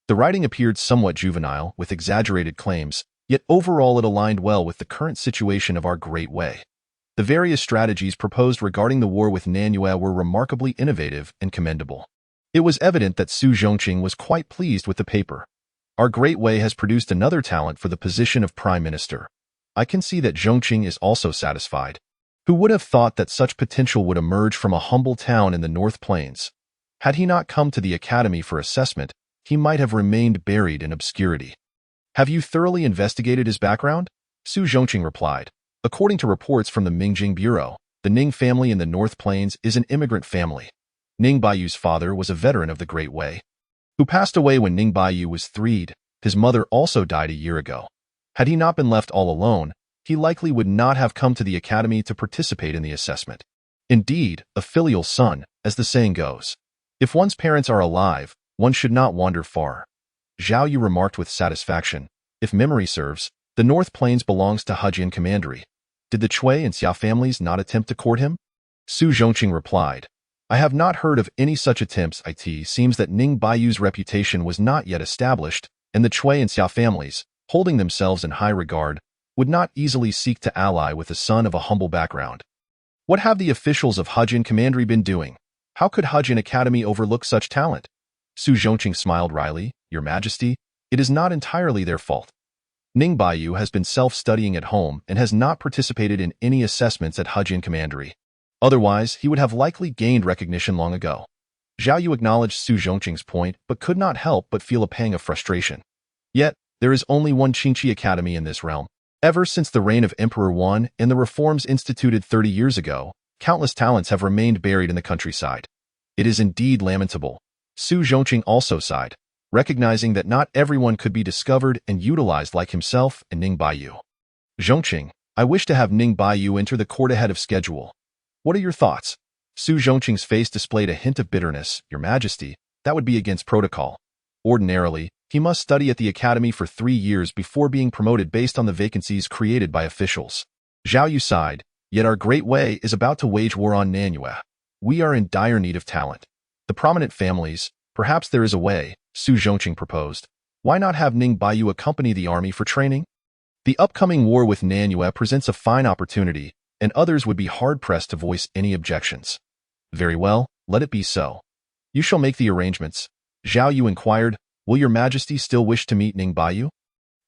The writing appeared somewhat juvenile, with exaggerated claims, yet overall it aligned well with the current situation of our Great Way. The various strategies proposed regarding the war with Nanyue were remarkably innovative and commendable. It was evident that Su Zhongqing was quite pleased with the paper. Our Great Way has produced another talent for the position of Prime Minister. I can see that Zhongqing is also satisfied. Who would have thought that such potential would emerge from a humble town in the North Plains? Had he not come to the academy for assessment, he might have remained buried in obscurity. Have you thoroughly investigated his background? Su Zhongqing replied. According to reports from the Mingjing Bureau, the Ning family in the North Plains is an immigrant family. Ning Baiyu's father was a veteran of the Great Way, who passed away when Ning Baiyu was 3. His mother also died a year ago. Had he not been left all alone, he likely would not have come to the academy to participate in the assessment. Indeed, a filial son, as the saying goes. If one's parents are alive, one should not wander far. Zhao Yu remarked with satisfaction. If memory serves, the North Plains belongs to Hejian Commandery. Did the Cui and Xia families not attempt to court him? Su Zhongqing replied. I have not heard of any such attempts. It seems that Ning Baiyu's reputation was not yet established, and the Cui and Xia families, holding themselves in high regard, would not easily seek to ally with a son of a humble background. What have the officials of Hejian Commandery been doing? How could Hejian Academy overlook such talent? Su Zhongqing smiled wryly. Your Majesty, it is not entirely their fault. Ning Baiyu has been self-studying at home and has not participated in any assessments at Hejian Commandery. Otherwise, he would have likely gained recognition long ago. Zhao Yu acknowledged Su Zhongqing's point, but could not help but feel a pang of frustration. Yet, there is only one Qingqi Academy in this realm. Ever since the reign of Emperor Wan and the reforms instituted 30 years ago, countless talents have remained buried in the countryside. It is indeed lamentable. Su Zhongqing also sighed, recognizing that not everyone could be discovered and utilized like himself and Ning Baiyu. Zhongqing, I wish to have Ning Baiyu enter the court ahead of schedule. What are your thoughts? Su Zhongqing's face displayed a hint of bitterness. Your Majesty, that would be against protocol. Ordinarily, he must study at the academy for 3 years before being promoted based on the vacancies created by officials. Zhao Yu sighed, yet our Great Wei is about to wage war on Nanyue. We are in dire need of talent. The prominent families, perhaps there is a way, Su Zhongqing proposed. Why not have Ning Baiyu accompany the army for training? The upcoming war with Nanyue presents a fine opportunity, and others would be hard-pressed to voice any objections. Very well, let it be so. You shall make the arrangements. Zhao Yu inquired, will your Majesty still wish to meet Ning Baiyu?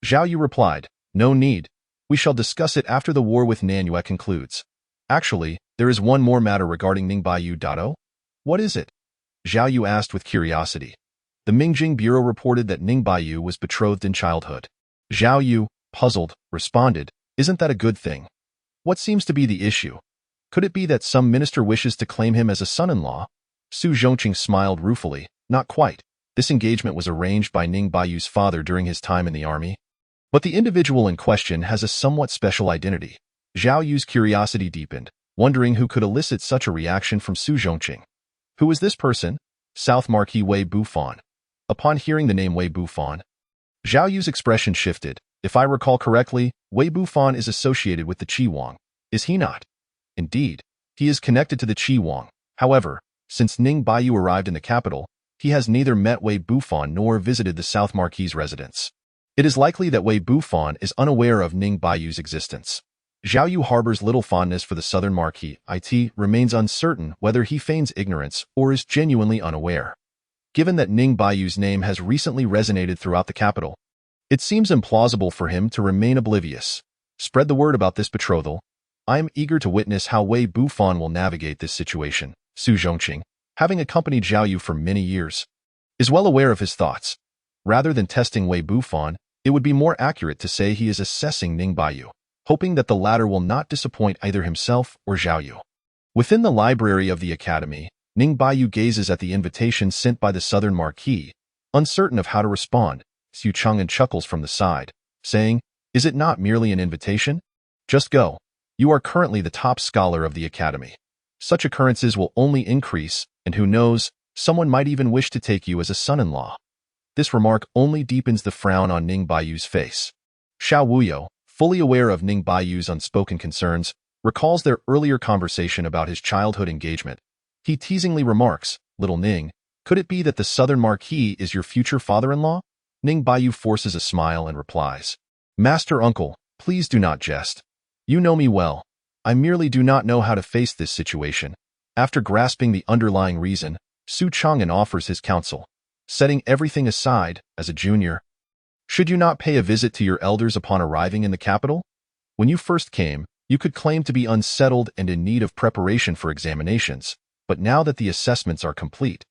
Zhao Yu replied, no need. We shall discuss it after the war with Nanyue concludes. Actually, there is one more matter regarding Ning Baiyu. What is it? Zhao Yu asked with curiosity. The Mingjing Bureau reported that Ning Baiyu was betrothed in childhood. Zhao Yu, puzzled, responded, isn't that a good thing? What seems to be the issue? Could it be that some minister wishes to claim him as a son-in-law? Su Zhongqing smiled ruefully, not quite. This engagement was arranged by Ning Baiyu's father during his time in the army. But the individual in question has a somewhat special identity. Zhao Yu's curiosity deepened, wondering who could elicit such a reaction from Su Zhongqing. Who is this person? South Marquis Wei Bufan. Upon hearing the name Wei Bufan, Zhao Yu's expression shifted. If I recall correctly, Wei Bufan is associated with the Qi Wang, is he not? Indeed, he is connected to the Qi Wang. However, since Ning Baiyu arrived in the capital, he has neither met Wei Bufan nor visited the South Marquis' residence. It is likely that Wei Bufan is unaware of Ning Baiyu's existence. Zhao Yu harbors little fondness for the Southern Marquis. It remains uncertain whether he feigns ignorance or is genuinely unaware. Given that Ning Baiyu's name has recently resonated throughout the capital, it seems implausible for him to remain oblivious. Spread the word about this betrothal. I am eager to witness how Wei Bufan will navigate this situation. Su Zhongqing, having accompanied Zhao Yu for many years, is well aware of his thoughts. Rather than testing Wei Bufan, it would be more accurate to say he is assessing Ning Baiyu, hoping that the latter will not disappoint either himself or Zhao Yu. Within the library of the academy, Ning Baiyu gazes at the invitation sent by the Southern Marquis, uncertain of how to respond. Xu Chang'an chuckles from the side, saying, is it not merely an invitation? Just go. You are currently the top scholar of the academy. Such occurrences will only increase, and who knows, someone might even wish to take you as a son-in-law. This remark only deepens the frown on Ning Baiyu's face. Xiao Wuyo, fully aware of Ning Baiyu's unspoken concerns, recalls their earlier conversation about his childhood engagement. He teasingly remarks, little Ning, could it be that the Southern Marquis is your future father-in-law? Ning Baiyu forces a smile and replies, Master Uncle, please do not jest. You know me well. I merely do not know how to face this situation. After grasping the underlying reason, Su Chang'an offers his counsel. Setting everything aside, as a junior, should you not pay a visit to your elders upon arriving in the capital? When you first came, you could claim to be unsettled and in need of preparation for examinations, but now that the assessments are complete,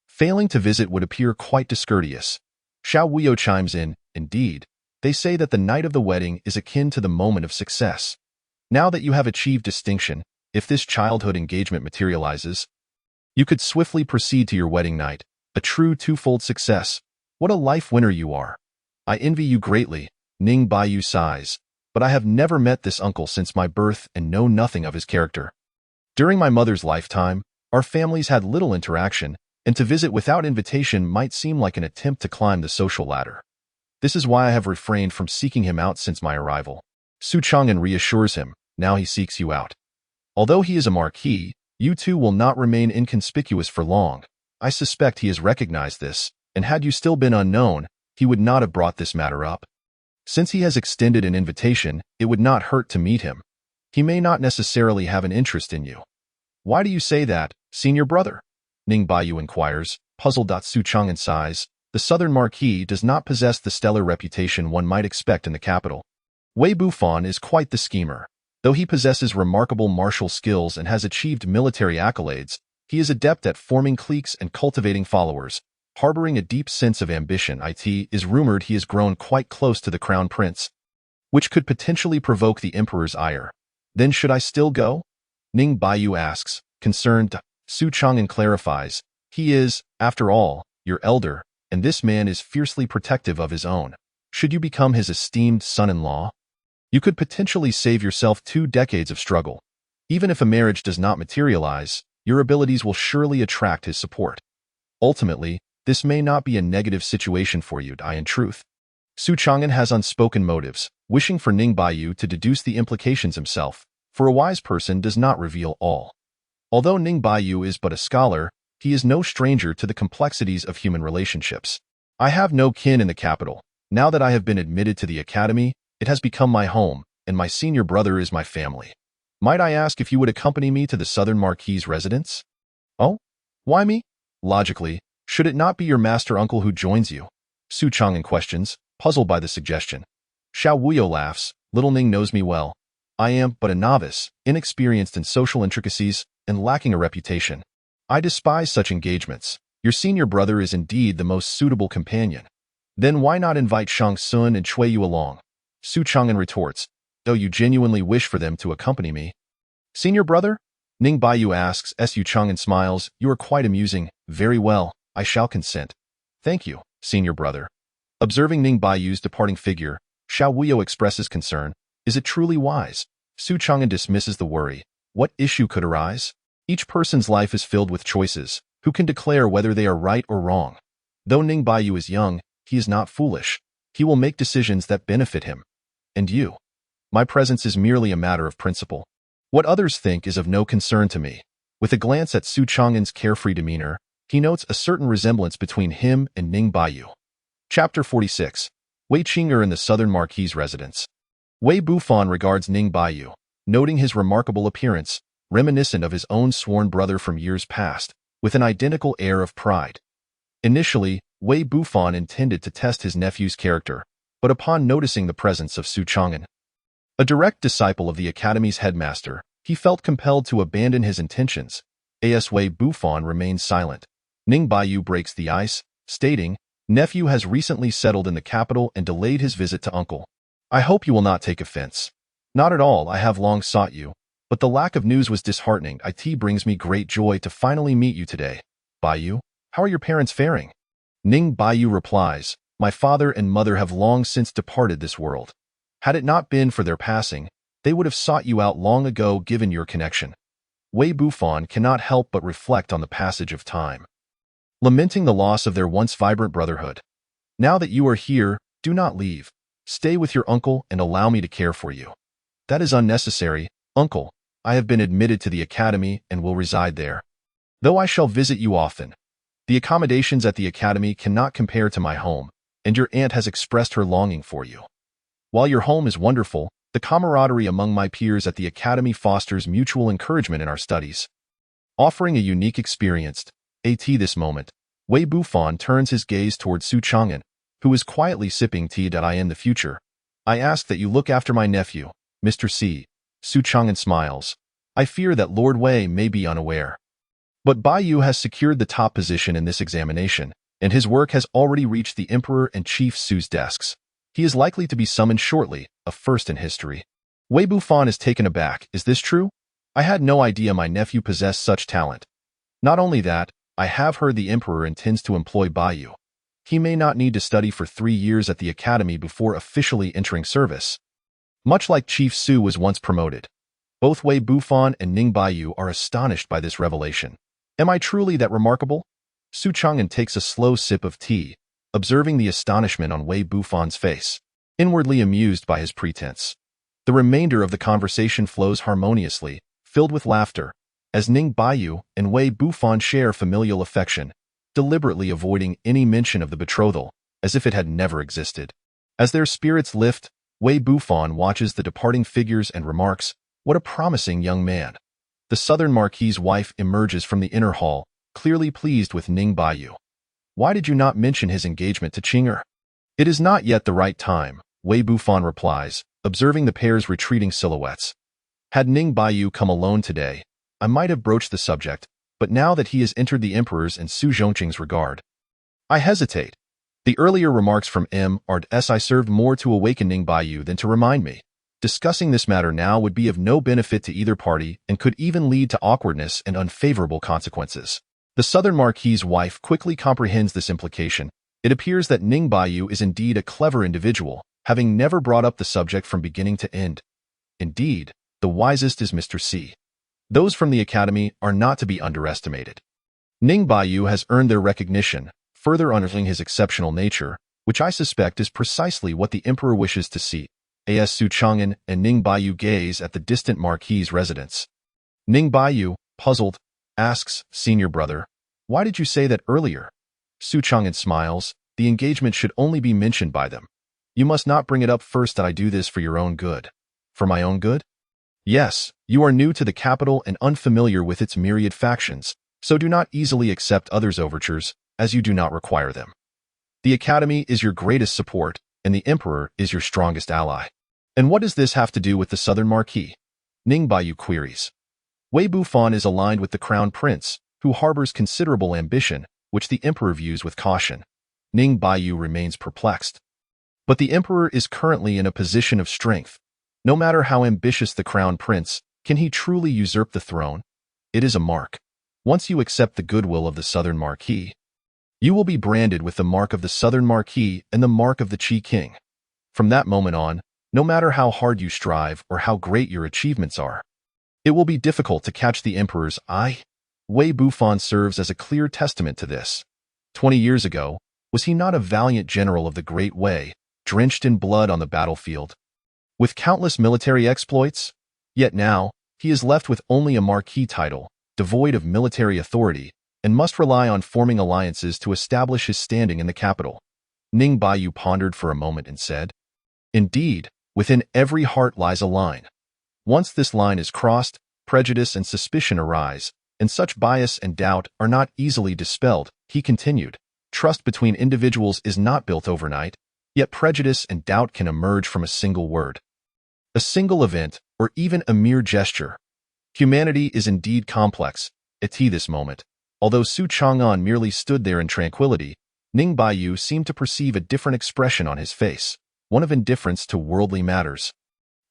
failing to visit would appear quite discourteous. Xiao Wuyo chimes in, indeed, they say that the night of the wedding is akin to the moment of success. Now that you have achieved distinction, if this childhood engagement materializes, you could swiftly proceed to your wedding night, a true twofold success. What a life winner you are. I envy you greatly, Ning Baiyu sighs, but I have never met this uncle since my birth and know nothing of his character. During my mother's lifetime, our families had little interaction, and to visit without invitation might seem like an attempt to climb the social ladder. This is why I have refrained from seeking him out since my arrival. Su Chang'an reassures him, now he seeks you out. Although he is a marquis, you two will not remain inconspicuous for long. I suspect he has recognized this, and had you still been unknown, he would not have brought this matter up. Since he has extended an invitation, it would not hurt to meet him. He may not necessarily have an interest in you. Why do you say that, senior brother? Ning Baiyu inquires, puzzled. Su Chang'an sighs. The Southern Marquis does not possess the stellar reputation one might expect in the capital. Wei Bufan is quite the schemer. Though he possesses remarkable martial skills and has achieved military accolades, he is adept at forming cliques and cultivating followers. Harboring a deep sense of ambition, it is rumored he has grown quite close to the crown prince, which could potentially provoke the emperor's ire. Then should I still go? Ning Baiyu asks, concerned. Su Chang'an clarifies, He is, after all, your elder, and this man is fiercely protective of his own. Should you become his esteemed son-in-law, you could potentially save yourself 2 decades of struggle. Even if a marriage does not materialize, your abilities will surely attract his support. Ultimately, this may not be a negative situation for you, in truth. Su Chang'an has unspoken motives, wishing for Ning Baiyu to deduce the implications himself, for a wise person does not reveal all. Although Ning Baiyu is but a scholar, he is no stranger to the complexities of human relationships. I have no kin in the capital. Now that I have been admitted to the academy, it has become my home, and my senior brother is my family. Might I ask if you would accompany me to the Southern Marquis' residence? Oh? Why me? Logically, should it not be your master uncle who joins you? Su Chang'an questions, puzzled by the suggestion. Xiao Wuyo laughs. Little Ning knows me well. I am but a novice, inexperienced in social intricacies, and lacking a reputation. I despise such engagements. Your senior brother is indeed the most suitable companion. Then why not invite Shang Sun and Chui Yu along? Su Chang'an retorts, though you genuinely wish for them to accompany me. Senior brother? Ning Baiyu asks. Su Chang'an smiles. You are quite amusing. Very well, I shall consent. Thank you, senior brother. Observing Ning Baiyu's departing figure, Xiao Wuyo expresses concern. Is it truly wise? Su Chang'an dismisses the worry. What issue could arise? Each person's life is filled with choices. Who can declare whether they are right or wrong? Though Ning Baiyu is young, he is not foolish. He will make decisions that benefit him. And you? My presence is merely a matter of principle. What others think is of no concern to me. With a glance at Su Chang'an's carefree demeanor, he notes a certain resemblance between him and Ning Baiyu. Chapter 46. Wei Qing'er in the Southern Marquis' residence. Wei Bufan regards Ning Baiyu, noting his remarkable appearance, reminiscent of his own sworn brother from years past, with an identical air of pride. Initially, Wei Bufan intended to test his nephew's character, but upon noticing the presence of Su Chang'an, a direct disciple of the academy's headmaster, he felt compelled to abandon his intentions. As Wei Bufan remains silent, Ning Baiyu breaks the ice, stating, Nephew has recently settled in the capital and delayed his visit to uncle. I hope you will not take offense. Not at all, I have long sought you, but the lack of news was disheartening. It brings me great joy to finally meet you today. Baiyu, how are your parents faring? Ning Baiyu replies, My father and mother have long since departed this world. Had it not been for their passing, they would have sought you out long ago given your connection. Wei Bufan cannot help but reflect on the passage of time, lamenting the loss of their once vibrant brotherhood. Now that you are here, do not leave. Stay with your uncle and allow me to care for you. That is unnecessary, uncle. I have been admitted to the academy and will reside there. Though I shall visit you often, the accommodations at the academy cannot compare to my home, and your aunt has expressed her longing for you. While your home is wonderful, the camaraderie among my peers at the academy fosters mutual encouragement in our studies, offering a unique experience. At this moment, Wei Bufan turns his gaze towards Su Chang'an, who is quietly sipping tea. In the future, I ask that you look after my nephew, Mr. C. Su Chang'an smiles. I fear that Lord Wei may be unaware. But Baiyu has secured the top position in this examination, and his work has already reached the Emperor and Chief Su's desks. He is likely to be summoned shortly, a first in history. Wei Bufan is taken aback. Is this true? I had no idea my nephew possessed such talent. Not only that, I have heard the Emperor intends to employ Baiyu. He may not need to study for 3 years at the academy before officially entering service, much like Chief Su was once promoted. Both Wei Bufan and Ning Baiyu are astonished by this revelation. Am I truly that remarkable? Su Chang'an takes a slow sip of tea, observing the astonishment on Wei Bufan's face, inwardly amused by his pretense. The remainder of the conversation flows harmoniously, filled with laughter, as Ning Baiyu and Wei Bufan share familial affection, deliberately avoiding any mention of the betrothal, as if it had never existed. As their spirits lift, Wei Bufan watches the departing figures and remarks, What a promising young man. The Southern Marquis' wife emerges from the inner hall, clearly pleased with Ning Baiyu. Why did you not mention his engagement to Qing'er? It is not yet the right time, Wei Bufan replies, observing the pair's retreating silhouettes. Had Ning Baiyu come alone today, I might have broached the subject, but now that he has entered the Emperor's and Su Zhongqing's regard, I hesitate. The earlier remarks from M.R.S. served more to awaken Ning Baiyu than to remind me. Discussing this matter now would be of no benefit to either party and could even lead to awkwardness and unfavorable consequences. The Southern Marquis's wife quickly comprehends this implication. It appears that Ning Baiyu is indeed a clever individual, having never brought up the subject from beginning to end. Indeed, the wisest is Mr. C. Those from the academy are not to be underestimated. Ning Baiyu has earned their recognition, further honoring his exceptional nature, which I suspect is precisely what the emperor wishes to see. As Su Chang'an and Ning Baiyu gaze at the distant Marquis's residence. Ning Baiyu, puzzled, asks, "Senior brother, why did you say that earlier?" Su Chang'an smiles, "The engagement should only be mentioned by them. You must not bring it up first that I do this for your own good." "For my own good?" "Yes, you are new to the capital and unfamiliar with its myriad factions, so do not easily accept others' overtures, as you do not require them. The academy is your greatest support, and the emperor is your strongest ally." "And what does this have to do with the Southern Marquis?" Ning Baiyu queries. Wei Bufan is aligned with the crown prince, who harbors considerable ambition, which the emperor views with caution. Ning Baiyu remains perplexed. But the emperor is currently in a position of strength. No matter how ambitious the crown prince, can he truly usurp the throne? It is a mark. Once you accept the goodwill of the Southern Marquis, you will be branded with the mark of the Southern Marquis and the mark of the Qi King. From that moment on, no matter how hard you strive or how great your achievements are, it will be difficult to catch the emperor's eye. Wei Bufan serves as a clear testament to this. 20 years ago, was he not a valiant general of the Great Wei, drenched in blood on the battlefield, with countless military exploits? Yet now, he is left with only a marquis title, devoid of military authority, and must rely on forming alliances to establish his standing in the capital. Ning Baiyu pondered for a moment and said, "Indeed, within every heart lies a line. Once this line is crossed, prejudice and suspicion arise, and such bias and doubt are not easily dispelled." He continued, "Trust between individuals is not built overnight, yet prejudice and doubt can emerge from a single word, a single event, or even a mere gesture. Humanity is indeed complex." At this moment, although Su Chang'an merely stood there in tranquility, Ning Baiyu seemed to perceive a different expression on his face, one of indifference to worldly matters,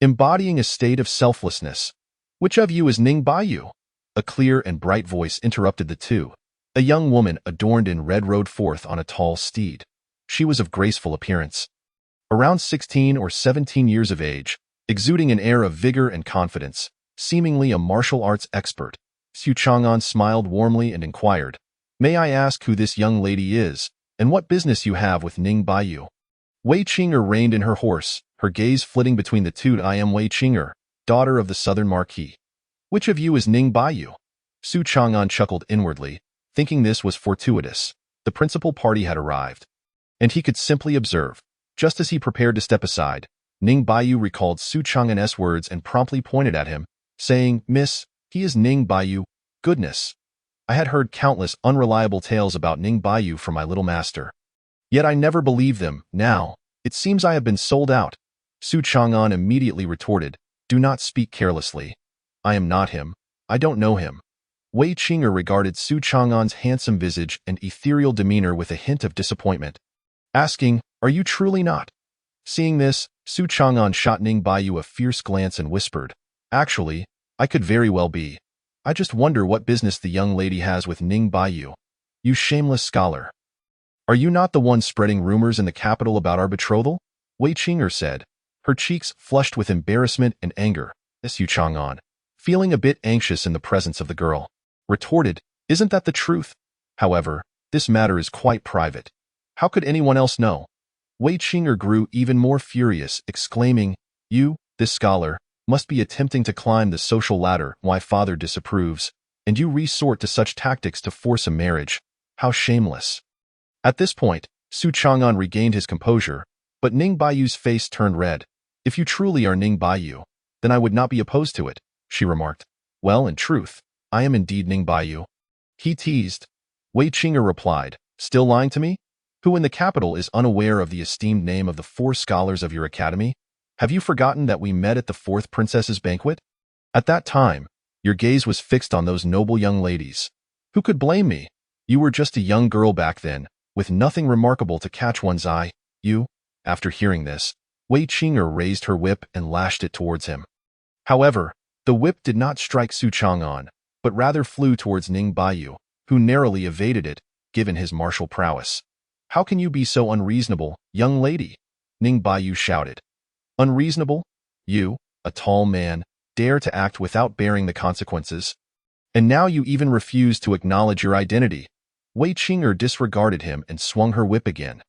embodying a state of selflessness. "Which of you is Ning Baiyu?" A clear and bright voice interrupted the two. A young woman adorned in red rode forth on a tall steed. She was of graceful appearance, around 16 or 17 years of age, exuding an air of vigor and confidence, seemingly a martial arts expert. Su Chang'an smiled warmly and inquired, "May I ask who this young lady is, and what business you have with Ning Baiyu?" Wei Qing'er reined in her horse, her gaze flitting between the two. "I am Wei Qing'er, daughter of the Southern Marquis. Which of you is Ning Baiyu?" Su Chang'an chuckled inwardly, thinking this was fortuitous. The principal party had arrived, and he could simply observe. Just as he prepared to step aside, Ning Baiyu recalled Su Chang'an's words and promptly pointed at him, saying, "Miss, he is Ning Baiyu." Goodness! I had heard countless unreliable tales about Ning Baiyu from my little master. Yet I never believed them. Now, it seems I have been sold out. Su Chang'an immediately retorted, "Do not speak carelessly. I am not him. I don't know him." Wei Qing'er regarded Su Chang'an's handsome visage and ethereal demeanor with a hint of disappointment, asking, "Are you truly not?" Seeing this, Su Chang'an shot Ning Baiyu a fierce glance and whispered, "Actually, I could very well be. I just wonder what business the young lady has with Ning Baiyu. You shameless scholar. Are you not the one spreading rumors in the capital about our betrothal?" Wei Qing'er said, her cheeks flushed with embarrassment and anger. Su Chang'an, feeling a bit anxious in the presence of the girl, retorted, "Isn't that the truth? However, this matter is quite private. How could anyone else know?" Wei Qing'er grew even more furious, exclaiming, "You, this scholar, must be attempting to climb the social ladder my father disapproves, and you resort to such tactics to force a marriage. How shameless." At this point, Su Chang'an regained his composure, but Ning Baiyu's face turned red. "If you truly are Ning Baiyu, then I would not be opposed to it," she remarked. "Well, in truth, I am indeed Ning Baiyu," he teased. Wei Qing'er replied, "Still lying to me? Who in the capital is unaware of the esteemed name of the 4 scholars of your academy? Have you forgotten that we met at the 4th princess's banquet? At that time, your gaze was fixed on those noble young ladies. Who could blame me? You were just a young girl back then, with nothing remarkable to catch one's eye. You..." After hearing this, Wei Qing'er raised her whip and lashed it towards him. However, the whip did not strike Su Chang'an, but rather flew towards Ning Baiyu. who narrowly evaded it, given his martial prowess. "How can you be so unreasonable, young lady?" Ning Baiyu shouted. "Unreasonable? You, a tall man, dare to act without bearing the consequences? And now you even refuse to acknowledge your identity." Wei Qing'er disregarded him and swung her whip again.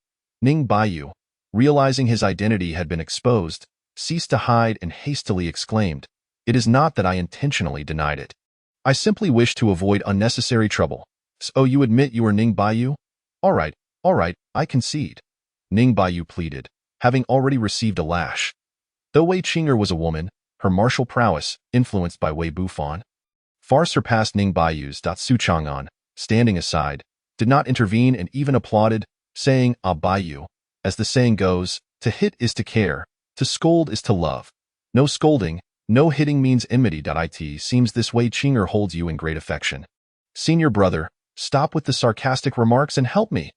Ning Baiyu, realizing his identity had been exposed, ceased to hide and hastily exclaimed, "It is not that I intentionally denied it. I simply wish to avoid unnecessary trouble." "So you admit you are Ning Baiyu? All right, I concede," Ning Baiyu pleaded, having already received a lash. Though Wei Qing'er was a woman, her martial prowess, influenced by Wei Bufan, far surpassed Ning Baiyu's. Su Chang'an, standing aside, did not intervene and even applauded, saying, "Ah Baiyu, as the saying goes, to hit is to care, to scold is to love. No scolding, no hitting means enmity. It seems this Wei Qing'er holds you in great affection. Senior brother, stop with the sarcastic remarks and help me,"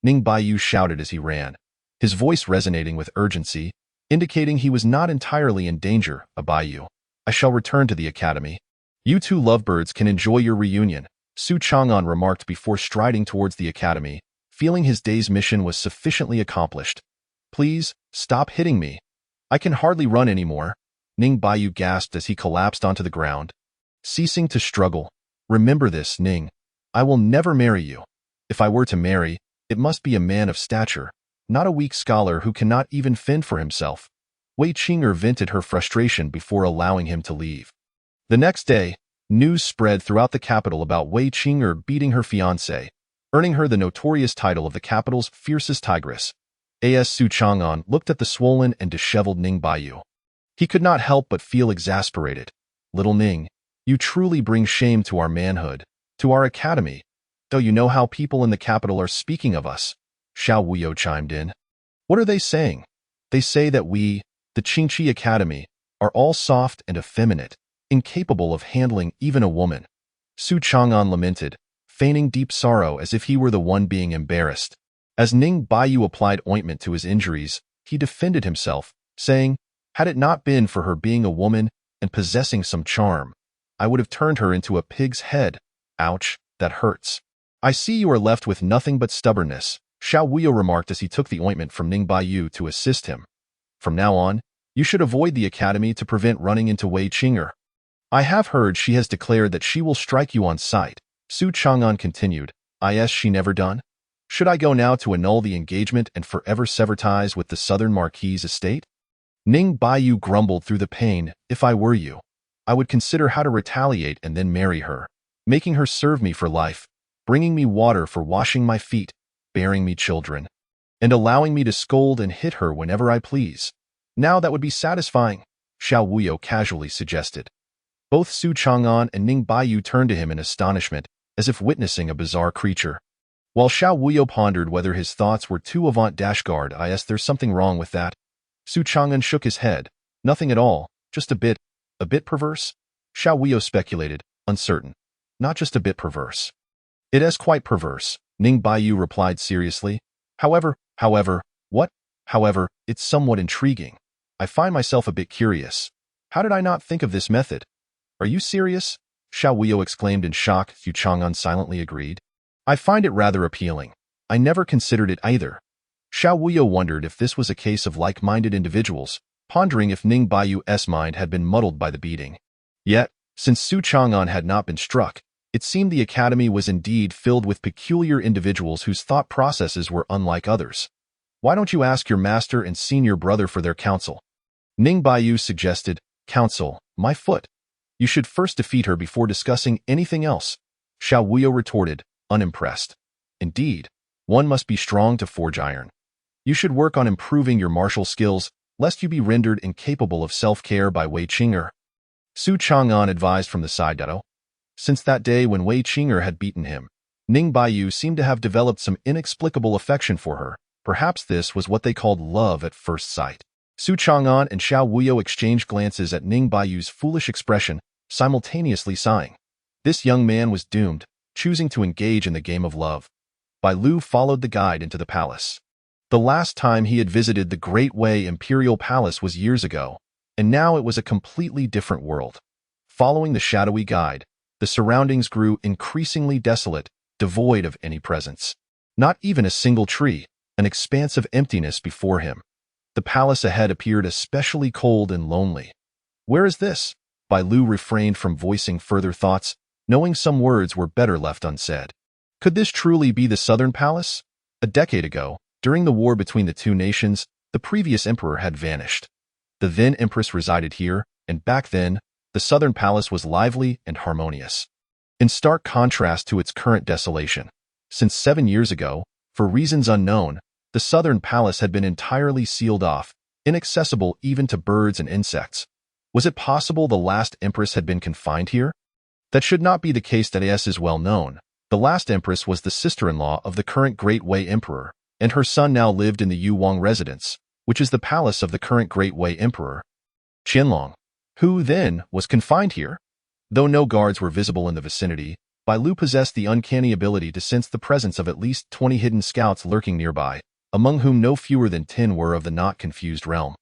Ning Baiyu shouted as he ran, his voice resonating with urgency, indicating he was not entirely in danger. "Ah Baiyu, I shall return to the academy. You two lovebirds can enjoy your reunion," Su Chang'an remarked before striding towards the academy, feeling his day's mission was sufficiently accomplished. "Please, stop hitting me. I can hardly run anymore," Ning Baiyu gasped as he collapsed onto the ground. Ceasing to struggle, "Remember this, Ning. I will never marry you. If I were to marry, it must be a man of stature, not a weak scholar who cannot even fend for himself." Wei Qing'er vented her frustration before allowing him to leave. The next day, news spread throughout the capital about Wei Qing'er beating her fiancé, earning her the notorious title of the capital's fiercest tigress. As Su Chang'an looked at the swollen and disheveled Ning Baiyu, he could not help but feel exasperated. "Little Ning, you truly bring shame to our manhood, to our academy. Though you know how people in the capital are speaking of us," Xiao Wuyo chimed in. "What are they saying? They say that we, the Qingqi Academy, are all soft and effeminate, incapable of handling even a woman." Su Chang'an lamented, feigning deep sorrow as if he were the one being embarrassed. As Ning Baiyu applied ointment to his injuries, he defended himself, saying, "Had it not been for her being a woman and possessing some charm, I would have turned her into a pig's head. Ouch, that hurts." "I see you are left with nothing but stubbornness," Xiao Wuyo remarked as he took the ointment from Ning Baiyu to assist him. "From now on, you should avoid the academy to prevent running into Wei Qing'er. I have heard she has declared that she will strike you on sight," Su Chang'an continued. "Is she never done? Should I go now to annul the engagement and forever sever ties with the Southern Marquis' estate?" Ning Baiyu grumbled through the pain. "If I were you, I would consider how to retaliate and then marry her, making her serve me for life, bringing me water for washing my feet, bearing me children, and allowing me to scold and hit her whenever I please. Now that would be satisfying," Xiao Wuyo casually suggested. Both Su Chang'an and Ning Baiyu turned to him in astonishment, as if witnessing a bizarre creature. While Xiao Wuyo pondered whether his thoughts were too avant-garde, there's something wrong with that. Su Chang'an shook his head. "Nothing at all, just a bit perverse?" Xiao Wuyo speculated, uncertain. "Not just a bit perverse. It is quite perverse," Ning Baiyu replied seriously. However, what? However, it's somewhat intriguing. I find myself a bit curious. How did I not think of this method?" "Are you serious?" Xiao Wuyo exclaimed in shock. Su Chang'an silently agreed. "I find it rather appealing. I never considered it either." Xiao Wuyo wondered if this was a case of like-minded individuals, pondering if Ning Baiyu's mind had been muddled by the beating. Yet, since Su Chang'an had not been struck, it seemed the academy was indeed filled with peculiar individuals whose thought processes were unlike others. "Why don't you ask your master and senior brother for their counsel?" Ning Baiyu suggested. "Counsel, my foot. You should first defeat her before discussing anything else," Xiao Wuyo retorted, unimpressed. "Indeed, one must be strong to forge iron. You should work on improving your martial skills, lest you be rendered incapable of self-care by Wei Qing'er," Su Chang'an advised from the side. Since that day when Wei Qing'er had beaten him, Ning Baiyu seemed to have developed some inexplicable affection for her. Perhaps this was what they called love at first sight. Su Chang'an and Xiao Wuyo exchanged glances at Ning Baiyu's foolish expression, simultaneously sighing. This young man was doomed, choosing to engage in the game of love. Bai Lu followed the guide into the palace. The last time he had visited the Great Wei Imperial Palace was years ago, and now it was a completely different world. Following the shadowy guide, the surroundings grew increasingly desolate, devoid of any presence. Not even a single tree, an expanse of emptiness before him. The palace ahead appeared especially cold and lonely. Where is this? Bai Lu refrained from voicing further thoughts, knowing some words were better left unsaid. Could this truly be the Southern Palace? A decade ago, during the war between the two nations, the previous emperor had vanished. The then empress resided here, and back then, the Southern Palace was lively and harmonious. In stark contrast to its current desolation. Since 7 years ago, for reasons unknown, the Southern Palace had been entirely sealed off, inaccessible even to birds and insects. Was it possible the last empress had been confined here? That should not be the case. That is well known. The last empress was the sister-in-law of the current Great Wei Emperor, and her son now lived in the Yuwang residence, which is the palace of the current Great Wei Emperor. Qianlong, who, then, was confined here? Though no guards were visible in the vicinity, Bai Lu possessed the uncanny ability to sense the presence of at least 20 hidden scouts lurking nearby, among whom no fewer than 10 were of the not confused realm.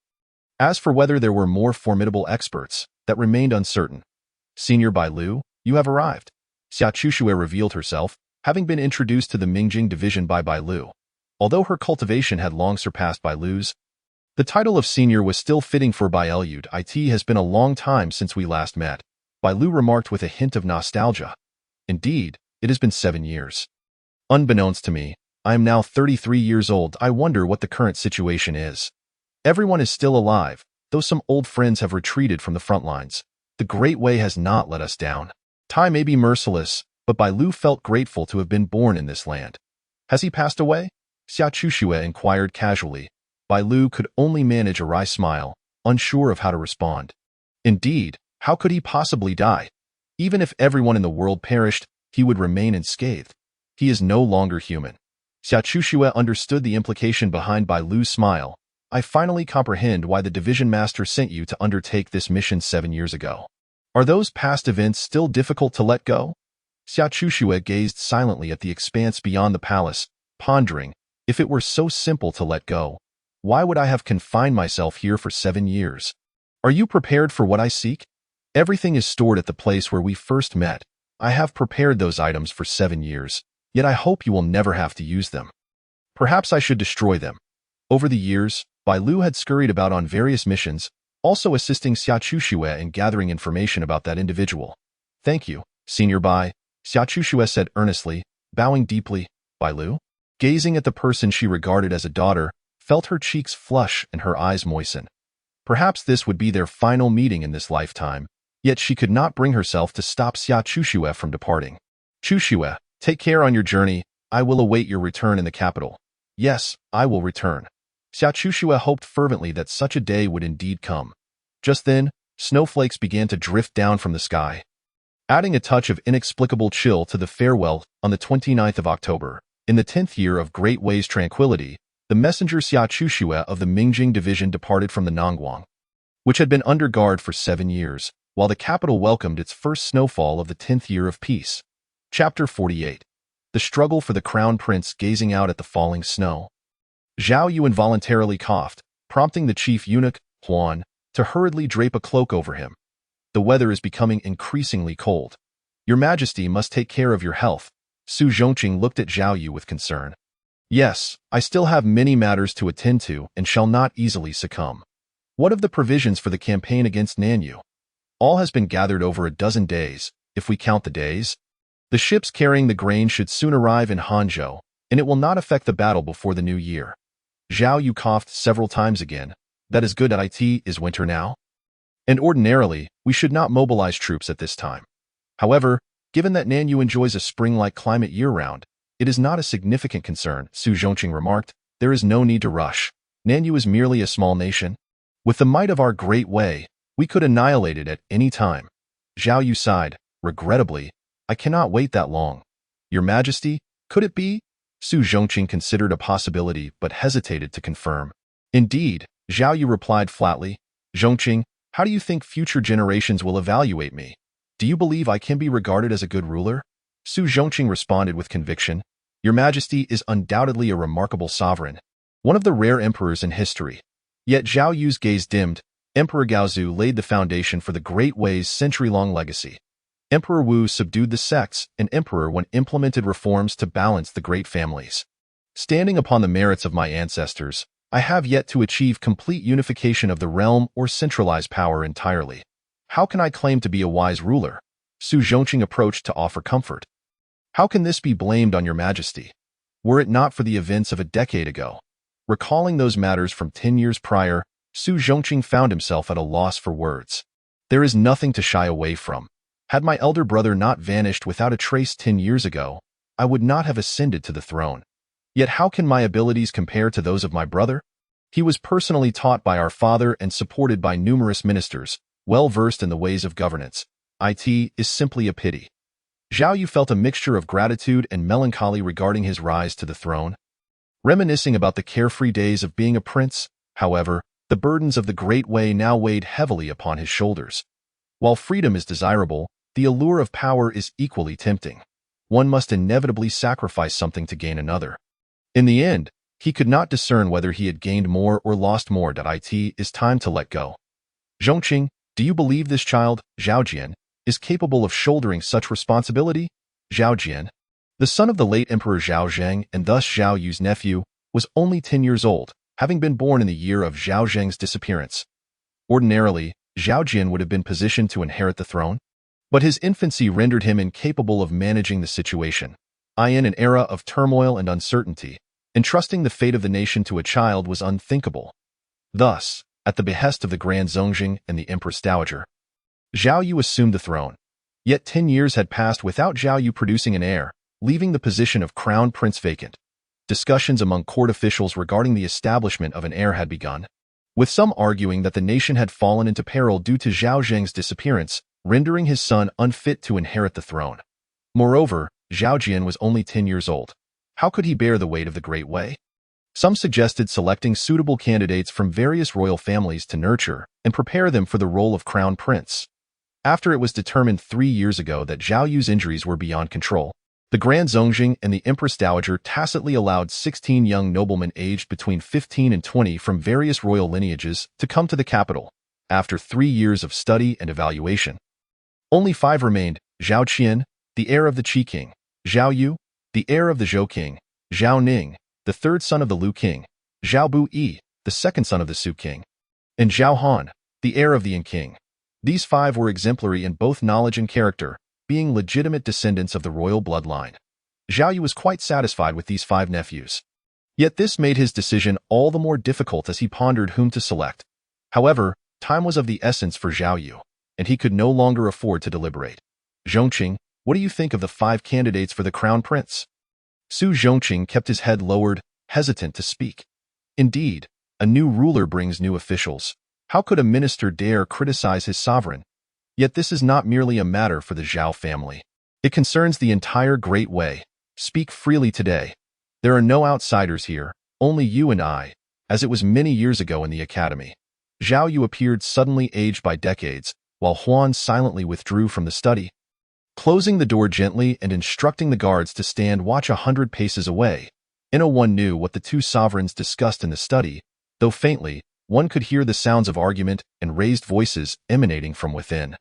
As for whether there were more formidable experts, that remained uncertain. Senior Bai Lu, you have arrived. Xia Chuxue revealed herself, having been introduced to the Mingjing division by Bai Lu. Although her cultivation had long surpassed Bai Lu's, the title of senior was still fitting for Bai Lu. It has been a long time since we last met, Bai Lu remarked with a hint of nostalgia. Indeed, it has been 7 years. Unbeknownst to me, I am now 33 years old. I wonder what the current situation is. Everyone is still alive, though some old friends have retreated from the front lines. The Great Wei has not let us down. Time may be merciless, but Bai Lu felt grateful to have been born in this land. Has he passed away? Xia Chuxue inquired casually. Bai Lu could only manage a wry smile, unsure of how to respond. Indeed, how could he possibly die? Even if everyone in the world perished, he would remain unscathed. He is no longer human. Xia Chuxue understood the implication behind Bai Lu's smile. I finally comprehend why the division master sent you to undertake this mission 7 years ago. Are those past events still difficult to let go? Xia Chuxue gazed silently at the expanse beyond the palace, pondering, if it were so simple to let go, why would I have confined myself here for 7 years? Are you prepared for what I seek? Everything is stored at the place where we first met. I have prepared those items for 7 years, yet I hope you will never have to use them. Perhaps I should destroy them. Over the years, Bai Lu had scurried about on various missions, also assisting Xia Chuxue in gathering information about that individual. Thank you, Senior Bai, Xia Chuxue said earnestly, bowing deeply. Bai Lu, gazing at the person she regarded as a daughter, felt her cheeks flush and her eyes moisten. Perhaps this would be their final meeting in this lifetime, yet she could not bring herself to stop Xia Chuxue from departing. Chuxue, take care on your journey. I will await your return in the capital. Yes, I will return. Xia Chuxue hoped fervently that such a day would indeed come. Just then, snowflakes began to drift down from the sky, adding a touch of inexplicable chill to the farewell. On the 29th of October, in the 10th year of Great Wei's tranquility, the messenger Xia Chuxue of the Mingjing division departed from the Nongguang, which had been under guard for 7 years, while the capital welcomed its first snowfall of the 10th year of peace. Chapter 48. The struggle for the crown prince gazing out at the falling snow. Zhao Yu involuntarily coughed, prompting the chief eunuch, Huan, to hurriedly drape a cloak over him. The weather is becoming increasingly cold. Your Majesty must take care of your health. Su Zhongqing looked at Zhao Yu with concern. Yes, I still have many matters to attend to and shall not easily succumb. What of the provisions for the campaign against Nanyu? All has been gathered over a dozen days, if we count the days. The ships carrying the grain should soon arrive in Hanzhou, and it will not affect the battle before the new year. Zhao Yu coughed several times again. That is good. It is winter now, and ordinarily, we should not mobilize troops at this time. However, given that Nanyu enjoys a spring-like climate year-round, it is not a significant concern, Su Zhongqing remarked. There is no need to rush. Nanyu is merely a small nation. With the might of our Great Wei, we could annihilate it at any time. Zhao Yu sighed. Regrettably, I cannot wait that long. Your Majesty, could it be? Su Zhongqing considered a possibility but hesitated to confirm. Indeed, Zhao Yu replied flatly. Zhongqing, how do you think future generations will evaluate me? Do you believe I can be regarded as a good ruler? Su Zhongqing responded with conviction. Your Majesty is undoubtedly a remarkable sovereign, one of the rare emperors in history. Yet Zhao Yu's gaze dimmed. Emperor Gaozu laid the foundation for the Great Wei's century-long legacy. Emperor Wu subdued the sects, and Emperor Wen implemented reforms to balance the great families. Standing upon the merits of my ancestors, I have yet to achieve complete unification of the realm or centralize power entirely. How can I claim to be a wise ruler? Su Zhongqing approached to offer comfort. How can this be blamed on your majesty? Were it not for the events of a decade ago? Recalling those matters from 10 years prior, Su Zhongqing found himself at a loss for words. There is nothing to shy away from. Had my elder brother not vanished without a trace 10 years ago, I would not have ascended to the throne. Yet how can my abilities compare to those of my brother? He was personally taught by our father and supported by numerous ministers, well versed in the ways of governance. It is simply a pity. Zhao Yu felt a mixture of gratitude and melancholy regarding his rise to the throne. Reminiscing about the carefree days of being a prince, however, the burdens of the Great Way now weighed heavily upon his shoulders. While freedom is desirable, the allure of power is equally tempting. One must inevitably sacrifice something to gain another. In the end, he could not discern whether he had gained more or lost more. It is time to let go. Zhongqing, do you believe this child, Zhao Jian, is capable of shouldering such responsibility? Zhao Jian, the son of the late Emperor Zhao Zheng and thus Zhao Yu's nephew, was only 10 years old, having been born in the year of Zhao Zheng's disappearance. Ordinarily, Zhao Jian would have been positioned to inherit the throne, but his infancy rendered him incapable of managing the situation. In an era of turmoil and uncertainty, entrusting the fate of the nation to a child was unthinkable. Thus, at the behest of the Grand Zongjing and the Empress Dowager, Zhao Yu assumed the throne. Yet 10 years had passed without Zhao Yu producing an heir, leaving the position of crown prince vacant. Discussions among court officials regarding the establishment of an heir had begun, with some arguing that the nation had fallen into peril due to Zhao Zheng's disappearance, rendering his son unfit to inherit the throne. Moreover, Zhao Jian was only 10 years old. How could he bear the weight of the Great Way? Some suggested selecting suitable candidates from various royal families to nurture and prepare them for the role of crown prince. After it was determined 3 years ago that Zhao Yu's injuries were beyond control, the Grand Zongjing and the Empress Dowager tacitly allowed 16 young noblemen aged between 15 and 20 from various royal lineages to come to the capital. After 3 years of study and evaluation, only 5 remained: Zhao Qian, the heir of the Qi king; Zhao Yu, the heir of the Zhou king; Zhao Ning, the third son of the Lu king; Zhao Bu Yi, the second son of the Su king; and Zhao Han, the heir of the Yin king. These 5 were exemplary in both knowledge and character, being legitimate descendants of the royal bloodline. Zhao Yu was quite satisfied with these 5 nephews. Yet this made his decision all the more difficult as he pondered whom to select. However, time was of the essence for Zhao Yu, and he could no longer afford to deliberate. Zhongqing, what do you think of the 5 candidates for the crown prince? Su Zhongqing kept his head lowered, hesitant to speak. Indeed, a new ruler brings new officials. How could a minister dare criticize his sovereign? Yet this is not merely a matter for the Zhao family. It concerns the entire Great Way. Speak freely today. There are no outsiders here, only you and I, as it was many years ago in the academy. Zhao Yu appeared suddenly aged by decades, while Huan silently withdrew from the study, closing the door gently and instructing the guards to stand watch 100 paces away. One knew what the 2 sovereigns discussed in the study, though faintly, one could hear the sounds of argument and raised voices emanating from within.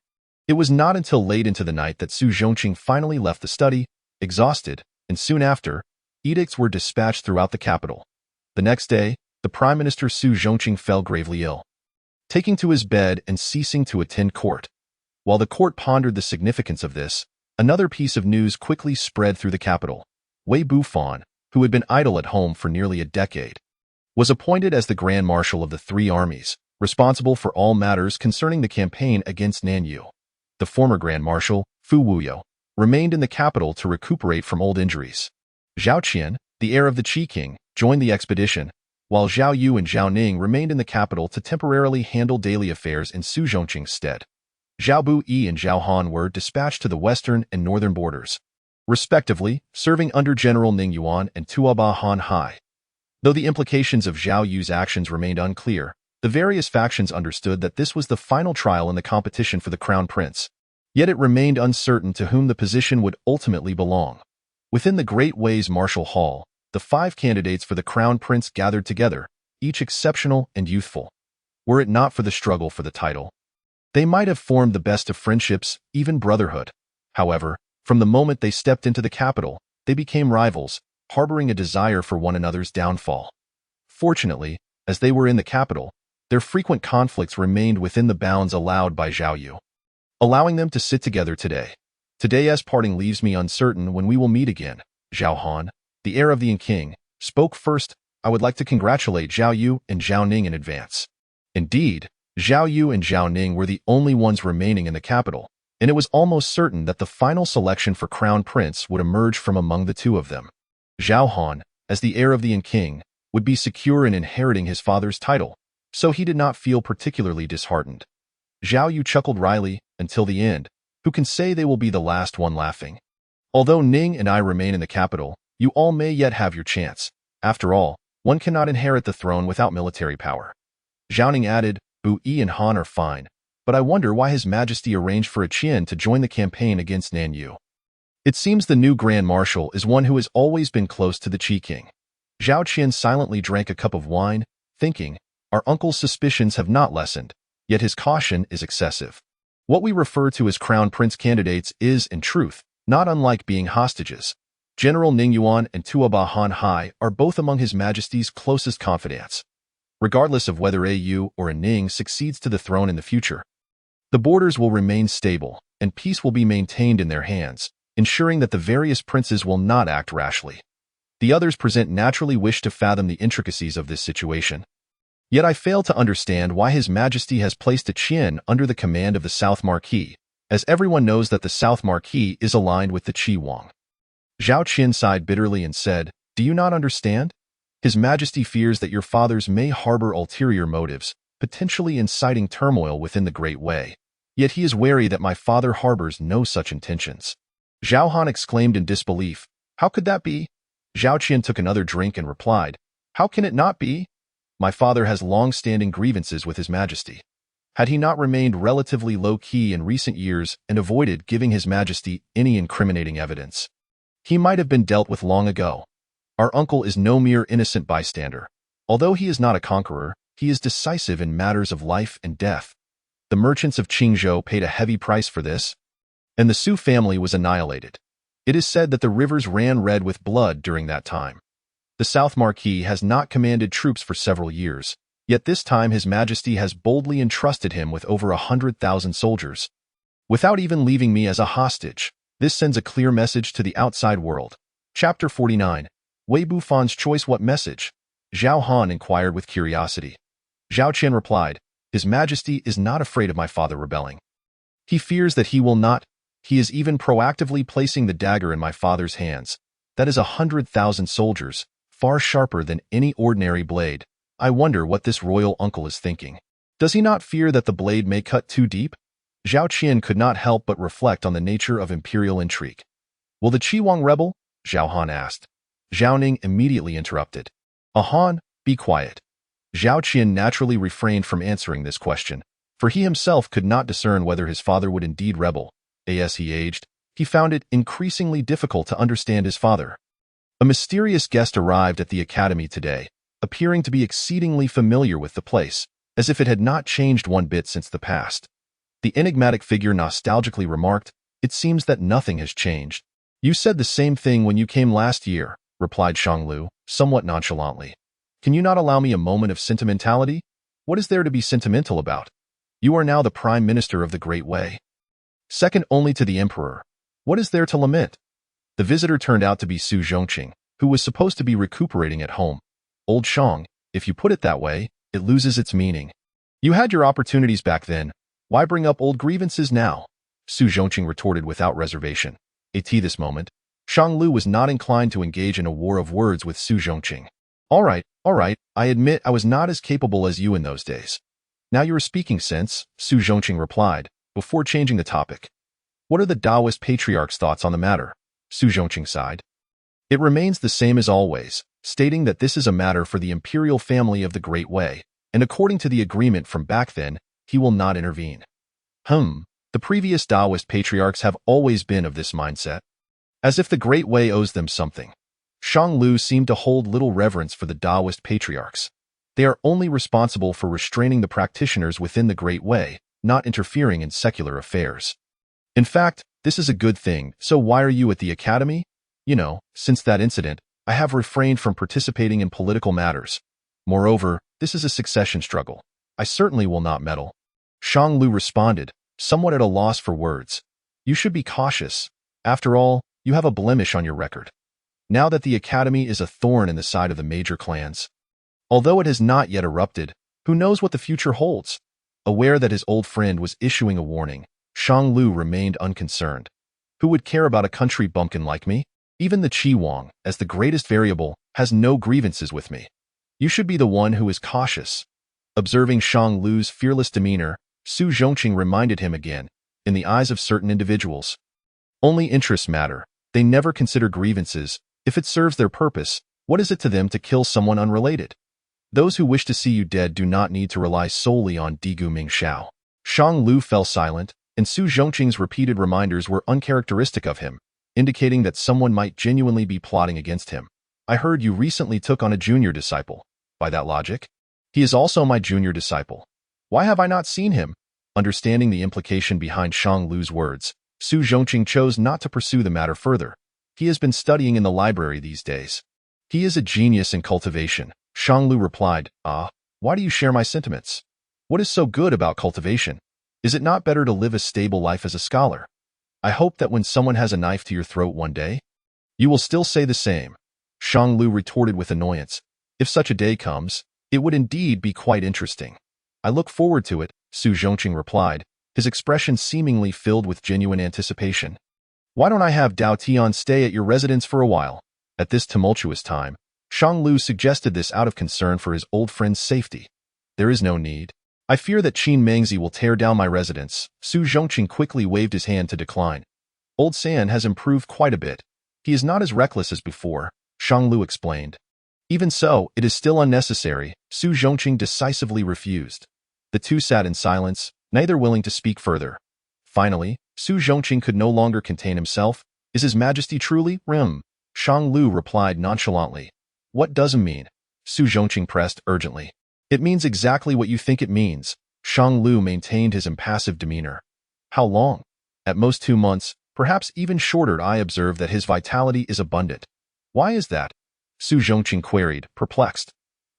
It was not until late into the night that Su Zhongqing finally left the study, exhausted, and soon after, edicts were dispatched throughout the capital. The next day, the Prime Minister Su Zhongqing fell gravely ill, taking to his bed and ceasing to attend court. While the court pondered the significance of this, another piece of news quickly spread through the capital. Wei Bufan, who had been idle at home for nearly a decade, was appointed as the Grand Marshal of the 3 armies, responsible for all matters concerning the campaign against Nanyu. The former Grand Marshal, Fu Wuyo, remained in the capital to recuperate from old injuries. Zhao Qian, the heir of the Qi king, joined the expedition, while Zhao Yu and Zhao Ning remained in the capital to temporarily handle daily affairs in Su Zhongqing's stead. Zhao Bu Yi and Zhao Han were dispatched to the western and northern borders, respectively, serving under General Ning Yuan and Tuaba Han Hai. Though the implications of Zhao Yu's actions remained unclear, the various factions understood that this was the final trial in the competition for the crown prince. Yet it remained uncertain to whom the position would ultimately belong. Within the Great Way's Marshal Hall, the 5 candidates for the crown prince gathered together, each exceptional and youthful. Were it not for the struggle for the title, they might have formed the best of friendships, even brotherhood. However, from the moment they stepped into the capital, they became rivals, harboring a desire for one another's downfall. Fortunately, as they were in the capital, their frequent conflicts remained within the bounds allowed by Zhao Yu, allowing them to sit together today. Today's parting leaves me uncertain when we will meet again. Zhao Han, the heir of the King, spoke first. I would like to congratulate Zhao Yu and Zhao Ning in advance. Indeed, Zhao Yu and Zhao Ning were the only ones remaining in the capital, and it was almost certain that the final selection for Crown Prince would emerge from among the two of them. Zhao Han, as the heir of the King, would be secure in inheriting his father's title, so he did not feel particularly disheartened. Zhao Yu chuckled wryly, until the end. Who can say they will be the last one laughing? Although Ning and I remain in the capital, you all may yet have your chance. After all, one cannot inherit the throne without military power. Zhao Ning added, Bu Yi and Han are fine, but I wonder why His Majesty arranged for a Qian to join the campaign against Nan Yu. It seems the new Grand Marshal is one who has always been close to the Qi King. Zhao Qian silently drank a cup of wine, thinking, our uncle's suspicions have not lessened, yet his caution is excessive. What we refer to as Crown Prince candidates is, in truth, not unlike being hostages. General Ning Yuan and Tuaba Han Hai are both among His Majesty's closest confidants. Regardless of whether a Yu or a Ning succeeds to the throne in the future, the borders will remain stable, and peace will be maintained in their hands, ensuring that the various princes will not act rashly. The others present naturally wish to fathom the intricacies of this situation. Yet I fail to understand why His Majesty has placed a Qian under the command of the South Marquis, as everyone knows that the South Marquis is aligned with the Qi Wang. Zhao Qian sighed bitterly and said, do you not understand? His Majesty fears that your fathers may harbor ulterior motives, potentially inciting turmoil within the Great Way. Yet he is wary that my father harbors no such intentions. Zhao Han exclaimed in disbelief, how could that be? Zhao Qian took another drink and replied, how can it not be? My father has long-standing grievances with His Majesty. Had he not remained relatively low-key in recent years and avoided giving His Majesty any incriminating evidence, he might have been dealt with long ago. Our uncle is no mere innocent bystander. Although he is not a conqueror, he is decisive in matters of life and death. The merchants of Qingzhou paid a heavy price for this, and the Su family was annihilated. It is said that the rivers ran red with blood during that time. The South Marquis has not commanded troops for several years, yet this time His Majesty has boldly entrusted him with over 100,000 soldiers. Without even leaving me as a hostage, this sends a clear message to the outside world. Chapter 49. Wei Bufan's Choice. What message? Zhao Han inquired with curiosity. Zhao Qian replied, His Majesty is not afraid of my father rebelling. He fears that he will not. He is even proactively placing the dagger in my father's hands. That is 100,000 soldiers, far sharper than any ordinary blade. I wonder what this royal uncle is thinking. Does he not fear that the blade may cut too deep? Zhao Qian could not help but reflect on the nature of imperial intrigue. Will the Qi Wang rebel? Zhao Han asked. Zhao Ning immediately interrupted. Han, be quiet. Zhao Qian naturally refrained from answering this question, for he himself could not discern whether his father would indeed rebel. As he aged, he found it increasingly difficult to understand his father. A mysterious guest arrived at the academy today, appearing to be exceedingly familiar with the place, as if it had not changed one bit since the past. The enigmatic figure nostalgically remarked, it seems that nothing has changed. You said the same thing when you came last year, replied Shanglu, somewhat nonchalantly. Can you not allow me a moment of sentimentality? What is there to be sentimental about? You are now the Prime Minister of the Great Way, second only to the Emperor. What is there to lament? The visitor turned out to be Su Zhongqing, who was supposed to be recuperating at home. Old Shang, if you put it that way, it loses its meaning. You had your opportunities back then. Why bring up old grievances now? Su Zhongqing retorted without reservation. At this moment, Shang Lu was not inclined to engage in a war of words with Su Zhongqing. All right, I admit I was not as capable as you in those days. Now you are speaking sense, Su Zhongqing replied, before changing the topic. What are the Taoist patriarch's thoughts on the matter? Su Zhongqing sighed. It remains the same as always, stating that this is a matter for the imperial family of the Great Way, and according to the agreement from back then, he will not intervene. The previous Taoist patriarchs have always been of this mindset, as if the Great Way owes them something. Shang Lu seemed to hold little reverence for the Taoist patriarchs. They are only responsible for restraining the practitioners within the Great Way, not interfering in secular affairs. In fact, this is a good thing, so why are you at the academy? Since that incident, I have refrained from participating in political matters. Moreover, this is a succession struggle. I certainly will not meddle. Shang Lu responded, somewhat at a loss for words. You should be cautious. After all, you have a blemish on your record. Now that the academy is a thorn in the side of the major clans. Although it has not yet erupted, who knows what the future holds? Aware that his old friend was issuing a warning, Shang Lu remained unconcerned. Who would care about a country bumpkin like me? Even the Qi Wang, as the greatest variable, has no grievances with me. You should be the one who is cautious. Observing Shang Lu's fearless demeanor, Su Zhongqing reminded him again, in the eyes of certain individuals. Only interests matter. They never consider grievances. If it serves their purpose, what is it to them to kill someone unrelated? Those who wish to see you dead do not need to rely solely on Digu Mingxiao. Shang Lu fell silent, and Su Zhongqing's repeated reminders were uncharacteristic of him, indicating that someone might genuinely be plotting against him. I heard you recently took on a junior disciple. By that logic, he is also my junior disciple. Why have I not seen him? Understanding the implication behind Shang Lu's words, Su Zhongqing chose not to pursue the matter further. He has been studying in the library these days. He is a genius in cultivation. Shang Lu replied, why do you share my sentiments? What is so good about cultivation? Is it not better to live a stable life as a scholar? I hope that when someone has a knife to your throat one day, you will still say the same. Shang Lu retorted with annoyance. If such a day comes, it would indeed be quite interesting. I look forward to it, Su Zhongqing replied, his expression seemingly filled with genuine anticipation. Why don't I have Dao Tian stay at your residence for a while? At this tumultuous time, Shang Lu suggested this out of concern for his old friend's safety. There is no need. I fear that Qin Mengzi will tear down my residence. Su Zhongqing quickly waved his hand to decline. Old San has improved quite a bit. He is not as reckless as before, Shang Lu explained. Even so, it is still unnecessary, Su Zhongqing decisively refused. The two sat in silence, neither willing to speak further. Finally, Su Zhongqing could no longer contain himself. Is His Majesty truly? Shang Lu replied nonchalantly. What does it mean? Su Zhongqing pressed urgently. It means exactly what you think it means. Shang Lu maintained his impassive demeanor. How long? At most 2 months, perhaps even shorter. I observe that his vitality is abundant. Why is that? Su Zhongqing queried, perplexed.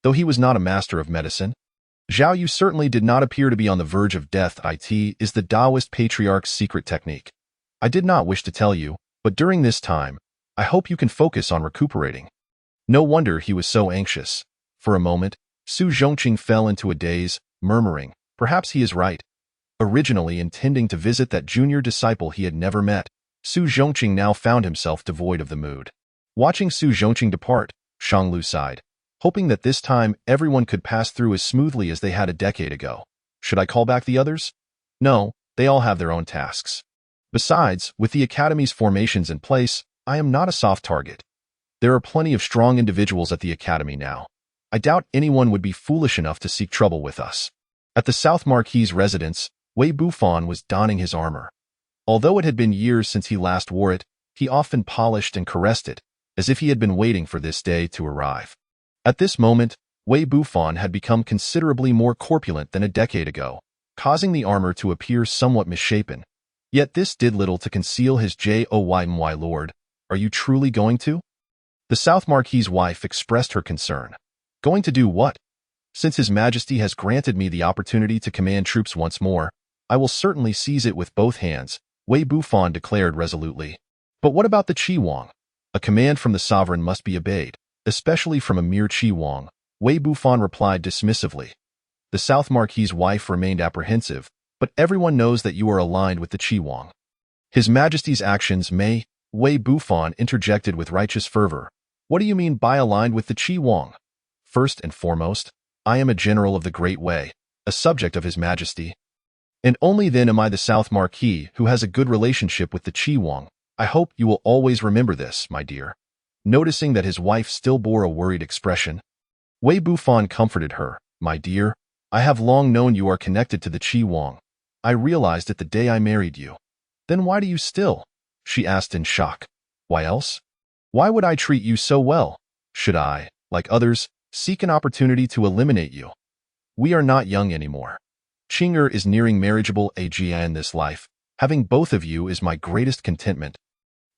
Though he was not a master of medicine, Zhao Yu certainly did not appear to be on the verge of death. It is the Taoist patriarch's secret technique. I did not wish to tell you, but during this time, I hope you can focus on recuperating. No wonder he was so anxious. For a moment, Su Zhongqing fell into a daze, murmuring, perhaps he is right. Originally intending to visit that junior disciple he had never met, Su Zhongqing now found himself devoid of the mood. Watching Su Zhongqing depart, Shang Lu sighed, hoping that this time everyone could pass through as smoothly as they had a decade ago. Should I call back the others? No, they all have their own tasks. Besides, with the Academy's formations in place, I am not a soft target. There are plenty of strong individuals at the Academy now. I doubt anyone would be foolish enough to seek trouble with us. At the South Marquis' residence, Wei Bufan was donning his armor. Although it had been years since he last wore it, he often polished and caressed it, as if he had been waiting for this day to arrive. At this moment, Wei Bufan had become considerably more corpulent than a decade ago, causing the armor to appear somewhat misshapen. Yet this did little to conceal his joy. My lord, are you truly going to? The South Marquis' wife expressed her concern. Going to do what? Since His Majesty has granted me the opportunity to command troops once more, I will certainly seize it with both hands, Wei Bufan declared resolutely. But what about the Qi Wang? A command from the sovereign must be obeyed, especially from a mere Qi Wang, Wei Bufan replied dismissively. The South Marquis' wife remained apprehensive, but everyone knows that you are aligned with the Qi Wang. His Majesty's actions may, Wei Bufan interjected with righteous fervor. What do you mean by aligned with the Qi Wang? First and foremost, I am a general of the Great Wei, a subject of His Majesty. And only then am I the South Marquis who has a good relationship with the Qi Wang. I hope you will always remember this, my dear. Noticing that his wife still bore a worried expression, Wei Bufan comforted her. My dear, I have long known you are connected to the Qi Wang. I realized it the day I married you. Then why do you still? She asked in shock. Why else? Why would I treat you so well? Should I, like others, seek an opportunity to eliminate you? We are not young anymore. Qing'er is nearing marriageable age in this life. Having both of you is my greatest contentment.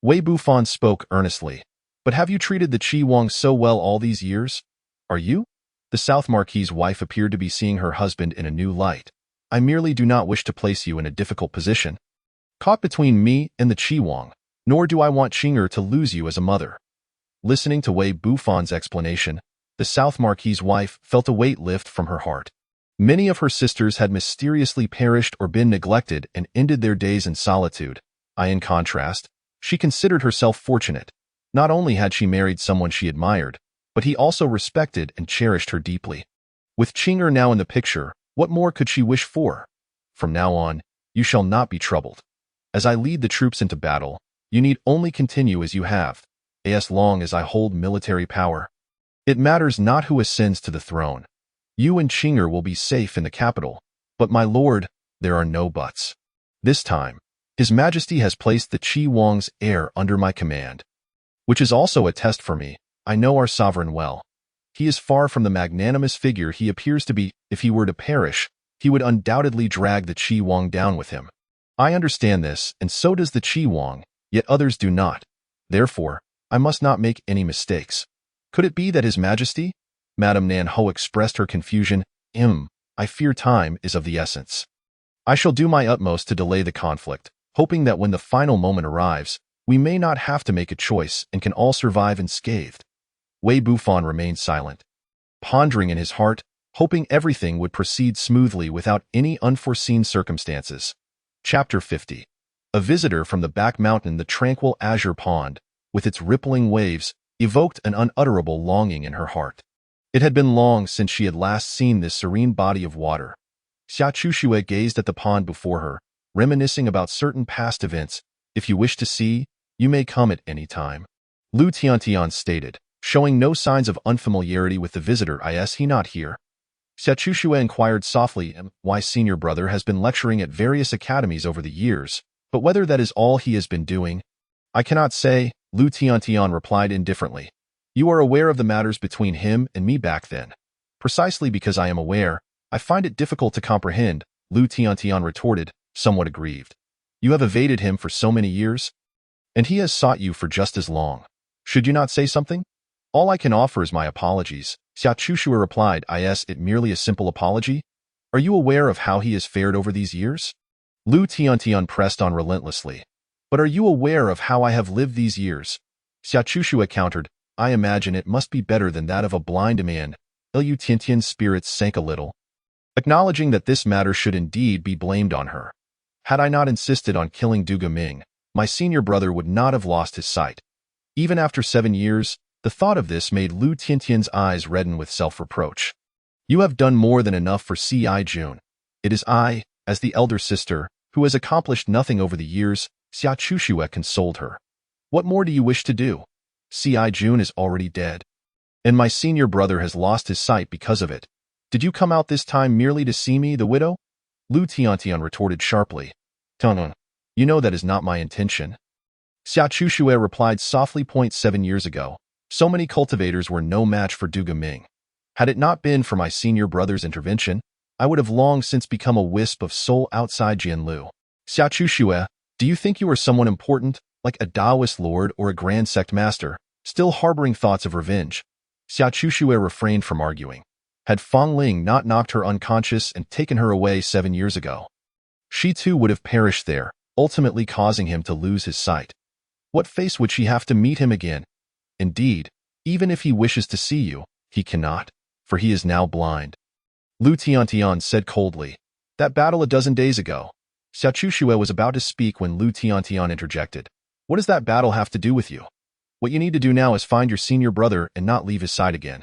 Wei Bufan spoke earnestly. But have you treated the Qi Wang so well all these years? Are you? The South Marquis's wife appeared to be seeing her husband in a new light. I merely do not wish to place you in a difficult position, caught between me and the Qi Wang, nor do I want Qing'er to lose you as a mother. Listening to Wei Bufan's explanation, the South Marquis's wife felt a weight lift from her heart. Many of her sisters had mysteriously perished or been neglected and ended their days in solitude. In contrast, she considered herself fortunate. Not only had she married someone she admired, but he also respected and cherished her deeply. With Qing'er now in the picture, what more could she wish for? From now on, you shall not be troubled. As I lead the troops into battle, you need only continue as you have, as long as I hold military power. It matters not who ascends to the throne. You and Qing'er will be safe in the capital, but my lord, there are no buts. This time, His Majesty has placed the Qi Wang's heir under my command, which is also a test for me. I know our sovereign well. He is far from the magnanimous figure he appears to be. If he were to perish, he would undoubtedly drag the Qi Wang down with him. I understand this, and so does the Qi Wang, yet others do not. Therefore, I must not make any mistakes. Could it be that His Majesty? Madame Nan Ho expressed her confusion. I fear time is of the essence. I shall do my utmost to delay the conflict, hoping that when the final moment arrives, we may not have to make a choice and can all survive unscathed. Wei Bufan remained silent, pondering in his heart, hoping everything would proceed smoothly without any unforeseen circumstances. Chapter 50. A visitor from the back mountain. The tranquil azure pond, with its rippling waves, evoked an unutterable longing in her heart. It had been long since she had last seen this serene body of water. Xia Chuxue gazed at the pond before her, reminiscing about certain past events. If you wish to see, you may come at any time, Lu Tiantian stated, showing no signs of unfamiliarity with the visitor. Is he not here? Xia Chuxue inquired softly. Why, senior brother has been lecturing at various academies over the years, but whether that is all he has been doing, I cannot say, Lu Tiantian replied indifferently. You are aware of the matters between him and me back then. Precisely because I am aware, I find it difficult to comprehend, Lu Tiantian retorted, somewhat aggrieved. You have evaded him for so many years, and he has sought you for just as long. Should you not say something? All I can offer is my apologies, Xia Chuxue replied. Is it merely a simple apology? Are you aware of how he has fared over these years? Lu Tiantian pressed on relentlessly. But are you aware of how I have lived these years? Xia Chuxue countered. I imagine it must be better than that of a blind man. Lu Tiantian's spirits sank a little, acknowledging that this matter should indeed be blamed on her. Had I not insisted on killing Du Gaming, my senior brother would not have lost his sight. Even after 7 years, the thought of this made Lu Tiantian's eyes redden with self-reproach. You have done more than enough for C.I. Jun. It is I, as the elder sister, who has accomplished nothing over the years, Xia Chuxue consoled her. What more do you wish to do? C.I. Jun is already dead, and my senior brother has lost his sight because of it. Did you come out this time merely to see me, the widow? Lu Tiantian retorted sharply. Tunun, you know that is not my intention. Xia Chuxue replied softly. 7 years ago, so many cultivators were no match for Du Gaming. Had it not been for my senior brother's intervention, I would have long since become a wisp of soul outside Jianlu. Xia Chuxue, do you think you are someone important, like a Taoist lord or a grand sect master, still harboring thoughts of revenge? Xia Chuxue refrained from arguing. Had Fang Ling not knocked her unconscious and taken her away 7 years ago, she too would have perished there, ultimately causing him to lose his sight. What face would she have to meet him again? Indeed, even if he wishes to see you, he cannot, for he is now blind. Lu Tiantian said coldly. That battle a dozen days ago. Xia Chuxue was about to speak when Lu Tiantian interjected. What does that battle have to do with you? What you need to do now is find your senior brother and not leave his side again.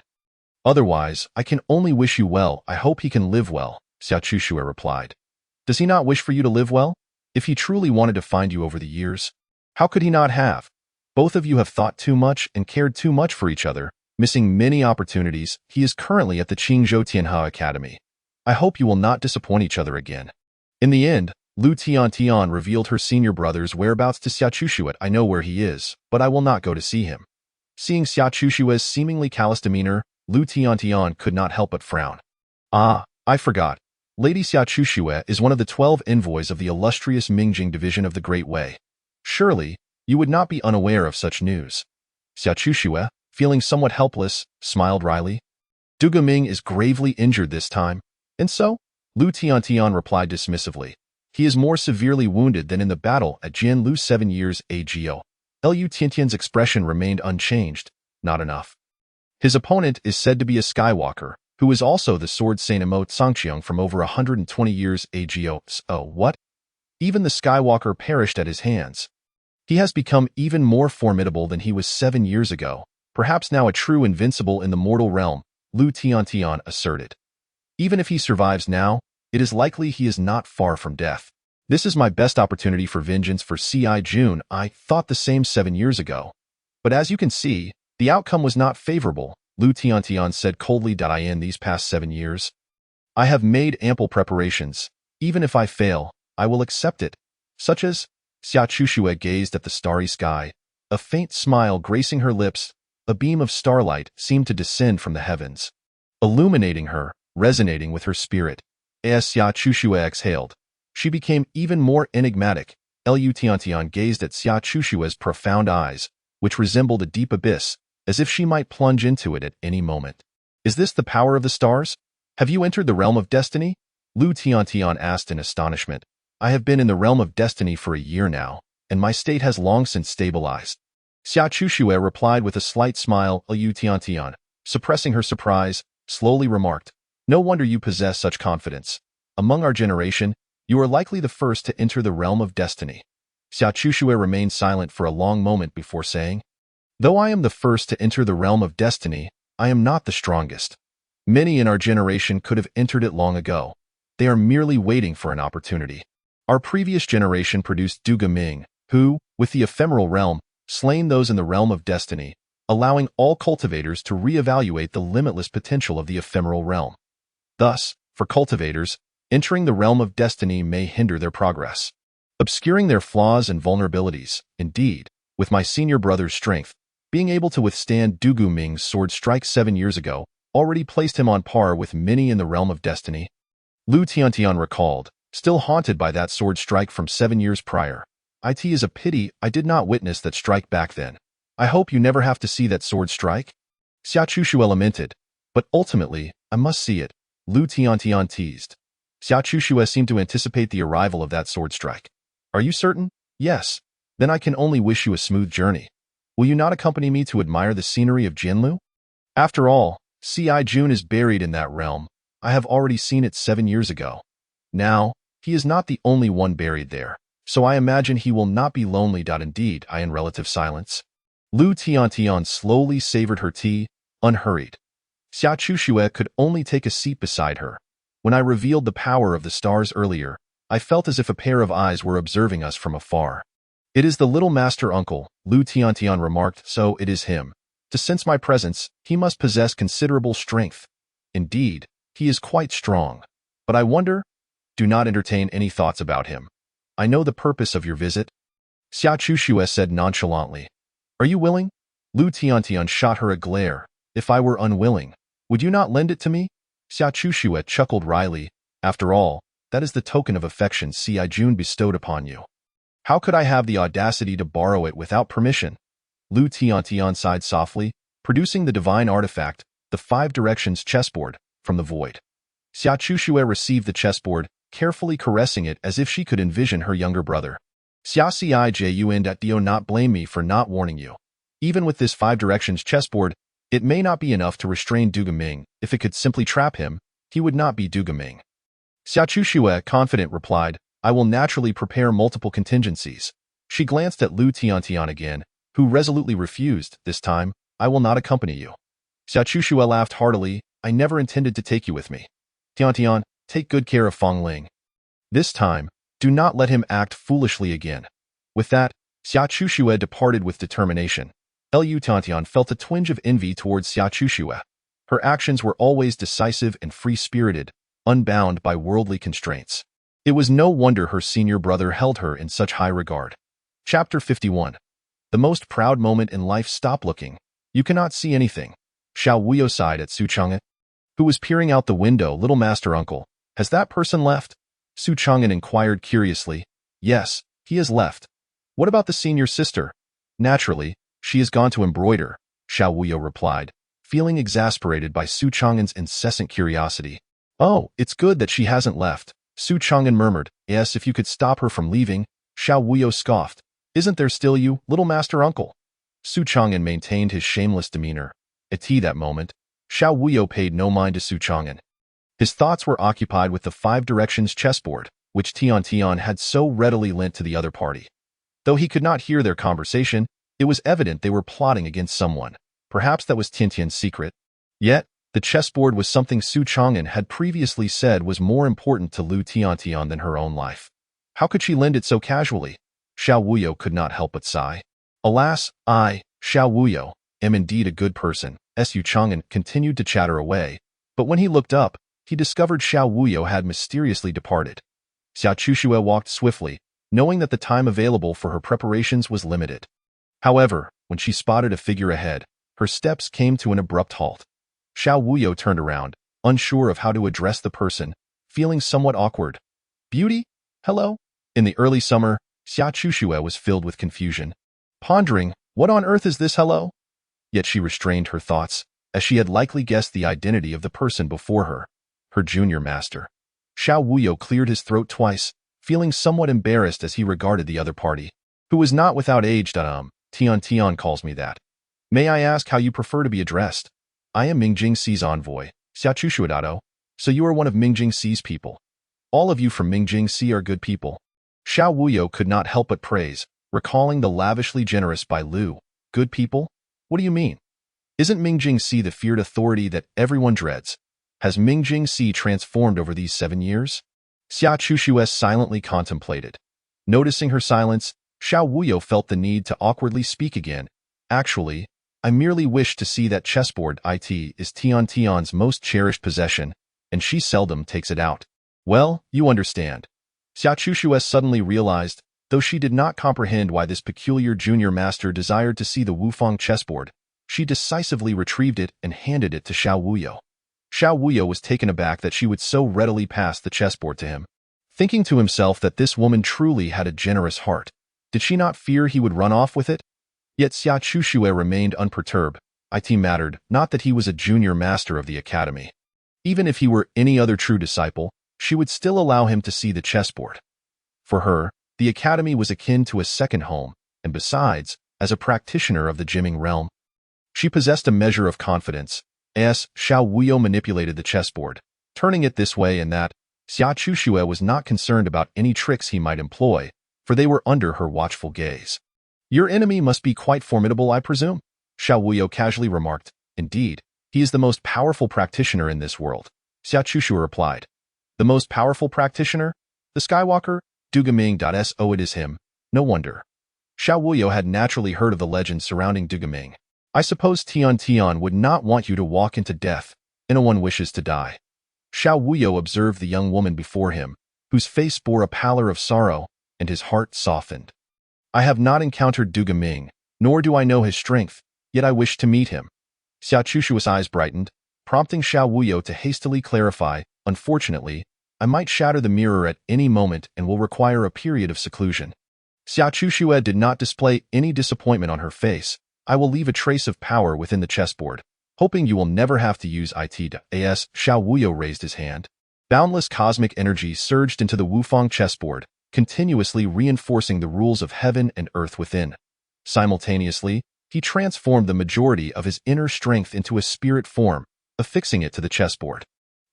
Otherwise, I can only wish you well. I hope he can live well, Xia Chuxue replied. Does he not wish for you to live well? If he truly wanted to find you over the years, how could he not have? Both of you have thought too much and cared too much for each other, missing many opportunities. He is currently at the Qingzhou Tianhua Academy. I hope you will not disappoint each other again. In the end, Lu Tiantian revealed her senior brother's whereabouts to Xia Chuxue. I know where he is, but I will not go to see him. Seeing Xia Chuxue's seemingly callous demeanor, Lu Tiantian could not help but frown. Ah, I forgot. Lady Xia Chuxue is one of the 12 envoys of the illustrious Mingjing division of the Great Wei. Surely, you would not be unaware of such news. Xia Chuxue, feeling somewhat helpless, smiled wryly. Du Ming is gravely injured this time, and so? Lu Tiantian replied dismissively. He is more severely wounded than in the battle at Jianlu 7 years ago. Lu Tiantian's expression remained unchanged. Not enough. His opponent is said to be a Skywalker, who is also the sword Saint-Amo Tsangqiang from over 120 years ago. So what? Even the Skywalker perished at his hands. He has become even more formidable than he was 7 years ago, perhaps now a true invincible in the mortal realm, Lu Tiantian asserted. Even if he survives now, it is likely he is not far from death. This is my best opportunity for vengeance for C.I. Jun. I thought the same 7 years ago. But as you can see, the outcome was not favorable, Lu Tiantian said coldly. In these past 7 years, I have made ample preparations. Even if I fail, I will accept it. Such as, Xia Chuxue gazed at the starry sky, a faint smile gracing her lips. A beam of starlight seemed to descend from the heavens, illuminating her, resonating with her spirit. As Xia Chuxue exhaled, she became even more enigmatic. Lu Tiantian gazed at Xia Chuxue's profound eyes, which resembled a deep abyss, as if she might plunge into it at any moment. Is this the power of the stars? Have you entered the realm of destiny? Lu Tiantian asked in astonishment. I have been in the realm of destiny for a year now, and my state has long since stabilized. Xia Chuxue replied with a slight smile. Lu Tiantian, suppressing her surprise, slowly remarked, no wonder you possess such confidence. Among our generation, you are likely the first to enter the realm of destiny. Xia Chuxue remained silent for a long moment before saying, though I am the first to enter the realm of destiny, I am not the strongest. Many in our generation could have entered it long ago. They are merely waiting for an opportunity. Our previous generation produced Du Ming, who, with the ephemeral realm, slain those in the realm of destiny, allowing all cultivators to reevaluate the limitless potential of the ephemeral realm. Thus, for cultivators, entering the realm of destiny may hinder their progress, obscuring their flaws and vulnerabilities. Indeed, with my senior brother's strength, being able to withstand Du Ming's sword strike 7 years ago already placed him on par with many in the realm of destiny. Lu Tiantian recalled, still haunted by that sword strike from 7 years prior. It is a pity I did not witness that strike back then. I hope you never have to see that sword strike. Xia Chuxue lamented, but ultimately, I must see it, Lu Tiantian teased. Xia Chuxue seemed to anticipate the arrival of that sword strike. Are you certain? Yes. Then I can only wish you a smooth journey. Will you not accompany me to admire the scenery of Jianlu? After all, C.I. Jun is buried in that realm. I have already seen it 7 years ago. Now, he is not the only one buried there, so I imagine he will not be lonely. Indeed, in relative silence. Lu Tiantian slowly savored her tea, unhurried. Xia Chuxue could only take a seat beside her. When I revealed the power of the stars earlier, I felt as if a pair of eyes were observing us from afar. It is the little master uncle, Lu Tiantian remarked, so it is him. To sense my presence, he must possess considerable strength. Indeed, he is quite strong. But I wonder, do not entertain any thoughts about him. I know the purpose of your visit. Xia Chuxue said nonchalantly. Are you willing? Lu Tiantian shot her a glare. If I were unwilling, would you not lend it to me? Xia Chuxue chuckled wryly. After all, that is the token of affection C.I. Jun bestowed upon you. How could I have the audacity to borrow it without permission? Lu Tiantian sighed softly, producing the divine artifact, the 5 directions chessboard, from the void. Xia Chuxue received the chessboard, carefully caressing it as if she could envision her younger brother. Xia Ci Jun do not blame me for not warning you. Even with this 5 directions chessboard, it may not be enough to restrain Du Ming. If it could simply trap him, he would not be Du Ming. Xia Chuxue, confident, replied, I will naturally prepare multiple contingencies. She glanced at Lu Tiantian again, who resolutely refused. This time, I will not accompany you. Xia Chuxue laughed heartily. I never intended to take you with me. Tiantian, take good care of Feng Ling. This time, do not let him act foolishly again. With that, Xia Chuxue departed with determination. Lu Tiantian felt a twinge of envy towards Xia Chuxue. Her actions were always decisive and free-spirited, unbound by worldly constraints. It was no wonder her senior brother held her in such high regard. Chapter 51. The most proud moment in life. Stop looking. You cannot see anything. Xiao Wuyo sighed at Su Chang'e, who was peering out the window. Little master uncle, Has that person left? Su Chang'an inquired curiously. Yes, he has left. What about the senior sister? Naturally, she has gone to embroider, Xiao Wuyo replied, feeling exasperated by Su Chang'an's incessant curiosity. Oh, it's good that she hasn't left, Su Chang'an murmured. Yes, if you could stop her from leaving, Xiao Wuyo scoffed. Isn't there still you, little master uncle? Su Chang'an maintained his shameless demeanor. At that moment, Xiao Wuyo paid no mind to Su Chang'an. His thoughts were occupied with the Five Directions chessboard, which Tian had so readily lent to the other party. Though he could not hear their conversation, it was evident they were plotting against someone. Perhaps that was Tian's secret. Yet, the chessboard was something Su Chang'an had previously said was more important to Lu Tian than her own life. How could she lend it so casually? Xiao Wuyo could not help but sigh. Alas, I, Xiao Wuyo, am indeed a good person. Su Chang'an continued to chatter away, but when he looked up, he discovered Xiao Wuyo had mysteriously departed. Xiao Chushue walked swiftly, knowing that the time available for her preparations was limited. However, when she spotted a figure ahead, her steps came to an abrupt halt. Xiao Wuyo turned around, unsure of how to address the person, feeling somewhat awkward. Beauty? Hello? In the early summer, Xiao Chushue was filled with confusion, pondering, what on earth is this hello? Yet she restrained her thoughts, as she had likely guessed the identity of the person before her, her junior master. Xiao Wuyo cleared his throat twice, feeling somewhat embarrassed as he regarded the other party, who was not without age. Tian calls me that. May I ask how you prefer to be addressed? I am Mingjing Xi's envoy, Xiao Chushuadado, so you are one of Mingjing Xi's people. All of you from Mingjing Xi are good people. Xiao Wuyo could not help but praise, recalling the lavishly generous Bai Lu. Good people? What do you mean? Isn't Mingjing Xi the feared authority that everyone dreads? Has Mingjing Xi transformed over these 7 years? Xiao Chushue silently contemplated. Noticing her silence, Xiao Wuyo felt the need to awkwardly speak again. Actually, I merely wish to see that chessboard. It is Tian's most cherished possession, and she seldom takes it out. Well, you understand. Xiao Chushue suddenly realized, though she did not comprehend why this peculiar junior master desired to see the Wufang chessboard, she decisively retrieved it and handed it to Xiao Wuyo. Xiao Wuyo was taken aback that she would so readily pass the chessboard to him. Thinking to himself that this woman truly had a generous heart, did she not fear he would run off with it? Yet Xiao Chushue remained unperturbed. It mattered not that he was a junior master of the academy. Even if he were any other true disciple, she would still allow him to see the chessboard. For her, the academy was akin to a second home, and besides, as a practitioner of the Jiming realm, she possessed a measure of confidence. As Xiao Wuyo manipulated the chessboard, turning it this way and that, Xiao Chushue was not concerned about any tricks he might employ, for they were under her watchful gaze. Your enemy must be quite formidable, I presume? Xiao Wuyo casually remarked. Indeed, he is the most powerful practitioner in this world, Xiao Chushue replied. The most powerful practitioner? The Skywalker? Dugaming.So it is him. No wonder. Xiao Wuyo had naturally heard of the legend surrounding Dugaming. I suppose Tian would not want you to walk into death. Anyone wishes to die. Xiao Wuyo observed the young woman before him, whose face bore a pallor of sorrow, and his heart softened. I have not encountered Dugaming, nor do I know his strength, yet I wish to meet him. Xiao Chushue's eyes brightened, prompting Xiao Wuyo to hastily clarify, unfortunately, I might shatter the mirror at any moment and will require a period of seclusion. Xiao Chushue did not display any disappointment on her face. I will leave a trace of power within the chessboard, hoping you will never have to use it. As Xiao Wuyo raised his hand, boundless cosmic energy surged into the Wufang chessboard, continuously reinforcing the rules of heaven and earth within. Simultaneously, he transformed the majority of his inner strength into a spirit form, affixing it to the chessboard.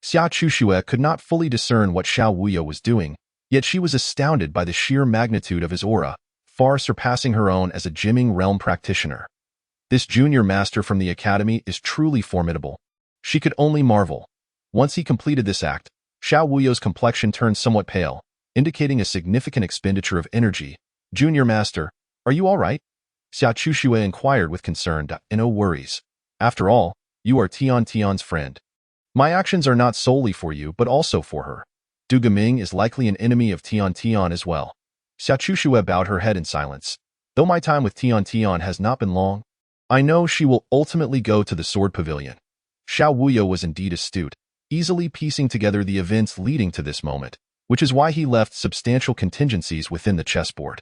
Xiao Chushue could not fully discern what Xiao Wuyo was doing, yet she was astounded by the sheer magnitude of his aura, far surpassing her own as a Jiming realm practitioner. This junior master from the academy is truly formidable. She could only marvel. Once he completed this act, Xiao Wuyo's complexion turned somewhat pale, indicating a significant expenditure of energy. Junior master, are you all right? Xiao Chushue inquired with concern. No worries. After all, you are Tian's friend. My actions are not solely for you, but also for her. Dugaming is likely an enemy of Tian as well. Xiao Chushue bowed her head in silence. Though my time with Tian has not been long, I know she will ultimately go to the sword pavilion. Xiao Wuyo was indeed astute. easily piecing together the events leading to this moment, which is why he left substantial contingencies within the chessboard.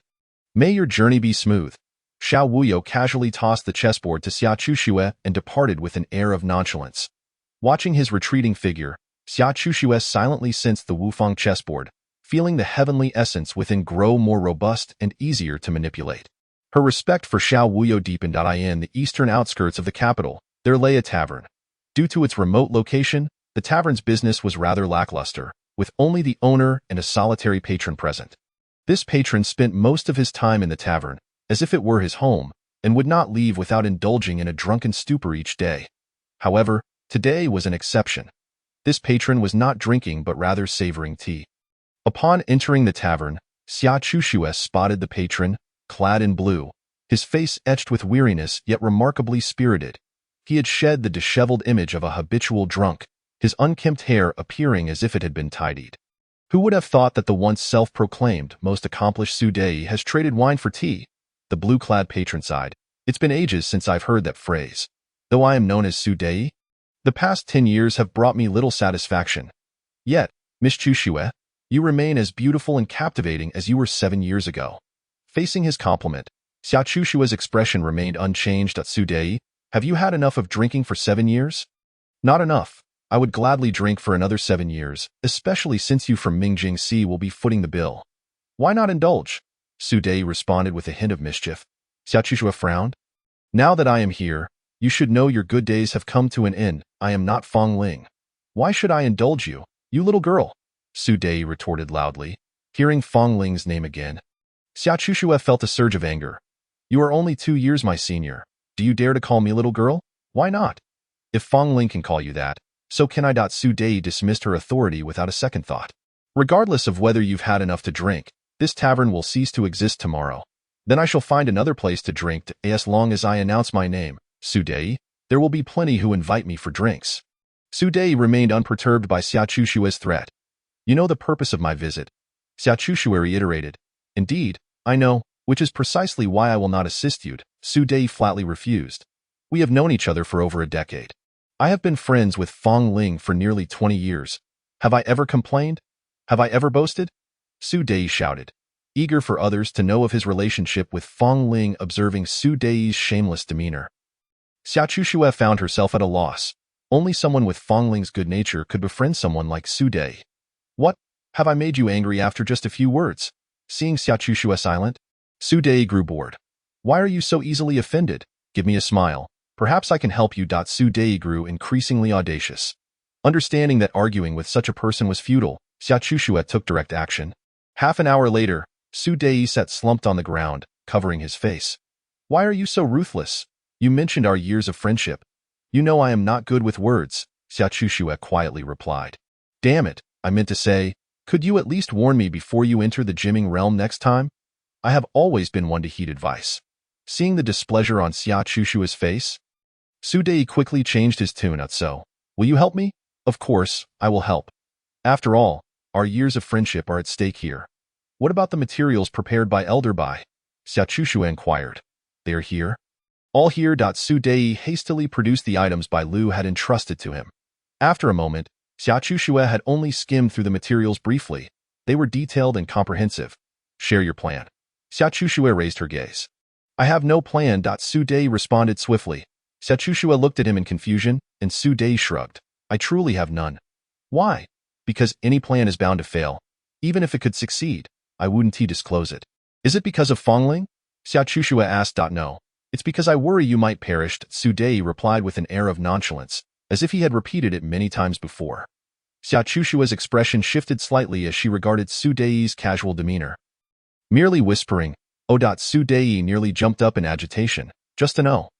May your journey be smooth. Xiao Wuyo casually tossed the chessboard to Xia Chuxue and departed with an air of nonchalance. Watching his retreating figure, Xia Chuxue silently sensed the Wufang chessboard, feeling the heavenly essence within grow more robust and easier to manipulate. Her respect for Xiao Wuyo deepened. In the eastern outskirts of the capital, there lay a tavern. Due to its remote location, the tavern's business was rather lackluster, with only the owner and a solitary patron present. This patron spent most of his time in the tavern, as if it were his home, and would not leave without indulging in a drunken stupor each day. However, today was an exception. This patron was not drinking but rather savoring tea. Upon entering the tavern, Xia Chuxue spotted the patron, clad in blue, his face etched with weariness yet remarkably spirited. He had shed the disheveled image of a habitual drunk, his unkempt hair appearing as if it had been tidied. Who would have thought that the once self-proclaimed most accomplished Su Dei has traded wine for tea? The blue-clad patron sighed. It's been ages since I've heard that phrase. Though I am known as Su Dei, the past 10 years have brought me little satisfaction. Yet, Miss Chuxue, you remain as beautiful and captivating as you were 7 years ago. Facing his compliment, Xia Chuxue's expression remained unchanged. Su Dei, have you had enough of drinking for 7 years? Not enough. I would gladly drink for another 7 years, especially since you from Mingjingxi will be footing the bill. Why not indulge? Su Dei responded with a hint of mischief. Xia Chuxue frowned. Now that I am here, you should know your good days have come to an end. I am not Fong Ling. Why should I indulge you, you little girl? Su Dei retorted loudly, hearing Fong Ling's name again. Xia Chuxue felt a surge of anger. You are only 2 years my senior. Do you dare to call me little girl? Why not? If Fong Ling can call you that, so can I. Su Dei dismissed her authority without a second thought. Regardless of whether you've had enough to drink, this tavern will cease to exist tomorrow. Then I shall find another place to drink as long as I announce my name, Su Dei. There will be plenty who invite me for drinks. Su Dei remained unperturbed by Xia Chuxue's threat. You know the purpose of my visit, Xia Chuxue reiterated. Indeed, I know, which is precisely why I will not assist you, Su Dei flatly refused. We have known each other for over a decade. I have been friends with Fong Ling for nearly 20 years. Have I ever complained? Have I ever boasted? Su Dei shouted, eager for others to know of his relationship with Fong Ling, observing Su Dei's shameless demeanor. Xia Chuxue found herself at a loss. Only someone with Fong Ling's good nature could befriend someone like Su Dei. What? Have I made you angry after just a few words? Seeing Xia Chuxue silent, Su Dei grew bored. Why are you so easily offended? Give me a smile. Perhaps I can help you. Su Dei grew increasingly audacious. Understanding that arguing with such a person was futile, Xia Chuxue took direct action. Half an hour later, Su Dei sat slumped on the ground, covering his face. Why are you so ruthless? You mentioned our years of friendship. You know I am not good with words, Xia Chuxue quietly replied. Damn it, I meant to say, could you at least warn me before you enter the gymming realm next time? I have always been one to heed advice. Seeing the displeasure on Xia Chuxue's face, Su Dei quickly changed his tune. So, will you help me? Of course, I will help. After all, our years of friendship are at stake here. What about the materials prepared by Elder Bai? Xia Chuxue inquired. They are here? All here. Su Dei hastily produced the items Bai Lu had entrusted to him. After a moment, Xia Chuxue had only skimmed through the materials briefly. They were detailed and comprehensive. Share your plan. Xia Chuxue raised her gaze. I have no plan. Su Dei responded swiftly. Xia Chuxue looked at him in confusion, and Su Dei shrugged. I truly have none. Why? Because any plan is bound to fail. Even if it could succeed, I wouldn't disclose it. Is it because of Fong Ling? Xia Chuxue asked. No. It's because I worry you might perish, Su Dei replied with an air of nonchalance, as if he had repeated it many times before. Xia Chushua's expression shifted slightly as she regarded Su Dei's casual demeanor. Merely whispering, "Oh." Su Dei nearly jumped up in agitation. Just to know.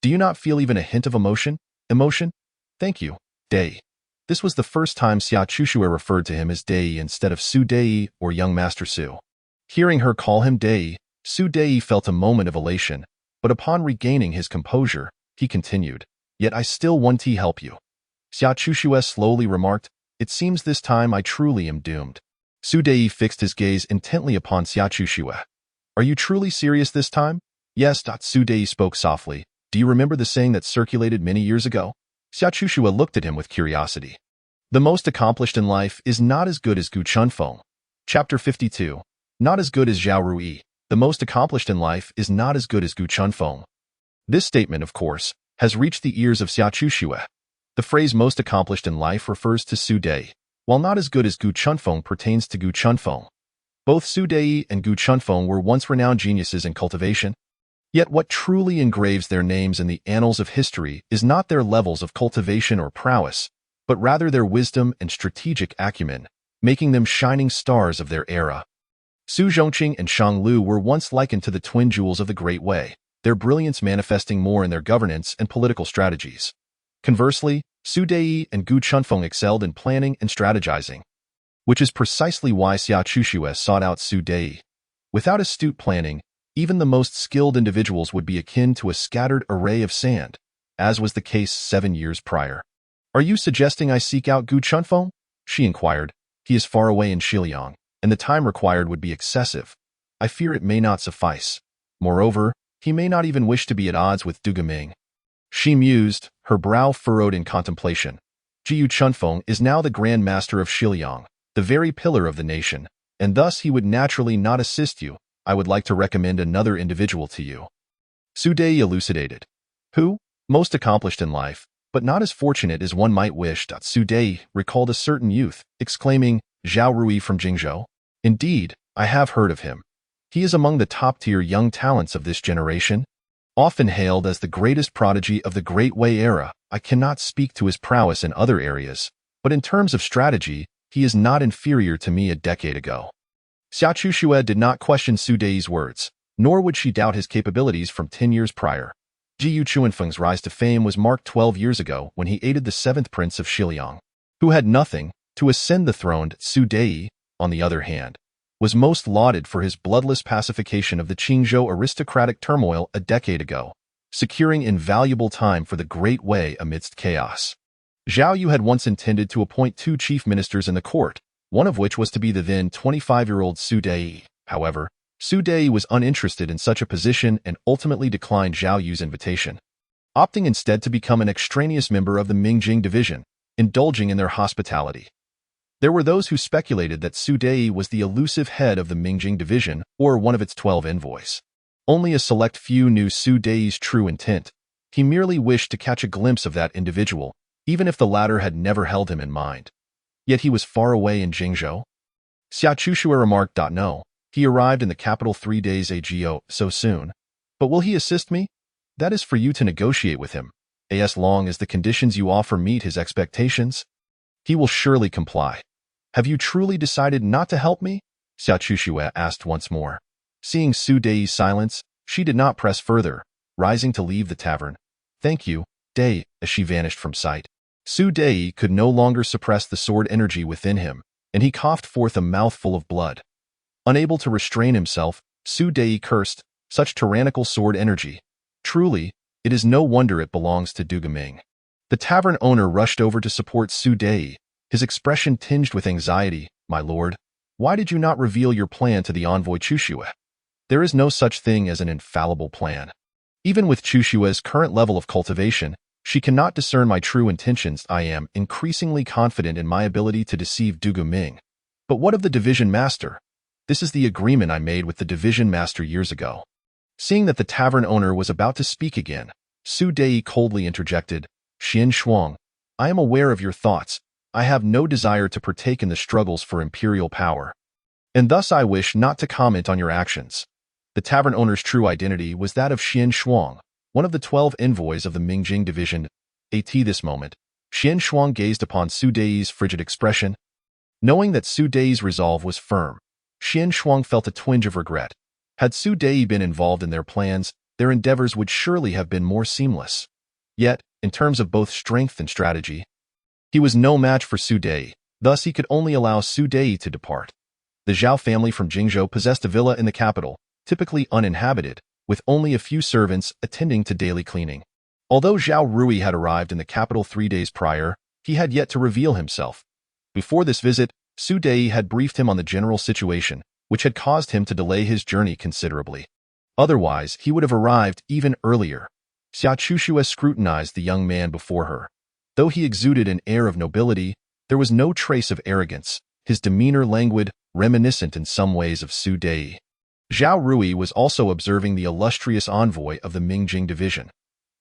Do you not feel even a hint of emotion? Emotion? Thank you, Dei. This was the first time Xia Chushue referred to him as Dei instead of Su Dei or young Master Su. Hearing her call him Dei, Su Dei felt a moment of elation, but upon regaining his composure, he continued, "Yet I still want to help you." Xia Chushue slowly remarked, "It seems this time I truly am doomed." Su Dei fixed his gaze intently upon Xia Chushue. "Are you truly serious this time?" "Yes." Su Dei spoke softly. "Do you remember the saying that circulated many years ago?" Xia Chushue looked at him with curiosity. The most accomplished in life is not as good as Gu Chunfeng. Chapter 52. Not as good as Zhao Rui. The most accomplished in life is not as good as Gu Chunfeng. This statement, of course, has reached the ears of Xia Chuxue. The phrase most accomplished in life refers to Su Dei, while not as good as Gu Chunfeng pertains to Gu Chunfeng. Both Su Dei and Gu Chunfeng were once renowned geniuses in cultivation. Yet what truly engraves their names in the annals of history is not their levels of cultivation or prowess, but rather their wisdom and strategic acumen, making them shining stars of their era. Su Zhongqing and Shang Lu were once likened to the twin jewels of the Great Way, their brilliance manifesting more in their governance and political strategies. Conversely, Su Dei and Gu Chunfeng excelled in planning and strategizing, which is precisely why Xia Chuxue sought out Su Dei. Without astute planning, even the most skilled individuals would be akin to a scattered array of sand, as was the case 7 years prior. "Are you suggesting I seek out Gu Chunfeng?" she inquired. "He is far away in Xiliang, and the time required would be excessive. I fear it may not suffice. Moreover, he may not even wish to be at odds with Du Gaming." She mused, her brow furrowed in contemplation. Jiu Chunfeng is now the Grand Master of Xiliang, the very pillar of the nation, and thus he would naturally not assist you. "I would like to recommend another individual to you," Su Dei elucidated. "Who? Most accomplished in life, but not as fortunate as one might wish." Su Dei recalled a certain youth, exclaiming, "Zhao Rui from Jingzhou? Indeed, I have heard of him. He is among the top-tier young talents of this generation. Often hailed as the greatest prodigy of the Great Way era, I cannot speak to his prowess in other areas, but in terms of strategy, he is not inferior to me a decade ago." Xia Chuxue did not question Su Dei's words, nor would she doubt his capabilities from 10 years prior. Jiu Chunfeng's rise to fame was marked 12 years ago when he aided the 7th prince of Xiliang, who had nothing, to ascend the throne. Su Dei, on the other hand, was most lauded for his bloodless pacification of the Qingzhou aristocratic turmoil a decade ago, securing invaluable time for the Great Way amidst chaos. Zhao Yu had once intended to appoint 2 chief ministers in the court, one of which was to be the then 25-year-old Su Dei. However, Su Dei was uninterested in such a position and ultimately declined Zhao Yu's invitation, opting instead to become an extraneous member of the Mingjing division, indulging in their hospitality. There were those who speculated that Su Dei was the elusive head of the Mingjing division or one of its 12 envoys. Only a select few knew Su Dei's true intent. He merely wished to catch a glimpse of that individual, even if the latter had never held him in mind. Yet he was far away in Jingzhou. Xia Chuxue remarked, "No, he arrived in the capital 3 days ago, so soon. But will he assist me? That is for you to negotiate with him. As long as the conditions you offer meet his expectations, he will surely comply." "Have you truly decided not to help me?" Xia Chuxue asked once more. Seeing Su Dei's silence, she did not press further, rising to leave the tavern. "Thank you, Dei," as she vanished from sight. Su Dei could no longer suppress the sword energy within him, and he coughed forth a mouthful of blood. Unable to restrain himself, Su Dei cursed, "Such tyrannical sword energy. Truly, it is no wonder it belongs to Du Gaming." The tavern owner rushed over to support Su Dei, his expression tinged with anxiety. "My lord, why did you not reveal your plan to the envoy Chuxue? There is no such thing as an infallible plan. Even with Chushue's current level of cultivation, she cannot discern my true intentions. I am increasingly confident in my ability to deceive Du Gaming. But what of the division master? This is the agreement I made with the division master years ago." Seeing that the tavern owner was about to speak again, Su Dei coldly interjected, "Xian Shuang, I am aware of your thoughts. I have no desire to partake in the struggles for imperial power, and thus I wish not to comment on your actions." The tavern owner's true identity was that of Xian Shuang, one of the 12 envoys of the Mingjing division. At this moment, Xian Shuang gazed upon Su Dei's frigid expression. Knowing that Su Dei's resolve was firm, Xian Shuang felt a twinge of regret. Had Su Dei been involved in their plans, their endeavors would surely have been more seamless. Yet, in terms of both strength and strategy, he was no match for Su Dei, thus he could only allow Su Dei to depart. The Zhao family from Jingzhou possessed a villa in the capital, typically uninhabited, with only a few servants attending to daily cleaning. Although Zhao Rui had arrived in the capital 3 days prior, he had yet to reveal himself. Before this visit, Su Dei had briefed him on the general situation, which had caused him to delay his journey considerably. Otherwise, he would have arrived even earlier. Xia Chuxue scrutinized the young man before her. Though he exuded an air of nobility, There was no trace of arrogance, his demeanor languid, reminiscent in some ways of Su Dei. Zhao Rui was also observing the illustrious envoy of the Mingjing division.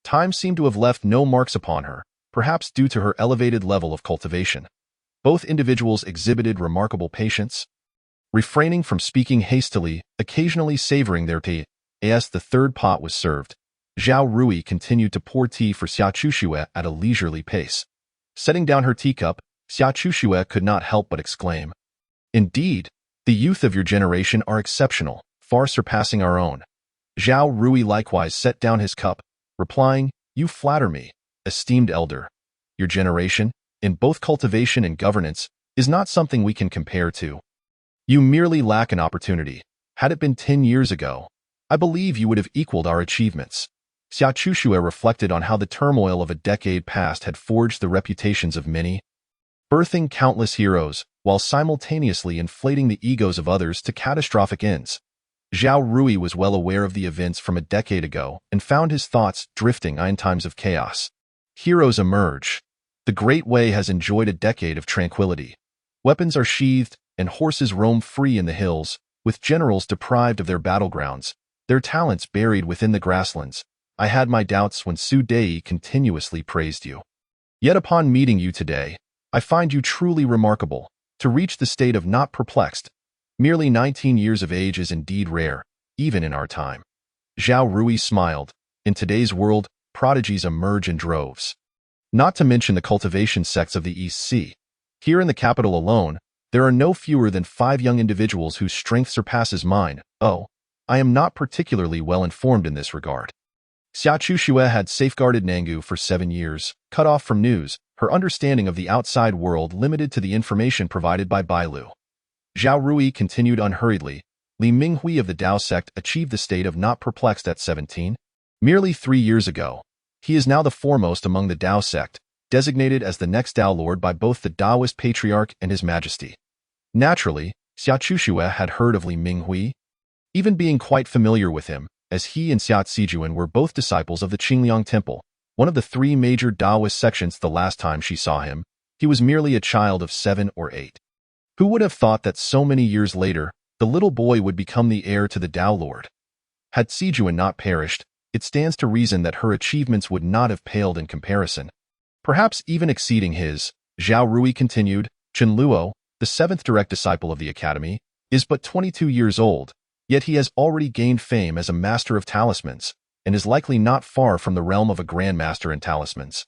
Time seemed to have left no marks upon her, perhaps due to her elevated level of cultivation. Both individuals exhibited remarkable patience, refraining from speaking hastily, occasionally savoring their tea. As the third pot was served, Zhao Rui continued to pour tea for Xia Chuxue at a leisurely pace. Setting down her teacup, Xia Chuxue could not help but exclaim, "Indeed, the youth of your generation are exceptional, far surpassing our own." Zhao Rui likewise set down his cup, replying, "You flatter me, esteemed elder. Your generation, in both cultivation and governance, is not something we can compare to. You merely lack an opportunity. Had it been 10 years ago, I believe you would have equaled our achievements." Xia Chuxue reflected on how the turmoil of a decade past had forged the reputations of many, birthing countless heroes, while simultaneously inflating the egos of others to catastrophic ends. Zhao Rui was well aware of the events from a decade ago and found his thoughts drifting in times of chaos. Heroes emerge. The Great Way has enjoyed a decade of tranquility. Weapons are sheathed, and horses roam free in the hills, with generals deprived of their battlegrounds, their talents buried within the grasslands. I had my doubts when Su Dei continuously praised you. Yet upon meeting you today, I find you truly remarkable. To reach the state of not perplexed, merely 19 years of age is indeed rare, even in our time. Zhao Rui smiled. In today's world, prodigies emerge in droves. Not to mention the cultivation sects of the East Sea. Here in the capital alone, there are no fewer than 5 young individuals whose strength surpasses mine. Oh, I am not particularly well informed in this regard. Xia Chuxue had safeguarded Nangu for 7 years, cut off from news, her understanding of the outside world limited to the information provided by Bailu. Zhao Rui continued unhurriedly. Li Minghui of the Dao sect achieved the state of not perplexed at 17. Merely 3 years ago. He is now the foremost among the Dao sect, designated as the next Dao Lord by both the Taoist Patriarch and His Majesty. Naturally, Xia Chuxue had heard of Li Minghui, even being quite familiar with him, as he and Xia Zijuan were both disciples of the Qingliang Temple, one of the 3 major Taoist sections. The last time she saw him, he was merely a child of 7 or 8. Who would have thought that so many years later, the little boy would become the heir to the Dao Lord? Had Zijuan not perished, it stands to reason that her achievements would not have paled in comparison, perhaps even exceeding his. Zhao Rui continued, Chen Luo, the 7th direct disciple of the academy, is but 22 years old, yet he has already gained fame as a master of talismans, and is likely not far from the realm of a grandmaster in talismans.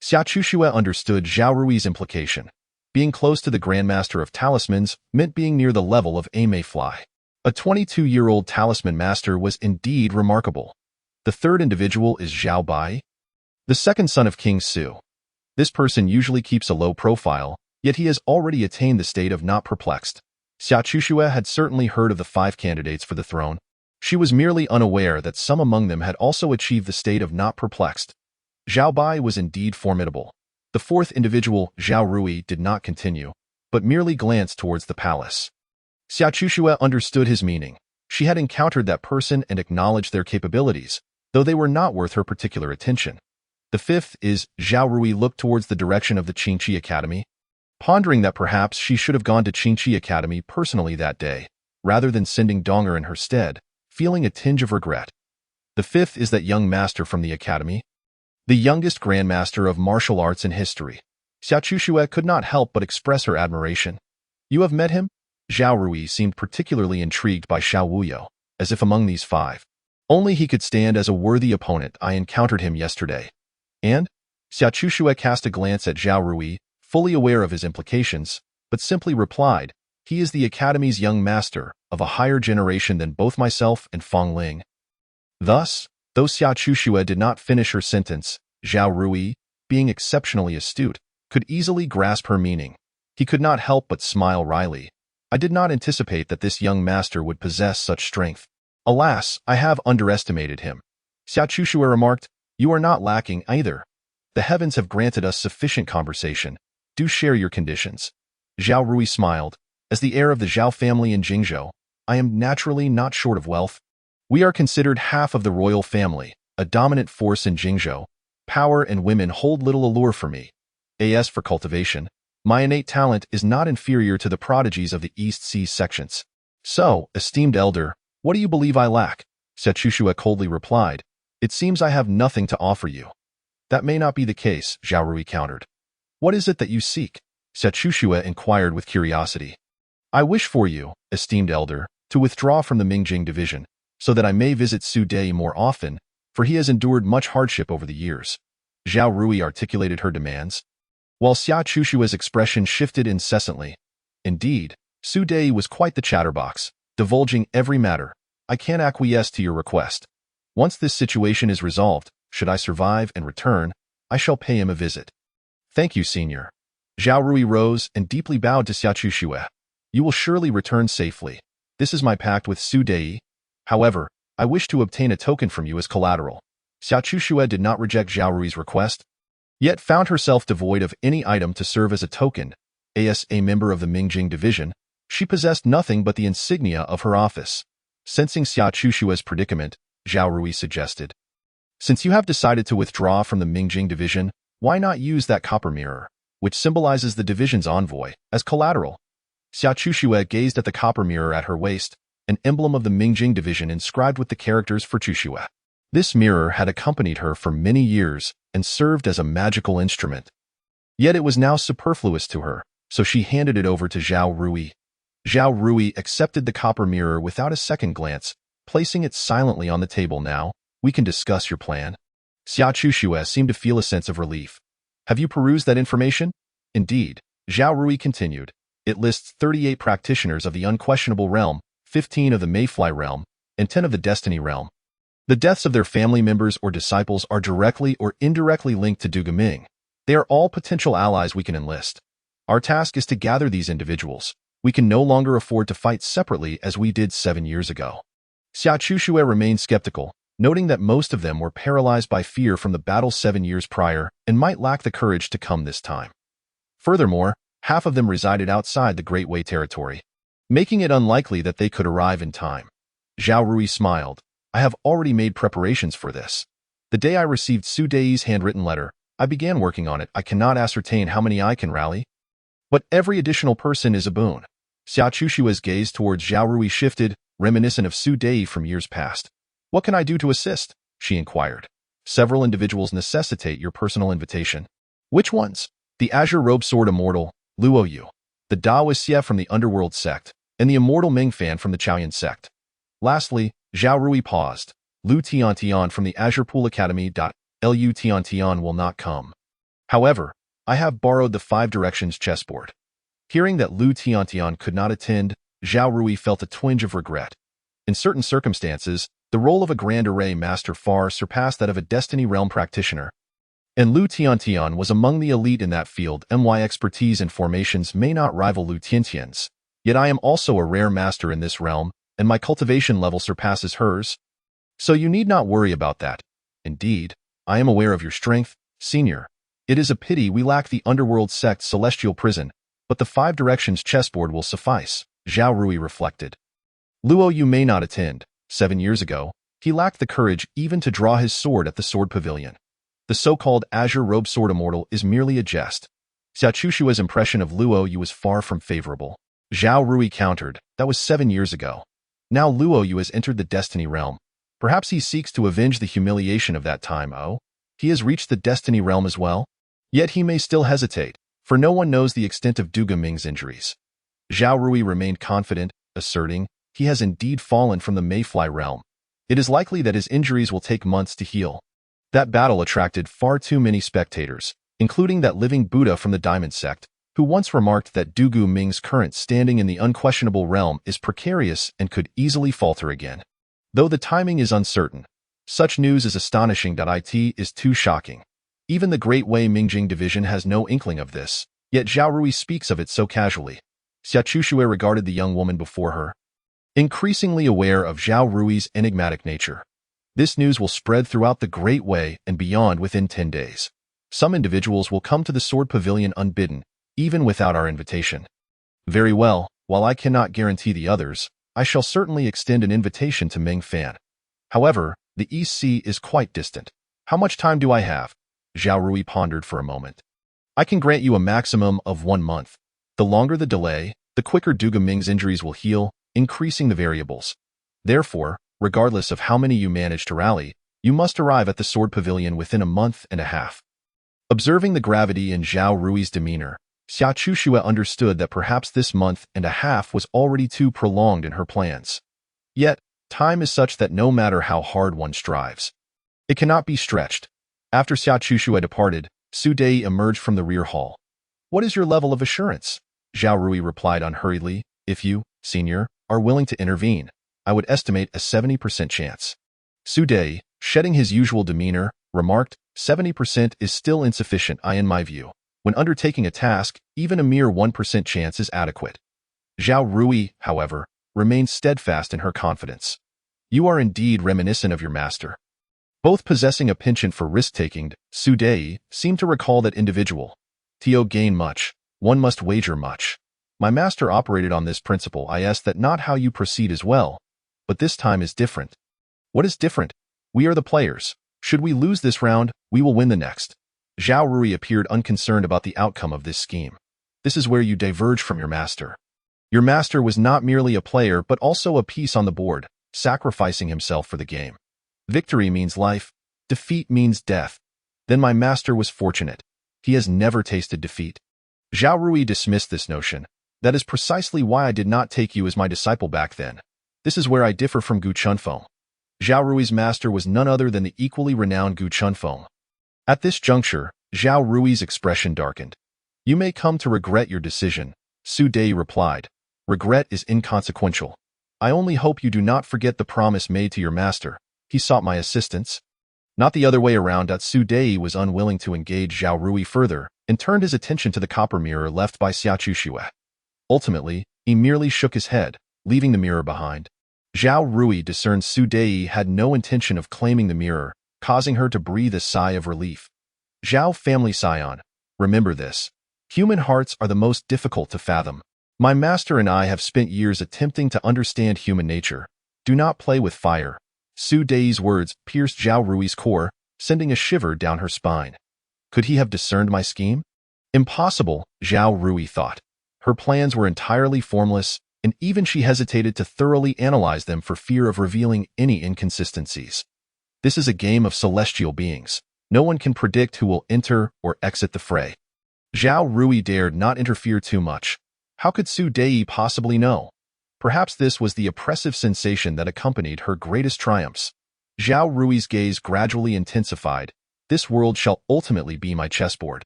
Xia Chuxue understood Zhao Rui's implication. Being close to the grandmaster of talismans meant being near the level of a Mayfly. A 22-year-old talisman master was indeed remarkable. The third individual is Zhao Bai, the second son of King Su. This person usually keeps a low profile, yet he has already attained the state of not perplexed. Xia Chuxue had certainly heard of the 5 candidates for the throne. She was merely unaware that some among them had also achieved the state of not perplexed. Zhao Bai was indeed formidable. The 4th individual, Zhao Rui, did not continue, but merely glanced towards the palace. Xia Chuxue understood his meaning. She had encountered that person and acknowledged their capabilities, though they were not worth her particular attention. The 5th is, Zhao Rui looked towards the direction of the Qingqi Academy, pondering that perhaps she should have gone to Qingqi Academy personally that day, rather than sending Donger in her stead, feeling a tinge of regret. The 5th is that young master from the academy, the youngest grandmaster of martial arts in history. Xia Chuxue could not help but express her admiration. You have met him? Zhao Rui seemed particularly intrigued by Xiao Wuyo, as if among these 5, only he could stand as a worthy opponent. I encountered him yesterday. And? Xia Chuxue cast a glance at Zhao Rui, fully aware of his implications, but simply replied, he is the academy's young master, of a higher generation than both myself and Fong Ling. Thus, though Xia Chuxue did not finish her sentence, Zhao Rui, being exceptionally astute, could easily grasp her meaning. He could not help but smile wryly. I did not anticipate that this young master would possess such strength. Alas, I have underestimated him. Xia Chuxue remarked, you are not lacking either. The heavens have granted us sufficient conversation. Do share your conditions. Zhao Rui smiled. As the heir of the Zhao family in Jingzhou, I am naturally not short of wealth. We are considered half of the royal family, a dominant force in Jingzhou. Power and women hold little allure for me. As for cultivation, My innate talent is not inferior to the prodigies of the East Sea sections. So, esteemed elder, what do you believe I lack? Xiaochuxue coldly replied. It seems I have nothing to offer you. That may not be the case, Zhao Rui countered. What is it that you seek? Xiaochuxue inquired with curiosity. I wish for you, esteemed elder, to withdraw from the Mingjing division, so that I may visit Su Dei more often, for he has endured much hardship over the years. Zhao Rui articulated her demands, while Xiaochushua's expression shifted incessantly. Indeed, Su Dei was quite the chatterbox, divulging every matter. I can't acquiesce to your request. Once this situation is resolved, should I survive and return, I shall pay him a visit. Thank you, senior. Zhao Rui rose and deeply bowed to Xiaochuxue. You will surely return safely. This is my pact with Su Dei. However, I wish to obtain a token from you as collateral. Xiaochuxue did not reject Zhao Rui's request, yet found herself devoid of any item to serve as a token. As a member of the Mingjing division, she possessed nothing but the insignia of her office. Sensing Xiaochushue's predicament, Zhao Rui suggested, since you have decided to withdraw from the Mingjing division, why not use that copper mirror, which symbolizes the division's envoy, as collateral? Xiaochuxue gazed at the copper mirror at her waist, an emblem of the Mingjing division inscribed with the characters for Chuxue. This mirror had accompanied her for many years and served as a magical instrument. Yet it was now superfluous to her, so she handed it over to Zhao Rui. Zhao Rui accepted the copper mirror without a second glance, placing it silently on the table. Now, we can discuss your plan. Xiaochuxue seemed to feel a sense of relief. Have you perused that information? Indeed, Zhao Rui continued. It lists 38 practitioners of the Unquestionable Realm, 15 of the Mayfly Realm, and 10 of the Destiny Realm. The deaths of their family members or disciples are directly or indirectly linked to Duga Ming. They are all potential allies we can enlist. Our task is to gather these individuals. We can no longer afford to fight separately as we did 7 years ago. Xiaochuxue remained skeptical, noting that most of them were paralyzed by fear from the battle 7 years prior and might lack the courage to come this time. Furthermore, half of them resided outside the Great Way territory, making it unlikely that they could arrive in time. Zhao Rui smiled. I have already made preparations for this. The day I received Su Dei's handwritten letter, I began working on it. I cannot ascertain how many I can rally, but every additional person is a boon. Xiaochushue's gaze towards Zhao Rui shifted, reminiscent of Su Dei from years past. What can I do to assist? She inquired. Several individuals necessitate your personal invitation. Which ones? The Azure Robe Sword Immortal, Luo Yu, the Daoist Xie from the Underworld sect, and the Immortal Ming Fan from the Chaoyan sect. Lastly, Zhao Rui paused. Lu Tiantian from the Azure Pool Academy. Lu Tiantian will not come. However, I have borrowed the 5 Directions chessboard. Hearing that Lu Tiantian could not attend, Zhao Rui felt a twinge of regret. In certain circumstances, the role of a Grand Array Master far surpassed that of a Destiny Realm practitioner. And Lu Tiantian was among the elite in that field. My expertise in formations may not rival Lu Tiantian's, yet I am also a rare master in this realm, and my cultivation level surpasses hers. So you need not worry about that. Indeed, I am aware of your strength, senior. It is a pity we lack the Underworld sect's celestial prison, but the 5 Directions chessboard will suffice, Zhao Rui reflected. Luo Yu may not attend. 7 years ago, he lacked the courage even to draw his sword at the Sword Pavilion. The so-called Azure Robe Sword Immortal is merely a jest. Xiaochushue's impression of Luo Yu was far from favorable. Zhao Rui countered, that was 7 years ago. Now Luo Yu has entered the Destiny Realm. Perhaps he seeks to avenge the humiliation of that time. Oh, he has reached the Destiny Realm as well? Yet he may still hesitate, for no one knows the extent of Duga Ming's injuries. Zhao Rui remained confident, asserting, he has indeed fallen from the Mayfly Realm. It is likely that his injuries will take months to heal. That battle attracted far too many spectators, including that living Buddha from the Diamond Sect, who once remarked that Dugu Ming's current standing in the Unquestionable Realm is precarious and could easily falter again. Though the timing is uncertain, such news is astonishing. It is too shocking. Even the Great Way Mingjing division has no inkling of this, yet Zhao Rui speaks of it so casually. Xiaochuxue regarded the young woman before her, increasingly aware of Zhao Rui's enigmatic nature. This news will spread throughout the Great Way and beyond within 10 days. Some individuals will come to the Sword Pavilion unbidden, even without our invitation. Very well, while I cannot guarantee the others, I shall certainly extend an invitation to Ming Fan. However, the East Sea is quite distant. How much time do I have? Zhao Rui pondered for a moment. I can grant you a maximum of 1 month. The longer the delay, the quicker Du Ming's injuries will heal, increasing the variables. Therefore, regardless of how many you manage to rally, you must arrive at the Sword Pavilion within a month and a half. Observing the gravity in Zhao Rui's demeanor, Xia Chuxue understood that perhaps this month and a half was already too prolonged in her plans. Yet, time is such that no matter how hard one strives, it cannot be stretched. After Xia Chuxue departed, Su Dei emerged from the rear hall. What is your level of assurance? Zhao Rui replied unhurriedly. If you, senior, are willing to intervene, I would estimate a 70% chance. Su Dei, shedding his usual demeanor, remarked, 70% is still insufficient, in my view. When undertaking a task, even a mere 1% chance is adequate. Zhao Rui, however, remained steadfast in her confidence. You are indeed reminiscent of your master. Both possessing a penchant for risk-taking, Su Dei seemed to recall that individual. To gain much, one must wager much. My master operated on this principle. I ask that not how you proceed as well, but this time is different. What is different? We are the players. Should we lose this round, we will win the next. Zhao Rui appeared unconcerned about the outcome of this scheme. This is where you diverge from your master. Your master was not merely a player but also a piece on the board, sacrificing himself for the game. Victory means life, defeat means death. Then my master was fortunate. He has never tasted defeat. Zhao Rui dismissed this notion. That is precisely why I did not take you as my disciple back then. This is where I differ from Gu Chunfeng. Zhao Rui's master was none other than the equally renowned Gu Chunfeng. At this juncture, Zhao Rui's expression darkened. You may come to regret your decision, Su Dei replied. Regret is inconsequential. I only hope you do not forget the promise made to your master. He sought my assistance. Not the other way around. Su Dei was unwilling to engage Zhao Rui further and turned his attention to the copper mirror left by Xia Chuxue. Ultimately, he merely shook his head, leaving the mirror behind. Zhao Rui discerned Su Dei had no intention of claiming the mirror, causing her to breathe a sigh of relief. Zhao family scion, remember this. Human hearts are the most difficult to fathom. My master and I have spent years attempting to understand human nature. Do not play with fire. Su Dei's words pierced Zhao Rui's core, sending a shiver down her spine. Could he have discerned my scheme? Impossible, Zhao Rui thought. Her plans were entirely formless, and even she hesitated to thoroughly analyze them for fear of revealing any inconsistencies. This is a game of celestial beings. No one can predict who will enter or exit the fray. Zhao Rui dared not interfere too much. How could Su Dei possibly know? Perhaps this was the oppressive sensation that accompanied her greatest triumphs. Zhao Rui's gaze gradually intensified. This world shall ultimately be my chessboard.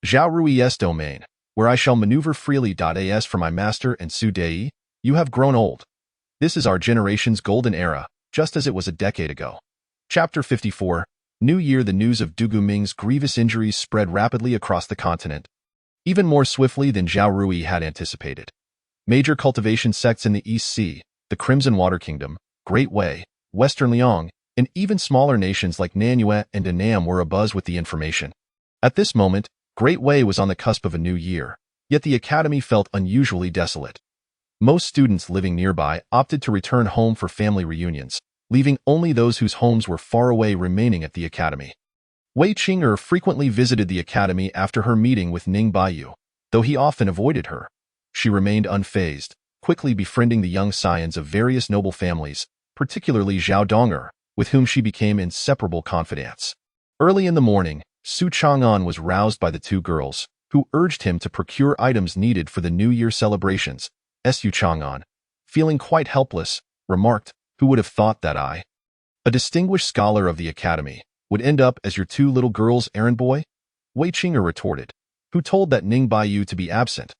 Zhao Rui's domain, where I shall maneuver freely. As for my master and Su Dei, you have grown old. This is our generation's golden era, just as it was a decade ago. Chapter 54, New Year. The news of Du Ming's grievous injuries spread rapidly across the continent, even more swiftly than Zhao Rui had anticipated. Major cultivation sects in the East Sea, the Crimson Water Kingdom, Great Wei, Western Liang, and even smaller nations like Nanyue and Annam were abuzz with the information. At this moment, Great Wei was on the cusp of a new year, yet the academy felt unusually desolate. Most students living nearby opted to return home for family reunions, leaving only those whose homes were far away remaining at the academy. Wei Qing'er frequently visited the academy after her meeting with Ning Baiyu, though he often avoided her. She remained unfazed, quickly befriending the young scions of various noble families, particularly Zhao Dong'er, with whom she became inseparable confidants. Early in the morning, Su Chang'an was roused by the two girls, who urged him to procure items needed for the New Year celebrations. Su Chang'an, feeling quite helpless, remarked, "Who would have thought that I, a distinguished scholar of the academy, would end up as your two little girls' errand boy?" Wei Qing'er retorted, "Who told that Ning Baiyu to be absent?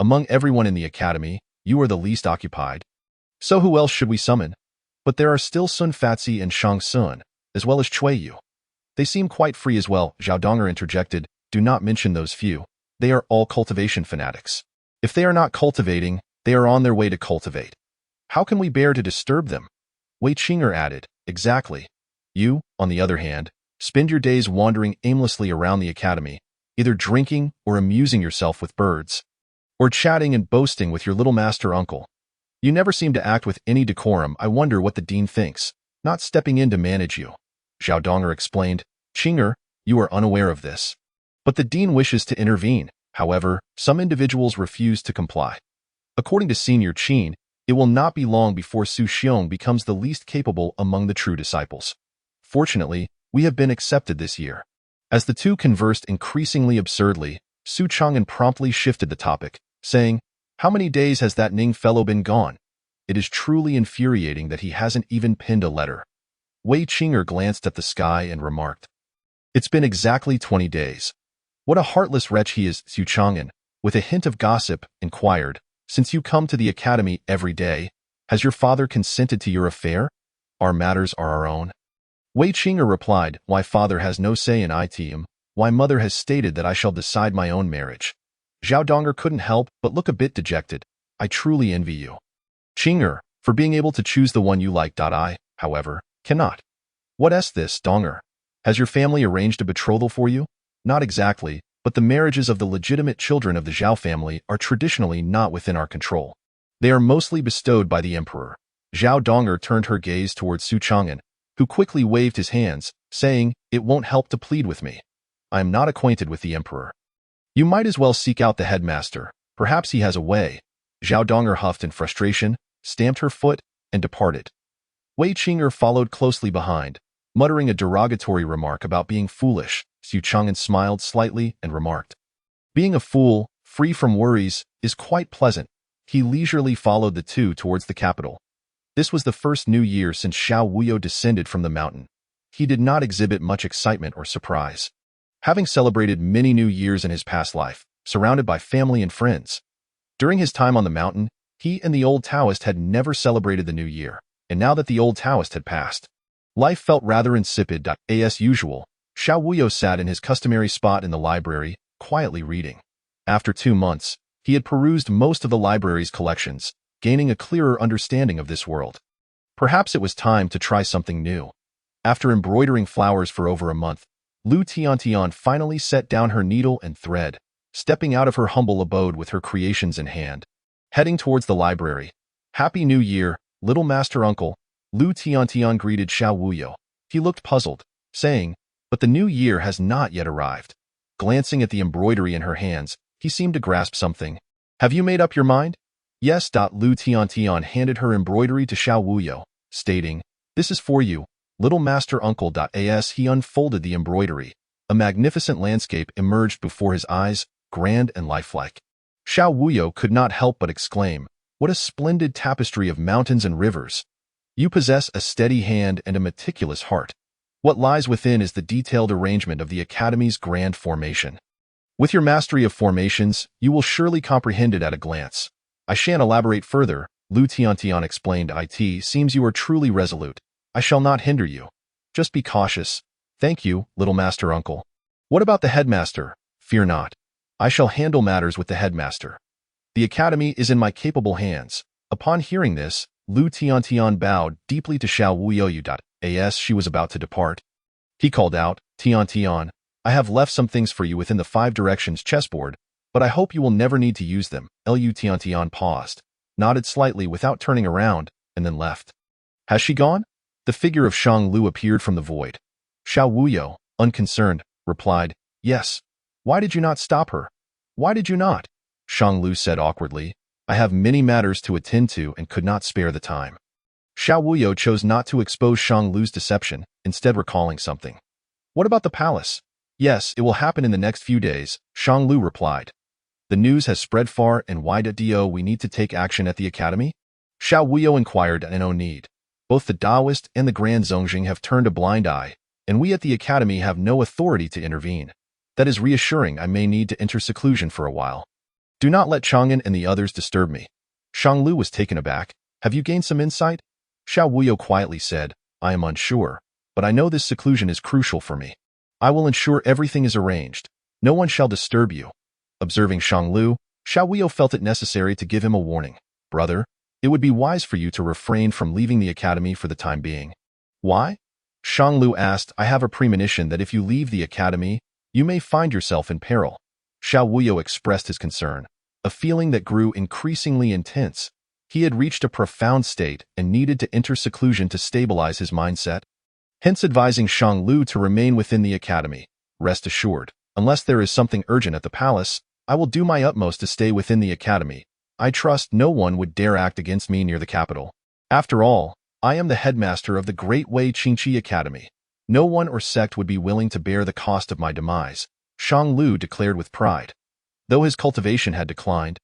Among everyone in the academy, you are the least occupied. So who else should we summon? But there are still Sun Fatsi and Shang Sun, as well as Cui Yu. They seem quite free as well." Zhao Dong'er interjected, "Do not mention those few. They are all cultivation fanatics. If they are not cultivating, they are on their way to cultivate. How can we bear to disturb them?" Wei Qing'er added, "Exactly. You, on the other hand, spend your days wandering aimlessly around the academy, either drinking or amusing yourself with birds, or chatting and boasting with your little master uncle. You never seem to act with any decorum. I wonder what the dean thinks, not stepping in to manage you." Zhao Dong'er explained, "Qing'er, you are unaware of this. But the dean wishes to intervene. However, some individuals refuse to comply. According to Senior Qin, it will not be long before Su Xiong becomes the least capable among the true disciples. Fortunately, we have been accepted this year. As the two conversed increasingly absurdly, Su Chang'an promptly shifted the topic, saying, "How many days has that Ning fellow been gone? It is truly infuriating that he hasn't even pinned a letter." Wei Qing'er glanced at the sky and remarked, "It's been exactly 20 days. What a heartless wretch he is." Su Chang'an, with a hint of gossip, inquired, "Since you come to the academy every day, has your father consented to your affair? Our matters are our own." Wei Qing'er replied, "Why father has no say in it. Why mother has stated that I shall decide my own marriage." Zhao Donger couldn't help but look a bit dejected. "I truly envy you, Qing'er, for being able to choose the one you like. I, however, cannot." "What's this, Donger? Has your family arranged a betrothal for you?" "Not exactly, but the marriages of the legitimate children of the Zhao family are traditionally not within our control. They are mostly bestowed by the emperor." Zhao Donger turned her gaze towards Su Chang'an, who quickly waved his hands, saying, "It won't help to plead with me. I am not acquainted with the emperor." "You might as well seek out the headmaster. Perhaps he has a way." Zhao Donger huffed in frustration, stamped her foot, and departed. Wei Qing'er followed closely behind, muttering a derogatory remark about being foolish. Su Chang'an smiled slightly and remarked, "Being a fool, free from worries, is quite pleasant." He leisurely followed the two towards the capital. This was the first new year since Xiao Wuyo descended from the mountain. He did not exhibit much excitement or surprise. Having celebrated many new years in his past life, surrounded by family and friends. During his time on the mountain, he and the old Taoist had never celebrated the new year, and now that the old Taoist had passed, life felt rather insipid. As usual, Xiao Wuyo sat in his customary spot in the library, quietly reading. After 2 months, he had perused most of the library's collections, gaining a clearer understanding of this world. Perhaps it was time to try something new. After embroidering flowers for over a month, Lu Tiantian finally set down her needle and thread, stepping out of her humble abode with her creations in hand. Heading towards the library. "Happy New Year, little master uncle," Lu Tiantian greeted Xiao Wuyo. He looked puzzled, saying, "But the new year has not yet arrived." Glancing at the embroidery in her hands, he seemed to grasp something. "Have you made up your mind?" "Yes." Lu Tiantian handed her embroidery to Xiao Wuyo, stating, "This is for you, little master uncle." As he unfolded the embroidery, a magnificent landscape emerged before his eyes, grand and lifelike. Xiao Wuyo could not help but exclaim, "What a splendid tapestry of mountains and rivers! You possess a steady hand and a meticulous heart. What lies within is the detailed arrangement of the Academy's grand formation. With your mastery of formations, you will surely comprehend it at a glance." "I shan't elaborate further," Lu Tiantian explained. "It seems you are truly resolute. I shall not hinder you. Just be cautious." "Thank you, little master uncle." "What about the headmaster?" "Fear not. I shall handle matters with the headmaster. The academy is in my capable hands." Upon hearing this, Lu Tiantian bowed deeply to Xiao Wuyo. As she was about to depart, he called out, "Tiantian, I have left some things for you within the 5 directions chessboard, but I hope you will never need to use them." Lu Tiantian paused, nodded slightly without turning around, and then left. "Has she gone?" The figure of Shang Lu appeared from the void. Xiao Wuyo, unconcerned, replied, "Yes. Why did you not stop her?" "Why did you not?" Shang Lu said awkwardly, "I have many matters to attend to and could not spare the time." Xiao Wuyo chose not to expose Shang Lu's deception, instead recalling something. "What about the palace?" "Yes, it will happen in the next few days," Shang Lu replied. "The news has spread far and wide. We need to take action at the academy?" Xiao Wuyo inquired. "No need. Both the Taoist and the Grand Zongjing have turned a blind eye, and we at the academy have no authority to intervene. That is reassuring. I may need to enter seclusion for a while. Do not let Chang'an and the others disturb me." Shang Lu was taken aback. "Have you gained some insight?" Xiao Wuyo quietly said, "I am unsure, but I know this seclusion is crucial for me. I will ensure everything is arranged. No one shall disturb you." Observing Shang Lu, Xiao Wuyo felt it necessary to give him a warning. "Brother, it would be wise for you to refrain from leaving the academy for the time being." "Why?" Shang Lu asked. "I have a premonition that if you leave the academy, you may find yourself in peril." Xiao Wuyo expressed his concern, a feeling that grew increasingly intense. He had reached a profound state and needed to enter seclusion to stabilize his mindset, hence advising Shang Lu to remain within the academy. "Rest assured, Unless there is something urgent at the palace, I will do my utmost to stay within the academy. I trust no one would dare act against me near the capital. After all, I am the headmaster of the Great Wei Qingqi Academy. No one or sect would be willing to bear the cost of my demise, Shang Lu declared with pride. Though his cultivation had declined,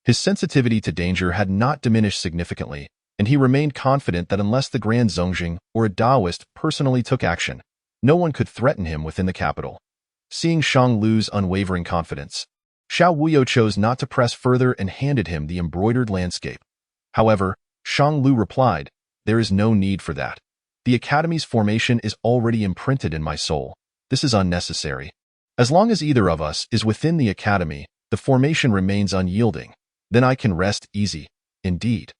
his sensitivity to danger had not diminished significantly, and he remained confident that unless the Grand Zongjing or a Taoist personally took action, no one could threaten him within the capital. Seeing Shang Lu's unwavering confidence, Xiao Wuyo chose not to press further and handed him the embroidered landscape. However, Shang Lu replied, "There is no need for that. The academy's formation is already imprinted in my soul. This is unnecessary. As long as either of us is within the academy, the formation remains unyielding. Then I can rest easy." Indeed.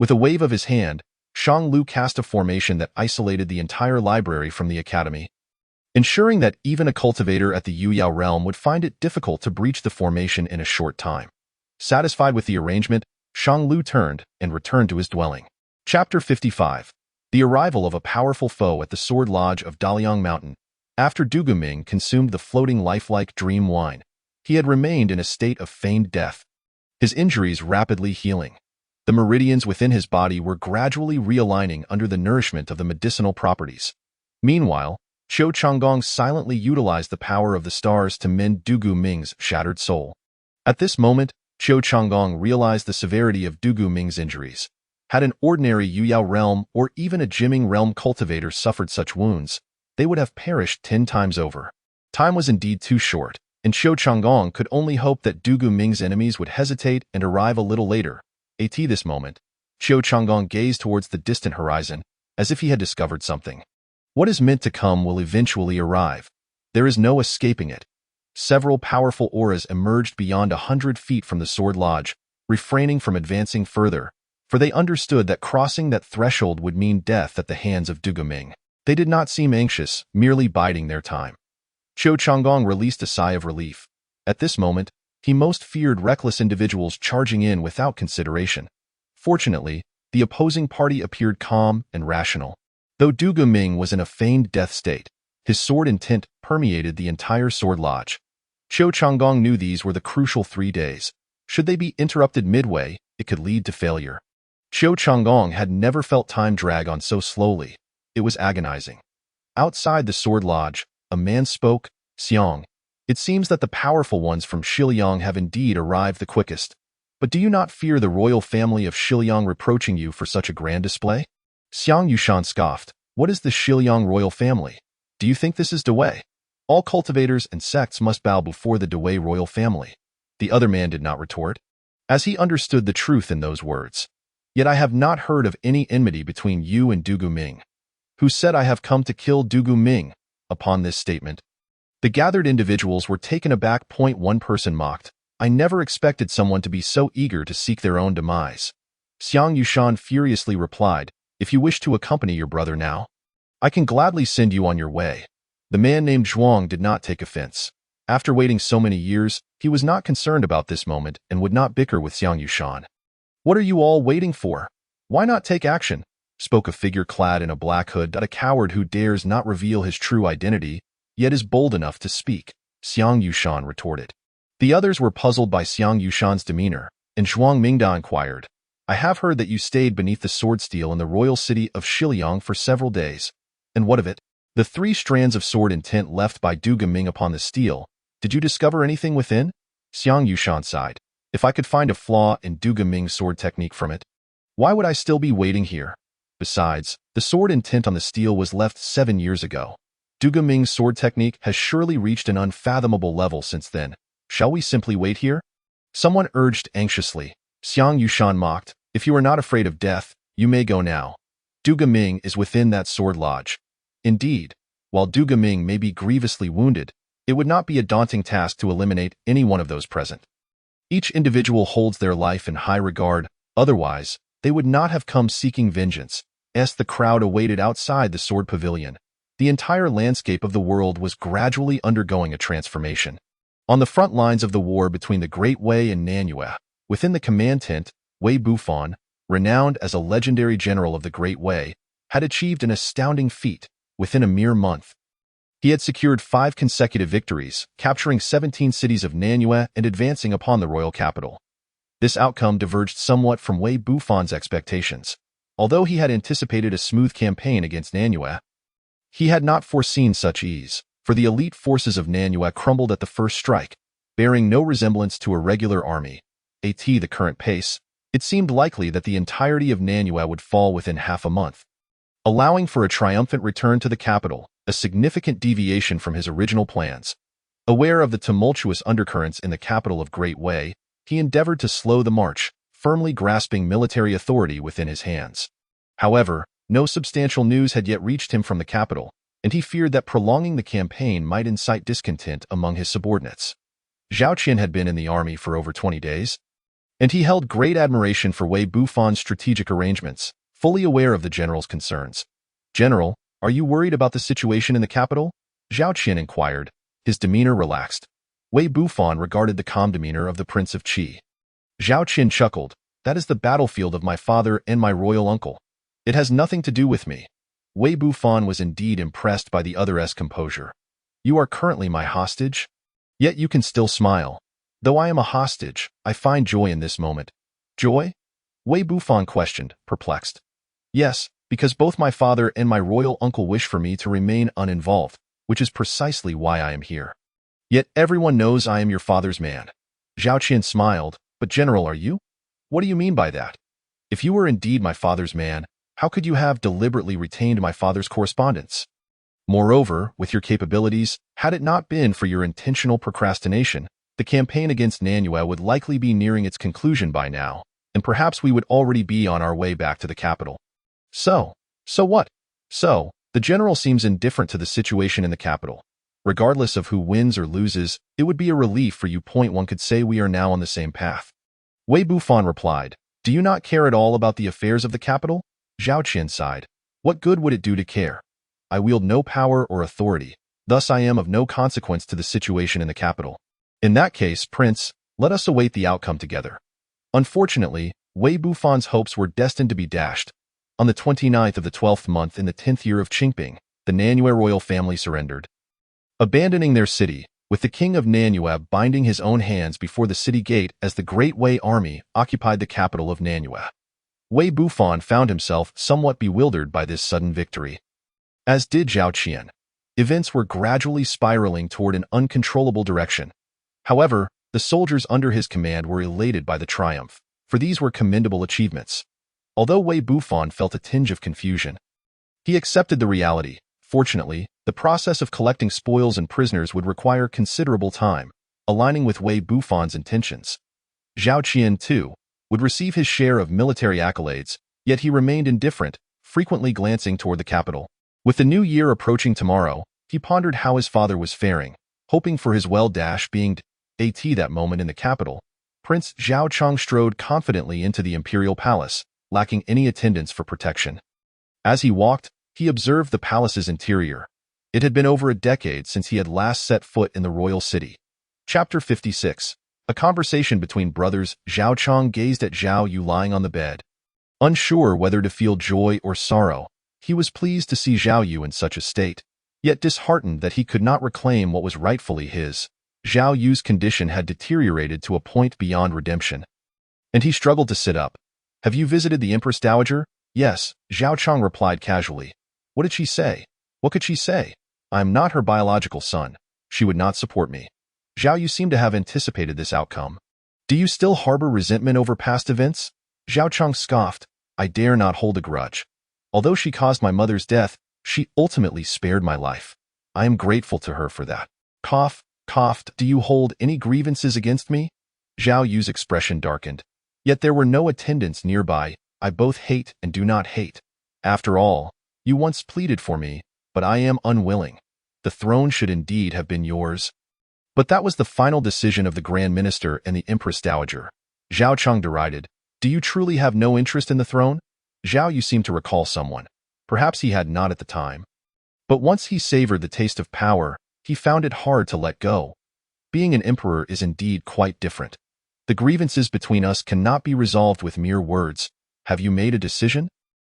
With a wave of his hand, Shang Lu cast a formation that isolated the entire library from the academy, ensuring that even a cultivator at the Yuyao realm would find it difficult to breach the formation in a short time. Satisfied with the arrangement, Shang Lu turned and returned to his dwelling. Chapter 55. The arrival of a powerful foe at the Sword Lodge of Daliang Mountain. After Du Guming consumed the floating lifelike dream wine, he had remained in a state of feigned death, his injuries rapidly healing. The meridians within his body were gradually realigning under the nourishment of the medicinal properties. Meanwhile, Qiu Changgong silently utilized the power of the stars to mend Du Guming's shattered soul. At this moment, Qiu Changgong realized the severity of Du Guming's injuries. Had an ordinary Yuyao realm or even a Jiming realm cultivator suffered such wounds, they would have perished 10 times over. Time was indeed too short, and Qiu Changgong could only hope that Du Guming's enemies would hesitate and arrive a little later. At this moment, Qiu Changgong gazed towards the distant horizon, as if he had discovered something. What is meant to come will eventually arrive. There is no escaping it. Several powerful auras emerged beyond 100 feet from the Sword Lodge, refraining from advancing further, for they understood that crossing that threshold would mean death at the hands of Du Guming. They did not seem anxious, merely biding their time. Qiu Changgong released a sigh of relief. At this moment, he most feared reckless individuals charging in without consideration. Fortunately, the opposing party appeared calm and rational. Though Du Guming was in a feigned death state, his sword intent permeated the entire Sword Lodge. Qiu Changgong knew these were the crucial 3 days. Should they be interrupted midway, it could lead to failure. Qiu Changgong had never felt time drag on so slowly. It was agonizing. Outside the Sword Lodge, a man spoke, "Xiang, it seems that the powerful ones from Shiliang have indeed arrived the quickest. But do you not fear the royal family of Shiliang reproaching you for such a grand display?" Xiang Yushan scoffed. "What is the Shiliang royal family? Do you think this is Dewei? All cultivators and sects must bow before the Dewei royal family." The other man did not retort, as he understood the truth in those words. "Yet I have not heard of any enmity between you and Du Guming. Who said I have come to kill Du Guming?" Upon this statement, the gathered individuals were taken aback. One person mocked, "I never expected someone to be so eager to seek their own demise." Xiang Yushan furiously replied, "If you wish to accompany your brother now, I can gladly send you on your way." The man named Zhuang did not take offense. After waiting so many years, he was not concerned about this moment and would not bicker with Xiang Yushan. "What are you all waiting for? Why not take action?" spoke a figure clad in a black hood. "A coward who dares not reveal his true identity, yet is bold enough to speak," Xiang Yushan retorted. The others were puzzled by Xiang Yushan's demeanor, and Zhuang Mingda inquired, "I have heard that you stayed beneath the sword steel in the royal city of Shiliang for several days. And what of it? The 3 strands of sword intent left by Du Guming upon the steel, did you discover anything within?" Xiang Yushan sighed. "If I could find a flaw in Du Guming's sword technique from it, why would I still be waiting here? Besides, the sword intent on the steel was left 7 years ago. Du Guming's sword technique has surely reached an unfathomable level since then. Shall we simply wait here?" Someone urged anxiously. Xiang Yushan mocked, "If you are not afraid of death, you may go now. Du Guming is within that sword lodge." Indeed, while Du Guming may be grievously wounded, it would not be a daunting task to eliminate any one of those present. Each individual holds their life in high regard, otherwise, they would not have come seeking vengeance. As the crowd awaited outside the sword pavilion, the entire landscape of the world was gradually undergoing a transformation. On the front lines of the war between the Great Wei and Nanyue, within the command tent, Wei Bufan, renowned as a legendary general of the Great Wei, had achieved an astounding feat. Within a mere month, He had secured 5 consecutive victories, capturing 17 cities of Nanyue and advancing upon the royal capital. This outcome diverged somewhat from Wei Bufan's expectations. Although he had anticipated a smooth campaign against Nanyue, he had not foreseen such ease, for the elite forces of Nanyue crumbled at the first strike, bearing no resemblance to a regular army. At the current pace, it seemed likely that the entirety of Nanyue would fall within half a month, allowing for a triumphant return to the capital, a significant deviation from his original plans. Aware of the tumultuous undercurrents in the capital of Great Wei, he endeavored to slow the march, firmly grasping military authority within his hands. However, no substantial news had yet reached him from the capital, and he feared that prolonging the campaign might incite discontent among his subordinates. Zhao Qian had been in the army for over 20 days, and he held great admiration for Wei Bufan's strategic arrangements, fully aware of the general's concerns. "General, are you worried about the situation in the capital?" Zhao Qian inquired, his demeanor relaxed. Wei Bufan regarded the calm demeanor of the Prince of Qi. Zhao Qian chuckled, "That is the battlefield of my father and my royal uncle. It has nothing to do with me." Wei Bufan was indeed impressed by the other's composure. "You are currently my hostage? Yet you can still smile." "Though I am a hostage, I find joy in this moment." "Joy?" Wei Bufan questioned, perplexed. "Yes, because both my father and my royal uncle wish for me to remain uninvolved, which is precisely why I am here. Yet everyone knows I am your father's man." Zhao Qian smiled, "But General, are you? What do you mean by that? If you were indeed my father's man, how could you have deliberately retained my father's correspondence? Moreover, with your capabilities, had it not been for your intentional procrastination, the campaign against Nanyue would likely be nearing its conclusion by now, and perhaps we would already be on our way back to the capital." So what? "So, the general seems indifferent to the situation in the capital. Regardless of who wins or loses, it would be a relief for you. One could say we are now on the same path." Wei Bufan replied, "Do you not care at all about the affairs of the capital?" Zhao Qian sighed. "What good would it do to care? I wield no power or authority, thus I am of no consequence to the situation in the capital." "In that case, Prince, let us await the outcome together." Unfortunately, Wei Bufan's hopes were destined to be dashed. On the 29th of the 12th month in the 10th year of Qingping, the Nanyue royal family surrendered, abandoning their city, with the king of Nanyue binding his own hands before the city gate as the Great Wei army occupied the capital of Nanyue. Wei Bufan found himself somewhat bewildered by this sudden victory. As did Zhao Qian. Events were gradually spiraling toward an uncontrollable direction. However, the soldiers under his command were elated by the triumph, for these were commendable achievements. Although Wei Bufan felt a tinge of confusion, he accepted the reality. Fortunately, the process of collecting spoils and prisoners would require considerable time, aligning with Wei Bufan's intentions. Zhao Qian, too, would receive his share of military accolades, yet he remained indifferent, frequently glancing toward the capital. With the new year approaching tomorrow, he pondered how his father was faring, hoping for his well-being. At that moment in the capital, Prince Zhao Chong strode confidently into the imperial palace, lacking any attendants for protection. As he walked, he observed the palace's interior. It had been over a decade since he had last set foot in the royal city. Chapter 56. A conversation between brothers. Zhao Chong gazed at Zhao Yu lying on the bed. Unsure whether to feel joy or sorrow, he was pleased to see Zhao Yu in such a state, yet disheartened that he could not reclaim what was rightfully his. Zhao Yu's condition had deteriorated to a point beyond redemption, and he struggled to sit up. "Have you visited the Empress Dowager?" "Yes," Zhao Chong replied casually. "What did she say?" "What could she say? I am not her biological son. She would not support me." Zhao Yu seemed to have anticipated this outcome. "Do you still harbor resentment over past events?" Zhao Chong scoffed. "I dare not hold a grudge. Although she caused my mother's death, she ultimately spared my life. I am grateful to her for that." Coughed. "Do you hold any grievances against me?" Zhao Yu's expression darkened. "Yet there were no attendants nearby. I both hate and do not hate. After all, you once pleaded for me, but I am unwilling. The throne should indeed have been yours." "But that was the final decision of the Grand Minister and the Empress Dowager." Zhao Chong derided. "Do you truly have no interest in the throne?" Zhao Yu seemed to recall someone. Perhaps he had not at the time. But once he savored the taste of power, he found it hard to let go. Being an emperor is indeed quite different. The grievances between us cannot be resolved with mere words. Have you made a decision?"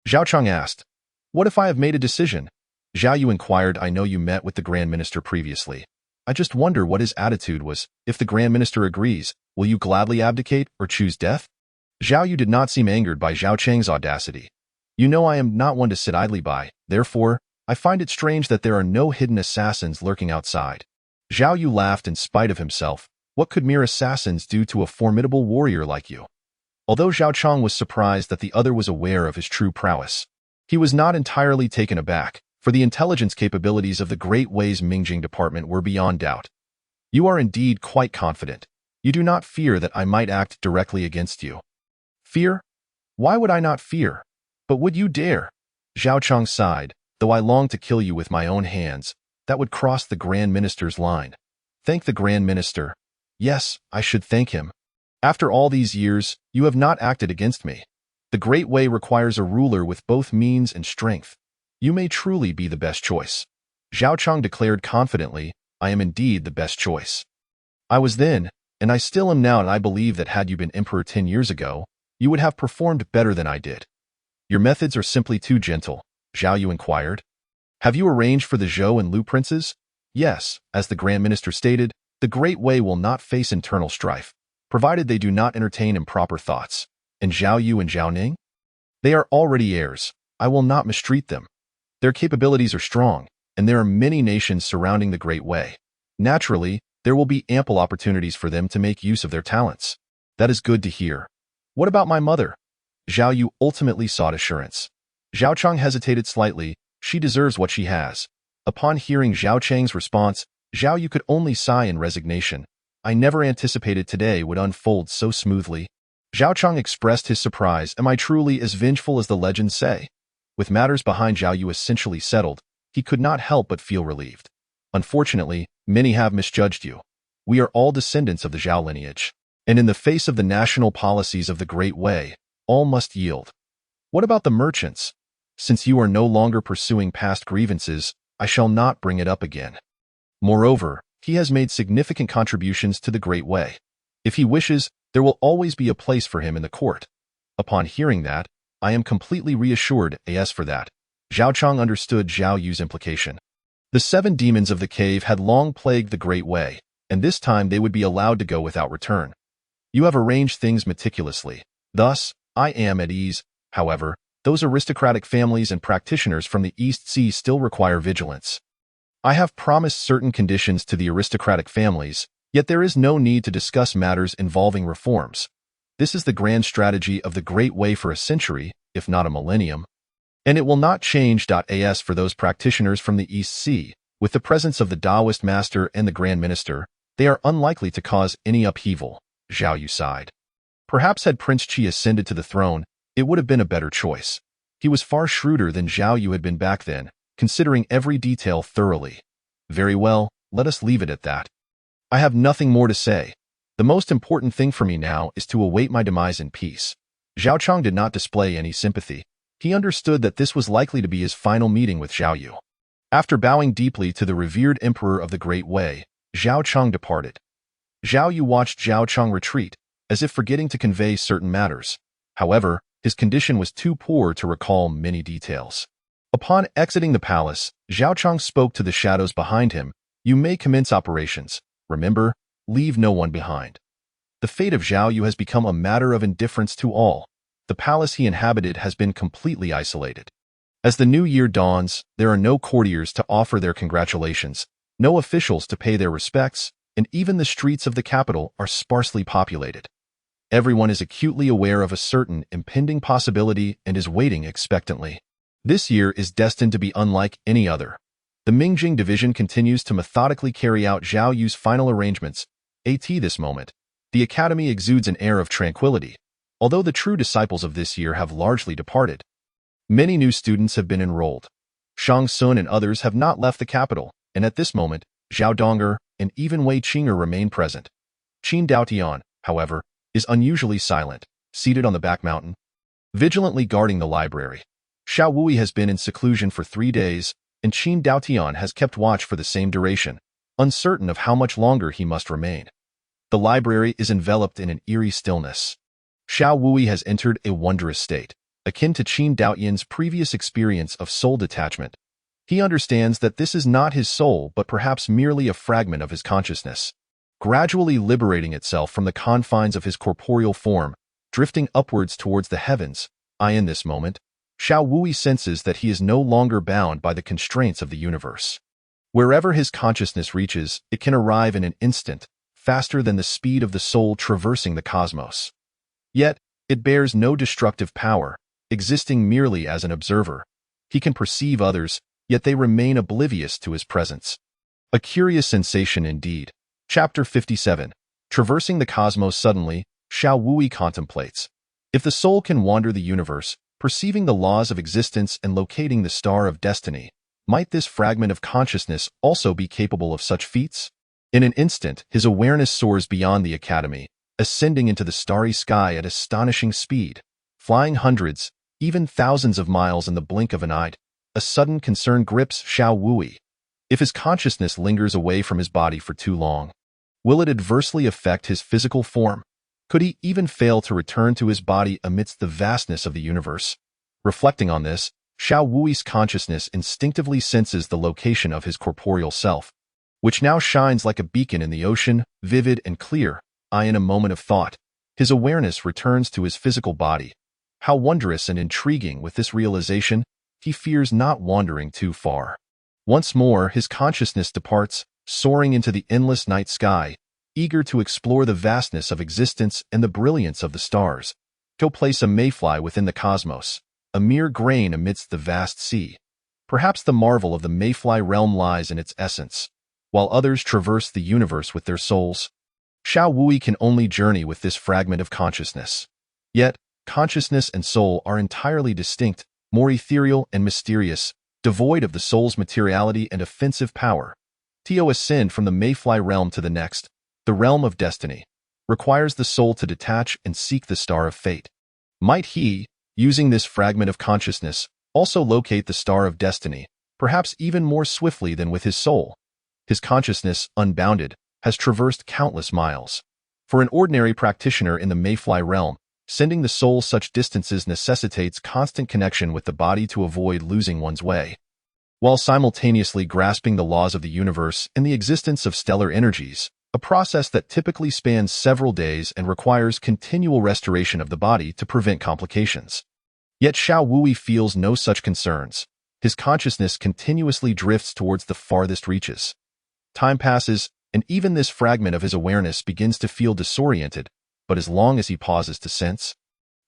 Zhao Chong asked. "What if I have made a decision?" Zhao Yu inquired. I know you met with the Grand Minister previously. I just wonder what his attitude was. If the Grand Minister agrees, will you gladly abdicate or choose death? Zhao Yu did not seem angered by Zhao Cheng's audacity. You know I am not one to sit idly by, therefore, I find it strange that there are no hidden assassins lurking outside. Zhao Yu laughed in spite of himself. What could mere assassins do to a formidable warrior like you? Although Zhao Cheng was surprised that the other was aware of his true prowess, he was not entirely taken aback, for the intelligence capabilities of the Great Wei's Mingjing department were beyond doubt. You are indeed quite confident. You do not fear that I might act directly against you. Fear? Why would I not fear? But would you dare? Zhao Cheng sighed. Though I long to kill you with my own hands, that would cross the Grand Minister's line. Thank the Grand Minister. Yes, I should thank him. After all these years, you have not acted against me. The Great Way requires a ruler with both means and strength. You may truly be the best choice. Zhao Cheng declared confidently, I am indeed the best choice. I was then, and I still am now, and I believe that had you been emperor 10 years ago, you would have performed better than I did. Your methods are simply too gentle, Zhao Yu inquired. Have you arranged for the Zhou and Lu princes? Yes, as the Grand Minister stated, the Great Way will not face internal strife, provided they do not entertain improper thoughts. And Zhao Yu and Zhao Ning? They are already heirs. I will not mistreat them. Their capabilities are strong, and there are many nations surrounding the Great Way. Naturally, there will be ample opportunities for them to make use of their talents. That is good to hear. What about my mother? Zhao Yu ultimately sought assurance. Zhao Cheng hesitated slightly. She deserves what she has. Upon hearing Zhao Cheng's response, Zhao Yu could only sigh in resignation. I never anticipated today would unfold so smoothly. Zhao Cheng expressed his surprise. Am I truly as vengeful as the legends say? With matters behind Zhao Yu essentially settled, he could not help but feel relieved. Unfortunately, many have misjudged you. We are all descendants of the Zhao lineage, and in the face of the national policies of the Great Way, all must yield. What about the merchants? Since you are no longer pursuing past grievances, I shall not bring it up again. Moreover, he has made significant contributions to the Great Way. If he wishes, there will always be a place for him in the court. Upon hearing that, I am completely reassured. As for that, Zhao Cheng understood Zhao Yu's implication. The 7 demons of the cave had long plagued the Great Way, and this time they would be allowed to go without return. You have arranged things meticulously. Thus, I am at ease. However, those aristocratic families and practitioners from the East Sea still require vigilance. I have promised certain conditions to the aristocratic families, yet there is no need to discuss matters involving reforms. This is the grand strategy of the Great Way for a century, if not a millennium. And it will not change. As for those practitioners from the East Sea, with the presence of the Taoist master and the Grand Minister, they are unlikely to cause any upheaval, Zhao Yu sighed. Perhaps had Prince Qi ascended to the throne, it would have been a better choice. He was far shrewder than Zhao Yu had been back then, considering every detail thoroughly. Very well, let us leave it at that. I have nothing more to say. The most important thing for me now is to await my demise in peace. Zhao Cheng did not display any sympathy. He understood that this was likely to be his final meeting with Zhao Yu. After bowing deeply to the revered emperor of the Great Way, Zhao Cheng departed. Zhao Yu watched Zhao Cheng retreat, as if forgetting to convey certain matters. However, his condition was too poor to recall many details. Upon exiting the palace, Zhao Cheng spoke to the shadows behind him. You may commence operations. Remember, leave no one behind. The fate of Zhao Yu has become a matter of indifference to all. The palace he inhabited has been completely isolated. As the new year dawns, there are no courtiers to offer their congratulations, no officials to pay their respects, and even the streets of the capital are sparsely populated. Everyone is acutely aware of a certain impending possibility and is waiting expectantly. This year is destined to be unlike any other. The Mingjing division continues to methodically carry out Zhao Yu's final arrangements. At this moment, the academy exudes an air of tranquility, although the true disciples of this year have largely departed. Many new students have been enrolled. Shang Sun and others have not left the capital, and at this moment, Zhao Donger and even Wei Qing'er remain present. Qin Daotian, however, is unusually silent, seated on the back mountain, vigilantly guarding the library. Xiao Wui has been in seclusion for 3 days, and Qin Daotian has kept watch for the same duration, uncertain of how much longer he must remain. The library is enveloped in an eerie stillness. Xiao Wui has entered a wondrous state, akin to Qin Daotian's previous experience of soul detachment. He understands that this is not his soul but perhaps merely a fragment of his consciousness, gradually liberating itself from the confines of his corporeal form, drifting upwards towards the heavens. In this moment, Xiao Wui senses that he is no longer bound by the constraints of the universe. Wherever his consciousness reaches, it can arrive in an instant, faster than the speed of the soul traversing the cosmos. Yet, it bears no destructive power, existing merely as an observer. He can perceive others, yet they remain oblivious to his presence. A curious sensation indeed. Chapter 57. Traversing the cosmos suddenly, Xiao Wui contemplates. If the soul can wander the universe, perceiving the laws of existence and locating the star of destiny, might this fragment of consciousness also be capable of such feats? In an instant, his awareness soars beyond the academy, ascending into the starry sky at astonishing speed, flying hundreds, even thousands of miles in the blink of an eye. A sudden concern grips Xiao Wui. If his consciousness lingers away from his body for too long, will it adversely affect his physical form? Could he even fail to return to his body amidst the vastness of the universe? Reflecting on this, Xiao Wui's consciousness instinctively senses the location of his corporeal self, which now shines like a beacon in the ocean, vivid and clear. In a moment of thought, his awareness returns to his physical body. How wondrous and intriguing! With this realization, he fears not wandering too far. Once more, his consciousness departs, soaring into the endless night sky, eager to explore the vastness of existence and the brilliance of the stars. He'll place a mayfly within the cosmos, a mere grain amidst the vast sea. Perhaps the marvel of the mayfly realm lies in its essence. While others traverse the universe with their souls, Xiao Wui can only journey with this fragment of consciousness. Yet, consciousness and soul are entirely distinct, more ethereal and mysterious, devoid of the soul's materiality and offensive power. To ascend from the mayfly realm to the next, the realm of destiny, requires the soul to detach and seek the star of fate. Might he, using this fragment of consciousness, also locate the star of destiny, perhaps even more swiftly than with his soul? His consciousness, unbounded, has traversed countless miles. For an ordinary practitioner in the mayfly realm, sending the soul such distances necessitates constant connection with the body to avoid losing one's way. While simultaneously grasping the laws of the universe and the existence of stellar energies, a process that typically spans several days and requires continual restoration of the body to prevent complications. Yet Xiao Wui feels no such concerns. His consciousness continuously drifts towards the farthest reaches. Time passes, and even this fragment of his awareness begins to feel disoriented, but as long as he pauses to sense,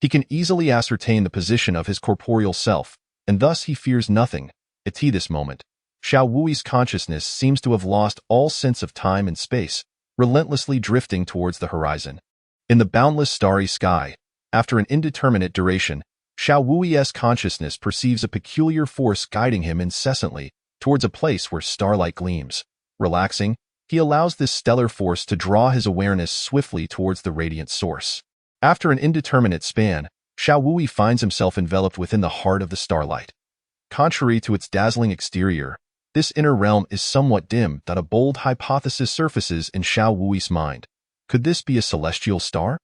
he can easily ascertain the position of his corporeal self, and thus he fears nothing. At this moment, Xiao Wui's consciousness seems to have lost all sense of time and space, relentlessly drifting towards the horizon. In the boundless starry sky, after an indeterminate duration, Xiao Wui's consciousness perceives a peculiar force guiding him incessantly towards a place where starlight gleams. Relaxing, he allows this stellar force to draw his awareness swiftly towards the radiant source. After an indeterminate span, Xiao Wui finds himself enveloped within the heart of the starlight. Contrary to its dazzling exterior, this inner realm is somewhat dim. A bold hypothesis surfaces in Xiao Wui's mind. Could this be a celestial star?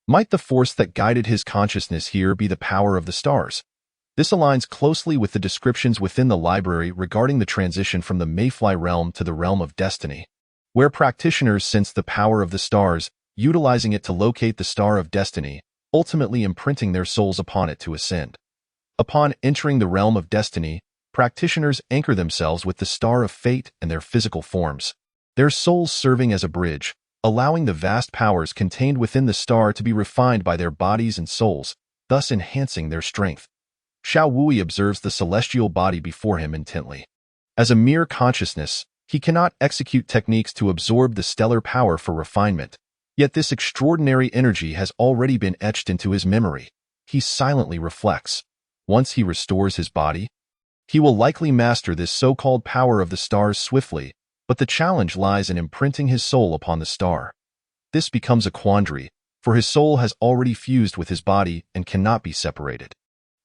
Might the force that guided his consciousness here be the power of the stars? This aligns closely with the descriptions within the library regarding the transition from the mayfly realm to the realm of destiny, where practitioners sense the power of the stars, utilizing it to locate the star of destiny, ultimately imprinting their souls upon it to ascend. Upon entering the realm of destiny, practitioners anchor themselves with the star of fate and their physical forms, their souls serving as a bridge, allowing the vast powers contained within the star to be refined by their bodies and souls, thus enhancing their strength. Xiao Wui observes the celestial body before him intently. As a mere consciousness, he cannot execute techniques to absorb the stellar power for refinement, yet this extraordinary energy has already been etched into his memory. He silently reflects. Once he restores his body, he will likely master this so-called power of the stars swiftly, but the challenge lies in imprinting his soul upon the star. This becomes a quandary, for his soul has already fused with his body and cannot be separated.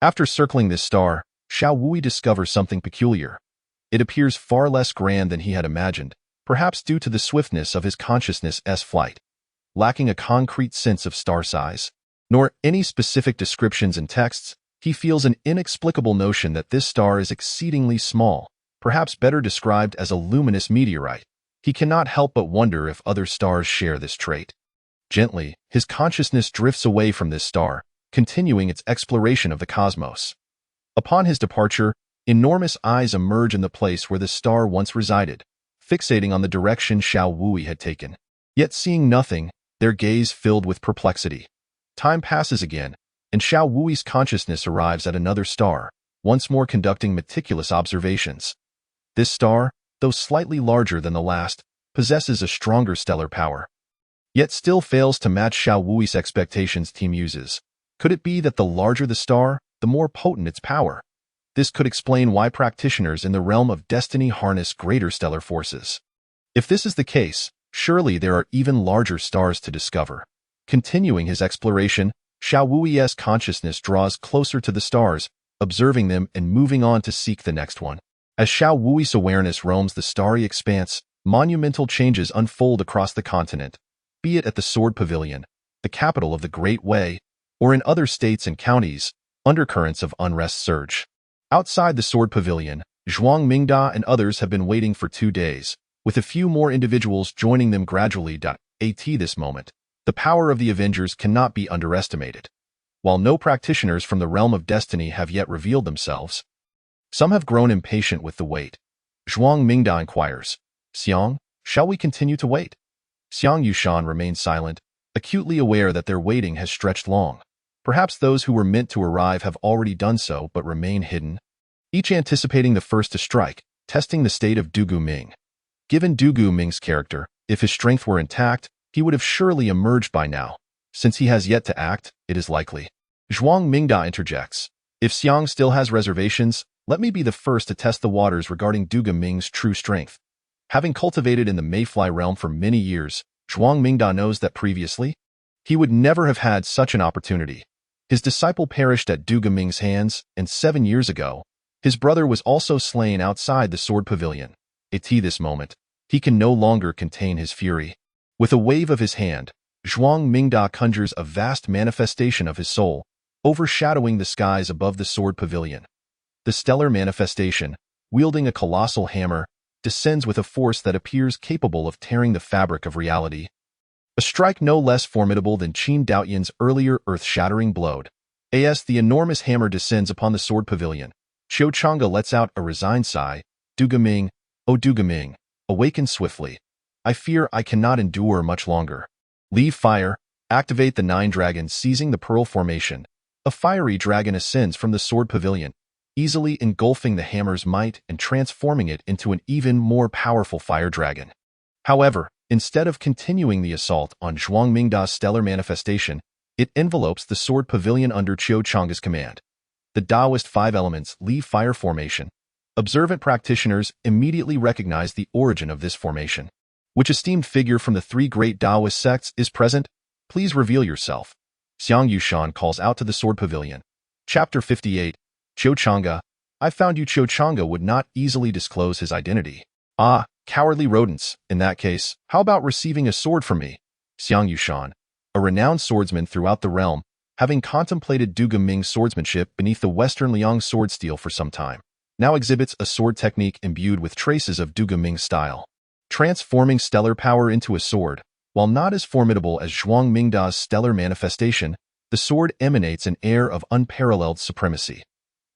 After circling this star, Xiao Wui discovers something peculiar. It appears far less grand than he had imagined, perhaps due to the swiftness of his consciousness' flight. Lacking a concrete sense of star size, nor any specific descriptions in texts, he feels an inexplicable notion that this star is exceedingly small, perhaps better described as a luminous meteorite. He cannot help but wonder if other stars share this trait. Gently, his consciousness drifts away from this star, continuing its exploration of the cosmos. Upon his departure, enormous eyes emerge in the place where the star once resided, fixating on the direction Xiao Wui had taken. Yet seeing nothing, their gaze filled with perplexity. Time passes again, and Xiao Wui's consciousness arrives at another star, once more conducting meticulous observations. This star, though slightly larger than the last, possesses a stronger stellar power, yet still fails to match Xiao Wui's expectations. Team uses. Could it be that the larger the star, the more potent its power? This could explain why practitioners in the realm of destiny harness greater stellar forces. If this is the case, surely there are even larger stars to discover. Continuing his exploration, Xiao Wui's consciousness draws closer to the stars, observing them and moving on to seek the next one. As Xiao Wui's awareness roams the starry expanse, monumental changes unfold across the continent, be it at the Sword Pavilion, the capital of the Great Way, or in other states and counties. Undercurrents of unrest surge. Outside the Sword Pavilion, Zhuang Mingda and others have been waiting for 2 days, with a few more individuals joining them gradually. At this moment, the power of the Avengers cannot be underestimated. While no practitioners from the realm of destiny have yet revealed themselves, some have grown impatient with the wait. Zhuang Mingda inquires, "Xiang, shall we continue to wait?" Xiang Yushan remains silent, acutely aware that their waiting has stretched long. Perhaps those who were meant to arrive have already done so but remain hidden, each anticipating the first to strike, testing the state of Dugu Ming. Given Dugu Ming's character, if his strength were intact, he would have surely emerged by now. Since he has yet to act, it is likely. Zhuang Mingda interjects, "If Xiang still has reservations, let me be the first to test the waters regarding Dugu Ming's true strength." Having cultivated in the Mayfly realm for many years, Zhuang Mingda knows that previously, he would never have had such an opportunity. His disciple perished at Dugu Ming's hands, and 7 years ago, his brother was also slain outside the Sword Pavilion. At this moment, he can no longer contain his fury. With a wave of his hand, Zhuang Mingda conjures a vast manifestation of his soul, overshadowing the skies above the Sword Pavilion. The stellar manifestation, wielding a colossal hammer, descends with a force that appears capable of tearing the fabric of reality. A strike no less formidable than Qin Daoyan's earlier earth-shattering blow. As the enormous hammer descends upon the Sword Pavilion, Qiu Chang'e lets out a resigned sigh. "Dugu Ming, oh Dugu Ming, awaken swiftly. I fear I cannot endure much longer. Leave fire, activate the 9 dragons." Seizing the pearl formation, a fiery dragon ascends from the Sword Pavilion, easily engulfing the hammer's might and transforming it into an even more powerful fire dragon. However, instead of continuing the assault on Zhuang Mingda's stellar manifestation, it envelopes the Sword Pavilion under Qiu Chang'e's command. The Taoist 5 elements leave fire formation. Observant practitioners immediately recognize the origin of this formation. Which esteemed figure from the 3 great Taoist sects is present? Please reveal yourself. Xiang Yushan calls out to the Sword Pavilion. Chapter 58. Qiu Chang'e. I found you. Qiu Chang'e would not easily disclose his identity. "Ah, cowardly rodents. In that case, how about receiving a sword from me?" Xiang Yushan, a renowned swordsman throughout the realm, having contemplated Dugu Ming's swordsmanship beneath the Western Liang sword steel for some time, now exhibits a sword technique imbued with traces of Dugu Ming's style. Transforming stellar power into a sword, while not as formidable as Zhuang Mingda's stellar manifestation, the sword emanates an air of unparalleled supremacy.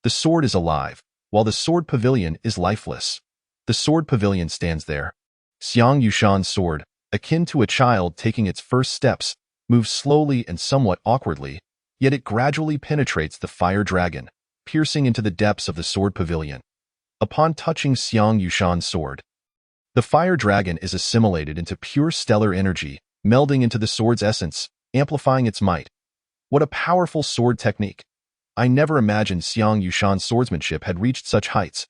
The sword is alive, while the Sword Pavilion is lifeless. The Sword Pavilion stands there. Xiang Yushan's sword, akin to a child taking its first steps, moves slowly and somewhat awkwardly, yet it gradually penetrates the fire dragon, piercing into the depths of the Sword Pavilion. Upon touching Xiang Yushan's sword, the fire dragon is assimilated into pure stellar energy, melding into the sword's essence, amplifying its might. What a powerful sword technique! I never imagined Xiang Yushan's swordsmanship had reached such heights.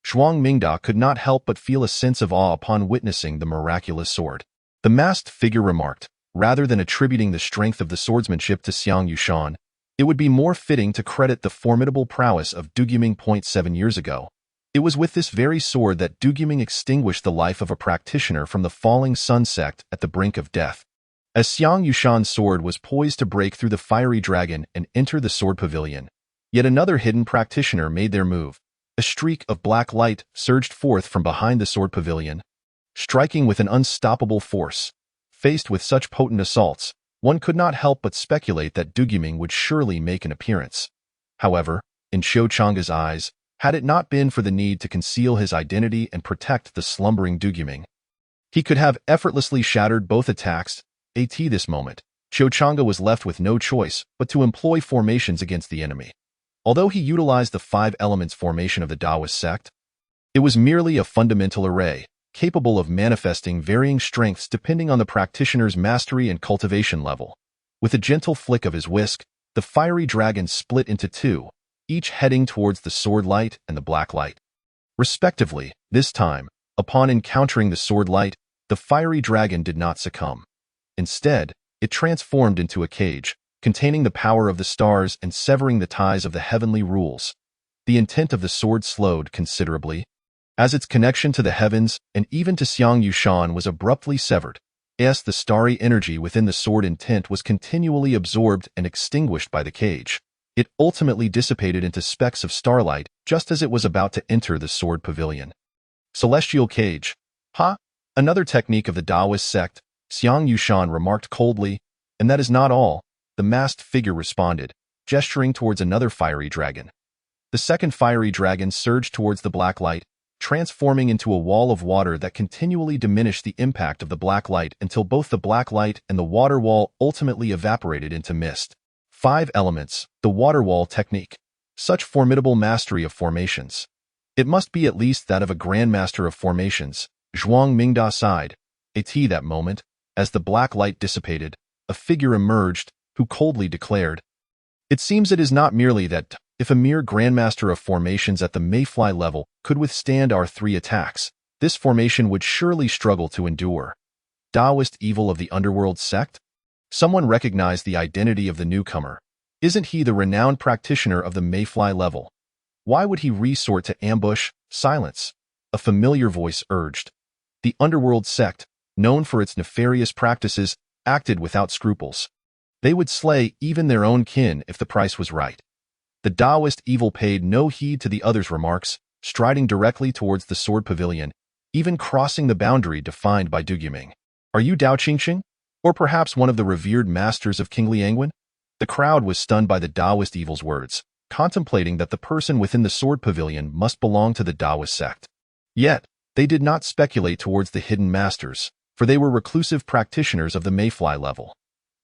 Zhuang Mingda could not help but feel a sense of awe upon witnessing the miraculous sword. The masked figure remarked, rather than attributing the strength of the swordsmanship to Xiang Yushan, it would be more fitting to credit the formidable prowess of Dugu Ming. 7 years ago, it was with this very sword that Dugu Ming extinguished the life of a practitioner from the Falling Sun sect at the brink of death. As Xiang Yushan's sword was poised to break through the fiery dragon and enter the Sword Pavilion, yet another hidden practitioner made their move. A streak of black light surged forth from behind the sword pavilion, striking with an unstoppable force. Faced with such potent assaults, one could not help but speculate that Duguming would surely make an appearance. However, in Xiao Changa's eyes, had it not been for the need to conceal his identity and protect the slumbering Duguming, he could have effortlessly shattered both attacks. At this moment, Xiao Changa was left with no choice but to employ formations against the enemy. Although he utilized the 5 elements formation of the Taoist sect, it was merely a fundamental array, capable of manifesting varying strengths depending on the practitioner's mastery and cultivation level. With a gentle flick of his whisk, the fiery dragon split into 2, each heading towards the sword light and the black light, respectively. This time, upon encountering the sword light, the fiery dragon did not succumb. Instead, it transformed into a cage, containing the power of the stars and severing the ties of the heavenly rules. The intent of the sword slowed considerably, as its connection to the heavens and even to Xiang Yushan was abruptly severed. As the starry energy within the sword intent was continually absorbed and extinguished by the cage, it ultimately dissipated into specks of starlight just as it was about to enter the sword pavilion. Celestial cage. Ha! Another technique of the Taoist sect, Xiang Yushan remarked coldly. And that is not all, the masked figure responded, gesturing towards another fiery dragon. The second fiery dragon surged towards the black light, transforming into a wall of water that continually diminished the impact of the black light until both the black light and the water wall ultimately evaporated into mist. 5 elements, the water wall technique. Such formidable mastery of formations. It must be at least that of a grandmaster of formations. Zhuang Mingda sighed. At that moment, as the black light dissipated, a figure emerged, who coldly declared, "It seems it is not merely that, if a mere grandmaster of formations at the mayfly level could withstand our 3 attacks, this formation would surely struggle to endure." Taoist evil of the underworld sect? Someone recognized the identity of the newcomer. Isn't he the renowned practitioner of the mayfly level? Why would he resort to ambush, silence? A familiar voice urged. The underworld sect, known for its nefarious practices, acted without scruples. They would slay even their own kin if the price was right. The Taoist evil paid no heed to the other's remarks, striding directly towards the sword pavilion, even crossing the boundary defined by Duguming. "Are you Dao Qingxing? Or perhaps one of the revered masters of King Liangwen?" The crowd was stunned by the Taoist evil's words, contemplating that the person within the sword pavilion must belong to the Taoist sect. Yet, they did not speculate towards the hidden masters, for they were reclusive practitioners of the mayfly level.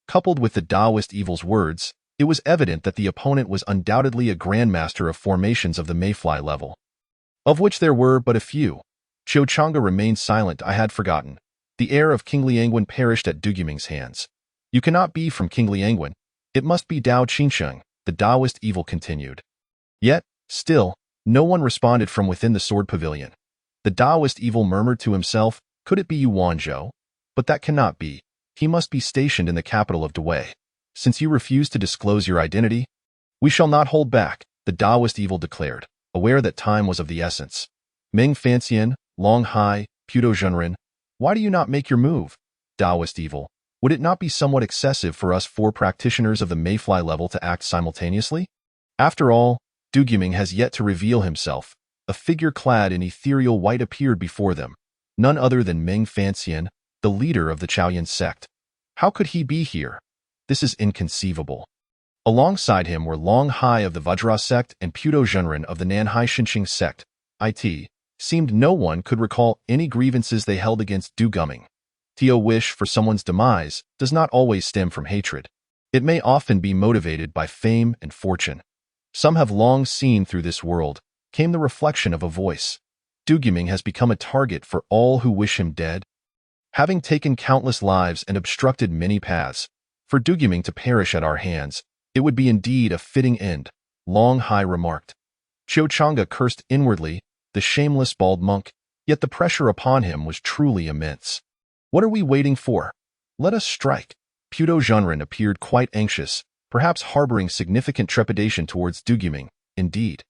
Coupled with the Taoist evil's words, it was evident that the opponent was undoubtedly a grandmaster of formations of the mayfly level, of which there were but a few. Xiao Changa remained silent. "I had forgotten. The heir of King Liangwen perished at Duguming's hands. You cannot be from King Liangwen. It must be Dao Qingsheng," the Taoist evil continued. Yet, still, no one responded from within the sword pavilion. The Taoist evil murmured to himself, "Could it be Yuan Zhou? But that cannot be. He must be stationed in the capital of Dawei. Since you refuse to disclose your identity, we shall not hold back," the Taoist evil declared, aware that time was of the essence. "Meng Fanxian, Long Hai, Puto Zhenren, why do you not make your move?" Taoist evil, would it not be somewhat excessive for us 4 practitioners of the mayfly level to act simultaneously? After all, Duguming has yet to reveal himself. A figure clad in ethereal white appeared before them, none other than Meng Fanxian, the leader of the Chaoyan sect. How could he be here? This is inconceivable. Alongside him were Long Hai of the Vajra sect and Puto Zhenren of the Nanhai Xinqing sect. It seemed no one could recall any grievances they held against Duguming. Tio wish for someone's demise does not always stem from hatred. It may often be motivated by fame and fortune. Some have long seen through this world, came the reflection of a voice. Duguming has become a target for all who wish him dead. Having taken countless lives and obstructed many paths, for Duguming to perish at our hands, it would be indeed a fitting end, Long Hai remarked. Xiao Changa cursed inwardly, the shameless bald monk, yet the pressure upon him was truly immense. "What are we waiting for? Let us strike." Puto Zhenren appeared quite anxious, perhaps harboring significant trepidation towards Duguming. Indeed,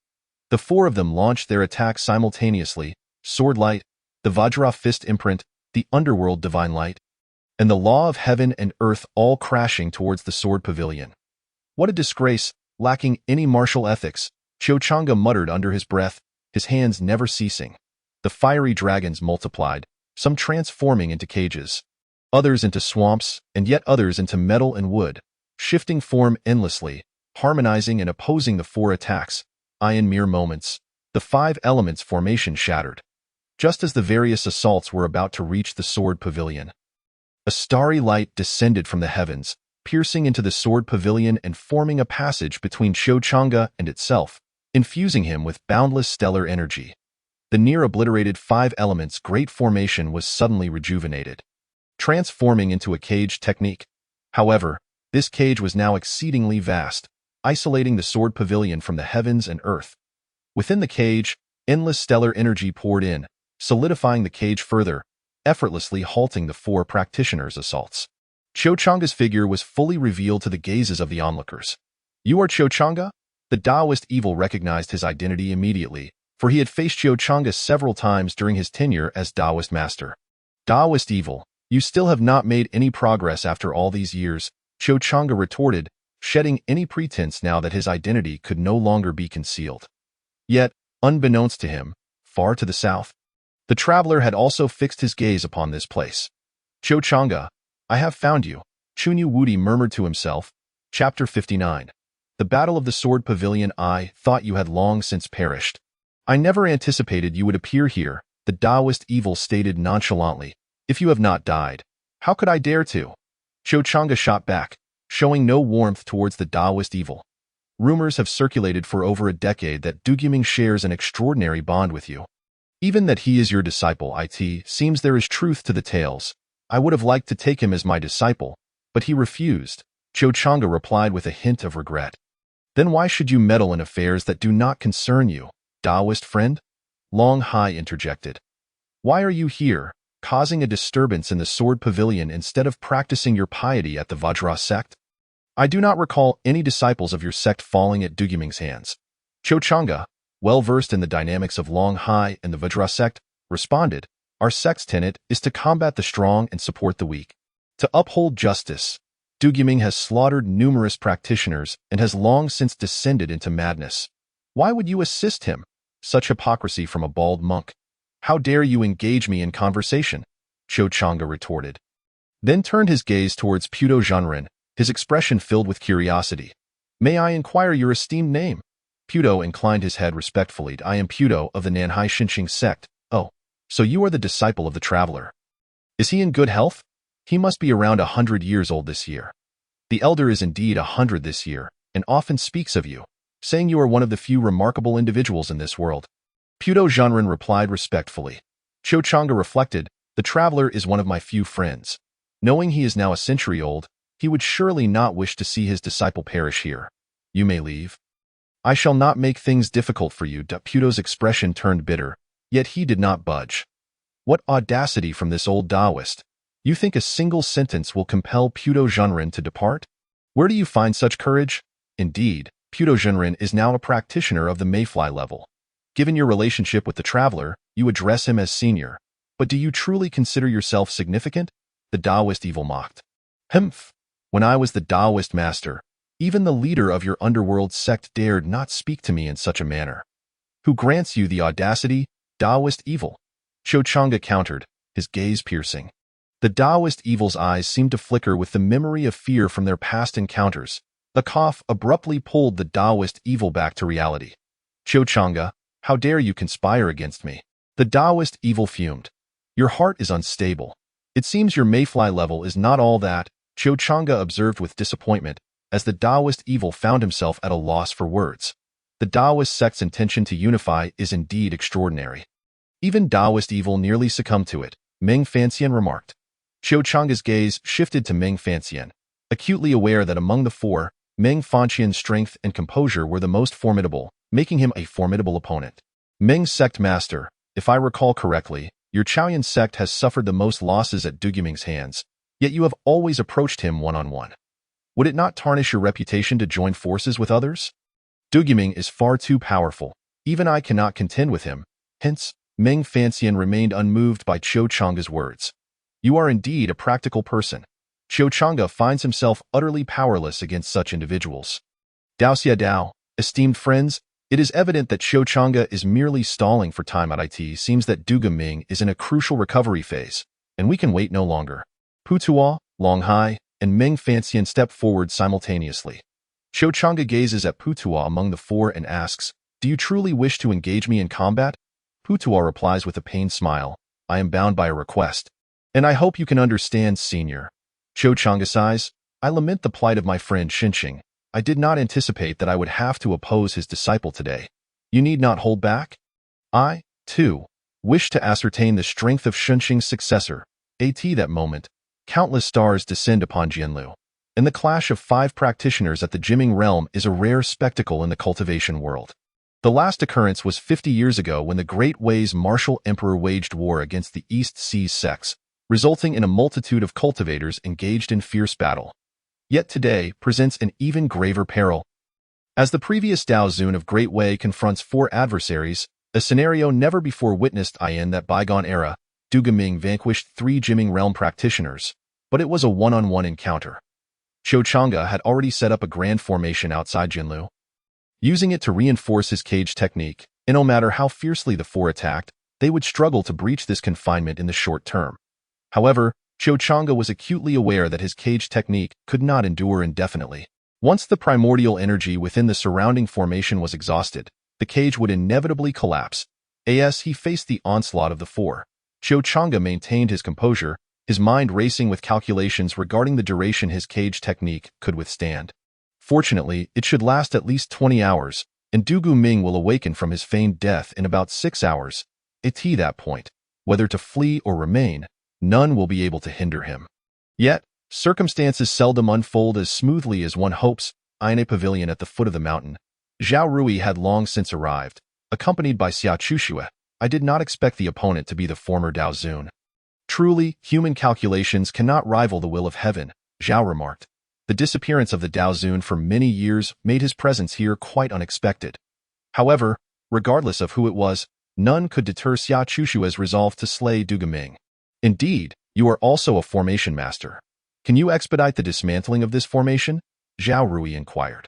the 4 of them launched their attacks simultaneously, sword light, the Vajra fist imprint, the underworld divine light, and the law of heaven and earth all crashing towards the sword pavilion. "What a disgrace, lacking any martial ethics," Xiao Changa muttered under his breath, his hands never ceasing. The fiery dragons multiplied, some transforming into cages, others into swamps, and yet others into metal and wood, shifting form endlessly, harmonizing and opposing the four attacks. In mere moments, the five elements formation shattered. Just as the various assaults were about to reach the sword pavilion, a starry light descended from the heavens, piercing into the sword pavilion and forming a passage between Qiu Chang'e and itself, infusing him with boundless stellar energy. The near-obliterated five elements' great formation was suddenly rejuvenated, transforming into a cage technique. However, this cage was now exceedingly vast, isolating the sword pavilion from the heavens and earth. Within the cage, endless stellar energy poured in, solidifying the cage further, effortlessly halting the four practitioners' assaults. Qiu Chang'e's figure was fully revealed to the gazes of the onlookers. "You are Qiu Chang'e?" The Taoist evil recognized his identity immediately, for he had faced Qiu Chang'e several times during his tenure as Taoist master. "Taoist evil, you still have not made any progress after all these years," Qiu Chang'e retorted, shedding any pretense now that his identity could no longer be concealed. Yet, unbeknownst to him, far to the south, the traveler had also fixed his gaze upon this place. "Qiu Chang'e, I have found you," Chunyu Wudi murmured to himself. Chapter 59. The Battle of the Sword Pavilion. "I thought you had long since perished. I never anticipated you would appear here," the Taoist evil stated nonchalantly. "If you have not died, how could I dare to?" Qiu Chang'e shot back, showing no warmth towards the Taoist evil. "Rumors have circulated for over a decade that Du Yiming shares an extraordinary bond with you. Even that he is your disciple. It seems there is truth to the tales. I would have liked to take him as my disciple, but he refused," Qiu Chang'e replied with a hint of regret. "Then why should you meddle in affairs that do not concern you, Taoist friend?" Long Hai interjected. "Why are you here, causing a disturbance in the sword pavilion instead of practicing your piety at the Vajra sect? I do not recall any disciples of your sect falling at Du Yiming's hands." Qiu Chang'e, well versed in the dynamics of Long Hai and the Vajra sect, responded, "Our sect's tenet is to combat the strong and support the weak, to uphold justice. Du Yiming has slaughtered numerous practitioners and has long since descended into madness. Why would you assist him? Such hypocrisy from a bald monk. How dare you engage me in conversation?" Qiu Chang'e retorted. Then turned his gaze towards Puto Zhenren, his expression filled with curiosity. "May I inquire your esteemed name?" Puto inclined his head respectfully. "I am Puto of the Nanhai Xinqing sect." "Oh, so you are the disciple of the traveler. Is he in good health? He must be around 100 years old this year." "The elder is indeed 100 this year, and often speaks of you, saying you are one of the few remarkable individuals in this world." Puto Zhenren replied respectfully. Qiu Chang'e reflected, "The traveler is one of my few friends. Knowing he is now a century old, he would surely not wish to see his disciple perish here. You may leave." "I shall not make things difficult for you." Puto's expression turned bitter, yet he did not budge. What audacity from this old Taoist! You think a single sentence will compel Puto Zhenren to depart? Where do you find such courage? Indeed, Puto Zhenren is now a practitioner of the Mayfly level. Given your relationship with the traveler, you address him as senior. But do you truly consider yourself significant? The Taoist evil mocked. "Humph! When I was the Taoist master, even the leader of your underworld sect dared not speak to me in such a manner. Who grants you the audacity, Taoist evil?" Qiu Chang'e countered, his gaze piercing. The Taoist evil's eyes seemed to flicker with the memory of fear from their past encounters. The cough abruptly pulled the Taoist evil back to reality. "Qiu Chang'e, how dare you conspire against me?" The Taoist evil fumed. "Your heart is unstable. It seems your Mayfly level is not all that," Qiu Chang'e observed with disappointment, as the Taoist evil found himself at a loss for words. The Taoist sect's intention to unify is indeed extraordinary. Even Taoist evil nearly succumbed to it, Meng Fanxian remarked. Qiu Chang'e's gaze shifted to Meng Fanxian, acutely aware that among the four, Meng Fanxian's strength and composure were the most formidable, making him a formidable opponent. "Meng's sect master, if I recall correctly, your Chaoyan sect has suffered the most losses at Du Yiming's hands, yet you have always approached him one-on-one. Would it not tarnish your reputation to join forces with others? Du Yiming is far too powerful. Even I cannot contend with him. Hence, Meng Fanxian remained unmoved by Qiu Chang'e's words. You are indeed a practical person. Qiu Chang'e finds himself utterly powerless against such individuals. Dao Xia Dao, esteemed friends, It is evident that Xiu Chang'e is merely stalling for time. It seems that Du Ming is in a crucial recovery phase, and we can wait no longer. Pu Tuo, Long Hai, and Ming Fanxian step forward simultaneously. Xiu Chang'e gazes at Pu Tuo among the four and asks, "Do you truly wish to engage me in combat?" Pu Tuo replies with a pained smile, "I am bound by a request. And I hope you can understand, senior." Xiu Chang'e sighs, "I lament the plight of my friend Xinxing. I did not anticipate that I would have to oppose his disciple today. You need not hold back. I, too, wish to ascertain the strength of Xinxing's successor." At that moment, countless stars descend upon Jianlu, and the clash of 5 practitioners at the Jiming realm is a rare spectacle in the cultivation world. The last occurrence was 50 years ago when the Great Wei's martial emperor waged war against the East Seas sects, resulting in a multitude of cultivators engaged in fierce battle. Yet today presents an even graver peril. As the previous Dao Zun of Great Wei confronts 4 adversaries, a scenario never before witnessed in that bygone era, Du Ming vanquished 3 Jiming realm practitioners, but it was a one-on-one encounter. Xiu Chang'e had already set up a grand formation outside Jinlu, using it to reinforce his cage technique, and no matter how fiercely the 4 attacked, they would struggle to breach this confinement in the short term. However, Xiu Chang'e was acutely aware that his cage technique could not endure indefinitely. Once the primordial energy within the surrounding formation was exhausted, the cage would inevitably collapse. As he faced the onslaught of the 4, Xiu Chang'e maintained his composure, his mind racing with calculations regarding the duration his cage technique could withstand. Fortunately, it should last at least 20 hours, and Du Ming will awaken from his feigned death in about 6 hours. At that point, whether to flee or remain, none will be able to hinder him. Yet, circumstances seldom unfold as smoothly as one hopes. In a pavilion at the foot of the mountain, Zhao Rui had long since arrived, accompanied by Xia Chuxue. I did not expect the opponent to be the former Dao Zun. Truly, human calculations cannot rival the will of heaven, Zhao remarked. The disappearance of the Dao Zun for many years made his presence here quite unexpected. However, regardless of who it was, none could deter Xia Chuxue's resolve to slay Du Ming. Indeed, you are also a formation master. Can you expedite the dismantling of this formation? Zhao Rui inquired.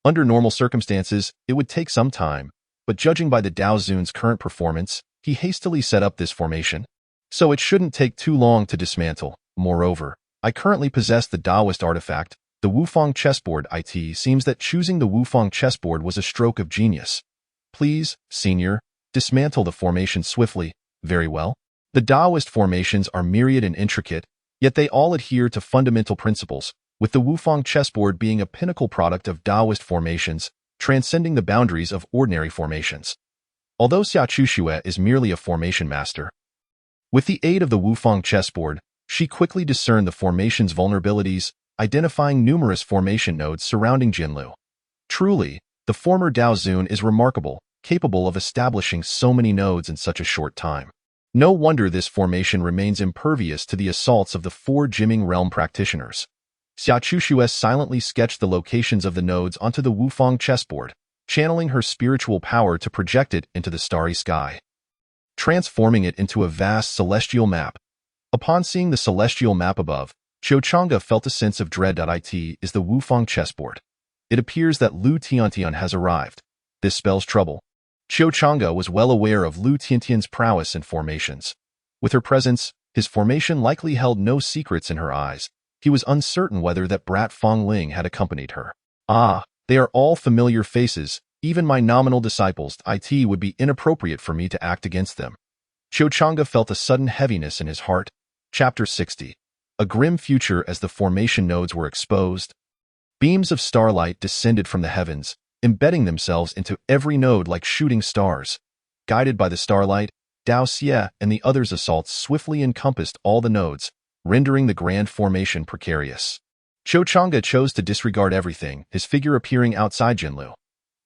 Under normal circumstances, it would take some time, but judging by the Dao Zun's current performance, he hastily set up this formation. So it shouldn't take too long to dismantle. Moreover, I currently possess the Daoist artifact, the Wufang chessboard. It seems that choosing the Wufang chessboard was a stroke of genius. Please, senior, dismantle the formation swiftly. Very well. The Daoist formations are myriad and intricate, yet they all adhere to fundamental principles, with the Wufang chessboard being a pinnacle product of Daoist formations, transcending the boundaries of ordinary formations. Although Xia Chuxue is merely a formation master, with the aid of the Wufang chessboard, she quickly discerned the formation's vulnerabilities, identifying numerous formation nodes surrounding Jinlu. Truly, the former Dao Zun is remarkable, capable of establishing so many nodes in such a short time. No wonder this formation remains impervious to the assaults of the 4 Jiming realm practitioners. Xia Chuxue silently sketched the locations of the nodes onto the Wufang chessboard, channeling her spiritual power to project it into the starry sky, transforming it into a vast celestial map. Upon seeing the celestial map above, Xiu Chang'e felt a sense of dread. It is the Wufang chessboard. It appears that Lu Tiantian has arrived. This spells trouble. Xiu Chang'e was well aware of Lu Tiantian's prowess in formations. With her presence, his formation likely held no secrets in her eyes. He was uncertain whether that brat Fong Ling had accompanied her. Ah, they are all familiar faces, even my nominal disciples. It would be inappropriate for me to act against them. Xiu Chang'e felt a sudden heaviness in his heart. Chapter 60. A grim future as the formation nodes were exposed. Beams of starlight descended from the heavens, embedding themselves into every node like shooting stars. Guided by the starlight, Dao Xie and the others' assaults swiftly encompassed all the nodes, rendering the grand formation precarious. Xiu Chang'e chose to disregard everything, his figure appearing outside Jinlu.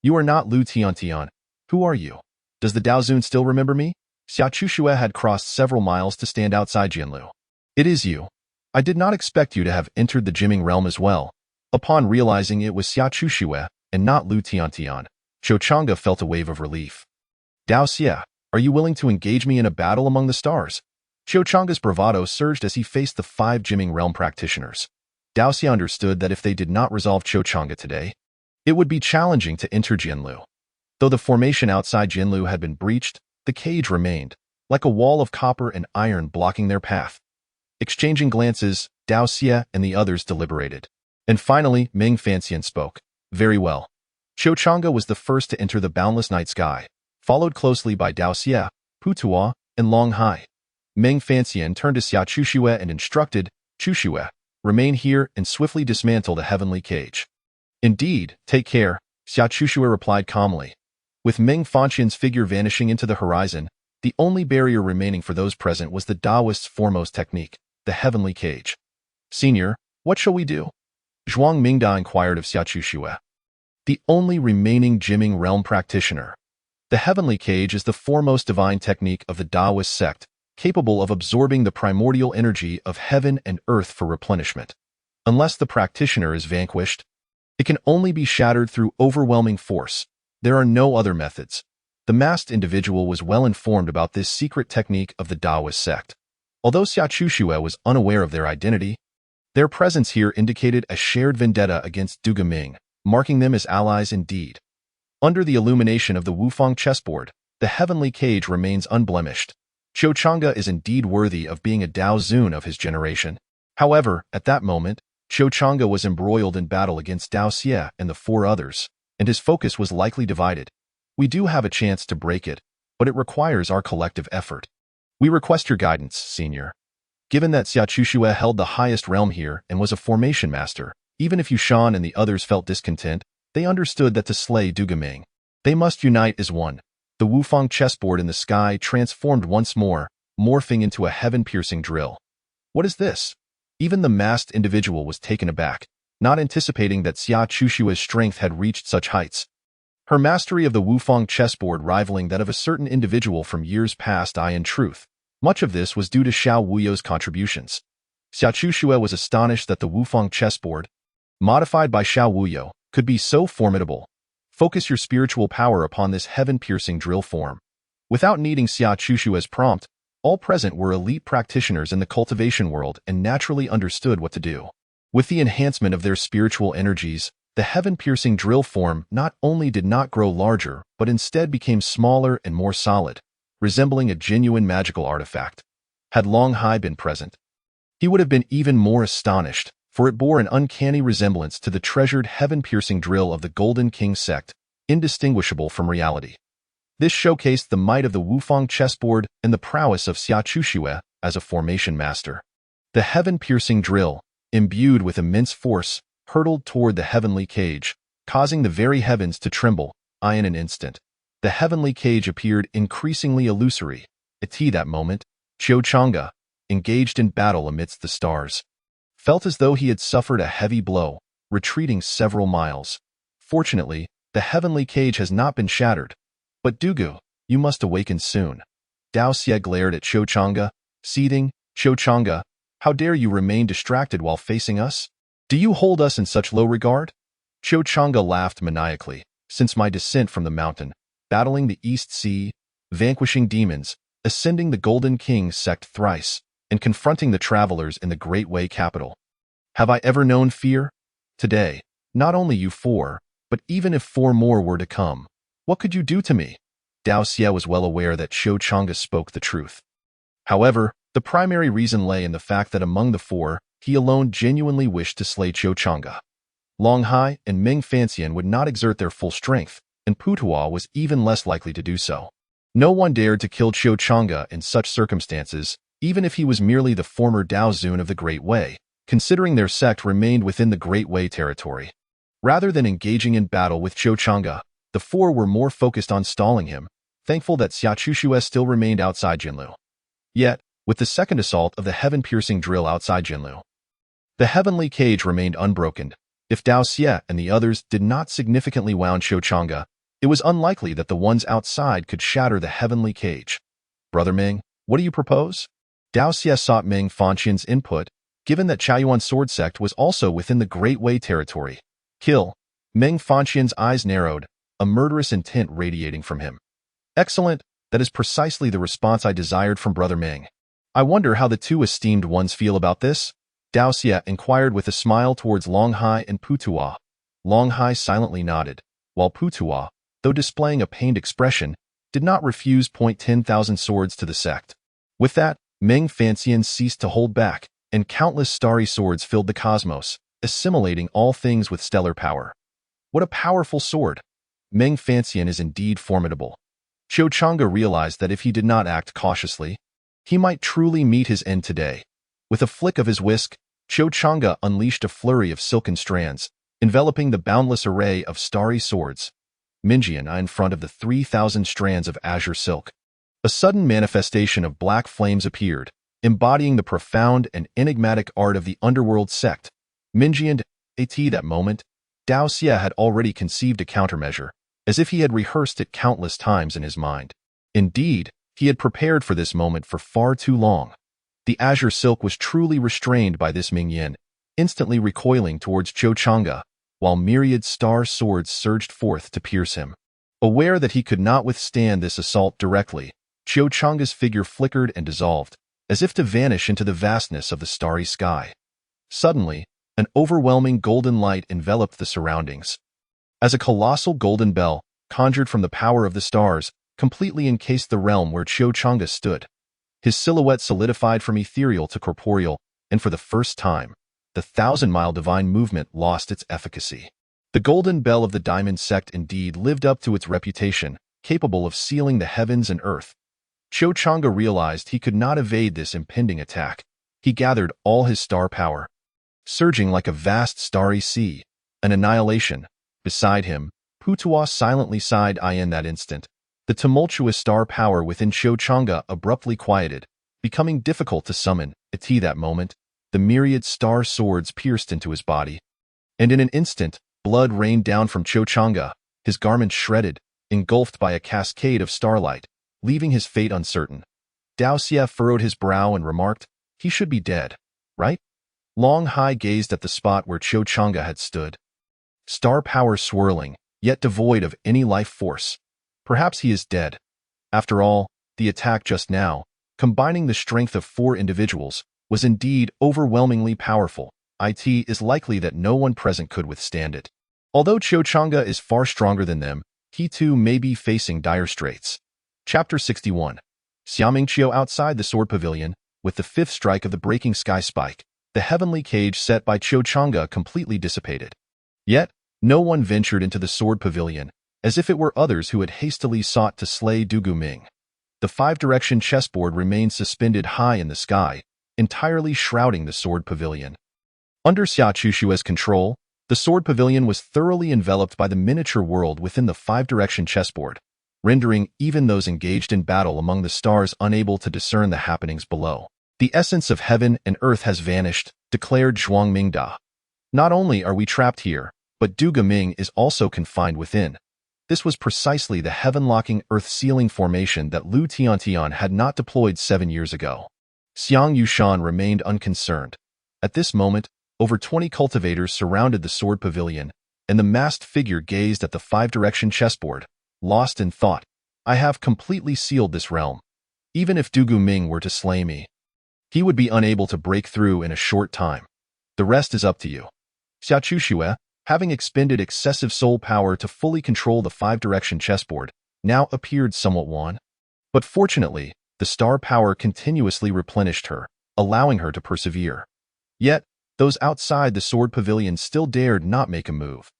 You are not Lu Tiantian. Who are you? Does the Dao Zun still remember me? Xia Chuxue had crossed several miles to stand outside Jinlu. It is you. I did not expect you to have entered the Jiming realm as well. Upon realizing it was Xia Chuxue and not Lu Tiantian, Xiu Chang'e felt a wave of relief. Dao Xie, are you willing to engage me in a battle among the stars? Xiu Chang'e's bravado surged as he faced the 5 Jiming realm practitioners. Dao Xie understood that if they did not resolve Xiu Chang'e today, it would be challenging to enter Jinlu. Though the formation outside Jinlu had been breached, the cage remained, like a wall of copper and iron blocking their path. Exchanging glances, Dao Xie and the others deliberated. And finally, Ming Fanxian spoke. Very well. Qiu Chang'e was the first to enter the boundless night sky, followed closely by Dao Xie, Pu Tuo, and Long Hai. Ming Fanxian turned to Xia Chuxue and instructed, Chuxue, remain here and swiftly dismantle the heavenly cage. Indeed, take care, Xia Chuxue replied calmly. With Ming Fanxian's figure vanishing into the horizon, the only barrier remaining for those present was the Taoist's foremost technique, the heavenly cage. Senior, what shall we do? Zhuang Mingda inquired of Xia Chuxue. The only remaining Jiming realm practitioner. The heavenly cage is the foremost divine technique of the Taoist sect, capable of absorbing the primordial energy of heaven and earth for replenishment. Unless the practitioner is vanquished, it can only be shattered through overwhelming force. There are no other methods. The masked individual was well informed about this secret technique of the Taoist sect. Although Xia Chuxue was unaware of their identity, their presence here indicated a shared vendetta against Duga Ming, marking them as allies indeed. Under the illumination of the Wufang chessboard, the heavenly cage remains unblemished. Qiu Chang'e is indeed worthy of being a Dao Zun of his generation. However, at that moment, Qiu Chang'e was embroiled in battle against Dao Xie and the four others, and his focus was likely divided. We do have a chance to break it, but it requires our collective effort. We request your guidance, Senior. Given that Xia Chuxue held the highest realm here and was a formation master, even if Yushan and the others felt discontent, they understood that to slay Duga Ming, they must unite as one. The Wufang chessboard in the sky transformed once more, morphing into a heaven-piercing drill. What is this? Even the masked individual was taken aback, not anticipating that Xia Chuxue's strength had reached such heights. Her mastery of the Wufang chessboard rivaling that of a certain individual from years past. In truth, much of this was due to Xiao Wuyo's contributions. Xia Chuxue was astonished that the Wufang chessboard, modified by Xiao Wuyo, could be so formidable. Focus your spiritual power upon this heaven-piercing drill form. Without needing Xia Chuxue's prompt, all present were elite practitioners in the cultivation world and naturally understood what to do. With the enhancement of their spiritual energies, the heaven-piercing drill form not only did not grow larger, but instead became smaller and more solid, resembling a genuine magical artifact. Had Long Hai been present, he would have been even more astonished, for it bore an uncanny resemblance to the treasured heaven-piercing drill of the Golden King sect, indistinguishable from reality. This showcased the might of the Wufang chessboard and the prowess of Xia Chuxue as a formation master. The heaven-piercing drill, imbued with immense force, hurtled toward the heavenly cage, causing the very heavens to tremble. In an instant, the heavenly cage appeared increasingly illusory. At that moment, Qiu Chang'e, engaged in battle amidst the stars, felt as though he had suffered a heavy blow, retreating several miles. Fortunately, the heavenly cage has not been shattered. But Dugu, you must awaken soon. Dao Xie glared at Qiu Chang'e, seething. Qiu Chang'e, how dare you remain distracted while facing us? Do you hold us in such low regard? Qiu Chang'e laughed maniacally. Since my descent from the mountain, battling the East Sea, vanquishing demons, ascending the Golden King sect thrice, and confronting the travelers in the Great Way capital, have I ever known fear? Today, not only you four, but even if four more were to come, what could you do to me? Dao Xie was well aware that Qiu Chang'e spoke the truth. However, the primary reason lay in the fact that among the four, he alone genuinely wished to slay Qiu Chang'e. Long Hai and Ming Fanxian would not exert their full strength, and Pu Tuo was even less likely to do so. No one dared to kill Qiu Chang'e in such circumstances, even if he was merely the former Dao Zun of the Great Way, considering their sect remained within the Great Way territory. Rather than engaging in battle with Qiu Chang'e, the four were more focused on stalling him, thankful that Xia Chuxue still remained outside Jinlu. Yet, with the second assault of the heaven-piercing drill outside Jinlu, the heavenly cage remained unbroken. If Dao Xie and the others did not significantly wound Qiu Chang'e, it was unlikely that the ones outside could shatter the heavenly cage. Brother Ming, what do you propose? Dao Xie sought Ming Fanxian's input, given that Chaoyuan sword sect was also within the Great Way territory. Kill. Ming Fanxian's eyes narrowed, a murderous intent radiating from him. Excellent, that is precisely the response I desired from Brother Ming. I wonder how the two esteemed ones feel about this? Dao Xie inquired with a smile towards Long Hai and Pu Tuo. Long Hai silently nodded, while Pu Tuo, though displaying a pained expression, did not refuse 10,000 swords to the sect. With that, Ming Fanxian ceased to hold back, and countless starry swords filled the cosmos, assimilating all things with stellar power. What a powerful sword! Ming Fanxian is indeed formidable. Qiu Chang'e realized that if he did not act cautiously, he might truly meet his end today. With a flick of his whisk, Qiu Chang'e unleashed a flurry of silken strands, enveloping the boundless array of starry swords. Minjian in front of the 3,000 strands of azure silk. A sudden manifestation of black flames appeared, embodying the profound and enigmatic art of the underworld sect. Minjian at that moment, Dao Xie had already conceived a countermeasure, as if he had rehearsed it countless times in his mind. Indeed, he had prepared for this moment for far too long. The azure silk was truly restrained by this Ming Yin, instantly recoiling towards Qiu Chang'e, while myriad star swords surged forth to pierce him. Aware that he could not withstand this assault directly, Qiu Chang'e's figure flickered and dissolved, as if to vanish into the vastness of the starry sky. Suddenly, an overwhelming golden light enveloped the surroundings. As a colossal golden bell, conjured from the power of the stars, completely encased the realm where Qiu Chang'e stood. His silhouette solidified from ethereal to corporeal, and for the first time, the 1,000-mile divine movement lost its efficacy. The golden bell of the Diamond Sect indeed lived up to its reputation, capable of sealing the heavens and earth. Qiu Chang'e realized he could not evade this impending attack. He gathered all his star power, surging like a vast starry sea, an annihilation. Beside him, Putua silently sighed in that instant. The tumultuous star power within Qiu Chang'e abruptly quieted, becoming difficult to summon. At that moment, the myriad star swords pierced into his body. And in an instant, blood rained down from Qiu Chang'e, his garments shredded, engulfed by a cascade of starlight, leaving his fate uncertain. Dao Xie furrowed his brow and remarked, "He should be dead, right?" Long Hai gazed at the spot where Qiu Chang'e had stood. Star power swirling, yet devoid of any life force. Perhaps he is dead. After all, the attack just now, combining the strength of 4 individuals, was indeed overwhelmingly powerful. It is likely that no one present could withstand it. Although Qiu Chang'e is far stronger than them, he too may be facing dire straits. Chapter 61. Xiaming Qiu outside the sword pavilion, with the 5th strike of the breaking sky spike, the heavenly cage set by Qiu Chang'e completely dissipated. Yet, no one ventured into the sword pavilion, as if it were others who had hastily sought to slay Du Guming. The 5-direction chessboard remained suspended high in the sky, entirely shrouding the sword pavilion. Under Xia Chushue's control, the sword pavilion was thoroughly enveloped by the miniature world within the 5-direction chessboard, rendering even those engaged in battle among the stars unable to discern the happenings below. "The essence of heaven and earth has vanished," declared Zhuang Mingda. "Not only are we trapped here, but Du Guming is also confined within." This was precisely the heaven-locking earth-sealing formation that Lu Tiantian had not deployed 7 years ago. Xiang Yushan remained unconcerned. At this moment, over 20 cultivators surrounded the sword pavilion, and the masked figure gazed at the 5-direction chessboard, lost in thought. "I have completely sealed this realm. Even if Du Guming were to slay me, he would be unable to break through in a short time. The rest is up to you." Xia Chushue, having expended excessive soul power to fully control the 5-direction chessboard, now appeared somewhat wan. But fortunately, the star power continuously replenished her, allowing her to persevere. Yet, those outside the sword pavilion still dared not make a move.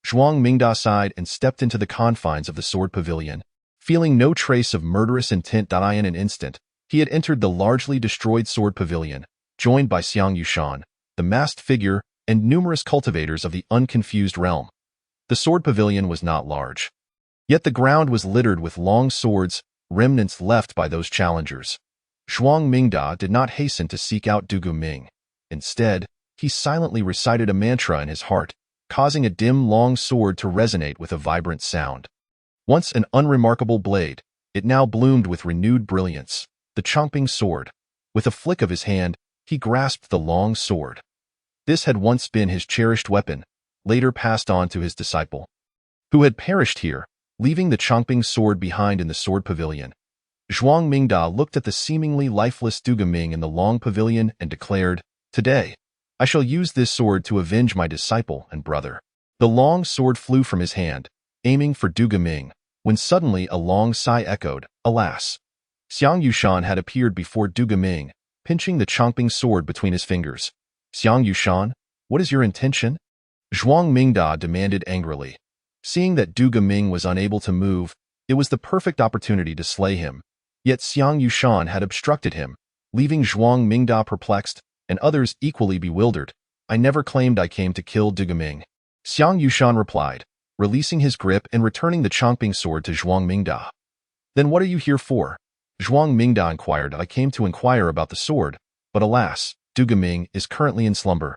Zhuang Mingda sighed and stepped into the confines of the sword pavilion. Feeling no trace of murderous intent in an instant, he had entered the largely destroyed sword pavilion, joined by Xiang Yushan, the masked figure, and numerous cultivators of the unconfused realm. The sword pavilion was not large. Yet the ground was littered with long swords, remnants left by those challengers. Zhuang Mingda did not hasten to seek out Du Guming. Instead, he silently recited a mantra in his heart, causing a dim long sword to resonate with a vibrant sound. Once an unremarkable blade, it now bloomed with renewed brilliance. The chomping sword. With a flick of his hand, he grasped the long sword. This had once been his cherished weapon, later passed on to his disciple, who had perished here, leaving the chomping sword behind in the sword pavilion. Zhuang Mingda looked at the seemingly lifeless Du Guming in the long pavilion and declared, "Today, I shall use this sword to avenge my disciple and brother." The long sword flew from his hand, aiming for Du Guming, when suddenly a long sigh echoed, alas. Xiang Yushan had appeared before Du Gaming, pinching the Chongping sword between his fingers. Xiang Yushan, what is your intention? Zhuang Mingda demanded angrily. Seeing that Du Gaming was unable to move, it was the perfect opportunity to slay him. Yet Xiang Yushan had obstructed him, leaving Zhuang Mingda perplexed and others equally bewildered. I never claimed I came to kill Du Gaming. Xiang Yushan replied, releasing his grip and returning the Chongping sword to Zhuang Mingda. Then what are you here for? Zhuang Mingda inquired. I came to inquire about the sword, but alas, Du Gaming is currently in slumber.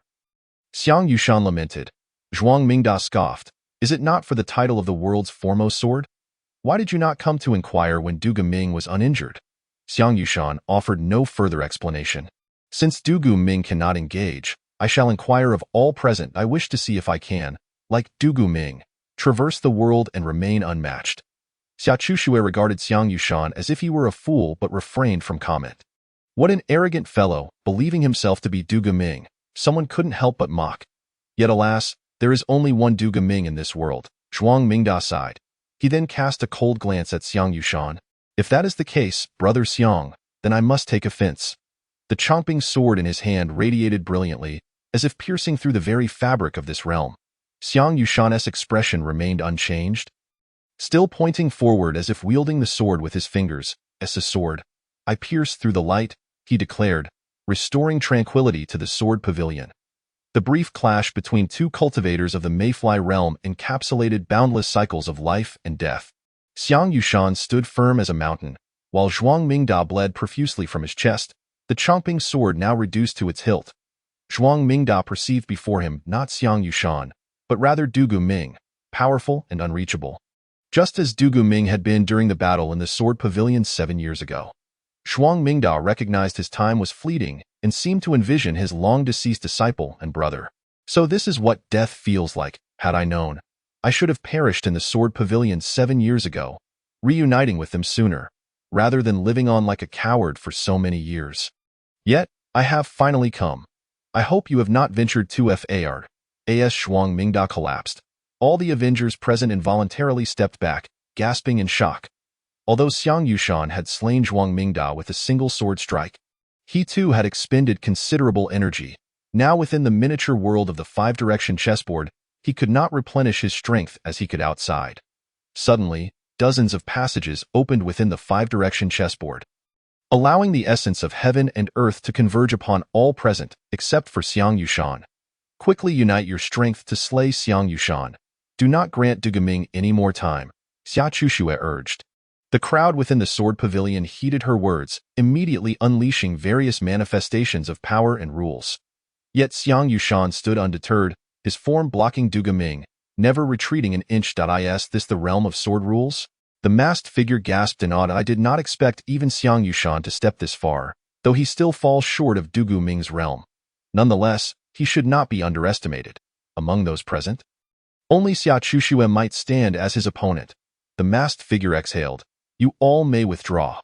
Xiang Yushan lamented. Zhuang Mingda scoffed. Is it not for the title of the world's foremost sword? Why did you not come to inquire when Du Gaming was uninjured? Xiang Yushan offered no further explanation. Since Du Gaming cannot engage, I shall inquire of all present. I wish to see if I can, like Du Gaming, traverse the world and remain unmatched. Xia Chuxue regarded Xiang Yushan as if he were a fool but refrained from comment. What an arrogant fellow, believing himself to be Du Gaming. Someone couldn't help but mock. Yet alas, there is only one Du Gaming in this world. Zhuang Mingda sighed. He then cast a cold glance at Xiang Yushan. If that is the case, brother Xiang, then I must take offense. The Chongping sword in his hand radiated brilliantly, as if piercing through the very fabric of this realm. Xiang Yushan's expression remained unchanged, still pointing forward as if wielding the sword with his fingers. As a sword, I pierce through the light, he declared, restoring tranquility to the sword pavilion. The brief clash between two cultivators of the Mayfly realm encapsulated boundless cycles of life and death. Xiang Yushan stood firm as a mountain, while Zhuang Mingda bled profusely from his chest, the Chongping sword now reduced to its hilt. Zhuang Mingda perceived before him not Xiang Yushan, but rather Du Gaming, powerful and unreachable, just as Du Gaming had been during the battle in the sword pavilion 7 years ago. Zhuang Mingda recognized his time was fleeting and seemed to envision his long-deceased disciple and brother. So this is what death feels like. Had I known, I should have perished in the sword pavilion 7 years ago, reuniting with them sooner, rather than living on like a coward for so many years. Yet, I have finally come. I hope you have not ventured too far. As Zhuang Mingda collapsed, all the Avengers present involuntarily stepped back, gasping in shock. Although Xiang Yushan had slain Zhuang Mingda with a single sword strike, he too had expended considerable energy. Now within the miniature world of the five-direction chessboard, he could not replenish his strength as he could outside. Suddenly, dozens of passages opened within the five-direction chessboard, allowing the essence of heaven and earth to converge upon all present, except for Xiang Yushan. Quickly unite your strength to slay Xiang Yushan. Do not grant Du Gaming any more time, Xia Chuxue urged. The crowd within the sword pavilion heeded her words, immediately unleashing various manifestations of power and rules. Yet Xiang Yushan stood undeterred, his form blocking Du Gaming, never retreating an inch. Is this the realm of sword rules? The masked figure gasped in awe. I did not expect even Xiang Yushan to step this far, though he still falls short of Du Gaming's realm. Nonetheless, he should not be underestimated. Among those present, only Xia Chuxue might stand as his opponent. The masked figure exhaled. You all may withdraw.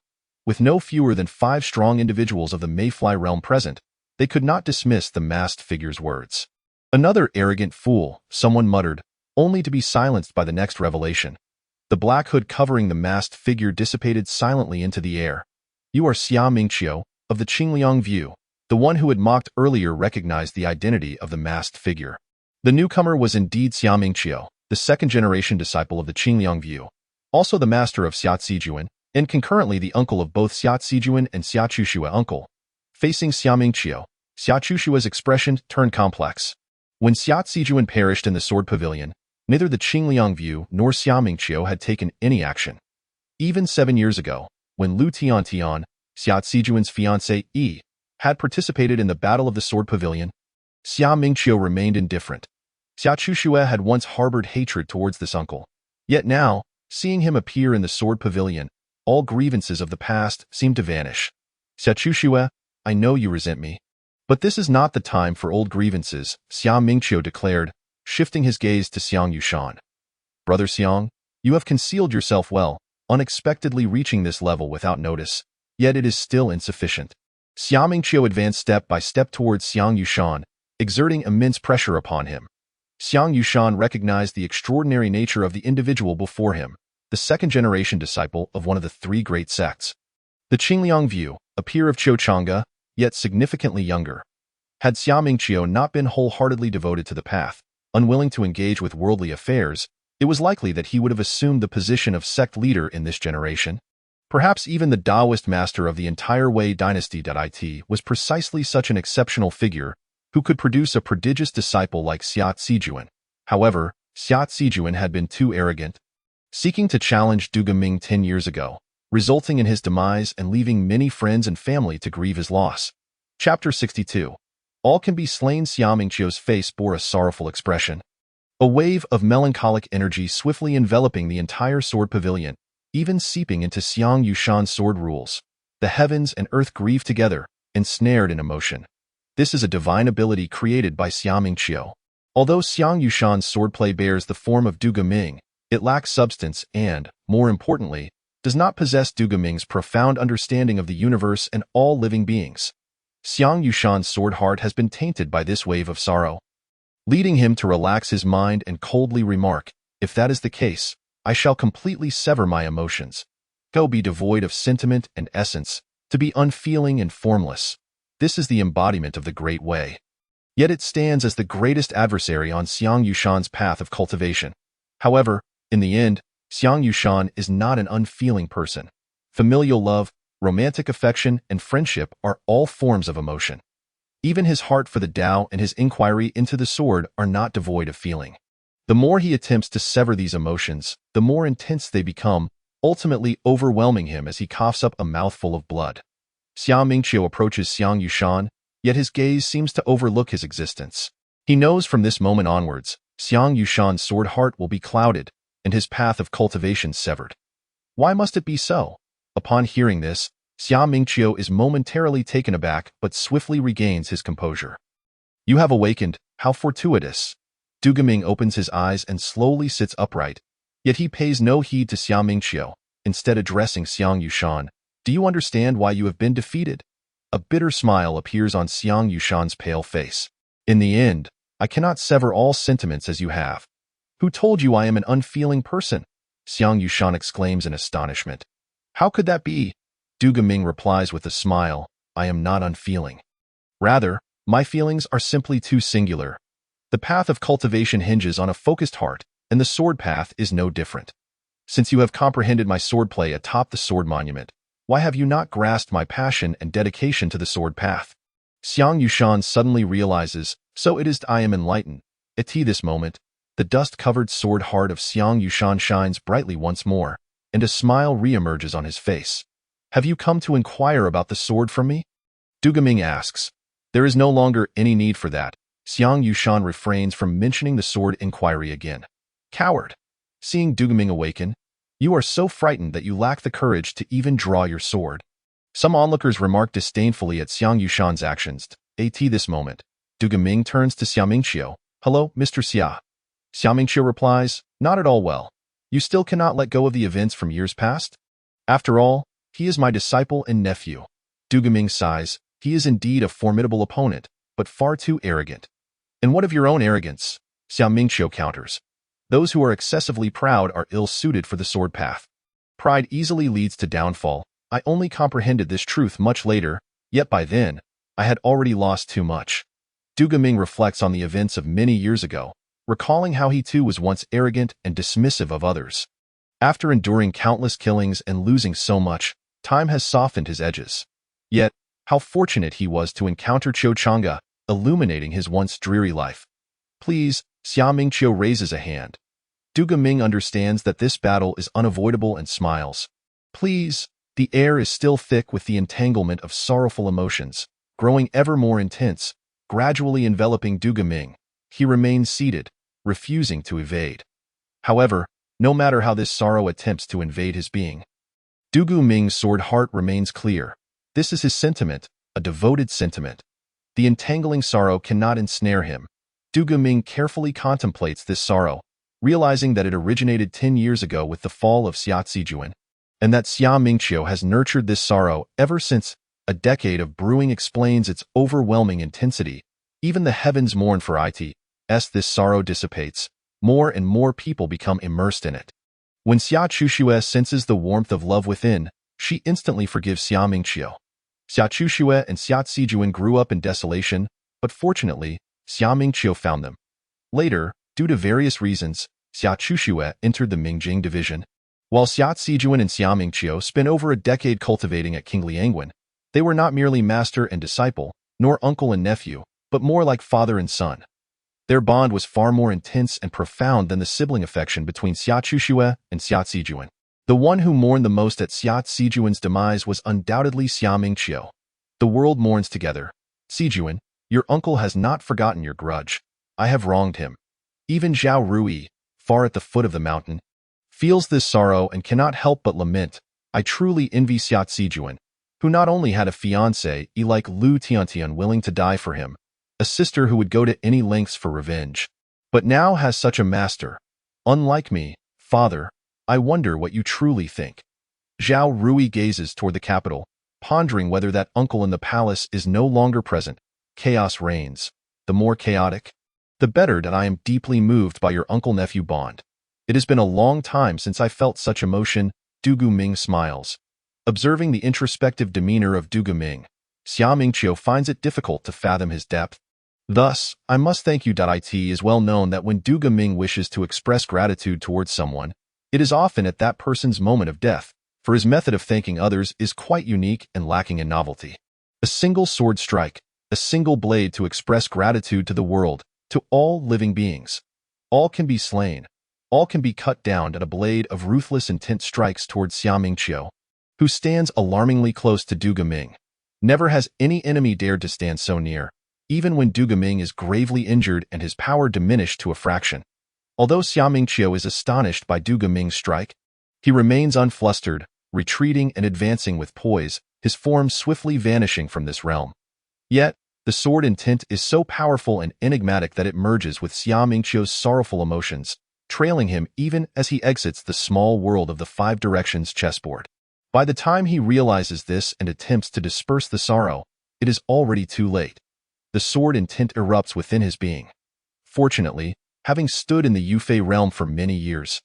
With no fewer than 5 strong individuals of the Mayfly realm present, they could not dismiss the masked figure's words. Another arrogant fool, someone muttered, only to be silenced by the next revelation. The black hood covering the masked figure dissipated silently into the air. You are Xia Mingqiu, of the Qingliang View. The one who had mocked earlier recognized the identity of the masked figure. The newcomer was indeed Xia Mingqiu, the second-generation disciple of the Qingliang View, also the master of Xia Zijuan, and concurrently the uncle of both Xia Zijuan and Xia Chuxue uncle. Facing Xia Mingqiu, Xia Chushue's expression turned complex. When Xia Zijuan perished in the sword pavilion, neither the Qingliang View nor Xia Mingqiu had taken any action. Even 7 years ago, when Lu Tiantian, Xia Zijuan's fiancé, had participated in the Battle of the Sword Pavilion, Xia Mingqiu remained indifferent. Xia Chuxue had once harbored hatred towards this uncle. Yet now, seeing him appear in the Sword Pavilion, all grievances of the past seemed to vanish. Xia Chuxue, I know you resent me, but this is not the time for old grievances, Xia Mingqiu declared, shifting his gaze to Xiang Yushan. Brother Xiang, you have concealed yourself well, unexpectedly reaching this level without notice, yet it is still insufficient. Xia Mingqiu advanced step by step towards Xiang Yushan, exerting immense pressure upon him. Xiang Yushan recognized the extraordinary nature of the individual before him. the second-generation disciple of one of the three great sects. The Qingliang view, a peer of Qiu Changge, yet significantly younger. Had Xia Mingqiu not been wholeheartedly devoted to the path, unwilling to engage with worldly affairs, it was likely that he would have assumed the position of sect leader in this generation. Perhaps even the Taoist master of the entire Wei dynasty. It was precisely such an exceptional figure who could produce a prodigious disciple like Xia Zijuan. However, Xia Zijuan had been too arrogant, seeking to challenge Du Guoming 10 years ago, resulting in his demise and leaving many friends and family to grieve his loss. Chapter 62. All can be slain. Xia Mingqiu's face bore a sorrowful expression. A wave of melancholic energy swiftly enveloping the entire sword pavilion, even seeping into Xiang Yushan's sword rules. The heavens and earth grieve together, ensnared in emotion. This is a divine ability created by Xia Mingqiu. Although Xiang Yushan's swordplay bears the form of Du Guoming, it lacks substance and, more importantly, does not possess Du Guoming's profound understanding of the universe and all living beings. Xiang Yushan's sword heart has been tainted by this wave of sorrow, leading him to relax his mind and coldly remark, "If that is the case, I shall completely sever my emotions. Go be devoid of sentiment and essence, to be unfeeling and formless." This is the embodiment of the Great Way. Yet it stands as the greatest adversary on Xiang Yushan's path of cultivation. However, in the end, Xiang Yushan is not an unfeeling person. Familial love, romantic affection, and friendship are all forms of emotion. Even his heart for the Tao and his inquiry into the sword are not devoid of feeling. The more he attempts to sever these emotions, the more intense they become, ultimately overwhelming him as he coughs up a mouthful of blood. Xia Mingqiu approaches Xiang Yushan, yet his gaze seems to overlook his existence. He knows from this moment onwards, Xiang Yushan's sword heart will be clouded, and his path of cultivation severed. Why must it be so? Upon hearing this, Xia Mingqiu is momentarily taken aback but swiftly regains his composure. "You have awakened, how fortuitous." Du Guoming opens his eyes and slowly sits upright, yet he pays no heed to Xia Mingqiu, instead addressing Xiang Yushan. "Do you understand why you have been defeated?" A bitter smile appears on Xiang Yushan's pale face. "In the end, I cannot sever all sentiments as you have." "Who told you I am an unfeeling person?" Xiang Yushan exclaims in astonishment. "How could that be?" Du Guoming replies with a smile, "I am not unfeeling. Rather, my feelings are simply too singular. The path of cultivation hinges on a focused heart, and the sword path is no different. Since you have comprehended my swordplay atop the sword monument, why have you not grasped my passion and dedication to the sword path?" Xiang Yushan suddenly realizes, so it is I am enlightened. At this moment, the dust-covered sword heart of Xiang Yushan shines brightly once more, and a smile re-emerges on his face. "Have you come to inquire about the sword from me?" Du Guoming asks. "There is no longer any need for that." Xiang Yushan refrains from mentioning the sword inquiry again. "Coward!" Seeing Du Guoming awaken, "You are so frightened that you lack the courage to even draw your sword." Some onlookers remark disdainfully at Xiang Yushan's actions. At this moment, Du Guoming turns to Xia Mingqiu. "Hello, Mr. Xia." Xia Mingqiu replies, "Not at all well. You still cannot let go of the events from years past? After all, he is my disciple and nephew." Du Guoming sighs. He is indeed a formidable opponent, but far too arrogant. "And what of your own arrogance?" Xia Mingqiu counters. "Those who are excessively proud are ill-suited for the sword path. Pride easily leads to downfall. I only comprehended this truth much later, yet by then, I had already lost too much." Du Guoming reflects on the events of many years ago, recalling how he too was once arrogant and dismissive of others. After enduring countless killings and losing so much, time has softened his edges. Yet, how fortunate he was to encounter Qiu Changge, illuminating his once dreary life. "Please," Xia Mingqiu raises a hand. Du Guoming understands that this battle is unavoidable and smiles. "Please." The air is still thick with the entanglement of sorrowful emotions, growing ever more intense, gradually enveloping Du Guoming. He remains seated, refusing to evade. However, no matter how this sorrow attempts to invade his being, Du Guoming's sword heart remains clear. This is his sentiment, a devoted sentiment. The entangling sorrow cannot ensnare him. Du Guoming carefully contemplates this sorrow, realizing that it originated 10 years ago with the fall of Xia Zijuan, and that Xia Mingqiu has nurtured this sorrow ever since. A decade of brewing explains its overwhelming intensity. Even the heavens mourn for it. As this sorrow dissipates, more and more people become immersed in it. When Xia Chuxue senses the warmth of love within, she instantly forgives Xia Mingqiu. Xia Chuxue and Xia Zijuan grew up in desolation, but fortunately, Xia Mingqiu found them. Later, due to various reasons, Xia Chuxue entered the Mingjing division. While Xia Zijuan and Xia Mingqiu spent over a decade cultivating at King Liangwen, they were not merely master and disciple, nor uncle and nephew, but more like father and son. Their bond was far more intense and profound than the sibling affection between Xia Chuxue and Xia Zijuan. The one who mourned the most at Xia Zijuan's demise was undoubtedly Xia Mingqiu. The world mourns together. Zijuan, your uncle has not forgotten your grudge. I have wronged him. Even Zhao Rui, far at the foot of the mountain, feels this sorrow and cannot help but lament. I truly envy Xia Zijuan, who not only had a fiancée like Lu Tiantian willing to die for him, a sister who would go to any lengths for revenge, but now has such a master. Unlike me, father, I wonder what you truly think. Zhao Rui gazes toward the capital, pondering whether that uncle in the palace is no longer present. Chaos reigns. The more chaotic, the better. That I am deeply moved by your uncle-nephew bond. It has been a long time since I felt such emotion. Du Guming smiles. Observing the introspective demeanor of Du Guming, Xia Mingqiu finds it difficult to fathom his depth. Thus, I must thank you. It is well known that when Du Guming wishes to express gratitude towards someone, it is often at that person's moment of death, for his method of thanking others is quite unique and lacking in novelty. A single sword strike, a single blade to express gratitude to the world, to all living beings. All can be slain. All can be cut down. At a blade of ruthless intent strikes towards Xia Mingqiu, who stands alarmingly close to Du Guming. Never has any enemy dared to stand so near, even when Du Guming is gravely injured and his power diminished to a fraction. Although Xia Mingqiu is astonished by Du Guming's strike, he remains unflustered, retreating and advancing with poise, his form swiftly vanishing from this realm. Yet, the sword intent is so powerful and enigmatic that it merges with Xia Mingqiu's sorrowful emotions, trailing him even as he exits the small world of the Five Directions chessboard. By the time he realizes this and attempts to disperse the sorrow, it is already too late. The sword intent erupts within his being. Fortunately, having stood in the Yufei realm for many years,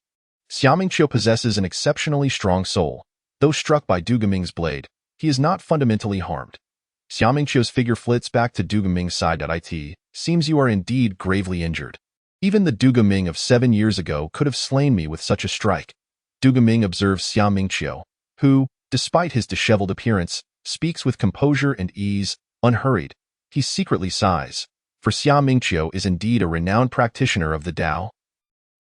Xia Mingqiu possesses an exceptionally strong soul. Though struck by Du Guming's blade, he is not fundamentally harmed. Xia Mingqiu's figure flits back to Du Guming's side. It seems you are indeed gravely injured. Even the Du Guming of 7 years ago could have slain me with such a strike. Du Guming observes Xia Mingqiu, who, despite his disheveled appearance, speaks with composure and ease, unhurried. He secretly sighs, for Xia Mingqiu is indeed a renowned practitioner of the Tao,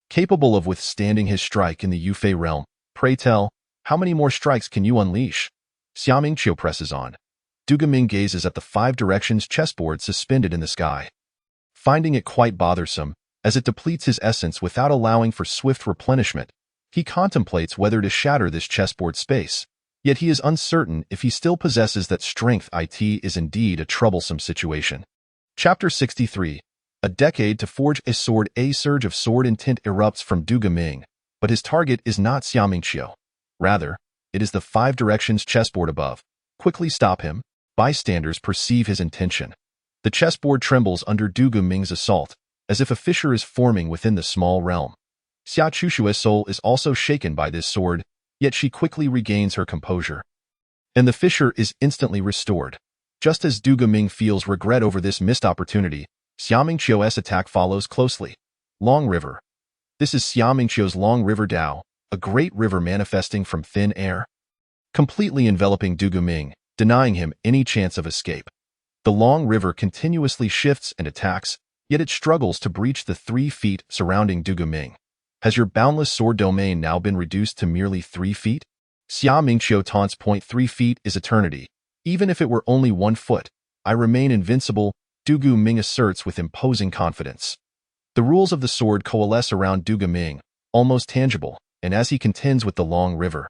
capable of withstanding his strike in the Yufei realm. Pray tell, how many more strikes can you unleash? Xia Mingqiu presses on. Du Guming gazes at the Five Directions chessboard suspended in the sky, finding it quite bothersome, as it depletes his essence without allowing for swift replenishment. He contemplates whether to shatter this chessboard space, yet he is uncertain if he still possesses that strength. It is indeed a troublesome situation. Chapter 63. A decade to forge a sword. A surge of sword intent erupts from Du Guming, but his target is not Xia Mingqiu. Rather, it is the Five Directions chessboard above. Quickly stop him. Bystanders perceive his intention. The chessboard trembles under Du Guming's assault, as if a fissure is forming within the small realm. Xia Chushue's soul is also shaken by this sword, yet she quickly regains her composure, and the fissure is instantly restored. Just as Du Guming feels regret over this missed opportunity, Xia Mingqiu's attack follows closely. Long River. This is Xia Mingqiu's Long River Dao, a great river manifesting from thin air, completely enveloping Du Guming, denying him any chance of escape. The Long River continuously shifts and attacks, yet it struggles to breach the 3 feet surrounding Du Guming. Has your boundless sword domain now been reduced to merely 3 feet? Xia Mingqiu taunts. 3 feet is eternity. Even if it were only 1 foot, I remain invincible, Du Guming asserts with imposing confidence. The rules of the sword coalesce around Du Guming, almost tangible, and as he contends with the Long River,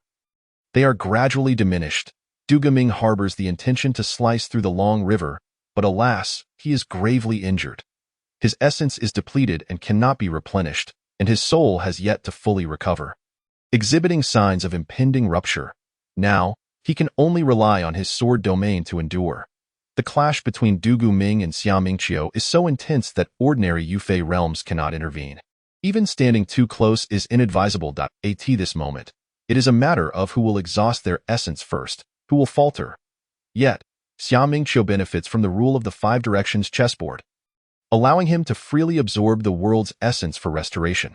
they are gradually diminished. Du Guming harbors the intention to slice through the Long River, but alas, he is gravely injured. His essence is depleted and cannot be replenished, and his soul has yet to fully recover, exhibiting signs of impending rupture. Now, he can only rely on his sword domain to endure. The clash between Du Guming and Xia Mingqiu is so intense that ordinary Yufei realms cannot intervene. Even standing too close is inadvisable. At this moment, it is a matter of who will exhaust their essence first, who will falter. Yet, Xia Mingqiu benefits from the rule of the five directions chessboard, allowing him to freely absorb the world's essence for restoration.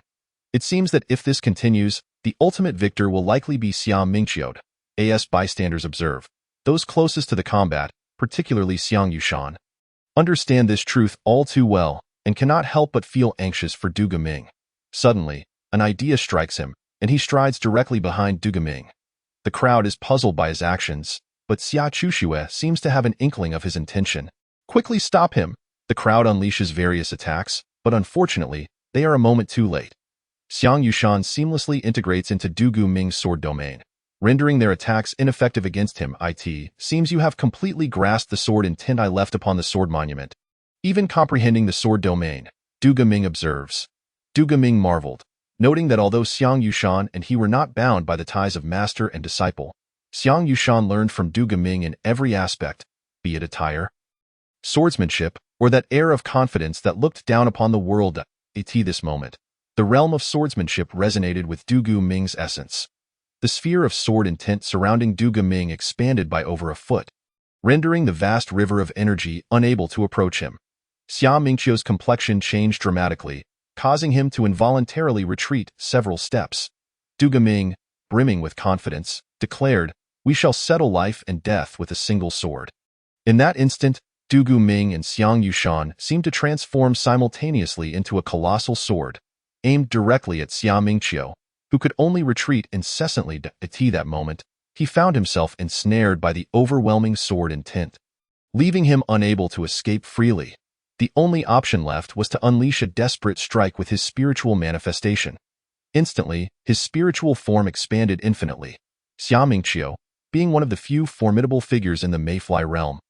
It seems that if this continues, the ultimate victor will likely be Xia Mingqiu, as bystanders observe. Those closest to the combat, particularly Xiang Yushan, understand this truth all too well and cannot help but feel anxious for Du Guoming. Suddenly, an idea strikes him, and he strides directly behind Du Guoming. The crowd is puzzled by his actions, but Xia Chuxue seems to have an inkling of his intention. Quickly stop him! The crowd unleashes various attacks, but unfortunately, they are a moment too late. Xiang Yushan seamlessly integrates into Du Guoming's sword domain, rendering their attacks ineffective against him. It seems you have completely grasped the sword intent I left upon the sword monument. Even comprehending the sword domain, Du Guoming observes. Du Guoming marveled, noting that although Xiang Yushan and he were not bound by the ties of master and disciple, Xiang Yushan learned from Du Guoming in every aspect, be it attire, swordsmanship, or that air of confidence that looked down upon the world. At this moment, the realm of swordsmanship resonated with Du Guoming's essence. The sphere of sword intent surrounding Du Guoming expanded by over a foot, rendering the vast river of energy unable to approach him. Xia Mingqiu's complexion changed dramatically, causing him to involuntarily retreat several steps. Du Guoming, brimming with confidence, declared, "We shall settle life and death with a single sword." In that instant, Du Guoming and Xiang Yushan seemed to transform simultaneously into a colossal sword, aimed directly at Xia Mingqiu, who could only retreat incessantly. At that moment, he found himself ensnared by the overwhelming sword intent, leaving him unable to escape freely. The only option left was to unleash a desperate strike with his spiritual manifestation. Instantly, his spiritual form expanded infinitely. Xia Mingqiu, being one of the few formidable figures in the Mayfly realm,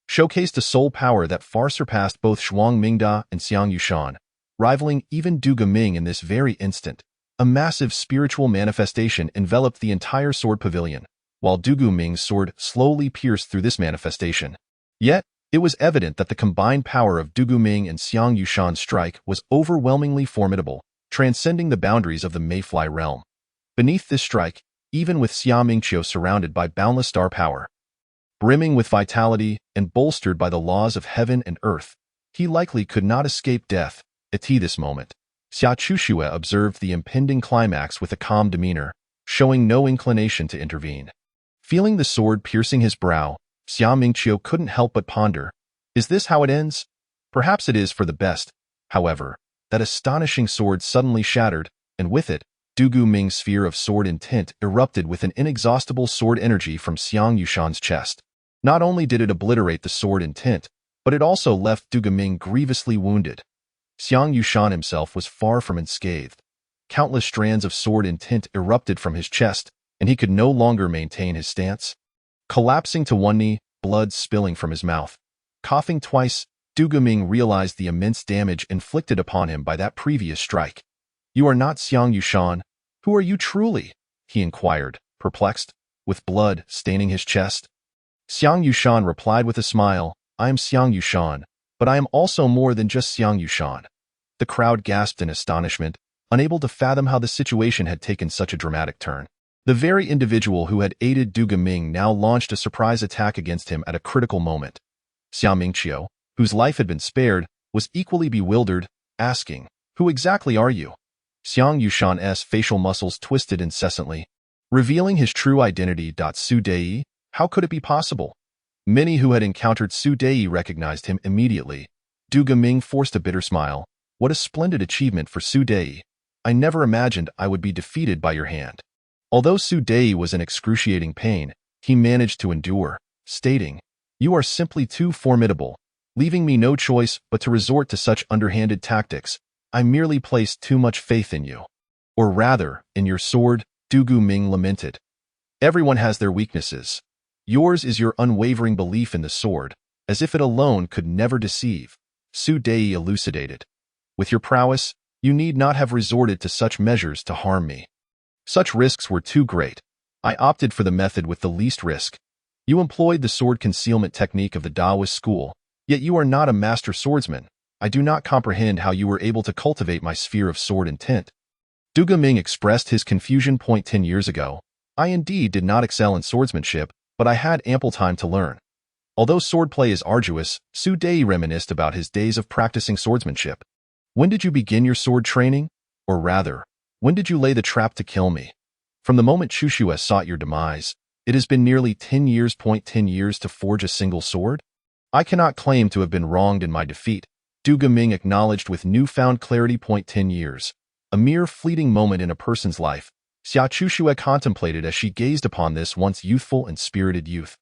showcased a soul power that far surpassed both Shuang Mingda and Xiang Yushan, rivaling even Du Guoming in this very instant. A massive spiritual manifestation enveloped the entire sword pavilion, while Du Guoming's sword slowly pierced through this manifestation. Yet, it was evident that the combined power of Du Guoming and Xiang Yushan's strike was overwhelmingly formidable, transcending the boundaries of the Mayfly realm. Beneath this strike, even with Xia Mingqiu surrounded by boundless star power, brimming with vitality and bolstered by the laws of heaven and earth, he likely could not escape death. At this moment, Xia Chuxue observed the impending climax with a calm demeanor, showing no inclination to intervene. Feeling the sword piercing his brow, Xia Mingqiu couldn't help but ponder, is this how it ends? Perhaps it is for the best. However, that astonishing sword suddenly shattered, and with it, Du Guoming's sphere of sword intent erupted with an inexhaustible sword energy from Xiang Yushan's chest. Not only did it obliterate the sword intent, but it also left Du Guoming grievously wounded. Xiang Yushan himself was far from unscathed. Countless strands of sword intent erupted from his chest, and he could no longer maintain his stance. Collapsing to one knee, blood spilling from his mouth. Coughing twice, Du Guoming realized the immense damage inflicted upon him by that previous strike. "You are not Xiang Yushan. Who are you truly?" he inquired, perplexed, with blood staining his chest. Xiang Yushan replied with a smile, "I am Xiang Yushan, but I am also more than just Xiang Yushan." The crowd gasped in astonishment, unable to fathom how the situation had taken such a dramatic turn. The very individual who had aided Du Guoming now launched a surprise attack against him at a critical moment. Xia Mingqiu, whose life had been spared, was equally bewildered, asking, "Who exactly are you?" Xiang Yushan's facial muscles twisted incessantly, revealing his true identity. Su Dei? How could it be possible? Many who had encountered Su Dei recognized him immediately. Du Guoming forced a bitter smile. "What a splendid achievement for Su Dei. I never imagined I would be defeated by your hand." Although Su Dei was in excruciating pain, he managed to endure, stating, "You are simply too formidable, leaving me no choice but to resort to such underhanded tactics. I merely placed too much faith in you. Or rather, in your sword," Du Guoming lamented. "Everyone has their weaknesses. Yours is your unwavering belief in the sword, as if it alone could never deceive," Su Dei elucidated. "With your prowess, you need not have resorted to such measures to harm me. Such risks were too great. I opted for the method with the least risk. You employed the sword concealment technique of the Taoist school, yet you are not a master swordsman. I do not comprehend how you were able to cultivate my sphere of sword intent. Du Guoming expressed his confusion. 10 years ago, I indeed did not excel in swordsmanship, but I had ample time to learn. Although swordplay is arduous, Su Dei reminisced about his days of practicing swordsmanship. When did you begin your sword training? Or rather, when did you lay the trap to kill me? From the moment Chushue sought your demise, it has been nearly 10 years. 10 years to forge a single sword? I cannot claim to have been wronged in my defeat, Du Guoming acknowledged with newfound clarity. 10 years. A mere fleeting moment in a person's life, Xia Chushue contemplated as she gazed upon this once youthful and spirited youth.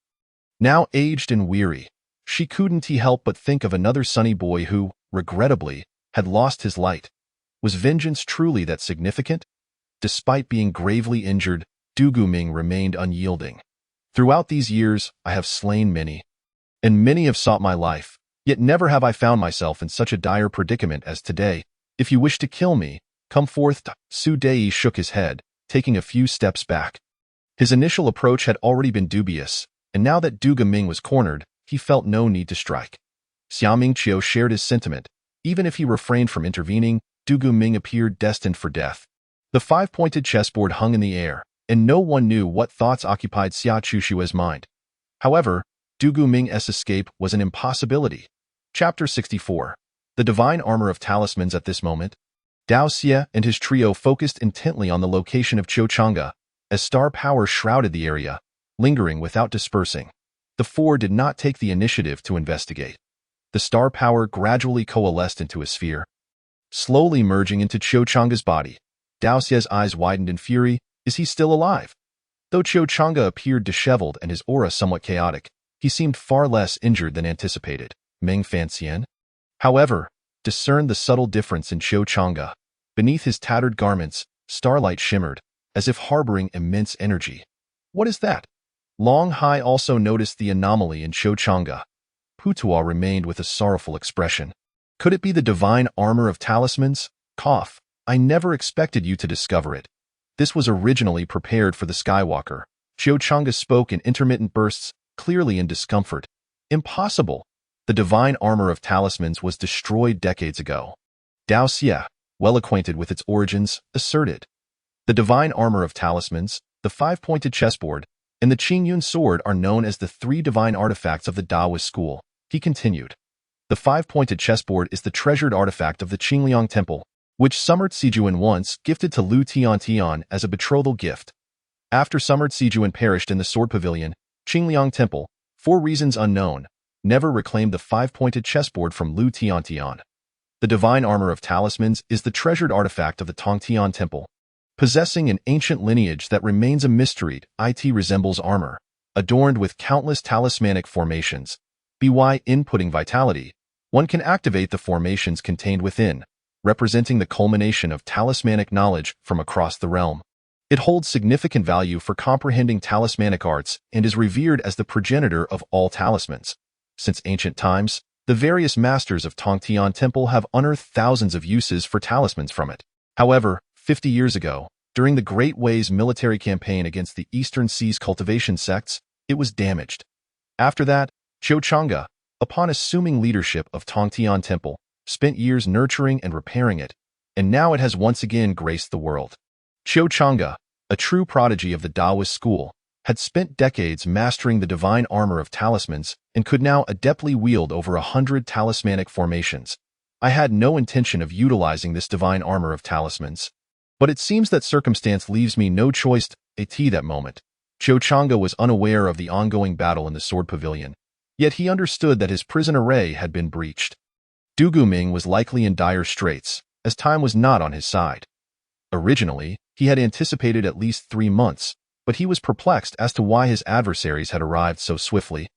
Now aged and weary, she couldn't help but think of another sunny boy who, regrettably, had lost his light. Was vengeance truly that significant? Despite being gravely injured, Du Guoming remained unyielding. Throughout these years, I have slain many, and many have sought my life, yet never have I found myself in such a dire predicament as today. If you wish to kill me, come forth. Su Dei shook his head, taking a few steps back. His initial approach had already been dubious, and now that Du Guoming was cornered, he felt no need to strike. Xia Mingqiu shared his sentiment. Even if he refrained from intervening, Du Guoming appeared destined for death. The five-pointed chessboard hung in the air, and no one knew what thoughts occupied Xia Chushue's mind. However, Du Guoming's escape was an impossibility. Chapter 64. The Divine Armor of Talismans. At this moment, Dao Xie and his trio focused intently on the location of Qiu Changge, as star power shrouded the area, lingering without dispersing. The four did not take the initiative to investigate. The star power gradually coalesced into a sphere, slowly merging into Qiu Changge's body. Dao Xie's eyes widened in fury. Is he still alive? Though Qiu Changge appeared disheveled and his aura somewhat chaotic, he seemed far less injured than anticipated. Meng Fanxian, however, discerned the subtle difference in Qiu Changge. Beneath his tattered garments, starlight shimmered, as if harboring immense energy. What is that? Long Hai also noticed the anomaly in Qiu Changge. Putua remained with a sorrowful expression. Could it be the divine armor of talismans? Cough. I never expected you to discover it. This was originally prepared for the Skywalker. Qiu Changge spoke in intermittent bursts, clearly in discomfort. Impossible. The divine armor of talismans was destroyed decades ago. Dao Xie, well acquainted with its origins, asserted. The divine armor of talismans, the five-pointed chessboard, and the Qingyun sword are known as the three divine artifacts of the Daoist school. He continued. The five-pointed chessboard is the treasured artifact of the Qingliang Temple, which Sumert Sijuan once gifted to Lu Tiantian as a betrothal gift. After Sumert Sijuan perished in the Sword Pavilion, Qingliang Temple, for reasons unknown, never reclaimed the five-pointed chessboard from Lu Tiantian. The divine armor of talismans is the treasured artifact of the Tongtian Temple, possessing an ancient lineage that remains a mystery. It resembles armor, adorned with countless talismanic formations. By inputting vitality, one can activate the formations contained within, representing the culmination of talismanic knowledge from across the realm. It holds significant value for comprehending talismanic arts and is revered as the progenitor of all talismans. Since ancient times, the various masters of Tongtian Temple have unearthed thousands of uses for talismans from it. However, 50 years ago, during the Great Wei's military campaign against the Eastern Seas cultivation sects, it was damaged. After that, Qiu Changge, upon assuming leadership of Tongtian Temple, spent years nurturing and repairing it, and now it has once again graced the world. Qiu Changge, a true prodigy of the Daoist school, had spent decades mastering the divine armor of talismans and could now adeptly wield over 100 talismanic formations. I had no intention of utilizing this divine armor of talismans, but it seems that circumstance leaves me no choice. At that moment, Qiu Changge was unaware of the ongoing battle in the Sword Pavilion, yet he understood that his prison array had been breached. Du Guoming was likely in dire straits, as time was not on his side. Originally, he had anticipated at least 3 months, but he was perplexed as to why his adversaries had arrived so swiftly.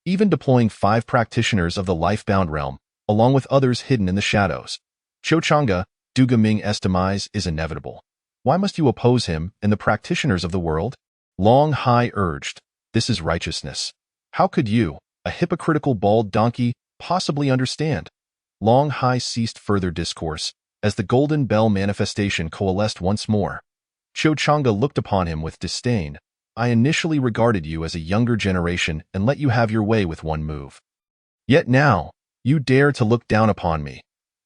Even deploying 5 practitioners of the life-bound realm, along with others hidden in the shadows. Qiu Changge, Du Guoming's demise is inevitable. Why must you oppose him and the practitioners of the world? Long Hai urged. This is righteousness. How could you, a hypocritical bald donkey, possibly understand? Long Hai ceased further discourse, as the golden bell manifestation coalesced once more. Qiu Changge looked upon him with disdain. I initially regarded you as a younger generation and let you have your way with one move. Yet now, You dare to look down upon me.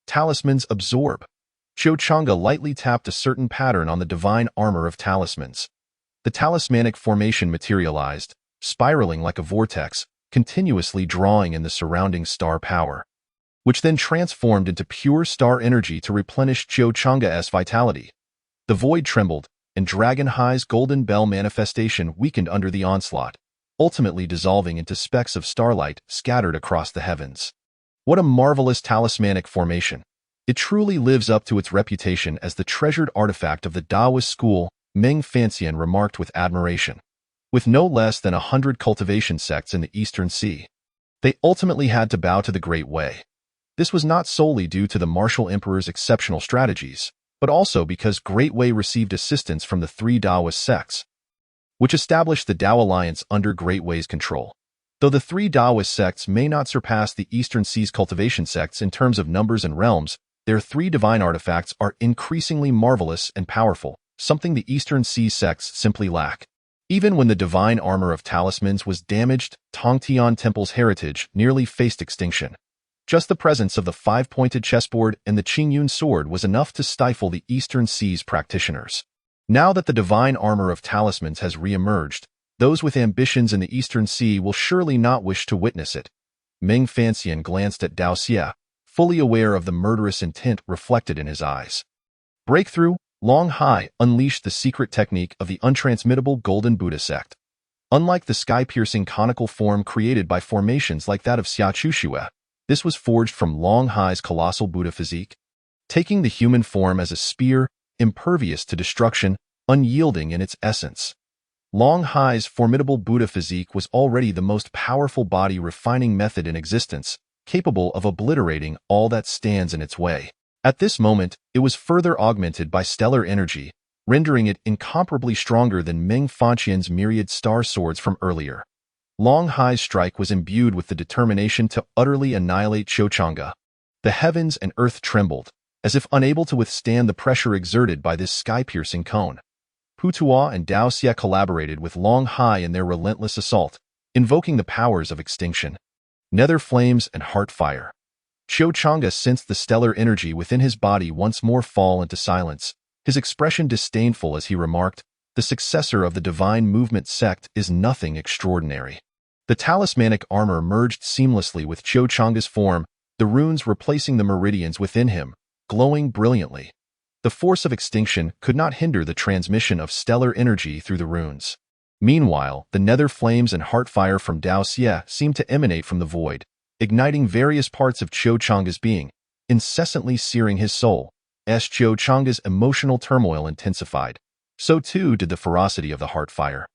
Talismans absorb. Qiu Chang'e lightly tapped a certain pattern on the divine armor of talismans. The talismanic formation materialized, spiraling like a vortex, continuously drawing in the surrounding star power, which then transformed into pure star energy to replenish Qiu Chang'e's vitality. The void trembled, and Dragon High's golden bell manifestation weakened under the onslaught, ultimately dissolving into specks of starlight scattered across the heavens. What a marvelous talismanic formation! It truly lives up to its reputation as the treasured artifact of the Taoist school, Meng Fanxian remarked with admiration. With no less than 100 cultivation sects in the Eastern Sea, they ultimately had to bow to the Great Way. This was not solely due to the martial emperor's exceptional strategies, but also because Great Way received assistance from the 3 Taoist sects, which established the Tao Alliance under Great Way's control. Though the 3 Taoist sects may not surpass the Eastern Sea's cultivation sects in terms of numbers and realms, their 3 divine artifacts are increasingly marvelous and powerful, something the Eastern Sea sects simply lack. Even when the divine armor of talismans was damaged, Tongtian Temple's heritage nearly faced extinction. Just the presence of the 5-pointed chessboard and the Qingyun sword was enough to stifle the Eastern Sea's practitioners. Now that the divine armor of talismans has re-emerged, those with ambitions in the Eastern Sea will surely not wish to witness it. Meng Fanxian glanced at Dao Xie, fully aware of the murderous intent reflected in his eyes. Breakthrough, Long Hai unleashed the secret technique of the untransmittable Golden Buddha sect. Unlike the sky-piercing conical form created by formations like that of Xia Chuxue, this was forged from Long Hai's colossal Buddha physique, taking the human form as a spear, impervious to destruction, unyielding in its essence. Long Hai's formidable Buddha physique was already the most powerful body-refining method in existence, capable of obliterating all that stands in its way. At this moment, it was further augmented by stellar energy, rendering it incomparably stronger than Meng Fanxian's myriad star swords from earlier. Long Hai's strike was imbued with the determination to utterly annihilate Qiu Chang'e. The heavens and earth trembled, as if unable to withstand the pressure exerted by this sky-piercing cone. Putuo and Dao Xie collaborated with Long Hai in their relentless assault, invoking the powers of extinction, nether flames, and heart fire. Qiu Chang'e sensed the stellar energy within his body once more fall into silence, his expression disdainful as he remarked, "The successor of the divine movement sect is nothing extraordinary." The talismanic armor merged seamlessly with Qiu Chang'e's form, the runes replacing the meridians within him, glowing brilliantly. The force of extinction could not hinder the transmission of stellar energy through the runes. Meanwhile, the nether flames and heart fire from Dao Xie seemed to emanate from the void, igniting various parts of Qiu Chang'e's being, incessantly searing his soul. As Qiu Chang'e's emotional turmoil intensified, so too did the ferocity of the heart fire.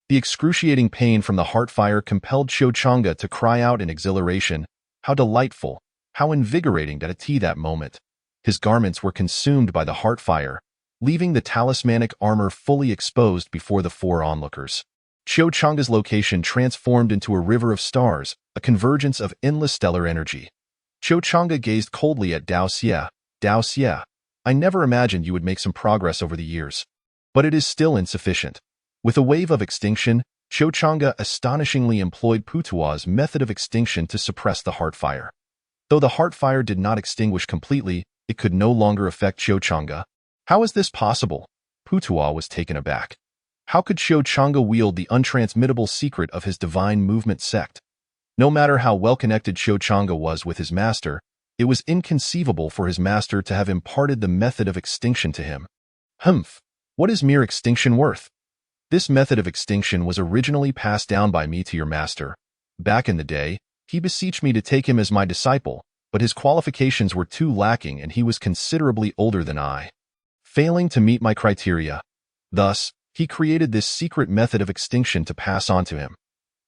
The excruciating pain from the heart fire compelled Qiu Chang'e to cry out in exhilaration. How delightful, how invigorating that moment. His garments were consumed by the heart fire, leaving the talismanic armor fully exposed before the 4 onlookers. Qiu Chang'e's location transformed into a river of stars, a convergence of endless stellar energy. Qiu Chang'e gazed coldly at Dao Xie. "Dao Xie, I never imagined you would make some progress over the years. But it is still insufficient." With a wave of extinction, Qiu Chang'e astonishingly employed Putuo's method of extinction to suppress the heart fire. Though the heart fire did not extinguish completely, it could no longer affect Qiu Chang'e. How is this possible? Putuo was taken aback. How could Qiu Chang'e wield the untransmittable secret of his divine movement sect? No matter how well-connected Qiu Chang'e was with his master, it was inconceivable for his master to have imparted the method of extinction to him. Humph! What is mere extinction worth? This method of extinction was originally passed down by me to your master. Back in the day, he beseeched me to take him as my disciple, but his qualifications were too lacking and he was considerably older than I, failing to meet my criteria. Thus, he created this secret method of extinction to pass on to him.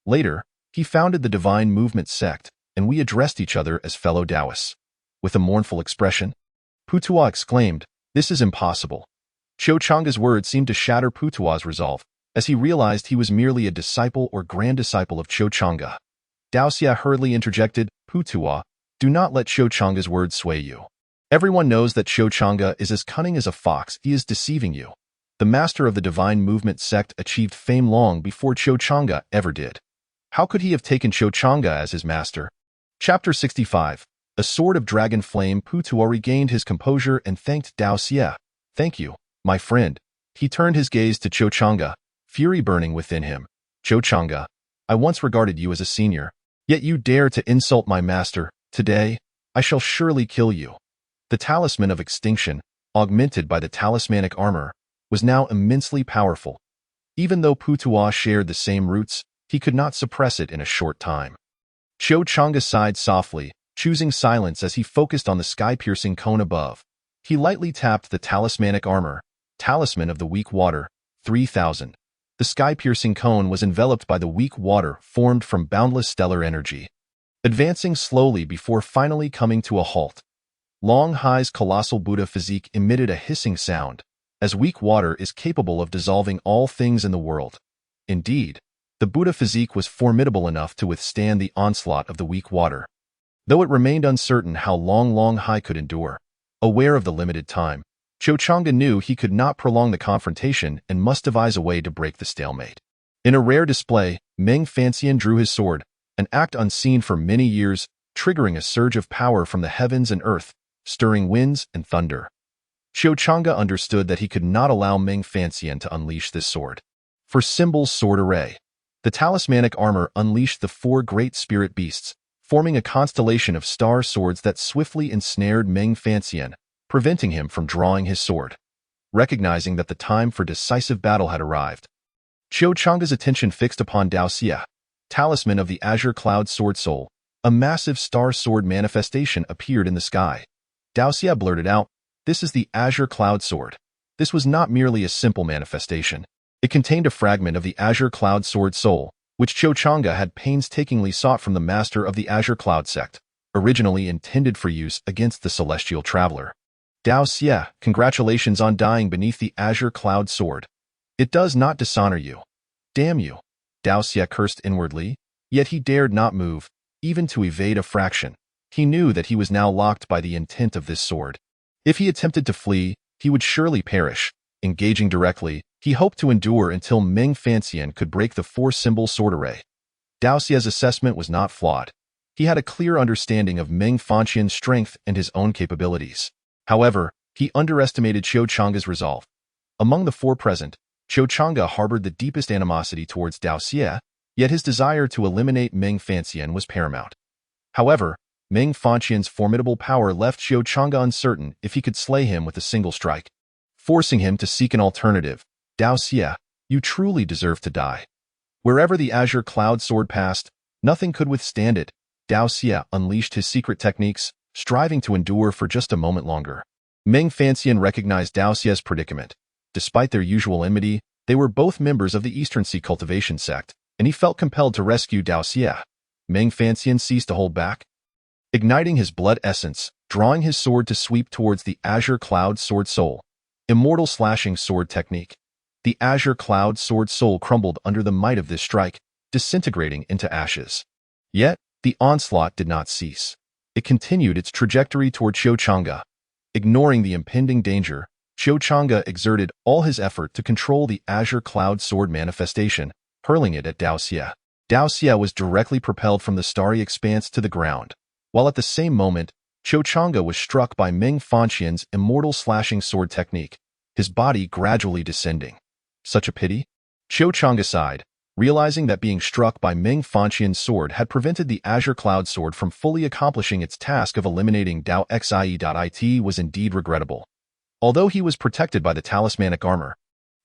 Later, he founded the Divine Movement sect, and we addressed each other as fellow Taoists. With a mournful expression, Putuo exclaimed, "This is impossible." Qiu Chang'e's words seemed to shatter Putuo's resolve, as he realized he was merely a disciple or grand disciple of Qiu Chang'e. Dao Xie hurriedly interjected, "Putuo, do not let Qiu Chang'e's words sway you. Everyone knows that Qiu Chang'e is as cunning as a fox. He is deceiving you. The master of the Divine Movement sect achieved fame long before Qiu Chang'e ever did. How could he have taken Qiu Chang'e as his master?" Chapter 65. A sword of dragon flame, Putuo regained his composure and thanked Dao Xie. Thank you, my friend. He turned his gaze to Cho Chang'e, fury burning within him. Cho Chang'e, I once regarded you as a senior, yet you dare to insult my master. Today, I shall surely kill you. The talisman of extinction, augmented by the talismanic armor, was now immensely powerful. Even though Putuo shared the same roots, he could not suppress it in a short time. Cho Chang'e sighed softly, choosing silence as he focused on the sky-piercing cone above. He lightly tapped the talismanic armor, Talisman of the Weak Water, 3000. The sky-piercing cone was enveloped by the weak water formed from boundless stellar energy, advancing slowly before finally coming to a halt. Long Hai's colossal Buddha physique emitted a hissing sound, as weak water is capable of dissolving all things in the world. Indeed, the Buddha physique was formidable enough to withstand the onslaught of the weak water. Though it remained uncertain how long Long Hai could endure, aware of the limited time, Cho Chang'e knew he could not prolong the confrontation and must devise a way to break the stalemate. In a rare display, Meng Fanxian drew his sword, an act unseen for many years, triggering a surge of power from the heavens and earth, stirring winds and thunder. Cho Chang'e understood that he could not allow Meng Fanxian to unleash this sword. For Symbol's sword array, the talismanic armor unleashed the four great spirit beasts, forming a constellation of star swords that swiftly ensnared Meng Fanxian, preventing him from drawing his sword. Recognizing that the time for decisive battle had arrived, Cho Chang'e's attention fixed upon Dao Xie, talisman of the Azure Cloud Sword Soul. A massive star sword manifestation appeared in the sky. Dao Xie blurted out, "This is the Azure Cloud Sword." This was not merely a simple manifestation. It contained a fragment of the Azure Cloud Sword Soul, which Cho Chang'e had painstakingly sought from the master of the Azure Cloud sect, originally intended for use against the celestial traveler. Dao Xie, congratulations on dying beneath the Azure Cloud Sword. It does not dishonor you. Damn you. Dao Xie cursed inwardly, yet he dared not move, even to evade a fraction. He knew that he was now locked by the intent of this sword. If he attempted to flee, he would surely perish. Engaging directly, he hoped to endure until Meng Fanxian could break the four-symbol sword array. Dao Xie's assessment was not flawed. He had a clear understanding of Meng Fanxian's strength and his own capabilities. However, he underestimated Cho Chang'e's resolve. Among the four present, Cho Chang'e harbored the deepest animosity towards Dao Xie, yet his desire to eliminate Meng Fanxian was paramount. However, Meng Fanxian's formidable power left Cho Chang'e uncertain if he could slay him with a single strike. Forcing him to seek an alternative, Dao Xie, you truly deserve to die. Wherever the Azure Cloud Sword passed, nothing could withstand it. Dao Xie unleashed his secret techniques, striving to endure for just a moment longer. Meng Fanxian recognized Dao Xie's predicament. Despite their usual enmity, they were both members of the Eastern Sea cultivation sect, and he felt compelled to rescue Dao Xie. Meng Fanxian ceased to hold back, igniting his blood essence, drawing his sword to sweep towards the Azure Cloud Sword Soul. Immortal slashing sword technique. The Azure Cloud Sword Soul crumbled under the might of this strike, disintegrating into ashes. Yet, the onslaught did not cease. It continued its trajectory toward Cho Chang'e. Ignoring the impending danger, Cho Chang'e exerted all his effort to control the Azure Cloud Sword manifestation, hurling it at Dao Xie. Dao Xie was directly propelled from the starry expanse to the ground, while at the same moment, Cho Chang'e was struck by Meng Fanxian's immortal slashing sword technique, his body gradually descending. Such a pity? Cho Chang'e sighed, realizing that being struck by Meng Fanxian's sword had prevented the Azure Cloud Sword from fully accomplishing its task of eliminating Dao Xie.it was indeed regrettable. Although he was protected by the talismanic armor,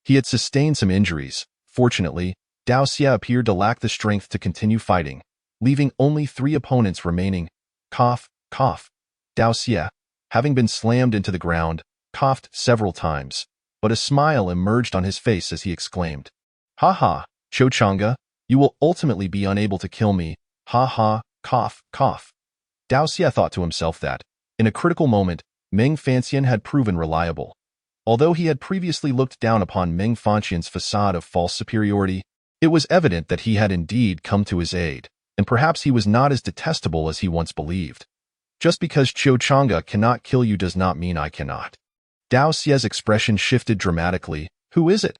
he had sustained some injuries. Fortunately, Dao Xie appeared to lack the strength to continue fighting, leaving only 3 opponents remaining. Cough, cough. Dao Xie, having been slammed into the ground, coughed several times, but a smile emerged on his face as he exclaimed, "Ha ha, Cho Chang'e, you will ultimately be unable to kill me. Ha ha, cough, cough." Dao Xie thought to himself that, in a critical moment, Meng Fanxian had proven reliable. Although he had previously looked down upon Meng Fanxian's facade of false superiority, it was evident that he had indeed come to his aid, and perhaps he was not as detestable as he once believed. Just because Cho Chang'e cannot kill you does not mean I cannot. Dao Xie's expression shifted dramatically. Who is it?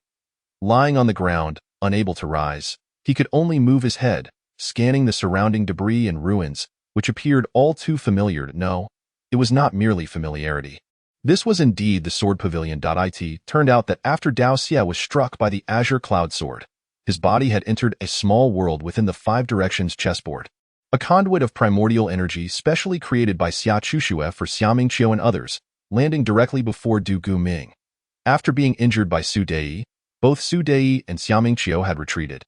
Lying on the ground, unable to rise, he could only move his head, scanning the surrounding debris and ruins, which appeared all too familiar. No, it was not merely familiarity. This was indeed the sword pavilion. It turned out that after Dao Xie was struck by the azure cloud sword, his body had entered a small world within the five directions chessboard, a conduit of primordial energy specially created by Xia Chuxue for Xiaming Qiu and others, landing directly before Du Guming. After being injured by Su Dei, both Su Dei and Xiaming Qiu had retreated,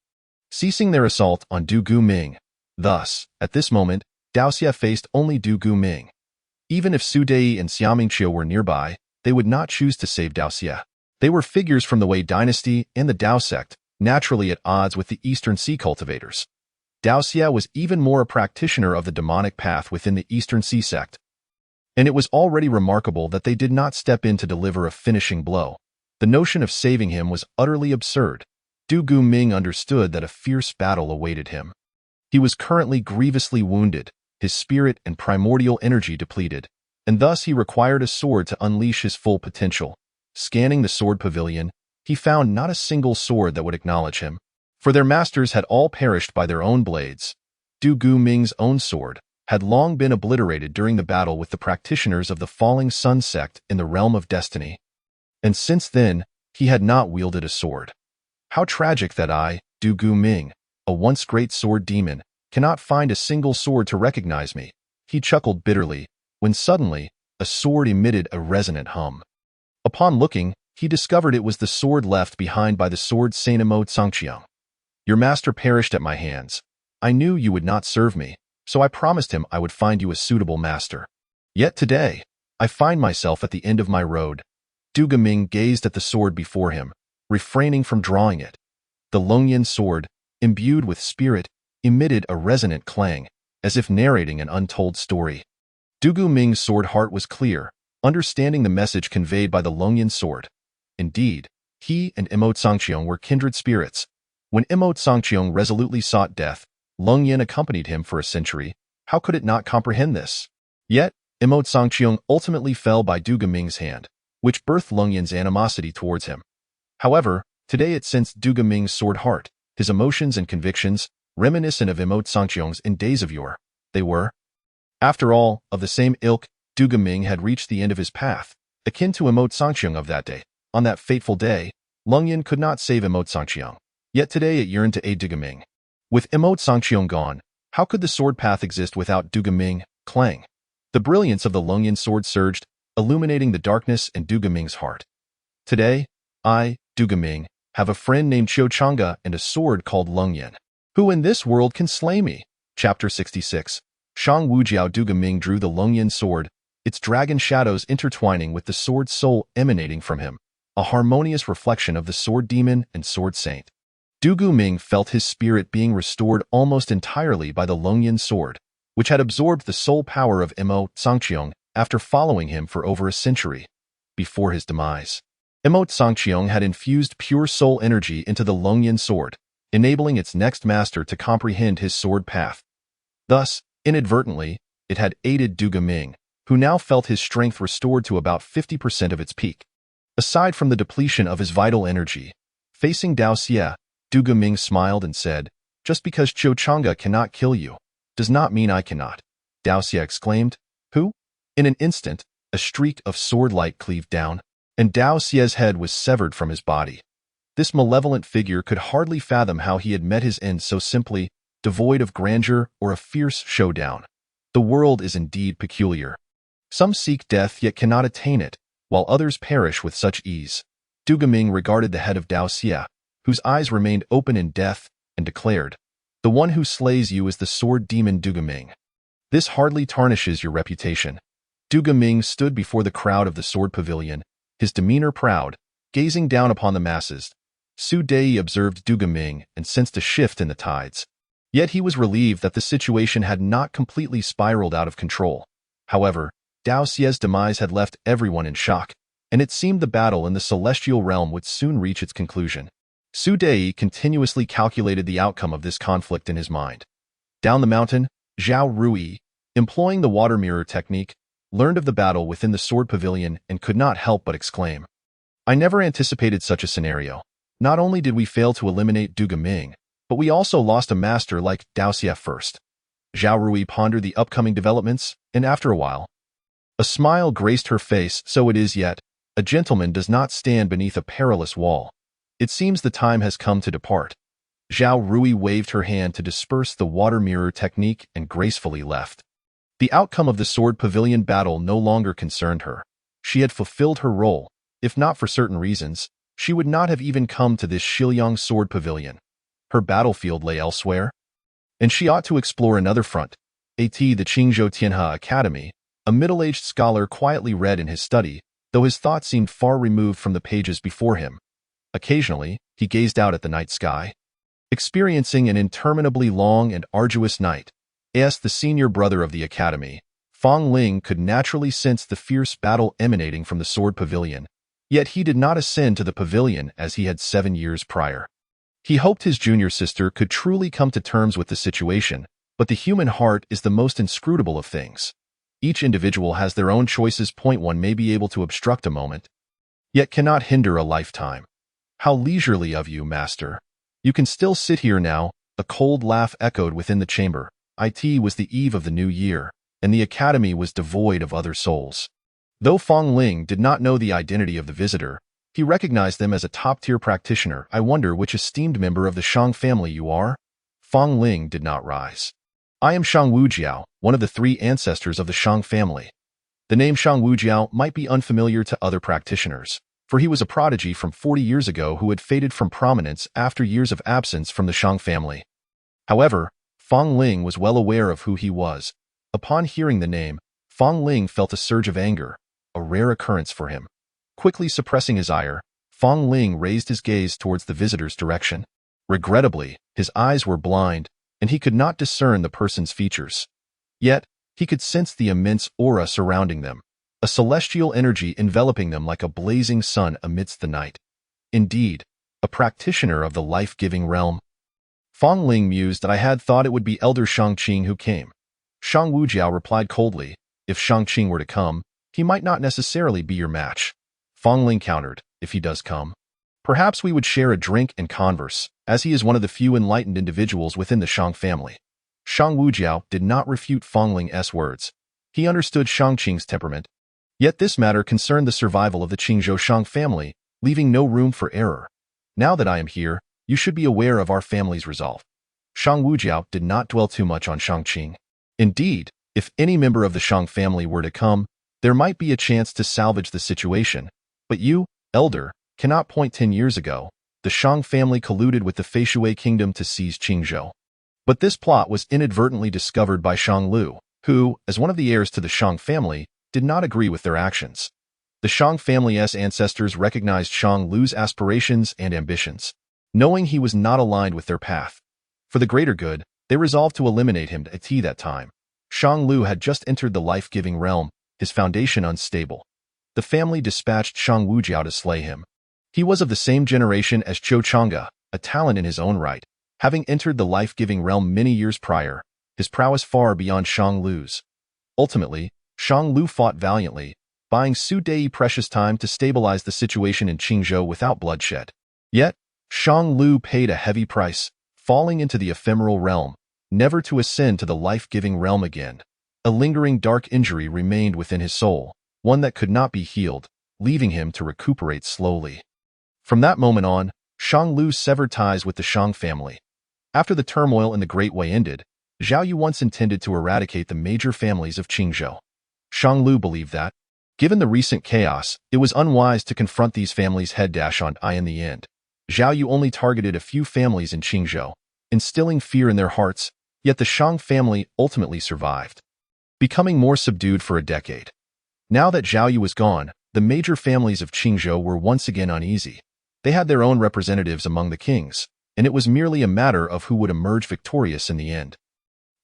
ceasing their assault on Du Guming. Thus, at this moment, Dao Xie faced only Du Guming. Even if Su Dei and Xiaming Qiu were nearby, they would not choose to save Dao Xie. They were figures from the Wei dynasty and the Dao sect, naturally at odds with the Eastern Sea cultivators. Dao Xie was even more a practitioner of the demonic path within the Eastern Sea sect, and it was already remarkable that they did not step in to deliver a finishing blow. The notion of saving him was utterly absurd. Du Guming understood that a fierce battle awaited him. He was currently grievously wounded, his spirit and primordial energy depleted, and thus he required a sword to unleash his full potential. Scanning the sword pavilion, he found not a single sword that would acknowledge him, for their masters had all perished by their own blades. Du Guming's own sword had long been obliterated during the battle with the practitioners of the Falling Sun sect in the realm of destiny, and since then, he had not wielded a sword. How tragic that I, Du Guming, a once great sword demon, cannot find a single sword to recognize me. He chuckled bitterly, when suddenly, a sword emitted a resonant hum. Upon looking, he discovered it was the sword left behind by the sword Sainamo Tsangqiang. Your master perished at my hands. I knew you would not serve me, so I promised him I would find you a suitable master. Yet today, I find myself at the end of my road. Du Guming gazed at the sword before him, refraining from drawing it. The Longyan sword, imbued with spirit, emitted a resonant clang, as if narrating an untold story. Du Guming's sword heart was clear, understanding the message conveyed by the Longyan sword. Indeed, he and Imo Tsangqiang were kindred spirits. When Imo Tsangqiang resolutely sought death, Longyan accompanied him for a century. How could it not comprehend this? Yet, Imo Tsangqiang ultimately fell by Du Guming's hand, which birthed Longyan's animosity towards him. However, today it sensed Du Guming's sword heart, his emotions and convictions, reminiscent of Imo Tsangqiang's in days of yore. They were, after all, of the same ilk. Du Guming had reached the end of his path, akin to Imo Tsangqiang of that day. On that fateful day, Longyan could not save Imo Tsangqiang, yet today it yearned to aid Du Guming. With Imo Tsangqiang gone, how could the sword path exist without Du Guming? Clang. The brilliance of the Longyan sword surged, illuminating the darkness in Du Guming's heart. Today, I, Du Guming, have a friend named Qiu Chang'e and a sword called Longyan. Who in this world can slay me? Chapter 66. Shang Wujiao. Du Guming drew the Longyan sword, its dragon shadows intertwining with the sword's soul emanating from him, a harmonious reflection of the sword demon and sword saint. Du Guming felt his spirit being restored almost entirely by the Longyan sword, which had absorbed the soul power of Imo Tsangqiang after following him for over a century. Before his demise, Imo Tsangqiang had infused pure soul energy into the Longyan sword, enabling its next master to comprehend his sword path. Thus, inadvertently, it had aided Du Guming, who now felt his strength restored to about 50% of its peak. Aside from the depletion of his vital energy, facing Dao Xie, Du Guming smiled and said, "Just because Qiu Chang'e cannot kill you, does not mean I cannot." Dao Xie exclaimed, "Who?" In an instant, a streak of sword light cleaved down, and Dao Xie's head was severed from his body. This malevolent figure could hardly fathom how he had met his end so simply, devoid of grandeur or a fierce showdown. The world is indeed peculiar. Some seek death yet cannot attain it, while others perish with such ease. Du Guming regarded the head of Dao Xie, whose eyes remained open in death, and declared, "The one who slays you is the sword demon Du Guming. This hardly tarnishes your reputation." Du Guming stood before the crowd of the sword pavilion, his demeanor proud, gazing down upon the masses. Su Dei observed Du Guming and sensed a shift in the tides. Yet he was relieved that the situation had not completely spiraled out of control. However, Dao Xie's demise had left everyone in shock, and it seemed the battle in the celestial realm would soon reach its conclusion. Su Dei continuously calculated the outcome of this conflict in his mind. Down the mountain, Zhao Rui, employing the water mirror technique, learned of the battle within the sword pavilion and could not help but exclaim, "I never anticipated such a scenario. Not only did we fail to eliminate Du Guming, but we also lost a master like Dao Xie first." Zhao Rui pondered the upcoming developments, and after a while, a smile graced her face. So it is yet. A gentleman does not stand beneath a perilous wall. It seems the time has come to depart. Zhao Rui waved her hand to disperse the water mirror technique and gracefully left. The outcome of the sword pavilion battle no longer concerned her. She had fulfilled her role. If not for certain reasons, she would not have even come to this Shiliang sword pavilion. Her battlefield lay elsewhere, and she ought to explore another front. The Qingzhou Tianhe Academy, a middle-aged scholar quietly read in his study, though his thoughts seemed far removed from the pages before him. Occasionally, he gazed out at the night sky, experiencing an interminably long and arduous night. As the senior brother of the academy, Fong Ling could naturally sense the fierce battle emanating from the sword pavilion, yet he did not ascend to the pavilion as he had 7 years prior. He hoped his junior sister could truly come to terms with the situation, but the human heart is the most inscrutable of things. Each individual has their own choices. One may be able to obstruct a moment, yet cannot hinder a lifetime. How leisurely of you, master. You can still sit here now. A cold laugh echoed within the chamber. It was the eve of the new year, and the academy was devoid of other souls. Though Fong Ling did not know the identity of the visitor, he recognized them as a top-tier practitioner. I wonder which esteemed member of the Shang family you are? Fong Ling did not rise. I am Shang Wujiao, one of the 3 ancestors of the Shang family. The name Shang Wujiao might be unfamiliar to other practitioners, for he was a prodigy from 40 years ago who had faded from prominence after years of absence from the Shang family. However, Fong Ling was well aware of who he was. Upon hearing the name, Fong Ling felt a surge of anger, a rare occurrence for him. Quickly suppressing his ire, Fong Ling raised his gaze towards the visitor's direction. Regrettably, his eyes were blind, and he could not discern the person's features. Yet, he could sense the immense aura surrounding them, a celestial energy enveloping them like a blazing sun amidst the night. Indeed, a practitioner of the life-giving realm. Fong Ling mused that I had thought it would be Elder Shangqing who came. Shang Wujiao replied coldly, if Shangqing were to come, he might not necessarily be your match. Fong Ling countered, if he does come, perhaps we would share a drink and converse, as he is one of the few enlightened individuals within the Shang family. Shang Wujiao did not refute Fong Ling's words. He understood Shangqing's temperament, yet this matter concerned the survival of the Qingzhou Shang family, leaving no room for error. Now that I am here, you should be aware of our family's resolve. Shang Wujiao did not dwell too much on Shangqing. Indeed, if any member of the Shang family were to come, there might be a chance to salvage the situation. But you, elder, cannot point 10 years ago. The Shang family colluded with the Feishui kingdom to seize Qingzhou. But this plot was inadvertently discovered by Shang Lu, who, as one of the heirs to the Shang family, did not agree with their actions. The Shang family's ancestors recognized Shang Lu's aspirations and ambitions, knowing he was not aligned with their path. For the greater good, they resolved to eliminate him at that time. Shang Lu had just entered the life-giving realm, his foundation unstable. The family dispatched Shang Wujiao to slay him. He was of the same generation as Zhou Chang'e, a talent in his own right, having entered the life-giving realm many years prior, his prowess far beyond Shang Lu's. Ultimately, Shang Lu fought valiantly, buying Su Dei precious time to stabilize the situation in Qingzhou without bloodshed. Yet, Shang Lu paid a heavy price, falling into the ephemeral realm, never to ascend to the life-giving realm again. A lingering dark injury remained within his soul, one that could not be healed, leaving him to recuperate slowly. From that moment on, Shang Lu severed ties with the Shang family. After the turmoil in the Great Way ended, Zhao Yu once intended to eradicate the major families of Qingzhou. Shang Lu believed that, given the recent chaos, it was unwise to confront these families head-on in the end. Zhao Yu only targeted a few families in Qingzhou, instilling fear in their hearts, yet the Shang family ultimately survived, becoming more subdued for a decade. Now that Zhao Yu was gone, the major families of Qingzhou were once again uneasy. They had their own representatives among the kings, and it was merely a matter of who would emerge victorious in the end.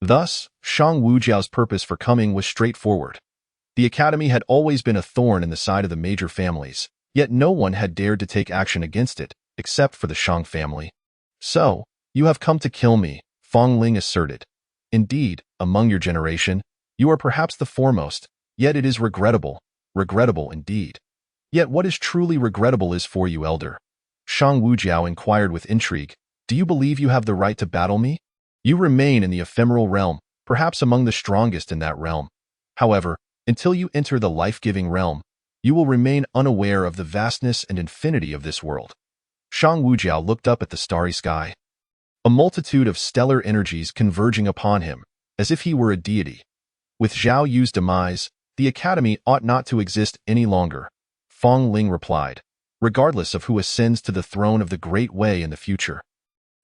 Thus, Shang Wujiao's purpose for coming was straightforward. The academy had always been a thorn in the side of the major families, yet no one had dared to take action against it, except for the Shang family. So, you have come to kill me, Fong Ling asserted. Indeed, among your generation, you are perhaps the foremost, yet it is regrettable indeed. Yet what is truly regrettable is for you, elder. Shang Wujiao inquired with intrigue, do you believe you have the right to battle me? You remain in the ephemeral realm, perhaps among the strongest in that realm. However, until you enter the life-giving realm, you will remain unaware of the vastness and infinity of this world. Shang Wujiao looked up at the starry sky. A multitude of stellar energies converging upon him, as if he were a deity. With Zhao Yu's demise, the academy ought not to exist any longer, Fong Ling replied, regardless of who ascends to the throne of the Great Way in the future.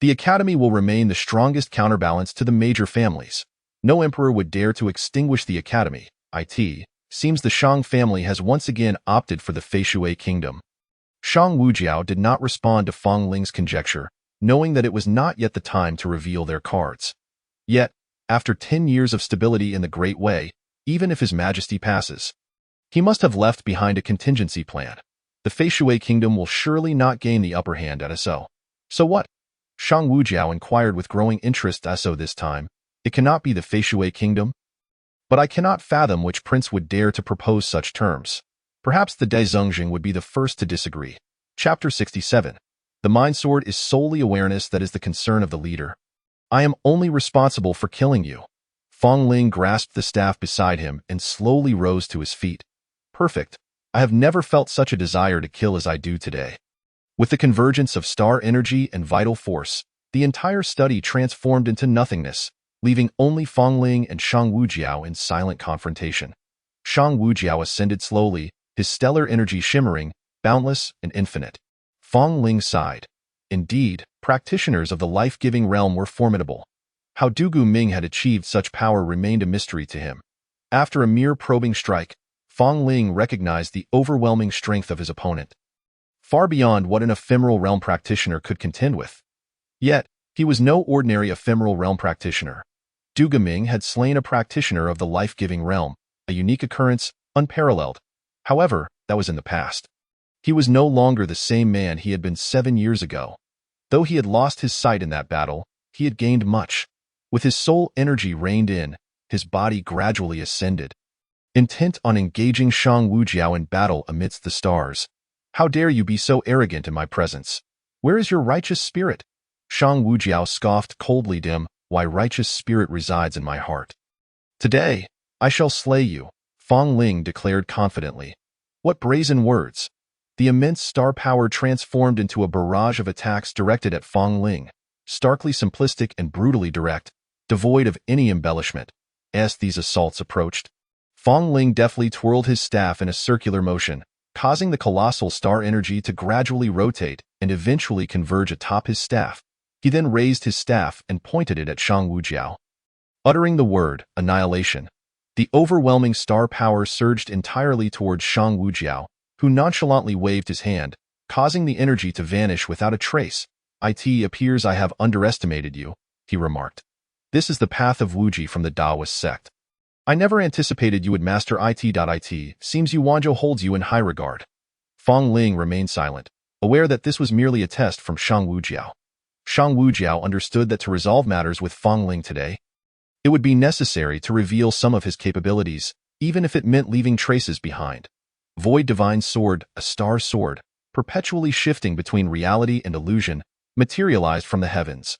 The academy will remain the strongest counterbalance to the major families. No emperor would dare to extinguish the academy. It seems the Shang family has once again opted for the Feishui kingdom. Shang Wujiao did not respond to Fong Ling's conjecture, knowing that it was not yet the time to reveal their cards. Yet, after 10 years of stability in the Great Way, even if His Majesty passes, he must have left behind a contingency plan. The Feishui kingdom will surely not gain the upper hand at SO. So what? Shang Wujiao inquired with growing interest. SO this time, it cannot be the Feishui kingdom? But I cannot fathom which prince would dare to propose such terms. Perhaps the Dai Zhongjing would be the first to disagree. Chapter 67. The Mind Sword is solely awareness that is the concern of the leader. I am only responsible for killing you. Fong Ling grasped the staff beside him and slowly rose to his feet. Perfect. I have never felt such a desire to kill as I do today. With the convergence of star energy and vital force, the entire study transformed into nothingness, leaving only Fong Ling and Shang Wujiao in silent confrontation. Shang Wujiao ascended slowly, his stellar energy shimmering, boundless and infinite. Fong Ling sighed. Indeed, practitioners of the life-giving realm were formidable. How Du Ming had achieved such power remained a mystery to him. After a mere probing strike, Fong Ling recognized the overwhelming strength of his opponent, far beyond what an ephemeral realm practitioner could contend with. Yet, he was no ordinary ephemeral realm practitioner. Du Ming had slain a practitioner of the life-giving realm, a unique occurrence, unparalleled. However, that was in the past. He was no longer the same man he had been 7 years ago. Though he had lost his sight in that battle, he had gained much. With his soul energy reined in, his body gradually ascended. Intent on engaging Shang Wujiao in battle amidst the stars. How dare you be so arrogant in my presence? Where is your righteous spirit? Shang Wujiao scoffed coldly. Why righteous spirit resides in my heart. Today, I shall slay you, Fong Ling declared confidently. What brazen words! The immense star power transformed into a barrage of attacks directed at Fong Ling, starkly simplistic and brutally direct, devoid of any embellishment. As these assaults approached, Fong Ling deftly twirled his staff in a circular motion, causing the colossal star energy to gradually rotate and eventually converge atop his staff. He then raised his staff and pointed it at Shang Wujiao. Uttering the word, annihilation, the overwhelming star power surged entirely towards Shang Wujiao, who nonchalantly waved his hand, causing the energy to vanish without a trace. It appears I have underestimated you, he remarked. This is the path of Wuji from the Taoist sect. I never anticipated you would master it. Seems Yuanzhou holds you in high regard. Fong Ling remained silent, aware that this was merely a test from Shang Wujiao. Shang Wujiao understood that to resolve matters with Fong Ling today, it would be necessary to reveal some of his capabilities, even if it meant leaving traces behind. Void Divine Sword, a star sword, perpetually shifting between reality and illusion, materialized from the heavens.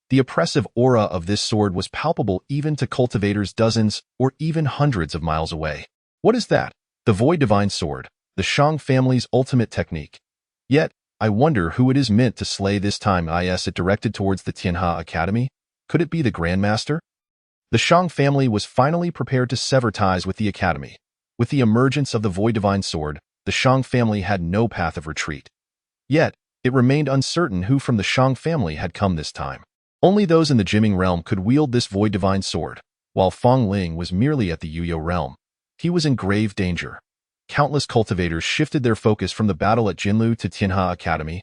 The oppressive aura of this sword was palpable even to cultivators dozens or even hundreds of miles away. What is that? The Void Divine Sword, the Shang family's ultimate technique. Yet, I wonder who it is meant to slay this time. Is it directed towards the Tianhe Academy? Could it be the Grandmaster? The Shang family was finally prepared to sever ties with the Academy. With the emergence of the Void Divine Sword, the Shang family had no path of retreat. Yet, it remained uncertain who from the Shang family had come this time. Only those in the Jiming realm could wield this Void Divine Sword, while Fong Ling was merely at the Yuyo realm. He was in grave danger. Countless cultivators shifted their focus from the battle at Jinlu to Tianhe Academy.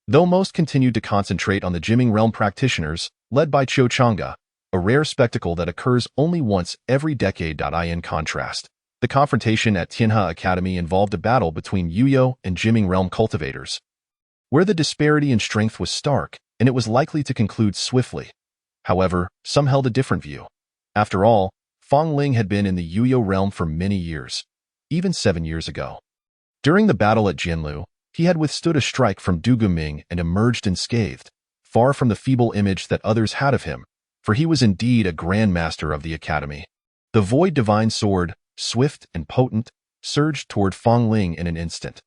Though most continued to concentrate on the Jiming realm practitioners, led by Qiu Changge, a rare spectacle that occurs only once every decade. In contrast, the confrontation at Tianhe Academy involved a battle between Yuyo and Jiming realm cultivators, where the disparity in strength was stark, and it was likely to conclude swiftly. However, some held a different view. After all, Fong Ling had been in the Yuyo realm for many years, even 7 years ago. During the battle at Jinlu, he had withstood a strike from Du Ming and emerged unscathed, far from the feeble image that others had of him. for he was indeed a grand master of the academy. The void divine sword, swift and potent, surged toward Fong Ling in an instant.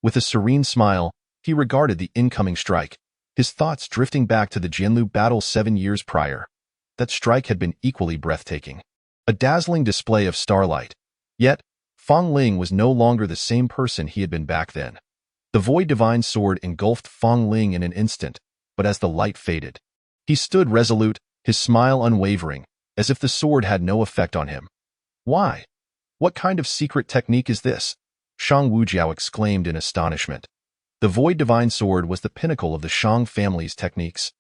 With a serene smile, he regarded the incoming strike, his thoughts drifting back to the Jianlu battle 7 years prior. That strike had been equally breathtaking. A dazzling display of starlight. Yet, Fong Ling was no longer the same person he had been back then. The void divine sword engulfed Fong Ling in an instant, but as the light faded, he stood resolute, his smile unwavering, as if the sword had no effect on him. Why? What kind of secret technique is this? Shang Wujiao exclaimed in astonishment. The void divine sword was the pinnacle of the Shang family's techniques,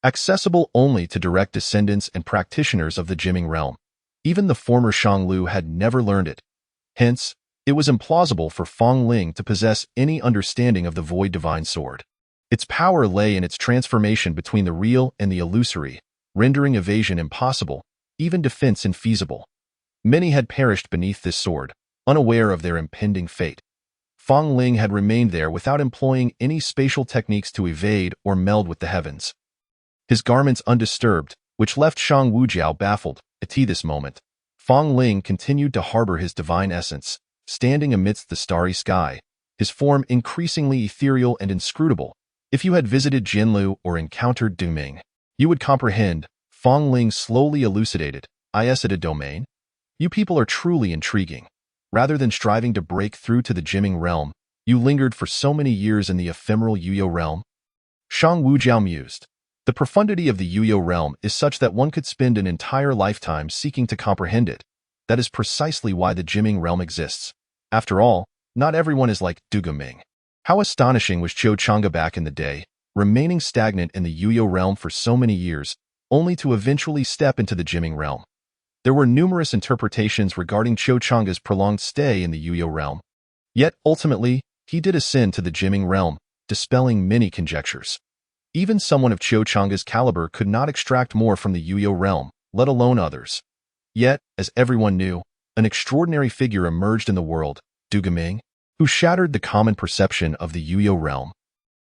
accessible only to direct descendants and practitioners of the Jiming realm. Even the former Shang Lu had never learned it. Hence, it was implausible for Fong Ling to possess any understanding of the void divine sword. Its power lay in its transformation between the real and the illusory, rendering evasion impossible, even defense infeasible. Many had perished beneath this sword, unaware of their impending fate. Fong Ling had remained there without employing any spatial techniques to evade or meld with the heavens. His garments undisturbed, which left Shang Wujiao baffled. At this moment, Fong Ling continued to harbor his divine essence, standing amidst the starry sky, his form increasingly ethereal and inscrutable. If you had visited Jianlu or encountered Duming, you would comprehend, Fong Ling slowly elucidated. Is it a domain? You people are truly intriguing. Rather than striving to break through to the Jiming realm, you lingered for so many years in the ephemeral Yuyo realm. Shang Wujiao mused. The profundity of the Yuyo realm is such that one could spend an entire lifetime seeking to comprehend it. That is precisely why the Jiming realm exists. After all, not everyone is like Duguming. How astonishing was Qiu Chang'e back in the day, remaining stagnant in the Yuyo realm for so many years, only to eventually step into the Jiming realm. There were numerous interpretations regarding Qiu Chang'e's prolonged stay in the Yuyo realm. Yet, ultimately, he did ascend to the Jiming realm, dispelling many conjectures. Even someone of Qiu Chang'e's caliber could not extract more from the Yuyo realm, let alone others. Yet, as everyone knew, an extraordinary figure emerged in the world, Duguming, who shattered the common perception of the Yuyo realm.